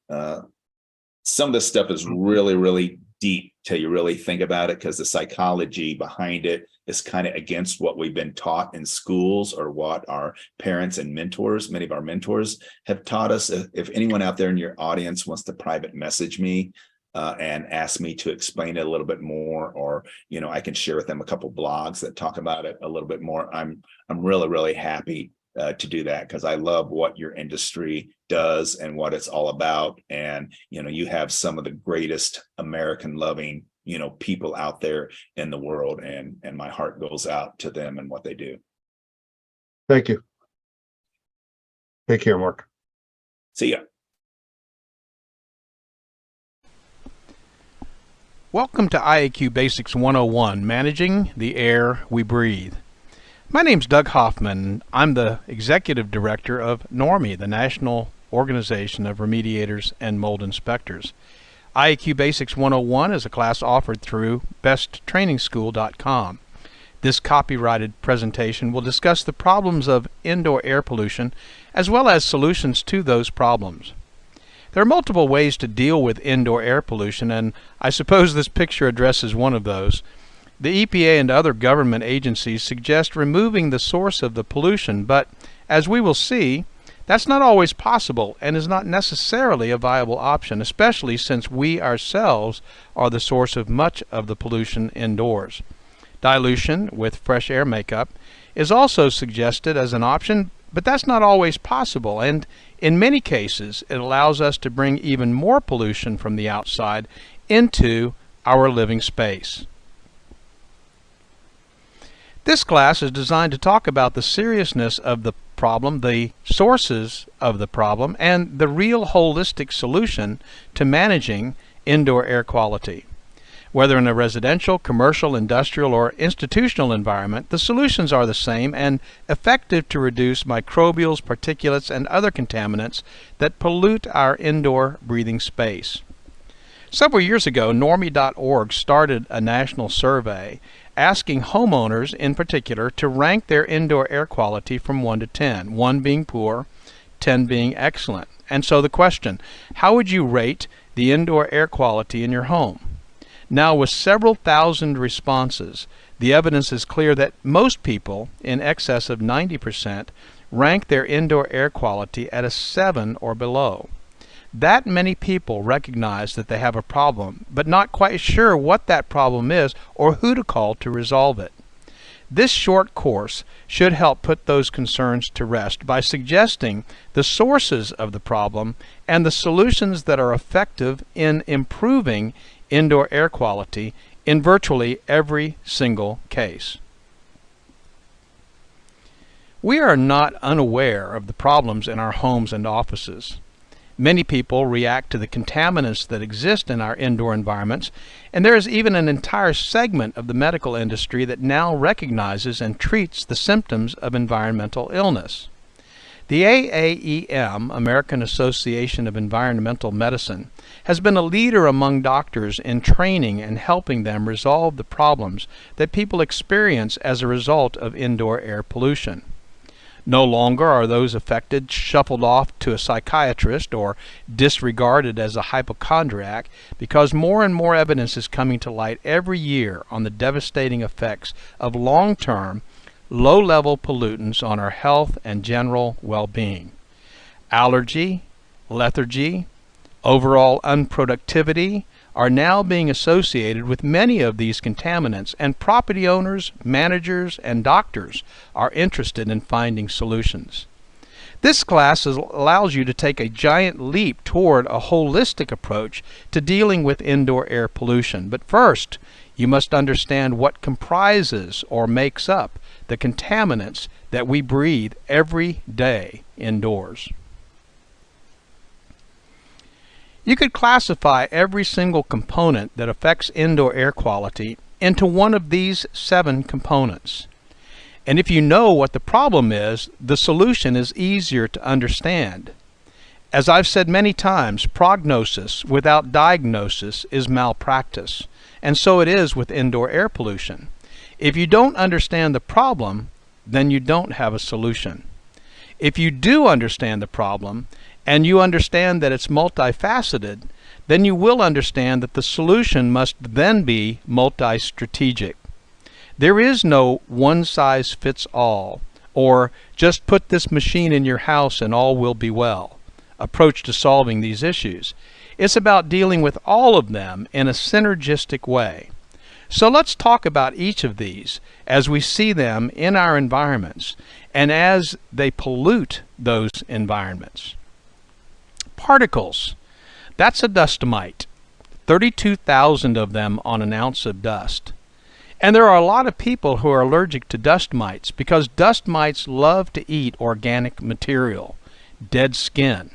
Speaker 10: some of this stuff is really, really deep till you really think about it, because the psychology behind it is kind of against what we've been taught in schools or what our parents and mentors, many of our mentors, have taught us. If anyone out there in your audience wants to private message me and ask me to explain it a little bit more, or, you know, I can share with them a couple blogs that talk about it a little bit more, I'm really, really happy to do that, because I love what your industry does and what it's all about. And, you know, you have some of the greatest American loving, you know, people out there in the world, and my heart goes out to them and what they do.
Speaker 6: Thank you. Take care, Mark.
Speaker 10: See ya.
Speaker 9: Welcome to IAQ Basics 101, Managing the Air We Breathe. My name's Doug Hoffman. I'm the Executive Director of NORMI, the National Organization of Remediators and Mold Inspectors. IAQ Basics 101 is a class offered through besttrainingschool.com. This copyrighted presentation will discuss the problems of indoor air pollution as well as solutions to those problems. There are multiple ways to deal with indoor air pollution, and I suppose this picture addresses one of those. The EPA and other government agencies suggest removing the source of the pollution, but as we will see, that's not always possible and is not necessarily a viable option, especially since we ourselves are the source of much of the pollution indoors. Dilution with fresh air makeup is also suggested as an option, but that's not always possible, and in many cases it allows us to bring even more pollution from the outside into our living space. This class is designed to talk about the seriousness of the problem, the sources of the problem, and the real holistic solution to managing indoor air quality. Whether in a residential, commercial, industrial, or institutional environment, the solutions are the same and effective to reduce microbials, particulates, and other contaminants that pollute our indoor breathing space. Several years ago, Normie.org started a national survey asking homeowners in particular to rank their indoor air quality from 1 to 10, 1 being poor, 10 being excellent. And so the question, how would you rate the indoor air quality in your home? Now, with several thousand responses, the evidence is clear that most people, in excess of 90%, rank their indoor air quality at a 7 or below. That many people recognize that they have a problem, but not quite sure what that problem is or who to call to resolve it.
Speaker 1: This short course should help put those concerns to rest by suggesting the sources of the problem and the solutions that are effective in improving indoor air quality in virtually every single case. We are not unaware of the problems in our homes and offices. Many people react to the contaminants that exist in our indoor environments, and there is even an entire segment of the medical industry that now recognizes and treats the symptoms of environmental illness. The AAEM, American Association of Environmental Medicine, has been a leader among doctors in training and helping them resolve the problems that people experience as a result of indoor air pollution. No longer are those affected shuffled off to a psychiatrist or disregarded as a hypochondriac, because more and more evidence is coming to light every year on the devastating effects of long-term, low-level pollutants on our health and general well-being. Allergy, lethargy, overall unproductivity are now being associated with many of these contaminants, and property owners, managers, and doctors are interested in finding solutions. This class allows you to take a giant leap toward a holistic approach to dealing with indoor air pollution. But first, you must understand what comprises or makes up the contaminants that we breathe every day indoors. You could classify every single component that affects indoor air quality into one of these 7 components. And if you know what the problem is, the solution is easier to understand. As I've said many times, prognosis without diagnosis is malpractice, and so it is with indoor air pollution. If you don't understand the problem, then you don't have a solution. If you do understand the problem, and you understand that it's multifaceted, then you will understand that the solution must then be multi-strategic. There is no one-size-fits-all, or just put this machine in your house and all will be well approach to solving these issues. It's about dealing with all of them in a synergistic way. So let's talk about each of these as we see them in our environments and as they pollute those environments. Particles. That's a dust mite. 32,000 of them on an ounce of dust. And there are a lot of people who are allergic to dust mites because dust mites love to eat organic material, dead skin.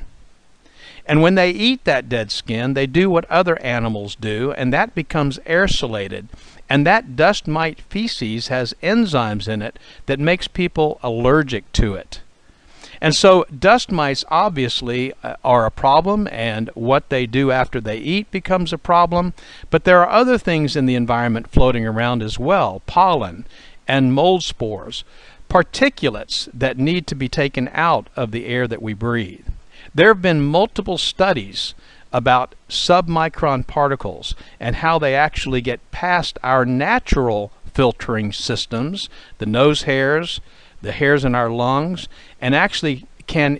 Speaker 1: And when they eat that dead skin, they do what other animals do, and that becomes aerosolated. And that dust mite feces has enzymes in it that makes people allergic to it. And so dust mites obviously are a problem, and what they do after they eat becomes a problem. But there are other things in the environment floating around as well: pollen and mold spores, particulates that need to be taken out of the air that we breathe. There have been multiple studies about submicron particles and how they actually get past our natural filtering systems, the nose hairs, the hairs in our lungs, and actually can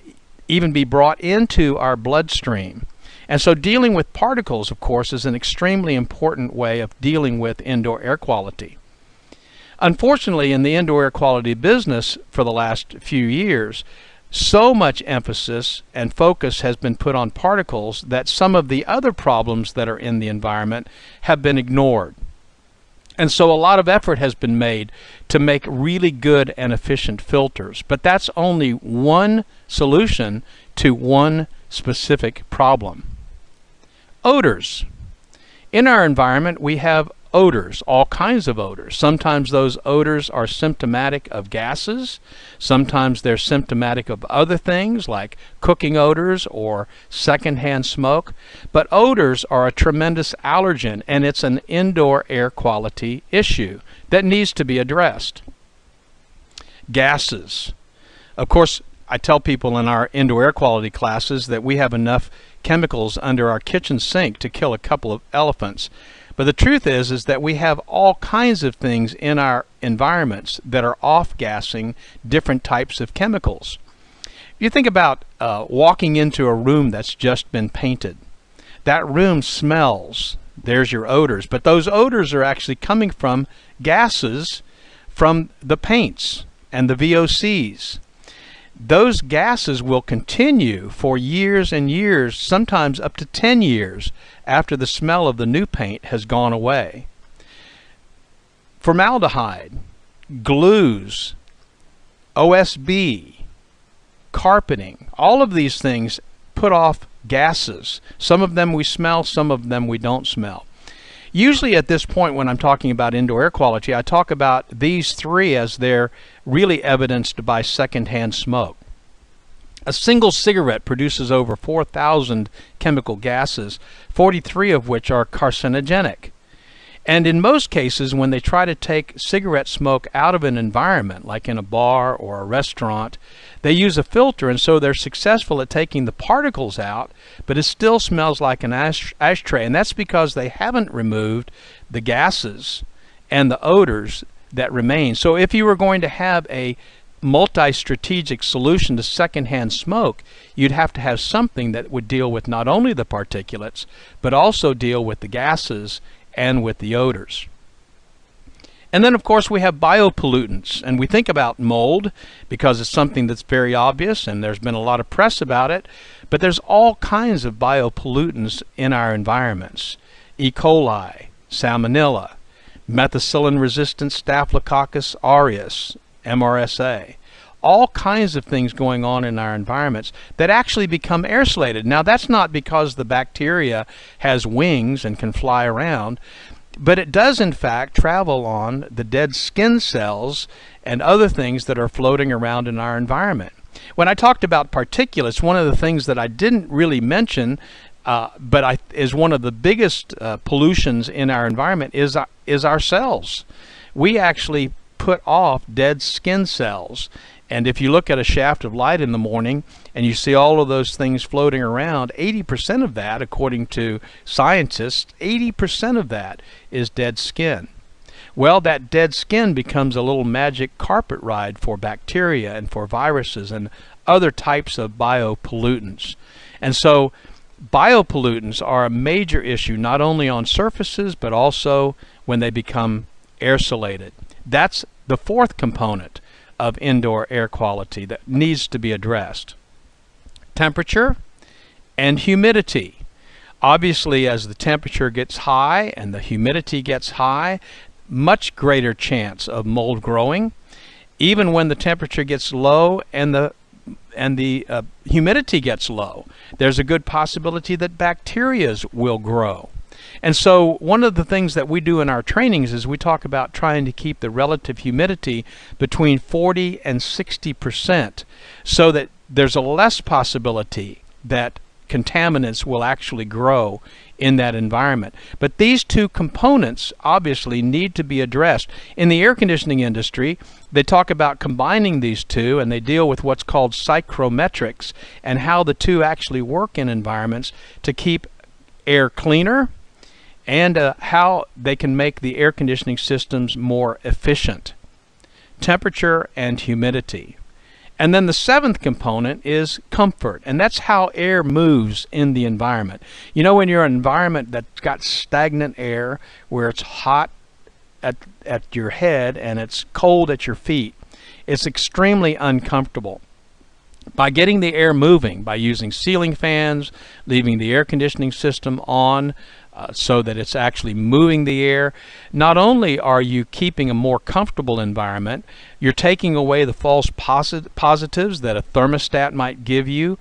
Speaker 1: even be brought into our bloodstream. And so dealing with particles, of course, is an extremely important way of dealing with indoor air quality. Unfortunately, in the indoor air quality business for the last few years, so much emphasis and focus has been put on particles that some of the other problems that are in the environment have been ignored. And so a lot of effort has been made to make really good and efficient filters. But that's only one solution to one specific problem. Odors. In our environment, we have odors, all kinds of odors. Sometimes those odors are symptomatic of gases. Sometimes they're symptomatic of other things like cooking odors or secondhand smoke. But odors are a tremendous allergen, and it's an indoor air quality issue that needs to be addressed. Gases. Of course, I tell people in our indoor air quality classes that we have enough chemicals under our kitchen sink to kill a couple of elephants. But the truth is that we have all kinds of things in our environments that are off-gassing different types of chemicals. If you think about walking into a room that's just been painted, that room smells. There's your odors. But those odors are actually coming from gases from the paints and the VOCs. Those gases will continue for years and years, sometimes up to 10 years after the smell of the new paint has gone away. Formaldehyde, glues, OSB, carpeting, all of these things put off gases. Some of them we smell, some of them we don't smell. Usually at this point when I'm talking about indoor air quality, I talk about these three as they're really evidenced by secondhand smoke. A single cigarette produces over 4,000 chemical gases, 43 of which are carcinogenic. And in most cases, when they try to take cigarette smoke out of an environment, like in a bar or a restaurant, they use a filter, and so they're successful at taking the particles out, but it still smells like an ashtray. And that's because they haven't removed the gases and the odors that remain. So if you were going to have a multi-strategic solution to secondhand smoke, you'd have to have something that would deal with not only the particulates, but also deal with the gases and with the odors. And then of course we have biopollutants, and we think about mold because it's something that's very obvious and there's been a lot of press about it, but there's all kinds of biopollutants in our environments. E. coli, salmonella, methicillin-resistant Staphylococcus aureus, MRSA, all kinds of things going on in our environments that actually become aeroslated. Now that's not because the bacteria has wings and can fly around, but it does in fact travel on the dead skin cells and other things that are floating around in our environment. When I talked about particulates, one of the things that I didn't really mention but is one of the biggest pollutions in our environment is our cells. We actually put off dead skin cells. And if you look at a shaft of light in the morning and you see all of those things floating around, 80% of that, according to scientists, 80% of that is dead skin. Well, that dead skin becomes a little magic carpet ride for bacteria and for viruses and other types of biopollutants. And so biopollutants are a major issue not only on surfaces but also when they become aerosolated. That's the fourth component of indoor air quality that needs to be addressed. Temperature and humidity. Obviously, as the temperature gets high and the humidity gets high, much greater chance of mold growing. Even when the temperature gets low and the humidity gets low, there's a good possibility that bacteria will grow. And so one of the things that we do in our trainings is we talk about trying to keep the relative humidity between 40 and 60% so that there's a less possibility that contaminants will actually grow in that environment. But these two components obviously need to be addressed. In the air conditioning industry, they talk about combining these two, and they deal with what's called psychrometrics and how the two actually work in environments to keep air cleaner and how they can make the air conditioning systems more efficient. Temperature and humidity. And then the seventh component is comfort, and that's how air moves in the environment. You know, when you're in an environment that's got stagnant air, where it's hot at your head and it's cold at your feet, it's extremely uncomfortable. By getting the air moving, by using ceiling fans, leaving the air conditioning system on, so that it's actually moving the air, not only are you keeping a more comfortable environment, you're taking away the false positives that a thermostat might give you,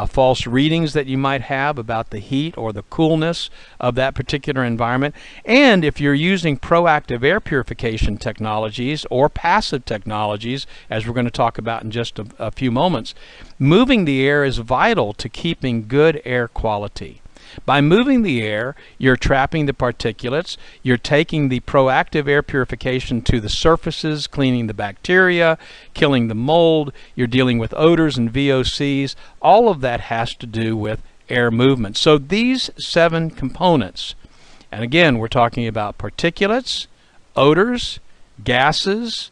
Speaker 1: false readings that you might have about the heat or the coolness of that particular environment. And if you're using proactive air purification technologies or passive technologies, as we're going to talk about in just a few moments, moving the air is vital to keeping good air quality. By moving the air, you're trapping the particulates, you're taking the proactive air purification to the surfaces, cleaning the bacteria, killing the mold, you're dealing with odors and VOCs. All of that has to do with air movement. So these 7 components, and again, we're talking about particulates, odors, gases,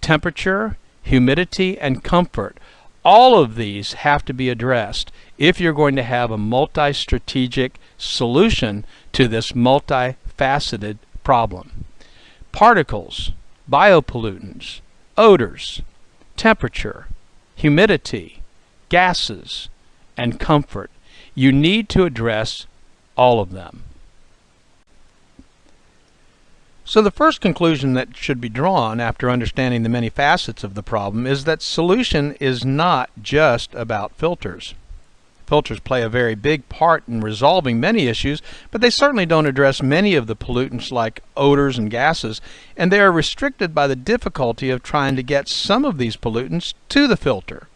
Speaker 1: temperature, humidity, and comfort. All of these have to be addressed if you're going to have a multi-strategic solution to this multifaceted problem. Particles biopollutants, odors, temperature, humidity, gases, and comfort. You need to address all of them. So the first conclusion that should be drawn after understanding the many facets of the problem is that solution is not just about filters. Filters play a very big part in resolving many issues, but they certainly don't address many of the pollutants like odors and gases, and they are restricted by the difficulty of trying to get some of these pollutants to the filter.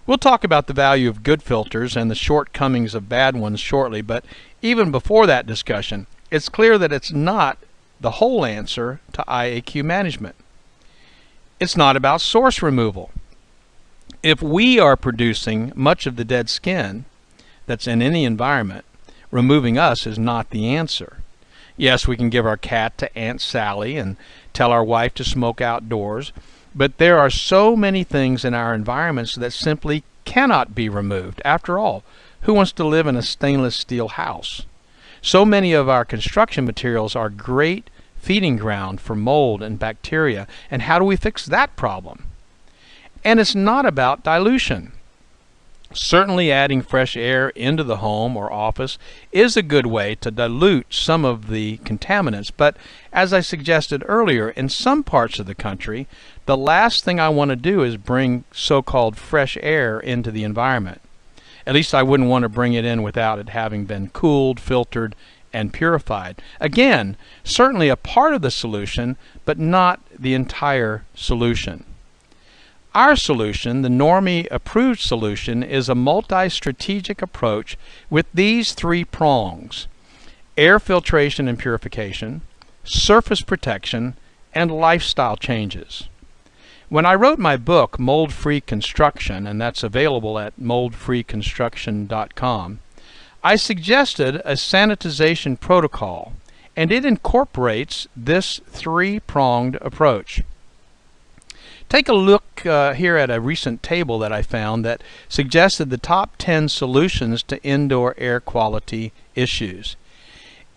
Speaker 1: We'll talk about the value of good filters and the shortcomings of bad ones shortly, but even before that discussion, it's clear that it's not the whole answer to IAQ management. It's not about source removal. If we are producing much of the dead skin that's in any environment, removing us is not the answer. Yes, we can give our cat to Aunt Sally and tell our wife to smoke outdoors, but there are so many things in our environments that simply cannot be removed. After all, who wants to live in a stainless steel house? So many of our construction materials are great feeding ground for mold and bacteria, and how do we fix that problem? And it's not about dilution. Certainly adding fresh air into the home or office is a good way to dilute some of the contaminants, but as I suggested earlier, in some parts of the country, the last thing I want to do is bring so-called fresh air into the environment. At least I wouldn't want to bring it in without it having been cooled, filtered, and purified. Again, certainly a part of the solution, but not the entire solution. Our solution, the Normie approved solution, is a multi-strategic approach with these three prongs: air filtration and purification, surface protection, and lifestyle changes. When I wrote my book, Mold-Free Construction, and that's available at moldfreeconstruction.com, I suggested a sanitization protocol, and it incorporates this three-pronged approach. Take a look here at a recent table that I found that suggested the top 10 solutions to indoor air quality issues.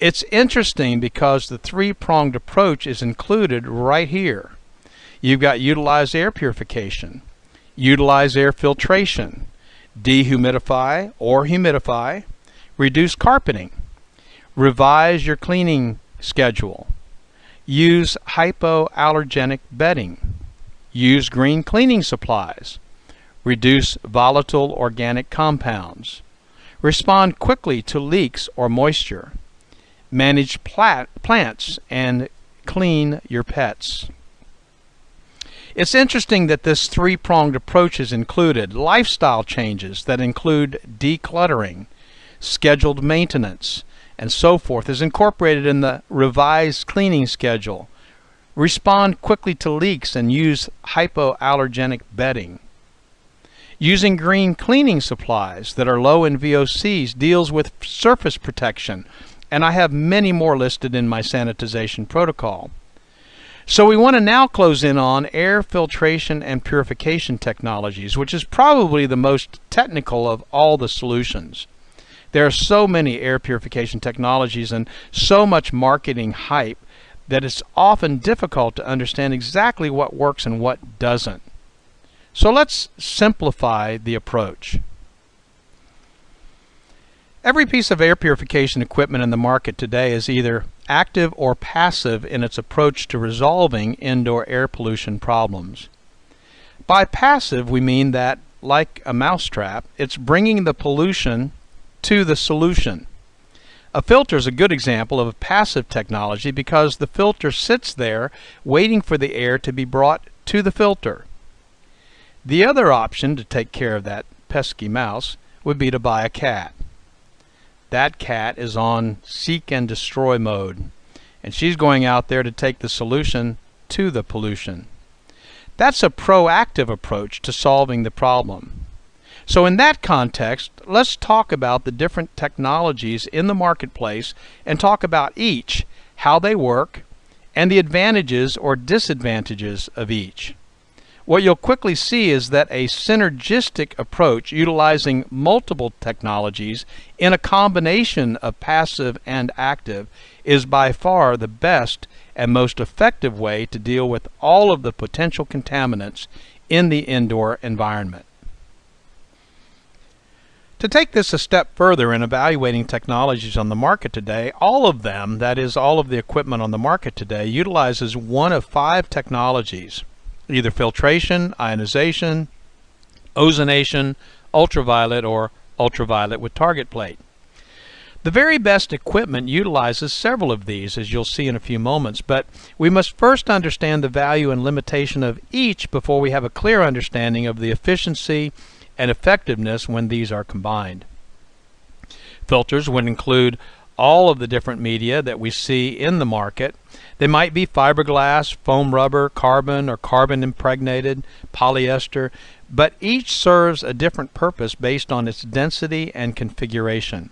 Speaker 1: It's interesting because the three-pronged approach is included right here. You've got utilize air purification, utilize air filtration, dehumidify or humidify, reduce carpeting, revise your cleaning schedule, use hypoallergenic bedding, use green cleaning supplies, reduce volatile organic compounds, respond quickly to leaks or moisture, manage plants, and clean your pets. It's interesting that this three-pronged approach is included. Lifestyle changes that include decluttering, scheduled maintenance, and so forth is incorporated in the revised cleaning schedule. Respond quickly to leaks and use hypoallergenic bedding. Using green cleaning supplies that are low in VOCs deals with surface protection, and I have many more listed in my sanitization protocol. So we want to now close in on air filtration and purification technologies, which is probably the most technical of all the solutions. There are so many air purification technologies and so much marketing hype that it's often difficult to understand exactly what works and what doesn't. So let's simplify the approach. Every piece of air purification equipment in the market today is either active or passive in its approach to resolving indoor air pollution problems. By passive, we mean that, like a mousetrap, it's bringing the pollution to the solution. A filter is a good example of a passive technology because the filter sits there waiting for the air to be brought to the filter. The other option to take care of that pesky mouse would be to buy a cat. That cat is on seek and destroy mode, and she's going out there to take the solution to the pollution. That's a proactive approach to solving the problem. So in that context, let's talk about the different technologies in the marketplace and talk about each, how they work, and the advantages or disadvantages of each. what you'll quickly see is that a synergistic approach utilizing multiple technologies in a combination of passive and active is by far the best and most effective way to deal with all of the potential contaminants in the indoor environment. To take this a step further in evaluating technologies on the market today, all of them, that is, all of the equipment on the market today, utilizes one of 5 technologies, either filtration, ionization, ozonation, ultraviolet, or ultraviolet with target plate. The very best equipment utilizes several of these, as you'll see in a few moments, but we must first understand the value and limitation of each before we have a clear understanding of the efficiency and effectiveness when these are combined. Filters would include all of the different media that we see in the market. They might be fiberglass, foam rubber, carbon or carbon impregnated, polyester, but each serves a different purpose based on its density and configuration.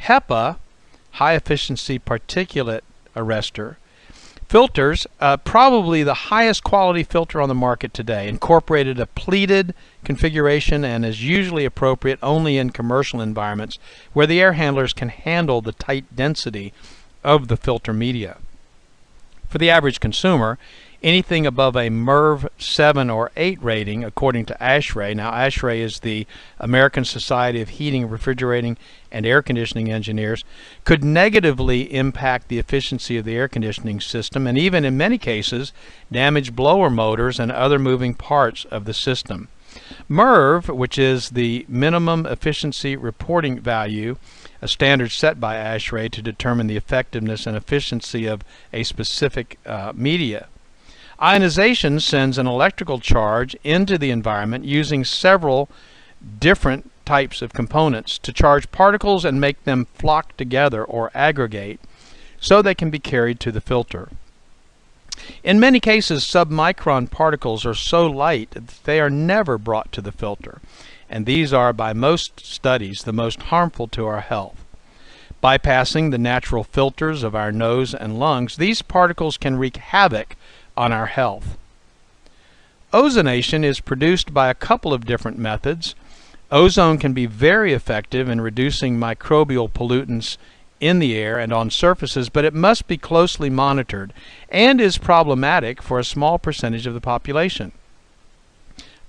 Speaker 1: HEPA, high efficiency particulate arrestor, filters, probably the highest quality filter on the market today, incorporated a pleated configuration and is usually appropriate only in commercial environments where the air handlers can handle the tight density of the filter media. For the average consumer, anything above a MERV 7 or 8 rating, according to ASHRAE. Now, ASHRAE is the American Society of Heating, Refrigerating, and Air Conditioning Engineers, could negatively impact the efficiency of the air conditioning system and even, in many cases, damage blower motors and other moving parts of the system. MERV, which is the Minimum Efficiency Reporting Value, a standard set by ASHRAE to determine the effectiveness and efficiency of a specific media. Ionization sends an electrical charge into the environment using several different types of components to charge particles and make them flock together or aggregate so they can be carried to the filter. In many cases, submicron particles are so light that they are never brought to the filter, and these are, by most studies, the most harmful to our health. Bypassing the natural filters of our nose and lungs, these particles can wreak havoc on our health. Ozonation is produced by a couple of different methods. Ozone can be very effective in reducing microbial pollutants in the air and on surfaces, but it must be closely monitored and is problematic for a small percentage of the population.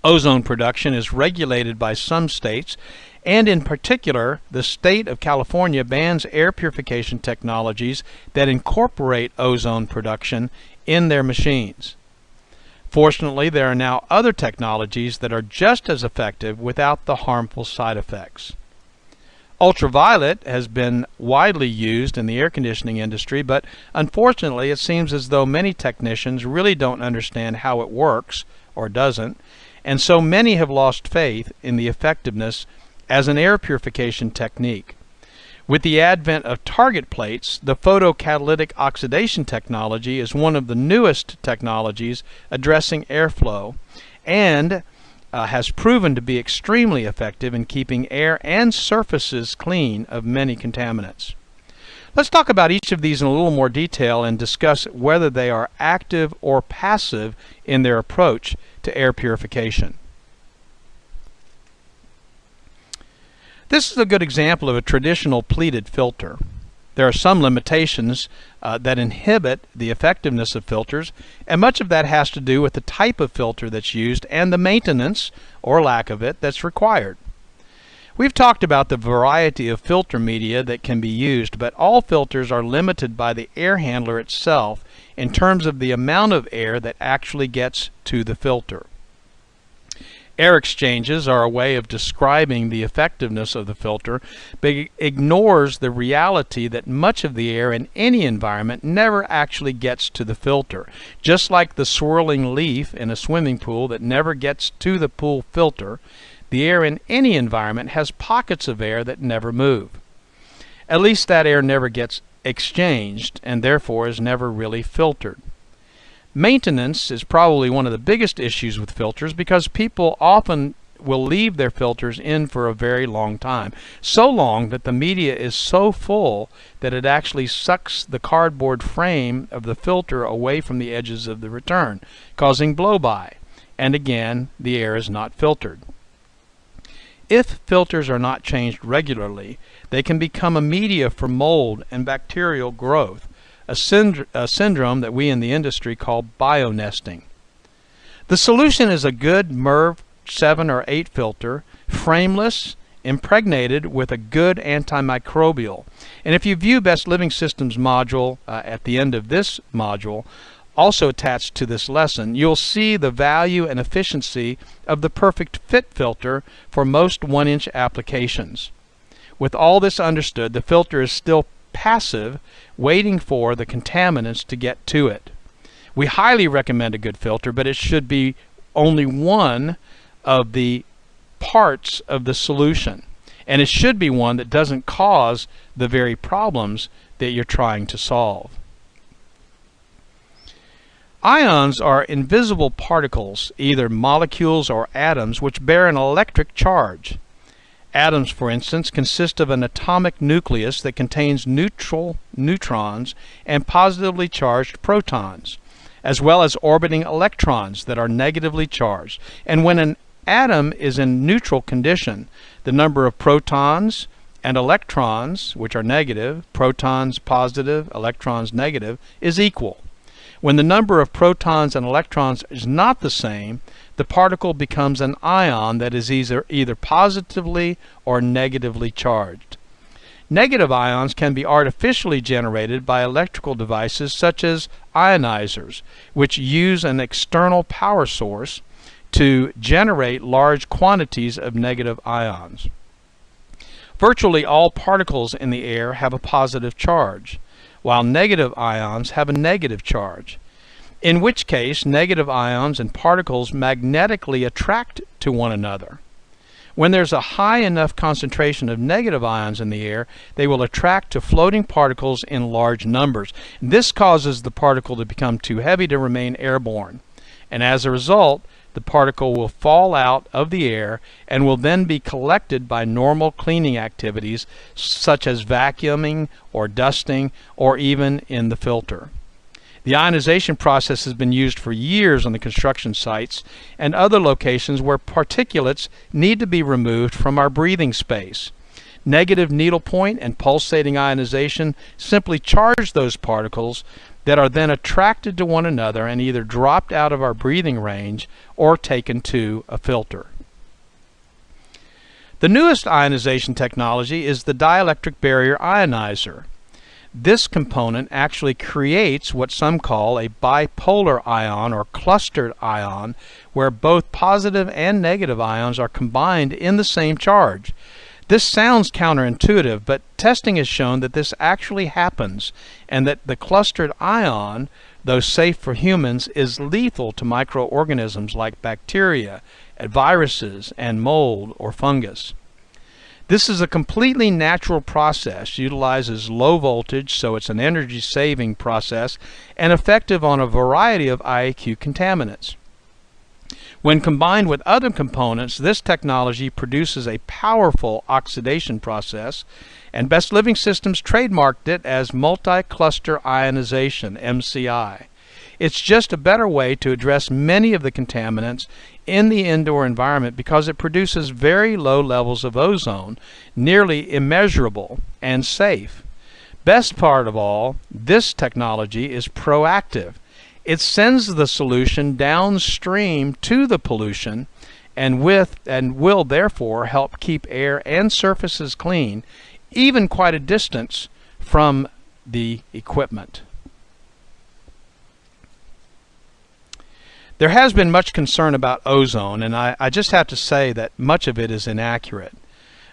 Speaker 1: Ozone production is regulated by some states, and in particular, the state of California bans air purification technologies that incorporate ozone production in their machines. Fortunately, there are now other technologies that are just as effective without the harmful side effects. Ultraviolet has been widely used in the air conditioning industry, but unfortunately it seems as though many technicians really don't understand how it works, or doesn't, and so many have lost faith in the effectiveness as an air purification technique. With the advent of target plates, the photocatalytic oxidation technology is one of the newest technologies addressing airflow and has proven to be extremely effective in keeping air and surfaces clean of many contaminants. Let's talk about each of these in a little more detail and discuss whether they are active or passive in their approach to air purification. This is a good example of a traditional pleated filter. There are some limitations that inhibit the effectiveness of filters, and much of that has to do with the type of filter that's used and the maintenance, or lack of it, that's required. We've talked about the variety of filter media that can be used, but all filters are limited by the air handler itself in terms of the amount of air that actually gets to the filter. Air exchanges are a way of describing the effectiveness of the filter, but it ignores the reality that much of the air in any environment never actually gets to the filter. Just like the swirling leaf in a swimming pool that never gets to the pool filter, the air in any environment has pockets of air that never move. At least that air never gets exchanged and therefore is never really filtered. Maintenance is probably one of the biggest issues with filters because people often will leave their filters in for a very long time. So long that the media is so full that it actually sucks the cardboard frame of the filter away from the edges of the return, causing blow-by. and again, the air is not filtered. If filters are not changed regularly, they can become a media for mold and bacterial growth, a syndrome that we in the industry call bionesting. The solution is a good MERV 7 or 8 filter, frameless, impregnated with a good antimicrobial. And if you view Best Living Systems module at the end of this module, also attached to this lesson, you'll see the value and efficiency of the Perfect Fit filter for most 1-inch applications. With all this understood, the filter is still passive, waiting for the contaminants to get to it. We highly recommend a good filter, but it should be only one of the parts of the solution, and it should be one that doesn't cause the very problems that you're trying to solve. Ions are invisible particles, either molecules or atoms, which bear an electric charge. Atoms, for instance, consist of an atomic nucleus that contains neutral neutrons and positively charged protons, as well as orbiting electrons that are negatively charged. And when an atom is in neutral condition, the number of protons and electrons, which are negative, protons positive, electrons negative, is equal. When the number of protons and electrons is not the same, the particle becomes an ion that is either positively or negatively charged. Negative ions can be artificially generated by electrical devices such as ionizers, which use an external power source to generate large quantities of negative ions. Virtually all particles in the air have a positive charge, while negative ions have a negative charge, in which case negative ions and particles magnetically attract to one another. When there's a high enough concentration of negative ions in the air, they will attract to floating particles in large numbers. This causes the particle to become too heavy to remain airborne, and as a result, the particle will fall out of the air and will then be collected by normal cleaning activities such as vacuuming or dusting or even in the filter. The ionization process has been used for years on the construction sites and other locations where particulates need to be removed from our breathing space. Negative needlepoint and pulsating ionization simply charge those particles that are then attracted to one another and either dropped out of our breathing range or taken to a filter. The newest ionization technology is the dielectric barrier ionizer. This component actually creates what some call a bipolar ion or clustered ion, where both positive and negative ions are combined in the same charge. This sounds counterintuitive, but testing has shown that this actually happens, and that the clustered ion, though safe for humans, is lethal to microorganisms like bacteria, viruses, and mold or fungus. This is a completely natural process, utilizes low voltage, so it's an energy-saving process, and effective on a variety of IAQ contaminants. When combined with other components, this technology produces a powerful oxidation process, and Best Living Systems trademarked it as multi-cluster ionization, MCI. It's just a better way to address many of the contaminants in the indoor environment because it produces very low levels of ozone, nearly immeasurable and safe. Best part of all, this technology is proactive. It sends the solution downstream to the pollution and will therefore help keep air and surfaces clean, even quite a distance from the equipment. There has been much concern about ozone, and I just have to say that much of it is inaccurate.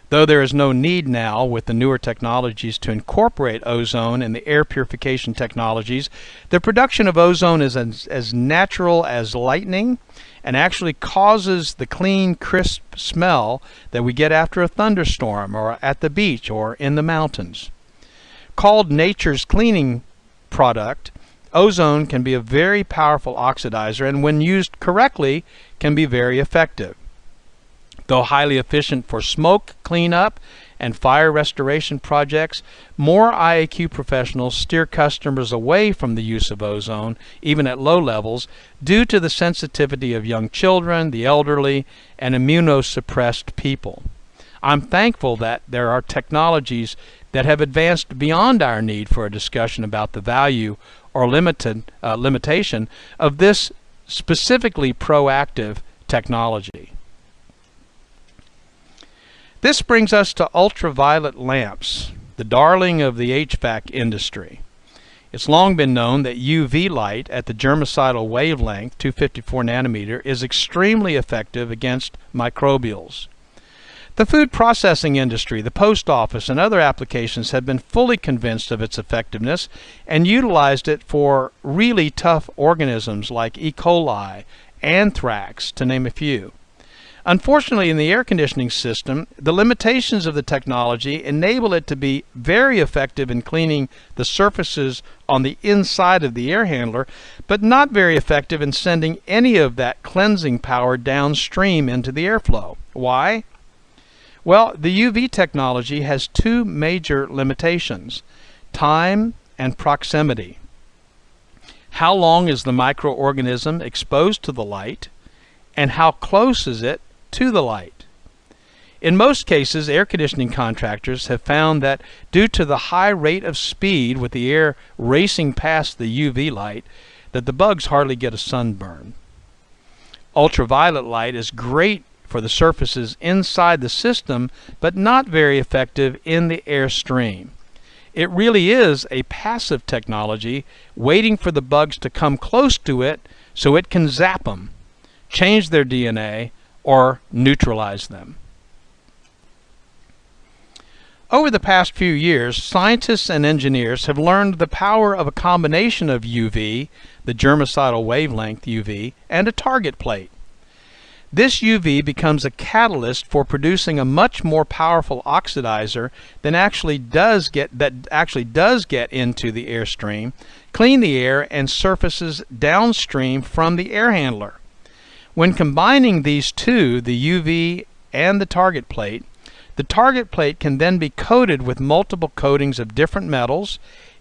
Speaker 1: Though there is no need now with the newer technologies to incorporate ozone in the air purification technologies, the production of ozone is as natural as lightning and actually causes the clean, crisp smell that we get after a thunderstorm or at the beach or in the mountains. Called nature's cleaning product, ozone can be a very powerful oxidizer and when used correctly can be very effective. Though highly efficient for smoke cleanup and fire restoration projects, more IAQ professionals steer customers away from the use of ozone, even at low levels, due to the sensitivity of young children, the elderly, and immunosuppressed people. I'm thankful that there are technologies that have advanced beyond our need for a discussion about the value or limitation of this specifically proactive technology. This brings us to ultraviolet lamps, the darling of the HVAC industry. It's long been known that UV light at the germicidal wavelength, 254 nanometer, is extremely effective against microbials. The food processing industry, the post office, and other applications have been fully convinced of its effectiveness and utilized it for really tough organisms like E. coli, anthrax, to name a few. Unfortunately, in the air conditioning system, the limitations of the technology enable it to be very effective in cleaning the surfaces on the inside of the air handler, but not very effective in sending any of that cleansing power downstream into the airflow. Why? Well, the UV technology has two major limitations: time and proximity. How long is the microorganism exposed to the light, and how close is it to the light? In most cases, air conditioning contractors have found that due to the high rate of speed with the air racing past the UV light, that the bugs hardly get a sunburn. Ultraviolet light is great for the surfaces inside the system, but not very effective in the airstream. It really is a passive technology, waiting for the bugs to come close to it so it can zap them, change their DNA, or neutralize them. Over the past few years, scientists and engineers have learned the power of a combination of UV, the germicidal wavelength UV, and a target plate. This UV becomes a catalyst for producing a much more powerful oxidizer than actually does get into the airstream, clean the air and surfaces downstream from the air handler. When combining these two, the UV and the target plate can then be coated with multiple coatings of different metals,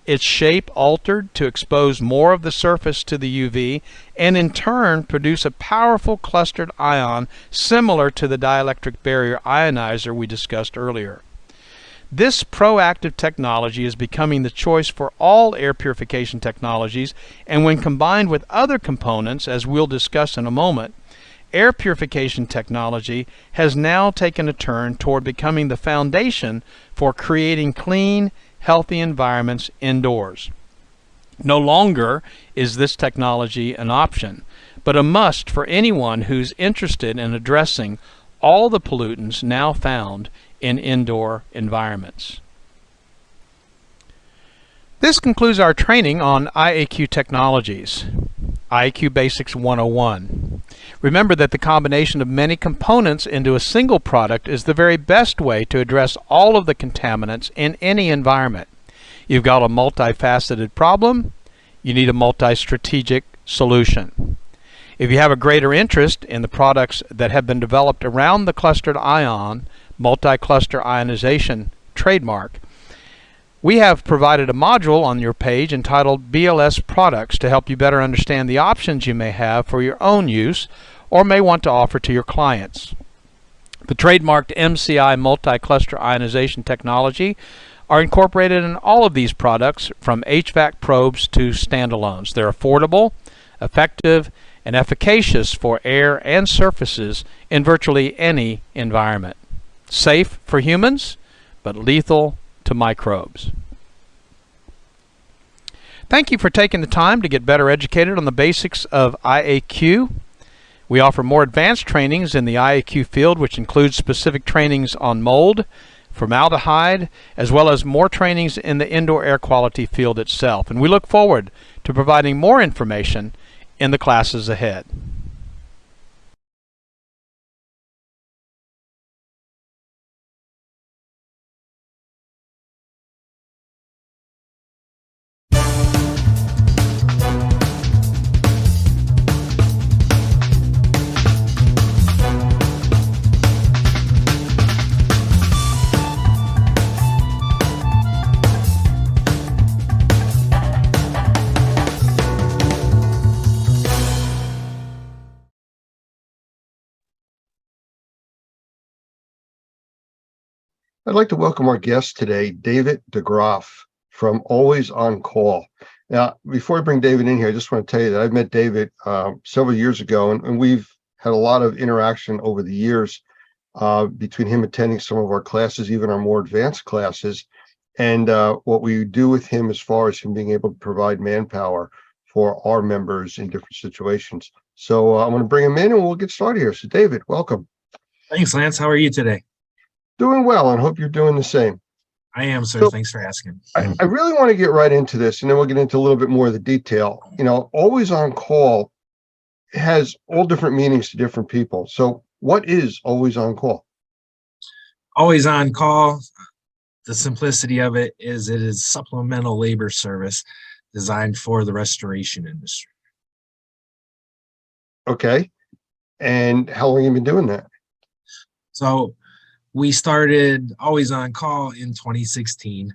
Speaker 1: its shape altered to expose more of the surface to the UV, and in turn produce a powerful clustered ion similar to the dielectric barrier ionizer we discussed earlier. This proactive technology is becoming the choice for all air purification technologies, and when combined with other components, as we'll discuss in a moment, air purification technology has now taken a turn toward becoming the foundation for creating clean, healthy environments indoors. No longer is this technology an option, but a must for anyone who's interested in addressing all the pollutants now found in indoor environments. This concludes our training on IAQ technologies. IAQ Basics 101. Remember that the combination of many components into a single product is the very best way to address all of the contaminants in any environment. You've got a multifaceted problem, you need a multi-strategic solution. If you have a greater interest in the products that have been developed around the clustered ion, multi-cluster ionization trademark, we have provided a module on your page entitled BLS Products to help you better understand the options you may have for your own use or may want to offer to your clients. The trademarked MCI multi-cluster ionization technology are incorporated in all of these products, from HVAC probes to standalones. They're affordable, effective, and efficacious for air and surfaces in virtually any environment. Safe for humans, but lethal to microbes. Thank you for taking the time to get better educated on the basics of IAQ. We offer more advanced trainings in the IAQ field, which includes specific trainings on mold, formaldehyde, as well as more trainings in the indoor air quality field itself. And we look forward to providing more information in the classes ahead.
Speaker 6: I'd like to welcome our guest today, David DeGroff from Always On Call. Now, before I bring David in here, I just want to tell you that I've met David several years ago, and we've had a lot of interaction over the years between him attending some of our classes, even our more advanced classes, and what we do with him as far as him being able to provide manpower for our members in different situations. So I'm going to bring him in and we'll get started here. So David, welcome.
Speaker 14: Thanks, Lance. How are you today?
Speaker 6: Doing well, and hope you're doing the same.
Speaker 14: I am, sir.
Speaker 6: So,
Speaker 14: thanks for asking.
Speaker 6: I really want to get right into this, and then we'll get into a little bit more of the detail. You know, Always On Call has all different meanings to different people. So what is Always On Call?
Speaker 14: Always On Call, the simplicity of it is supplemental labor service designed for the restoration industry.
Speaker 6: Okay. And how long have you been doing that?
Speaker 14: So we started Always On Call in 2016.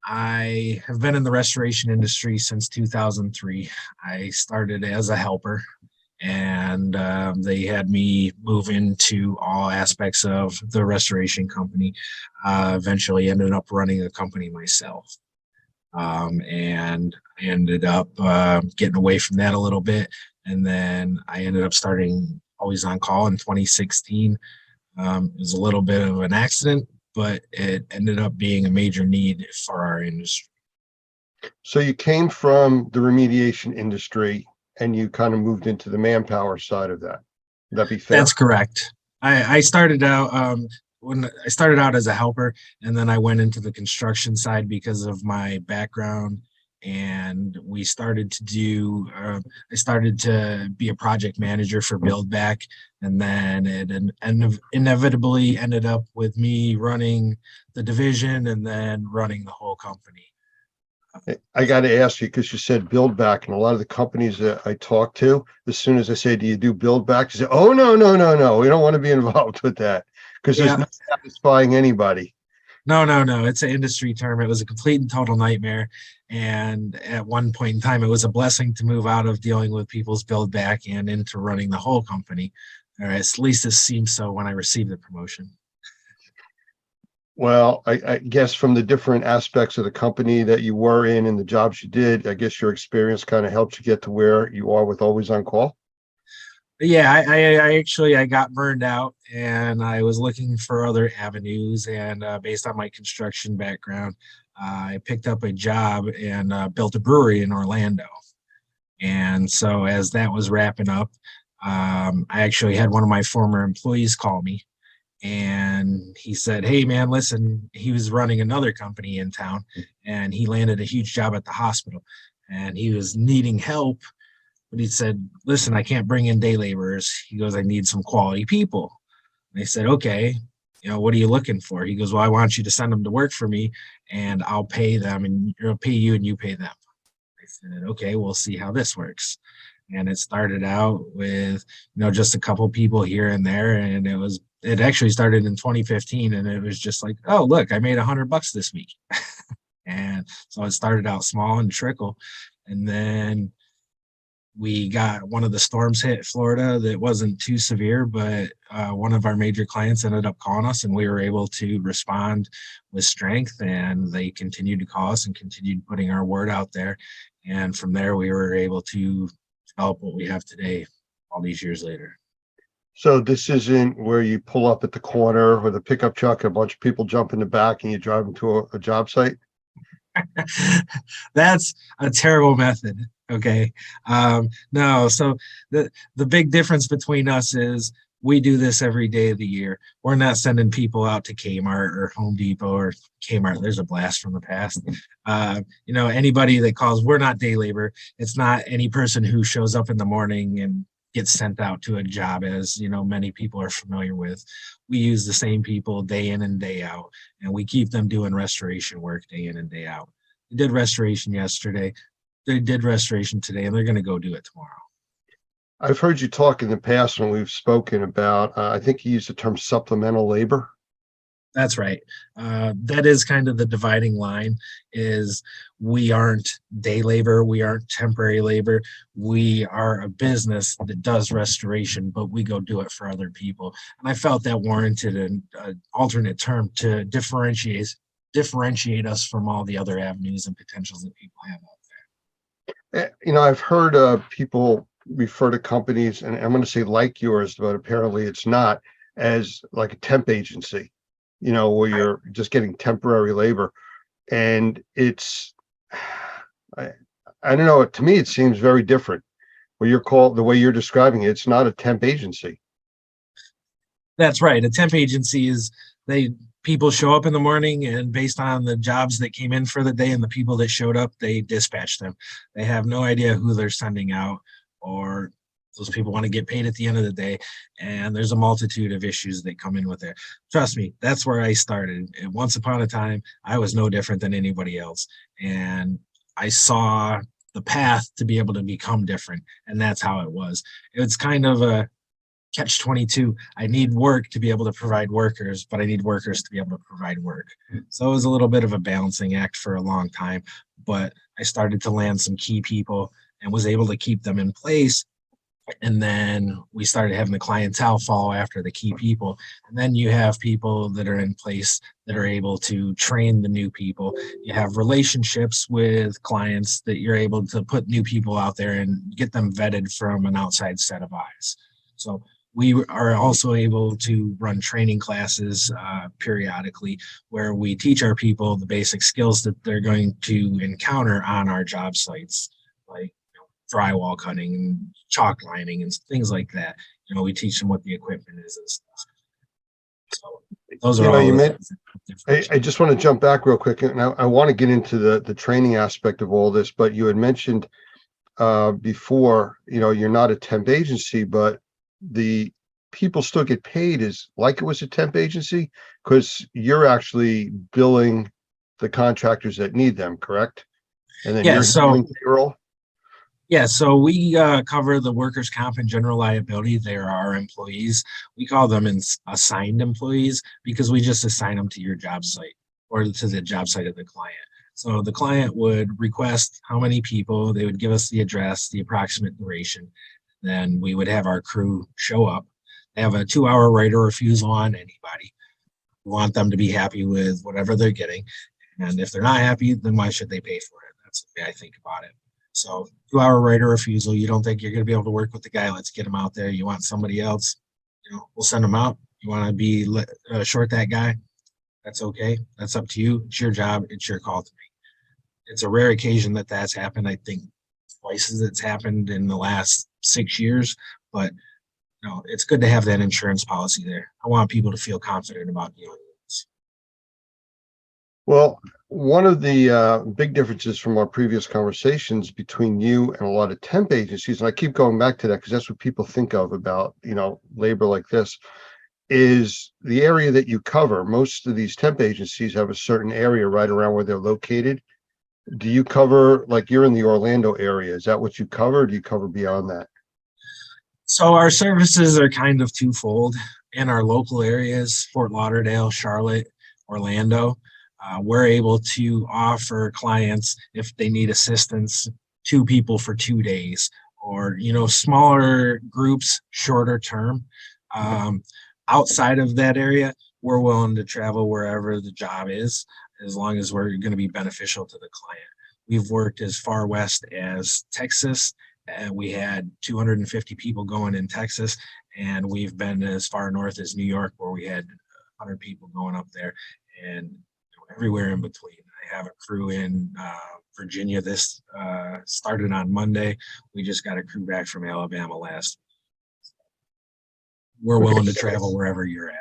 Speaker 14: I have been in the restoration industry since 2003. I started as a helper, and they had me move into all aspects of the restoration company. Eventually ended up running a company myself, and ended up getting away from that a little bit. And then I ended up starting Always On Call in 2016. It was a little bit of an accident, but it ended up being a major need for our industry.
Speaker 6: So you came from the remediation industry and you kind of moved into the manpower side of that. Would that be fair?
Speaker 14: That's correct. I started out when I started out as a helper, and then I went into the construction side because of my background. And we started to do, I started to be a project manager for Build Back. And then it inevitably ended up with me running the division and then running the whole company.
Speaker 6: I got to ask you, because you said Build Back, and a lot of the companies that I talk to, as soon as I say, do you do Build Back? They say, oh, no, we don't want to be involved with that, because there's not satisfying anybody.
Speaker 14: No. It's an industry term. It was a complete and total nightmare. And at one point in time, it was a blessing to move out of dealing with people's Build Back and into running the whole company. Or at least it seemed so when I received the promotion.
Speaker 6: Well, I guess from the different aspects of the company that you were in and the jobs you did, I guess your experience kind of helped you get to where you are with Always On Call.
Speaker 14: Yeah, I got burned out, and I was looking for other avenues. And based on my construction background, I picked up a job and built a brewery in Orlando. And so as that was wrapping up, I actually had one of my former employees call me, and he said, hey man, listen, he was running another company in town and he landed a huge job at the hospital and he was needing help. But he said, listen, I can't bring in day laborers. He goes, I need some quality people. And I said, okay, what are you looking for? He goes, well, I want you to send them to work for me and I'll pay them, and I'll pay you and you pay them. I said, okay, we'll see how this works. And it started out with, just a couple people here and there. And it actually started in 2015. And it was just like, oh, look, I made $100 this week. And so it started out small and trickle. And then we got one of the storms hit Florida that wasn't too severe, but one of our major clients ended up calling us and we were able to respond with strength, and they continued to call us and continued putting our word out there. And from there, we were able to develop what we have today all these years later.
Speaker 6: So this isn't where you pull up at the corner with a pickup truck, a bunch of people jump in the back and you drive them to a job site?
Speaker 14: That's a terrible method. Okay. No. So the big difference between us is we do this every day of the year. We're not sending people out to Kmart or Home Depot or Kmart. There's a blast from the past. Anybody that calls, we're not day labor. It's not any person who shows up in the morning and gets sent out to a job, as many people are familiar with. We use the same people day in and day out, and we keep them doing restoration work day in and day out. We did restoration yesterday. They did restoration today, and they're going to go do it tomorrow.
Speaker 6: I've heard you talk in the past when we've spoken about, I think you used the term supplemental labor.
Speaker 14: That's right. That is kind of the dividing line is we aren't day labor. We aren't temporary labor. We are a business that does restoration, but we go do it for other people. And I felt that warranted an alternate term to differentiate us from all the other avenues and potentials that people have out there.
Speaker 6: You know, I've heard people refer to companies, and I'm going to say like yours, but apparently it's not, as like a temp agency, you know, where you're just getting temporary labor. And it's, I don't know, to me, it seems very different. Where you're called, the way you're describing it, it's not a temp agency.
Speaker 14: That's right. A temp agency is people show up in the morning, and based on the jobs that came in for the day and the people that showed up, they dispatch them. They have no idea who they're sending out, or those people want to get paid at the end of the day. And there's a multitude of issues that come in with it. Trust me, that's where I started. And once upon a time, I was no different than anybody else. And I saw the path to be able to become different. And that's how it was. It's kind of a catch-22. I need work to be able to provide workers, but I need workers to be able to provide work. So it was a little bit of a balancing act for a long time, but I started to land some key people and was able to keep them in place. And then we started having the clientele follow after the key people. And then you have people that are in place that are able to train the new people. You have relationships with clients that you're able to put new people out there and get them vetted from an outside set of eyes. So we are also able to run training classes periodically where we teach our people the basic skills that they're going to encounter on our job sites, like drywall cutting and chalk lining and things like that. You know, we teach them what the equipment is and stuff. So those are all.
Speaker 6: I just want to jump back real quick, and I want to get into the training aspect of all this. But you had mentioned before, you know, you're not a temp agency, but the people still get paid as like it was a temp agency because you're actually billing the contractors that need them, correct? And then you're doing payroll.
Speaker 14: Yeah, so we cover the workers' comp and general liability. They're our employees. We call them assigned employees because we just assign them to your job site or to the job site of the client. So the client would request how many people, they would give us the address, the approximate duration. Then we would have our crew show up. They have a 2-hour right of refusal on anybody. We want them to be happy with whatever they're getting. And if they're not happy, then why should they pay for it? That's the way I think about it. So 2-hour right of refusal. You don't think you're going to be able to work with the guy? Let's get him out there. You want somebody else? You know, we'll send him out. You want to be short that guy? That's okay. That's up to you. It's your job. It's your call to make. It's a rare occasion that that's happened. I think twice as it's happened in the last 6 years, but you know, it's good to have that insurance policy there. I want people to feel confident about dealing with this.
Speaker 6: Well, one of the big differences from our previous conversations between you and a lot of temp agencies, and I keep going back to that because that's what people think of about, you know, labor like this, is the area that you cover. Most of these temp agencies have a certain area right around where they're located. Do you cover, like you're in the Orlando area, is that what you cover, or do you cover beyond that?
Speaker 14: So our services are kind of twofold. In our local areas, Fort Lauderdale, Charlotte, Orlando, we're able to offer clients, if they need assistance, 2 people for 2 days, or, you know, smaller groups, shorter term. Outside of that area, we're willing to travel wherever the job is, as long as we're going to be beneficial to the client. We've worked as far west as Texas, and we had 250 people going in Texas, and we've been as far north as New York, where we had 100 people going up there, and everywhere in between. I have a crew in Virginia. This started on Monday. We just got a crew back from Alabama last week. We're willing to travel wherever you're at.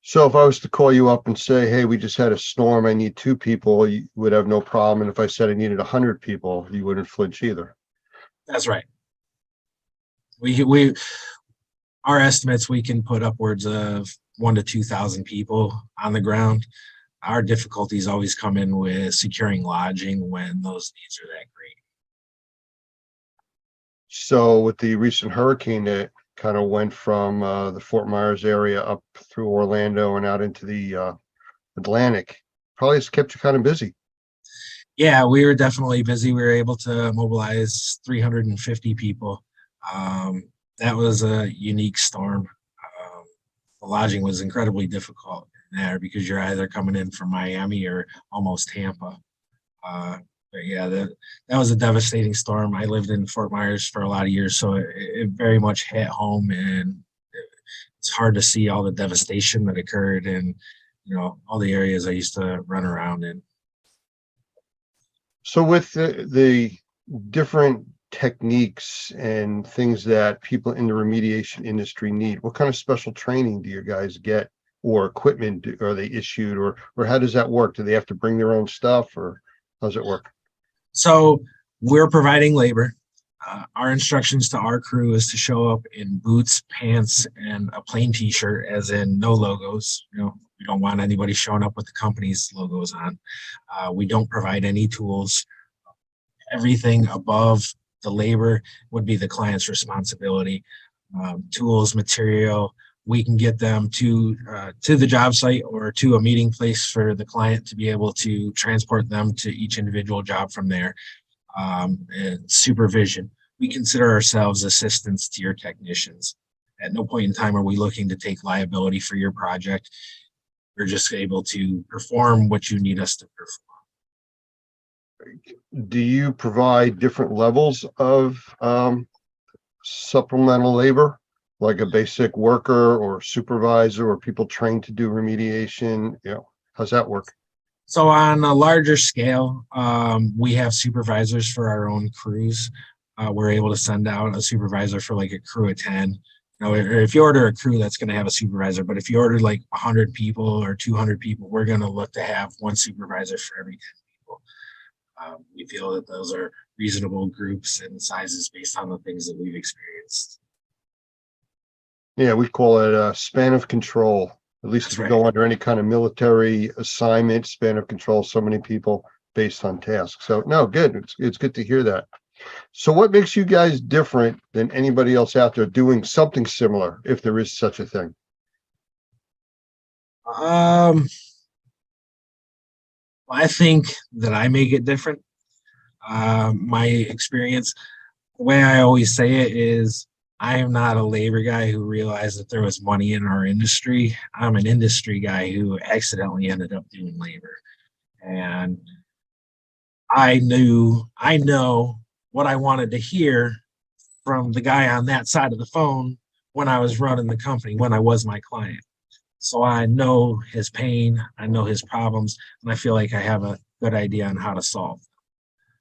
Speaker 6: So if I was to call you up and say, hey, we just had a storm, I need 2 people, you would have no problem. And if I said I needed 100 people, you wouldn't flinch either.
Speaker 14: That's right. Our estimates, we can put upwards of 1,000 to 2,000 people on the ground. Our difficulties always come in with securing lodging when those needs are that great.
Speaker 6: So with the recent hurricane that kind of went from the Fort Myers area up through Orlando and out into the Atlantic. Probably has kept you kind of busy.
Speaker 14: Yeah, we were definitely busy. We were able to mobilize 350 people. That was a unique storm. The lodging was incredibly difficult there because you're either coming in from Miami or almost Tampa. But yeah, that was a devastating storm. I lived in Fort Myers for a lot of years, so it very much hit home, and it's hard to see all the devastation that occurred in, all the areas I used to run around in.
Speaker 6: So with the different techniques and things that people in the remediation industry need, what kind of special training do you guys get, or equipment are they issued, or how does that work? Do they have to bring their own stuff, or how does it work?
Speaker 14: So we're providing labor. Our instructions to our crew is to show up in boots, pants, and a plain t-shirt, as in no logos. We don't want anybody showing up with the company's logos on. We don't provide any tools. Everything above the labor would be the client's responsibility. Tools, material, we can get them to the job site or to a meeting place for the client to be able to transport them to each individual job from there. And supervision. We consider ourselves assistants to your technicians. At no point in time are we looking to take liability for your project. We're just able to perform what you need us to perform.
Speaker 6: Do you provide different levels of supplemental labor, like a basic worker or supervisor, or people trained to do remediation? How's that work?
Speaker 14: So on a larger scale, we have supervisors for our own crews. We're able to send out a supervisor for like a crew of 10. If you order a crew, that's going to have a supervisor. But if you order like 100 people or 200 people, we're going to look to have one supervisor for every 10 people. We feel that those are reasonable groups and sizes based on the things that we've experienced.
Speaker 6: Yeah, we call it a span of control. At least if you go under any kind of military assignment, span of control, so many people based on tasks. So no, good. It's good to hear that. So what makes you guys different than anybody else out there doing something similar, if there is such a thing?
Speaker 14: I think that I make it different. My experience, the way I always say it is, I am not a labor guy who realized that there was money in our industry. I'm an industry guy who accidentally ended up doing labor. And I know what I wanted to hear from the guy on that side of the phone when I was running the company, when I was my client. So I know his pain, I know his problems, and I feel like I have a good idea on how to solve them.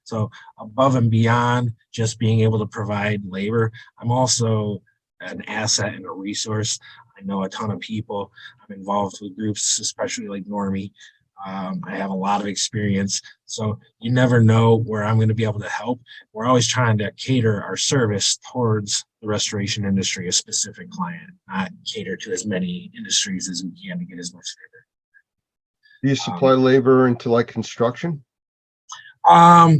Speaker 14: So above and beyond just being able to provide labor, I'm also an asset and a resource. I know a ton of people. I'm involved with groups, especially like Normie. I have a lot of experience. So you never know where I'm going to be able to help. We're always trying to cater our service towards the restoration industry, a specific client, not cater to as many industries as we can to get as much labor.
Speaker 6: Do you supply labor into like construction?
Speaker 14: A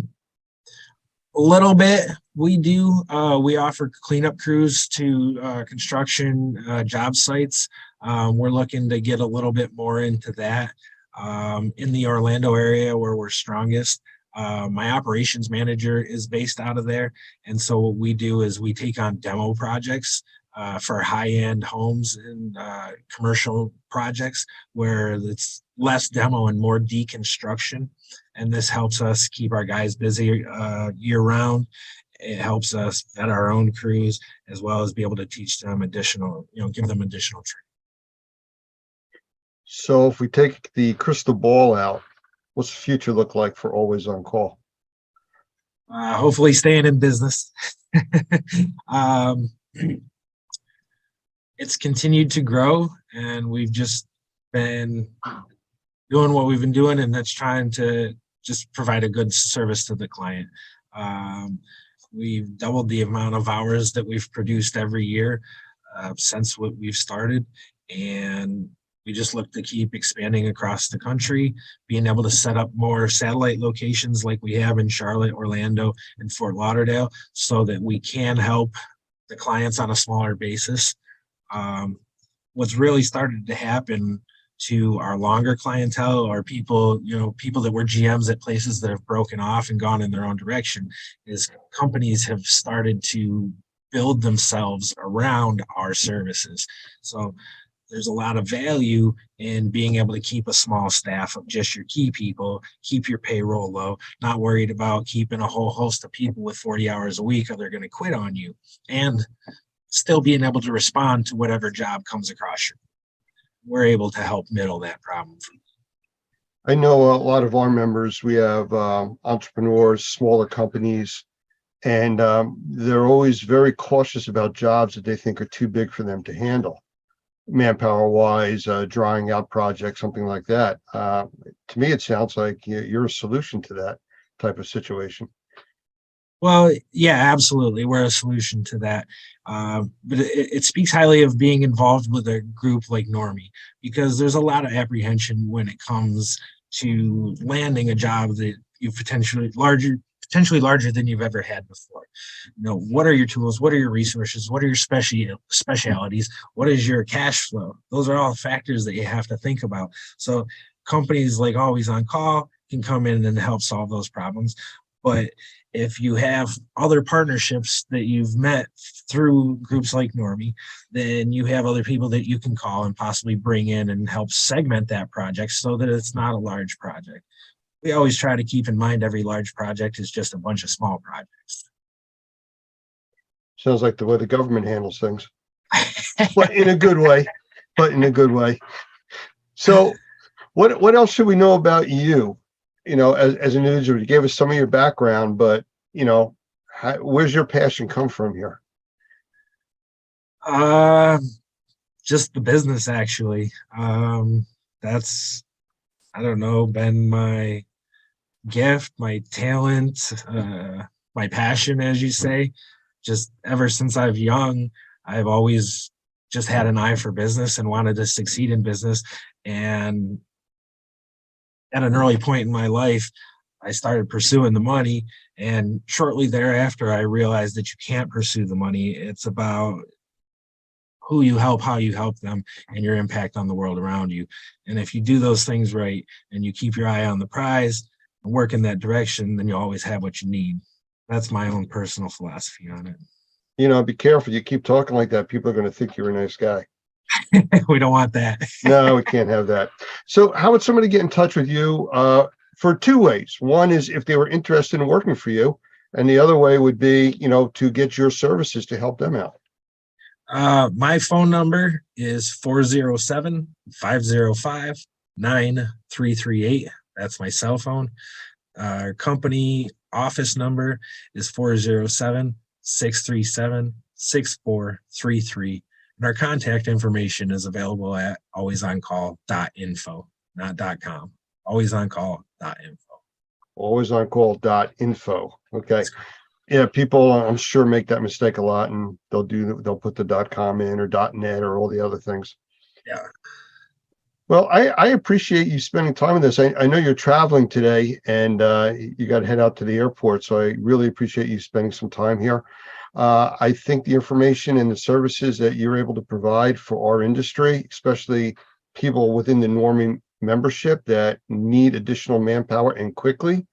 Speaker 14: little bit. We do. We offer cleanup crews to construction job sites. We're looking to get a little bit more into that. In the Orlando area where we're strongest, my operations manager is based out of there. And so what we do is we take on demo projects for high-end homes and commercial projects where it's less demo and more deconstruction. And this helps us keep our guys busy year-round. It helps us vet our own crews, as well as be able to teach them additional, give them additional training.
Speaker 6: So if we take the crystal ball out, what's the future look like for Always On Call?
Speaker 14: Hopefully staying in business. It's continued to grow, and we've just been doing what we've been doing, and that's trying to just provide a good service to the client. We've doubled the amount of hours that we've produced every year since what we've started, and we just look to keep expanding across the country, being able to set up more satellite locations like we have in Charlotte, Orlando, and Fort Lauderdale, so that we can help the clients on a smaller basis. What's really started to happen to our longer clientele are people, people that were GMs at places that have broken off and gone in their own direction, is companies have started to build themselves around our services. So there's a lot of value in being able to keep a small staff of just your key people, keep your payroll low, not worried about keeping a whole host of people with 40 hours a week or they're going to quit on you, and still being able to respond to whatever job comes across you. We're able to help middle that problem.
Speaker 6: I know a lot of our members, we have entrepreneurs, smaller companies, and they're always very cautious about jobs that they think are too big for them to handle. Manpower wise, drying out projects, something like that. To me, it sounds like you're a solution to that type of situation.
Speaker 14: Well, yeah, absolutely. We're a solution to that. But it speaks highly of being involved with a group like Normie, because there's a lot of apprehension when it comes to landing a job that you potentially larger than you've ever had before. What are your tools? What are your resources? What are your specialities? What is your cash flow? Those are all factors that you have to think about. So companies like Always On Call can come in and help solve those problems. But if you have other partnerships that you've met through groups like Normie, then you have other people that you can call and possibly bring in and help segment that project so that it's not a large project. We always try to keep in mind every large project is just a bunch of small projects.
Speaker 6: Sounds like the way the government handles things, but in a good way. So what else should we know about you? As an individual? You gave us some of your background, but where's your passion come from here?
Speaker 14: Just the business, actually. That's, I don't know, been my gift, my talent, my passion, as you say. Just ever since I've young, I've always just had an eye for business and wanted to succeed in business. And at an early point in my life, I started pursuing the money. And shortly thereafter, I realized that you can't pursue the money. It's about who you help, how you help them, and your impact on the world around you. And if you do those things right and you keep your eye on the prize and work in that direction, then you always have what you need. That's my own personal philosophy on it.
Speaker 6: Be careful. You keep talking like that, people are going to think you're a nice guy.
Speaker 14: We don't want that.
Speaker 6: No, we can't have that. So how would somebody get in touch with you? For two ways. One is if they were interested in working for you, and the other way would be, to get your services to help them out.
Speaker 14: My phone number is 407-505-9338. That's my cell phone. Our company office number is 407-637-6433. And our contact information is available at alwaysoncall.info, not .com. Alwaysoncall.info.
Speaker 6: Alwaysoncall.info. Okay. Yeah, people, I'm sure, make that mistake a lot, and they'll put the .com in or .net or all the other things.
Speaker 14: Yeah.
Speaker 6: Well, I appreciate you spending time with us. I know you're traveling today, and you got to head out to the airport, so I really appreciate you spending some time here. I think the information and the services that you're able to provide for our industry, especially people within the Normie membership that need additional manpower and quickly,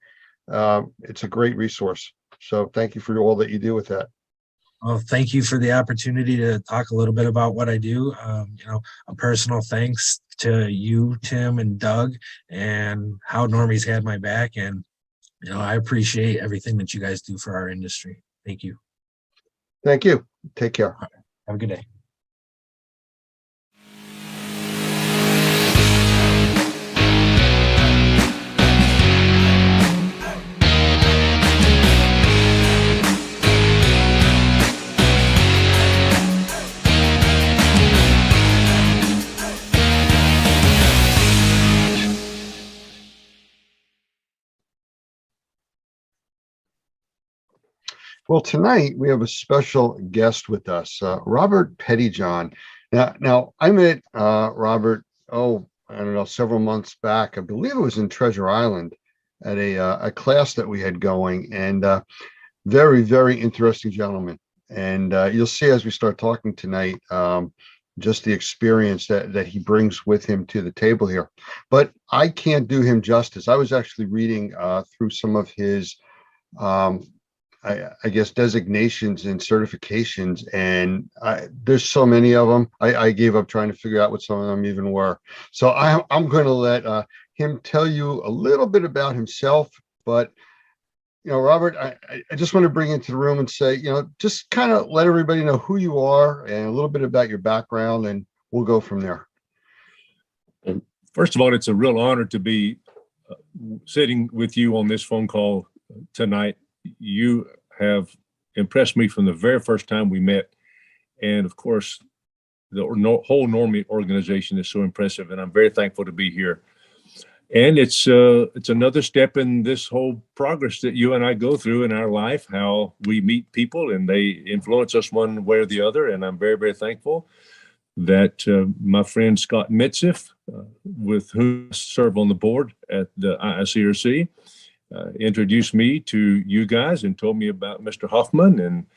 Speaker 6: it's a great resource. So thank you for all that you do with that.
Speaker 14: Well, thank you for the opportunity to talk a little bit about what I do. A personal thanks to you, Tim, and Doug, and how Normie's had my back. And, I appreciate everything that you guys do for our industry. Thank you.
Speaker 6: Thank you. Take care.
Speaker 14: Have a good day.
Speaker 6: Well, tonight we have a special guest with us, Robert Pettyjohn. Now I met Robert, I don't know, several months back. I believe it was in Treasure Island at a class that we had going, and very, very interesting gentleman. And you'll see as we start talking tonight, just the experience that he brings with him to the table here. But I can't do him justice. I was actually reading through some of his, I guess, designations and certifications, and there's so many of them. I gave up trying to figure out what some of them even were. So I'm going to let him tell you a little bit about himself. But Robert, I just want to bring you into the room and say, just kind of let everybody know who you are and a little bit about your background, and we'll go from there.
Speaker 15: First of all, it's a real honor to be sitting with you on this phone call tonight. You have impressed me from the very first time we met. And of course, the whole Normie organization is so impressive, and I'm very thankful to be here. And it's another step in this whole progress that you and I go through in our life, how we meet people and they influence us one way or the other. And I'm very, very thankful that my friend Scott Mitziff, with whom I serve on the board at the IICRC, introduced me to you guys and told me about Mr. Hoffman and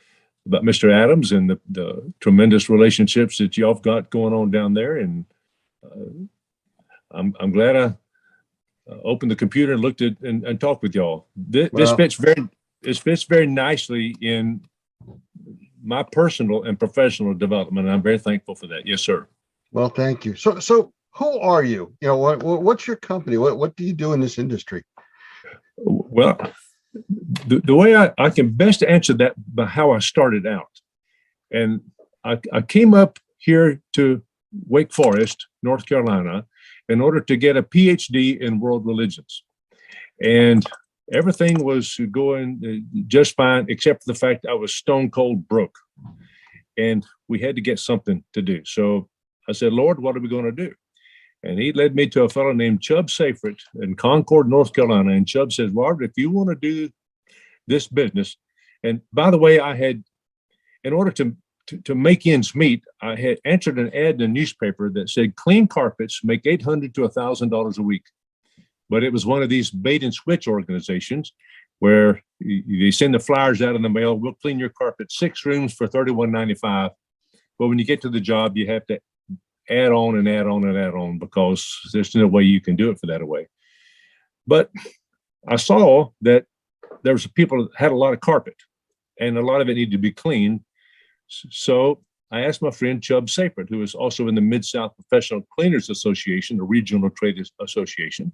Speaker 15: about Mr. Adams and the tremendous relationships that y'all have got going on down there. And I'm glad I opened the computer and looked at and talked with y'all. This fits very nicely in my personal and professional development. And I'm very thankful for that. Yes, sir.
Speaker 6: Well, thank you. So who are you? What's your company? What do you do in this industry?
Speaker 15: Well, the way I can best answer that by how I started out. And I came up here to Wake Forest, North Carolina, in order to get a PhD in world religions. And everything was going just fine, except for the fact I was stone cold broke. And we had to get something to do. So I said, Lord, what are we going to do? And he led me to a fellow named Chubb Seyfried in Concord, North Carolina. And Chubb says, Robert, if you want to do this business, and by the way, I had, in order to make ends meet, I had entered an ad in a newspaper that said clean carpets make $800 to $1,000 a week. But it was one of these bait and switch organizations where they send the flyers out in the mail. We'll clean your carpet 6 rooms for $31.95. But when you get to the job, you have to add on and add on and add on because there's no way you can do it for that away. But I saw that there was people that had a lot of carpet and a lot of it needed to be cleaned. So I asked my friend Chubb Seyfried, who is also in the Mid-South Professional Cleaners Association, a regional trade association.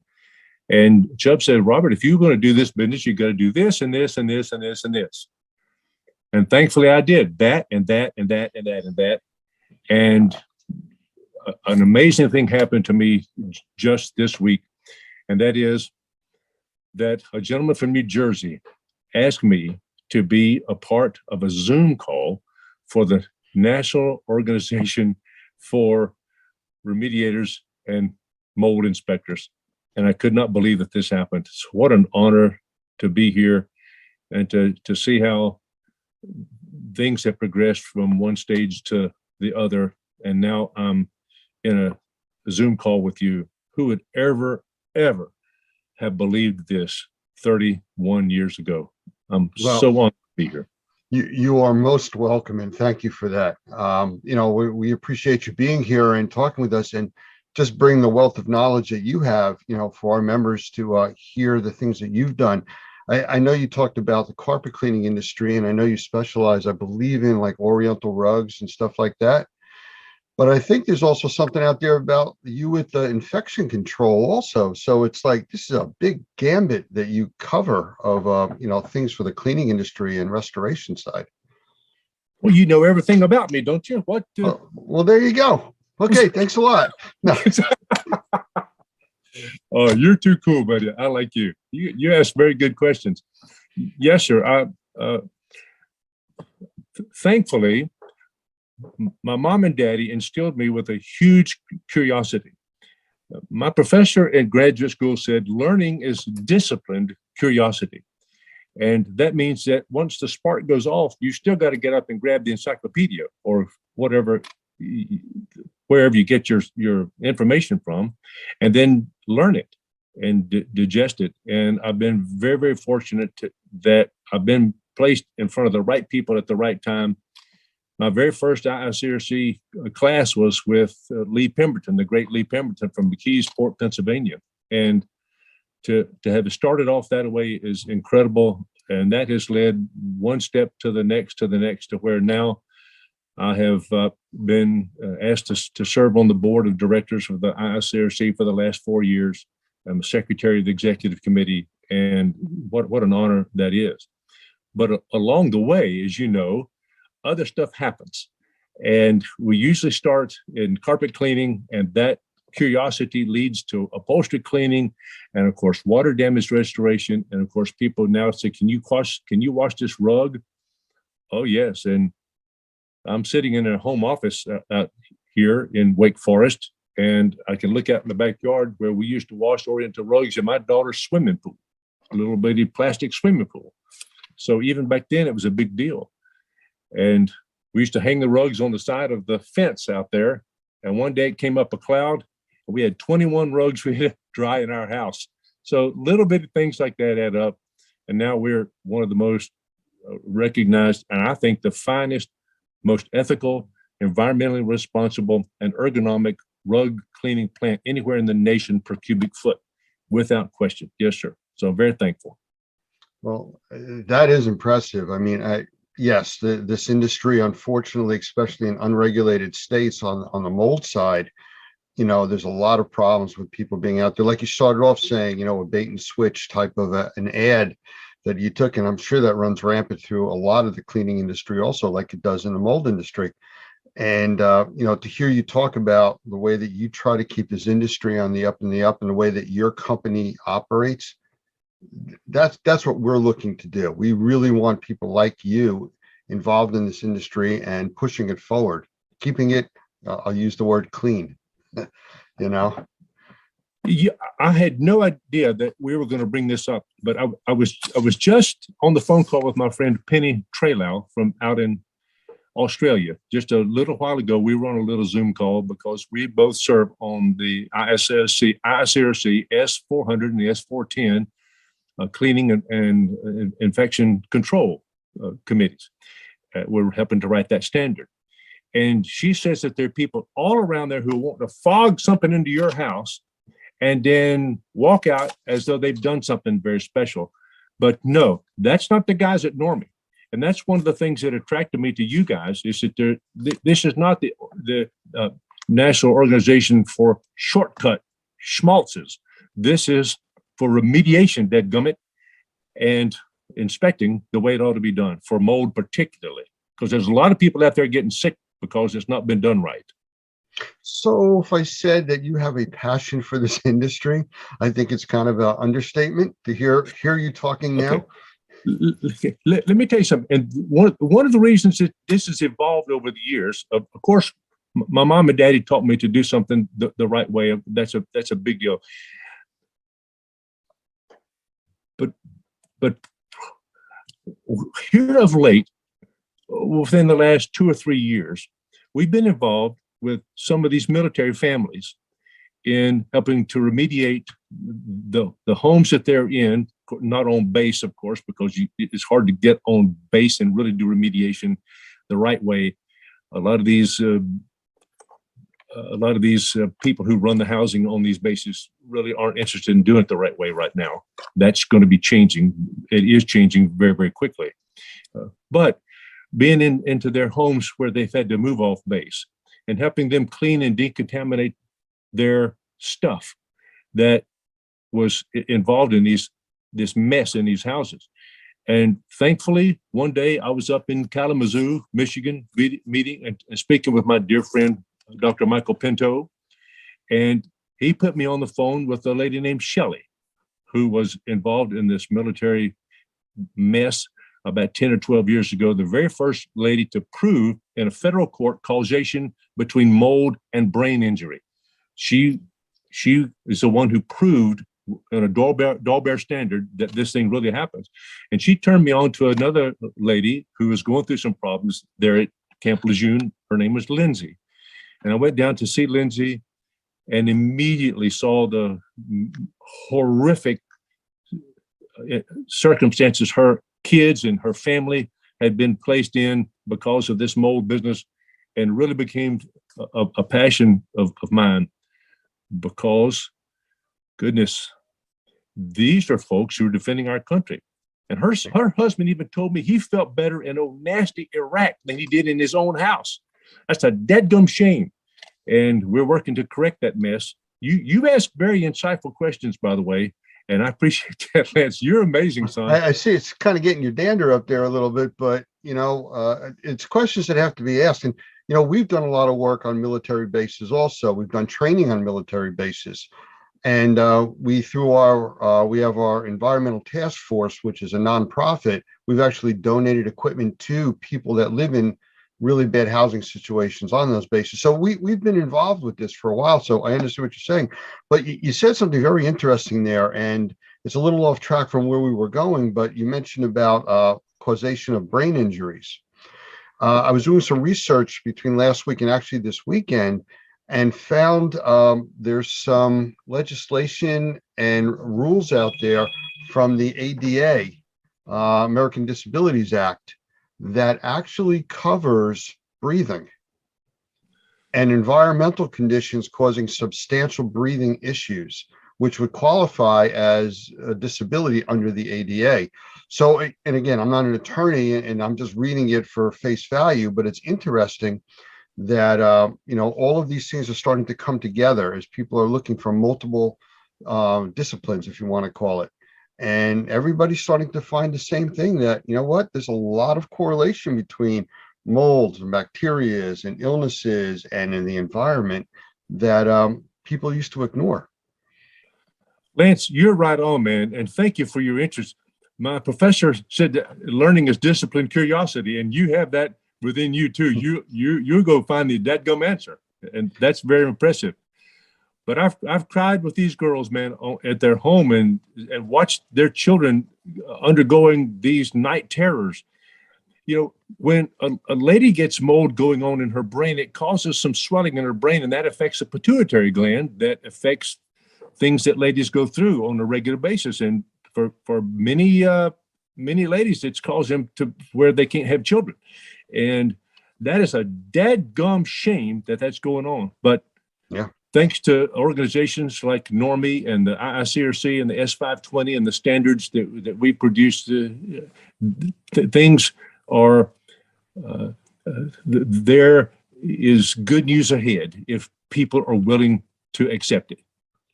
Speaker 15: And Chubb said, Robert, if you're going to do this business, you got to do this and this and this and this and this. And thankfully I did that and that and that and that and that. And an amazing thing happened to me just this week. And that is that a gentleman from New Jersey asked me to be a part of a Zoom call for the National Organization for Remediators and Mold Inspectors. And I could not believe that this happened. So what an honor to be here and to see how things have progressed from one stage to the other. And now I'm in a Zoom call with you. Who would ever have believed this 31 years ago? I'm so honored to be here.
Speaker 6: You are most welcome, and thank you for that. We appreciate you being here and talking with us, and just bring the wealth of knowledge that you have, for our members to hear the things that you've done. I know you talked about the carpet cleaning industry, and I know you specialize, I believe, in like Oriental rugs and stuff like that. But I think there's also something out there about you with the infection control also. So it's like, this is a big gambit that you cover of, things for the cleaning industry and restoration side.
Speaker 15: Well, you know everything about me, don't you? What?
Speaker 6: Well, there you go. Okay, thanks a lot. No.
Speaker 15: Oh, you're too cool, buddy. I like you. You ask very good questions. Yes, sir. Thankfully, my mom and daddy instilled me with a huge curiosity. My professor at graduate school said, learning is disciplined curiosity. And that means that once the spark goes off, you still got to get up and grab the encyclopedia or whatever, wherever you get your information from, and then learn it and digest it. And I've been very, very fortunate that I've been placed in front of the right people at the right time my very first IICRC class was with Lee Pemberton, the great Lee Pemberton from McKeesport, Pennsylvania. And to have it started off that way is incredible. And that has led one step to the next, to where now I have been asked to serve on the board of directors of the IICRC for the last 4 years. I'm a secretary of the executive committee, and what an honor that is. But along the way, as you know, other stuff happens. And we usually start in carpet cleaning, and that curiosity leads to upholstery cleaning, and of course, water damage restoration. And of course, people now say, can you wash this rug? Oh, yes. And I'm sitting in a home office out here in Wake Forest, and I can look out in the backyard where we used to wash Oriental rugs in my daughter's swimming pool, a little bitty plastic swimming pool. So even back then, it was a big deal. And we used to hang the rugs on the side of the fence out there. And one day it came up a cloud. And we had 21 rugs we had to dry in our house. So little bitty things like that add up. And now we're one of the most recognized, and I think the finest, most ethical, environmentally responsible, and ergonomic rug cleaning plant anywhere in the nation per cubic foot, without question. Yes, sir. So I'm very thankful.
Speaker 6: Well, that is impressive. I mean, yes, this industry, unfortunately, especially in unregulated states on the mold side, you know, there's a lot of problems with people being out there. Like you started off saying, you know, a bait and switch type of an ad that you took, and I'm sure that runs rampant through a lot of the cleaning industry also, like it does in the mold industry. And, you know, to hear you talk about the way that you try to keep this industry on the up and the way that your company operates, that's what we're looking to do. We really want people like you involved in this industry and pushing it forward, keeping it, I'll use the word clean, you know?
Speaker 15: Yeah, I had no idea that we were going to bring this up, but I was just on the phone call with my friend Penny Trelau from out in Australia. Just a little while ago, we were on a little Zoom call because we both serve on the IICRC S400 and the S410 cleaning and infection control committees. We're helping to write that standard. And she says that there are people all around there who want to fog something into your house and then walk out as though they've done something very special. But no, that's not the guys at Normie. And that's one of the things that attracted me to you guys, is that this is not the National Organization for Shortcut Schmaltzes. This is for remediation, dadgummit, and inspecting the way it ought to be done, for mold particularly, because there's a lot of people out there getting sick because it's not been done right.
Speaker 6: So if I said that you have a passion for this industry, I think it's kind of an understatement to hear you talking now.
Speaker 15: Okay. Let me tell you something. And one of the reasons that this has evolved over the years, of course, my mom and daddy taught me to do something the right way. That's a big deal. But here of late, within the last 2 or 3 years, we've been involved with some of these military families in helping to remediate the homes that they're in, not on base, of course, because it's hard to get on base and really do remediation the right way. A lot of these people who run the housing on these bases really aren't interested in doing it the right way right now. That's going to be changing. It is changing very, very quickly. But being into their homes where they've had to move off base and helping them clean and decontaminate their stuff that was involved in this mess in these houses. And thankfully, one day I was up in Kalamazoo, Michigan, meeting and speaking with my dear friend, Dr. Michael Pinto. And he put me on the phone with a lady named Shelley, who was involved in this military mess about 10 or 12 years ago, the very first lady to prove in a federal court causation between mold and brain injury. She is the one who proved in a Dahlberg standard that this thing really happens. And she turned me on to another lady who was going through some problems there at Camp Lejeune. Her name was Lindsay. And I went down to see Lindsay and immediately saw the horrific circumstances her kids and her family had been placed in because of this mold business, and really became a passion of mine, because, goodness, these are folks who are defending our country. And her husband even told me he felt better in old nasty Iraq than he did in his own house. That's a deadgum shame. And we're working to correct that mess. You asked very insightful questions, by the way, and I appreciate that, Lance. You're amazing, son.
Speaker 6: I see it's kind of getting your dander up there a little bit, but it's questions that have to be asked. And we've done a lot of work on military bases also. We've done training on military bases. And we have our environmental task force, which is a nonprofit. We've actually donated equipment to people that live in really bad housing situations on those bases. So we've been involved with this for a while. So I understand what you're saying, but you said something very interesting there, and it's a little off track from where we were going, but you mentioned about causation of brain injuries. I was doing some research between last week and actually this weekend, and found there's some legislation and rules out there from the ADA, American Disabilities Act, that actually covers breathing and environmental conditions causing substantial breathing issues, which would qualify as a disability under the ADA. So, and again, I'm not an attorney and I'm just reading it for face value, but it's interesting that all of these things are starting to come together as people are looking for multiple disciplines, if you want to call it, and everybody's starting to find the same thing, that there's a lot of correlation between molds and bacteria and illnesses and in the environment that people used to ignore.
Speaker 15: Lance, you're right on, man, and thank you for your interest. My professor said that learning is discipline, curiosity, and you have that within you too. You go find the dadgum answer, and that's very impressive. But I've cried with these girls, man, at their home and watched their children undergoing these night terrors. When a lady gets mold going on in her brain, it causes some swelling in her brain, and that affects the pituitary gland, that affects things that ladies go through on a regular basis. And for many ladies, it's caused them to where they can't have children. And that is a dadgum shame that that's going on. But
Speaker 6: yeah,
Speaker 15: thanks to organizations like NORMI and the IICRC and the S520 and the standards that we produce, things are, there is good news ahead if people are willing to accept it.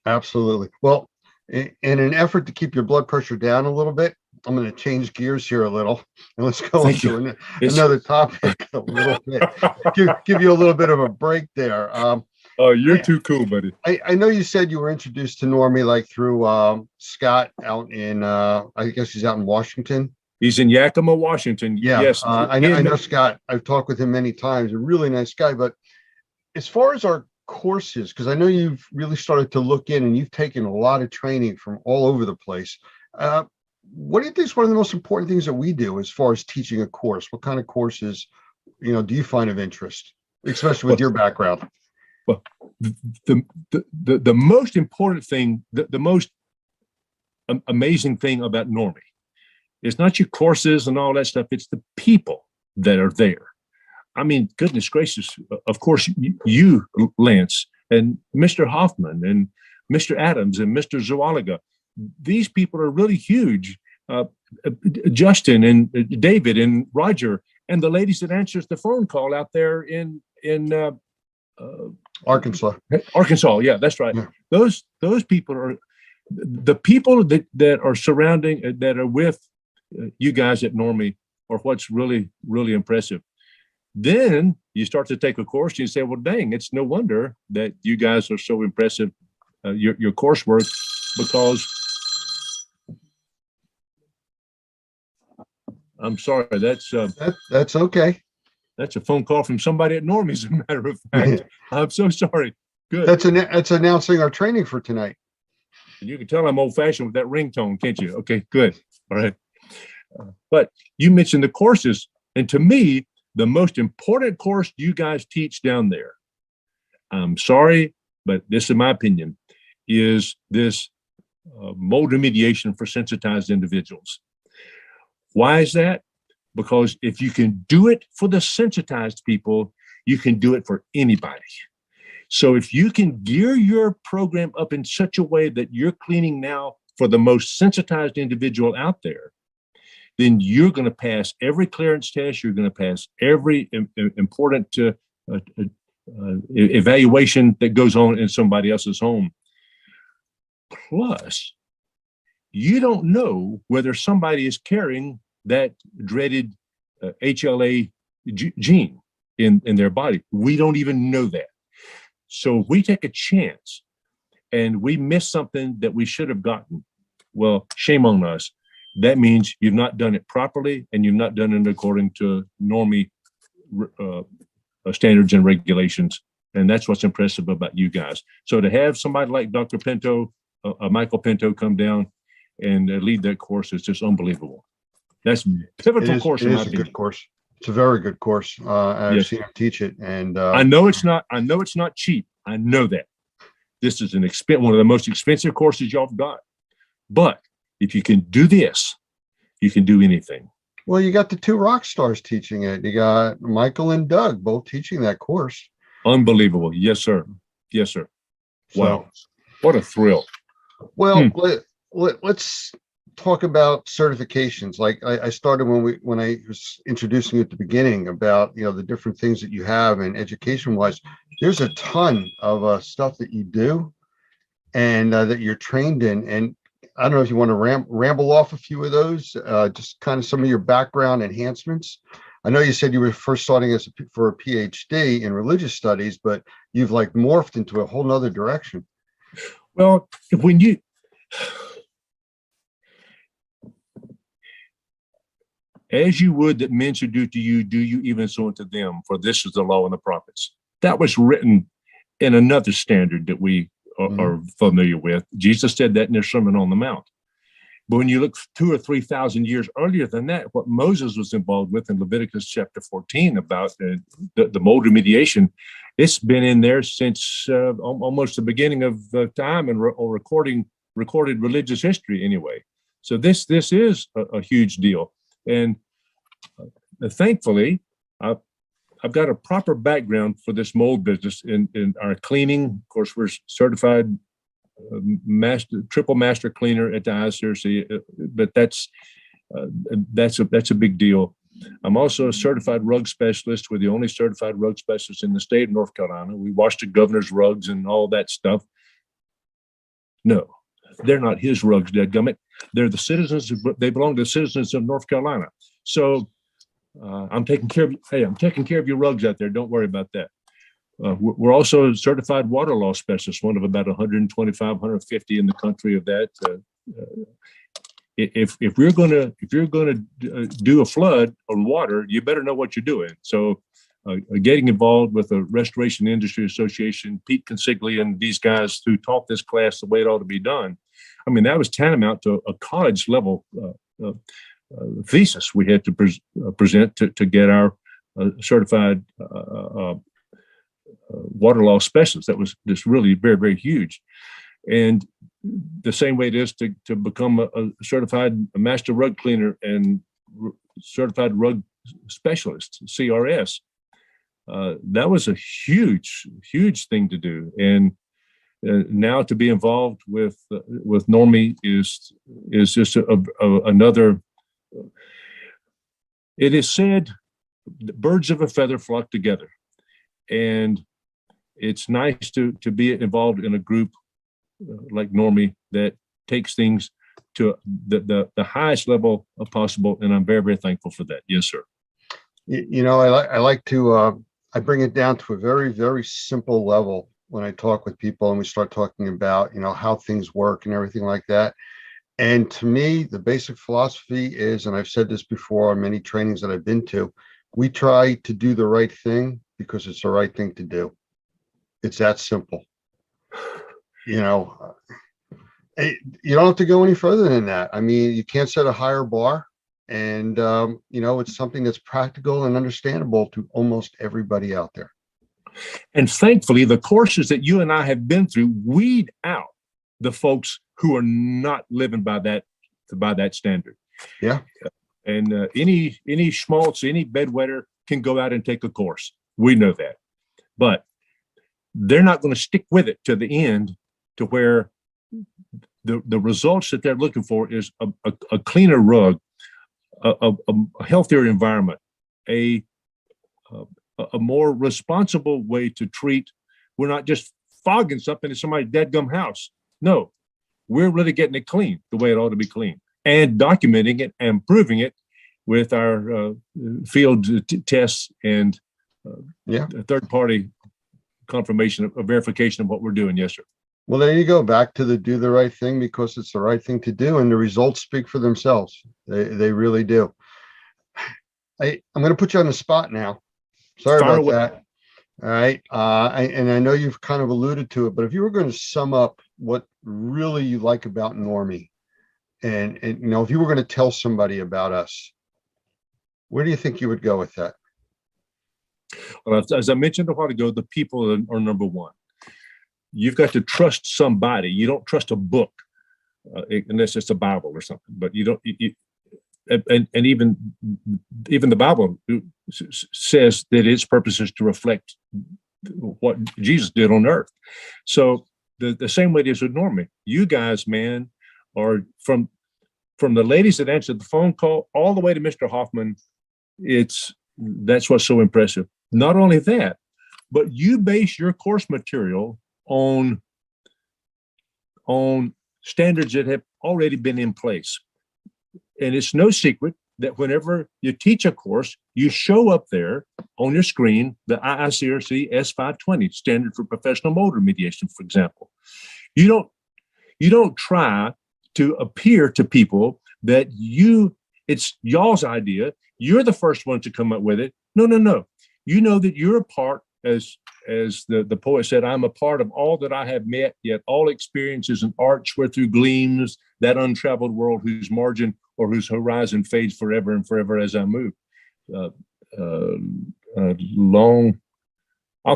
Speaker 6: Absolutely. Well, in an effort to keep your blood pressure down a little bit, I'm going to change gears here a little, and let's go into another topic a little bit. Give you a little bit of a break there.
Speaker 15: Oh, you're too cool, buddy.
Speaker 6: I know you said you were introduced to NORMI like through Scott out in, I guess he's out in Washington.
Speaker 15: He's in Yakima, Washington.
Speaker 6: Yeah,
Speaker 15: yes.
Speaker 6: I know Scott. I've talked with him many times. A really nice guy. But as far as our courses, because I know you've really started to look in and you've taken a lot of training from all over the place. What do you think is one of the most important things that we do as far as teaching a course? What kind of courses, do you find of interest, especially with your background?
Speaker 15: Well, the most important thing, the most amazing thing about NORMI is not your courses and all that stuff. It's the people that are there. I mean, goodness gracious, of course, you, Lance, and Mr. Hoffman and Mr. Adams and Mr. Zualaga, these people are really huge. Justin and David and Roger and the ladies that answers the phone call out there in
Speaker 6: Arkansas.
Speaker 15: Yeah, that's right.
Speaker 6: Yeah.
Speaker 15: Those people are the people that are surrounding, that are with you guys at NORMI, are what's really, really impressive. Then you start to take a course and you say, well, dang, it's no wonder that you guys are so impressive, your coursework, because I'm sorry,
Speaker 6: that's okay.
Speaker 15: That's a phone call from somebody at NORMI, as a matter of fact. I'm so sorry. Good.
Speaker 6: That's announcing our training for tonight.
Speaker 15: You can tell I'm old-fashioned with that ringtone, can't you? Okay, good. All right. But you mentioned the courses, and to me, the most important course you guys teach down there, I'm sorry, but this is my opinion, is this mold remediation for sensitized individuals. Why is that? because if you can do it for the sensitized people, you can do it for anybody. So if you can gear your program up in such a way that you're cleaning now for the most sensitized individual out there, then you're going to pass every clearance test. You're going to pass every important evaluation that goes on in somebody else's home. Plus, you don't know whether somebody is carrying that dreaded HLA gene in their body. We don't even know that. So if we take a chance and we miss something that we should have gotten, well, shame on us. That means you've not done it properly and you've not done it according to normie standards and regulations. And that's what's impressive about you guys. So to have somebody like Dr. Pinto, Michael Pinto, come down and lead that course is just unbelievable. That's a pivotal course.
Speaker 6: It is a good course. It's a very good course. I've seen him teach it, and
Speaker 15: I know it's not cheap. I know that. This is one of the most expensive courses y'all have got. But if you can do this, you can do anything.
Speaker 6: Well, you got the two rock stars teaching it. You got Michael and Doug both teaching that course.
Speaker 15: Unbelievable. Yes, sir. Yes, sir. Wow. What a thrill.
Speaker 6: Well, let's talk about certifications. Like I started when I was introducing you at the beginning about, the different things that you have, and education wise, there's a ton of stuff that you do and that you're trained in. And I don't know if you want to ramble off a few of those, just kind of some of your background enhancements. I know you said you were first starting for a PhD in religious studies, but you've like morphed into a whole nother direction.
Speaker 15: Well, when you, as you would that men should do to you, do you even so unto them, for this is the law and the prophets. That was written in another standard that we are familiar with. Jesus said that in their Sermon on the Mount. But when you look 2,000 or 3,000 years earlier than that, what Moses was involved with in Leviticus chapter 14 about the mold remediation, it's been in there since almost the beginning of time and recorded religious history anyway. So this is a huge deal. And thankfully, I've got a proper background for this mold business in our cleaning. Of course, we're certified triple master cleaner at the ISRC, but that's a big deal. I'm also a certified rug specialist. We're the only certified rug specialist in the state of North Carolina. We wash the governor's rugs and all that stuff. No, they're not his rugs, dadgummit. They're the citizens. They belong to the citizens of North Carolina. So I'm taking care of you. Hey, I'm taking care of your rugs out there. Don't worry about that. We're also certified water law specialists, one of about 125, 150 in the country of that. If you're going to do a flood on water, you better know what you're doing. So getting involved with the Restoration Industry Association, Pete Consigli and these guys who taught this class the way it ought to be done. I mean, that was tantamount to a college level thesis we had to present to get our certified water law specialist. That was just really very, very huge. And the same way it is to become a certified master rug cleaner and certified rug specialist, CRS. That was a huge, huge thing to do. And now to be involved with Normie is just another. It is said birds of a feather flock together, and it's nice to be involved in a group like Normie that takes things to the highest level of possible, and I'm very, very thankful for that. Yes, sir.
Speaker 6: I like to I bring it down to a very, very simple level when I talk with people and we start talking about how things work and everything like that. And to me, the basic philosophy is, and I've said this before on many trainings that I've been to, we try to do the right thing because it's the right thing to do. It's that simple. You don't have to go any further than that. I mean, you can't set a higher bar, and it's something that's practical and understandable to almost everybody out there.
Speaker 15: And thankfully, the courses that you and I have been through weed out the folks who are not living by that standard.
Speaker 6: Yeah.
Speaker 15: And any schmaltz, any bedwetter can go out and take a course. We know that. But they're not going to stick with it to the end, to where the results that they're looking for is a cleaner rug, a healthier environment, a more responsible way to treat. We're not just fogging something in somebody's dadgum house. No, we're really getting it clean the way it ought to be clean, and documenting it and proving it with our field tests and third-party confirmation of verification of what we're doing. Yes, sir.
Speaker 6: Well, there you go. Back to the do the right thing because it's the right thing to do, and the results speak for themselves. They really do. I'm going to put you on the spot now. Sorry about that. All right. And I know you've kind of alluded to it, but if you were going to sum up what really you like about Normie, and you know, if you were going to tell somebody about us, where do you think you would go with that?
Speaker 15: Well, as I mentioned a while ago, the people are number one. You've got to trust somebody. You don't trust a book unless it's a Bible or something. But you don't. And even the Bible says that its purpose is to reflect what Jesus did on earth. So the same way it is with Normie. You guys, man, are from the ladies that answered the phone call all the way to Mr. Hoffman. That's what's so impressive. Not only that, but you base your course material on standards that have already been in place. And it's no secret that whenever you teach a course, you show up there on your screen the IICRC S520 standard for professional mold remediation, for example. You don't try to appear to people that it's y'all's idea. You're the first one to come up with it. No. You know that you're a part, as the poet said, I'm a part of all that I have met, yet all experiences and arts where through gleams that untraveled world whose margin or whose horizon fades forever and forever as I move. I'll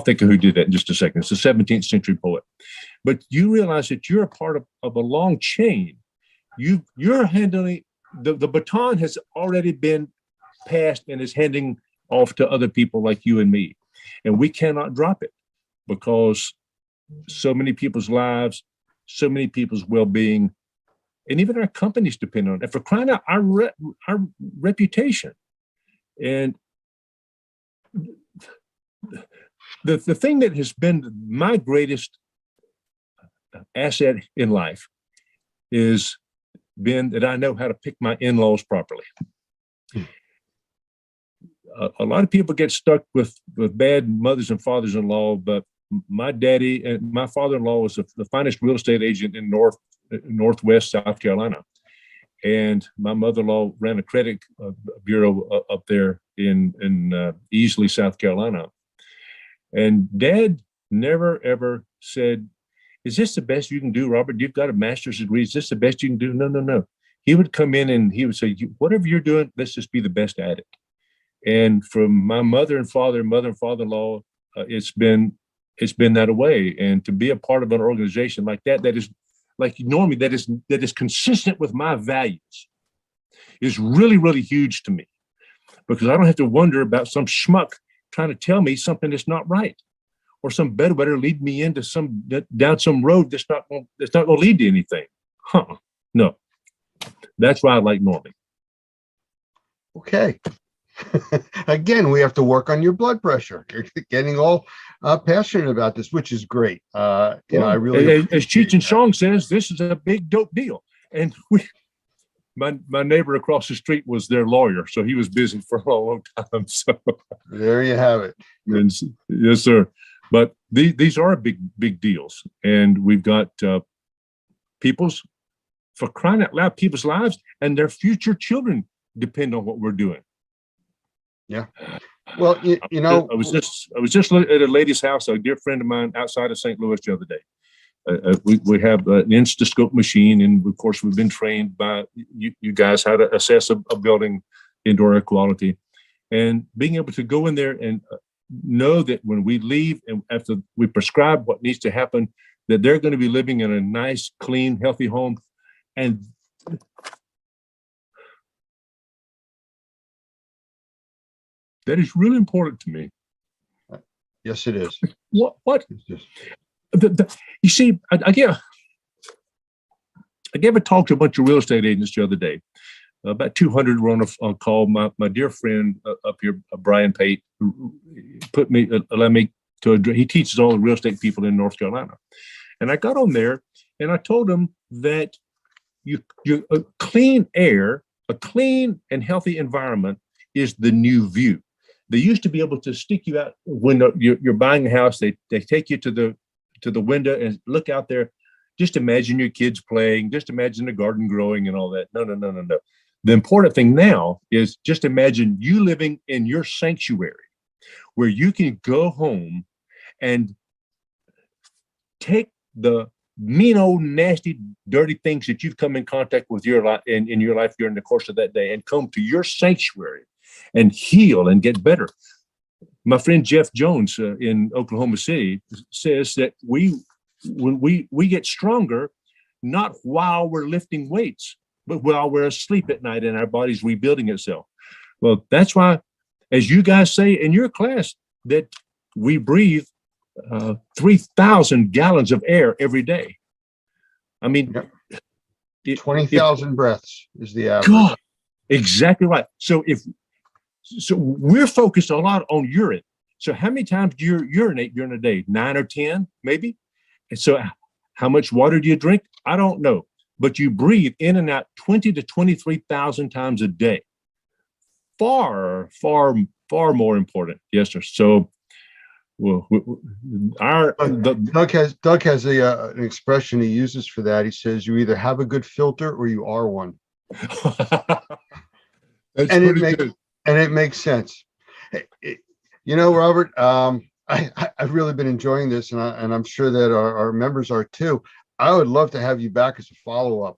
Speaker 15: think of who did that in just a second. It's a 17th century poet. But you realize that you're a part of a long chain. You're handling, the baton has already been passed and is handing off to other people like you and me. And we cannot drop it because so many people's lives, so many people's well-being, and even our companies depend on it. And for crying out, our reputation. And the thing that has been my greatest asset in life is been that I know how to pick my in-laws properly. A lot of people get stuck with bad mothers and fathers-in-law, but my daddy and my father-in-law was the finest real estate agent in Northwest South Carolina. And my mother-in-law ran a credit bureau up there in Easley, South Carolina. And Dad never, ever said, is this the best you can do, Robert? You've got a master's degree. Is this the best you can do? No. He would come in and he would say, whatever you're doing, let's just be the best at it. And from my mother and father-in-law, it's been that way. And to be a part of an organization like that is like Normie, that is consistent with my values, is really, really huge to me, because I don't have to wonder about some schmuck trying to tell me something that's not right, or some bedwetter lead me into down some road that's not going to lead to anything. No, that's why I like Normie.
Speaker 6: Okay. Again, we have to work on your blood pressure. You're getting all passionate about this, which is great. I really,
Speaker 15: as Cheech and Chong says, this is a big dope deal. And my neighbor across the street was their lawyer, so he was busy for a long time. So
Speaker 6: there you have it.
Speaker 15: And, yes, sir. But these are big deals, and we've got for crying out loud, people's lives and their future children depend on what we're doing.
Speaker 6: Yeah. Well, you know,
Speaker 15: I was just at a lady's house, a dear friend of mine outside of St. Louis the other day. We have an Instascope machine, and of course we've been trained by you guys how to assess a building indoor air quality, and being able to go in there and know that when we leave and after we prescribe what needs to happen, that they're going to be living in a nice, clean, healthy home, and That is really important to me.
Speaker 6: Yes, it is.
Speaker 15: What?
Speaker 6: It's just-
Speaker 15: You see, I gave a talk to a bunch of real estate agents the other day. About 200 were on call. My dear friend up here, Brian Pate, allowed me to address. He teaches all the real estate people in North Carolina, and I got on there and I told him that clean air, a clean and healthy environment is the new view. They used to be able to stick you out when you're buying a house. They take you to the window and look out there. Just imagine your kids playing. Just imagine the garden growing and all that. No. The important thing now is just imagine you living in your sanctuary where you can go home and take the mean old nasty dirty things that you've come in contact with in your life during the course of that day and come to your sanctuary and heal and get better. My friend Jeff Jones in Oklahoma City says that when we get stronger, not while we're lifting weights, but while we're asleep at night and our body's rebuilding itself. Well, that's why, as you guys say in your class, that we breathe 3,000 gallons of air every day. I mean,
Speaker 6: 20,000 breaths is the average.
Speaker 15: God, exactly right. So we're focused a lot on urine. So how many times do you urinate during a day? 9 or 10, maybe? And so how much water do you drink? I don't know. But you breathe in and out 20 to 23,000 times a day. Far more important. Yes, sir. So, well,
Speaker 6: Doug has an expression he uses for that. He says, "You either have a good filter or you are one." It makes sense. You know, Robert, I've really been enjoying this, and I'm sure that our members are too. I would love to have you back as a follow-up.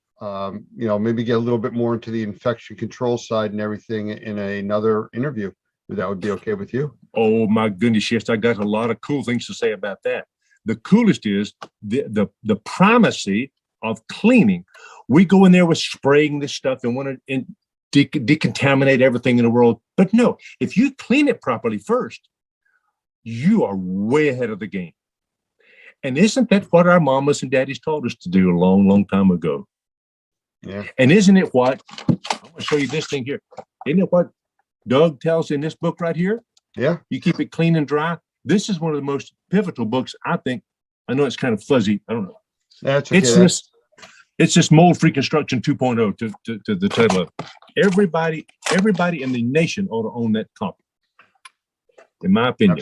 Speaker 6: Maybe get a little bit more into the infection control side and everything in another interview. If that would be okay with you.
Speaker 15: Oh my goodness, yes, I got a lot of cool things to say about that. The coolest is the primacy of cleaning. We go in there with spraying this stuff and want to decontaminate everything in the world. But no, if you clean it properly first, you are way ahead of the game. And isn't that what our mamas and daddies taught us to do a long, long time ago?
Speaker 6: Yeah.
Speaker 15: And isn't it what, I'm going to show you this thing here. Isn't it what Doug tells in this book right here?
Speaker 6: Yeah.
Speaker 15: You keep it clean and dry. This is one of the most pivotal books, I think. I know it's kind of fuzzy. I don't know.
Speaker 6: That's okay.
Speaker 15: It's this mold-free construction 2.0 to the title of it. Everybody in the nation ought to own that copy, in my opinion.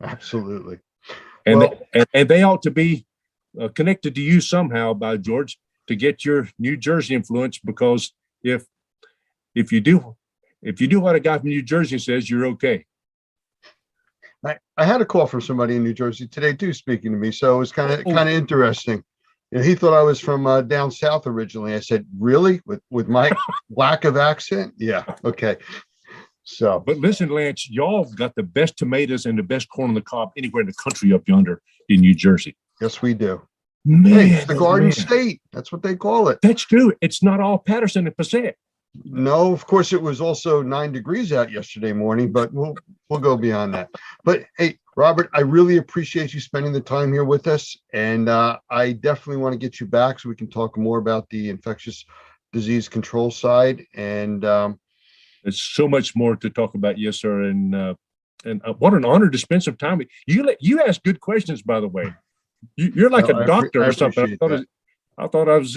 Speaker 6: Absolutely.
Speaker 15: And they ought to be connected to you somehow, by George, to get your New Jersey influence. Because if you do what a guy from New Jersey says, you're okay.
Speaker 6: I had a call from somebody in New Jersey today too, speaking to me. So it was kind of interesting. And he thought I was from down south originally. I said, "Really? With my lack of accent?" Yeah. Okay. So,
Speaker 15: but listen, Lance, y'all got the best tomatoes and the best corn on the cob anywhere in the country up yonder in New Jersey.
Speaker 6: Yes, we do.
Speaker 15: Man,
Speaker 6: hey, it's the Garden State. That's what they call it.
Speaker 15: That's true. It's not all Patterson and Passaic.
Speaker 6: No, of course, it was also 9 degrees out yesterday morning, but we'll go beyond that. But hey, Robert, I really appreciate you spending the time here with us, and I definitely want to get you back so we can talk more about the infectious disease control side. And
Speaker 15: there's so much more to talk about, yes, sir. And what an honor to spend some time with you. You ask good questions, by the way. You're like a doctor or something. I thought I was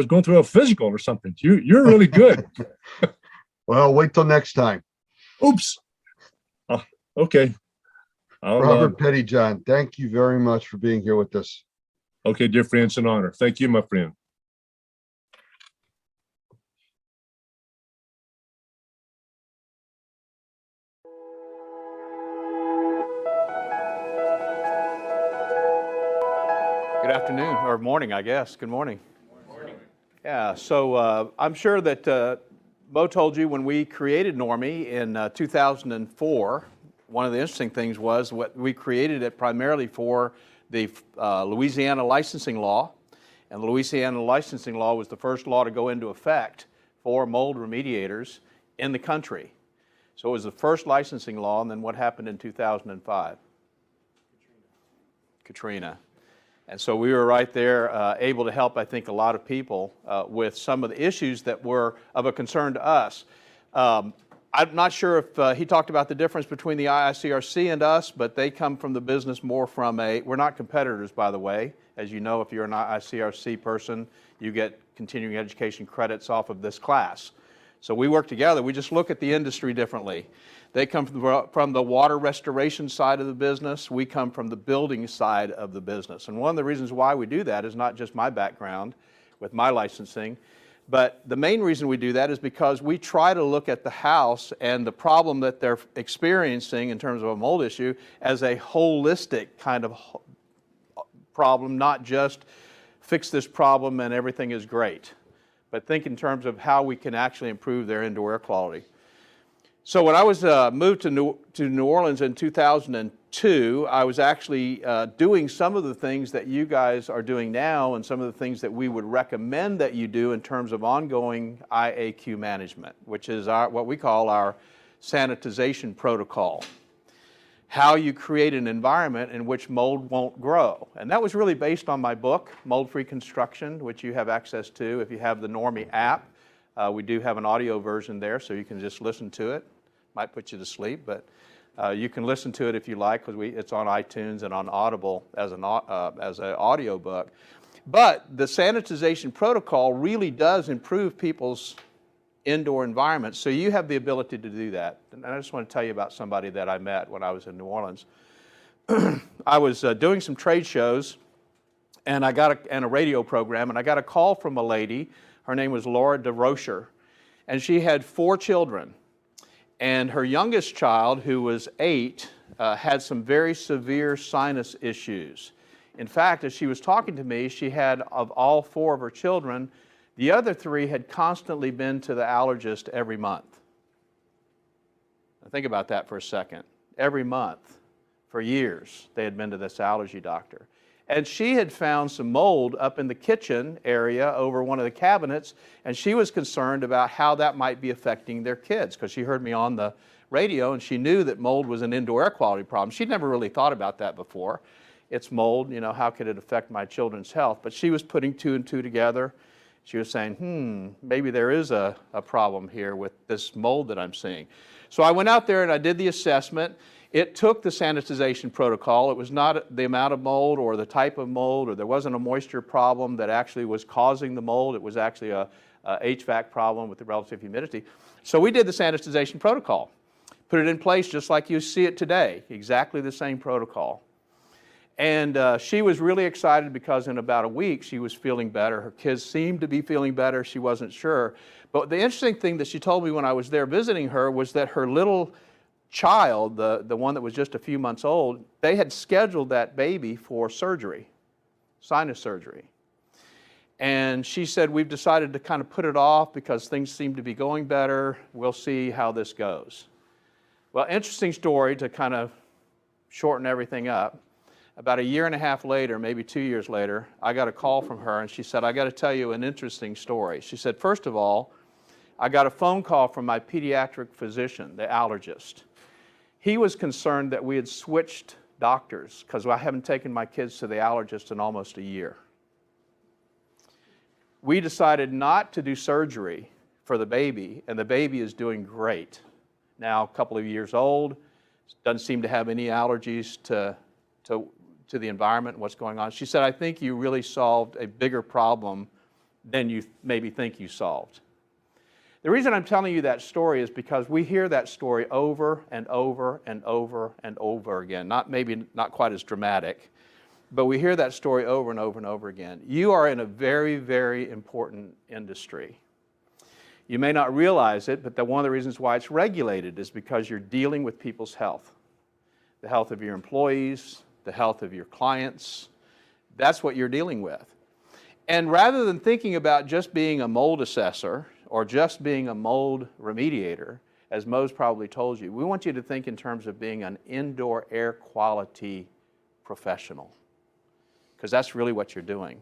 Speaker 15: going through a physical or something. You're really good.
Speaker 6: Well, wait till next time.
Speaker 15: Oops. Okay.
Speaker 6: Robert Pettyjohn, thank you very much for being here with us.
Speaker 15: Okay, dear friend, it's an honor. Thank you, my friend.
Speaker 9: Good afternoon, or morning, I guess. Good morning. Yeah, so I'm sure that Mo told you when we created Normie in 2004, one of the interesting things was what we created it primarily for the Louisiana licensing law. And the Louisiana licensing law was the first law to go into effect for mold remediators in the country. So it was the first licensing law, and then what happened in 2005? Katrina. And so we were right there able to help, I think, a lot of people with some of the issues that were of a concern to us. I'm not sure if he talked about the difference between the IICRC and us, but they come from the business more from we're not competitors, by the way. As you know, if you're an IICRC person, you get continuing education credits off of this class. So we work together. We just look at the industry differently. They come from the water restoration side of the business. We come from the building side of the business. And one of the reasons why we do that is not just my background with my licensing, but the main reason we do that is because we try to look at the house and the problem that they're experiencing in terms of a mold issue as a holistic kind of problem, not just fix this problem and everything is great, but think in terms of how we can actually improve their indoor air quality. So when I was moved to New Orleans in 2002, I was actually doing some of the things that you guys are doing now and some of the things that we would recommend that you do in terms of ongoing IAQ management, which is what we call our sanitization protocol. How you create an environment in which mold won't grow. And that was really based on my book, Mold-Free Construction, which you have access to if you have the Normie app. We do have an audio version there, so you can just listen to it. Might put you to sleep, but you can listen to it if you like, because it's on iTunes and on Audible as an audio book. But the sanitization protocol really does improve people's indoor environments, so you have the ability to do that. And I just want to tell you about somebody that I met when I was in New Orleans. I was doing some trade shows, and a radio program, and I got a call from a lady. Her name was Laura DeRocher, and she had 4 children. And her youngest child, who was 8, had some very severe sinus issues. In fact, as she was talking to me, she had, of all 4 of her children, the other 3 had constantly been to the allergist every month. Now think about that for a second. Every month, for years, they had been to this allergy doctor. And she had found some mold up in the kitchen area over one of the cabinets, and she was concerned about how that might be affecting their kids, because she heard me on the radio and she knew that mold was an indoor air quality problem. She'd never really thought about that before. It's mold, you know, how could it affect my children's health? But she was putting 2 and 2 together. She was saying, maybe there is a problem here with this mold that I'm seeing. So I went out there and I did the assessment. It took the sanitization protocol. It was not the amount of mold or the type of mold, or there wasn't a moisture problem that actually was causing the mold. It was actually a HVAC problem with the relative humidity. So we did the sanitization protocol, put it in place just like you see it today, exactly the same protocol. And she was really excited because in about a week she was feeling better. Her kids seemed to be feeling better. She wasn't sure. But the interesting thing that she told me when I was there visiting her was that her little child, the one that was just a few months old, they had scheduled that baby for surgery, sinus surgery. And she said, we've decided to kind of put it off because things seem to be going better. We'll see how this goes. Well, interesting story to kind of shorten everything up. About 1.5 years later, maybe 2 years later, I got a call from her and she said, I got to tell you an interesting story. She said, first of all, I got a phone call from my pediatric physician, the allergist. He was concerned that we had switched doctors because I haven't taken my kids to the allergist in almost a year. We decided not to do surgery for the baby, and the baby is doing great. Now, a couple of years old, doesn't seem to have any allergies to the environment and what's going on. She said, I think you really solved a bigger problem than you maybe think you solved. The reason I'm telling you that story is because we hear that story over and over and over and over again. Maybe not quite as dramatic, but we hear that story over and over and over again. You are in a very, very important industry. You may not realize it, but one of the reasons why it's regulated is because you're dealing with people's health. The health of your employees, the health of your clients. That's what you're dealing with. And rather than thinking about just being a mold assessor or just being a mold remediator, as Mo's probably told you, we want you to think in terms of being an indoor air quality professional, because that's really what you're doing.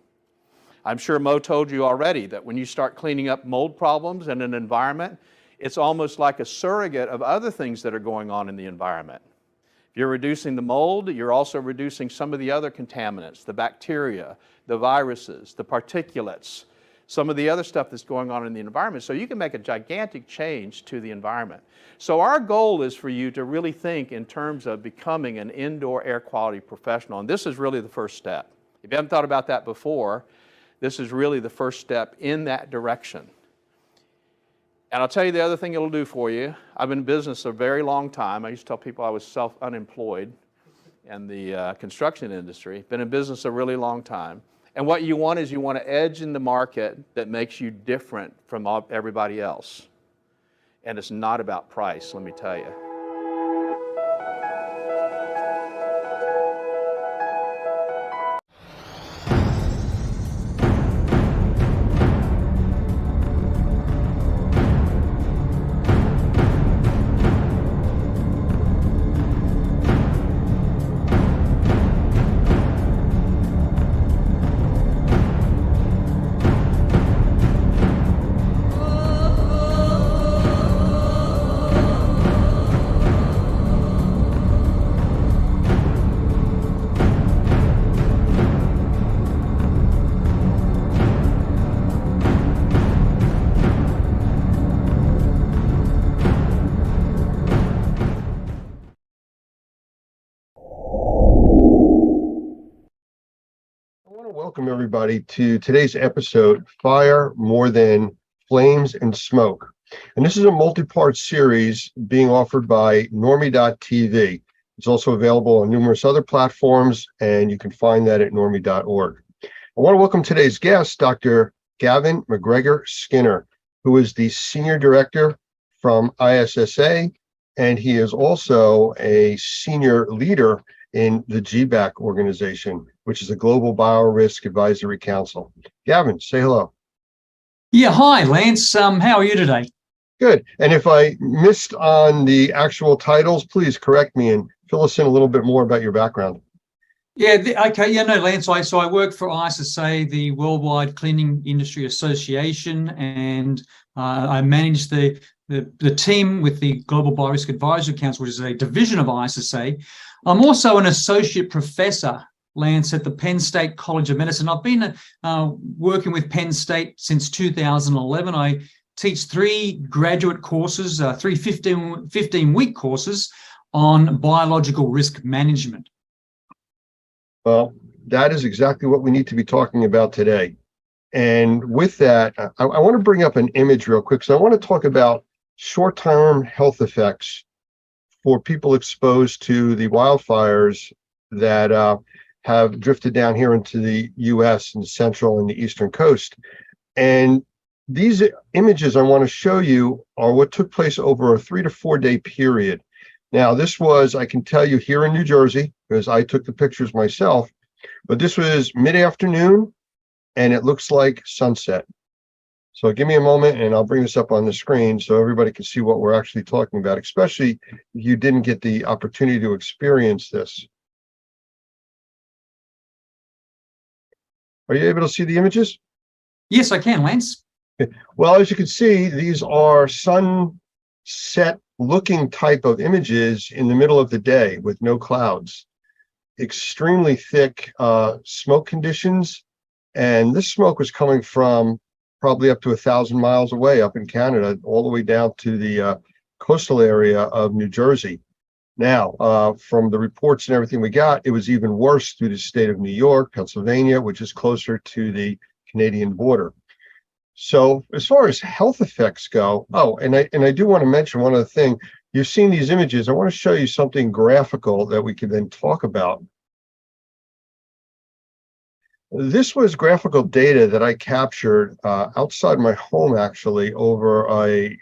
Speaker 9: I'm sure Mo told you already that when you start cleaning up mold problems in an environment,
Speaker 16: It's almost like a surrogate of other things that are going on in the environment. If you're reducing the mold, you're also reducing some of the other contaminants, the bacteria, the viruses, the particulates, some of the other stuff that's going on in the environment. So you can make a gigantic change to the environment. So our goal is for you to really think in terms of becoming an indoor air quality professional. And this is really the first step. If you haven't thought about that before, this is really the first step in that direction. And I'll tell you the other thing it'll do for you. I've been in business a very long time. I used to tell people I was unemployed in the construction industry. Been in business a really long time. And what you want is you want an edge in the market that makes you different from everybody else. And it's not about price, let me tell you.
Speaker 6: Welcome everybody to today's episode, Fire More Than Flames and Smoke. And this is a multi-part series being offered by normie.tv. It's also available on numerous other platforms, and you can find that at normie.org. I want to welcome today's guest, Dr. Gavin McGregor Skinner, who is the Senior Director from ISSA, and he is also a Senior Leader in the GBAC organization, which is a Global Biorisk Advisory Council. Gavin, say hello.
Speaker 7: Yeah, hi, Lance. How are you today?
Speaker 6: Good. And if I missed on the actual titles, please correct me and fill us in a little bit more about your background.
Speaker 7: Yeah, okay. Yeah, no, Lance, so I work for ISSA, the Worldwide Cleaning Industry Association, and I manage the team with the Global Biorisk Advisory Council, which is a division of ISSA. I'm also an associate professor, Lance, at the Penn State College of Medicine. I've been working with Penn State since 2011. I teach 3 graduate courses, 3 15-week courses on biological risk management.
Speaker 6: Well, that is exactly what we need to be talking about today. And with that, I want to bring up an image real quick. So I want to talk about short-term health effects for people exposed to the wildfires that have drifted down here into the U.S. and the central and the eastern coast. And these images I want to show you are what took place over a 3 to 4 day period. Now, this was, I can tell you, here in New Jersey, because I took the pictures myself, but this was mid-afternoon, and it looks like sunset. So give me a moment, and I'll bring this up on the screen so everybody can see what we're actually talking about, especially if you didn't get the opportunity to experience this. Are you able to see the images?
Speaker 7: Yes, I can, Lance.
Speaker 6: Well, as you can see, these are sunset-looking type of images in the middle of the day with no clouds. Extremely thick smoke conditions, and this smoke was coming from probably up to 1,000 miles away up in Canada, all the way down to the coastal area of New Jersey. Now, from the reports and everything we got, it was even worse through the state of New York, Pennsylvania, which is closer to the Canadian border. So as far as health effects go, and I do want to mention one other thing. You've seen these images. I want to show you something graphical that we can then talk about. This was graphical data that I captured outside my home, actually, over a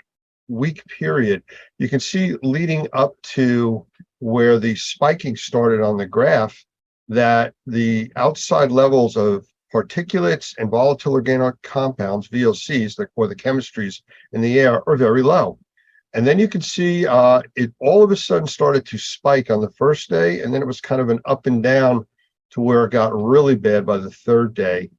Speaker 6: week period. You can see leading up to where the spiking started on the graph that the outside levels of particulates and volatile organic compounds, VOCs, or the chemistries in the air, are very low. And then you can see it all of a sudden started to spike on the first day, and then it was kind of an up and down to where it got really bad by the 3rd day.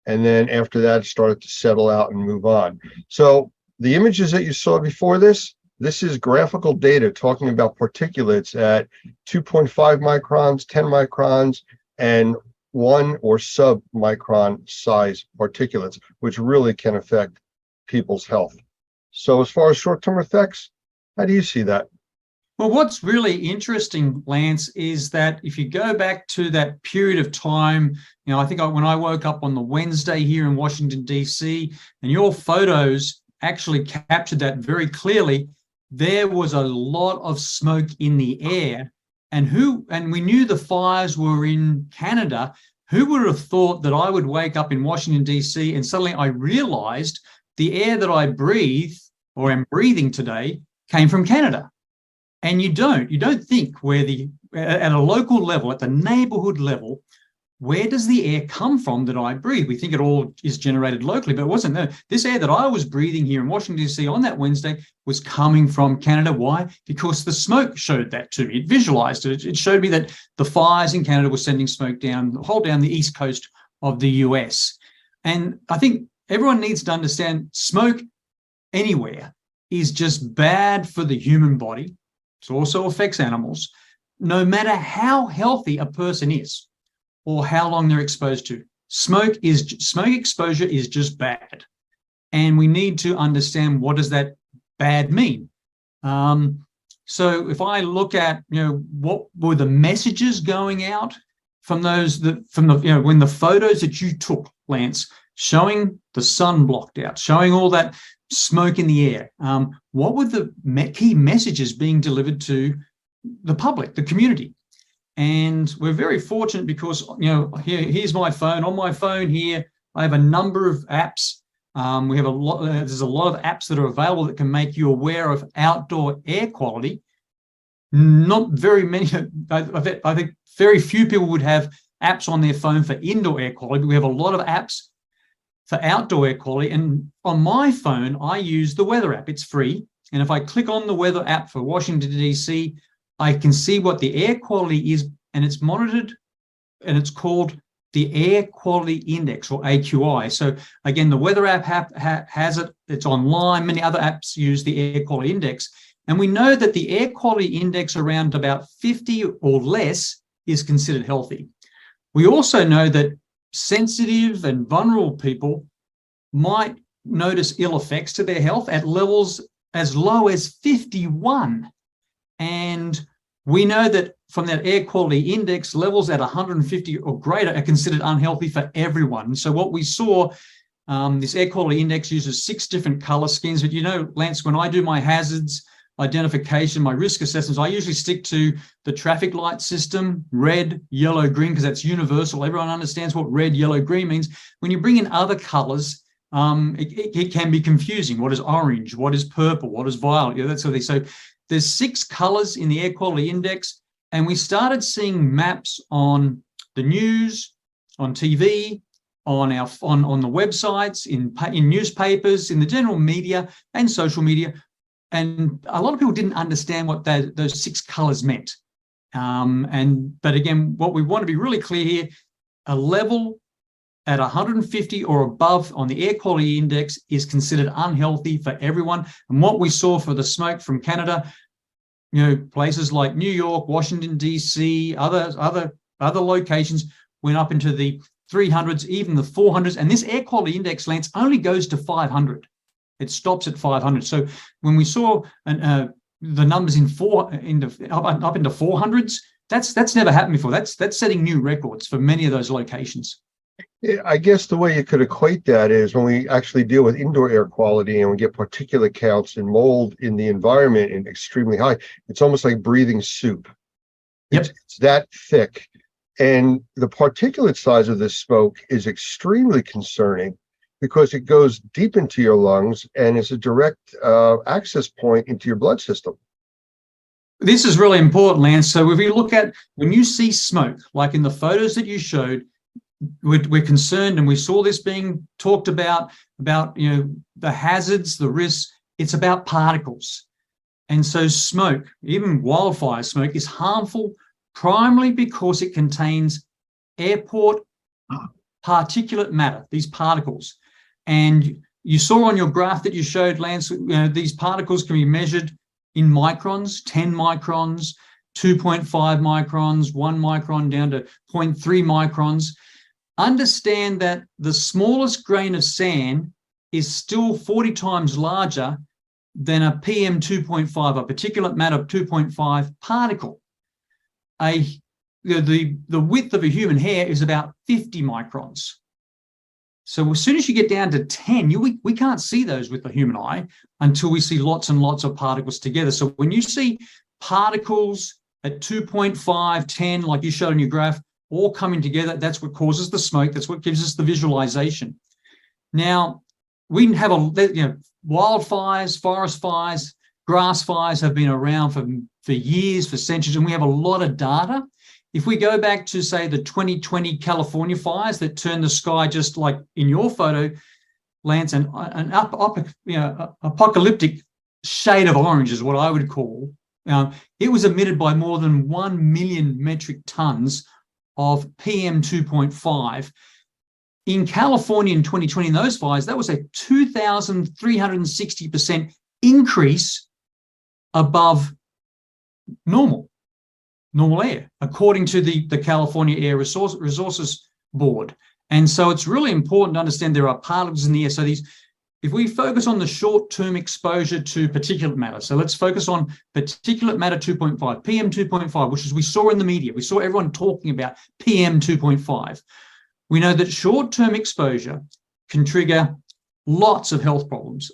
Speaker 6: And then after that, it started to settle out and move on. So the images that you saw before this is graphical data talking about particulates at 2.5 microns, 10 microns, and 1 or sub-micron size particulates, which really can affect people's health. So as far as short-term effects, how do you see that?
Speaker 7: Well, what's really interesting, Lance, is that if you go back to that period of time, I think when I woke up on the Wednesday here in Washington, D.C., and your photos actually captured that very clearly, there was a lot of smoke in the air. And we knew the fires were in Canada. Who would have thought that I would wake up in Washington, D.C., and suddenly I realized the air that I breathe or am breathing today came from Canada? And you don't think at a local level, at the neighborhood level, where does the air come from that I breathe? We think it all is generated locally, but it wasn't. No, this air that I was breathing here in Washington, D.C. on that Wednesday was coming from Canada. Why? Because the smoke showed that to me. It visualized it. It showed me that the fires in Canada were sending smoke down the east coast of the US. And I think everyone needs to understand smoke anywhere is just bad for the human body. It also affects animals, no matter how healthy a person is or how long they're exposed to. Smoke exposure is just bad. And we need to understand, what does that bad mean? So if I look at, what were the messages going out from when the photos that you took, Lance, showing the sun blocked out, showing all that smoke in the air, what were the key messages being delivered to the public, the community? And we're very fortunate because, here's my phone. On my phone here, I have a number of apps. We have there's a lot of apps that are available that can make you aware of outdoor air quality. Not very many, I think very few people would have apps on their phone for indoor air quality, but we have a lot of apps for outdoor air quality. And on my phone, I use the weather app. It's free. And if I click on the weather app for Washington, D.C., I can see what the air quality is, and it's monitored, and it's called the Air Quality Index, or AQI. So again, the weather app has it. It's online. Many other apps use the Air Quality Index. And we know that the Air Quality Index around about 50 or less is considered healthy. We also know that sensitive and vulnerable people might notice ill effects to their health at levels as low as 51. And we know that from that air quality index, levels at 150 or greater are considered unhealthy for everyone. And so what we saw, this air quality index uses 6 different color schemes. But Lance, when I do my hazards identification, my risk assessments, I usually stick to the traffic light system, red, yellow, green, because that's universal. Everyone understands what red, yellow, green means. When you bring in other colors, it can be confusing. What is orange? What is purple? What is violet? That sort of thing. So there's 6 colors in the air quality index, and we started seeing maps on the news, on TV, on the websites, in newspapers, in the general media and social media. And a lot of people didn't understand what those 6 colors meant. But again, what we want to be really clear here, a level at 150 or above on the air quality index is considered unhealthy for everyone. And what we saw for the smoke from Canada, places like New York, Washington, D.C., other locations went up into the 300s, even the 400s. And this air quality index, Lance, only goes to 500. It stops at 500. So when we saw the numbers up into 400s, that's never happened before. That's setting new records for many of those locations.
Speaker 6: I guess the way you could equate that is when we actually deal with indoor air quality and we get particulate counts and mold in the environment and extremely high, it's almost like breathing soup.
Speaker 7: Yep.
Speaker 6: It's that thick. And the particulate size of this smoke is extremely concerning because it goes deep into your lungs and is a direct access point into your blood system.
Speaker 7: This is really important, Lance. So if you look at, when you see smoke, like in the photos that you showed, we're concerned, and we saw this being talked about the hazards, the risks. It's about particles. And so smoke, even wildfire smoke, is harmful primarily because it contains airport particulate matter, these particles. And You saw on your graph that you showed, Lance, these particles can be measured in microns, 10 microns, 2.5 microns, 1 micron down to 0.3 microns. Understand that the smallest grain of sand is still 40 times larger than a PM 2.5, a particulate matter 2.5 particle. The width of a human hair is about 50 microns. So as soon as you get down to 10, we can't see those with the human eye until we see lots and lots of particles together. So when you see particles at 2.5, 10, like you showed on your graph, all coming together, that's what causes the smoke. That's what gives us the visualization. Now, we have wildfires, forest fires, grass fires have been around for years, for centuries, and we have a lot of data. If we go back to, say, the 2020 California fires that turned the sky just like in your photo, Lance, an apocalyptic shade of orange is what I would call. It was emitted by more than 1 million metric tons of PM 2.5. In California in 2020, in those fires, that was a 2,360% increase above normal air, according to the California Air Resources Board. And so it's really important to understand there are particles in the air. So if we focus on the short-term exposure to particulate matter, so let's focus on particulate matter 2.5, PM 2.5, which is we saw in the media. We saw everyone talking about PM 2.5. We know that short-term exposure can trigger lots of health problems,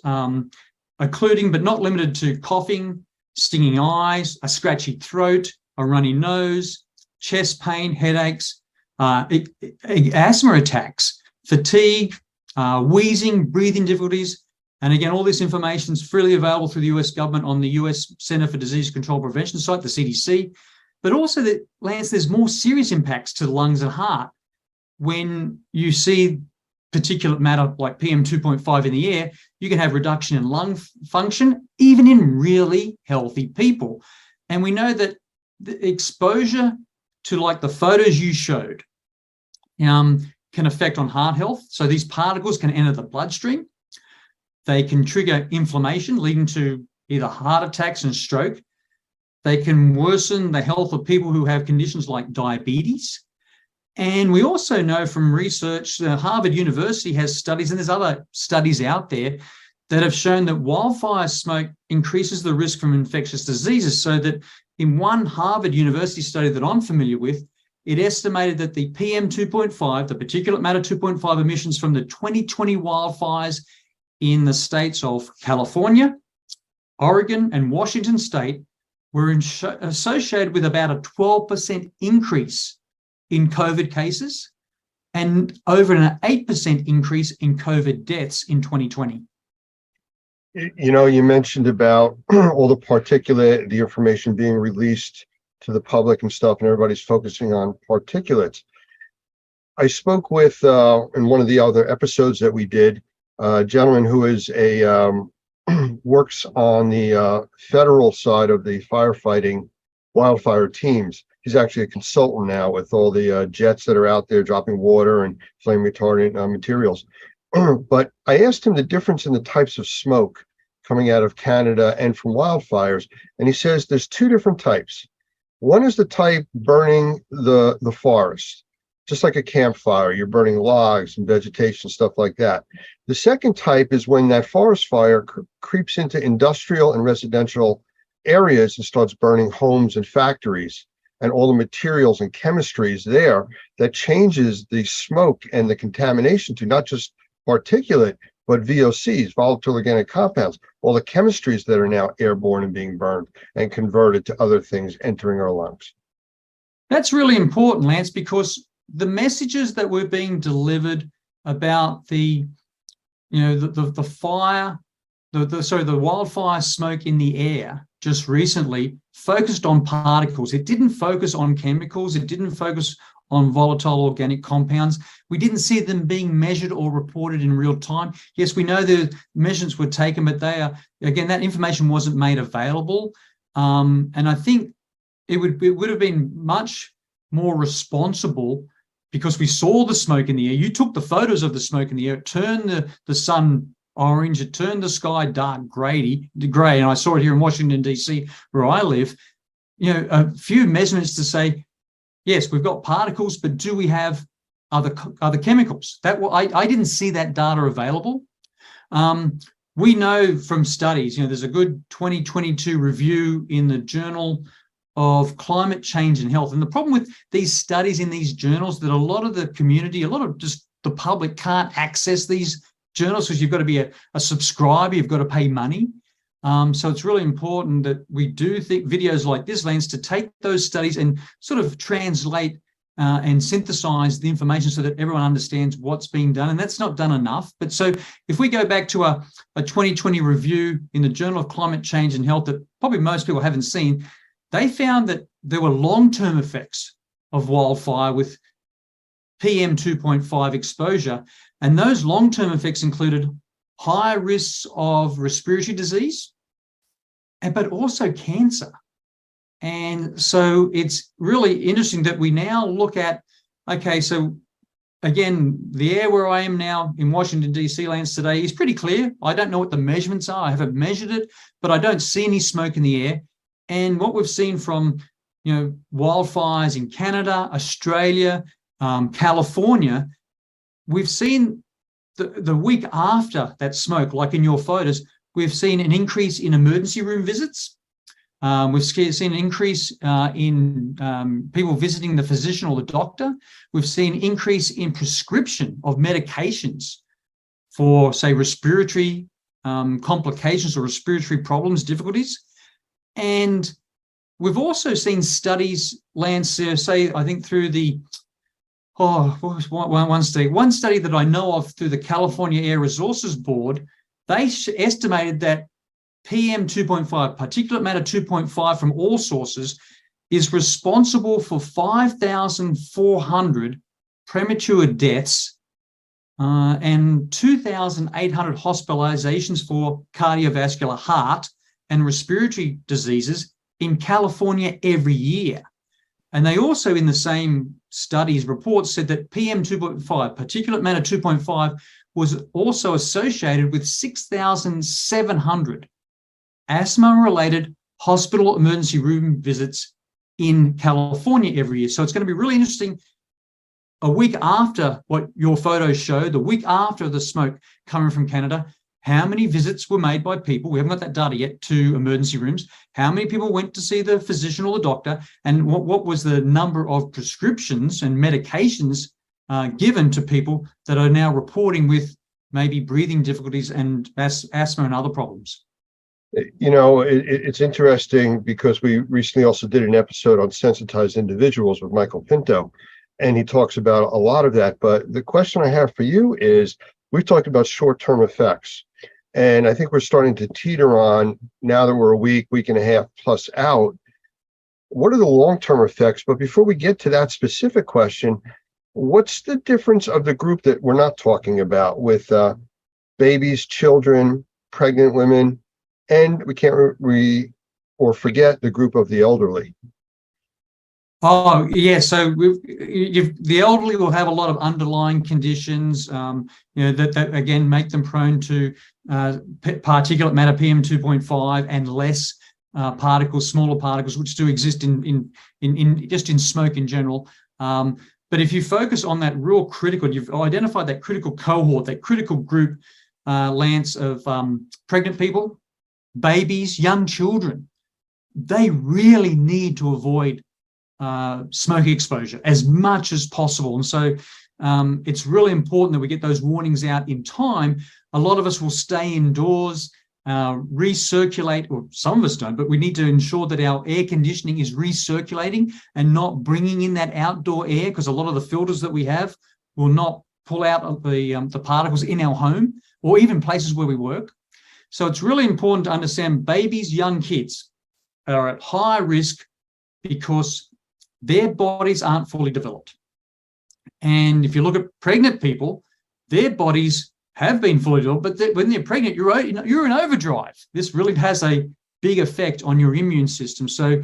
Speaker 7: including but not limited to coughing, stinging eyes, a scratchy throat, a runny nose, chest pain, headaches, asthma attacks, fatigue, wheezing, breathing difficulties. And again, all this information is freely available through the US government on the US Center for Disease Control Prevention site, the CDC. But also, Lance, there's more serious impacts to the lungs and heart when you see particulate matter like PM 2.5 in the air. You can have reduction in lung function, even in really healthy people. And we know that the exposure to like the photos you showed can affect on heart health. So these particles can enter the bloodstream. They can trigger inflammation, leading to either heart attacks and stroke. They can worsen the health of people who have conditions like diabetes. And we also know from research, Harvard University has studies, and there's other studies out there that have shown that wildfire smoke increases the risk from infectious diseases, so that in one Harvard University study that I'm familiar with, it estimated that the PM 2.5, the particulate matter 2.5 emissions from the 2020 wildfires in the states of California, Oregon, and Washington state were associated with about a 12% increase in COVID cases and over an 8% increase in COVID deaths in 2020.
Speaker 6: You mentioned about all the particulate, the information being released to the public and stuff, and everybody's focusing on particulates. I spoke with, in one of the other episodes that we did, a gentleman who is works on the federal side of the firefighting wildfire teams. He's actually a consultant now with all the jets that are out there dropping water and flame retardant materials. But I asked him the difference in the types of smoke coming out of Canada and from wildfires. And he says there's two different types. One is the type burning the forest, just like a campfire. You're burning logs and vegetation, stuff like that. The second type is when that forest fire creeps into industrial and residential areas and starts burning homes and factories and all the materials and chemistries there, that changes the smoke and the contamination to not just particulate, but VOCs, volatile organic compounds, all the chemistries that are now airborne and being burned and converted to other things entering our lungs.
Speaker 7: That's really important, Lance, because the messages that were being delivered about the wildfire smoke in the air just recently focused on particles. It didn't focus on chemicals. It didn't focus on volatile organic compounds. We didn't see them being measured or reported in real time. Yes, we know the measurements were taken, but that information wasn't made available. And I think it would have been much more responsible, because we saw the smoke in the air. You took the photos of the smoke in the air, turned the sun orange. It turned the sky dark gray, and I saw it here in Washington, D.C., where I live. A few measurements to say, yes, we've got particles, but do we have other chemicals? I didn't see that data available. We know from studies, there's a good 2022 review in the Journal of Climate Change and Health. And the problem with these studies in these journals that a lot of the community, a lot of just the public can't access these journals because you've got to be a subscriber, you've got to pay money. So it's really important that we do videos like this, Lance, to take those studies and sort of translate and synthesize the information so that everyone understands what's being done. And that's not done enough. But so if we go back to a 2020 review in the Journal of Climate Change and Health that probably most people haven't seen, they found that there were long-term effects of wildfire with PM 2.5 exposure. And those long-term effects included higher risks of respiratory disease, but also cancer. And so it's really interesting that we now look at, okay, so again, the air where I am now in Washington, D.C., Lance, today is pretty clear. I don't know what the measurements are. I haven't measured it, but I don't see any smoke in the air. And what we've seen from, wildfires in Canada, Australia, California, we've seen the week after that smoke, like in your photos, we've seen an increase in emergency room visits. We've seen an increase in people visiting the physician or the doctor. We've seen an increase in prescription of medications for, say, respiratory complications or respiratory problems, difficulties. And we've also seen studies, Lance, say, I think through the, one study that I know of through the California Air Resources Board, they estimated that PM 2.5, particulate matter 2.5 from all sources, is responsible for 5,400 premature deaths and 2,800 hospitalizations for cardiovascular, heart and respiratory diseases in California every year. And they also, in the same studies reports, said that PM 2.5, particulate matter 2.5, was also associated with 6,700 asthma-related hospital emergency room visits in California every year. So it's going to be really interesting. A week after what your photos showed, the week after the smoke coming from Canada, how many visits were made by people, we haven't got that data yet, to emergency rooms, how many people went to see the physician or the doctor, and what was the number of prescriptions and medications given to people that are now reporting with maybe breathing difficulties and asthma and other problems.
Speaker 6: It's interesting because we recently also did an episode on sensitized individuals with Michael Pinto, and he talks about a lot of that. But the question I have for you is, we've talked about short-term effects, and I think we're starting to teeter on, now that we're a week and a half plus out, what are the long-term effects? But before we get to that specific question, what's the difference of the group that we're not talking about with babies, children, pregnant women, and we can't forget the group of the elderly?
Speaker 7: Oh, yeah. So the elderly will have a lot of underlying conditions, that again make them prone to particulate matter PM 2.5 and less particles, smaller particles, which do exist in smoke in general. But if you focus on that real critical, you've identified that critical cohort, that critical group, Lance, of pregnant people, babies, young children, they really need to avoid smoke exposure as much as possible. And so it's really important that we get those warnings out in time. A lot of us will stay indoors, recirculate, or some of us don't, but we need to ensure that our air conditioning is recirculating and not bringing in that outdoor air, because a lot of the filters that we have will not pull out the particles in our home or even places where we work. So it's really important to understand babies, young kids are at high risk because their bodies aren't fully developed. And if you look at pregnant people, their bodies have been fully developed, but when they're pregnant, you're in overdrive. This really has a big effect on your immune system. So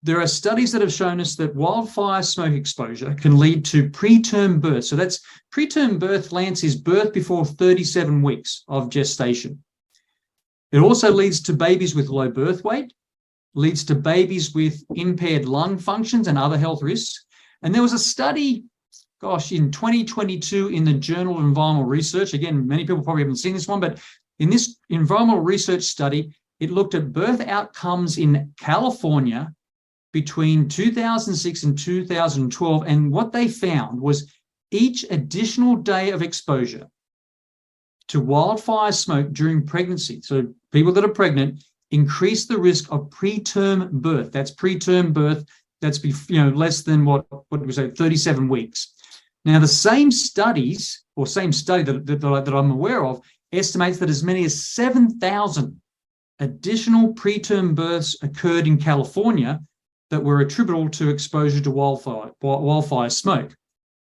Speaker 7: there are studies that have shown us that wildfire smoke exposure can lead to preterm birth. So that's preterm birth, Lance, is birth before 37 weeks of gestation. It also leads to babies with low birth weight, leads to babies with impaired lung functions and other health risks. And there was a study, gosh, in 2022 in the Journal of Environmental Research. Again, many people probably haven't seen this one, but in this environmental research study, it looked at birth outcomes in California between 2006 and 2012. And what they found was each additional day of exposure to wildfire smoke during pregnancy, so people that are pregnant, increase the risk of preterm birth. That's preterm birth. That's less than what we say, 37 weeks. Now, the same studies, or same study that I'm aware of, estimates that as many as 7,000 additional preterm births occurred in California that were attributable to exposure to wildfire smoke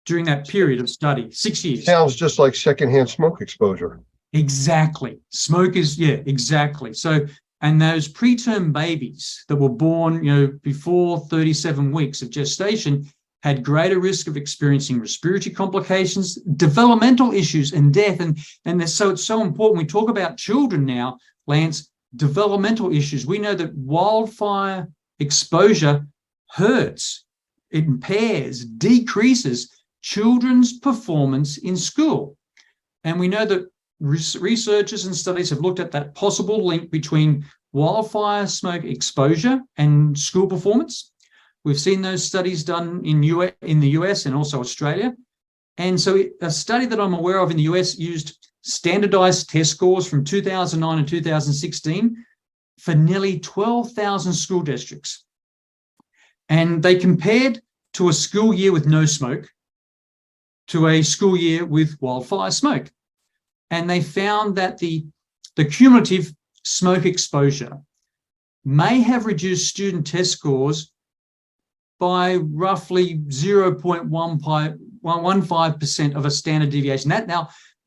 Speaker 7: during that period of study, 6 years.
Speaker 6: Sounds just like secondhand smoke exposure.
Speaker 7: Exactly. Smoke is, yeah, exactly. So, and those preterm babies that were born, before 37 weeks of gestation had greater risk of experiencing respiratory complications, developmental issues, and death. And so it's so important. We talk about children now, Lance, developmental issues. We know that wildfire exposure hurts, it impairs, decreases children's performance in school. And we know that researchers and studies have looked at that possible link between wildfire smoke exposure and school performance. We've seen those studies done in the US and also Australia. And so a study that I'm aware of in the US used standardized test scores from 2009 and 2016 for nearly 12,000 school districts. And they compared to a school year with no smoke to a school year with wildfire smoke. And they found that the cumulative smoke exposure may have reduced student test scores by roughly 0.15% of a standard deviation.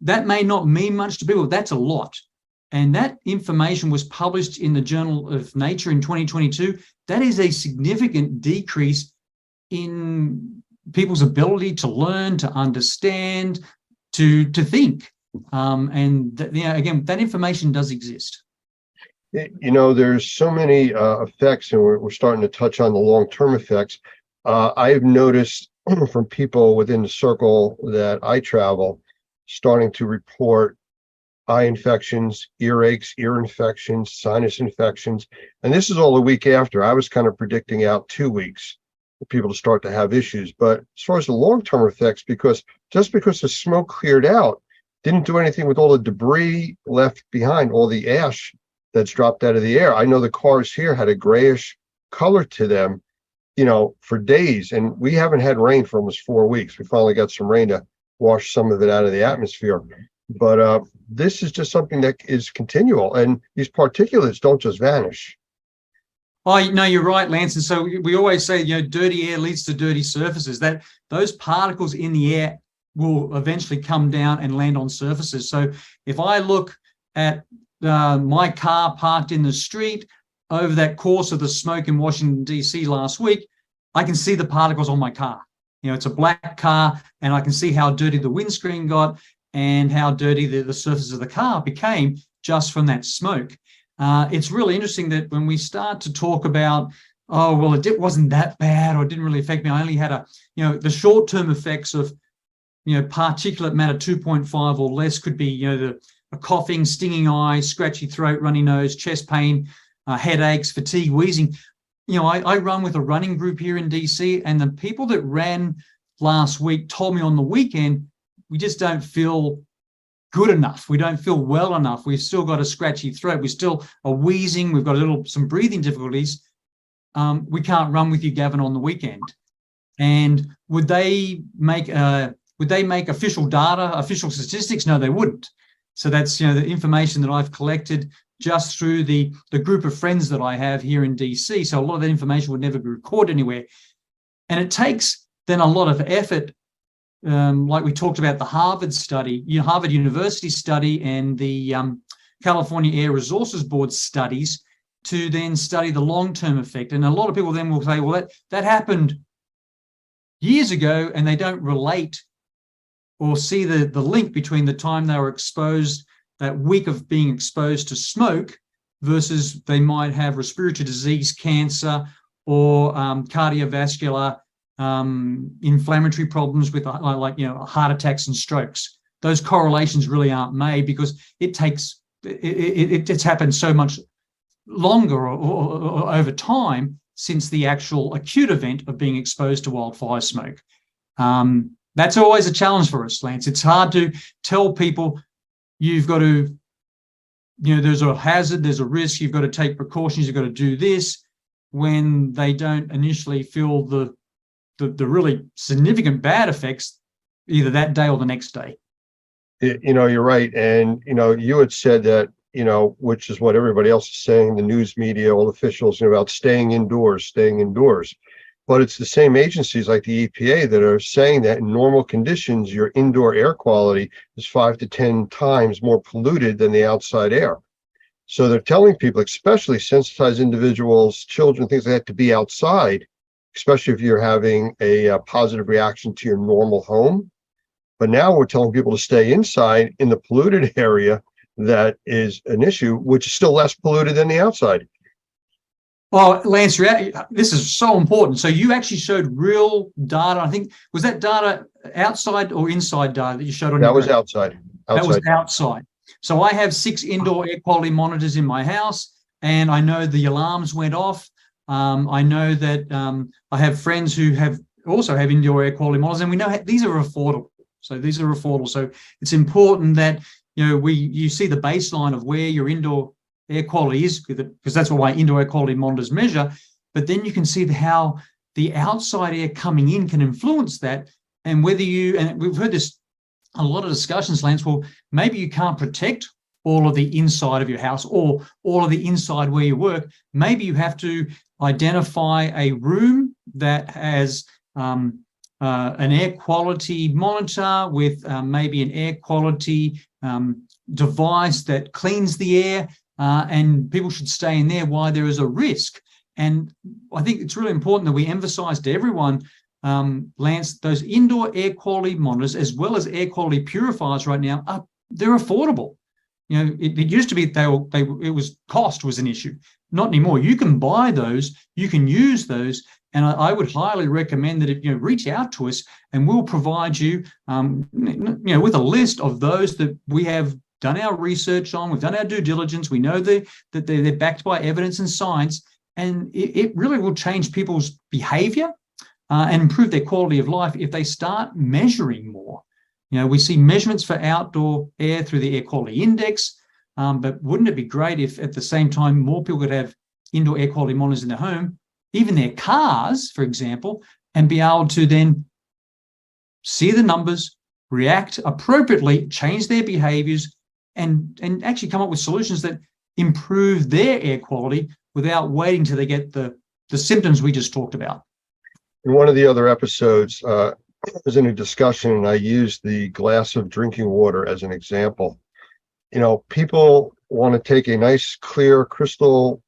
Speaker 7: That may not mean much to people. That's a lot. And that information was published in the Journal of Nature in 2022. That is a significant decrease in people's ability to learn, to understand, to think. Again, that information does exist.
Speaker 6: There's so many effects, and we're starting to touch on the long-term effects. I've noticed from people within the circle that I travel starting to report eye infections, earaches, ear infections, sinus infections. And this is all a week after. I was kind of predicting out 2 weeks for people to start to have issues. But as far as the long-term effects, because the smoke cleared out, didn't do anything with all the debris left behind, all the ash that's dropped out of the air. I know the cars here had a grayish color to them, for days. And we haven't had rain for almost 4 weeks. We finally got some rain to wash some of it out of the atmosphere. But this is just something that is continual. And these particulates don't just vanish.
Speaker 7: Oh, no, you're right, Lance. And so we always say, dirty air leads to dirty surfaces. That those particles in the air will eventually come down and land on surfaces. So if I look at my car parked in the street over that course of the smoke in Washington, D.C. last week, I can see the particles on my car. It's a black car, and I can see how dirty the windscreen got and how dirty the surface of the car became just from that smoke. It's really interesting that when we start to talk about, it wasn't that bad, or it didn't really affect me. I only had the short-term effects of, particulate matter 2.5 or less could be, a coughing, stinging eye, scratchy throat, runny nose, chest pain, headaches, fatigue, wheezing. I run with a running group here in DC, and the people that ran last week told me on the weekend, we just don't feel good enough. We don't feel well enough. We've still got a scratchy throat. We still are wheezing. We've got some breathing difficulties. We can't run with you, Gavin, on the weekend. And would they make official data, official statistics? No, they wouldn't. So that's, the information that I've collected just through the group of friends that I have here in DC. So a lot of that information would never be recorded anywhere. And it takes then a lot of effort, like we talked about the Harvard study, Harvard University study, and the California Air Resources Board studies. to then study the long-term effect. And a lot of people then will say, well, that happened years ago, and they don't relate or see the link between the time they were exposed, that week of being exposed to smoke, versus they might have respiratory disease, cancer, or cardiovascular inflammatory problems with heart attacks and strokes. Those correlations really aren't made because it's happened so much longer or over time since the actual acute event of being exposed to wildfire smoke. That's always a challenge for us, Lance. It's hard to tell people you've got to, there's a hazard, there's a risk, you've got to take precautions, you've got to do this, when they don't initially feel the really significant bad effects either that day or the next day.
Speaker 6: You're right. And, you had said that, which is what everybody else is saying, the news media, all officials, about staying indoors. But it's the same agencies like the EPA that are saying that in normal conditions, your indoor air quality is 5 to 10 times more polluted than the outside air. So they're telling people, especially sensitized individuals, children, things like that, to be outside, especially if you're having a positive reaction to your normal home. But now we're telling people to stay inside in the polluted area that is an issue, which is still less polluted than the outside.
Speaker 7: Well, Lance, this is so important. So you actually showed real data. I think, was that data outside or inside data that you showed on
Speaker 6: That
Speaker 7: your
Speaker 6: was
Speaker 7: graph?
Speaker 6: outside.
Speaker 7: That was outside. So I have 6 indoor air quality monitors in my house, and I know the alarms went off. I know that I have friends who also have indoor air quality monitors, and we know these are affordable. So these are affordable. So it's important that you see the baseline of where your indoor air quality is, because that's what indoor air quality monitors measure. But then you can see how the outside air coming in can influence that, and whether and we've heard this a lot of discussions, Lance. Well, maybe you can't protect all of the inside of your house or all of the inside where you work. Maybe you have to identify a room that has an air quality monitor with maybe an air quality device that cleans the air, and people should stay in there while there is a risk. And I think it's really important that we emphasize to everyone, Lance, those indoor air quality monitors, as well as air quality purifiers right now, they're affordable. It used to be cost was an issue. Not anymore. You can buy those, you can use those, and I would highly recommend that if reach out to us, and we'll provide you, with a list of those that we have done our research on, we've done our due diligence, we know that they're backed by evidence and science, and it really will change people's behavior and improve their quality of life if they start measuring more. We see measurements for outdoor air through the air quality index, but wouldn't it be great if at the same time more people could have indoor air quality monitors in their home, even their cars, for example, and be able to then see the numbers, react appropriately, change their behaviors, and actually come up with solutions that improve their air quality without waiting till they get the symptoms we just talked about.
Speaker 6: In one of the other episodes, I was in a discussion and I used the glass of drinking water as an example. People want to take a nice, clear, crystal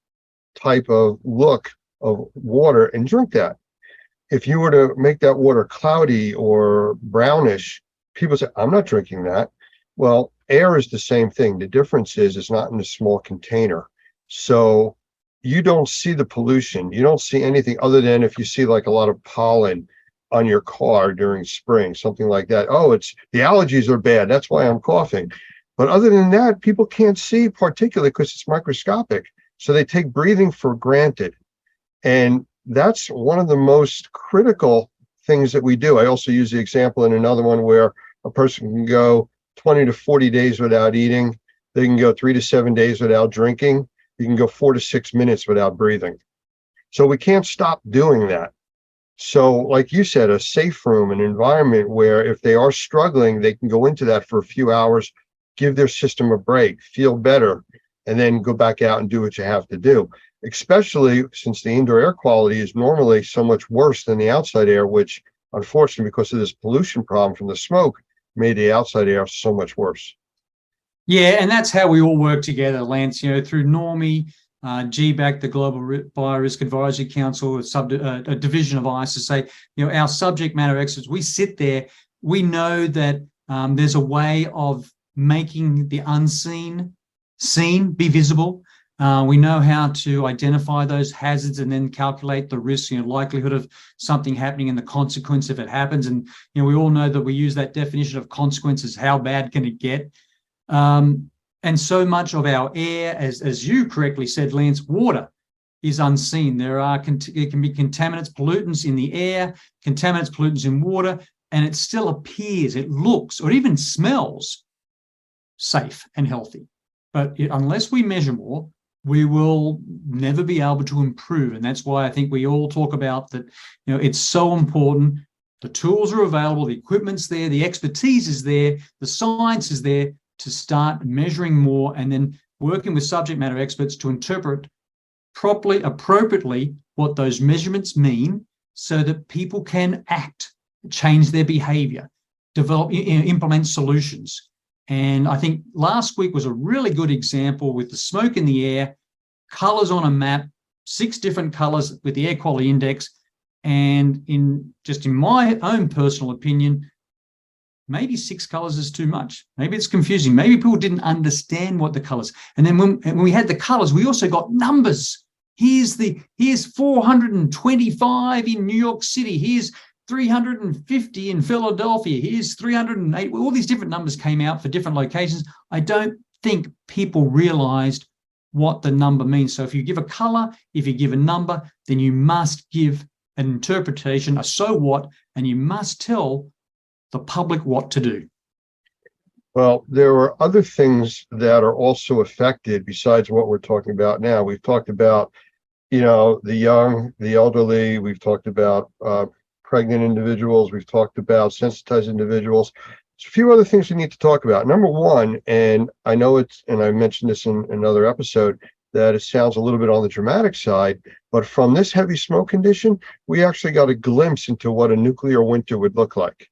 Speaker 6: type of look of water and drink that. If you were to make that water cloudy or brownish, people say, I'm not drinking that. Well, air is the same thing. The difference is it's not in a small container. So you don't see the pollution. You don't see anything other than if you see like a lot of pollen on your car during spring, something like that. Oh, it's the allergies are bad. That's why I'm coughing. But other than that, people can't see particulate because it's microscopic. So they take breathing for granted. And that's one of the most critical things that we do. I also use the example in another one where a person can go 20 to 40 days without eating. They can go 3 to 7 days without drinking. You can go 4 to 6 minutes without breathing. So we can't stop doing that. So like you said, a safe room, an environment where if they are struggling, they can go into that for a few hours, give their system a break, feel better, and then go back out and do what you have to do. Especially since the indoor air quality is normally so much worse than the outside air, which unfortunately, because of this pollution problem from the smoke, made the outside air so much worse.
Speaker 7: Yeah, and that's how we all work together, Lance, through Normie, GBAC, the Global Fire Risk Advisory Council, a division of ICE, to say, our subject matter experts, we sit there, we know that there's a way of making the unseen seen, be visible. We know how to identify those hazards and then calculate the risk, likelihood of something happening and the consequence if it happens. And, we all know that we use that definition of consequences, how bad can it get? And so much of our air, as you correctly said, Lance, water is unseen. It can be contaminants, pollutants in the air, contaminants, pollutants in water, and it still appears, it looks, or even smells safe and healthy. But unless we measure more, we will never be able to improve. And that's why I think we all talk about that, it's so important. The tools are available, the equipment's there, the expertise is there, the science is there to start measuring more and then working with subject matter experts to interpret properly, appropriately what those measurements mean so that people can act, change their behavior, develop, implement solutions. And I think last week was a really good example with the smoke in the air, colors on a map, 6 different colors with the air quality index. And in my own personal opinion, maybe 6 colors is too much. Maybe it's confusing. Maybe people didn't understand what the colors. And then when we had the colors, we also got numbers. Here's 425 in New York City. Here's 350 in Philadelphia. Here's 308. All these different numbers came out for different locations. I don't think people realized what the number means. So if you give a color, if you give a number, then you must give an interpretation, a so what, and you must tell the public what to do.
Speaker 6: Well, there are other things that are also affected besides what we're talking about now. We've talked about, the young, the elderly. We've talked about pregnant individuals. We've talked about sensitized individuals. There's a few other things we need to talk about. Number one, and I know and I mentioned this in another episode, that it sounds a little bit on the dramatic side, but from this heavy smoke condition, we actually got a glimpse into what a nuclear winter would look like.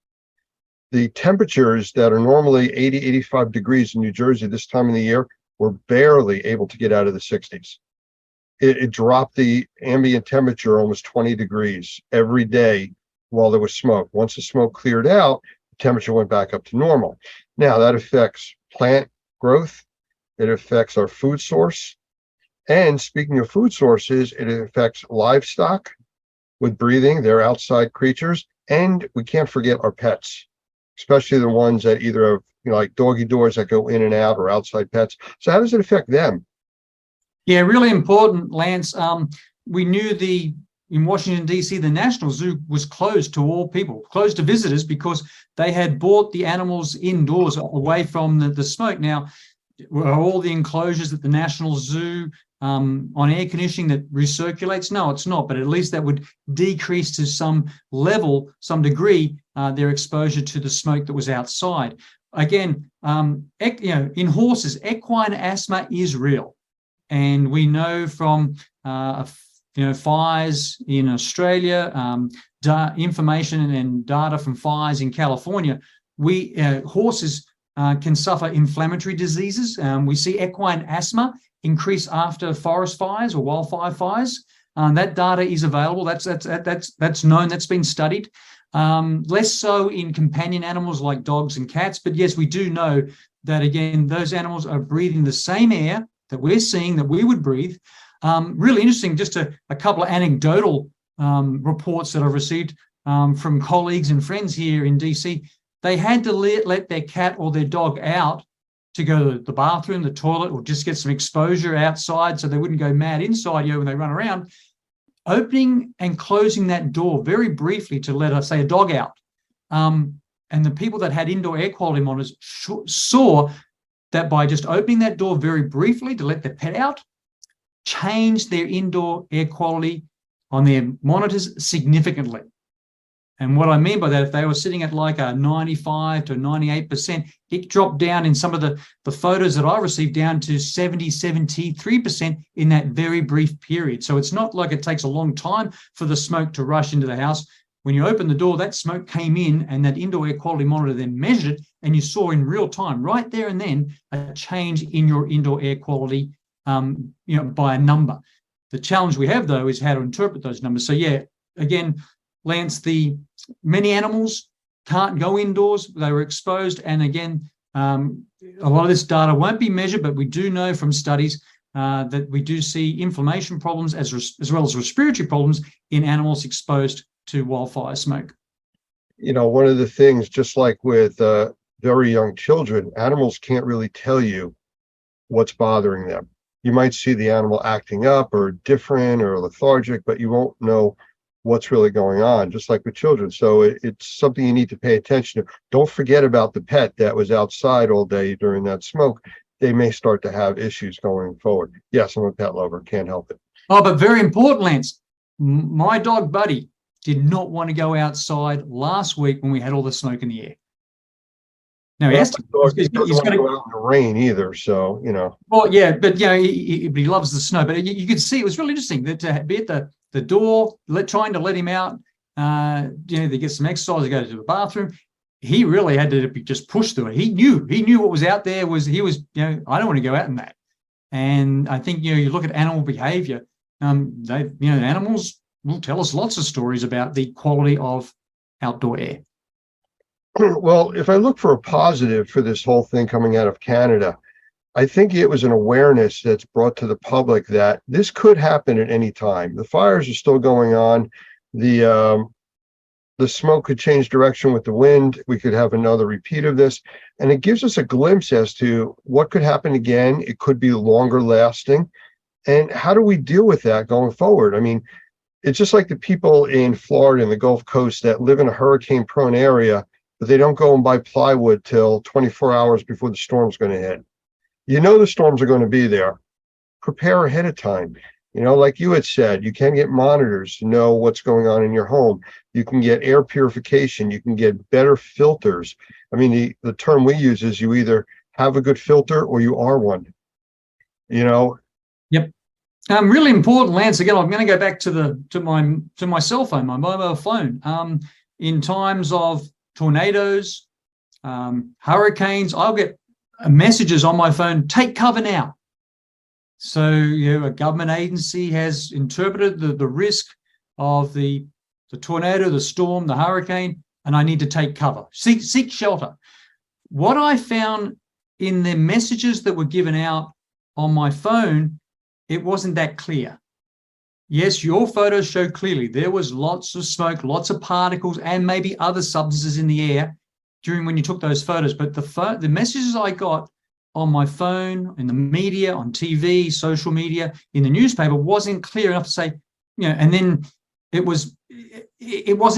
Speaker 6: The temperatures that are normally 80, 85 degrees in New Jersey this time of the year were barely able to get out of the 60s. It dropped the ambient temperature almost 20 degrees every day while there was smoke. Once the smoke cleared out, the temperature went back up to normal. Now that affects plant growth. It affects our food source. And speaking of food sources, it affects livestock with breathing. They're outside creatures. And we can't forget our pets, especially the ones that either have, like doggy doors that go in and out or outside pets. So how does it affect them?
Speaker 7: Yeah, really important, Lance. We knew in Washington, D.C., the National Zoo was closed to all people, closed to visitors because they had brought the animals indoors away from the smoke. Now, are all the enclosures at the National Zoo on air conditioning that recirculates? No, it's not, but at least that would decrease to some level, some degree, their exposure to the smoke that was outside. Again, in horses, equine asthma is real. And we know from fires in Australia, information and data from fires in California, horses can suffer inflammatory diseases. We see equine asthma increase after forest fires or wildfire fires. That data is available. That's known. That's been studied. Less so in companion animals like dogs and cats. But yes, we do know that, again, those animals are breathing the same air that we're seeing that we would breathe. Really interesting, just a couple of anecdotal reports that I've received from colleagues and friends here in DC. They had to let their cat or their dog out to go to the bathroom, the toilet, or just get some exposure outside so they wouldn't go mad inside when they run around. Opening and closing that door very briefly to let us say a dog out. And the people that had indoor air quality monitors saw that by just opening that door very briefly to let the pet out, changed their indoor air quality on their monitors significantly. And what I mean by that, if they were sitting at like a 95 to 98%, it dropped down in some of the photos that I received down to 70, 73% in that very brief period. So it's not like it takes a long time for the smoke to rush into the house. When you open the door, that smoke came in and that indoor air quality monitor then measured it, and you saw in real time, right there and then, a change in your indoor air quality by a number. The challenge we have, though, is how to interpret those numbers. So yeah, again, Lance, many animals can't go indoors. They were exposed. And again, a lot of this data won't be measured, but we do know from studies that we do see inflammation problems as well as respiratory problems in animals exposed to wildfire smoke.
Speaker 6: One of the things, just like with very young children, animals can't really tell you what's bothering them. You might see the animal acting up or different or lethargic, but you won't know what's really going on, just like with children. So it's something you need to pay attention to. Don't forget about the pet that was outside all day during that smoke. They may start to have issues going forward. Yes, I'm a pet lover, can't help it.
Speaker 7: Oh, but very important, Lance. My dog Buddy did not want to go outside last week when we had all the smoke in the air. Now he doesn't want to go
Speaker 6: out in the rain either, so
Speaker 7: Well, yeah, but he loves the snow. But you could see it was really interesting that to be at the door, trying to let him out, to get some exercise, to go to the bathroom. He really had to be just pushed through it. He knew what was out there. I don't want to go out in that. And I think you look at animal behavior. Animals will tell us lots of stories about the quality of outdoor air.
Speaker 6: Well, if I look for a positive for this whole thing coming out of Canada, I think it was an awareness that's brought to the public that this could happen at any time. The fires are still going on. The smoke could change direction with the wind. We could have another repeat of this. And it gives us a glimpse as to what could happen again. It could be longer lasting. And how do we deal with that going forward? I mean, it's just like the people in Florida and the Gulf Coast that live in a hurricane-prone area, but they don't go and buy plywood till 24 hours before the storm's going to hit. The storms are going to be there. Prepare ahead of time. Like you had said, you can get monitors to know what's going on in your home. You can get air purification. You can get better filters. I mean, the term we use is you either have a good filter or you are one.
Speaker 7: Yep. Really important, Lance. Again, I'm going to go back to my cell phone, my mobile phone. In times of tornadoes, hurricanes, I'll get messages on my phone, take cover now. So, a government agency has interpreted the risk of the tornado, the storm, the hurricane, and I need to take cover, seek shelter. What I found in the messages that were given out on my phone, it wasn't that clear. Yes, your photos show clearly there was lots of smoke, lots of particles, and maybe other substances in the air during when you took those photos. But the messages I got on my phone, in the media, on TV, social media, in the newspaper wasn't clear enough to say, and then it wasn't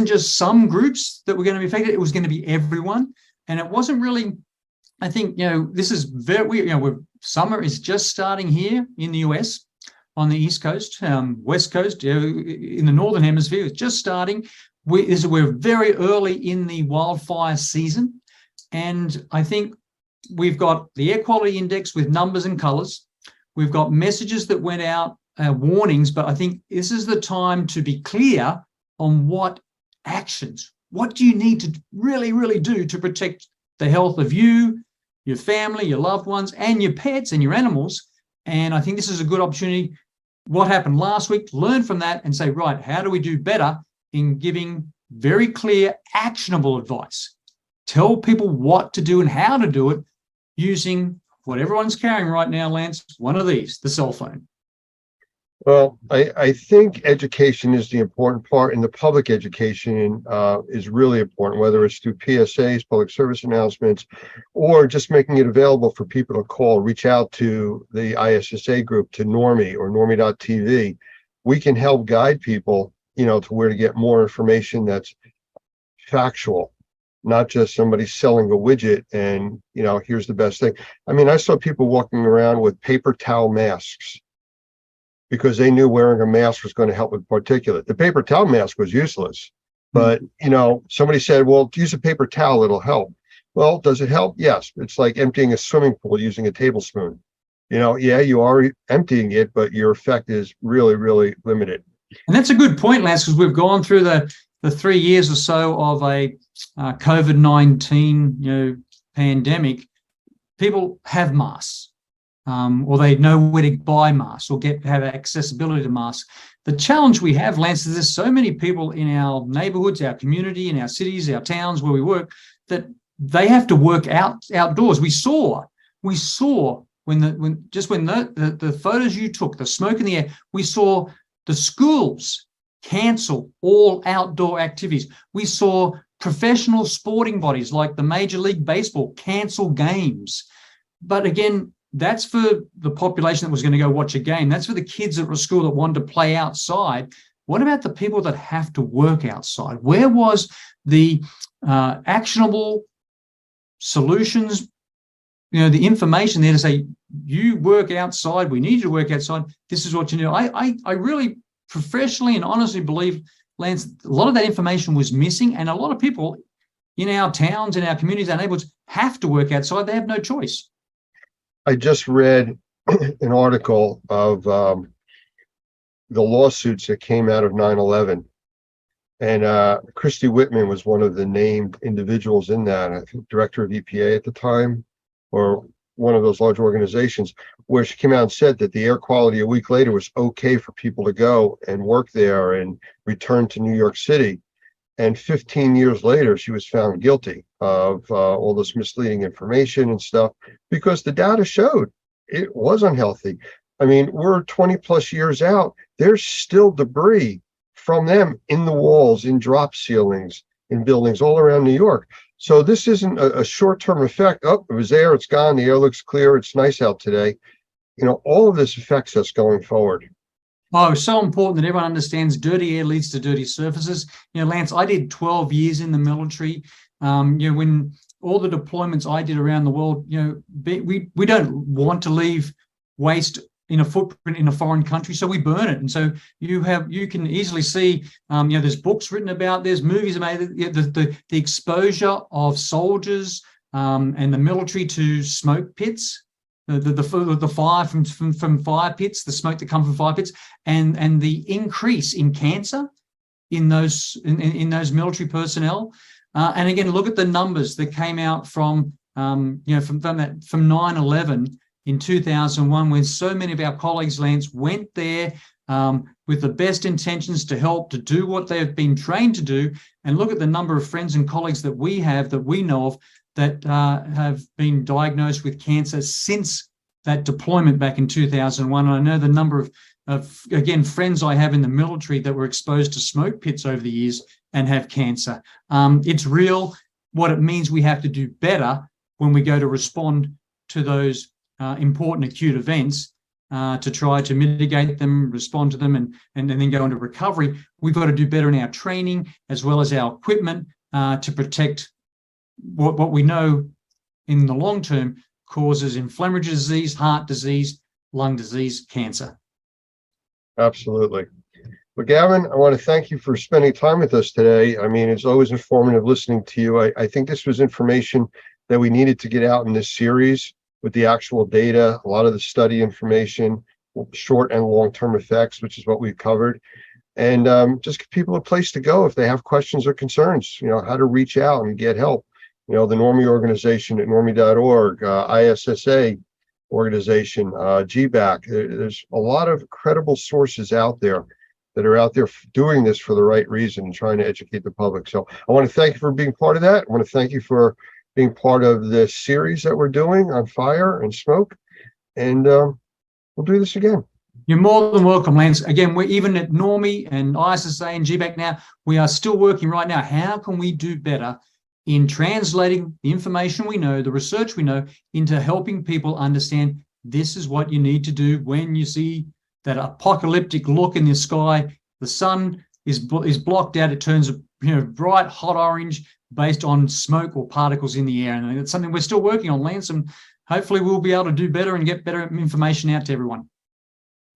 Speaker 7: just some groups that were going to be affected, it was going to be everyone. And it wasn't really, I think, this is very, summer is just starting here in the US, on the East Coast, West Coast, in the Northern Hemisphere, it's just starting. We're very early in the wildfire season. And I think we've got the air quality index with numbers and colors. We've got messages that went out, warnings, but I think this is the time to be clear on what actions, what do you need to really, really do to protect the health of you, your family, your loved ones, and your pets and your animals. And I think this is a good opportunity. What happened last week, learn from that and say, right, how do we do better in giving very clear, actionable advice? Tell people what to do and how to do it using what everyone's carrying right now, Lance, one of these, the cell phone.
Speaker 6: Well, I think education is the important part, and the public education is really important, whether it's through PSAs, public service announcements, or just making it available for people to call, reach out to the ISSA group, to Normie or Normie.tv. We can help guide people, to where to get more information that's factual, not just somebody selling a widget and, here's the best thing. I mean, I saw people walking around with paper towel masks because they knew wearing a mask was going to help with particulate. The paper towel mask was useless, but, somebody said, well, use a paper towel, it'll help. Well, does it help? Yes. It's like emptying a swimming pool using a tablespoon. Yeah, you are emptying it, but your effect is really, really limited.
Speaker 7: And that's a good point, Lance, because we've gone through the 3 years or so of a COVID-19, pandemic. People have masks. or they know where to buy masks or have accessibility to masks. The challenge we have, Lance, is there's so many people in our neighborhoods, our community, in our cities, our towns where we work, that they have to work outdoors. We saw when the photos you took, the smoke in the air, we saw the schools cancel all outdoor activities. We saw professional sporting bodies like the Major League Baseball cancel games. But again, that's for the population that was going to go watch a game. That's for the kids at school that wanted to play outside. What about the people that have to work outside? Where was the actionable solutions, the information there to say, you work outside, we need you to work outside, this is what you do. I really professionally and honestly believe, Lance, a lot of that information was missing, and a lot of people in our towns, in our communities, our neighborhoods have to work outside. They have no choice.
Speaker 6: I just read an article of the lawsuits that came out of 9/11. And Christy Whitman was one of the named individuals in that, I think director of EPA at the time, or one of those large organizations, where she came out and said that the air quality a week later was okay for people to go and work there and return to New York City. And 15 years later, she was found guilty of all this misleading information and stuff, because the data showed it was unhealthy. I mean, we're 20 plus years out. There's still debris from them in the walls, in drop ceilings, in buildings all around New York. So this isn't a short-term effect. Oh, it was there, it's gone, the air looks clear, it's nice out today. All of this affects us going forward.
Speaker 7: Oh, it's so important that everyone understands dirty air leads to dirty surfaces. Lance, I did 12 years in the military. When all the deployments I did around the world, we don't want to leave waste in a footprint in a foreign country, so we burn it. And so you can easily see, there's books written about, there's movies made, the exposure of soldiers and the military to smoke pits. The fire from fire pits, the smoke that comes from fire pits, and the increase in cancer in those military personnel. And again, look at the numbers that came out from 9/11 in 2001, when so many of our colleagues, Lance, went there with the best intentions to help, to do what they have been trained to do. And look at the number of friends and colleagues that we know of that have been diagnosed with cancer since that deployment back in 2001. And I know the number of again, friends I have in the military that were exposed to smoke pits over the years and have cancer. It's real. What it means, we have to do better when we go to respond to those important acute events to try to mitigate them, respond to them, and then go into recovery. We've got to do better in our training as well as our equipment to protect what we know in the long term causes inflammatory disease, heart disease, lung disease, cancer.
Speaker 6: Absolutely. Well, Gavin, I want to thank you for spending time with us today. I mean, it's always informative listening to you. I think this was information that we needed to get out in this series with the actual data, a lot of the study information, short and long-term effects, which is what we've covered. And just give people a place to go if they have questions or concerns, how to reach out and get help. The Normie organization at normie.org, ISSA organization, GBAC. There's a lot of credible sources out there that are out there doing this for the right reason and trying to educate the public. So I want to thank you for being part of that. I want to thank you for being part of this series that we're doing on fire and smoke. And we'll do this again.
Speaker 7: You're more than welcome, Lance. Again, we're even at Normie and ISSA and GBAC now, we are still working right now. How can we do better in translating the information we know, the research we know, into helping people understand this is what you need to do when you see that apocalyptic look in the sky. The sun is blocked out. It turns bright, hot orange based on smoke or particles in the air. And it's something we're still working on, Lance, and hopefully we'll be able to do better and get better information out to everyone.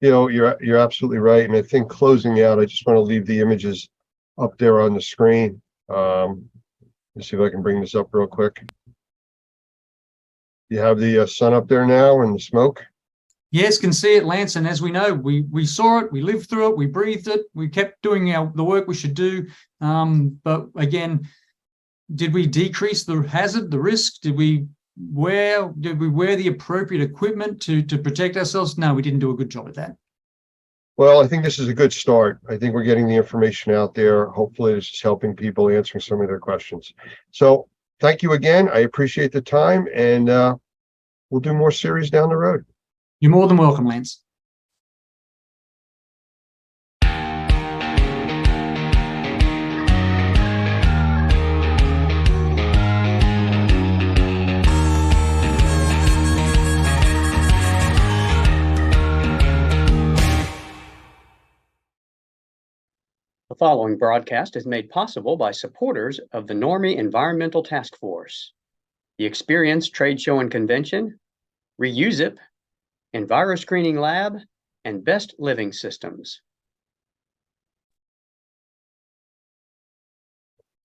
Speaker 6: You're absolutely right. And I think closing out, I just want to leave the images up there on the screen. Let's see if I can bring this up real quick. You have the sun up there now and the smoke?
Speaker 7: Yes, can see it, Lance. And as we know, we saw it, we lived through it, we breathed it, we kept doing the work we should do. But again, did we decrease the hazard, the risk? Did we did we wear the appropriate equipment to protect ourselves? No, we didn't do a good job at that.
Speaker 6: Well, I think this is a good start. I think we're getting the information out there. Hopefully this is helping people, answering some of their questions. So thank you again. I appreciate the time, and we'll do more series down the road.
Speaker 7: You're more than welcome, Lance.
Speaker 4: The following broadcast is made possible by supporters of the Normie Environmental Task Force, the Experience Trade Show and Convention, Reusip, EnviroScreening Lab, and Best Living Systems.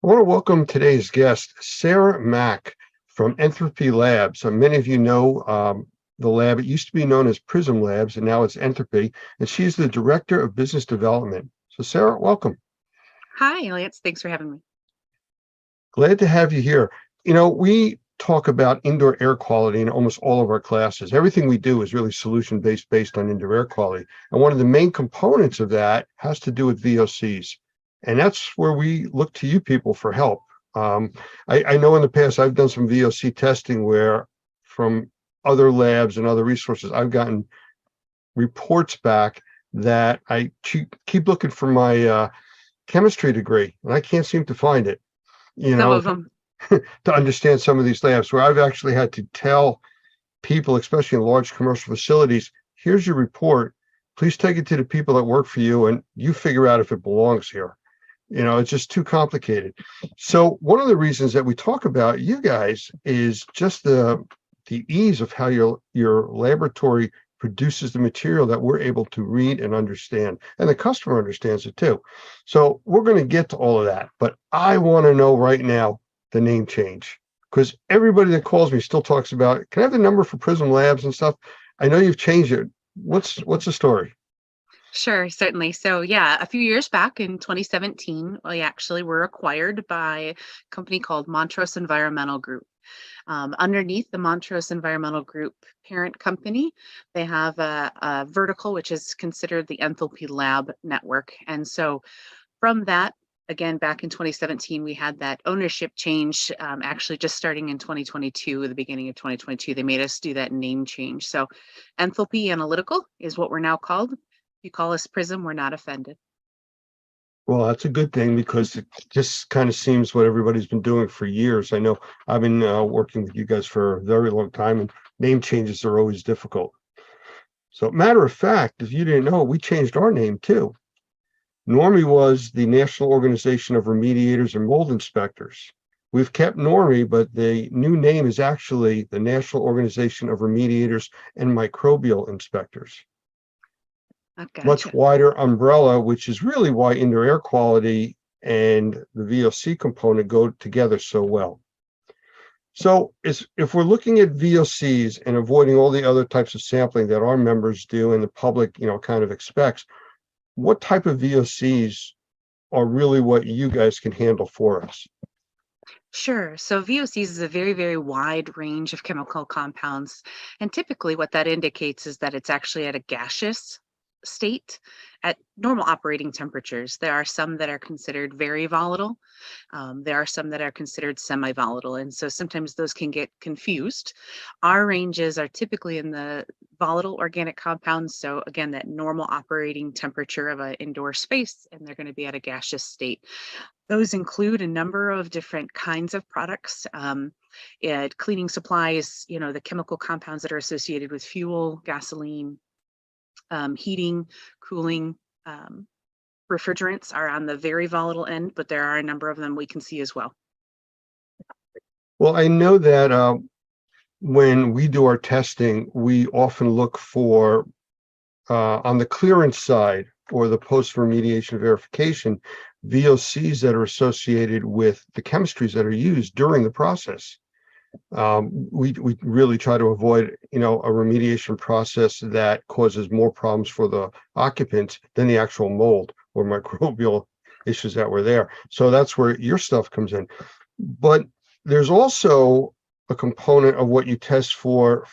Speaker 6: I want to welcome today's guest, Sarah Mack from Entropy Labs. So many of you know the lab. It used to be known as Prism Labs, and now it's Entropy, and she's the Director of Business Development. So Sarah, welcome.
Speaker 17: Hi, Lance. Thanks for having me.
Speaker 6: Glad to have you here. You know, we talk about indoor air quality in almost all of our classes. Everything we do is really solution-based, based on indoor air quality. And one of the main components of that has to do with VOCs. And that's where we look to you people for help. I know in the past I've done some VOC testing where from other labs and other resources, I've gotten reports back that I keep looking for my chemistry degree, and I can't seem to find it. You know,
Speaker 17: Some of them.
Speaker 6: to understand some of these labs, where I've actually had to tell people, especially in large commercial facilities, here's your report. Please take it to the people that work for you, and you figure out if it belongs here. You know, it's just too complicated. So one of the reasons that we talk about you guys is just the ease of how your laboratory produces the material that we're able to read and understand, and the customer understands it too. So we're going to get to all of that, but I want to know right now the name change, because everybody that calls me still talks about, can I have the number for Prism Labs and stuff? I know you've changed it. What's the story?
Speaker 17: Sure, certainly. So yeah, a few years back in 2017, we actually were acquired by a company called Montrose Environmental Group. Underneath the Montrose Environmental Group parent company, they have a vertical, which is considered the Enthalpy Lab network. And so from that, again, back in 2017, we had that ownership change, actually just starting in 2022, the beginning of 2022, they made us do that name change. So Enthalpy Analytical is what we're now called. If you call us Prism, we're not offended.
Speaker 6: Well, that's a good thing, because it just kind of seems what everybody's been doing for years. I know I've been working with you guys for a very long time, and name changes are always difficult. So matter of fact, if you didn't know, we changed our name too. Normie was the National Organization of Remediators and Mold Inspectors. We've kept Normie, but the new name is actually the National Organization of Remediators and Microbial Inspectors. Much wider umbrella, which is really why indoor air quality and the VOC component go together so well. So if we're looking at VOCs and avoiding all the other types of sampling that our members do and the public, you know, kind of expects, what type of VOCs are really what you guys can handle for us?
Speaker 17: Sure. So VOCs is a very, very wide range of chemical compounds. And typically what that indicates is that it's actually at a gaseous state at normal operating temperatures. There are some that are considered very volatile. There are some that are considered semi-volatile. And so sometimes those can get confused. Our ranges are typically in the volatile organic compounds. So again, that normal operating temperature of an indoor space, and they're going to be at a gaseous state. Those include a number of different kinds of products. Cleaning supplies, you know, the chemical compounds that are associated with fuel, gasoline, heating, cooling, refrigerants are on the very volatile end, but there are a number of them we can see as well.
Speaker 6: Well, I know that when we do our testing, we often look for, on the clearance side or the post-remediation verification, VOCs that are associated with the chemistries that are used during the process. We really try to avoid, you know, a remediation process that causes more problems for the occupants than the actual mold or microbial issues that were there. So that's where your stuff comes in. But there's also a component of what you test for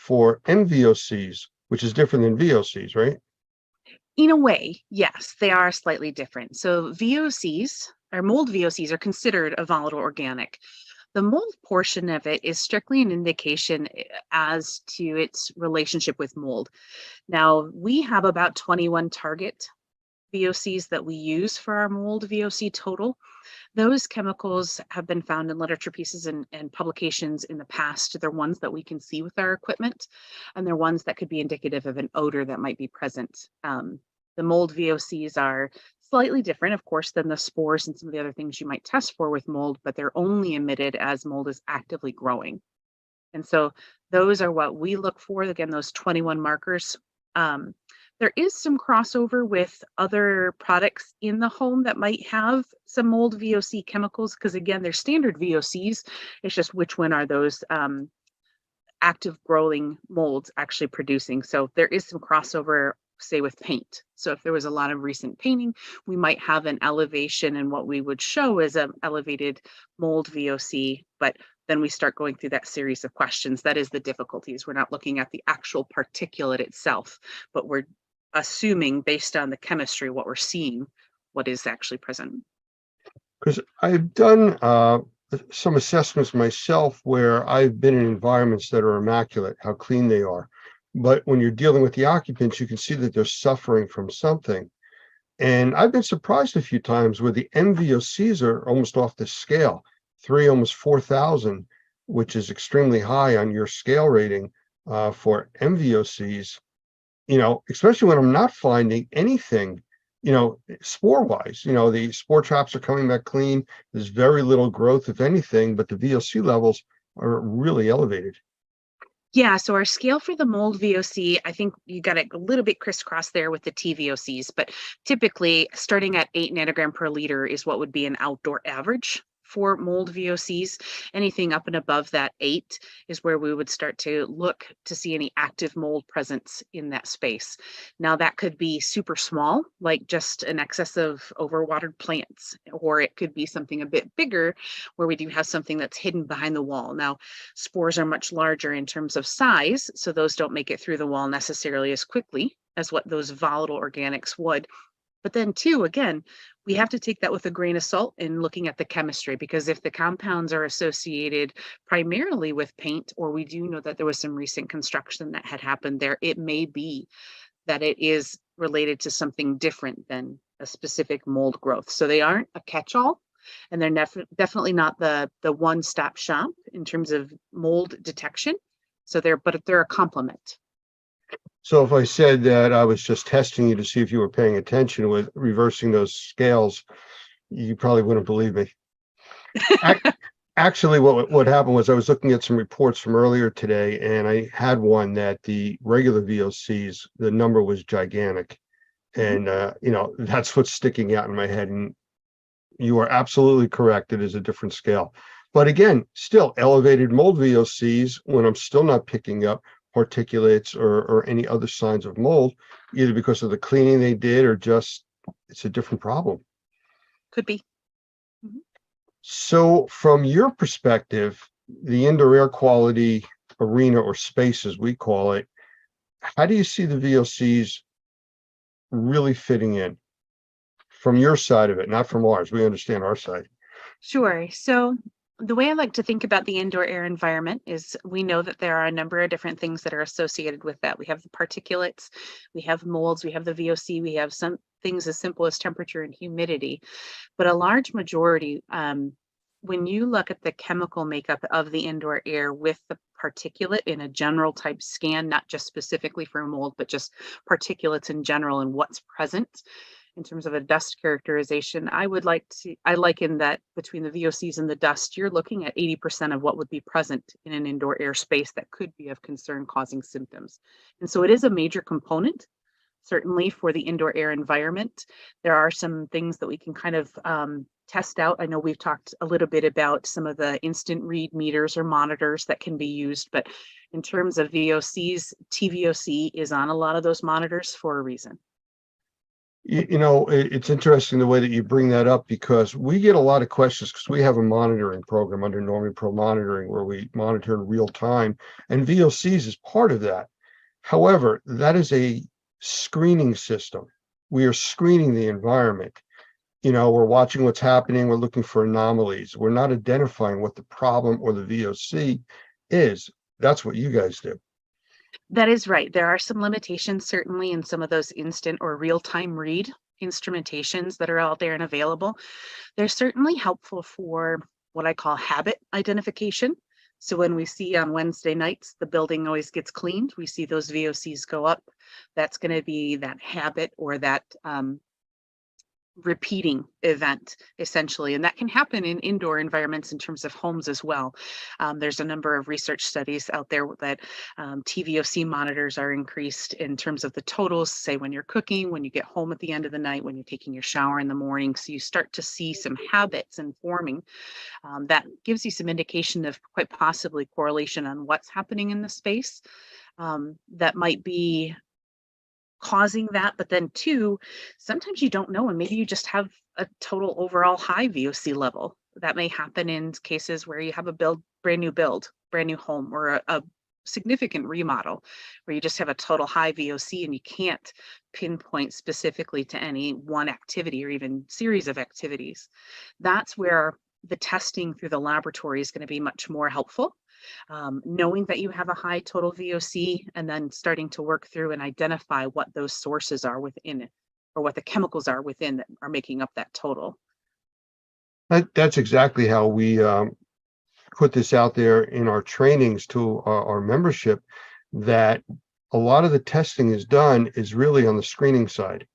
Speaker 6: MVOCs, which is different than VOCs, right?
Speaker 17: In a way, yes, they are slightly different. So VOCs, or mold VOCs, are considered a volatile organic. The mold portion of it is strictly an indication as to its relationship with mold. Now, we have about 21 target VOCs that we use for our mold VOC total. Those chemicals have been found in literature pieces and publications in the past. They're ones that we can see with our equipment, and they're ones that could be indicative of an odor that might be present. The mold VOCs are slightly different, of course, than the spores and some of the other things you might test for with mold, but they're only emitted as mold is actively growing. And so those are what we look for. Again, those 21 markers. There is some crossover with other products in the home that might have some mold VOC chemicals, because again, they're standard VOCs. It's just which one are those active growing molds actually producing. So there is some crossover, say, with paint. So if there was a lot of recent painting, we might have an elevation in what we would show as an elevated mold VOC, but then we start going through that series of questions. That is the difficulties. We're not looking at the actual particulate itself, but we're assuming based on the chemistry, what we're seeing, what is actually present.
Speaker 6: Because I've done some assessments myself where I've been in environments that are immaculate, how clean they are. But when you're dealing with the occupants, you can see that they're suffering from something. And I've been surprised a few times where the MVOCs are almost off the scale, 3, almost 4,000, which is extremely high on your scale rating for MVOCs, you know, especially when I'm not finding anything, you know, spore-wise. You know, the spore traps are coming back clean. There's very little growth, if anything, but the VOC levels are really elevated.
Speaker 17: Yeah, so our scale for the mold VOC, I think you got it a little bit crisscross there with the TVOCs, but typically starting at 8 nanogram per liter is what would be an outdoor average for mold VOCs. Anything up and above that 8 is where we would start to look to see any active mold presence in that space. Now that could be super small, like just an excess of overwatered plants, or it could be something a bit bigger where we do have something that's hidden behind the wall. Now, spores are much larger in terms of size, so those don't make it through the wall necessarily as quickly as what those volatile organics would. But then too, again, we have to take that with a grain of salt in looking at the chemistry, because if the compounds are associated primarily with paint, or we do know that there was some recent construction that had happened there, it may be that it is related to something different than a specific mold growth. So they aren't a catch-all, and they're definitely not the one-stop shop in terms of mold detection. So they're a complement.
Speaker 6: So if I said that I was just testing you to see if you were paying attention with reversing those scales, you probably wouldn't believe me. Actually, what happened was I was looking at some reports from earlier today, and I had one that the regular VOCs, the number was gigantic. And, you know, that's what's sticking out in my head. And you are absolutely correct. It is a different scale. But again, still elevated mold VOCs when I'm still not picking up particulates or any other signs of mold, either because of the cleaning they did or just it's a different problem.
Speaker 17: Could be.
Speaker 6: So from your perspective, the indoor air quality arena, or space as we call it, how do you see the VOCs really fitting in from your side of it, not from ours? We understand our side.
Speaker 17: Sure. So the way I like to think about the indoor air environment is we know that there are a number of different things that are associated with that. We have the particulates, we have molds, we have the VOC, we have some things as simple as temperature and humidity. But a large majority, when you look at the chemical makeup of the indoor air with the particulate in a general type scan, not just specifically for mold, but just particulates in general and what's present, in terms of a dust characterization, I liken that between the VOCs and the dust, you're looking at 80% of what would be present in an indoor air space that could be of concern, causing symptoms. And so it is a major component, certainly, for the indoor air environment. There are some things that we can kind of test out. I know we've talked a little bit about some of the instant read meters or monitors that can be used, but in terms of VOCs, TVOC is on a lot of those monitors for a reason.
Speaker 6: It's interesting the way that you bring that up, because we get a lot of questions because we have a monitoring program under Normie Pro Monitoring where we monitor in real time, and VOCs is part of that. However, that is a screening system. We are screening the environment. We're watching what's happening. We're looking for anomalies. We're not identifying what the problem or the VOC is. That's what you guys do.
Speaker 17: That is right. There are some limitations, certainly, in some of those instant or real-time read instrumentations that are out there and available. They're certainly helpful for what I call habit identification. So when we see on Wednesday nights, the building always gets cleaned, we see those VOCs go up. That's going to be that habit or that repeating event, essentially. And that can happen in indoor environments in terms of homes as well. There's a number of research studies out there that TVOC monitors are increased in terms of the totals, say when you're cooking, when you get home at the end of the night, when you're taking your shower in the morning. So you start to see some habits and forming. That gives you some indication of quite possibly correlation on what's happening in the space that might be causing that. But then too, sometimes you don't know, and maybe you just have a total overall high VOC level. That may happen in cases where you have a brand new home, or a significant remodel where you just have a total high VOC and you can't pinpoint specifically to any one activity or even series of activities. That's where the testing through the laboratory is going to be much more helpful. Knowing that you have a high total VOC, and then starting to work through and identify what those sources are within it, or what the chemicals are within that are making up that total.
Speaker 6: That's exactly how we put this out there in our trainings to our membership, that a lot of the testing is done is really on the screening side.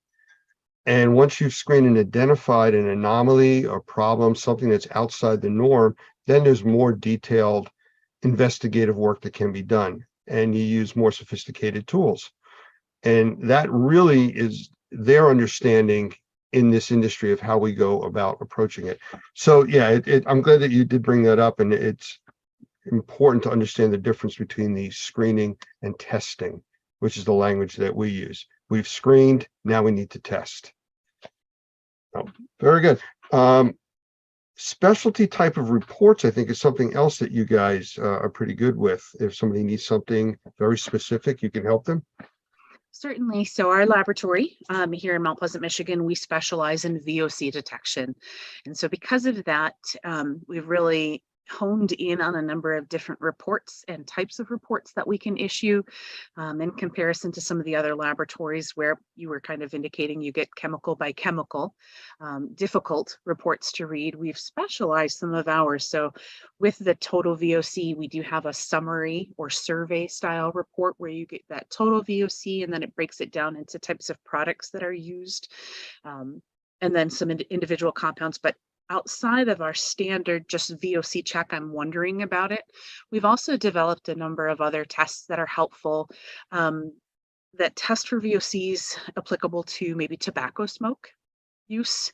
Speaker 6: And once you've screened and identified an anomaly or problem, something that's outside the norm, then there's more detailed investigative work that can be done, and you use more sophisticated tools. And that really is their understanding in this industry of how we go about approaching it. So yeah, I'm glad that you did bring that up, and it's important to understand the difference between the screening and testing, which is the language that we use. We've screened, now we need to test. Oh, very good. Specialty type of reports, I think, is something else that you guys are pretty good with. If somebody needs something very specific, you can help them.
Speaker 17: Certainly. So our laboratory here in Mount Pleasant, Michigan, we specialize in VOC detection. And so because of that, we've really honed in on a number of different reports and types of reports that we can issue in comparison to some of the other laboratories where you were kind of indicating you get chemical by chemical, difficult reports to read. We've specialized some of ours. So with the total VOC, we do have a summary or survey style report where you get that total VOC, and then it breaks it down into types of products that are used, and then some individual compounds. But outside of our standard just VOC check, I'm wondering about it, we've also developed a number of other tests that are helpful that test for VOCs applicable to maybe tobacco smoke use.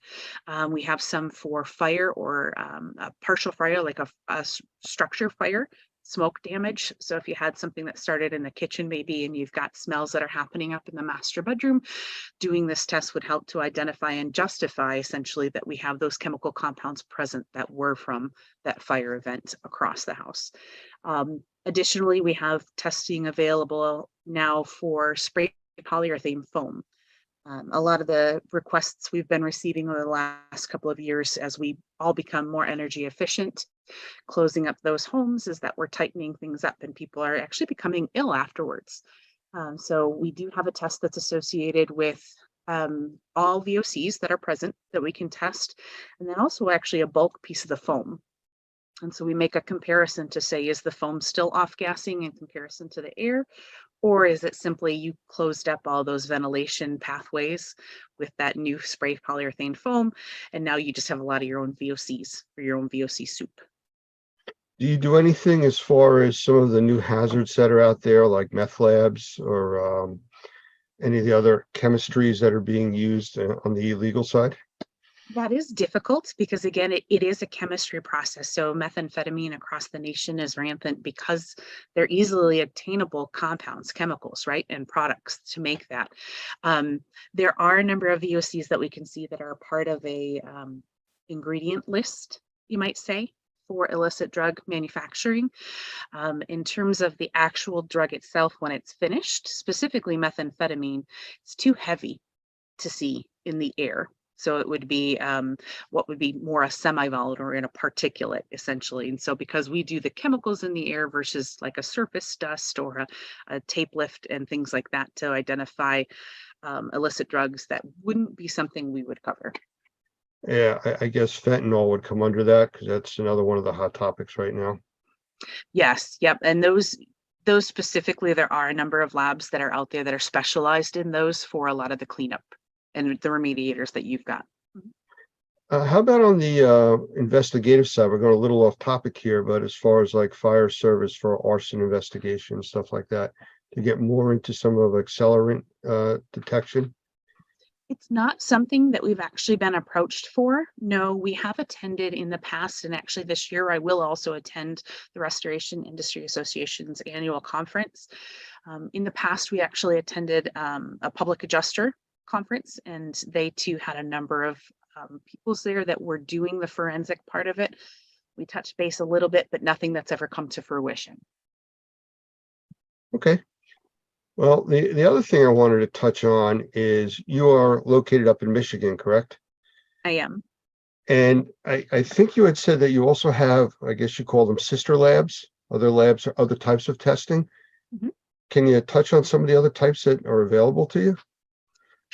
Speaker 17: We have some for fire or a partial fire, like a structure fire, smoke damage. So if you had something that started in the kitchen maybe, and you've got smells that are happening up in the master bedroom, doing this test would help to identify and justify essentially that we have those chemical compounds present that were from that fire event across the house. Additionally, we have testing available now for spray polyurethane foam. A lot of the requests we've been receiving over the last couple of years as we all become more energy efficient, closing up those homes, is that we're tightening things up and people are actually becoming ill afterwards. So we do have a test that's associated with all VOCs that are present that we can test, and then also actually a bulk piece of the foam. And so we make a comparison to say, is the foam still off-gassing in comparison to the air? Or is it simply you closed up all those ventilation pathways with that new spray polyurethane foam, and now you just have a lot of your own VOCs or your own VOC soup?
Speaker 6: Do you do anything as far as some of the new hazards that are out there, like meth labs or any of the other chemistries that are being used on the illegal side?
Speaker 17: That is difficult because, again, it is a chemistry process. So methamphetamine across the nation is rampant because they're easily obtainable compounds, chemicals, right, and products to make that. There are a number of VOCs that we can see that are part of a ingredient list, you might say, for illicit drug manufacturing. In terms of the actual drug itself, when it's finished, specifically methamphetamine, it's too heavy to see in the air. So it would be what would be more a semi-volatile or in a particulate, essentially. And so because we do the chemicals in the air versus like a surface dust or a tape lift and things like that to identify illicit drugs, that wouldn't be something we would cover.
Speaker 6: Yeah, I guess fentanyl would come under that because that's another one of the hot topics right now.
Speaker 17: Yes, yep. And those specifically, there are a number of labs that are out there that are specialized in those for a lot of the cleanup and the remediators that you've got.
Speaker 6: How about on the investigative side? We're going a little off topic here, but as far as like fire service for arson investigation, stuff like that, to get more into some of accelerant detection?
Speaker 17: It's not something that we've actually been approached for. No, we have attended in the past, and actually this year I will also attend the Restoration Industry Association's annual conference. In the past, we actually attended a public adjuster conference, and they too had a number of peoples there that were doing the forensic part of it. We touched base a little bit, but nothing that's ever come to fruition.
Speaker 6: Okay. Well, the other thing I wanted to touch on is you are located up in Michigan, correct?
Speaker 17: I am.
Speaker 6: And I think you had said that you also have, I guess you call them sister labs, or other types of testing.
Speaker 17: Mm-hmm.
Speaker 6: Can you touch on some of the other types that are available to you?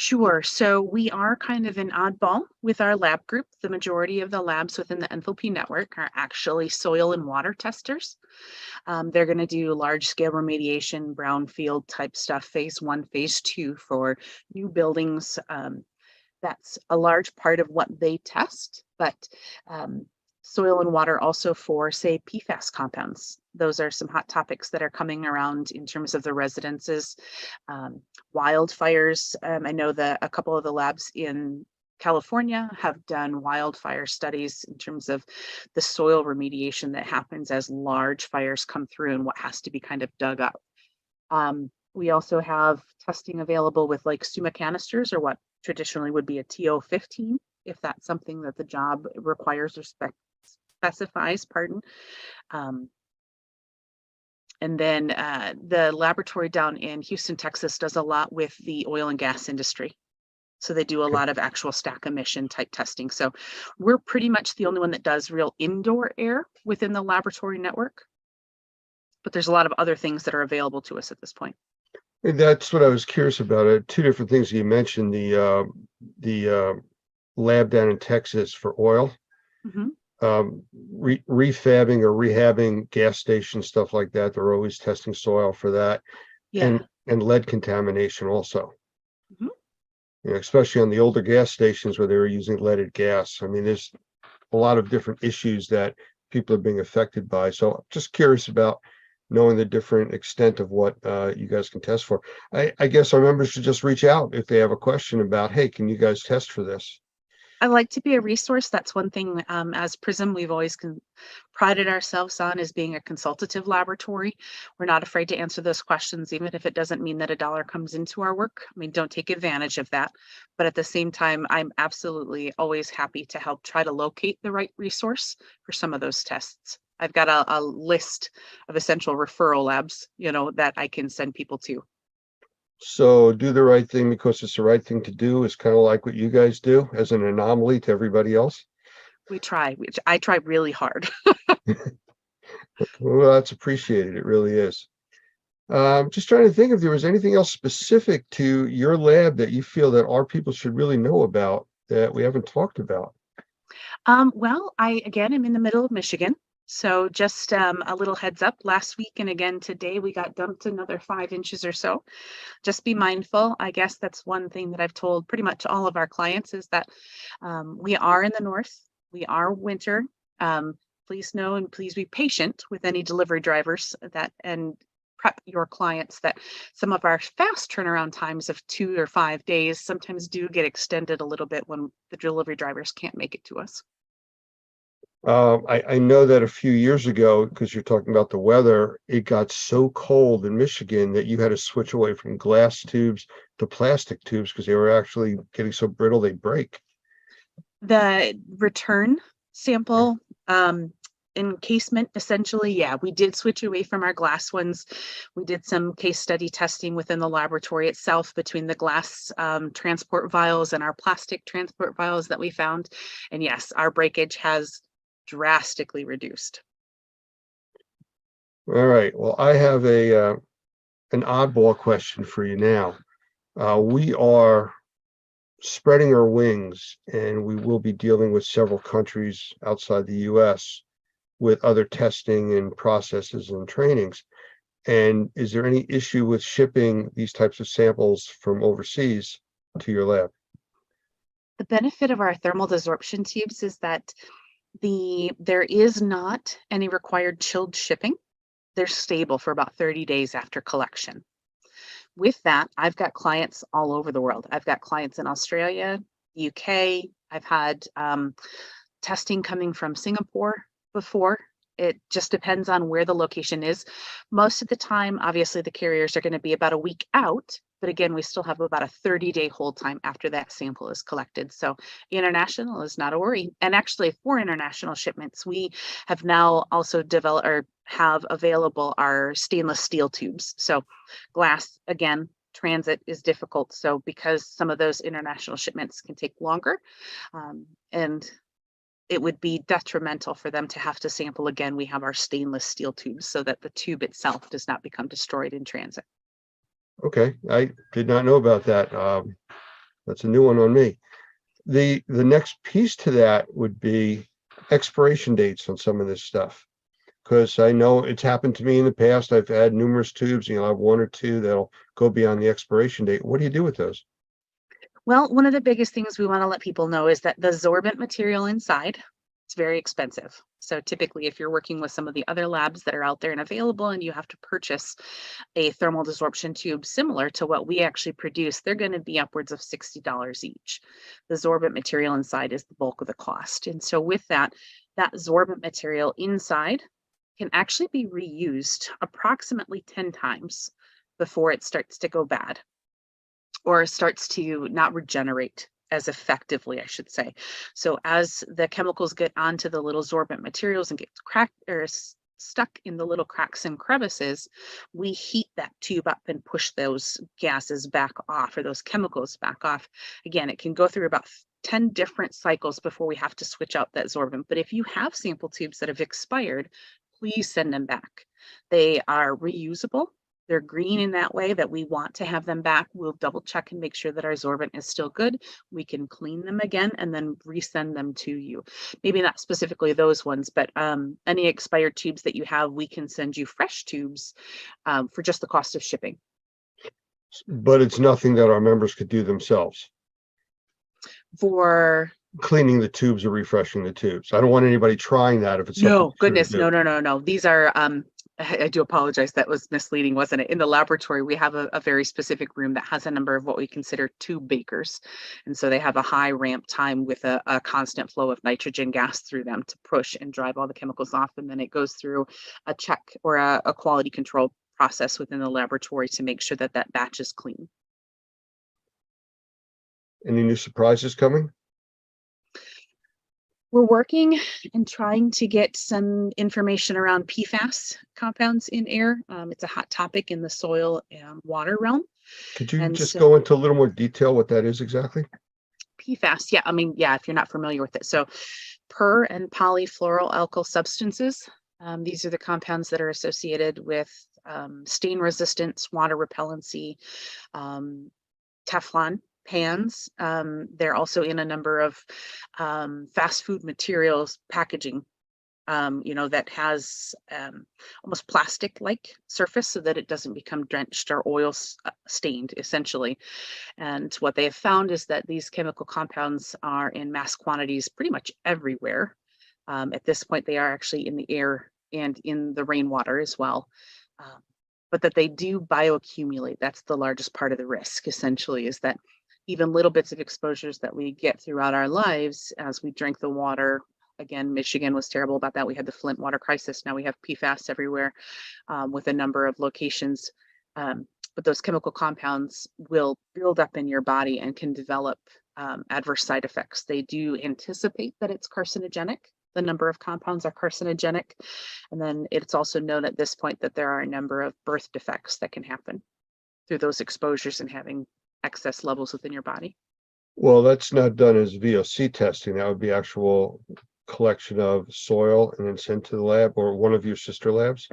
Speaker 17: Sure. So we are kind of an oddball with our lab group. The majority of the labs within the Enthalpy network are actually soil and water testers. They're going to do large scale remediation, brownfield type stuff, phase 1, phase 2 for new buildings. That's a large part of what they test, but soil and water also for, say, PFAS compounds. Those are some hot topics that are coming around in terms of the residences. Wildfires, I know that a couple of the labs in California have done wildfire studies in terms of the soil remediation that happens as large fires come through and what has to be kind of dug up. We also have testing available with like SUMA canisters, or what traditionally would be a TO15, if that's something that the job requires or specifies, pardon. And then the laboratory down in Houston, Texas does a lot with the oil and gas industry. So they do a lot of actual stack emission type testing. So we're pretty much the only one that does real indoor air within the laboratory network. But there's a lot of other things that are available to us at this point.
Speaker 6: And that's what I was curious about. Two different things you mentioned, the lab down in Texas for oil.
Speaker 17: Mm-hmm.
Speaker 6: Refabbing or rehabbing gas stations, stuff like that. They're always testing soil for that.
Speaker 17: Yeah.
Speaker 6: And lead contamination also.
Speaker 17: Mm-hmm.
Speaker 6: You know, especially on the older gas stations where they were using leaded gas. I mean, there's a lot of different issues that people are being affected by. So I'm just curious about knowing the different extent of what you guys can test for. I guess our members should just reach out if they have a question about, hey, can you guys test for this?
Speaker 17: I like to be a resource. That's one thing as PRISM we've always prided ourselves on, is being a consultative laboratory. We're not afraid to answer those questions, even if it doesn't mean that a dollar comes into our work. I mean, don't take advantage of that. But at the same time, I'm absolutely always happy to help try to locate the right resource for some of those tests. I've got a list of essential referral labs, that I can send people to.
Speaker 6: So do the right thing because it's the right thing to do is kind of like what you guys do as an anomaly to everybody else.
Speaker 17: We try, which I try really hard.
Speaker 6: Well, that's appreciated. It really is. Just trying to think if there was anything else specific to your lab that you feel that our people should really know about that we haven't talked about.
Speaker 17: Well, again, I'm in the middle of Michigan. So just a little heads up, last week and again today, we got dumped another 5 inches or so. Just be mindful. I guess that's one thing that I've told pretty much all of our clients is that we are in the north. We are winter. Please know and please be patient with any delivery drivers and prep your clients that some of our fast turnaround times of 2 or 5 days sometimes do get extended a little bit when the delivery drivers can't make it to us.
Speaker 6: I know that a few years ago, because you're talking about the weather, it got so cold in Michigan that you had to switch away from glass tubes to plastic tubes because they were actually getting so brittle they break.
Speaker 17: The return sample encasement, essentially, yeah, we did switch away from our glass ones. We did some case study testing within the laboratory itself between the glass transport vials and our plastic transport vials that we found. And yes, our breakage has drastically reduced.
Speaker 6: All right. Well, I have an oddball question for you now. We are spreading our wings, and we will be dealing with several countries outside the U.S. with other testing and processes and trainings. And is there any issue with shipping these types of samples from overseas to your lab?
Speaker 17: The benefit of our thermal desorption tubes is that there is not any required chilled shipping. They're stable for about 30 days after collection. With that, I've got clients all over the world. I've got clients in Australia, UK. I've had testing coming from Singapore before. It just depends on where the location is. Most of the time, obviously, the carriers are going to be about a week out. But again, we still have about a 30-day hold time after that sample is collected. So international is not a worry. And actually, for international shipments, we have now also developed or have available our stainless steel tubes. So glass, again, transit is difficult. So because some of those international shipments can take longer, and it would be detrimental for them to have to sample again, we have our stainless steel tubes so that the tube itself does not become destroyed in transit.
Speaker 6: Okay, I did not know about that. That's a new one on me. The next piece to that would be expiration dates on some of this stuff, because I know it's happened to me in the past. I've had numerous tubes, I'll have one or two that'll go beyond the expiration date. What do you do with those?
Speaker 17: Well, one of the biggest things we want to let people know is that the sorbent material inside, it's very expensive. So typically, if you're working with some of the other labs that are out there and available, and you have to purchase a thermal desorption tube similar to what we actually produce, they're going to be upwards of $60 each. The sorbent material inside is the bulk of the cost. And so with that sorbent material inside can actually be reused approximately 10 times before it starts to go bad or starts to not regenerate as effectively, I should say. So as the chemicals get onto the little sorbent materials and get cracked or stuck in the little cracks and crevices, we heat that tube up and push those gases back off, or those chemicals back off. Again, it can go through about 10 different cycles before we have to switch out that sorbent. But if you have sample tubes that have expired, please send them back. They are reusable. They're green in that way that we want to have them back. We'll double check and make sure that our sorbent is still good. We can clean them again and then resend them to you. Maybe not specifically those ones, but any expired tubes that you have, we can send you fresh tubes for just the cost of shipping.
Speaker 6: But it's nothing that our members could do themselves.
Speaker 17: For
Speaker 6: cleaning the tubes or refreshing the tubes. I don't want anybody trying that if it's
Speaker 17: no, goodness, no. These are I do apologize. That was misleading, wasn't it? In the laboratory, we have a very specific room that has a number of what we consider tube bakers. And so they have a high ramp time with a constant flow of nitrogen gas through them to push and drive all the chemicals off. And then it goes through a check or a quality control process within the laboratory to make sure that that batch is clean.
Speaker 6: Any new surprises coming?
Speaker 17: We're working and trying to get some information around PFAS compounds in air. It's a hot topic in the soil and water realm.
Speaker 6: Could you just go into a little more detail what that is exactly?
Speaker 17: PFAS, yeah, if you're not familiar with it. So per and polyfluoroalkyl substances, these are the compounds that are associated with stain resistance, water repellency, Teflon pans. They're also in a number of fast food materials packaging, that has almost plastic-like surface so that it doesn't become drenched or oil stained, essentially. And what they have found is that these chemical compounds are in mass quantities pretty much everywhere. At this point, they are actually in the air and in the rainwater as well. but that they do bioaccumulate. That's the largest part of the risk, essentially, is that even little bits of exposures that we get throughout our lives as we drink the water. Again, Michigan was terrible about that. We had the Flint water crisis. Now we have PFAS everywhere with a number of locations. But those chemical compounds will build up in your body and can develop adverse side effects. They do anticipate that it's carcinogenic. The number of compounds are carcinogenic. And then it's also known at this point that there are a number of birth defects that can happen through those exposures and having excess levels within your body.
Speaker 6: Well, that's not done as VOC testing. That would be actual collection of soil and then sent to the lab or one of your sister labs.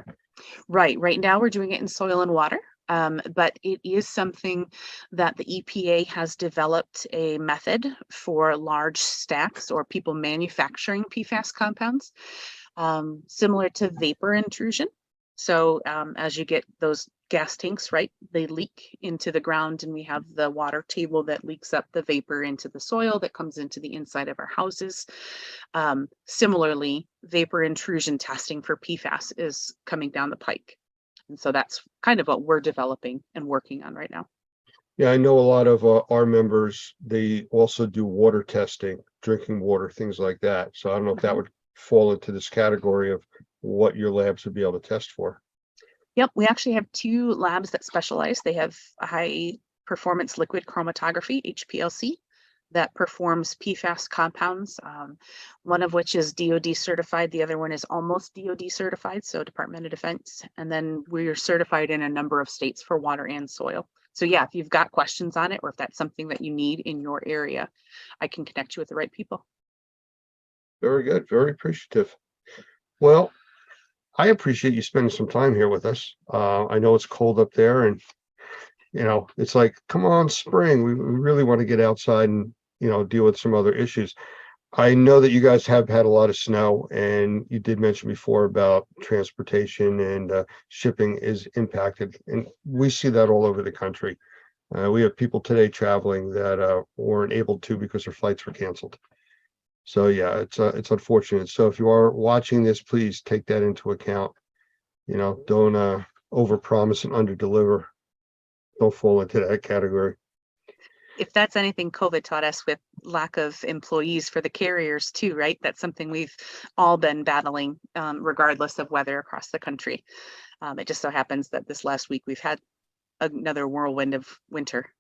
Speaker 17: Right. Right now we're doing it in soil and water. But it is something that the EPA has developed a method for large stacks or people manufacturing PFAS compounds, similar to vapor intrusion. So as you get those gas tanks, right, they leak into the ground, and we have the water table that leaks up the vapor into the soil that comes into the inside of our houses. Similarly, vapor intrusion testing for PFAS is coming down the pike. And so that's kind of what we're developing and working on right now.
Speaker 6: Yeah, I know a lot of our members, they also do water testing, drinking water, things like that. So I don't know if that would fall into this category of what your labs would be able to test for.
Speaker 17: Yep, we actually have 2 labs that specialize. They have a high performance liquid chromatography, HPLC, that performs PFAS compounds, one of which is DoD certified. The other one is almost DoD certified, so Department of Defense. And then we're certified in a number of states for water and soil. So yeah, if you've got questions on it, or if that's something that you need in your area, I can connect you with the right people.
Speaker 6: Very good. Very appreciative. Well, I appreciate you spending some time here with us. I know it's cold up there, and it's like, come on, spring. We really want to get outside and, deal with some other issues. I know that you guys have had a lot of snow, and you did mention before about transportation and shipping is impacted. And we see that all over the country. We have people today traveling that weren't able to because their flights were canceled. So yeah, it's unfortunate. So if you are watching this, please take that into account. Don't overpromise and underdeliver. Don't fall into that category.
Speaker 17: If that's anything, COVID taught us with lack of employees for the carriers too, right? That's something we've all been battling, regardless of weather across the country. It just so happens that this last week we've had another whirlwind of winter.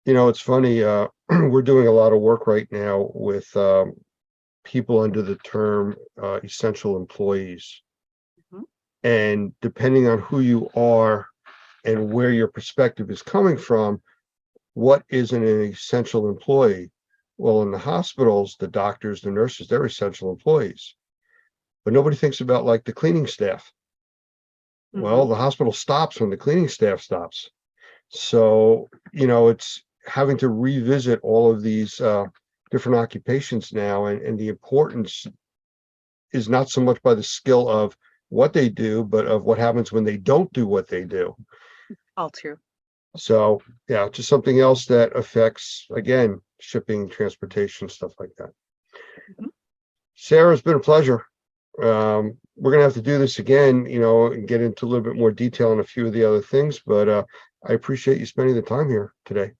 Speaker 6: It's funny. We're doing a lot of work right now with people under the term essential employees. And depending on who you are and where your perspective is coming from, what is an essential employee? Well, in the hospitals, the doctors, the nurses, they're essential employees. But nobody thinks about like the cleaning staff. Well, the hospital stops when the cleaning staff stops. So, it's having to revisit all of these different occupations now, and the importance is not so much by the skill of what they do, but of what happens when they don't do what they do.
Speaker 17: All true.
Speaker 6: So yeah, just something else that affects, again, shipping, transportation, stuff like that. Sarah, it's been a pleasure. We're gonna have to do this again, and get into a little bit more detail on a few of the other things, but I appreciate you spending the time here today.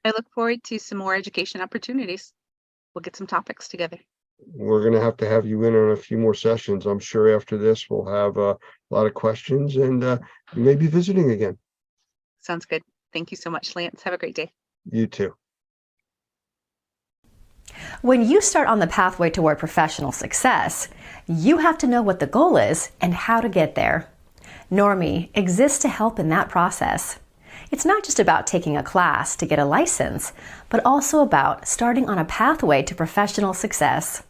Speaker 17: I look forward to some more education opportunities. We'll get some topics together.
Speaker 6: We're going to have you in on a few more sessions. I'm sure after this, we'll have a lot of questions, and you may be visiting again.
Speaker 17: Sounds good. Thank you so much, Lance. Have a great day.
Speaker 6: You too.
Speaker 13: When you start on the pathway toward professional success, you have to know what the goal is and how to get there. Normie exists to help in that process. It's not just about taking a class to get a license, but also about starting on a pathway to professional success.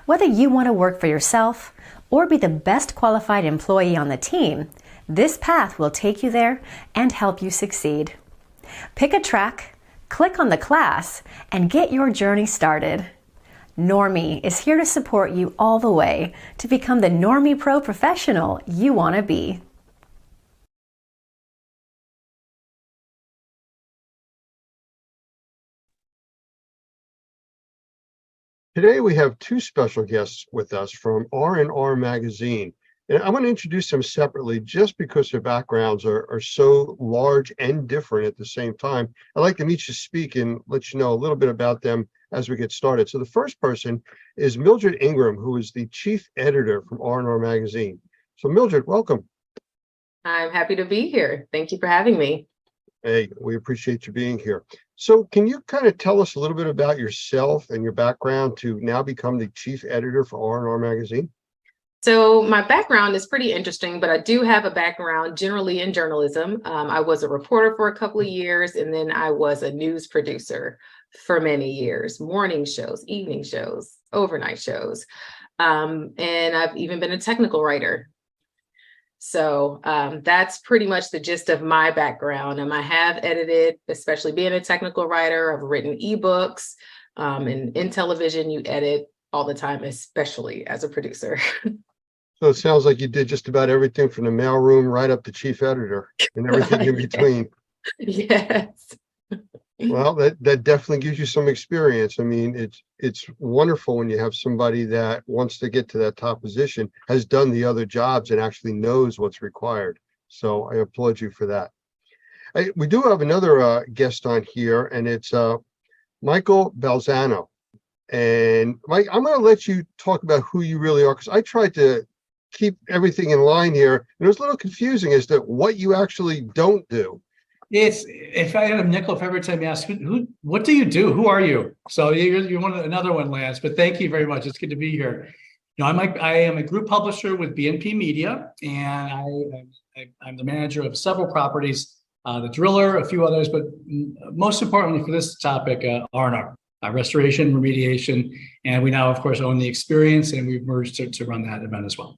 Speaker 13: Whether you want to work for yourself or be the best qualified employee on the team, this path will take you there and help you succeed. Pick a track, click on the class, and get your journey started. Normie is here to support you all the way to become the Normie Pro professional you want to be.
Speaker 6: Today we have 2 special guests with us from R&R Magazine, And I'm going to introduce them separately just because their backgrounds are so large and different at the same time. I'd like them each to speak and let you know a little bit about them as we get started. So the first person is Mildred Ingram, who is the chief editor from R&R Magazine. So Mildred, welcome.
Speaker 19: I'm happy to be here. Thank you for having me.
Speaker 6: Hey, we appreciate you being here. So can you kind of tell us a little bit about yourself and your background to now become the chief editor for R&R Magazine?
Speaker 19: So my background is pretty interesting, but I do have a background generally in journalism. I was a reporter for a couple of years, and then I was a news producer for many years, morning shows, evening shows, overnight shows. And I've even been a technical writer. So that's pretty much the gist of my background. I have edited, especially being a technical writer. I've written ebooks, and in television, you edit all the time, especially as a producer.
Speaker 6: So it sounds like you did just about everything from the mailroom right up to chief editor and everything in between.
Speaker 19: Yes.
Speaker 6: Well, that definitely gives you some experience. I mean, it's wonderful when you have somebody that wants to get to that top position, has done the other jobs and actually knows what's required. So I applaud you for that. We do have another guest on here, and it's Michael Balzano. And Mike, I'm going to let you talk about who you really are, because I tried to keep everything in line here, and it was a little confusing as to what you actually don't do.
Speaker 20: It's, if I had a nickel for every time you ask, what do you do? Who are you? So you're another one, Lance, but thank you very much. It's good to be here. You know, I am a group publisher with BNP Media, and I'm the manager of several properties, The Driller, a few others, but most importantly for this topic, R&R. Restoration, remediation, and we now, of course, own the experience, and we've merged to run that event as well.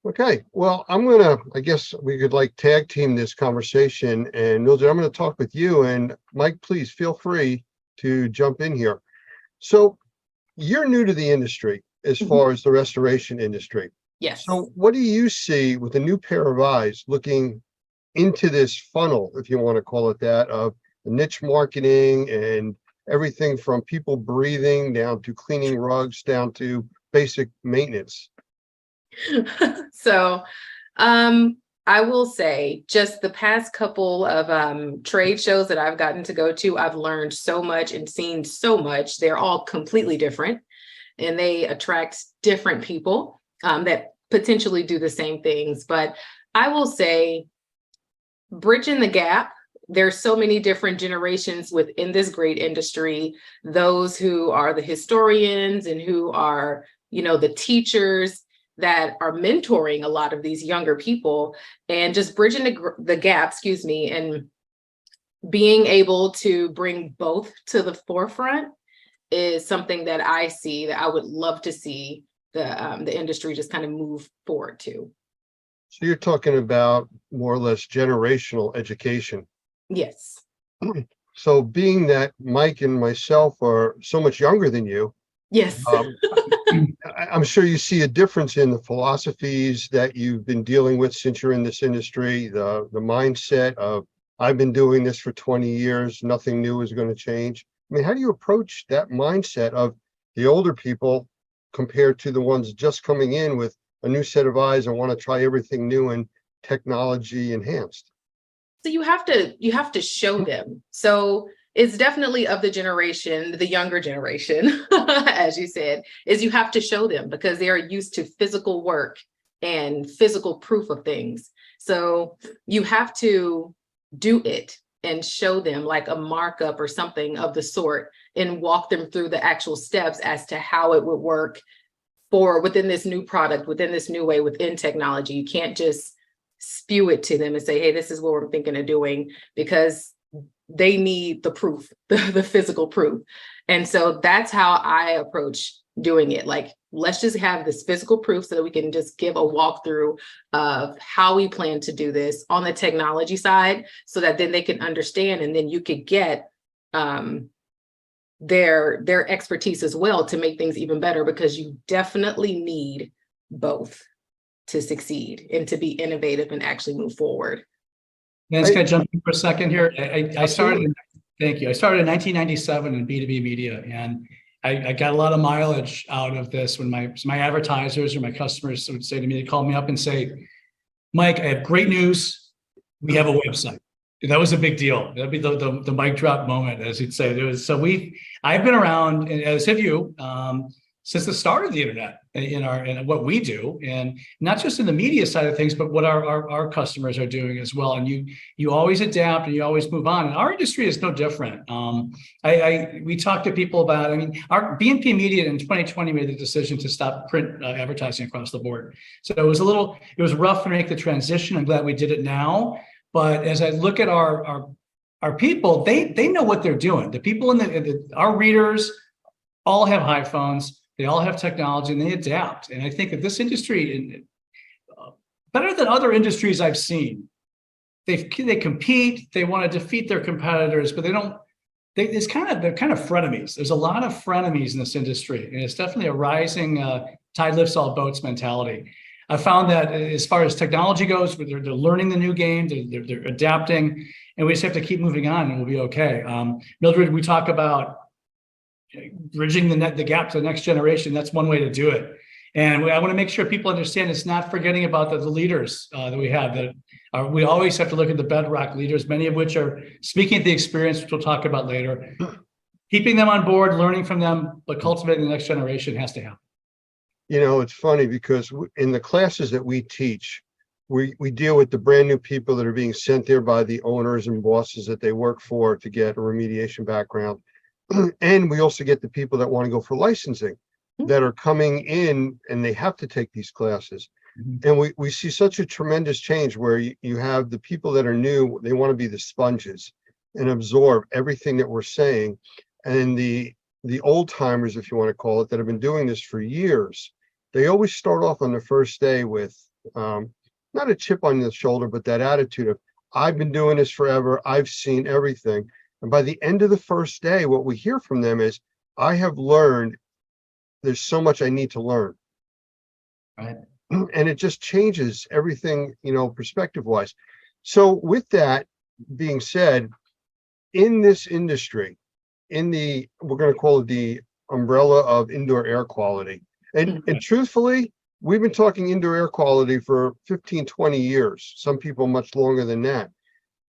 Speaker 6: Okay, well, I guess we could like tag team this conversation, and Mildred, I'm going to talk with you, and Mike, please feel free to jump in here. So you're new to the industry as far as the restoration industry.
Speaker 19: Yes.
Speaker 6: So what do you see with a new pair of eyes looking into this funnel, if you want to call it that, of niche marketing and everything from people breathing down to cleaning rugs down to basic maintenance?
Speaker 19: So I will say just the past couple of trade shows that I've gotten to go to, I've learned so much and seen so much. They're all completely different, and they attract different people that potentially do the same things. But I will say, bridging the gap, there's so many different generations within this great industry, those who are the historians and who are, you know, the teachers that are mentoring a lot of these younger people, and just bridging the gap, and being able to bring both to the forefront is something that I see that I would love to see the industry just kind of move forward to.
Speaker 6: So you're talking about more or less generational education.
Speaker 19: Yes.
Speaker 6: So being that Mike and myself are so much younger than you,
Speaker 19: yes,
Speaker 6: I'm sure you see a difference in the philosophies that you've been dealing with since you're in this industry, the mindset of, I've been doing this for 20 years, nothing new is going to change. I mean, how do you approach that mindset of the older people compared to the ones just coming in with a new set of eyes and want to try everything new and technology enhanced?
Speaker 19: So you have to show them. So it's definitely of the generation, the younger generation, as you said, is you have to show them, because they are used to physical work and physical proof of things. So you have to do it and show them like a markup or something of the sort, and walk them through the actual steps as to how it would work for within this new product, within this new way, within technology. You can't just spew it to them and say, hey, this is what we're thinking of doing, because they need the proof, the physical proof. And so that's how I approach doing it. Like, let's just have this physical proof so that we can just give a walkthrough of how we plan to do this on the technology side, so that then they can understand, and then you could get their expertise as well to make things even better, because you definitely need both to succeed and to be innovative and actually move forward.
Speaker 20: Lance, can I jump in for a second here? I started, thank you. I started in 1997 in B2B media, and I got a lot of mileage out of this when my advertisers or my customers would say to me, they call me up and say, Mike, I have great news. We have a website. That was a big deal. That'd be the mic drop moment, as you'd say. I've been around, as have you, since the start of the internet in what we do, and not just in the media side of things, but what our customers are doing as well. And you always adapt and you always move on. And our industry is no different. We talk to people about, our BNP Media in 2020 made the decision to stop print advertising across the board. So it was rough to make the transition. I'm glad we did it now. But as I look at our people, they know what they're doing. The people our readers all have iPhones. They all have technology and they adapt. And I think that this industry, better than other industries I've seen, they compete, they want to defeat their competitors, but they're kind of frenemies. There's a lot of frenemies in this industry. And it's definitely a rising tide lifts all boats mentality. I found that as far as technology goes, they're learning the new game, they're adapting, and we just have to keep moving on and we'll be okay. Mildred, we talk about bridging the gap to the next generation. That's one way to do it. And I want to make sure people understand it's not forgetting about the leaders that we have. We always have to look at the bedrock leaders, many of which are speaking at the experience, which we'll talk about later. Keeping them on board, learning from them, but cultivating the next generation has to happen.
Speaker 6: It's funny because in the classes that we teach, we deal with the brand new people that are being sent there by the owners and bosses that they work for to get a remediation background. And we also get the people that want to go for licensing that are coming in and they have to take these classes. And we see such a tremendous change where you have the people that are new, they want to be the sponges and absorb everything that we're saying. And the old timers, if you want to call it, that have been doing this for years, they always start off on the first day with not a chip on the shoulder, but that attitude of, I've been doing this forever, I've seen everything. And by the end of the first day, what we hear from them is, I have learned, there's so much I need to learn.
Speaker 20: Right.
Speaker 6: And it just changes everything, perspective wise. So with that being said, in this industry, we're going to call it the umbrella of indoor air quality. And truthfully, we've been talking indoor air quality for 15, 20 years, some people much longer than that.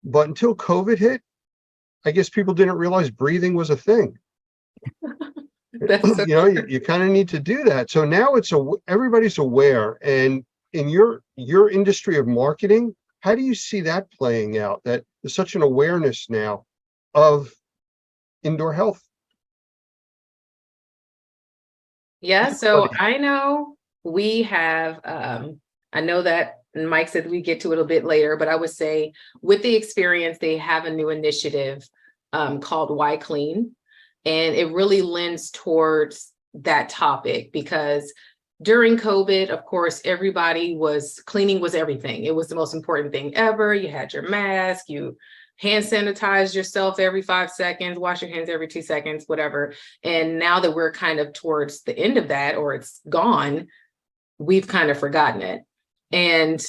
Speaker 6: But until COVID hit, I guess people didn't realize breathing was a thing. You kind of need to do that. So now everybody's aware. And in your industry of marketing, how do you see that playing out? That there's such an awareness now of indoor health.
Speaker 19: Yeah, so I know we have, I know that Mike said we get to it a bit later, but I would say with the experience, they have a new initiative called Why Clean. And it really lends towards that topic because during COVID, of course, cleaning was everything. It was the most important thing ever. You had your mask, you hand sanitize yourself every 5 seconds, wash your hands every 2 seconds, whatever. And now that we're kind of towards the end of that, or it's gone, we've kind of forgotten it. And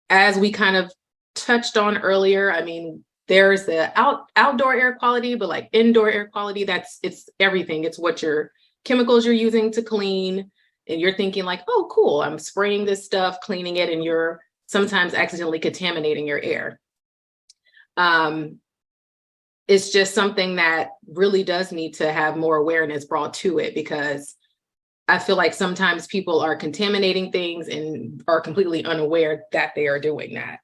Speaker 19: as we kind of touched on earlier, there's the outdoor air quality, but like indoor air quality, it's everything. It's what your chemicals you're using to clean. And you're thinking like, oh, cool, I'm spraying this stuff, cleaning it, and you're sometimes accidentally contaminating your air. It's just something that really does need to have more awareness brought to it, because I feel like sometimes people are contaminating things and are completely unaware that they are doing that.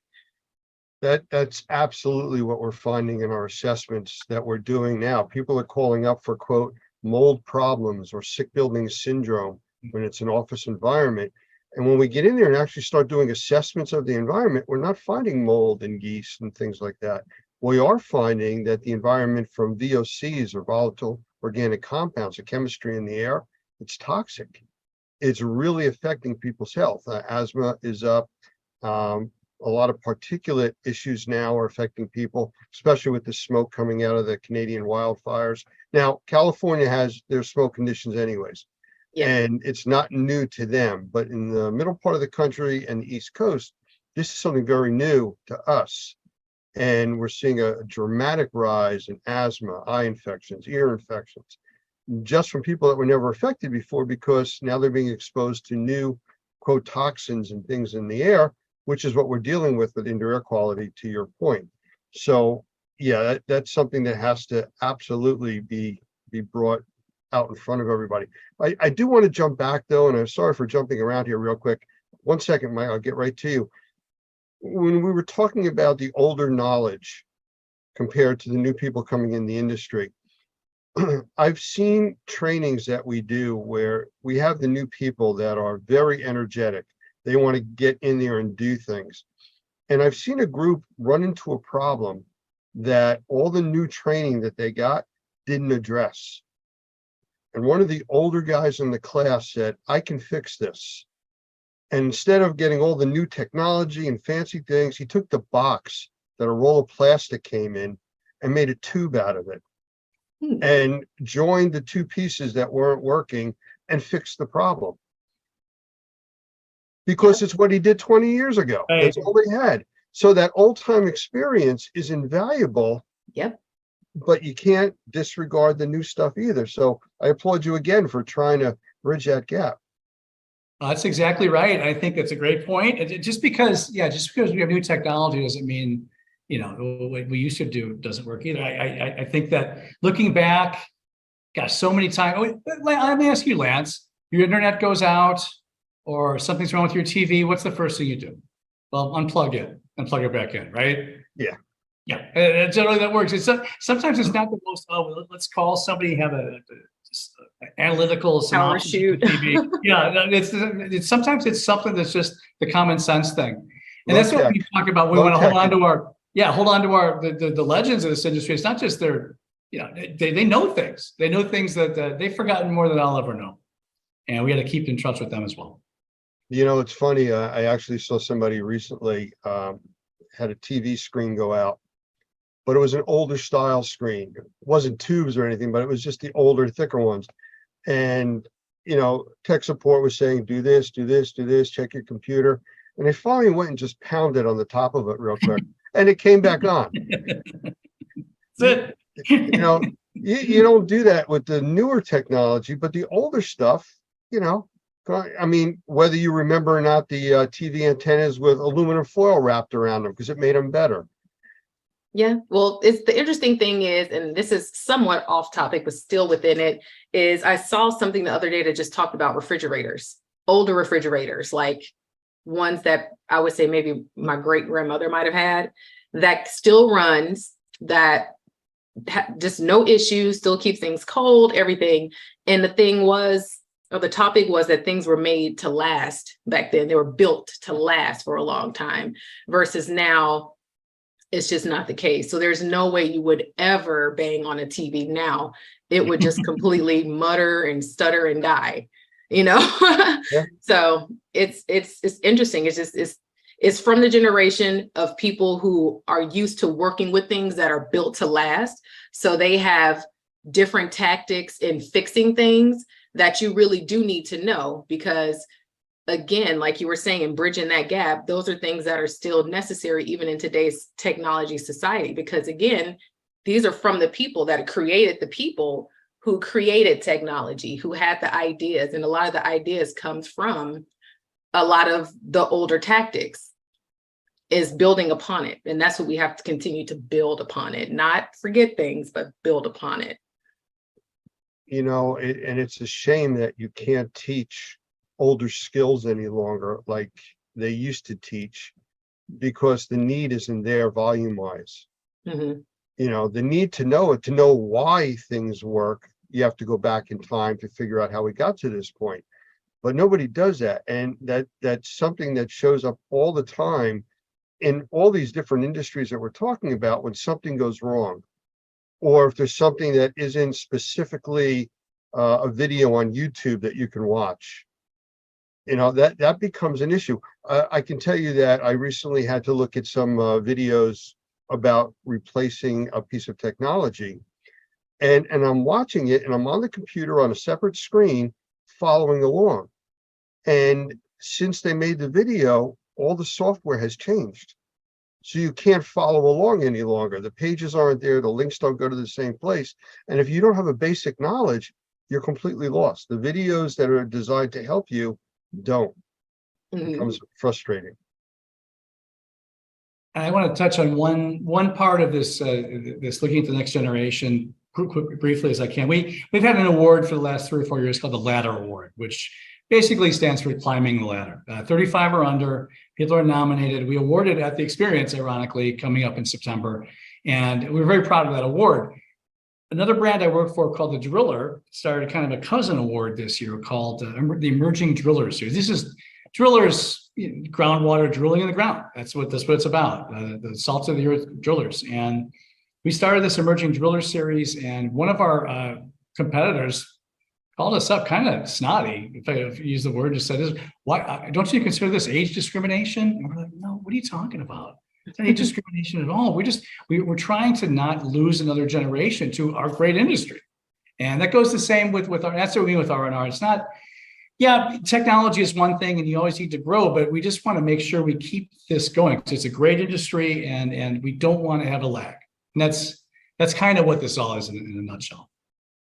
Speaker 6: That's absolutely what we're finding in our assessments that we're doing now. People are calling up for, quote, mold problems or sick building syndrome when it's an office environment. And when we get in there and actually start doing assessments of the environment, we're not finding mold and yeast and things like that. We are finding that the environment from VOCs or volatile organic compounds, the chemistry in the air, it's toxic. It's really affecting people's health. Asthma is up. A lot of particulate issues now are affecting people, especially with the smoke coming out of the Canadian wildfires. Now, California has their smoke conditions anyways, and it's not new to them. But in the middle part of the country and the East Coast, this is something very new to us. And we're seeing a dramatic rise in asthma, eye infections, ear infections. just from people that were never affected before, because now they're being exposed to new, quote, toxins and things in the air, which is what we're dealing with indoor air quality, to your point. So yeah, that's something that has to absolutely be brought out in front of everybody. I do want to jump back though, and I'm sorry for jumping around here real quick. 1 second, Mike, I'll get right to you. When we were talking about the older knowledge compared to the new people coming in the industry, I've seen trainings that we do where we have the new people that are very energetic. They want to get in there and do things. And I've seen a group run into a problem that all the new training that they got didn't address. And one of the older guys in the class said, I can fix this. And instead of getting all the new technology and fancy things, he took the box that a roll of plastic came in and made a tube out of it and joined the two pieces that weren't working and fixed the problem. Because it's what he did 20 years ago.
Speaker 19: Right.
Speaker 6: That's all he had. So that old time experience is invaluable.
Speaker 19: Yep.
Speaker 6: But you can't disregard the new stuff either. So I applaud you again for trying to bridge that gap.
Speaker 20: That's exactly right. I think that's a great point. Just because we have new technology doesn't mean, what we used to do doesn't work either. I think that looking back, gosh, so many times. Let me ask you, Lance, your internet goes out or something's wrong with your TV. What's the first thing you do? Well, unplug it and plug it back in, right?
Speaker 6: Yeah.
Speaker 20: Yeah, and generally that works. Sometimes it's not the most, let's call somebody, have a analytical
Speaker 19: Power
Speaker 20: synopsis
Speaker 19: shoot.
Speaker 20: of TV. Yeah, it's sometimes it's something that's just the common sense thing. And that's what we talk about. We want to hold on to the legends of this industry. It's not just they know things. They know things that they've forgotten more than I'll ever know. And we got to keep in touch with them as well.
Speaker 6: It's funny. I actually saw somebody recently had a TV screen go out, but it was an older style screen. It wasn't tubes or anything, but it was just the older, thicker ones. And, tech support was saying, do this, check your computer. And they finally went and just pounded on the top of it real quick. And it came back on.
Speaker 20: That's it.
Speaker 6: You don't do that with the newer technology, but the older stuff, I mean, whether you remember or not, the TV antennas with aluminum foil wrapped around them because it made them better.
Speaker 19: Yeah, well, it's the interesting thing is, and this is somewhat off topic, but still within it, is I saw something the other day that just talked about refrigerators, older refrigerators, like ones that I would say maybe my great grandmother might have had, that still runs, that just no issues, still keeps things cold, everything. And the thing was, or the topic was that things were made to last back then. They were built to last for a long time versus now. It's just not the case. So there's no way you would ever bang on a TV now. It would just completely mutter and stutter and die, Yeah. So it's interesting. It's from the generation of people who are used to working with things that are built to last. So they have different tactics in fixing things that you really do need to know, because again, like you were saying, in bridging that gap, those are things that are still necessary even in today's technology society, because again, these are from the people that created the people who created technology, who had the ideas, and a lot of the ideas comes from a lot of the older tactics, is building upon it. And that's what we have to continue to build upon it, not forget things, but build upon it.
Speaker 6: And it's a shame that you can't teach older skills any longer like they used to teach, because the need isn't there volume wise.
Speaker 19: Mm-hmm.
Speaker 6: The need to know it, to know why things work, you have to go back in time to figure out how we got to this point. But nobody does that. And that's something that shows up all the time in all these different industries that we're talking about. When something goes wrong, or if there's something that isn't specifically a video on YouTube that you can watch, that becomes an issue. I can tell you that I recently had to look at some videos about replacing a piece of technology, and I'm watching it, and I'm on the computer on a separate screen following along. And since they made the video, all the software has changed. So you can't follow along any longer. The pages aren't there. The links don't go to the same place. And if you don't have a basic knowledge, you're completely lost. The videos that are designed to help you don't. It becomes frustrating.
Speaker 20: I want to touch on one part of this this looking at the next generation briefly as I can. We've had an award for the last 3 or 4 years called the Ladder Award, which basically stands for climbing the ladder. 35 or under, people are nominated. We awarded at the Experience, ironically, coming up in September, and we're very proud of that award. Another brand I work for called The Driller started kind of a cousin award this year called the Emerging Drillers Series. This is drillers, groundwater drilling in the ground. That's what it's about, the salt of the earth drillers. And we started this Emerging Driller Series, and one of our competitors called us up kind of snotty, if I use the word, just said, "Why don't you consider this age discrimination?" And we're like, "No, what are you talking about? It's not age discrimination at all. We're trying to not lose another generation to our great industry." And that goes the same with our, that's what we mean with R&R. It's not, yeah, technology is one thing and you always need to grow, but we just want to make sure we keep this going because it's a great industry and we don't want to have a lag. And that's kind of what this all is in a nutshell.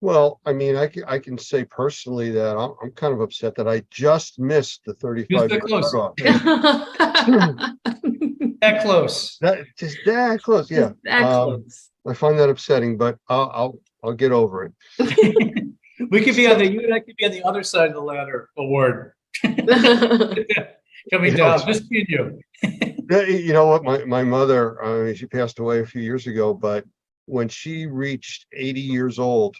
Speaker 6: Well, I mean, I can say personally that I'm kind of upset that I just missed the 35.
Speaker 20: That close. That close.
Speaker 6: Just that close. Yeah.
Speaker 19: That close.
Speaker 6: I find that upsetting, but I'll get over it.
Speaker 20: We could be on you and I could be on the other side of the ladder award. Coming down, just being you.
Speaker 6: You know what? My mother, she passed away a few years ago, but when she reached 80 years old,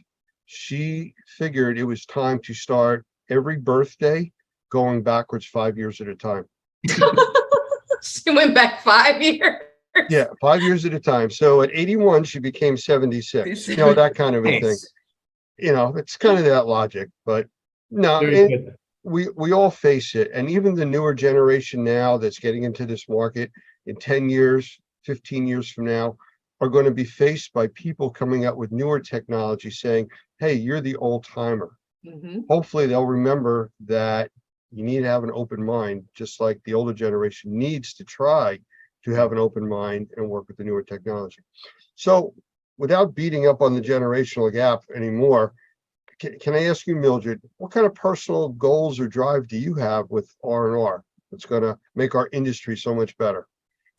Speaker 6: she figured it was time to start every birthday going backwards 5 years at a time.
Speaker 19: She went back 5 years.
Speaker 6: Yeah, 5 years at a time. So at 81, she became 76. You know, that kind of a thing. You know, it's kind of that logic, but no, we all face it. And even the newer generation now that's getting into this market in 10 years, 15 years from now, are going to be faced by people coming out with newer technology saying, "Hey, you're the old timer." Hopefully they'll remember that you need to have an open mind, just like the older generation needs to try to have an open mind and work with the newer technology. So without beating up on the generational gap anymore, can I ask you, Mildred, what kind of personal goals or drive do you have with R&R that's going to make our industry so much better?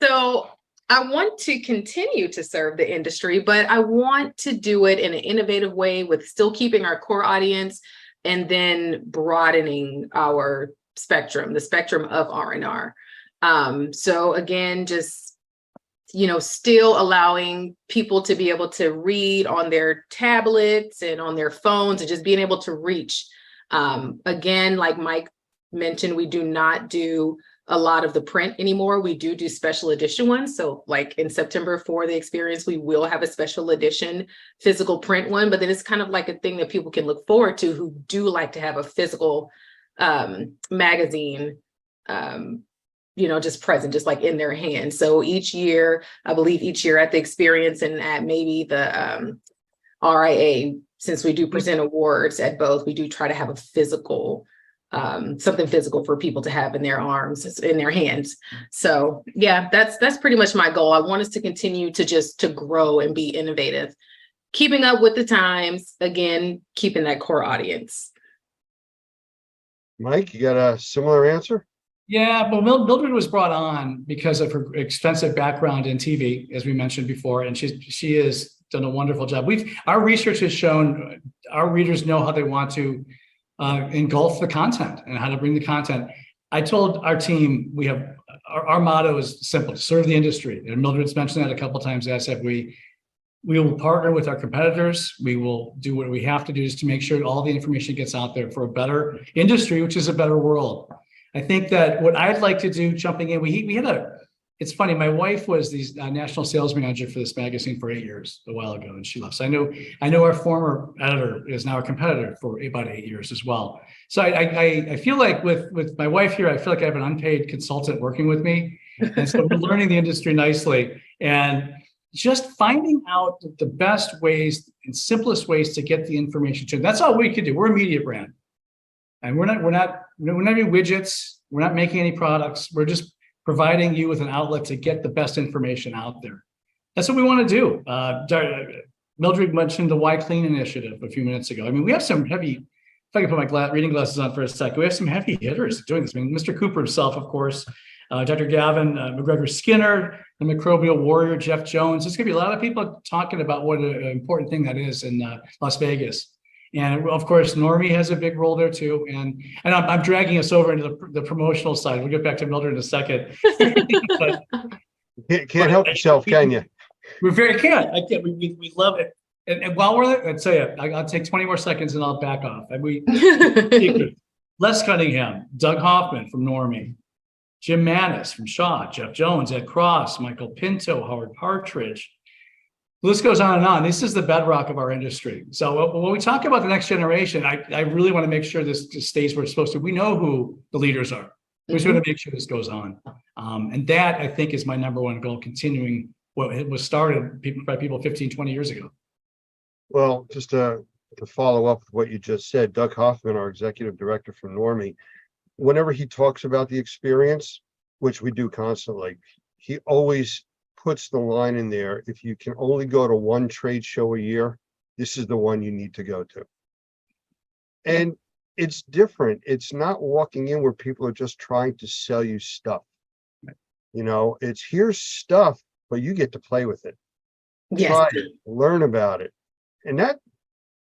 Speaker 19: So I want to continue to serve the industry, but I want to do it in an innovative way with still keeping our core audience and then broadening our spectrum, the spectrum of R&R. So again, just, still allowing people to be able to read on their tablets and on their phones and just being able to reach. Again, like Mike mentioned, we do not do a lot of the print anymore. We do special edition ones. So like in September for the Experience, we will have a special edition physical print one, but then it's kind of like a thing that people can look forward to who do like to have a physical magazine, just present, just like in their hands. So each year, I believe each year at the Experience and at maybe the RIA, since we do present awards at both, we do try to have a physical something physical for people to have in their arms, in their hands. So yeah, that's pretty much my goal. I want us to continue to grow and be innovative, keeping up with the times, again, keeping that core audience.
Speaker 6: Mike, you got a similar answer?
Speaker 20: Yeah, well, Mildred was brought on because of her extensive background in TV, as we mentioned before, and she has done a wonderful job. Our research has shown our readers know how they want to engulf the content and how to bring the content. I told our team we have our motto is simple: serve the industry. And Mildred's mentioned that a couple of times. As I said, we will partner with our competitors. We will do what we have to do just to make sure all the information gets out there for a better industry, which is a better world. I think that what I'd like to do, jumping in, we had it's funny, my wife was the national sales manager for this magazine for 8 years, a while ago, and she left. So I know our former editor is now a competitor for about 8 years as well. So I feel like with my wife here, I feel like I have an unpaid consultant working with me. And so we're learning the industry nicely and just finding out the best ways and simplest ways to get the information to. That's all we could do. We're a media brand. And we're not any widgets. We're not making any products. We're just providing you with an outlet to get the best information out there. That's what we want to do. Mildred mentioned the Why Clean initiative a few minutes ago. I mean, we have some heavy, if I can put my reading glasses on for a second, we have some heavy hitters doing this. I mean, Mr. Cooper himself, of course, Dr. Gavin McGregor Skinner, the microbial warrior, Jeff Jones. There's going to be a lot of people talking about what an important thing that is in Las Vegas. And of course, Normie has a big role there too. And I'm dragging us over into the promotional side. We'll get back to Mildred in a second. But,
Speaker 6: can't help yourself, can you?
Speaker 20: We very can't. I can't. We love it. And while we're there, I'd say it. I'll take 20 more seconds and I'll back off. And Les Cunningham, Doug Hoffman from Normie, Jim Manis from Shaw, Jeff Jones, Ed Cross, Michael Pinto, Howard Partridge. The list goes on and on. This is the bedrock of our industry. So when we talk about the next generation, I really want to make sure this stays where it's supposed to. We know who the leaders are. We just want to make sure this goes on. And that, I think, is my number one goal, continuing what was started by people 15, 20 years ago.
Speaker 6: Well, just to follow up with what you just said, Doug Hoffman, our executive director for Normie, whenever he talks about the experience, which we do constantly, he always puts the line in there: if you can only go to one trade show a year, this is the one you need to go to. And it's different. It's not walking in where people are just trying to sell you stuff. You know, it's here's stuff, but you get to play with it.
Speaker 19: Yes.
Speaker 6: Try it, learn about it. And that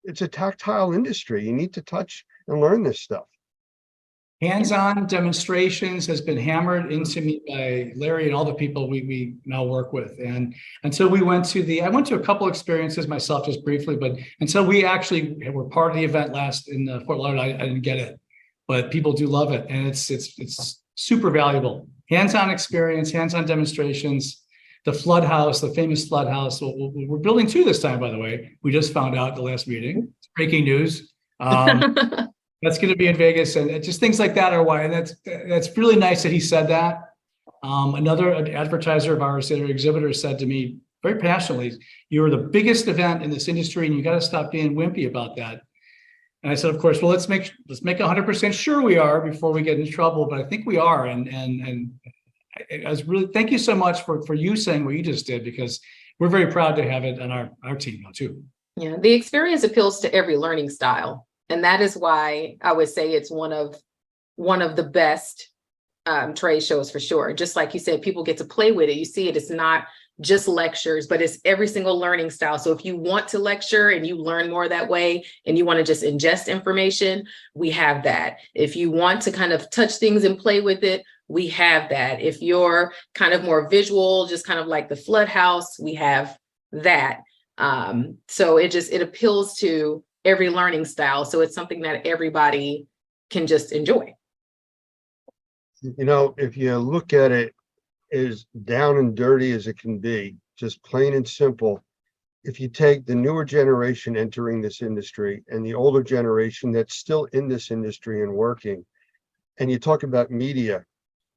Speaker 6: it's a tactile industry. You need to touch and learn this stuff.
Speaker 20: Hands-on demonstrations has been hammered into me by Larry and all the people we now work with. And until we went to I went to a couple experiences myself just briefly, but until we actually were part of the event last in Fort Lauderdale, I didn't get it. But people do love it, and it's super valuable. Hands-on experience, hands-on demonstrations. The Flood House, the famous Flood House. We're building two this time, by the way. We just found out at the last meeting. It's breaking news. That's going to be in Vegas, and just things like that are why. And that's really nice that he said that. Another advertiser of ours, their exhibitor, said to me very passionately, "You're the biggest event in this industry, and you got to stop being wimpy about that." And I said, "Of course. Well, let's make 100% sure we are before we get into trouble." But I think we are, and I was really thank you so much for you saying what you just did, because we're very proud to have it on our team now too.
Speaker 19: Yeah, the experience appeals to every learning style. And that is why I would say it's one of the best trade shows for sure. Just like you said, people get to play with it. You see it. It's not just lectures, but it's every single learning style. So if you want to lecture and you learn more that way, and you want to just ingest information, we have that. If you want to kind of touch things and play with it, we have that. If you're kind of more visual, just kind of like the Flood House, we have that. So it appeals to every learning style. So it's something that everybody can just enjoy.
Speaker 6: You know, if you look at it as down and dirty as it can be, just plain and simple, if you take the newer generation entering this industry and the older generation that's still in this industry and working, and you talk about media,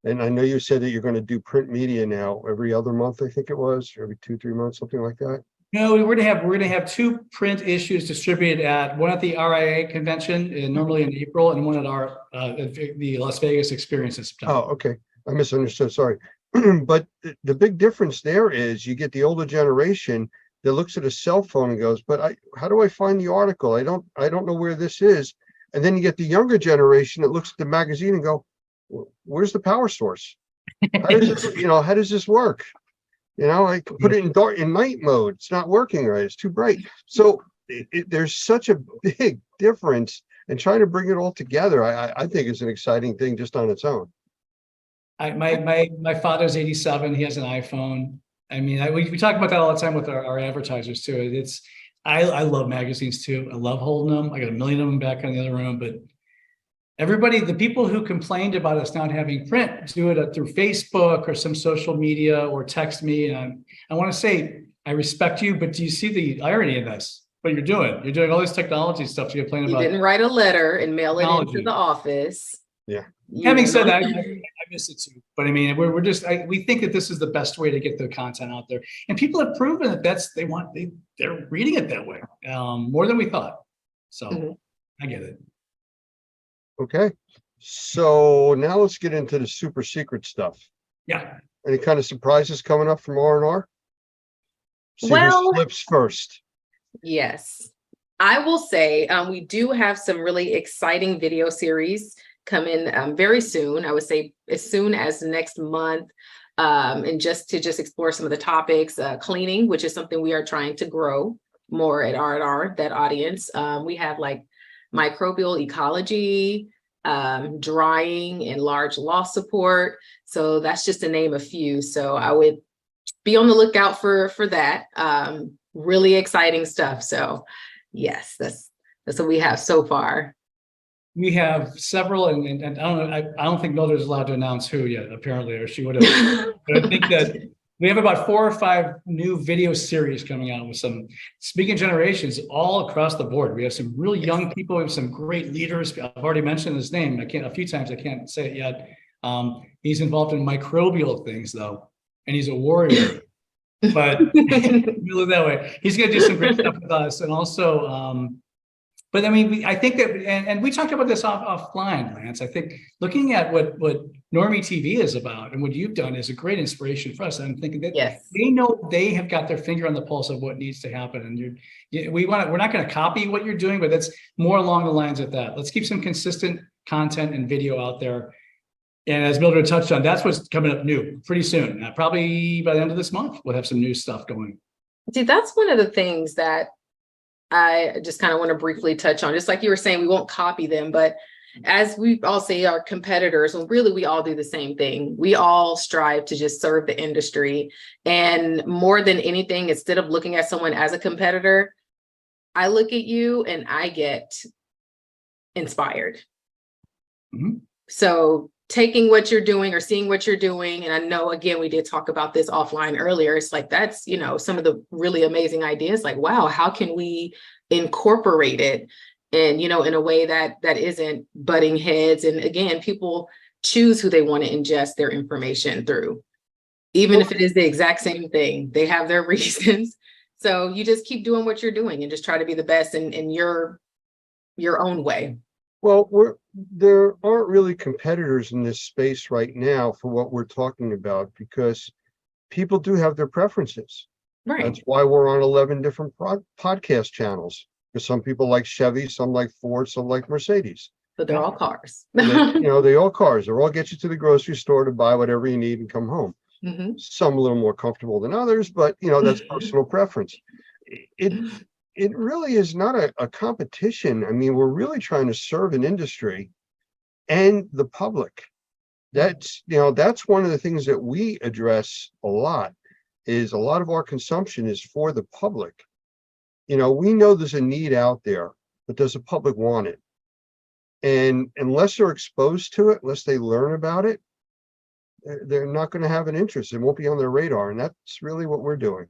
Speaker 6: and I know you said that you're going to do print media now every other month, I think it was, every 2-3 months, something like that.
Speaker 20: No, we're gonna have two print issues distributed one at the RIA convention, normally in April, and one at the Las Vegas Experience in September.
Speaker 6: Oh, okay. I misunderstood. Sorry. But the big difference there is you get the older generation that looks at a cell phone and goes, "But how do I find the article? I don't know where this is." And then you get the younger generation that looks at the magazine and go, "Where's the power source? How does this work? You know, I put it in night mode. It's not working right. It's too bright." So there's such a big difference, and trying to bring it all together, I think is an exciting thing just on its own.
Speaker 20: My father's 87. He has an iPhone. I mean, we talk about that all the time with our advertisers too. I love magazines too. I love holding them. I got a million of them back in the other room, but the people who complained about us not having print do it through Facebook or some social media or text me. And I want to say, I respect you, but do you see the irony in this? What you're doing? You're doing all this technology stuff. You're complaining about.
Speaker 19: You didn't write a letter and mail it into the office.
Speaker 6: Yeah.
Speaker 20: Having said that, I miss it too. But I mean, we think that this is the best way to get the content out there, and people have proven that they're reading it that way more than we thought. So I get it.
Speaker 6: Okay, so now let's get into the super secret stuff.
Speaker 20: Yeah.
Speaker 6: Any kind of surprises coming up from R&R? Who slips first?
Speaker 19: Yes. I will say we do have some really exciting video series coming very soon. I would say as soon as next month. And just to explore some of the topics, cleaning, which is something we are trying to grow more at R&R, that audience. We have like microbial ecology, drying, and large loss support. So that's just to name a few. So I would be on the lookout for that. Really exciting stuff. So yes, that's what we have so far.
Speaker 20: We have several, and I don't know, I don't think Mildred's allowed to announce who yet, apparently, or she would have. But I think that we have about 4 or 5 new video series coming out with some speaking generations all across the board. We have some really young people, we have some great leaders. I've already mentioned his name. A few times, I can't say it yet. He's involved in microbial things though, and he's a warrior. But we live that way. He's going to do some great stuff with us, and also. But I mean, I think that, and we talked about this offline, Lance. I think looking at what Normie TV is about and what you've done is a great inspiration for us. I'm thinking that they know they have got their finger on the pulse of what needs to happen, and we're not going to copy what you're doing, but that's more along the lines of that. Let's keep some consistent content and video out there. And as Mildred touched on, that's what's coming up new pretty soon. Probably by the end of this month, we'll have some new stuff going.
Speaker 19: See, that's one of the things that I just kind of want to briefly touch on. Just like you were saying, we won't copy them, but as we all say, our competitors, well, really, we all do the same thing. We all strive to just serve the industry. And more than anything, instead of looking at someone as a competitor, I look at you and I get inspired.
Speaker 20: Mm-hmm.
Speaker 19: So taking what you're doing or seeing what you're doing, and I know, again, we did talk about this offline earlier, it's like, that's, some of the really amazing ideas, like, wow, how can we incorporate it and, in a way that isn't butting heads. And again, people choose who they want to ingest their information through, even if it is the exact same thing, they have their reasons. So you just keep doing what you're doing and just try to be the best in your own way.
Speaker 6: Well, there aren't really competitors in this space right now for what we're talking about, because people do have their preferences.
Speaker 19: Right.
Speaker 6: That's why we're on 11 different podcast channels, because some people like Chevy, some like Ford, some like Mercedes.
Speaker 19: But they're all cars.
Speaker 6: They all cars. They all get you to the grocery store to buy whatever you need and come home.
Speaker 19: Mm-hmm.
Speaker 6: Some a little more comfortable than others, but that's personal preference. It really is not a competition. I mean, we're really trying to serve an industry and the public. That's one of the things that we address a lot, is a lot of our consumption is for the public. We know there's a need out there, but does the public want it? And unless they're exposed to it, unless they learn about it, they're not going to have an interest. It won't be on their radar. And that's really what we're doing.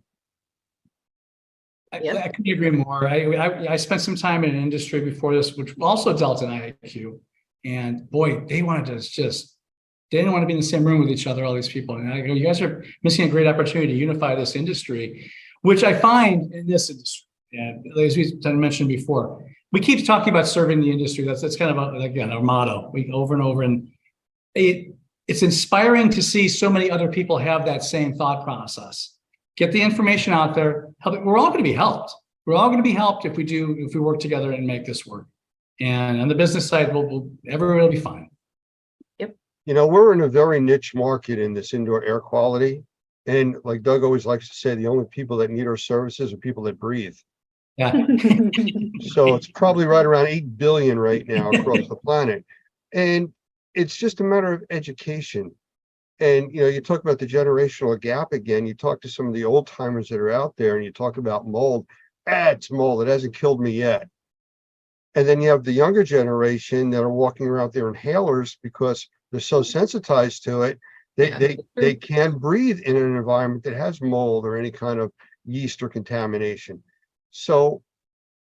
Speaker 20: I couldn't agree more. I spent some time in an industry before this, which also dealt in IAQ, and boy, they didn't want to be in the same room with each other, all these people. And I go, you guys are missing a great opportunity to unify this industry, which I find in this industry. And as we mentioned before, we keep talking about serving the industry. That's kind of our motto. We over and over, and it's inspiring to see so many other people have that same thought process. Get the information out there. We're all going to be helped. We're all going to be helped if we work together and make this work. And on the business side, everyone will be fine.
Speaker 19: Yep.
Speaker 6: We're in a very niche market in this indoor air quality. And like Doug always likes to say, the only people that need our services are people that breathe.
Speaker 20: Yeah.
Speaker 6: So it's probably right around 8 billion right now across the planet. And it's just a matter of education. And, you talk about the generational gap again. You talk to some of the old timers that are out there and you talk about mold. It's mold. It hasn't killed me yet. And then you have the younger generation that are walking around with their inhalers because they're so sensitized to it. They can't breathe in an environment that has mold or any kind of yeast or contamination. So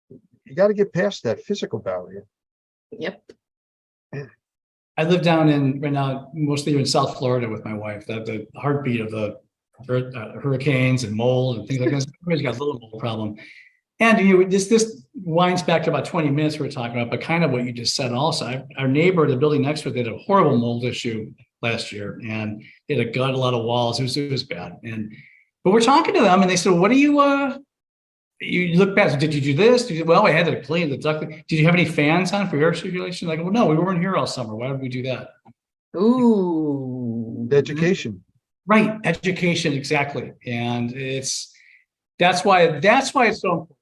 Speaker 6: you got to get past that physical barrier.
Speaker 19: Yep.
Speaker 20: I live down right now, mostly in South Florida with my wife. The heartbeat of the hurricanes and mold and things like that. Everybody's got a little mold problem. And this winds back to about 20 minutes we were talking about, but kind of what you just said also. Our neighbor, the building next to it, had a horrible mold issue last year, and it had gutted a lot of walls. It was bad. But we're talking to them, and they said, "What do you you look past, did you do this? Well, I had to clean the duct. Did you have any fans on for air circulation? Like, well, no, we weren't here all summer. Why would we do that?
Speaker 19: Ooh.
Speaker 6: Education.
Speaker 20: Right. Education. Exactly. And that's why it's so important.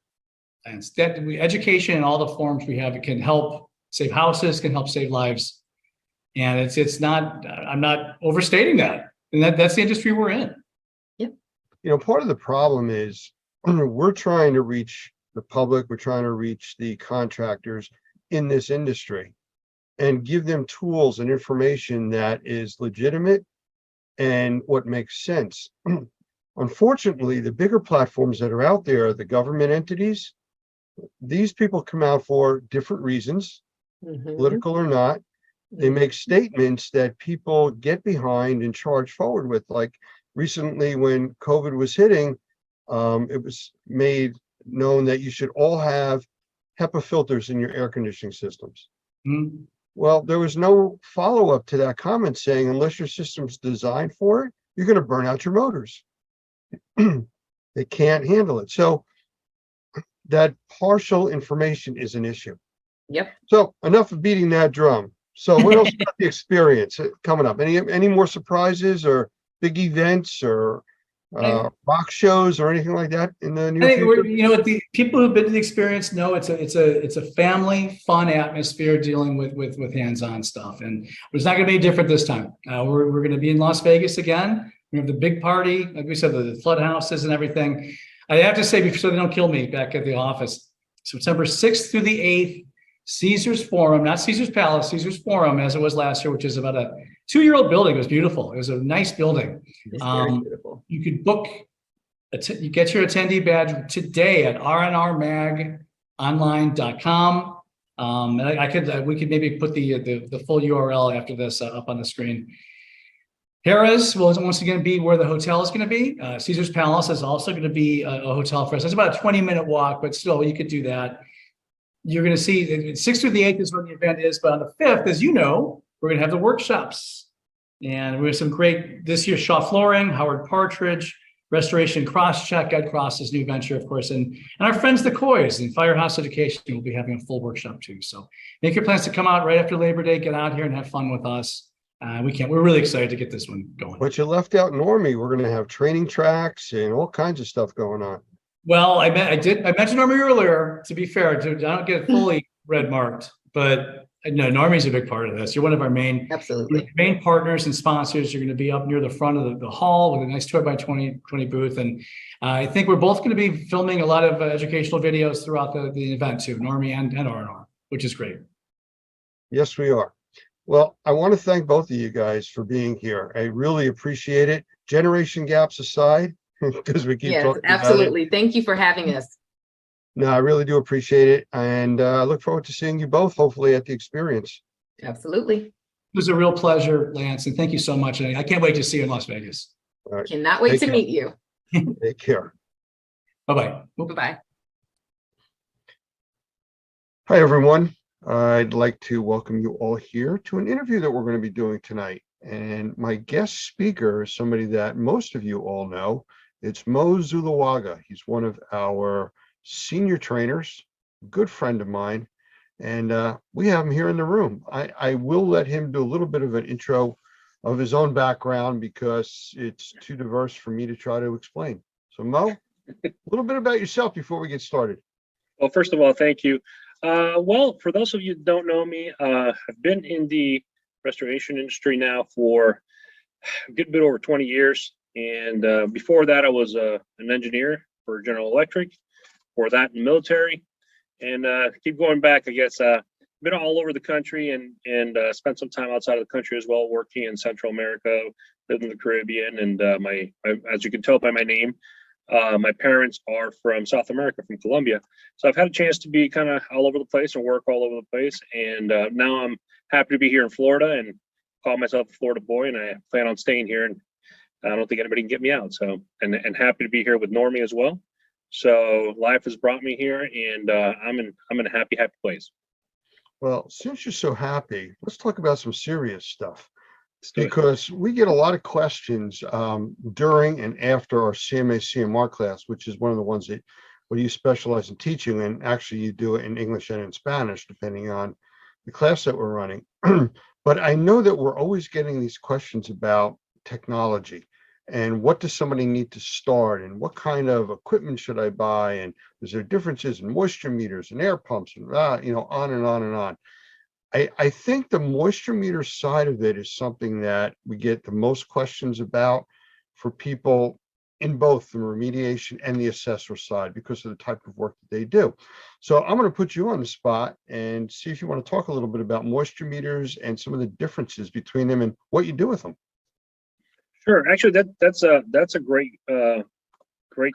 Speaker 20: And education in all the forms we have, it can help save houses, can help save lives. And it's not, I'm not overstating that. And that's the industry we're in.
Speaker 6: Part of the problem is we're trying to reach the public, we're trying to reach the contractors in this industry and give them tools and information that is legitimate and what makes sense. Unfortunately, the bigger platforms that are out there, the government entities, these people come out for different reasons, political or not. They make statements that people get behind and charge forward with. Like recently when COVID was hitting, it was made known that you should all have HEPA filters in your air conditioning systems. Well, there was no follow-up to that comment saying, unless your system's designed for it, you're going to burn out your motors. They can't handle it. So that partial information is an issue.
Speaker 19: Yep.
Speaker 6: So enough of beating that drum. So what else about the experience coming up? Any more surprises or big events or rock shows or anything like that in the near future?
Speaker 20: The people who've been to the experience know it's a family fun atmosphere dealing with hands-on stuff, and it's not going to be different this time. We're going to be in Las Vegas again. We have the big party, like we said, the flood houses and everything. I have to say, so they don't kill me back at the office, September 6th through the 8th, Caesars Forum, not Caesars Palace, Caesars Forum, as it was last year, which is about a 2-year-old building. It was beautiful. It was a nice building.
Speaker 19: Beautiful.
Speaker 20: You could book, you get your attendee badge today at rnrmagonline.com. We could maybe put the full URL after this up on the screen. Harrah's will once again be where the hotel is going to be. Caesars Palace is also going to be a hotel for us. It's about a 20-minute walk, but still, you could do that. You're going to see the 6th through the 8th is when the event is, but on the 5th, as you know, we're going to have the workshops. And we have some great, this year, Shaw Flooring, Howard Partridge, Restoration Crosscheck, Ed Cross's new venture, of course, and our friends, the Coys and Firehouse Education will be having a full workshop too. So make your plans to come out right after Labor Day, get out here and have fun with us. We're really excited to get this one going.
Speaker 6: But you left out Normie. We're going to have training tracks and all kinds of stuff going on.
Speaker 20: Well, I mentioned Normie earlier, to be fair, I don't get fully red marked, but no, Normie's a big part of this. You're one of our main partners and sponsors. You're going to be up near the front of the hall with a nice 2x20 booth. And I think we're both going to be filming a lot of educational videos throughout the event too, Normie and R&R, which is great.
Speaker 6: Yes, we are. Well, I want to thank both of you guys for being here. I really appreciate it. Generation gaps aside, because we keep talking
Speaker 19: absolutely.
Speaker 6: about it.
Speaker 19: Thank you for having us.
Speaker 6: No, I really do appreciate it. And I look forward to seeing you both, hopefully, at the experience.
Speaker 19: Absolutely.
Speaker 20: It was a real pleasure, Lance, and thank you so much. I can't wait to see you in Las Vegas.
Speaker 6: All right.
Speaker 19: Cannot wait to meet you.
Speaker 6: Take care.
Speaker 20: Bye-bye.
Speaker 19: Bye-bye.
Speaker 6: Hi, everyone. I'd like to welcome you all here to an interview that we're going to be doing tonight. And my guest speaker is somebody that most of you all know. It's Mo Zulawaga. He's one of our senior trainers, a good friend of mine, and we have him here in the room. I will let him do a little bit of an intro of his own background because it's too diverse for me to try to explain. So Mo, a little bit about yourself before we get started.
Speaker 12: Well, first of all, thank you. Well, for those of you that don't know me, I've been in the restoration industry now for a good bit over 20 years. And before that, I was an engineer for General Electric, for that in the military. And keep going back, I guess, been all over the country and spent some time outside of the country as well, working in Central America, lived in the Caribbean. And as you can tell by my name, my parents are from South America, from Colombia. So I've had a chance to be kind of all over the place and work all over the place. And now I'm happy to be here in Florida and call myself a Florida boy. And I plan on staying here. And I don't think anybody can get me out. So, and happy to be here with Normie as well. So life has brought me here, and I'm in a happy place.
Speaker 6: Well, since you're so happy, let's talk about some serious stuff. Because we get a lot of questions during and after our CMA CMR class, which is one of the ones that or you specialize in teaching, and actually you do it in English and in Spanish, depending on the class that we're running. But I know that we're always getting these questions about technology and what does somebody need to start and what kind of equipment should I buy, and is there differences in moisture meters and air pumps and on and on and on. I think the moisture meter side of it is something that we get the most questions about for people in both the remediation and the assessor side because of the type of work that they do. So I'm going to put you on the spot and see if you want to talk a little bit about moisture meters and some of the differences between them and what you do with them.
Speaker 12: Sure. Actually, that's a great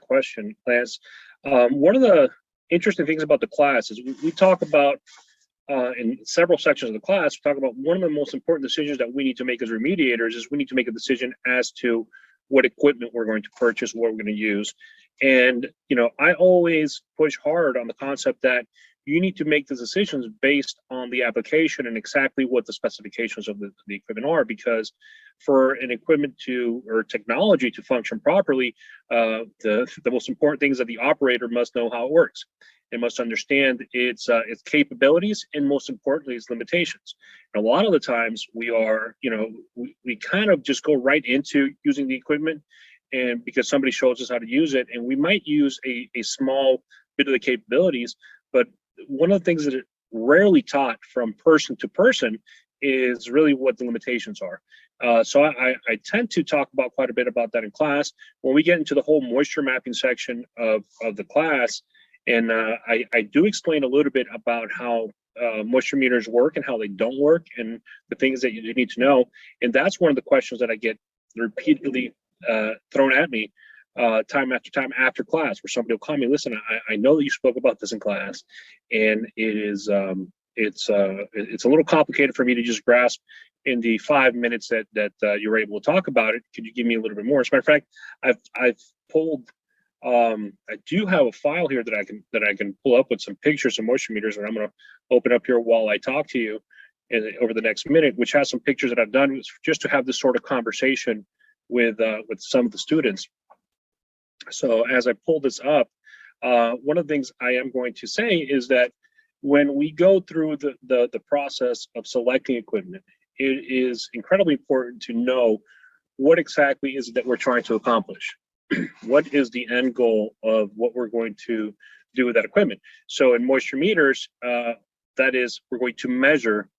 Speaker 12: question, Lance. One of the interesting things about the class is we talk about in several sections of the class, we talk about one of the most important decisions that we need to make as remediators is we need to make a decision as to what equipment we're going to purchase, what we're going to use. And, I always push hard on the concept that you need to make the decisions based on the application and exactly what the specifications of the equipment are, because for an equipment or technology to function properly, the most important thing is that the operator must know how it works. It must understand its capabilities and, most importantly, its limitations. And a lot of the times we kind of just go right into using the equipment, and because somebody shows us how to use it, and we might use a small bit of the capabilities, but one of the things that is rarely taught from person to person is really what the limitations are. So I tend to talk about quite a bit about that in class. When we get into the whole moisture mapping section of the class, and I do explain a little bit about how moisture meters work and how they don't work and the things that you need to know. And that's one of the questions that I get repeatedly thrown at me time after time after class, where somebody will call me, listen, I know that you spoke about this in class, and it's a little complicated for me to just grasp in the 5 minutes that you were able to talk about it. Could you give me a little bit more? As a matter of fact, I've pulled I do have a file here that I can pull up with some pictures of moisture meters, and I'm going to open up here while I talk to you over the next minute, which has some pictures that I've done just to have this sort of conversation with some of the students. So as I pull this up, one of the things I am going to say is that when we go through the process of selecting equipment, it is incredibly important to know what exactly is it that we're trying to accomplish. What is the end goal of what we're going to do with that equipment? So in moisture meters, that is, we're going to measure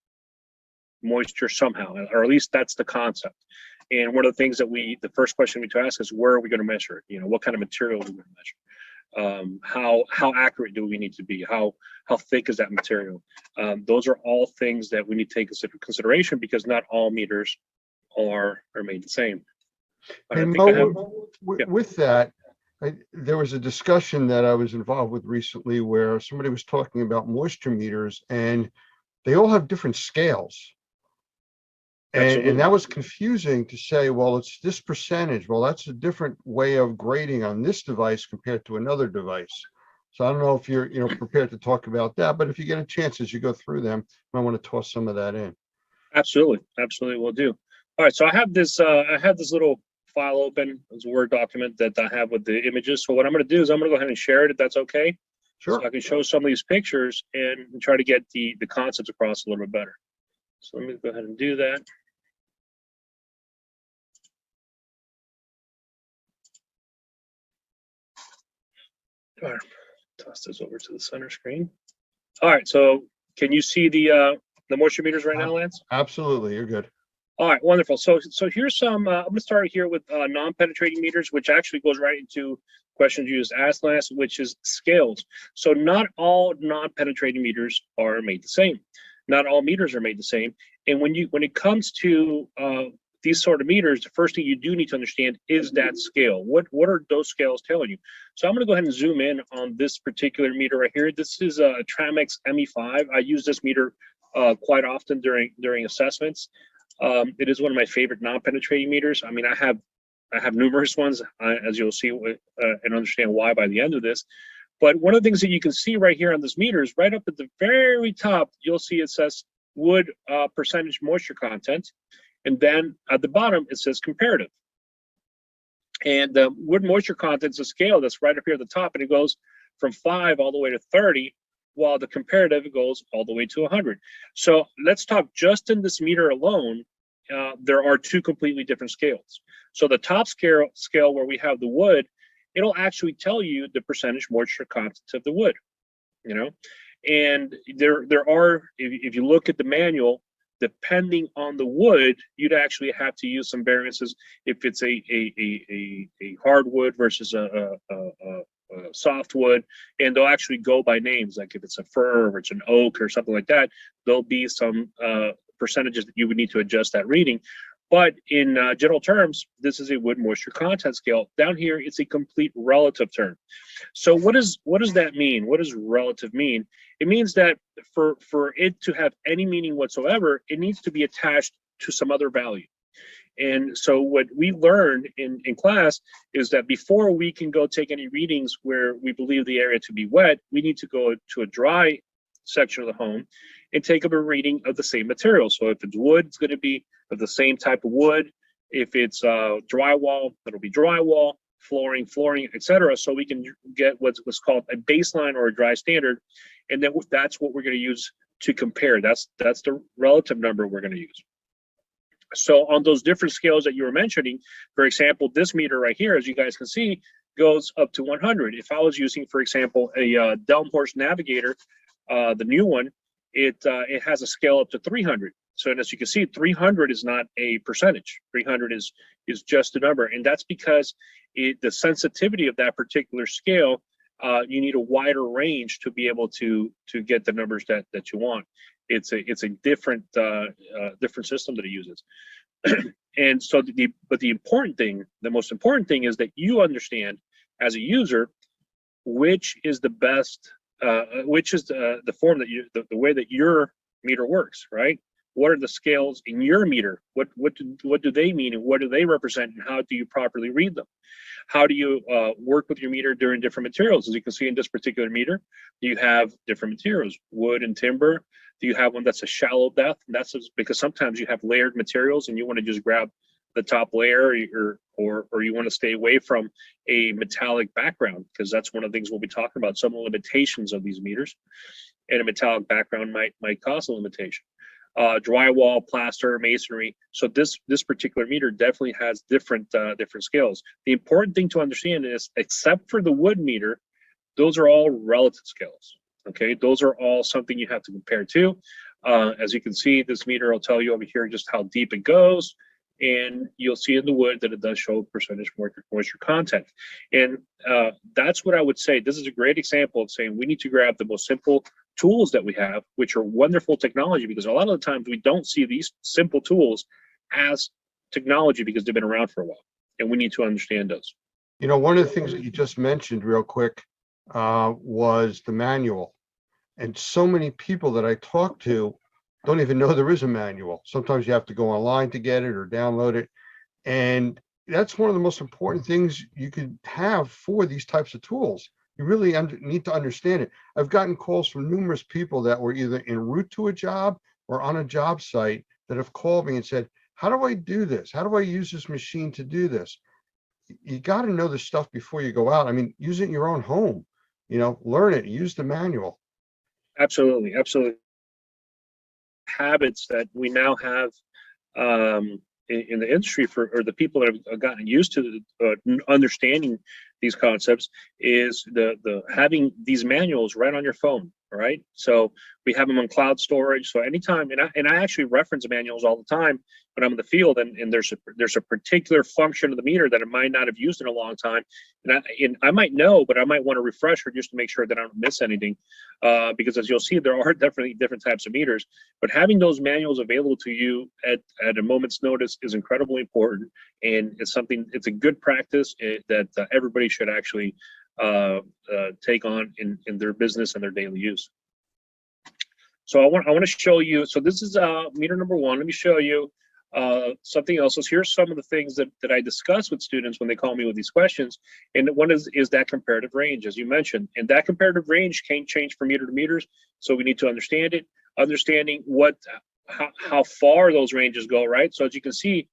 Speaker 12: moisture somehow, or at least that's the concept. And one of the things that the first question we need to ask is, where are we going to measure it? What kind of material are we going to measure? How accurate do we need to be? How thick is that material? Those are all things that we need to take into consideration, because not all meters are made the same.
Speaker 6: And Mo, with that, there was a discussion that I was involved with recently where somebody was talking about moisture meters, and they all have different scales. And that was confusing to say, well, it's this percentage. Well, that's a different way of grading on this device compared to another device. So I don't know if you're prepared to talk about that, but if you get a chance as you go through them, I want to toss some of that in.
Speaker 12: Absolutely, will do. All right, so I have this little file open as a Word document that I have with the images. So what I'm going to do is I'm going to go ahead and share it, if that's okay.
Speaker 6: Sure.
Speaker 12: So I can show some of these pictures and try to get the concepts across a little bit better. So let me go ahead and do that. All right, toss this over to the center screen. All right, so can you see the moisture meters right now, Lance?
Speaker 6: Absolutely, you're good.
Speaker 12: All right, wonderful. So here's some, I'm going to start here with non-penetrating meters, which actually goes right into questions you just asked, Lance, which is scales. So not all non-penetrating meters are made the same. Not all meters are made the same. And when it comes to these sort of meters, the first thing you do need to understand is that scale. What are those scales telling you? So I'm going to go ahead and zoom in on this particular meter right here. This is a Tramex ME5. I use this meter quite often during assessments. It is one of my favorite non-penetrating meters. I mean, I have numerous ones, as you'll see and understand why by the end of this. But one of the things that you can see right here on this meter is right up at the very top, you'll see it says wood percentage moisture content. And then at the bottom, it says comparative. And the wood moisture content is a scale that's right up here at the top, and it goes from 5 all the way to 30, while the comparative goes all the way to 100. So let's talk just in this meter alone. There are 2 completely different scales. So the top scale where we have the wood, it'll actually tell you the percentage moisture content of the wood, you know. And there are, if you look at the manual, depending on the wood, you'd actually have to use some variances if it's a hardwood versus a softwood, and they'll actually go by names. Like if it's a fir or it's an oak or something like that, there'll be some percentages that you would need to adjust that reading. But in general terms, this is a wood moisture content scale. Down here, it's a complete relative term. So what does that mean? What does relative mean? It means that for it to have any meaning whatsoever, it needs to be attached to some other value. And so what we learned in class is that before we can go take any readings where we believe the area to be wet, we need to go to a dry section of the home and take up a reading of the same material. So if it's wood, it's going to be of the same type of wood. If it's drywall, it'll be drywall, flooring, etc. So we can get what's called a baseline or a dry standard, and then that's what we're going to use to compare. That's the relative number we're going to use. So on those different scales that you were mentioning, for example, this meter right here, as you guys can see, goes up to 100. If I was using, for example, a Delmhorst Navigator, the new one, it has a scale up to 300. So as you can see, 300 is not a percentage. 300 is just a number, and that's because the sensitivity of that particular scale, you need a wider range to be able to get the numbers that you want. It's a different different system that it uses. And so the most important thing is that you understand as a user which is the best, which is the form that the way that your meter works, right? What are the scales in your meter? What do they mean, and what do they represent, and how do you properly read them? How do you work with your meter during different materials? As you can see in this particular meter, you have different materials, wood and timber. Do you have one that's a shallow depth? And that's because sometimes you have layered materials and you want to just grab the top layer, or you want to stay away from a metallic background, because that's one of the things we'll be talking about, some limitations of these meters. And a metallic background might cause a limitation. Drywall, plaster, masonry. So this particular meter definitely has different scales. The important thing to understand is, except for the wood meter, those are all relative scales. Okay, those are all something you have to compare to. As you can see, this meter will tell you over here just how deep it goes, and you'll see in the wood that it does show percentage moisture content. And that's what I would say. This is a great example of saying we need to grab the most simple tools that we have, which are wonderful technology, because a lot of the times we don't see these simple tools as technology because they've been around for a while, and we need to understand those.
Speaker 6: You know, one of the things that you just mentioned real quick was the manual. And so many people that I talk to don't even know there is a manual. Sometimes you have to go online to get it or download it. And that's one of the most important things you could have for these types of tools. You really need to understand it. I've gotten calls from numerous people that were either en route to a job or on a job site that have called me and said, how do I do this? How do I use this machine to do this? You got to know this stuff before you go out. I mean, use it in your own home, you know, learn it, use the manual.
Speaker 12: Absolutely. Habits that we now have in the industry or the people that have gotten used to understanding these concepts is the having these manuals right on your phone, right? So we have them on cloud storage. So anytime, and I actually reference manuals all the time when I'm in the field, and there's a particular function of the meter that I might not have used in a long time, and I might know, but I might want to refresh her just to make sure that I don't miss anything, because as you'll see, there are definitely different types of meters, but having those manuals available to you at a moment's notice is incredibly important, and it's a good practice that everybody should actually take on in their business and their daily use. So I want to show you. So this is meter number one. Let me show you something else. So here's some of the things that I discuss with students when they call me with these questions. And one is that comparative range, as you mentioned. And that comparative range can change from meter to meters. So we need to understand it. Understanding how far those ranges go, right? So as you can see,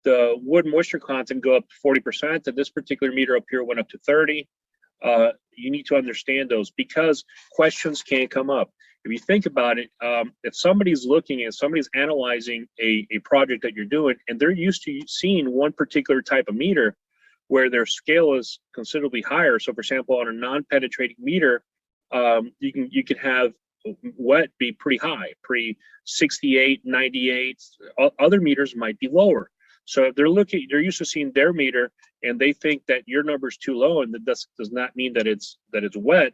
Speaker 12: the wood moisture content go up to 40%, and this particular meter up here went up to 30. You need to understand those because questions can come up. If you think about it, if somebody's looking at, somebody's analyzing a project that you're doing, and they're used to seeing one particular type of meter where their scale is considerably higher. So for example, on a non-penetrating meter, you can have wet be pretty high, pretty 68, 98. Other meters might be lower. So if they're used to seeing their meter and they think that your number is too low and that does not mean that it's wet,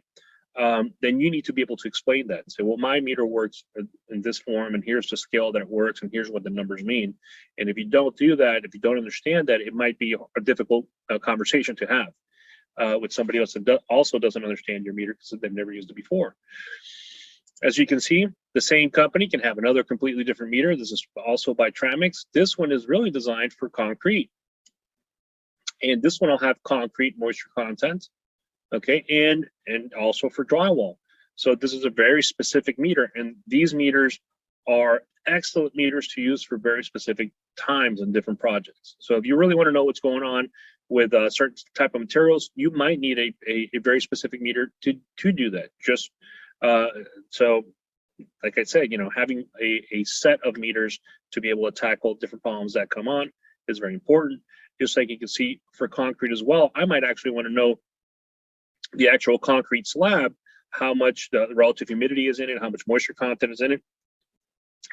Speaker 12: then you need to be able to explain that and say, well, my meter works in this form, and here's the scale that it works, and here's what the numbers mean. And if you don't do that, if you don't understand that, it might be a difficult conversation to have with somebody else that also doesn't understand your meter because they've never used it before. As you can see, the same company can have another completely different meter. This is also by Tramix. This one is really designed for concrete. And this one will have concrete moisture content, okay, and also for drywall. So this is a very specific meter, and these meters are excellent meters to use for very specific times and different projects. So if you really want to know what's going on with certain type of materials, you might need a very specific meter to do that. Just so, like I said, you know, having a set of meters to be able to tackle different problems that come on is very important. Just like you can see for concrete as well, I might actually want to know the actual concrete slab, how much the relative humidity is in it, how much moisture content is in it.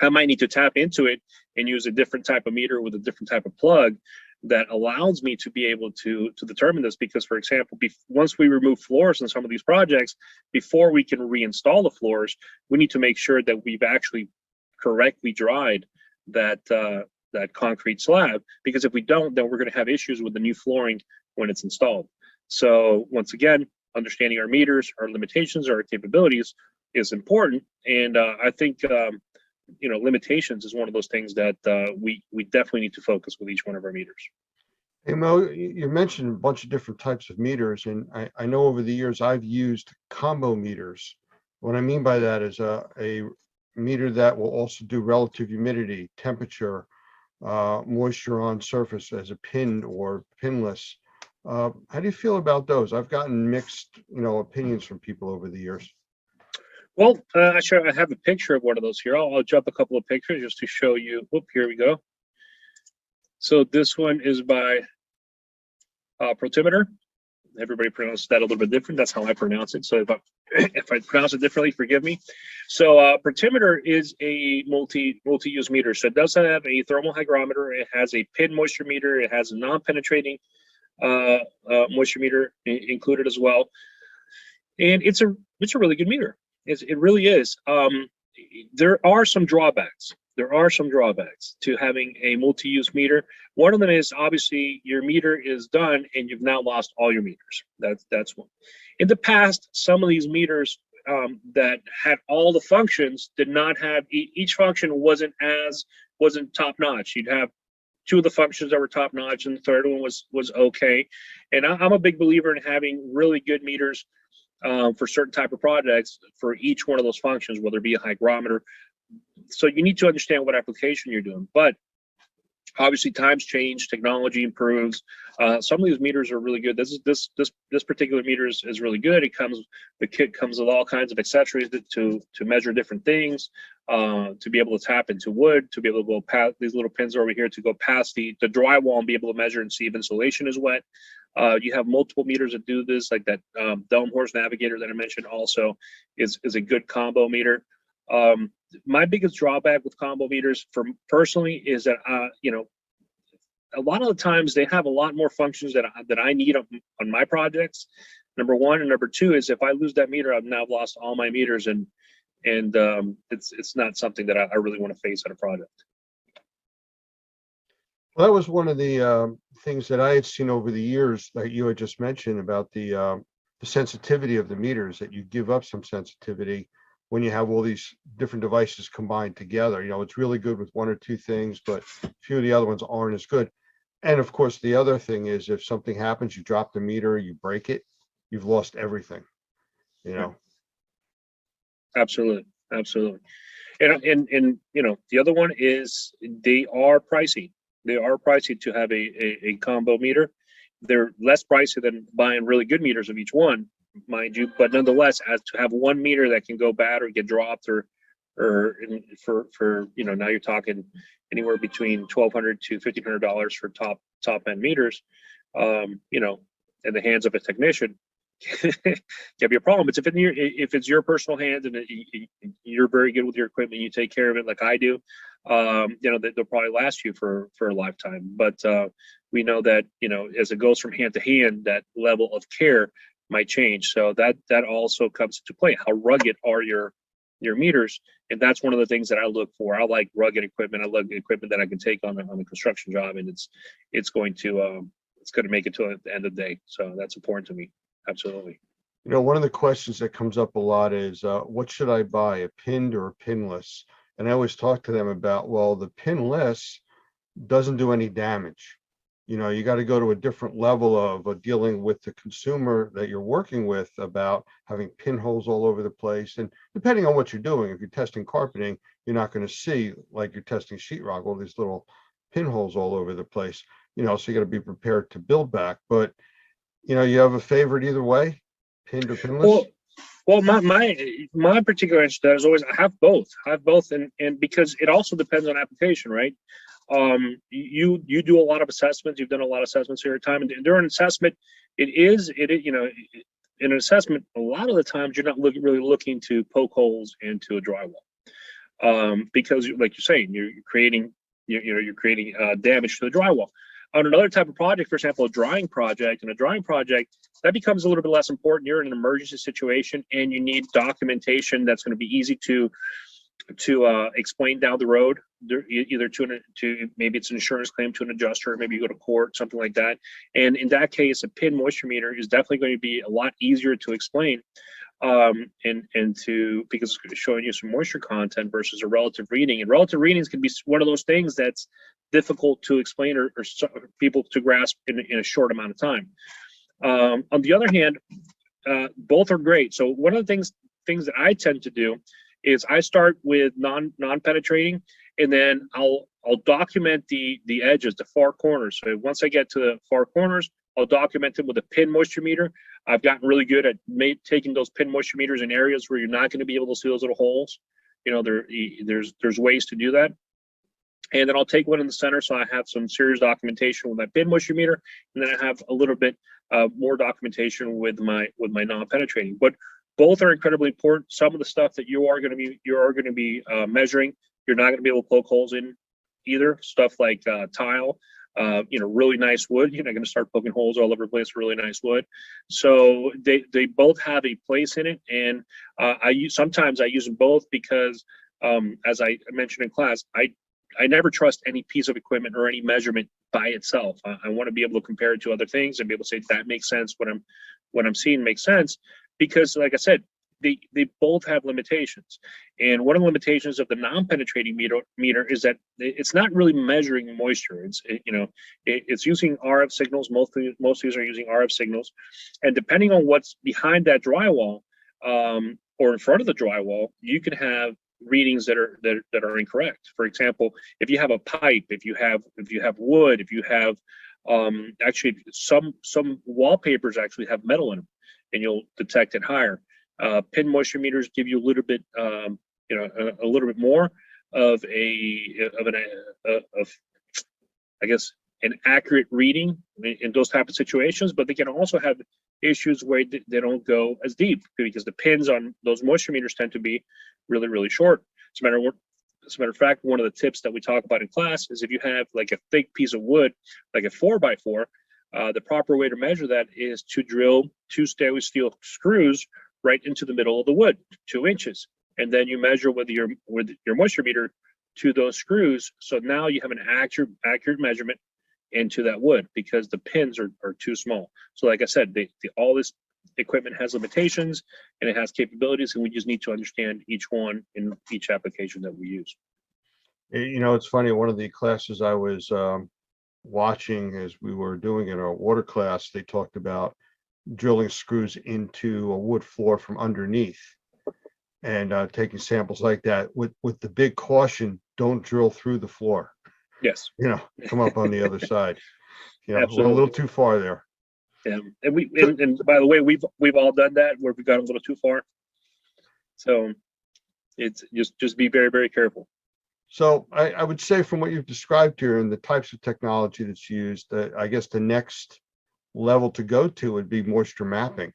Speaker 12: I might need to tap into it and use a different type of meter with a different type of plug that allows me to be able to determine this. Because, for example, once we remove floors in some of these projects, before we can reinstall the floors, we need to make sure that we've actually correctly dried that concrete slab. Because if we don't, then we're going to have issues with the new flooring when it's installed. So once again, understanding our meters, our limitations, our capabilities is important. And I think you know, limitations is one of those things that we definitely need to focus with each one of our meters.
Speaker 6: Hey Mo, you mentioned a bunch of different types of meters, and I know over the years I've used combo meters. What I mean by that is a meter that will also do relative humidity, temperature, moisture on surface as a pinned or pinless. How do you feel about those? I've gotten mixed, you know, opinions from people over the years.
Speaker 12: Well, actually, I have a picture of one of those here. I'll jump a couple of pictures just to show you. Whoop, here we go. So this one is by Protimeter. Everybody pronounces that a little bit different. That's how I pronounce it. So if I pronounce it differently, forgive me. So Protimeter is a multi-use meter. So it does have a thermal hygrometer. It has a pin moisture meter. It has a non-penetrating moisture meter included as well. And it's a really good meter. It really is. There are some drawbacks. There are some drawbacks to having a multi-use meter. One of them is obviously your meter is done and you've now lost all your meters. That's one. In the past, some of these meters that had all the functions did not have each function wasn't top notch. You'd have two of the functions that were top notch, and the third one was okay. And I'm a big believer in having really good meters for certain type of projects for each one of those functions, whether it be a hygrometer. So you need to understand what application you're doing. But obviously times change, technology improves. Some of these meters are really good. This particular meter is really good. The kit comes with all kinds of accessories to measure different things, to be able to tap into wood, to be able to go past these little pins over here to go past the drywall and be able to measure and see if insulation is wet. You have multiple meters that do this, like that Delmhorst Navigator that I mentioned also is a good combo meter. My biggest drawback with combo meters personally is that, you know, a lot of the times they have a lot more functions that I need on my projects. Number one, and number two is if I lose that meter, I've now lost all my meters, and it's not something that I really want to face on a project.
Speaker 6: Well, that was one of the things that I had seen over the years that you had just mentioned about the sensitivity of the meters, that you give up some sensitivity when you have all these different devices combined together. You know, it's really good with one or two things, but a few of the other ones aren't as good. And of course, the other thing is if something happens, you drop the meter, you break it, you've lost everything, you know.
Speaker 12: Absolutely. And you know, the other one is they are pricey. They are pricey to have a combo meter. they're less pricey than buying really good meters of each one, mind you, but nonetheless, as to have one meter that can go bad or get dropped for now you're talking anywhere between $1,200 to $1,500 for top end meters, in the hands of a technician can be a problem. It's if it's your personal hands and you're very good with your equipment, you take care of it like I do, they'll probably last you for a lifetime. But we know that as it goes from hand to hand, that level of care might change. So that also comes into play. How rugged are your meters? And that's one of the things that I look for. I like rugged equipment. I like equipment that I can take on a construction job, and it's going to make it to the end of the day. So that's important to me. Absolutely.
Speaker 6: One of the questions that comes up a lot is, what should I buy, a pinned or a pinless? And I always talk to them about, well, the pinless doesn't do any damage. You got to go to a different level of dealing with the consumer that you're working with about having pinholes all over the place. And depending on what you're doing, if you're testing carpeting, you're not going to see, like you're testing sheetrock, all these little pinholes all over the place, so you got to be prepared to build back. But you have a favorite either way, pinned or pinless?
Speaker 12: Well, my particular answer is always I have both, and because it also depends on application, right? You do a lot of assessments. You've done a lot of assessments in your time, and during an assessment, in an assessment, a lot of the times you're not really looking to poke holes into a drywall, because like you're saying, you're creating damage to the drywall. On another type of project, for example, a drying project, that becomes a little bit less important. You're in an emergency situation and you need documentation that's going to be easy to explain down the road, either to maybe it's an insurance claim to an adjuster, maybe you go to court, something like that. And in that case, a pin moisture meter is definitely going to be a lot easier to explain, because it's showing you some moisture content versus a relative reading. And relative readings can be one of those things that's difficult to explain or people to grasp in a short amount of time. On the other hand, both are great. So one of the things that I tend to do is I start with non-penetrating, and then I'll document the edges, the far corners. So once I get to the far corners, I'll document them with a pin moisture meter. I've gotten really good at taking those pin moisture meters in areas where you're not going to be able to see those little holes. There's ways to do that. And then I'll take one in the center, so I have some serious documentation with my pin moisture meter, and then I have a little bit more documentation with my non-penetrating. But both are incredibly important. Some of the stuff that you are going to be measuring, you're not going to be able to poke holes in either. Stuff like tile, really nice wood. You're not going to start poking holes all over the place. Really nice wood. So they both have a place in it, and sometimes I use them both because, as I mentioned in class, I never trust any piece of equipment or any measurement by itself. I want to be able to compare it to other things and be able to say that makes sense. What I'm seeing makes sense, because, like I said, they both have limitations. And one of the limitations of the non-penetrating meter is that it's not really measuring moisture. It's using RF signals. Most of these are using RF signals, and depending on what's behind that drywall or in front of the drywall, you can have readings that are incorrect. For example, if you have a pipe, if you have wood, if you have actually some wallpapers actually have metal in them, and you'll detect it higher. Pin moisture meters give you a little bit more of I guess an accurate reading in those type of situations, but they can also have issues where they don't go as deep, because the pins on those moisture meters tend to be really, really short. As a matter of fact, one of the tips that we talk about in class is if you have like a thick piece of wood, like a 4x4, the proper way to measure that is to drill 2 stainless steel screws right into the middle of the wood, 2 inches, and then you measure with your moisture meter to those screws. So now you have an accurate measurement into that wood, because the pins are too small. So like I said, all this equipment has limitations and it has capabilities, and we just need to understand each one in each application that we use.
Speaker 6: It's funny, one of the classes I was watching as we were doing in our water class, they talked about drilling screws into a wood floor from underneath and taking samples like that with the big caution, don't drill through the floor.
Speaker 12: Yes.
Speaker 6: Come up on the other side. A
Speaker 12: Absolutely.
Speaker 6: little too far there.
Speaker 12: And by the way, we've all done that where we got a little too far. So it's just be very, very careful.
Speaker 6: So I would say from what you've described here and the types of technology that's used, I guess the next level to go to would be moisture mapping,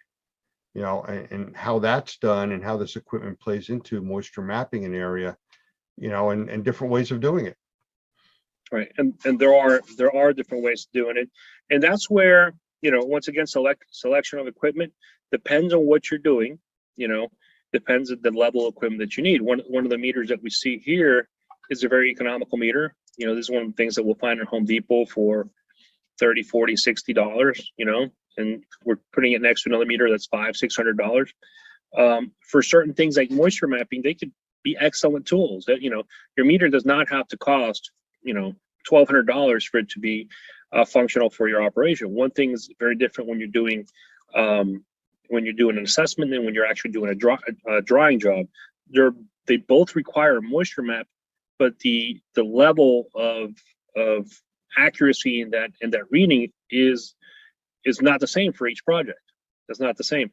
Speaker 6: you know, and how that's done and how this equipment plays into moisture mapping an area, you know, and different ways of doing it.
Speaker 12: Right. And there are different ways of doing it. And that's where, you know, once again, selection of equipment depends on what you're doing, you know, depends on the level of equipment that you need. One of the meters that we see here is a very economical meter. You know, this is one of the things that we'll find at Home Depot for $30, $40, $60, you know, and we're putting it next to another meter that's $500, $600. For certain things like moisture mapping, they could be excellent tools. That, you know, your meter does not have to cost, you know, $1,200 for it to be functional for your operation. One thing is very different when you're doing an assessment and when you're actually doing a drawing job. They both require a moisture map, but the level of accuracy in that reading is not the same for each project. It's not the same.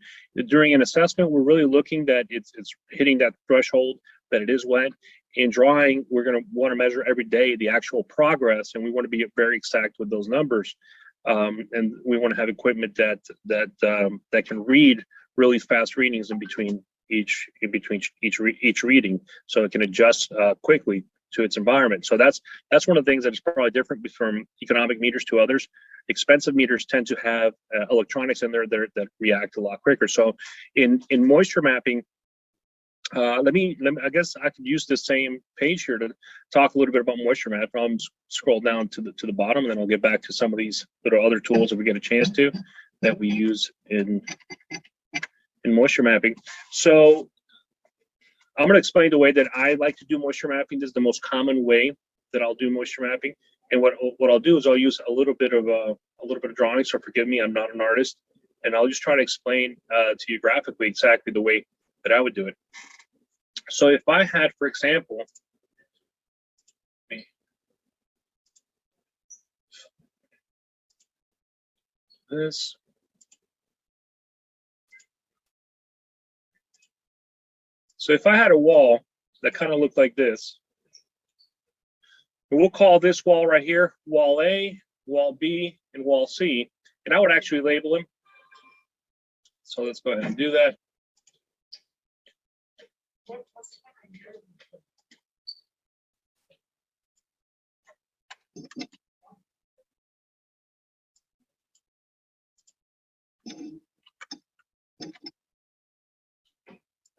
Speaker 12: During an assessment, we're really looking that it's hitting that threshold, that it is wet. In drawing, we're going to want to measure every day the actual progress, and we want to be very exact with those numbers. And we want to have equipment that can read really fast readings in between each reading, so it can adjust quickly to its environment. So that's one of the things that is probably different from economic meters to others. Expensive meters tend to have electronics in there that react a lot quicker. So in moisture mapping, let me I guess I could use the same page here to talk a little bit about moisture map. I'll scroll down to the bottom, and then I'll get back to some of these little other tools that we get a chance to that we use in moisture mapping. So I'm going to explain the way that I like to do moisture mapping. This is the most common way that I'll do moisture mapping. And what I'll do is I'll use a little bit of drawing. So forgive me, I'm not an artist, and I'll just try to explain to you graphically exactly the way that I would do it. So if I had, for example, this. So if I had a wall that kind of looked like this, and we'll call this wall right here wall A, wall B, and wall C, and I would actually label them. So let's go ahead and do that.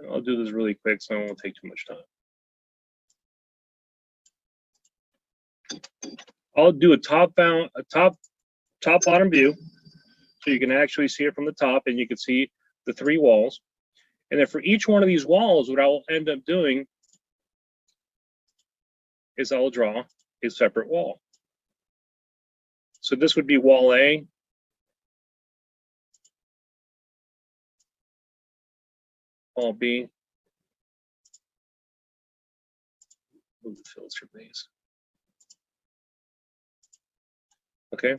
Speaker 12: I'll do this really quick so it won't take too much time. I'll do a top bottom view, so you can actually see it from the top, and you can see the three walls. And then for each one of these walls, what I'll end up doing is I'll draw a separate wall. So this would be wall A. Wall B. Move the filter, please. Okay.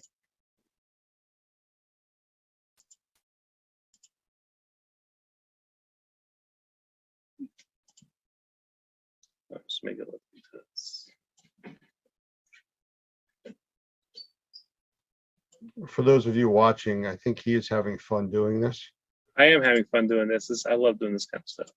Speaker 12: Let's make it look like this.
Speaker 6: For those of you watching, I think he is having fun doing this.
Speaker 12: I am having fun doing this. I love doing this kind of stuff.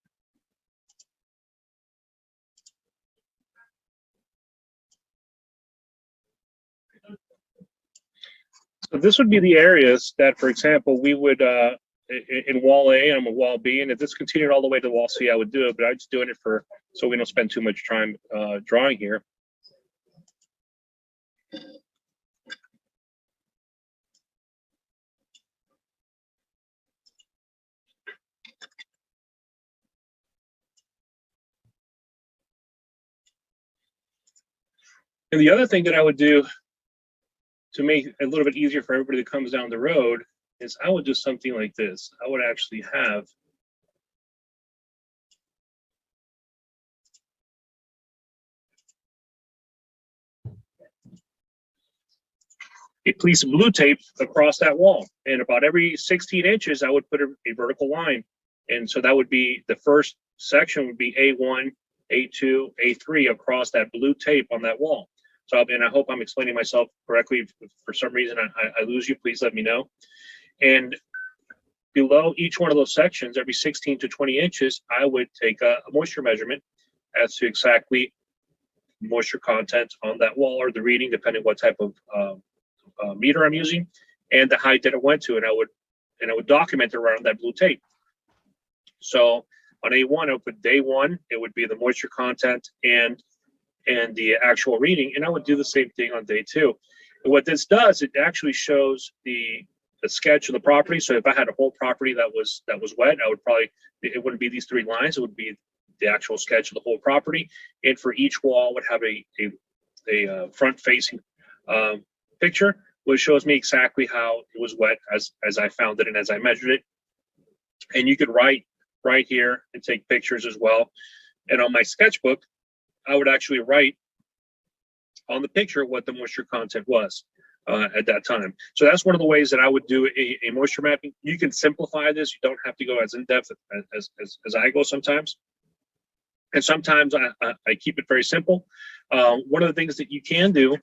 Speaker 12: So this would be the areas that, for example, we would, in wall A, I'm a wall B, and if this continued all the way to wall C, I would do it, but I'm just doing it so we don't spend too much time drawing here. And the other thing that I would do to make it a little bit easier for everybody that comes down the road is I would do something like this. I would actually have a piece of blue tape across that wall. And about every 16 inches, I would put a vertical line. And so that would be the first section would be A1, A2, A3 across that blue tape on that wall. So, and I hope I'm explaining myself correctly. If for some reason I lose you, please let me know. And below each one of those sections, every 16 to 20 inches, I would take a moisture measurement as to exactly moisture content on that wall, or the reading, depending what type of meter I'm using, and the height that it went to, and I would document it around that blue tape. So on A1, I would put day 1, it would be the moisture content and the actual reading, and I would do the same thing on day 2. And what this does, it actually shows the sketch of the property. So if I had a whole property that was wet, I would probably, it wouldn't be these 3 lines, it would be the actual sketch of the whole property. And for each wall would have a front facing picture, which shows me exactly how it was wet as I found it and as I measured it. And you could write right here and take pictures as well. And on my sketchbook, I would actually write on the picture what the moisture content was at that time. So that's one of the ways that I would do a moisture mapping. You can simplify this. You don't have to go as in depth as I go sometimes. And sometimes I keep it very simple. One of the things that you can do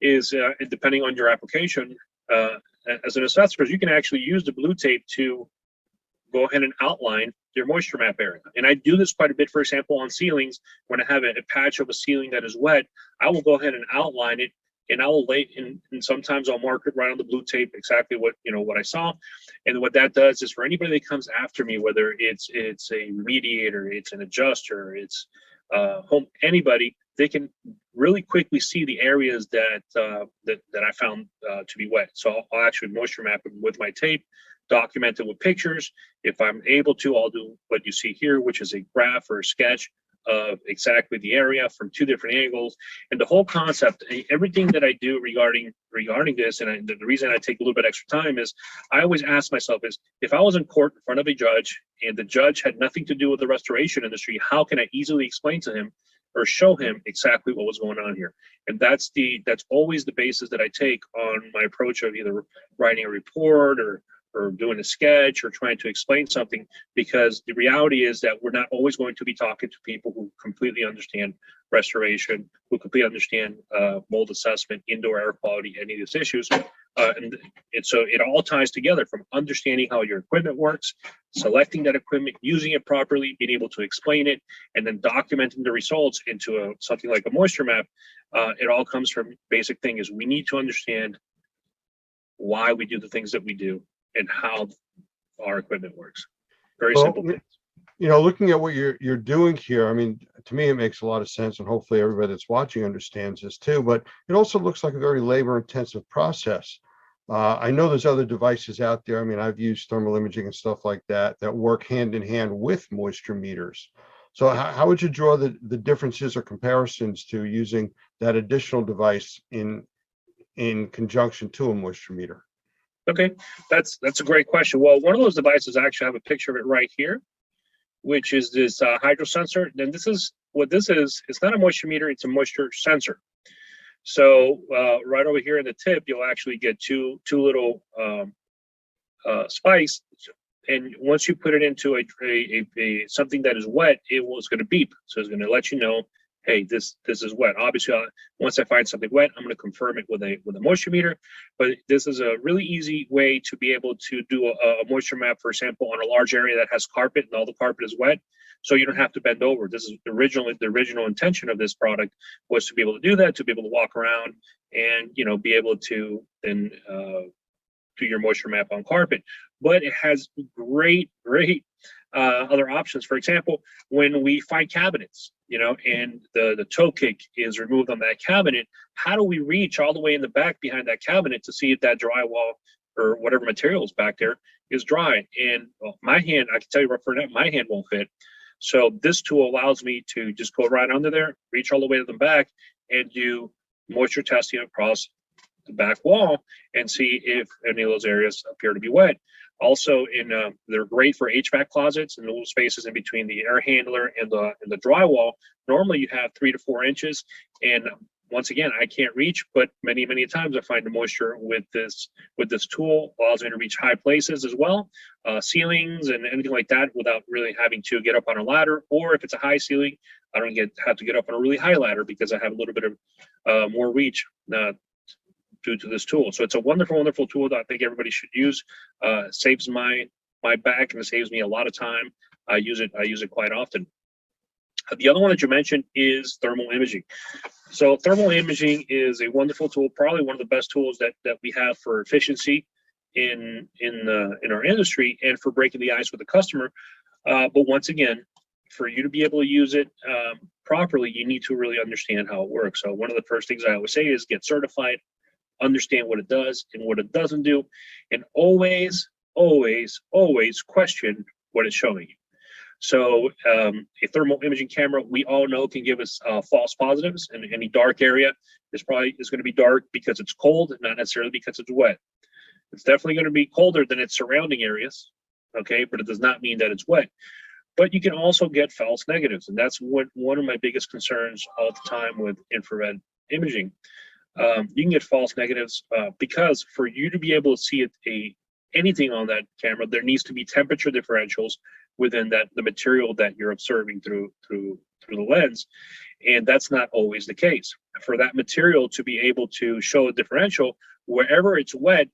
Speaker 12: is, depending on your application, as an assessor, you can actually use the blue tape to go ahead and outline your moisture map area. And I do this quite a bit, for example, on ceilings. When I have a patch of a ceiling that is wet, I will go ahead and outline it, and I will lay, and sometimes I'll mark it right on the blue tape exactly what I saw. And what that does is, for anybody that comes after me, whether it's a remediator, it's an adjuster, it's anybody, they can really quickly see the areas that I found to be wet. So I'll actually moisture map it with my tape, document it with pictures. If I'm able to, I'll do what you see here, which is a graph or a sketch of exactly the area from 2 different angles. And the whole concept, everything that I do regarding this, and the reason I take a little bit extra time is, I always ask myself is, if I was in court in front of a judge and the judge had nothing to do with the restoration industry, how can I easily explain to him or show him exactly what was going on here? And that's always the basis that I take on my approach of either writing a report or doing a sketch or trying to explain something, because the reality is that we're not always going to be talking to people who completely understand restoration, who completely understand mold assessment, indoor air quality, any of these issues. And so it all ties together, from understanding how your equipment works, selecting that equipment, using it properly, being able to explain it, and then documenting the results into something like a moisture map. It all comes from basic thing is, we need to understand why we do the things that we do and how our equipment works. Very simple things.
Speaker 6: Looking at what you're doing here, I mean, to me, it makes a lot of sense, and hopefully everybody that's watching understands this too, but it also looks like a very labor-intensive process. I know there's other devices out there. I mean, I've used thermal imaging and stuff like that work hand in hand with moisture meters. So how would you draw the differences or comparisons to using that additional device in conjunction to a moisture meter?
Speaker 12: Okay, that's a great question. Well, one of those devices, I actually have a picture of it right here, which is this hydro sensor. And this is what this is. It's not a moisture meter, it's a moisture sensor. So right over here in the tip, you'll actually get two little spikes. And once you put it into a something that is wet, it's going to beep. So it's going to let you know, hey, this is wet. Obviously, once I find something wet, I'm going to confirm it with a moisture meter. But this is a really easy way to be able to do a moisture map, for example, on a large area that has carpet and all the carpet is wet. So you don't have to bend over. This is the original intention of this product, was to be able to do that, to be able to walk around and be able to then do your moisture map on carpet. But it has great other options. For example, when we find cabinets, and the toe kick is removed on that cabinet, how do we reach all the way in the back behind that cabinet to see if that drywall or whatever material is back there is dry? And my hand, I can tell you right for now, my hand won't fit. So this tool allows me to just go right under there, reach all the way to the back, and do moisture testing across the back wall and see if any of those areas appear to be wet. Also, they're great for HVAC closets and little spaces in between the air handler and the drywall. Normally, you have 3 to 4 inches, and once again, I can't reach, but many times I find the moisture with this tool allows me to reach high places as well, ceilings and anything like that, without really having to get up on a ladder. Or if it's a high ceiling, I don't have to get up on a really high ladder because I have a little bit of more reach due to this tool. So it's a wonderful tool that I think everybody should use. Saves my back, and it saves me a lot of time. I use it quite often. The other one that you mentioned is thermal imaging. So thermal imaging is a wonderful tool, probably one of the best tools that we have for efficiency in our industry and for breaking the ice with the customer. But once again, for you to be able to use it properly, you need to really understand how it works. So one of the first things I always say is get certified, understand what it does and what it doesn't do, and always question what it's showing you. So a thermal imaging camera, we all know, can give us false positives, and any dark area is going to be dark because it's cold, not necessarily because it's wet. It's definitely going to be colder than its surrounding areas, okay, but it does not mean that it's wet. But you can also get false negatives, and that's one of my biggest concerns all the time with infrared imaging. You can get false negatives because for you to be able to see anything on that camera, there needs to be temperature differentials within the material that you're observing through the lens, and that's not always the case. For that material to be able to show a differential, wherever it's wet,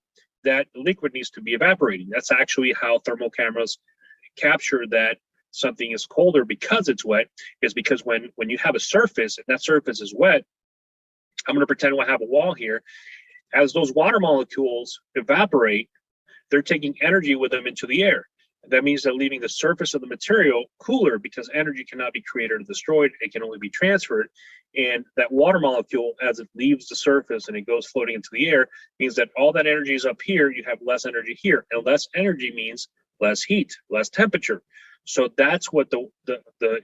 Speaker 12: that liquid needs to be evaporating. That's actually how thermal cameras capture that something is colder because it's wet, is because when you have a surface and that surface is wet, I'm going to pretend I have a wall here. As those water molecules evaporate, they're taking energy with them into the air. That means they're leaving the surface of the material cooler because energy cannot be created or destroyed. It can only be transferred. And that water molecule, as it leaves the surface and it goes floating into the air, means that all that energy is up here. You have less energy here. And less energy means less heat, less temperature. So that's what the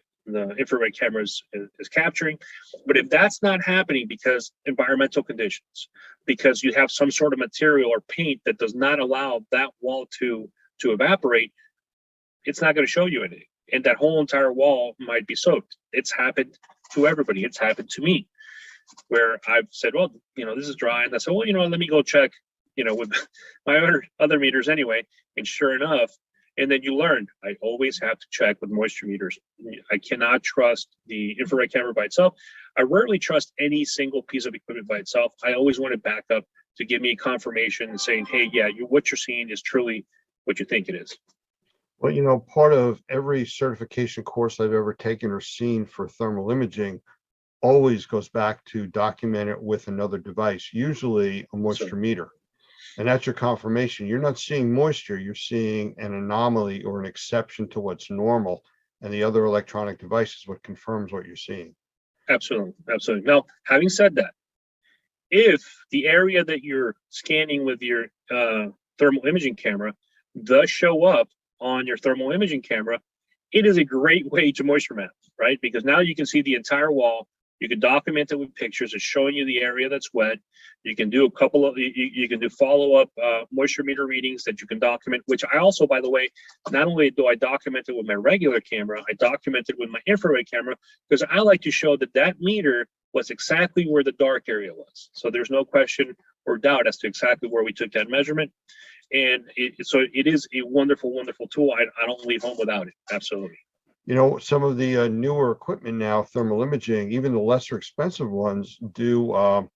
Speaker 12: infrared camera is capturing. But if that's not happening because environmental conditions, because you have some sort of material or paint that does not allow that wall to evaporate, it's not going to show you anything. And that whole entire wall might be soaked. It's happened to everybody. It's happened to me, where I've said, well, this is dry. And I said, well, let me go check, with my other meters anyway. And sure enough, and then you learn, I always have to check with moisture meters. I cannot trust the infrared camera by itself. I rarely trust any single piece of equipment by itself. I always want it back up to give me confirmation and saying, hey, yeah, what you're seeing is truly what you think it is.
Speaker 6: Well, part of every certification course I've ever taken or seen for thermal imaging always goes back to document it with another device, usually a moisture meter. And that's your confirmation. You're not seeing moisture, you're seeing an anomaly or an exception to what's normal. And the other electronic device is what confirms what you're seeing.
Speaker 12: Absolutely. Now, having said that, if the area that you're scanning with your thermal imaging camera does show up on your thermal imaging camera, it is a great way to moisture map, right? Because now you can see the entire wall. You can document it with pictures. It's showing you the area that's wet. You can do you can do follow-up moisture meter readings that you can document, which I also, by the way, not only do I document it with my regular camera, I document it with my infrared camera, because I like to show that meter was exactly where the dark area was. So there's no question or doubt as to exactly where we took that measurement. And so it is a wonderful tool. I don't leave home without it. Absolutely.
Speaker 6: Some of the newer equipment now, thermal imaging, even the lesser expensive ones, do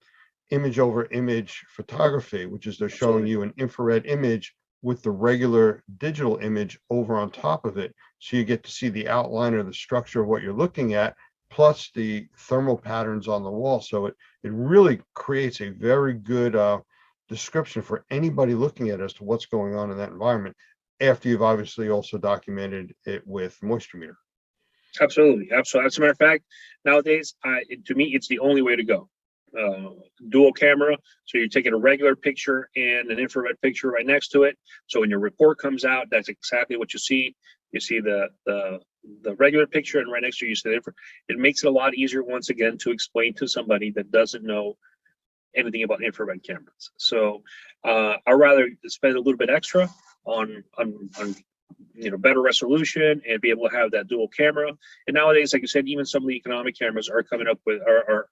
Speaker 6: image over image photography, which is they're showing you an infrared image with the regular digital image over on top of it. So you get to see the outline or the structure of what you're looking at, plus the thermal patterns on the wall. So it really creates a very good description for anybody looking at as to what's going on in that environment, after you've obviously also documented it with moisture meter.
Speaker 12: Absolutely. As a matter of fact, nowadays, to me, it's the only way to go. Dual camera, so you're taking a regular picture and an infrared picture right next to it. So when your report comes out, that's exactly what you see. You see the regular picture, and right next to you see the infrared. It makes it a lot easier, once again, to explain to somebody that doesn't know anything about infrared cameras. So I'd rather spend a little bit extra on better resolution and be able to have that dual camera. And nowadays, like you said, even some of the economic cameras are coming up with are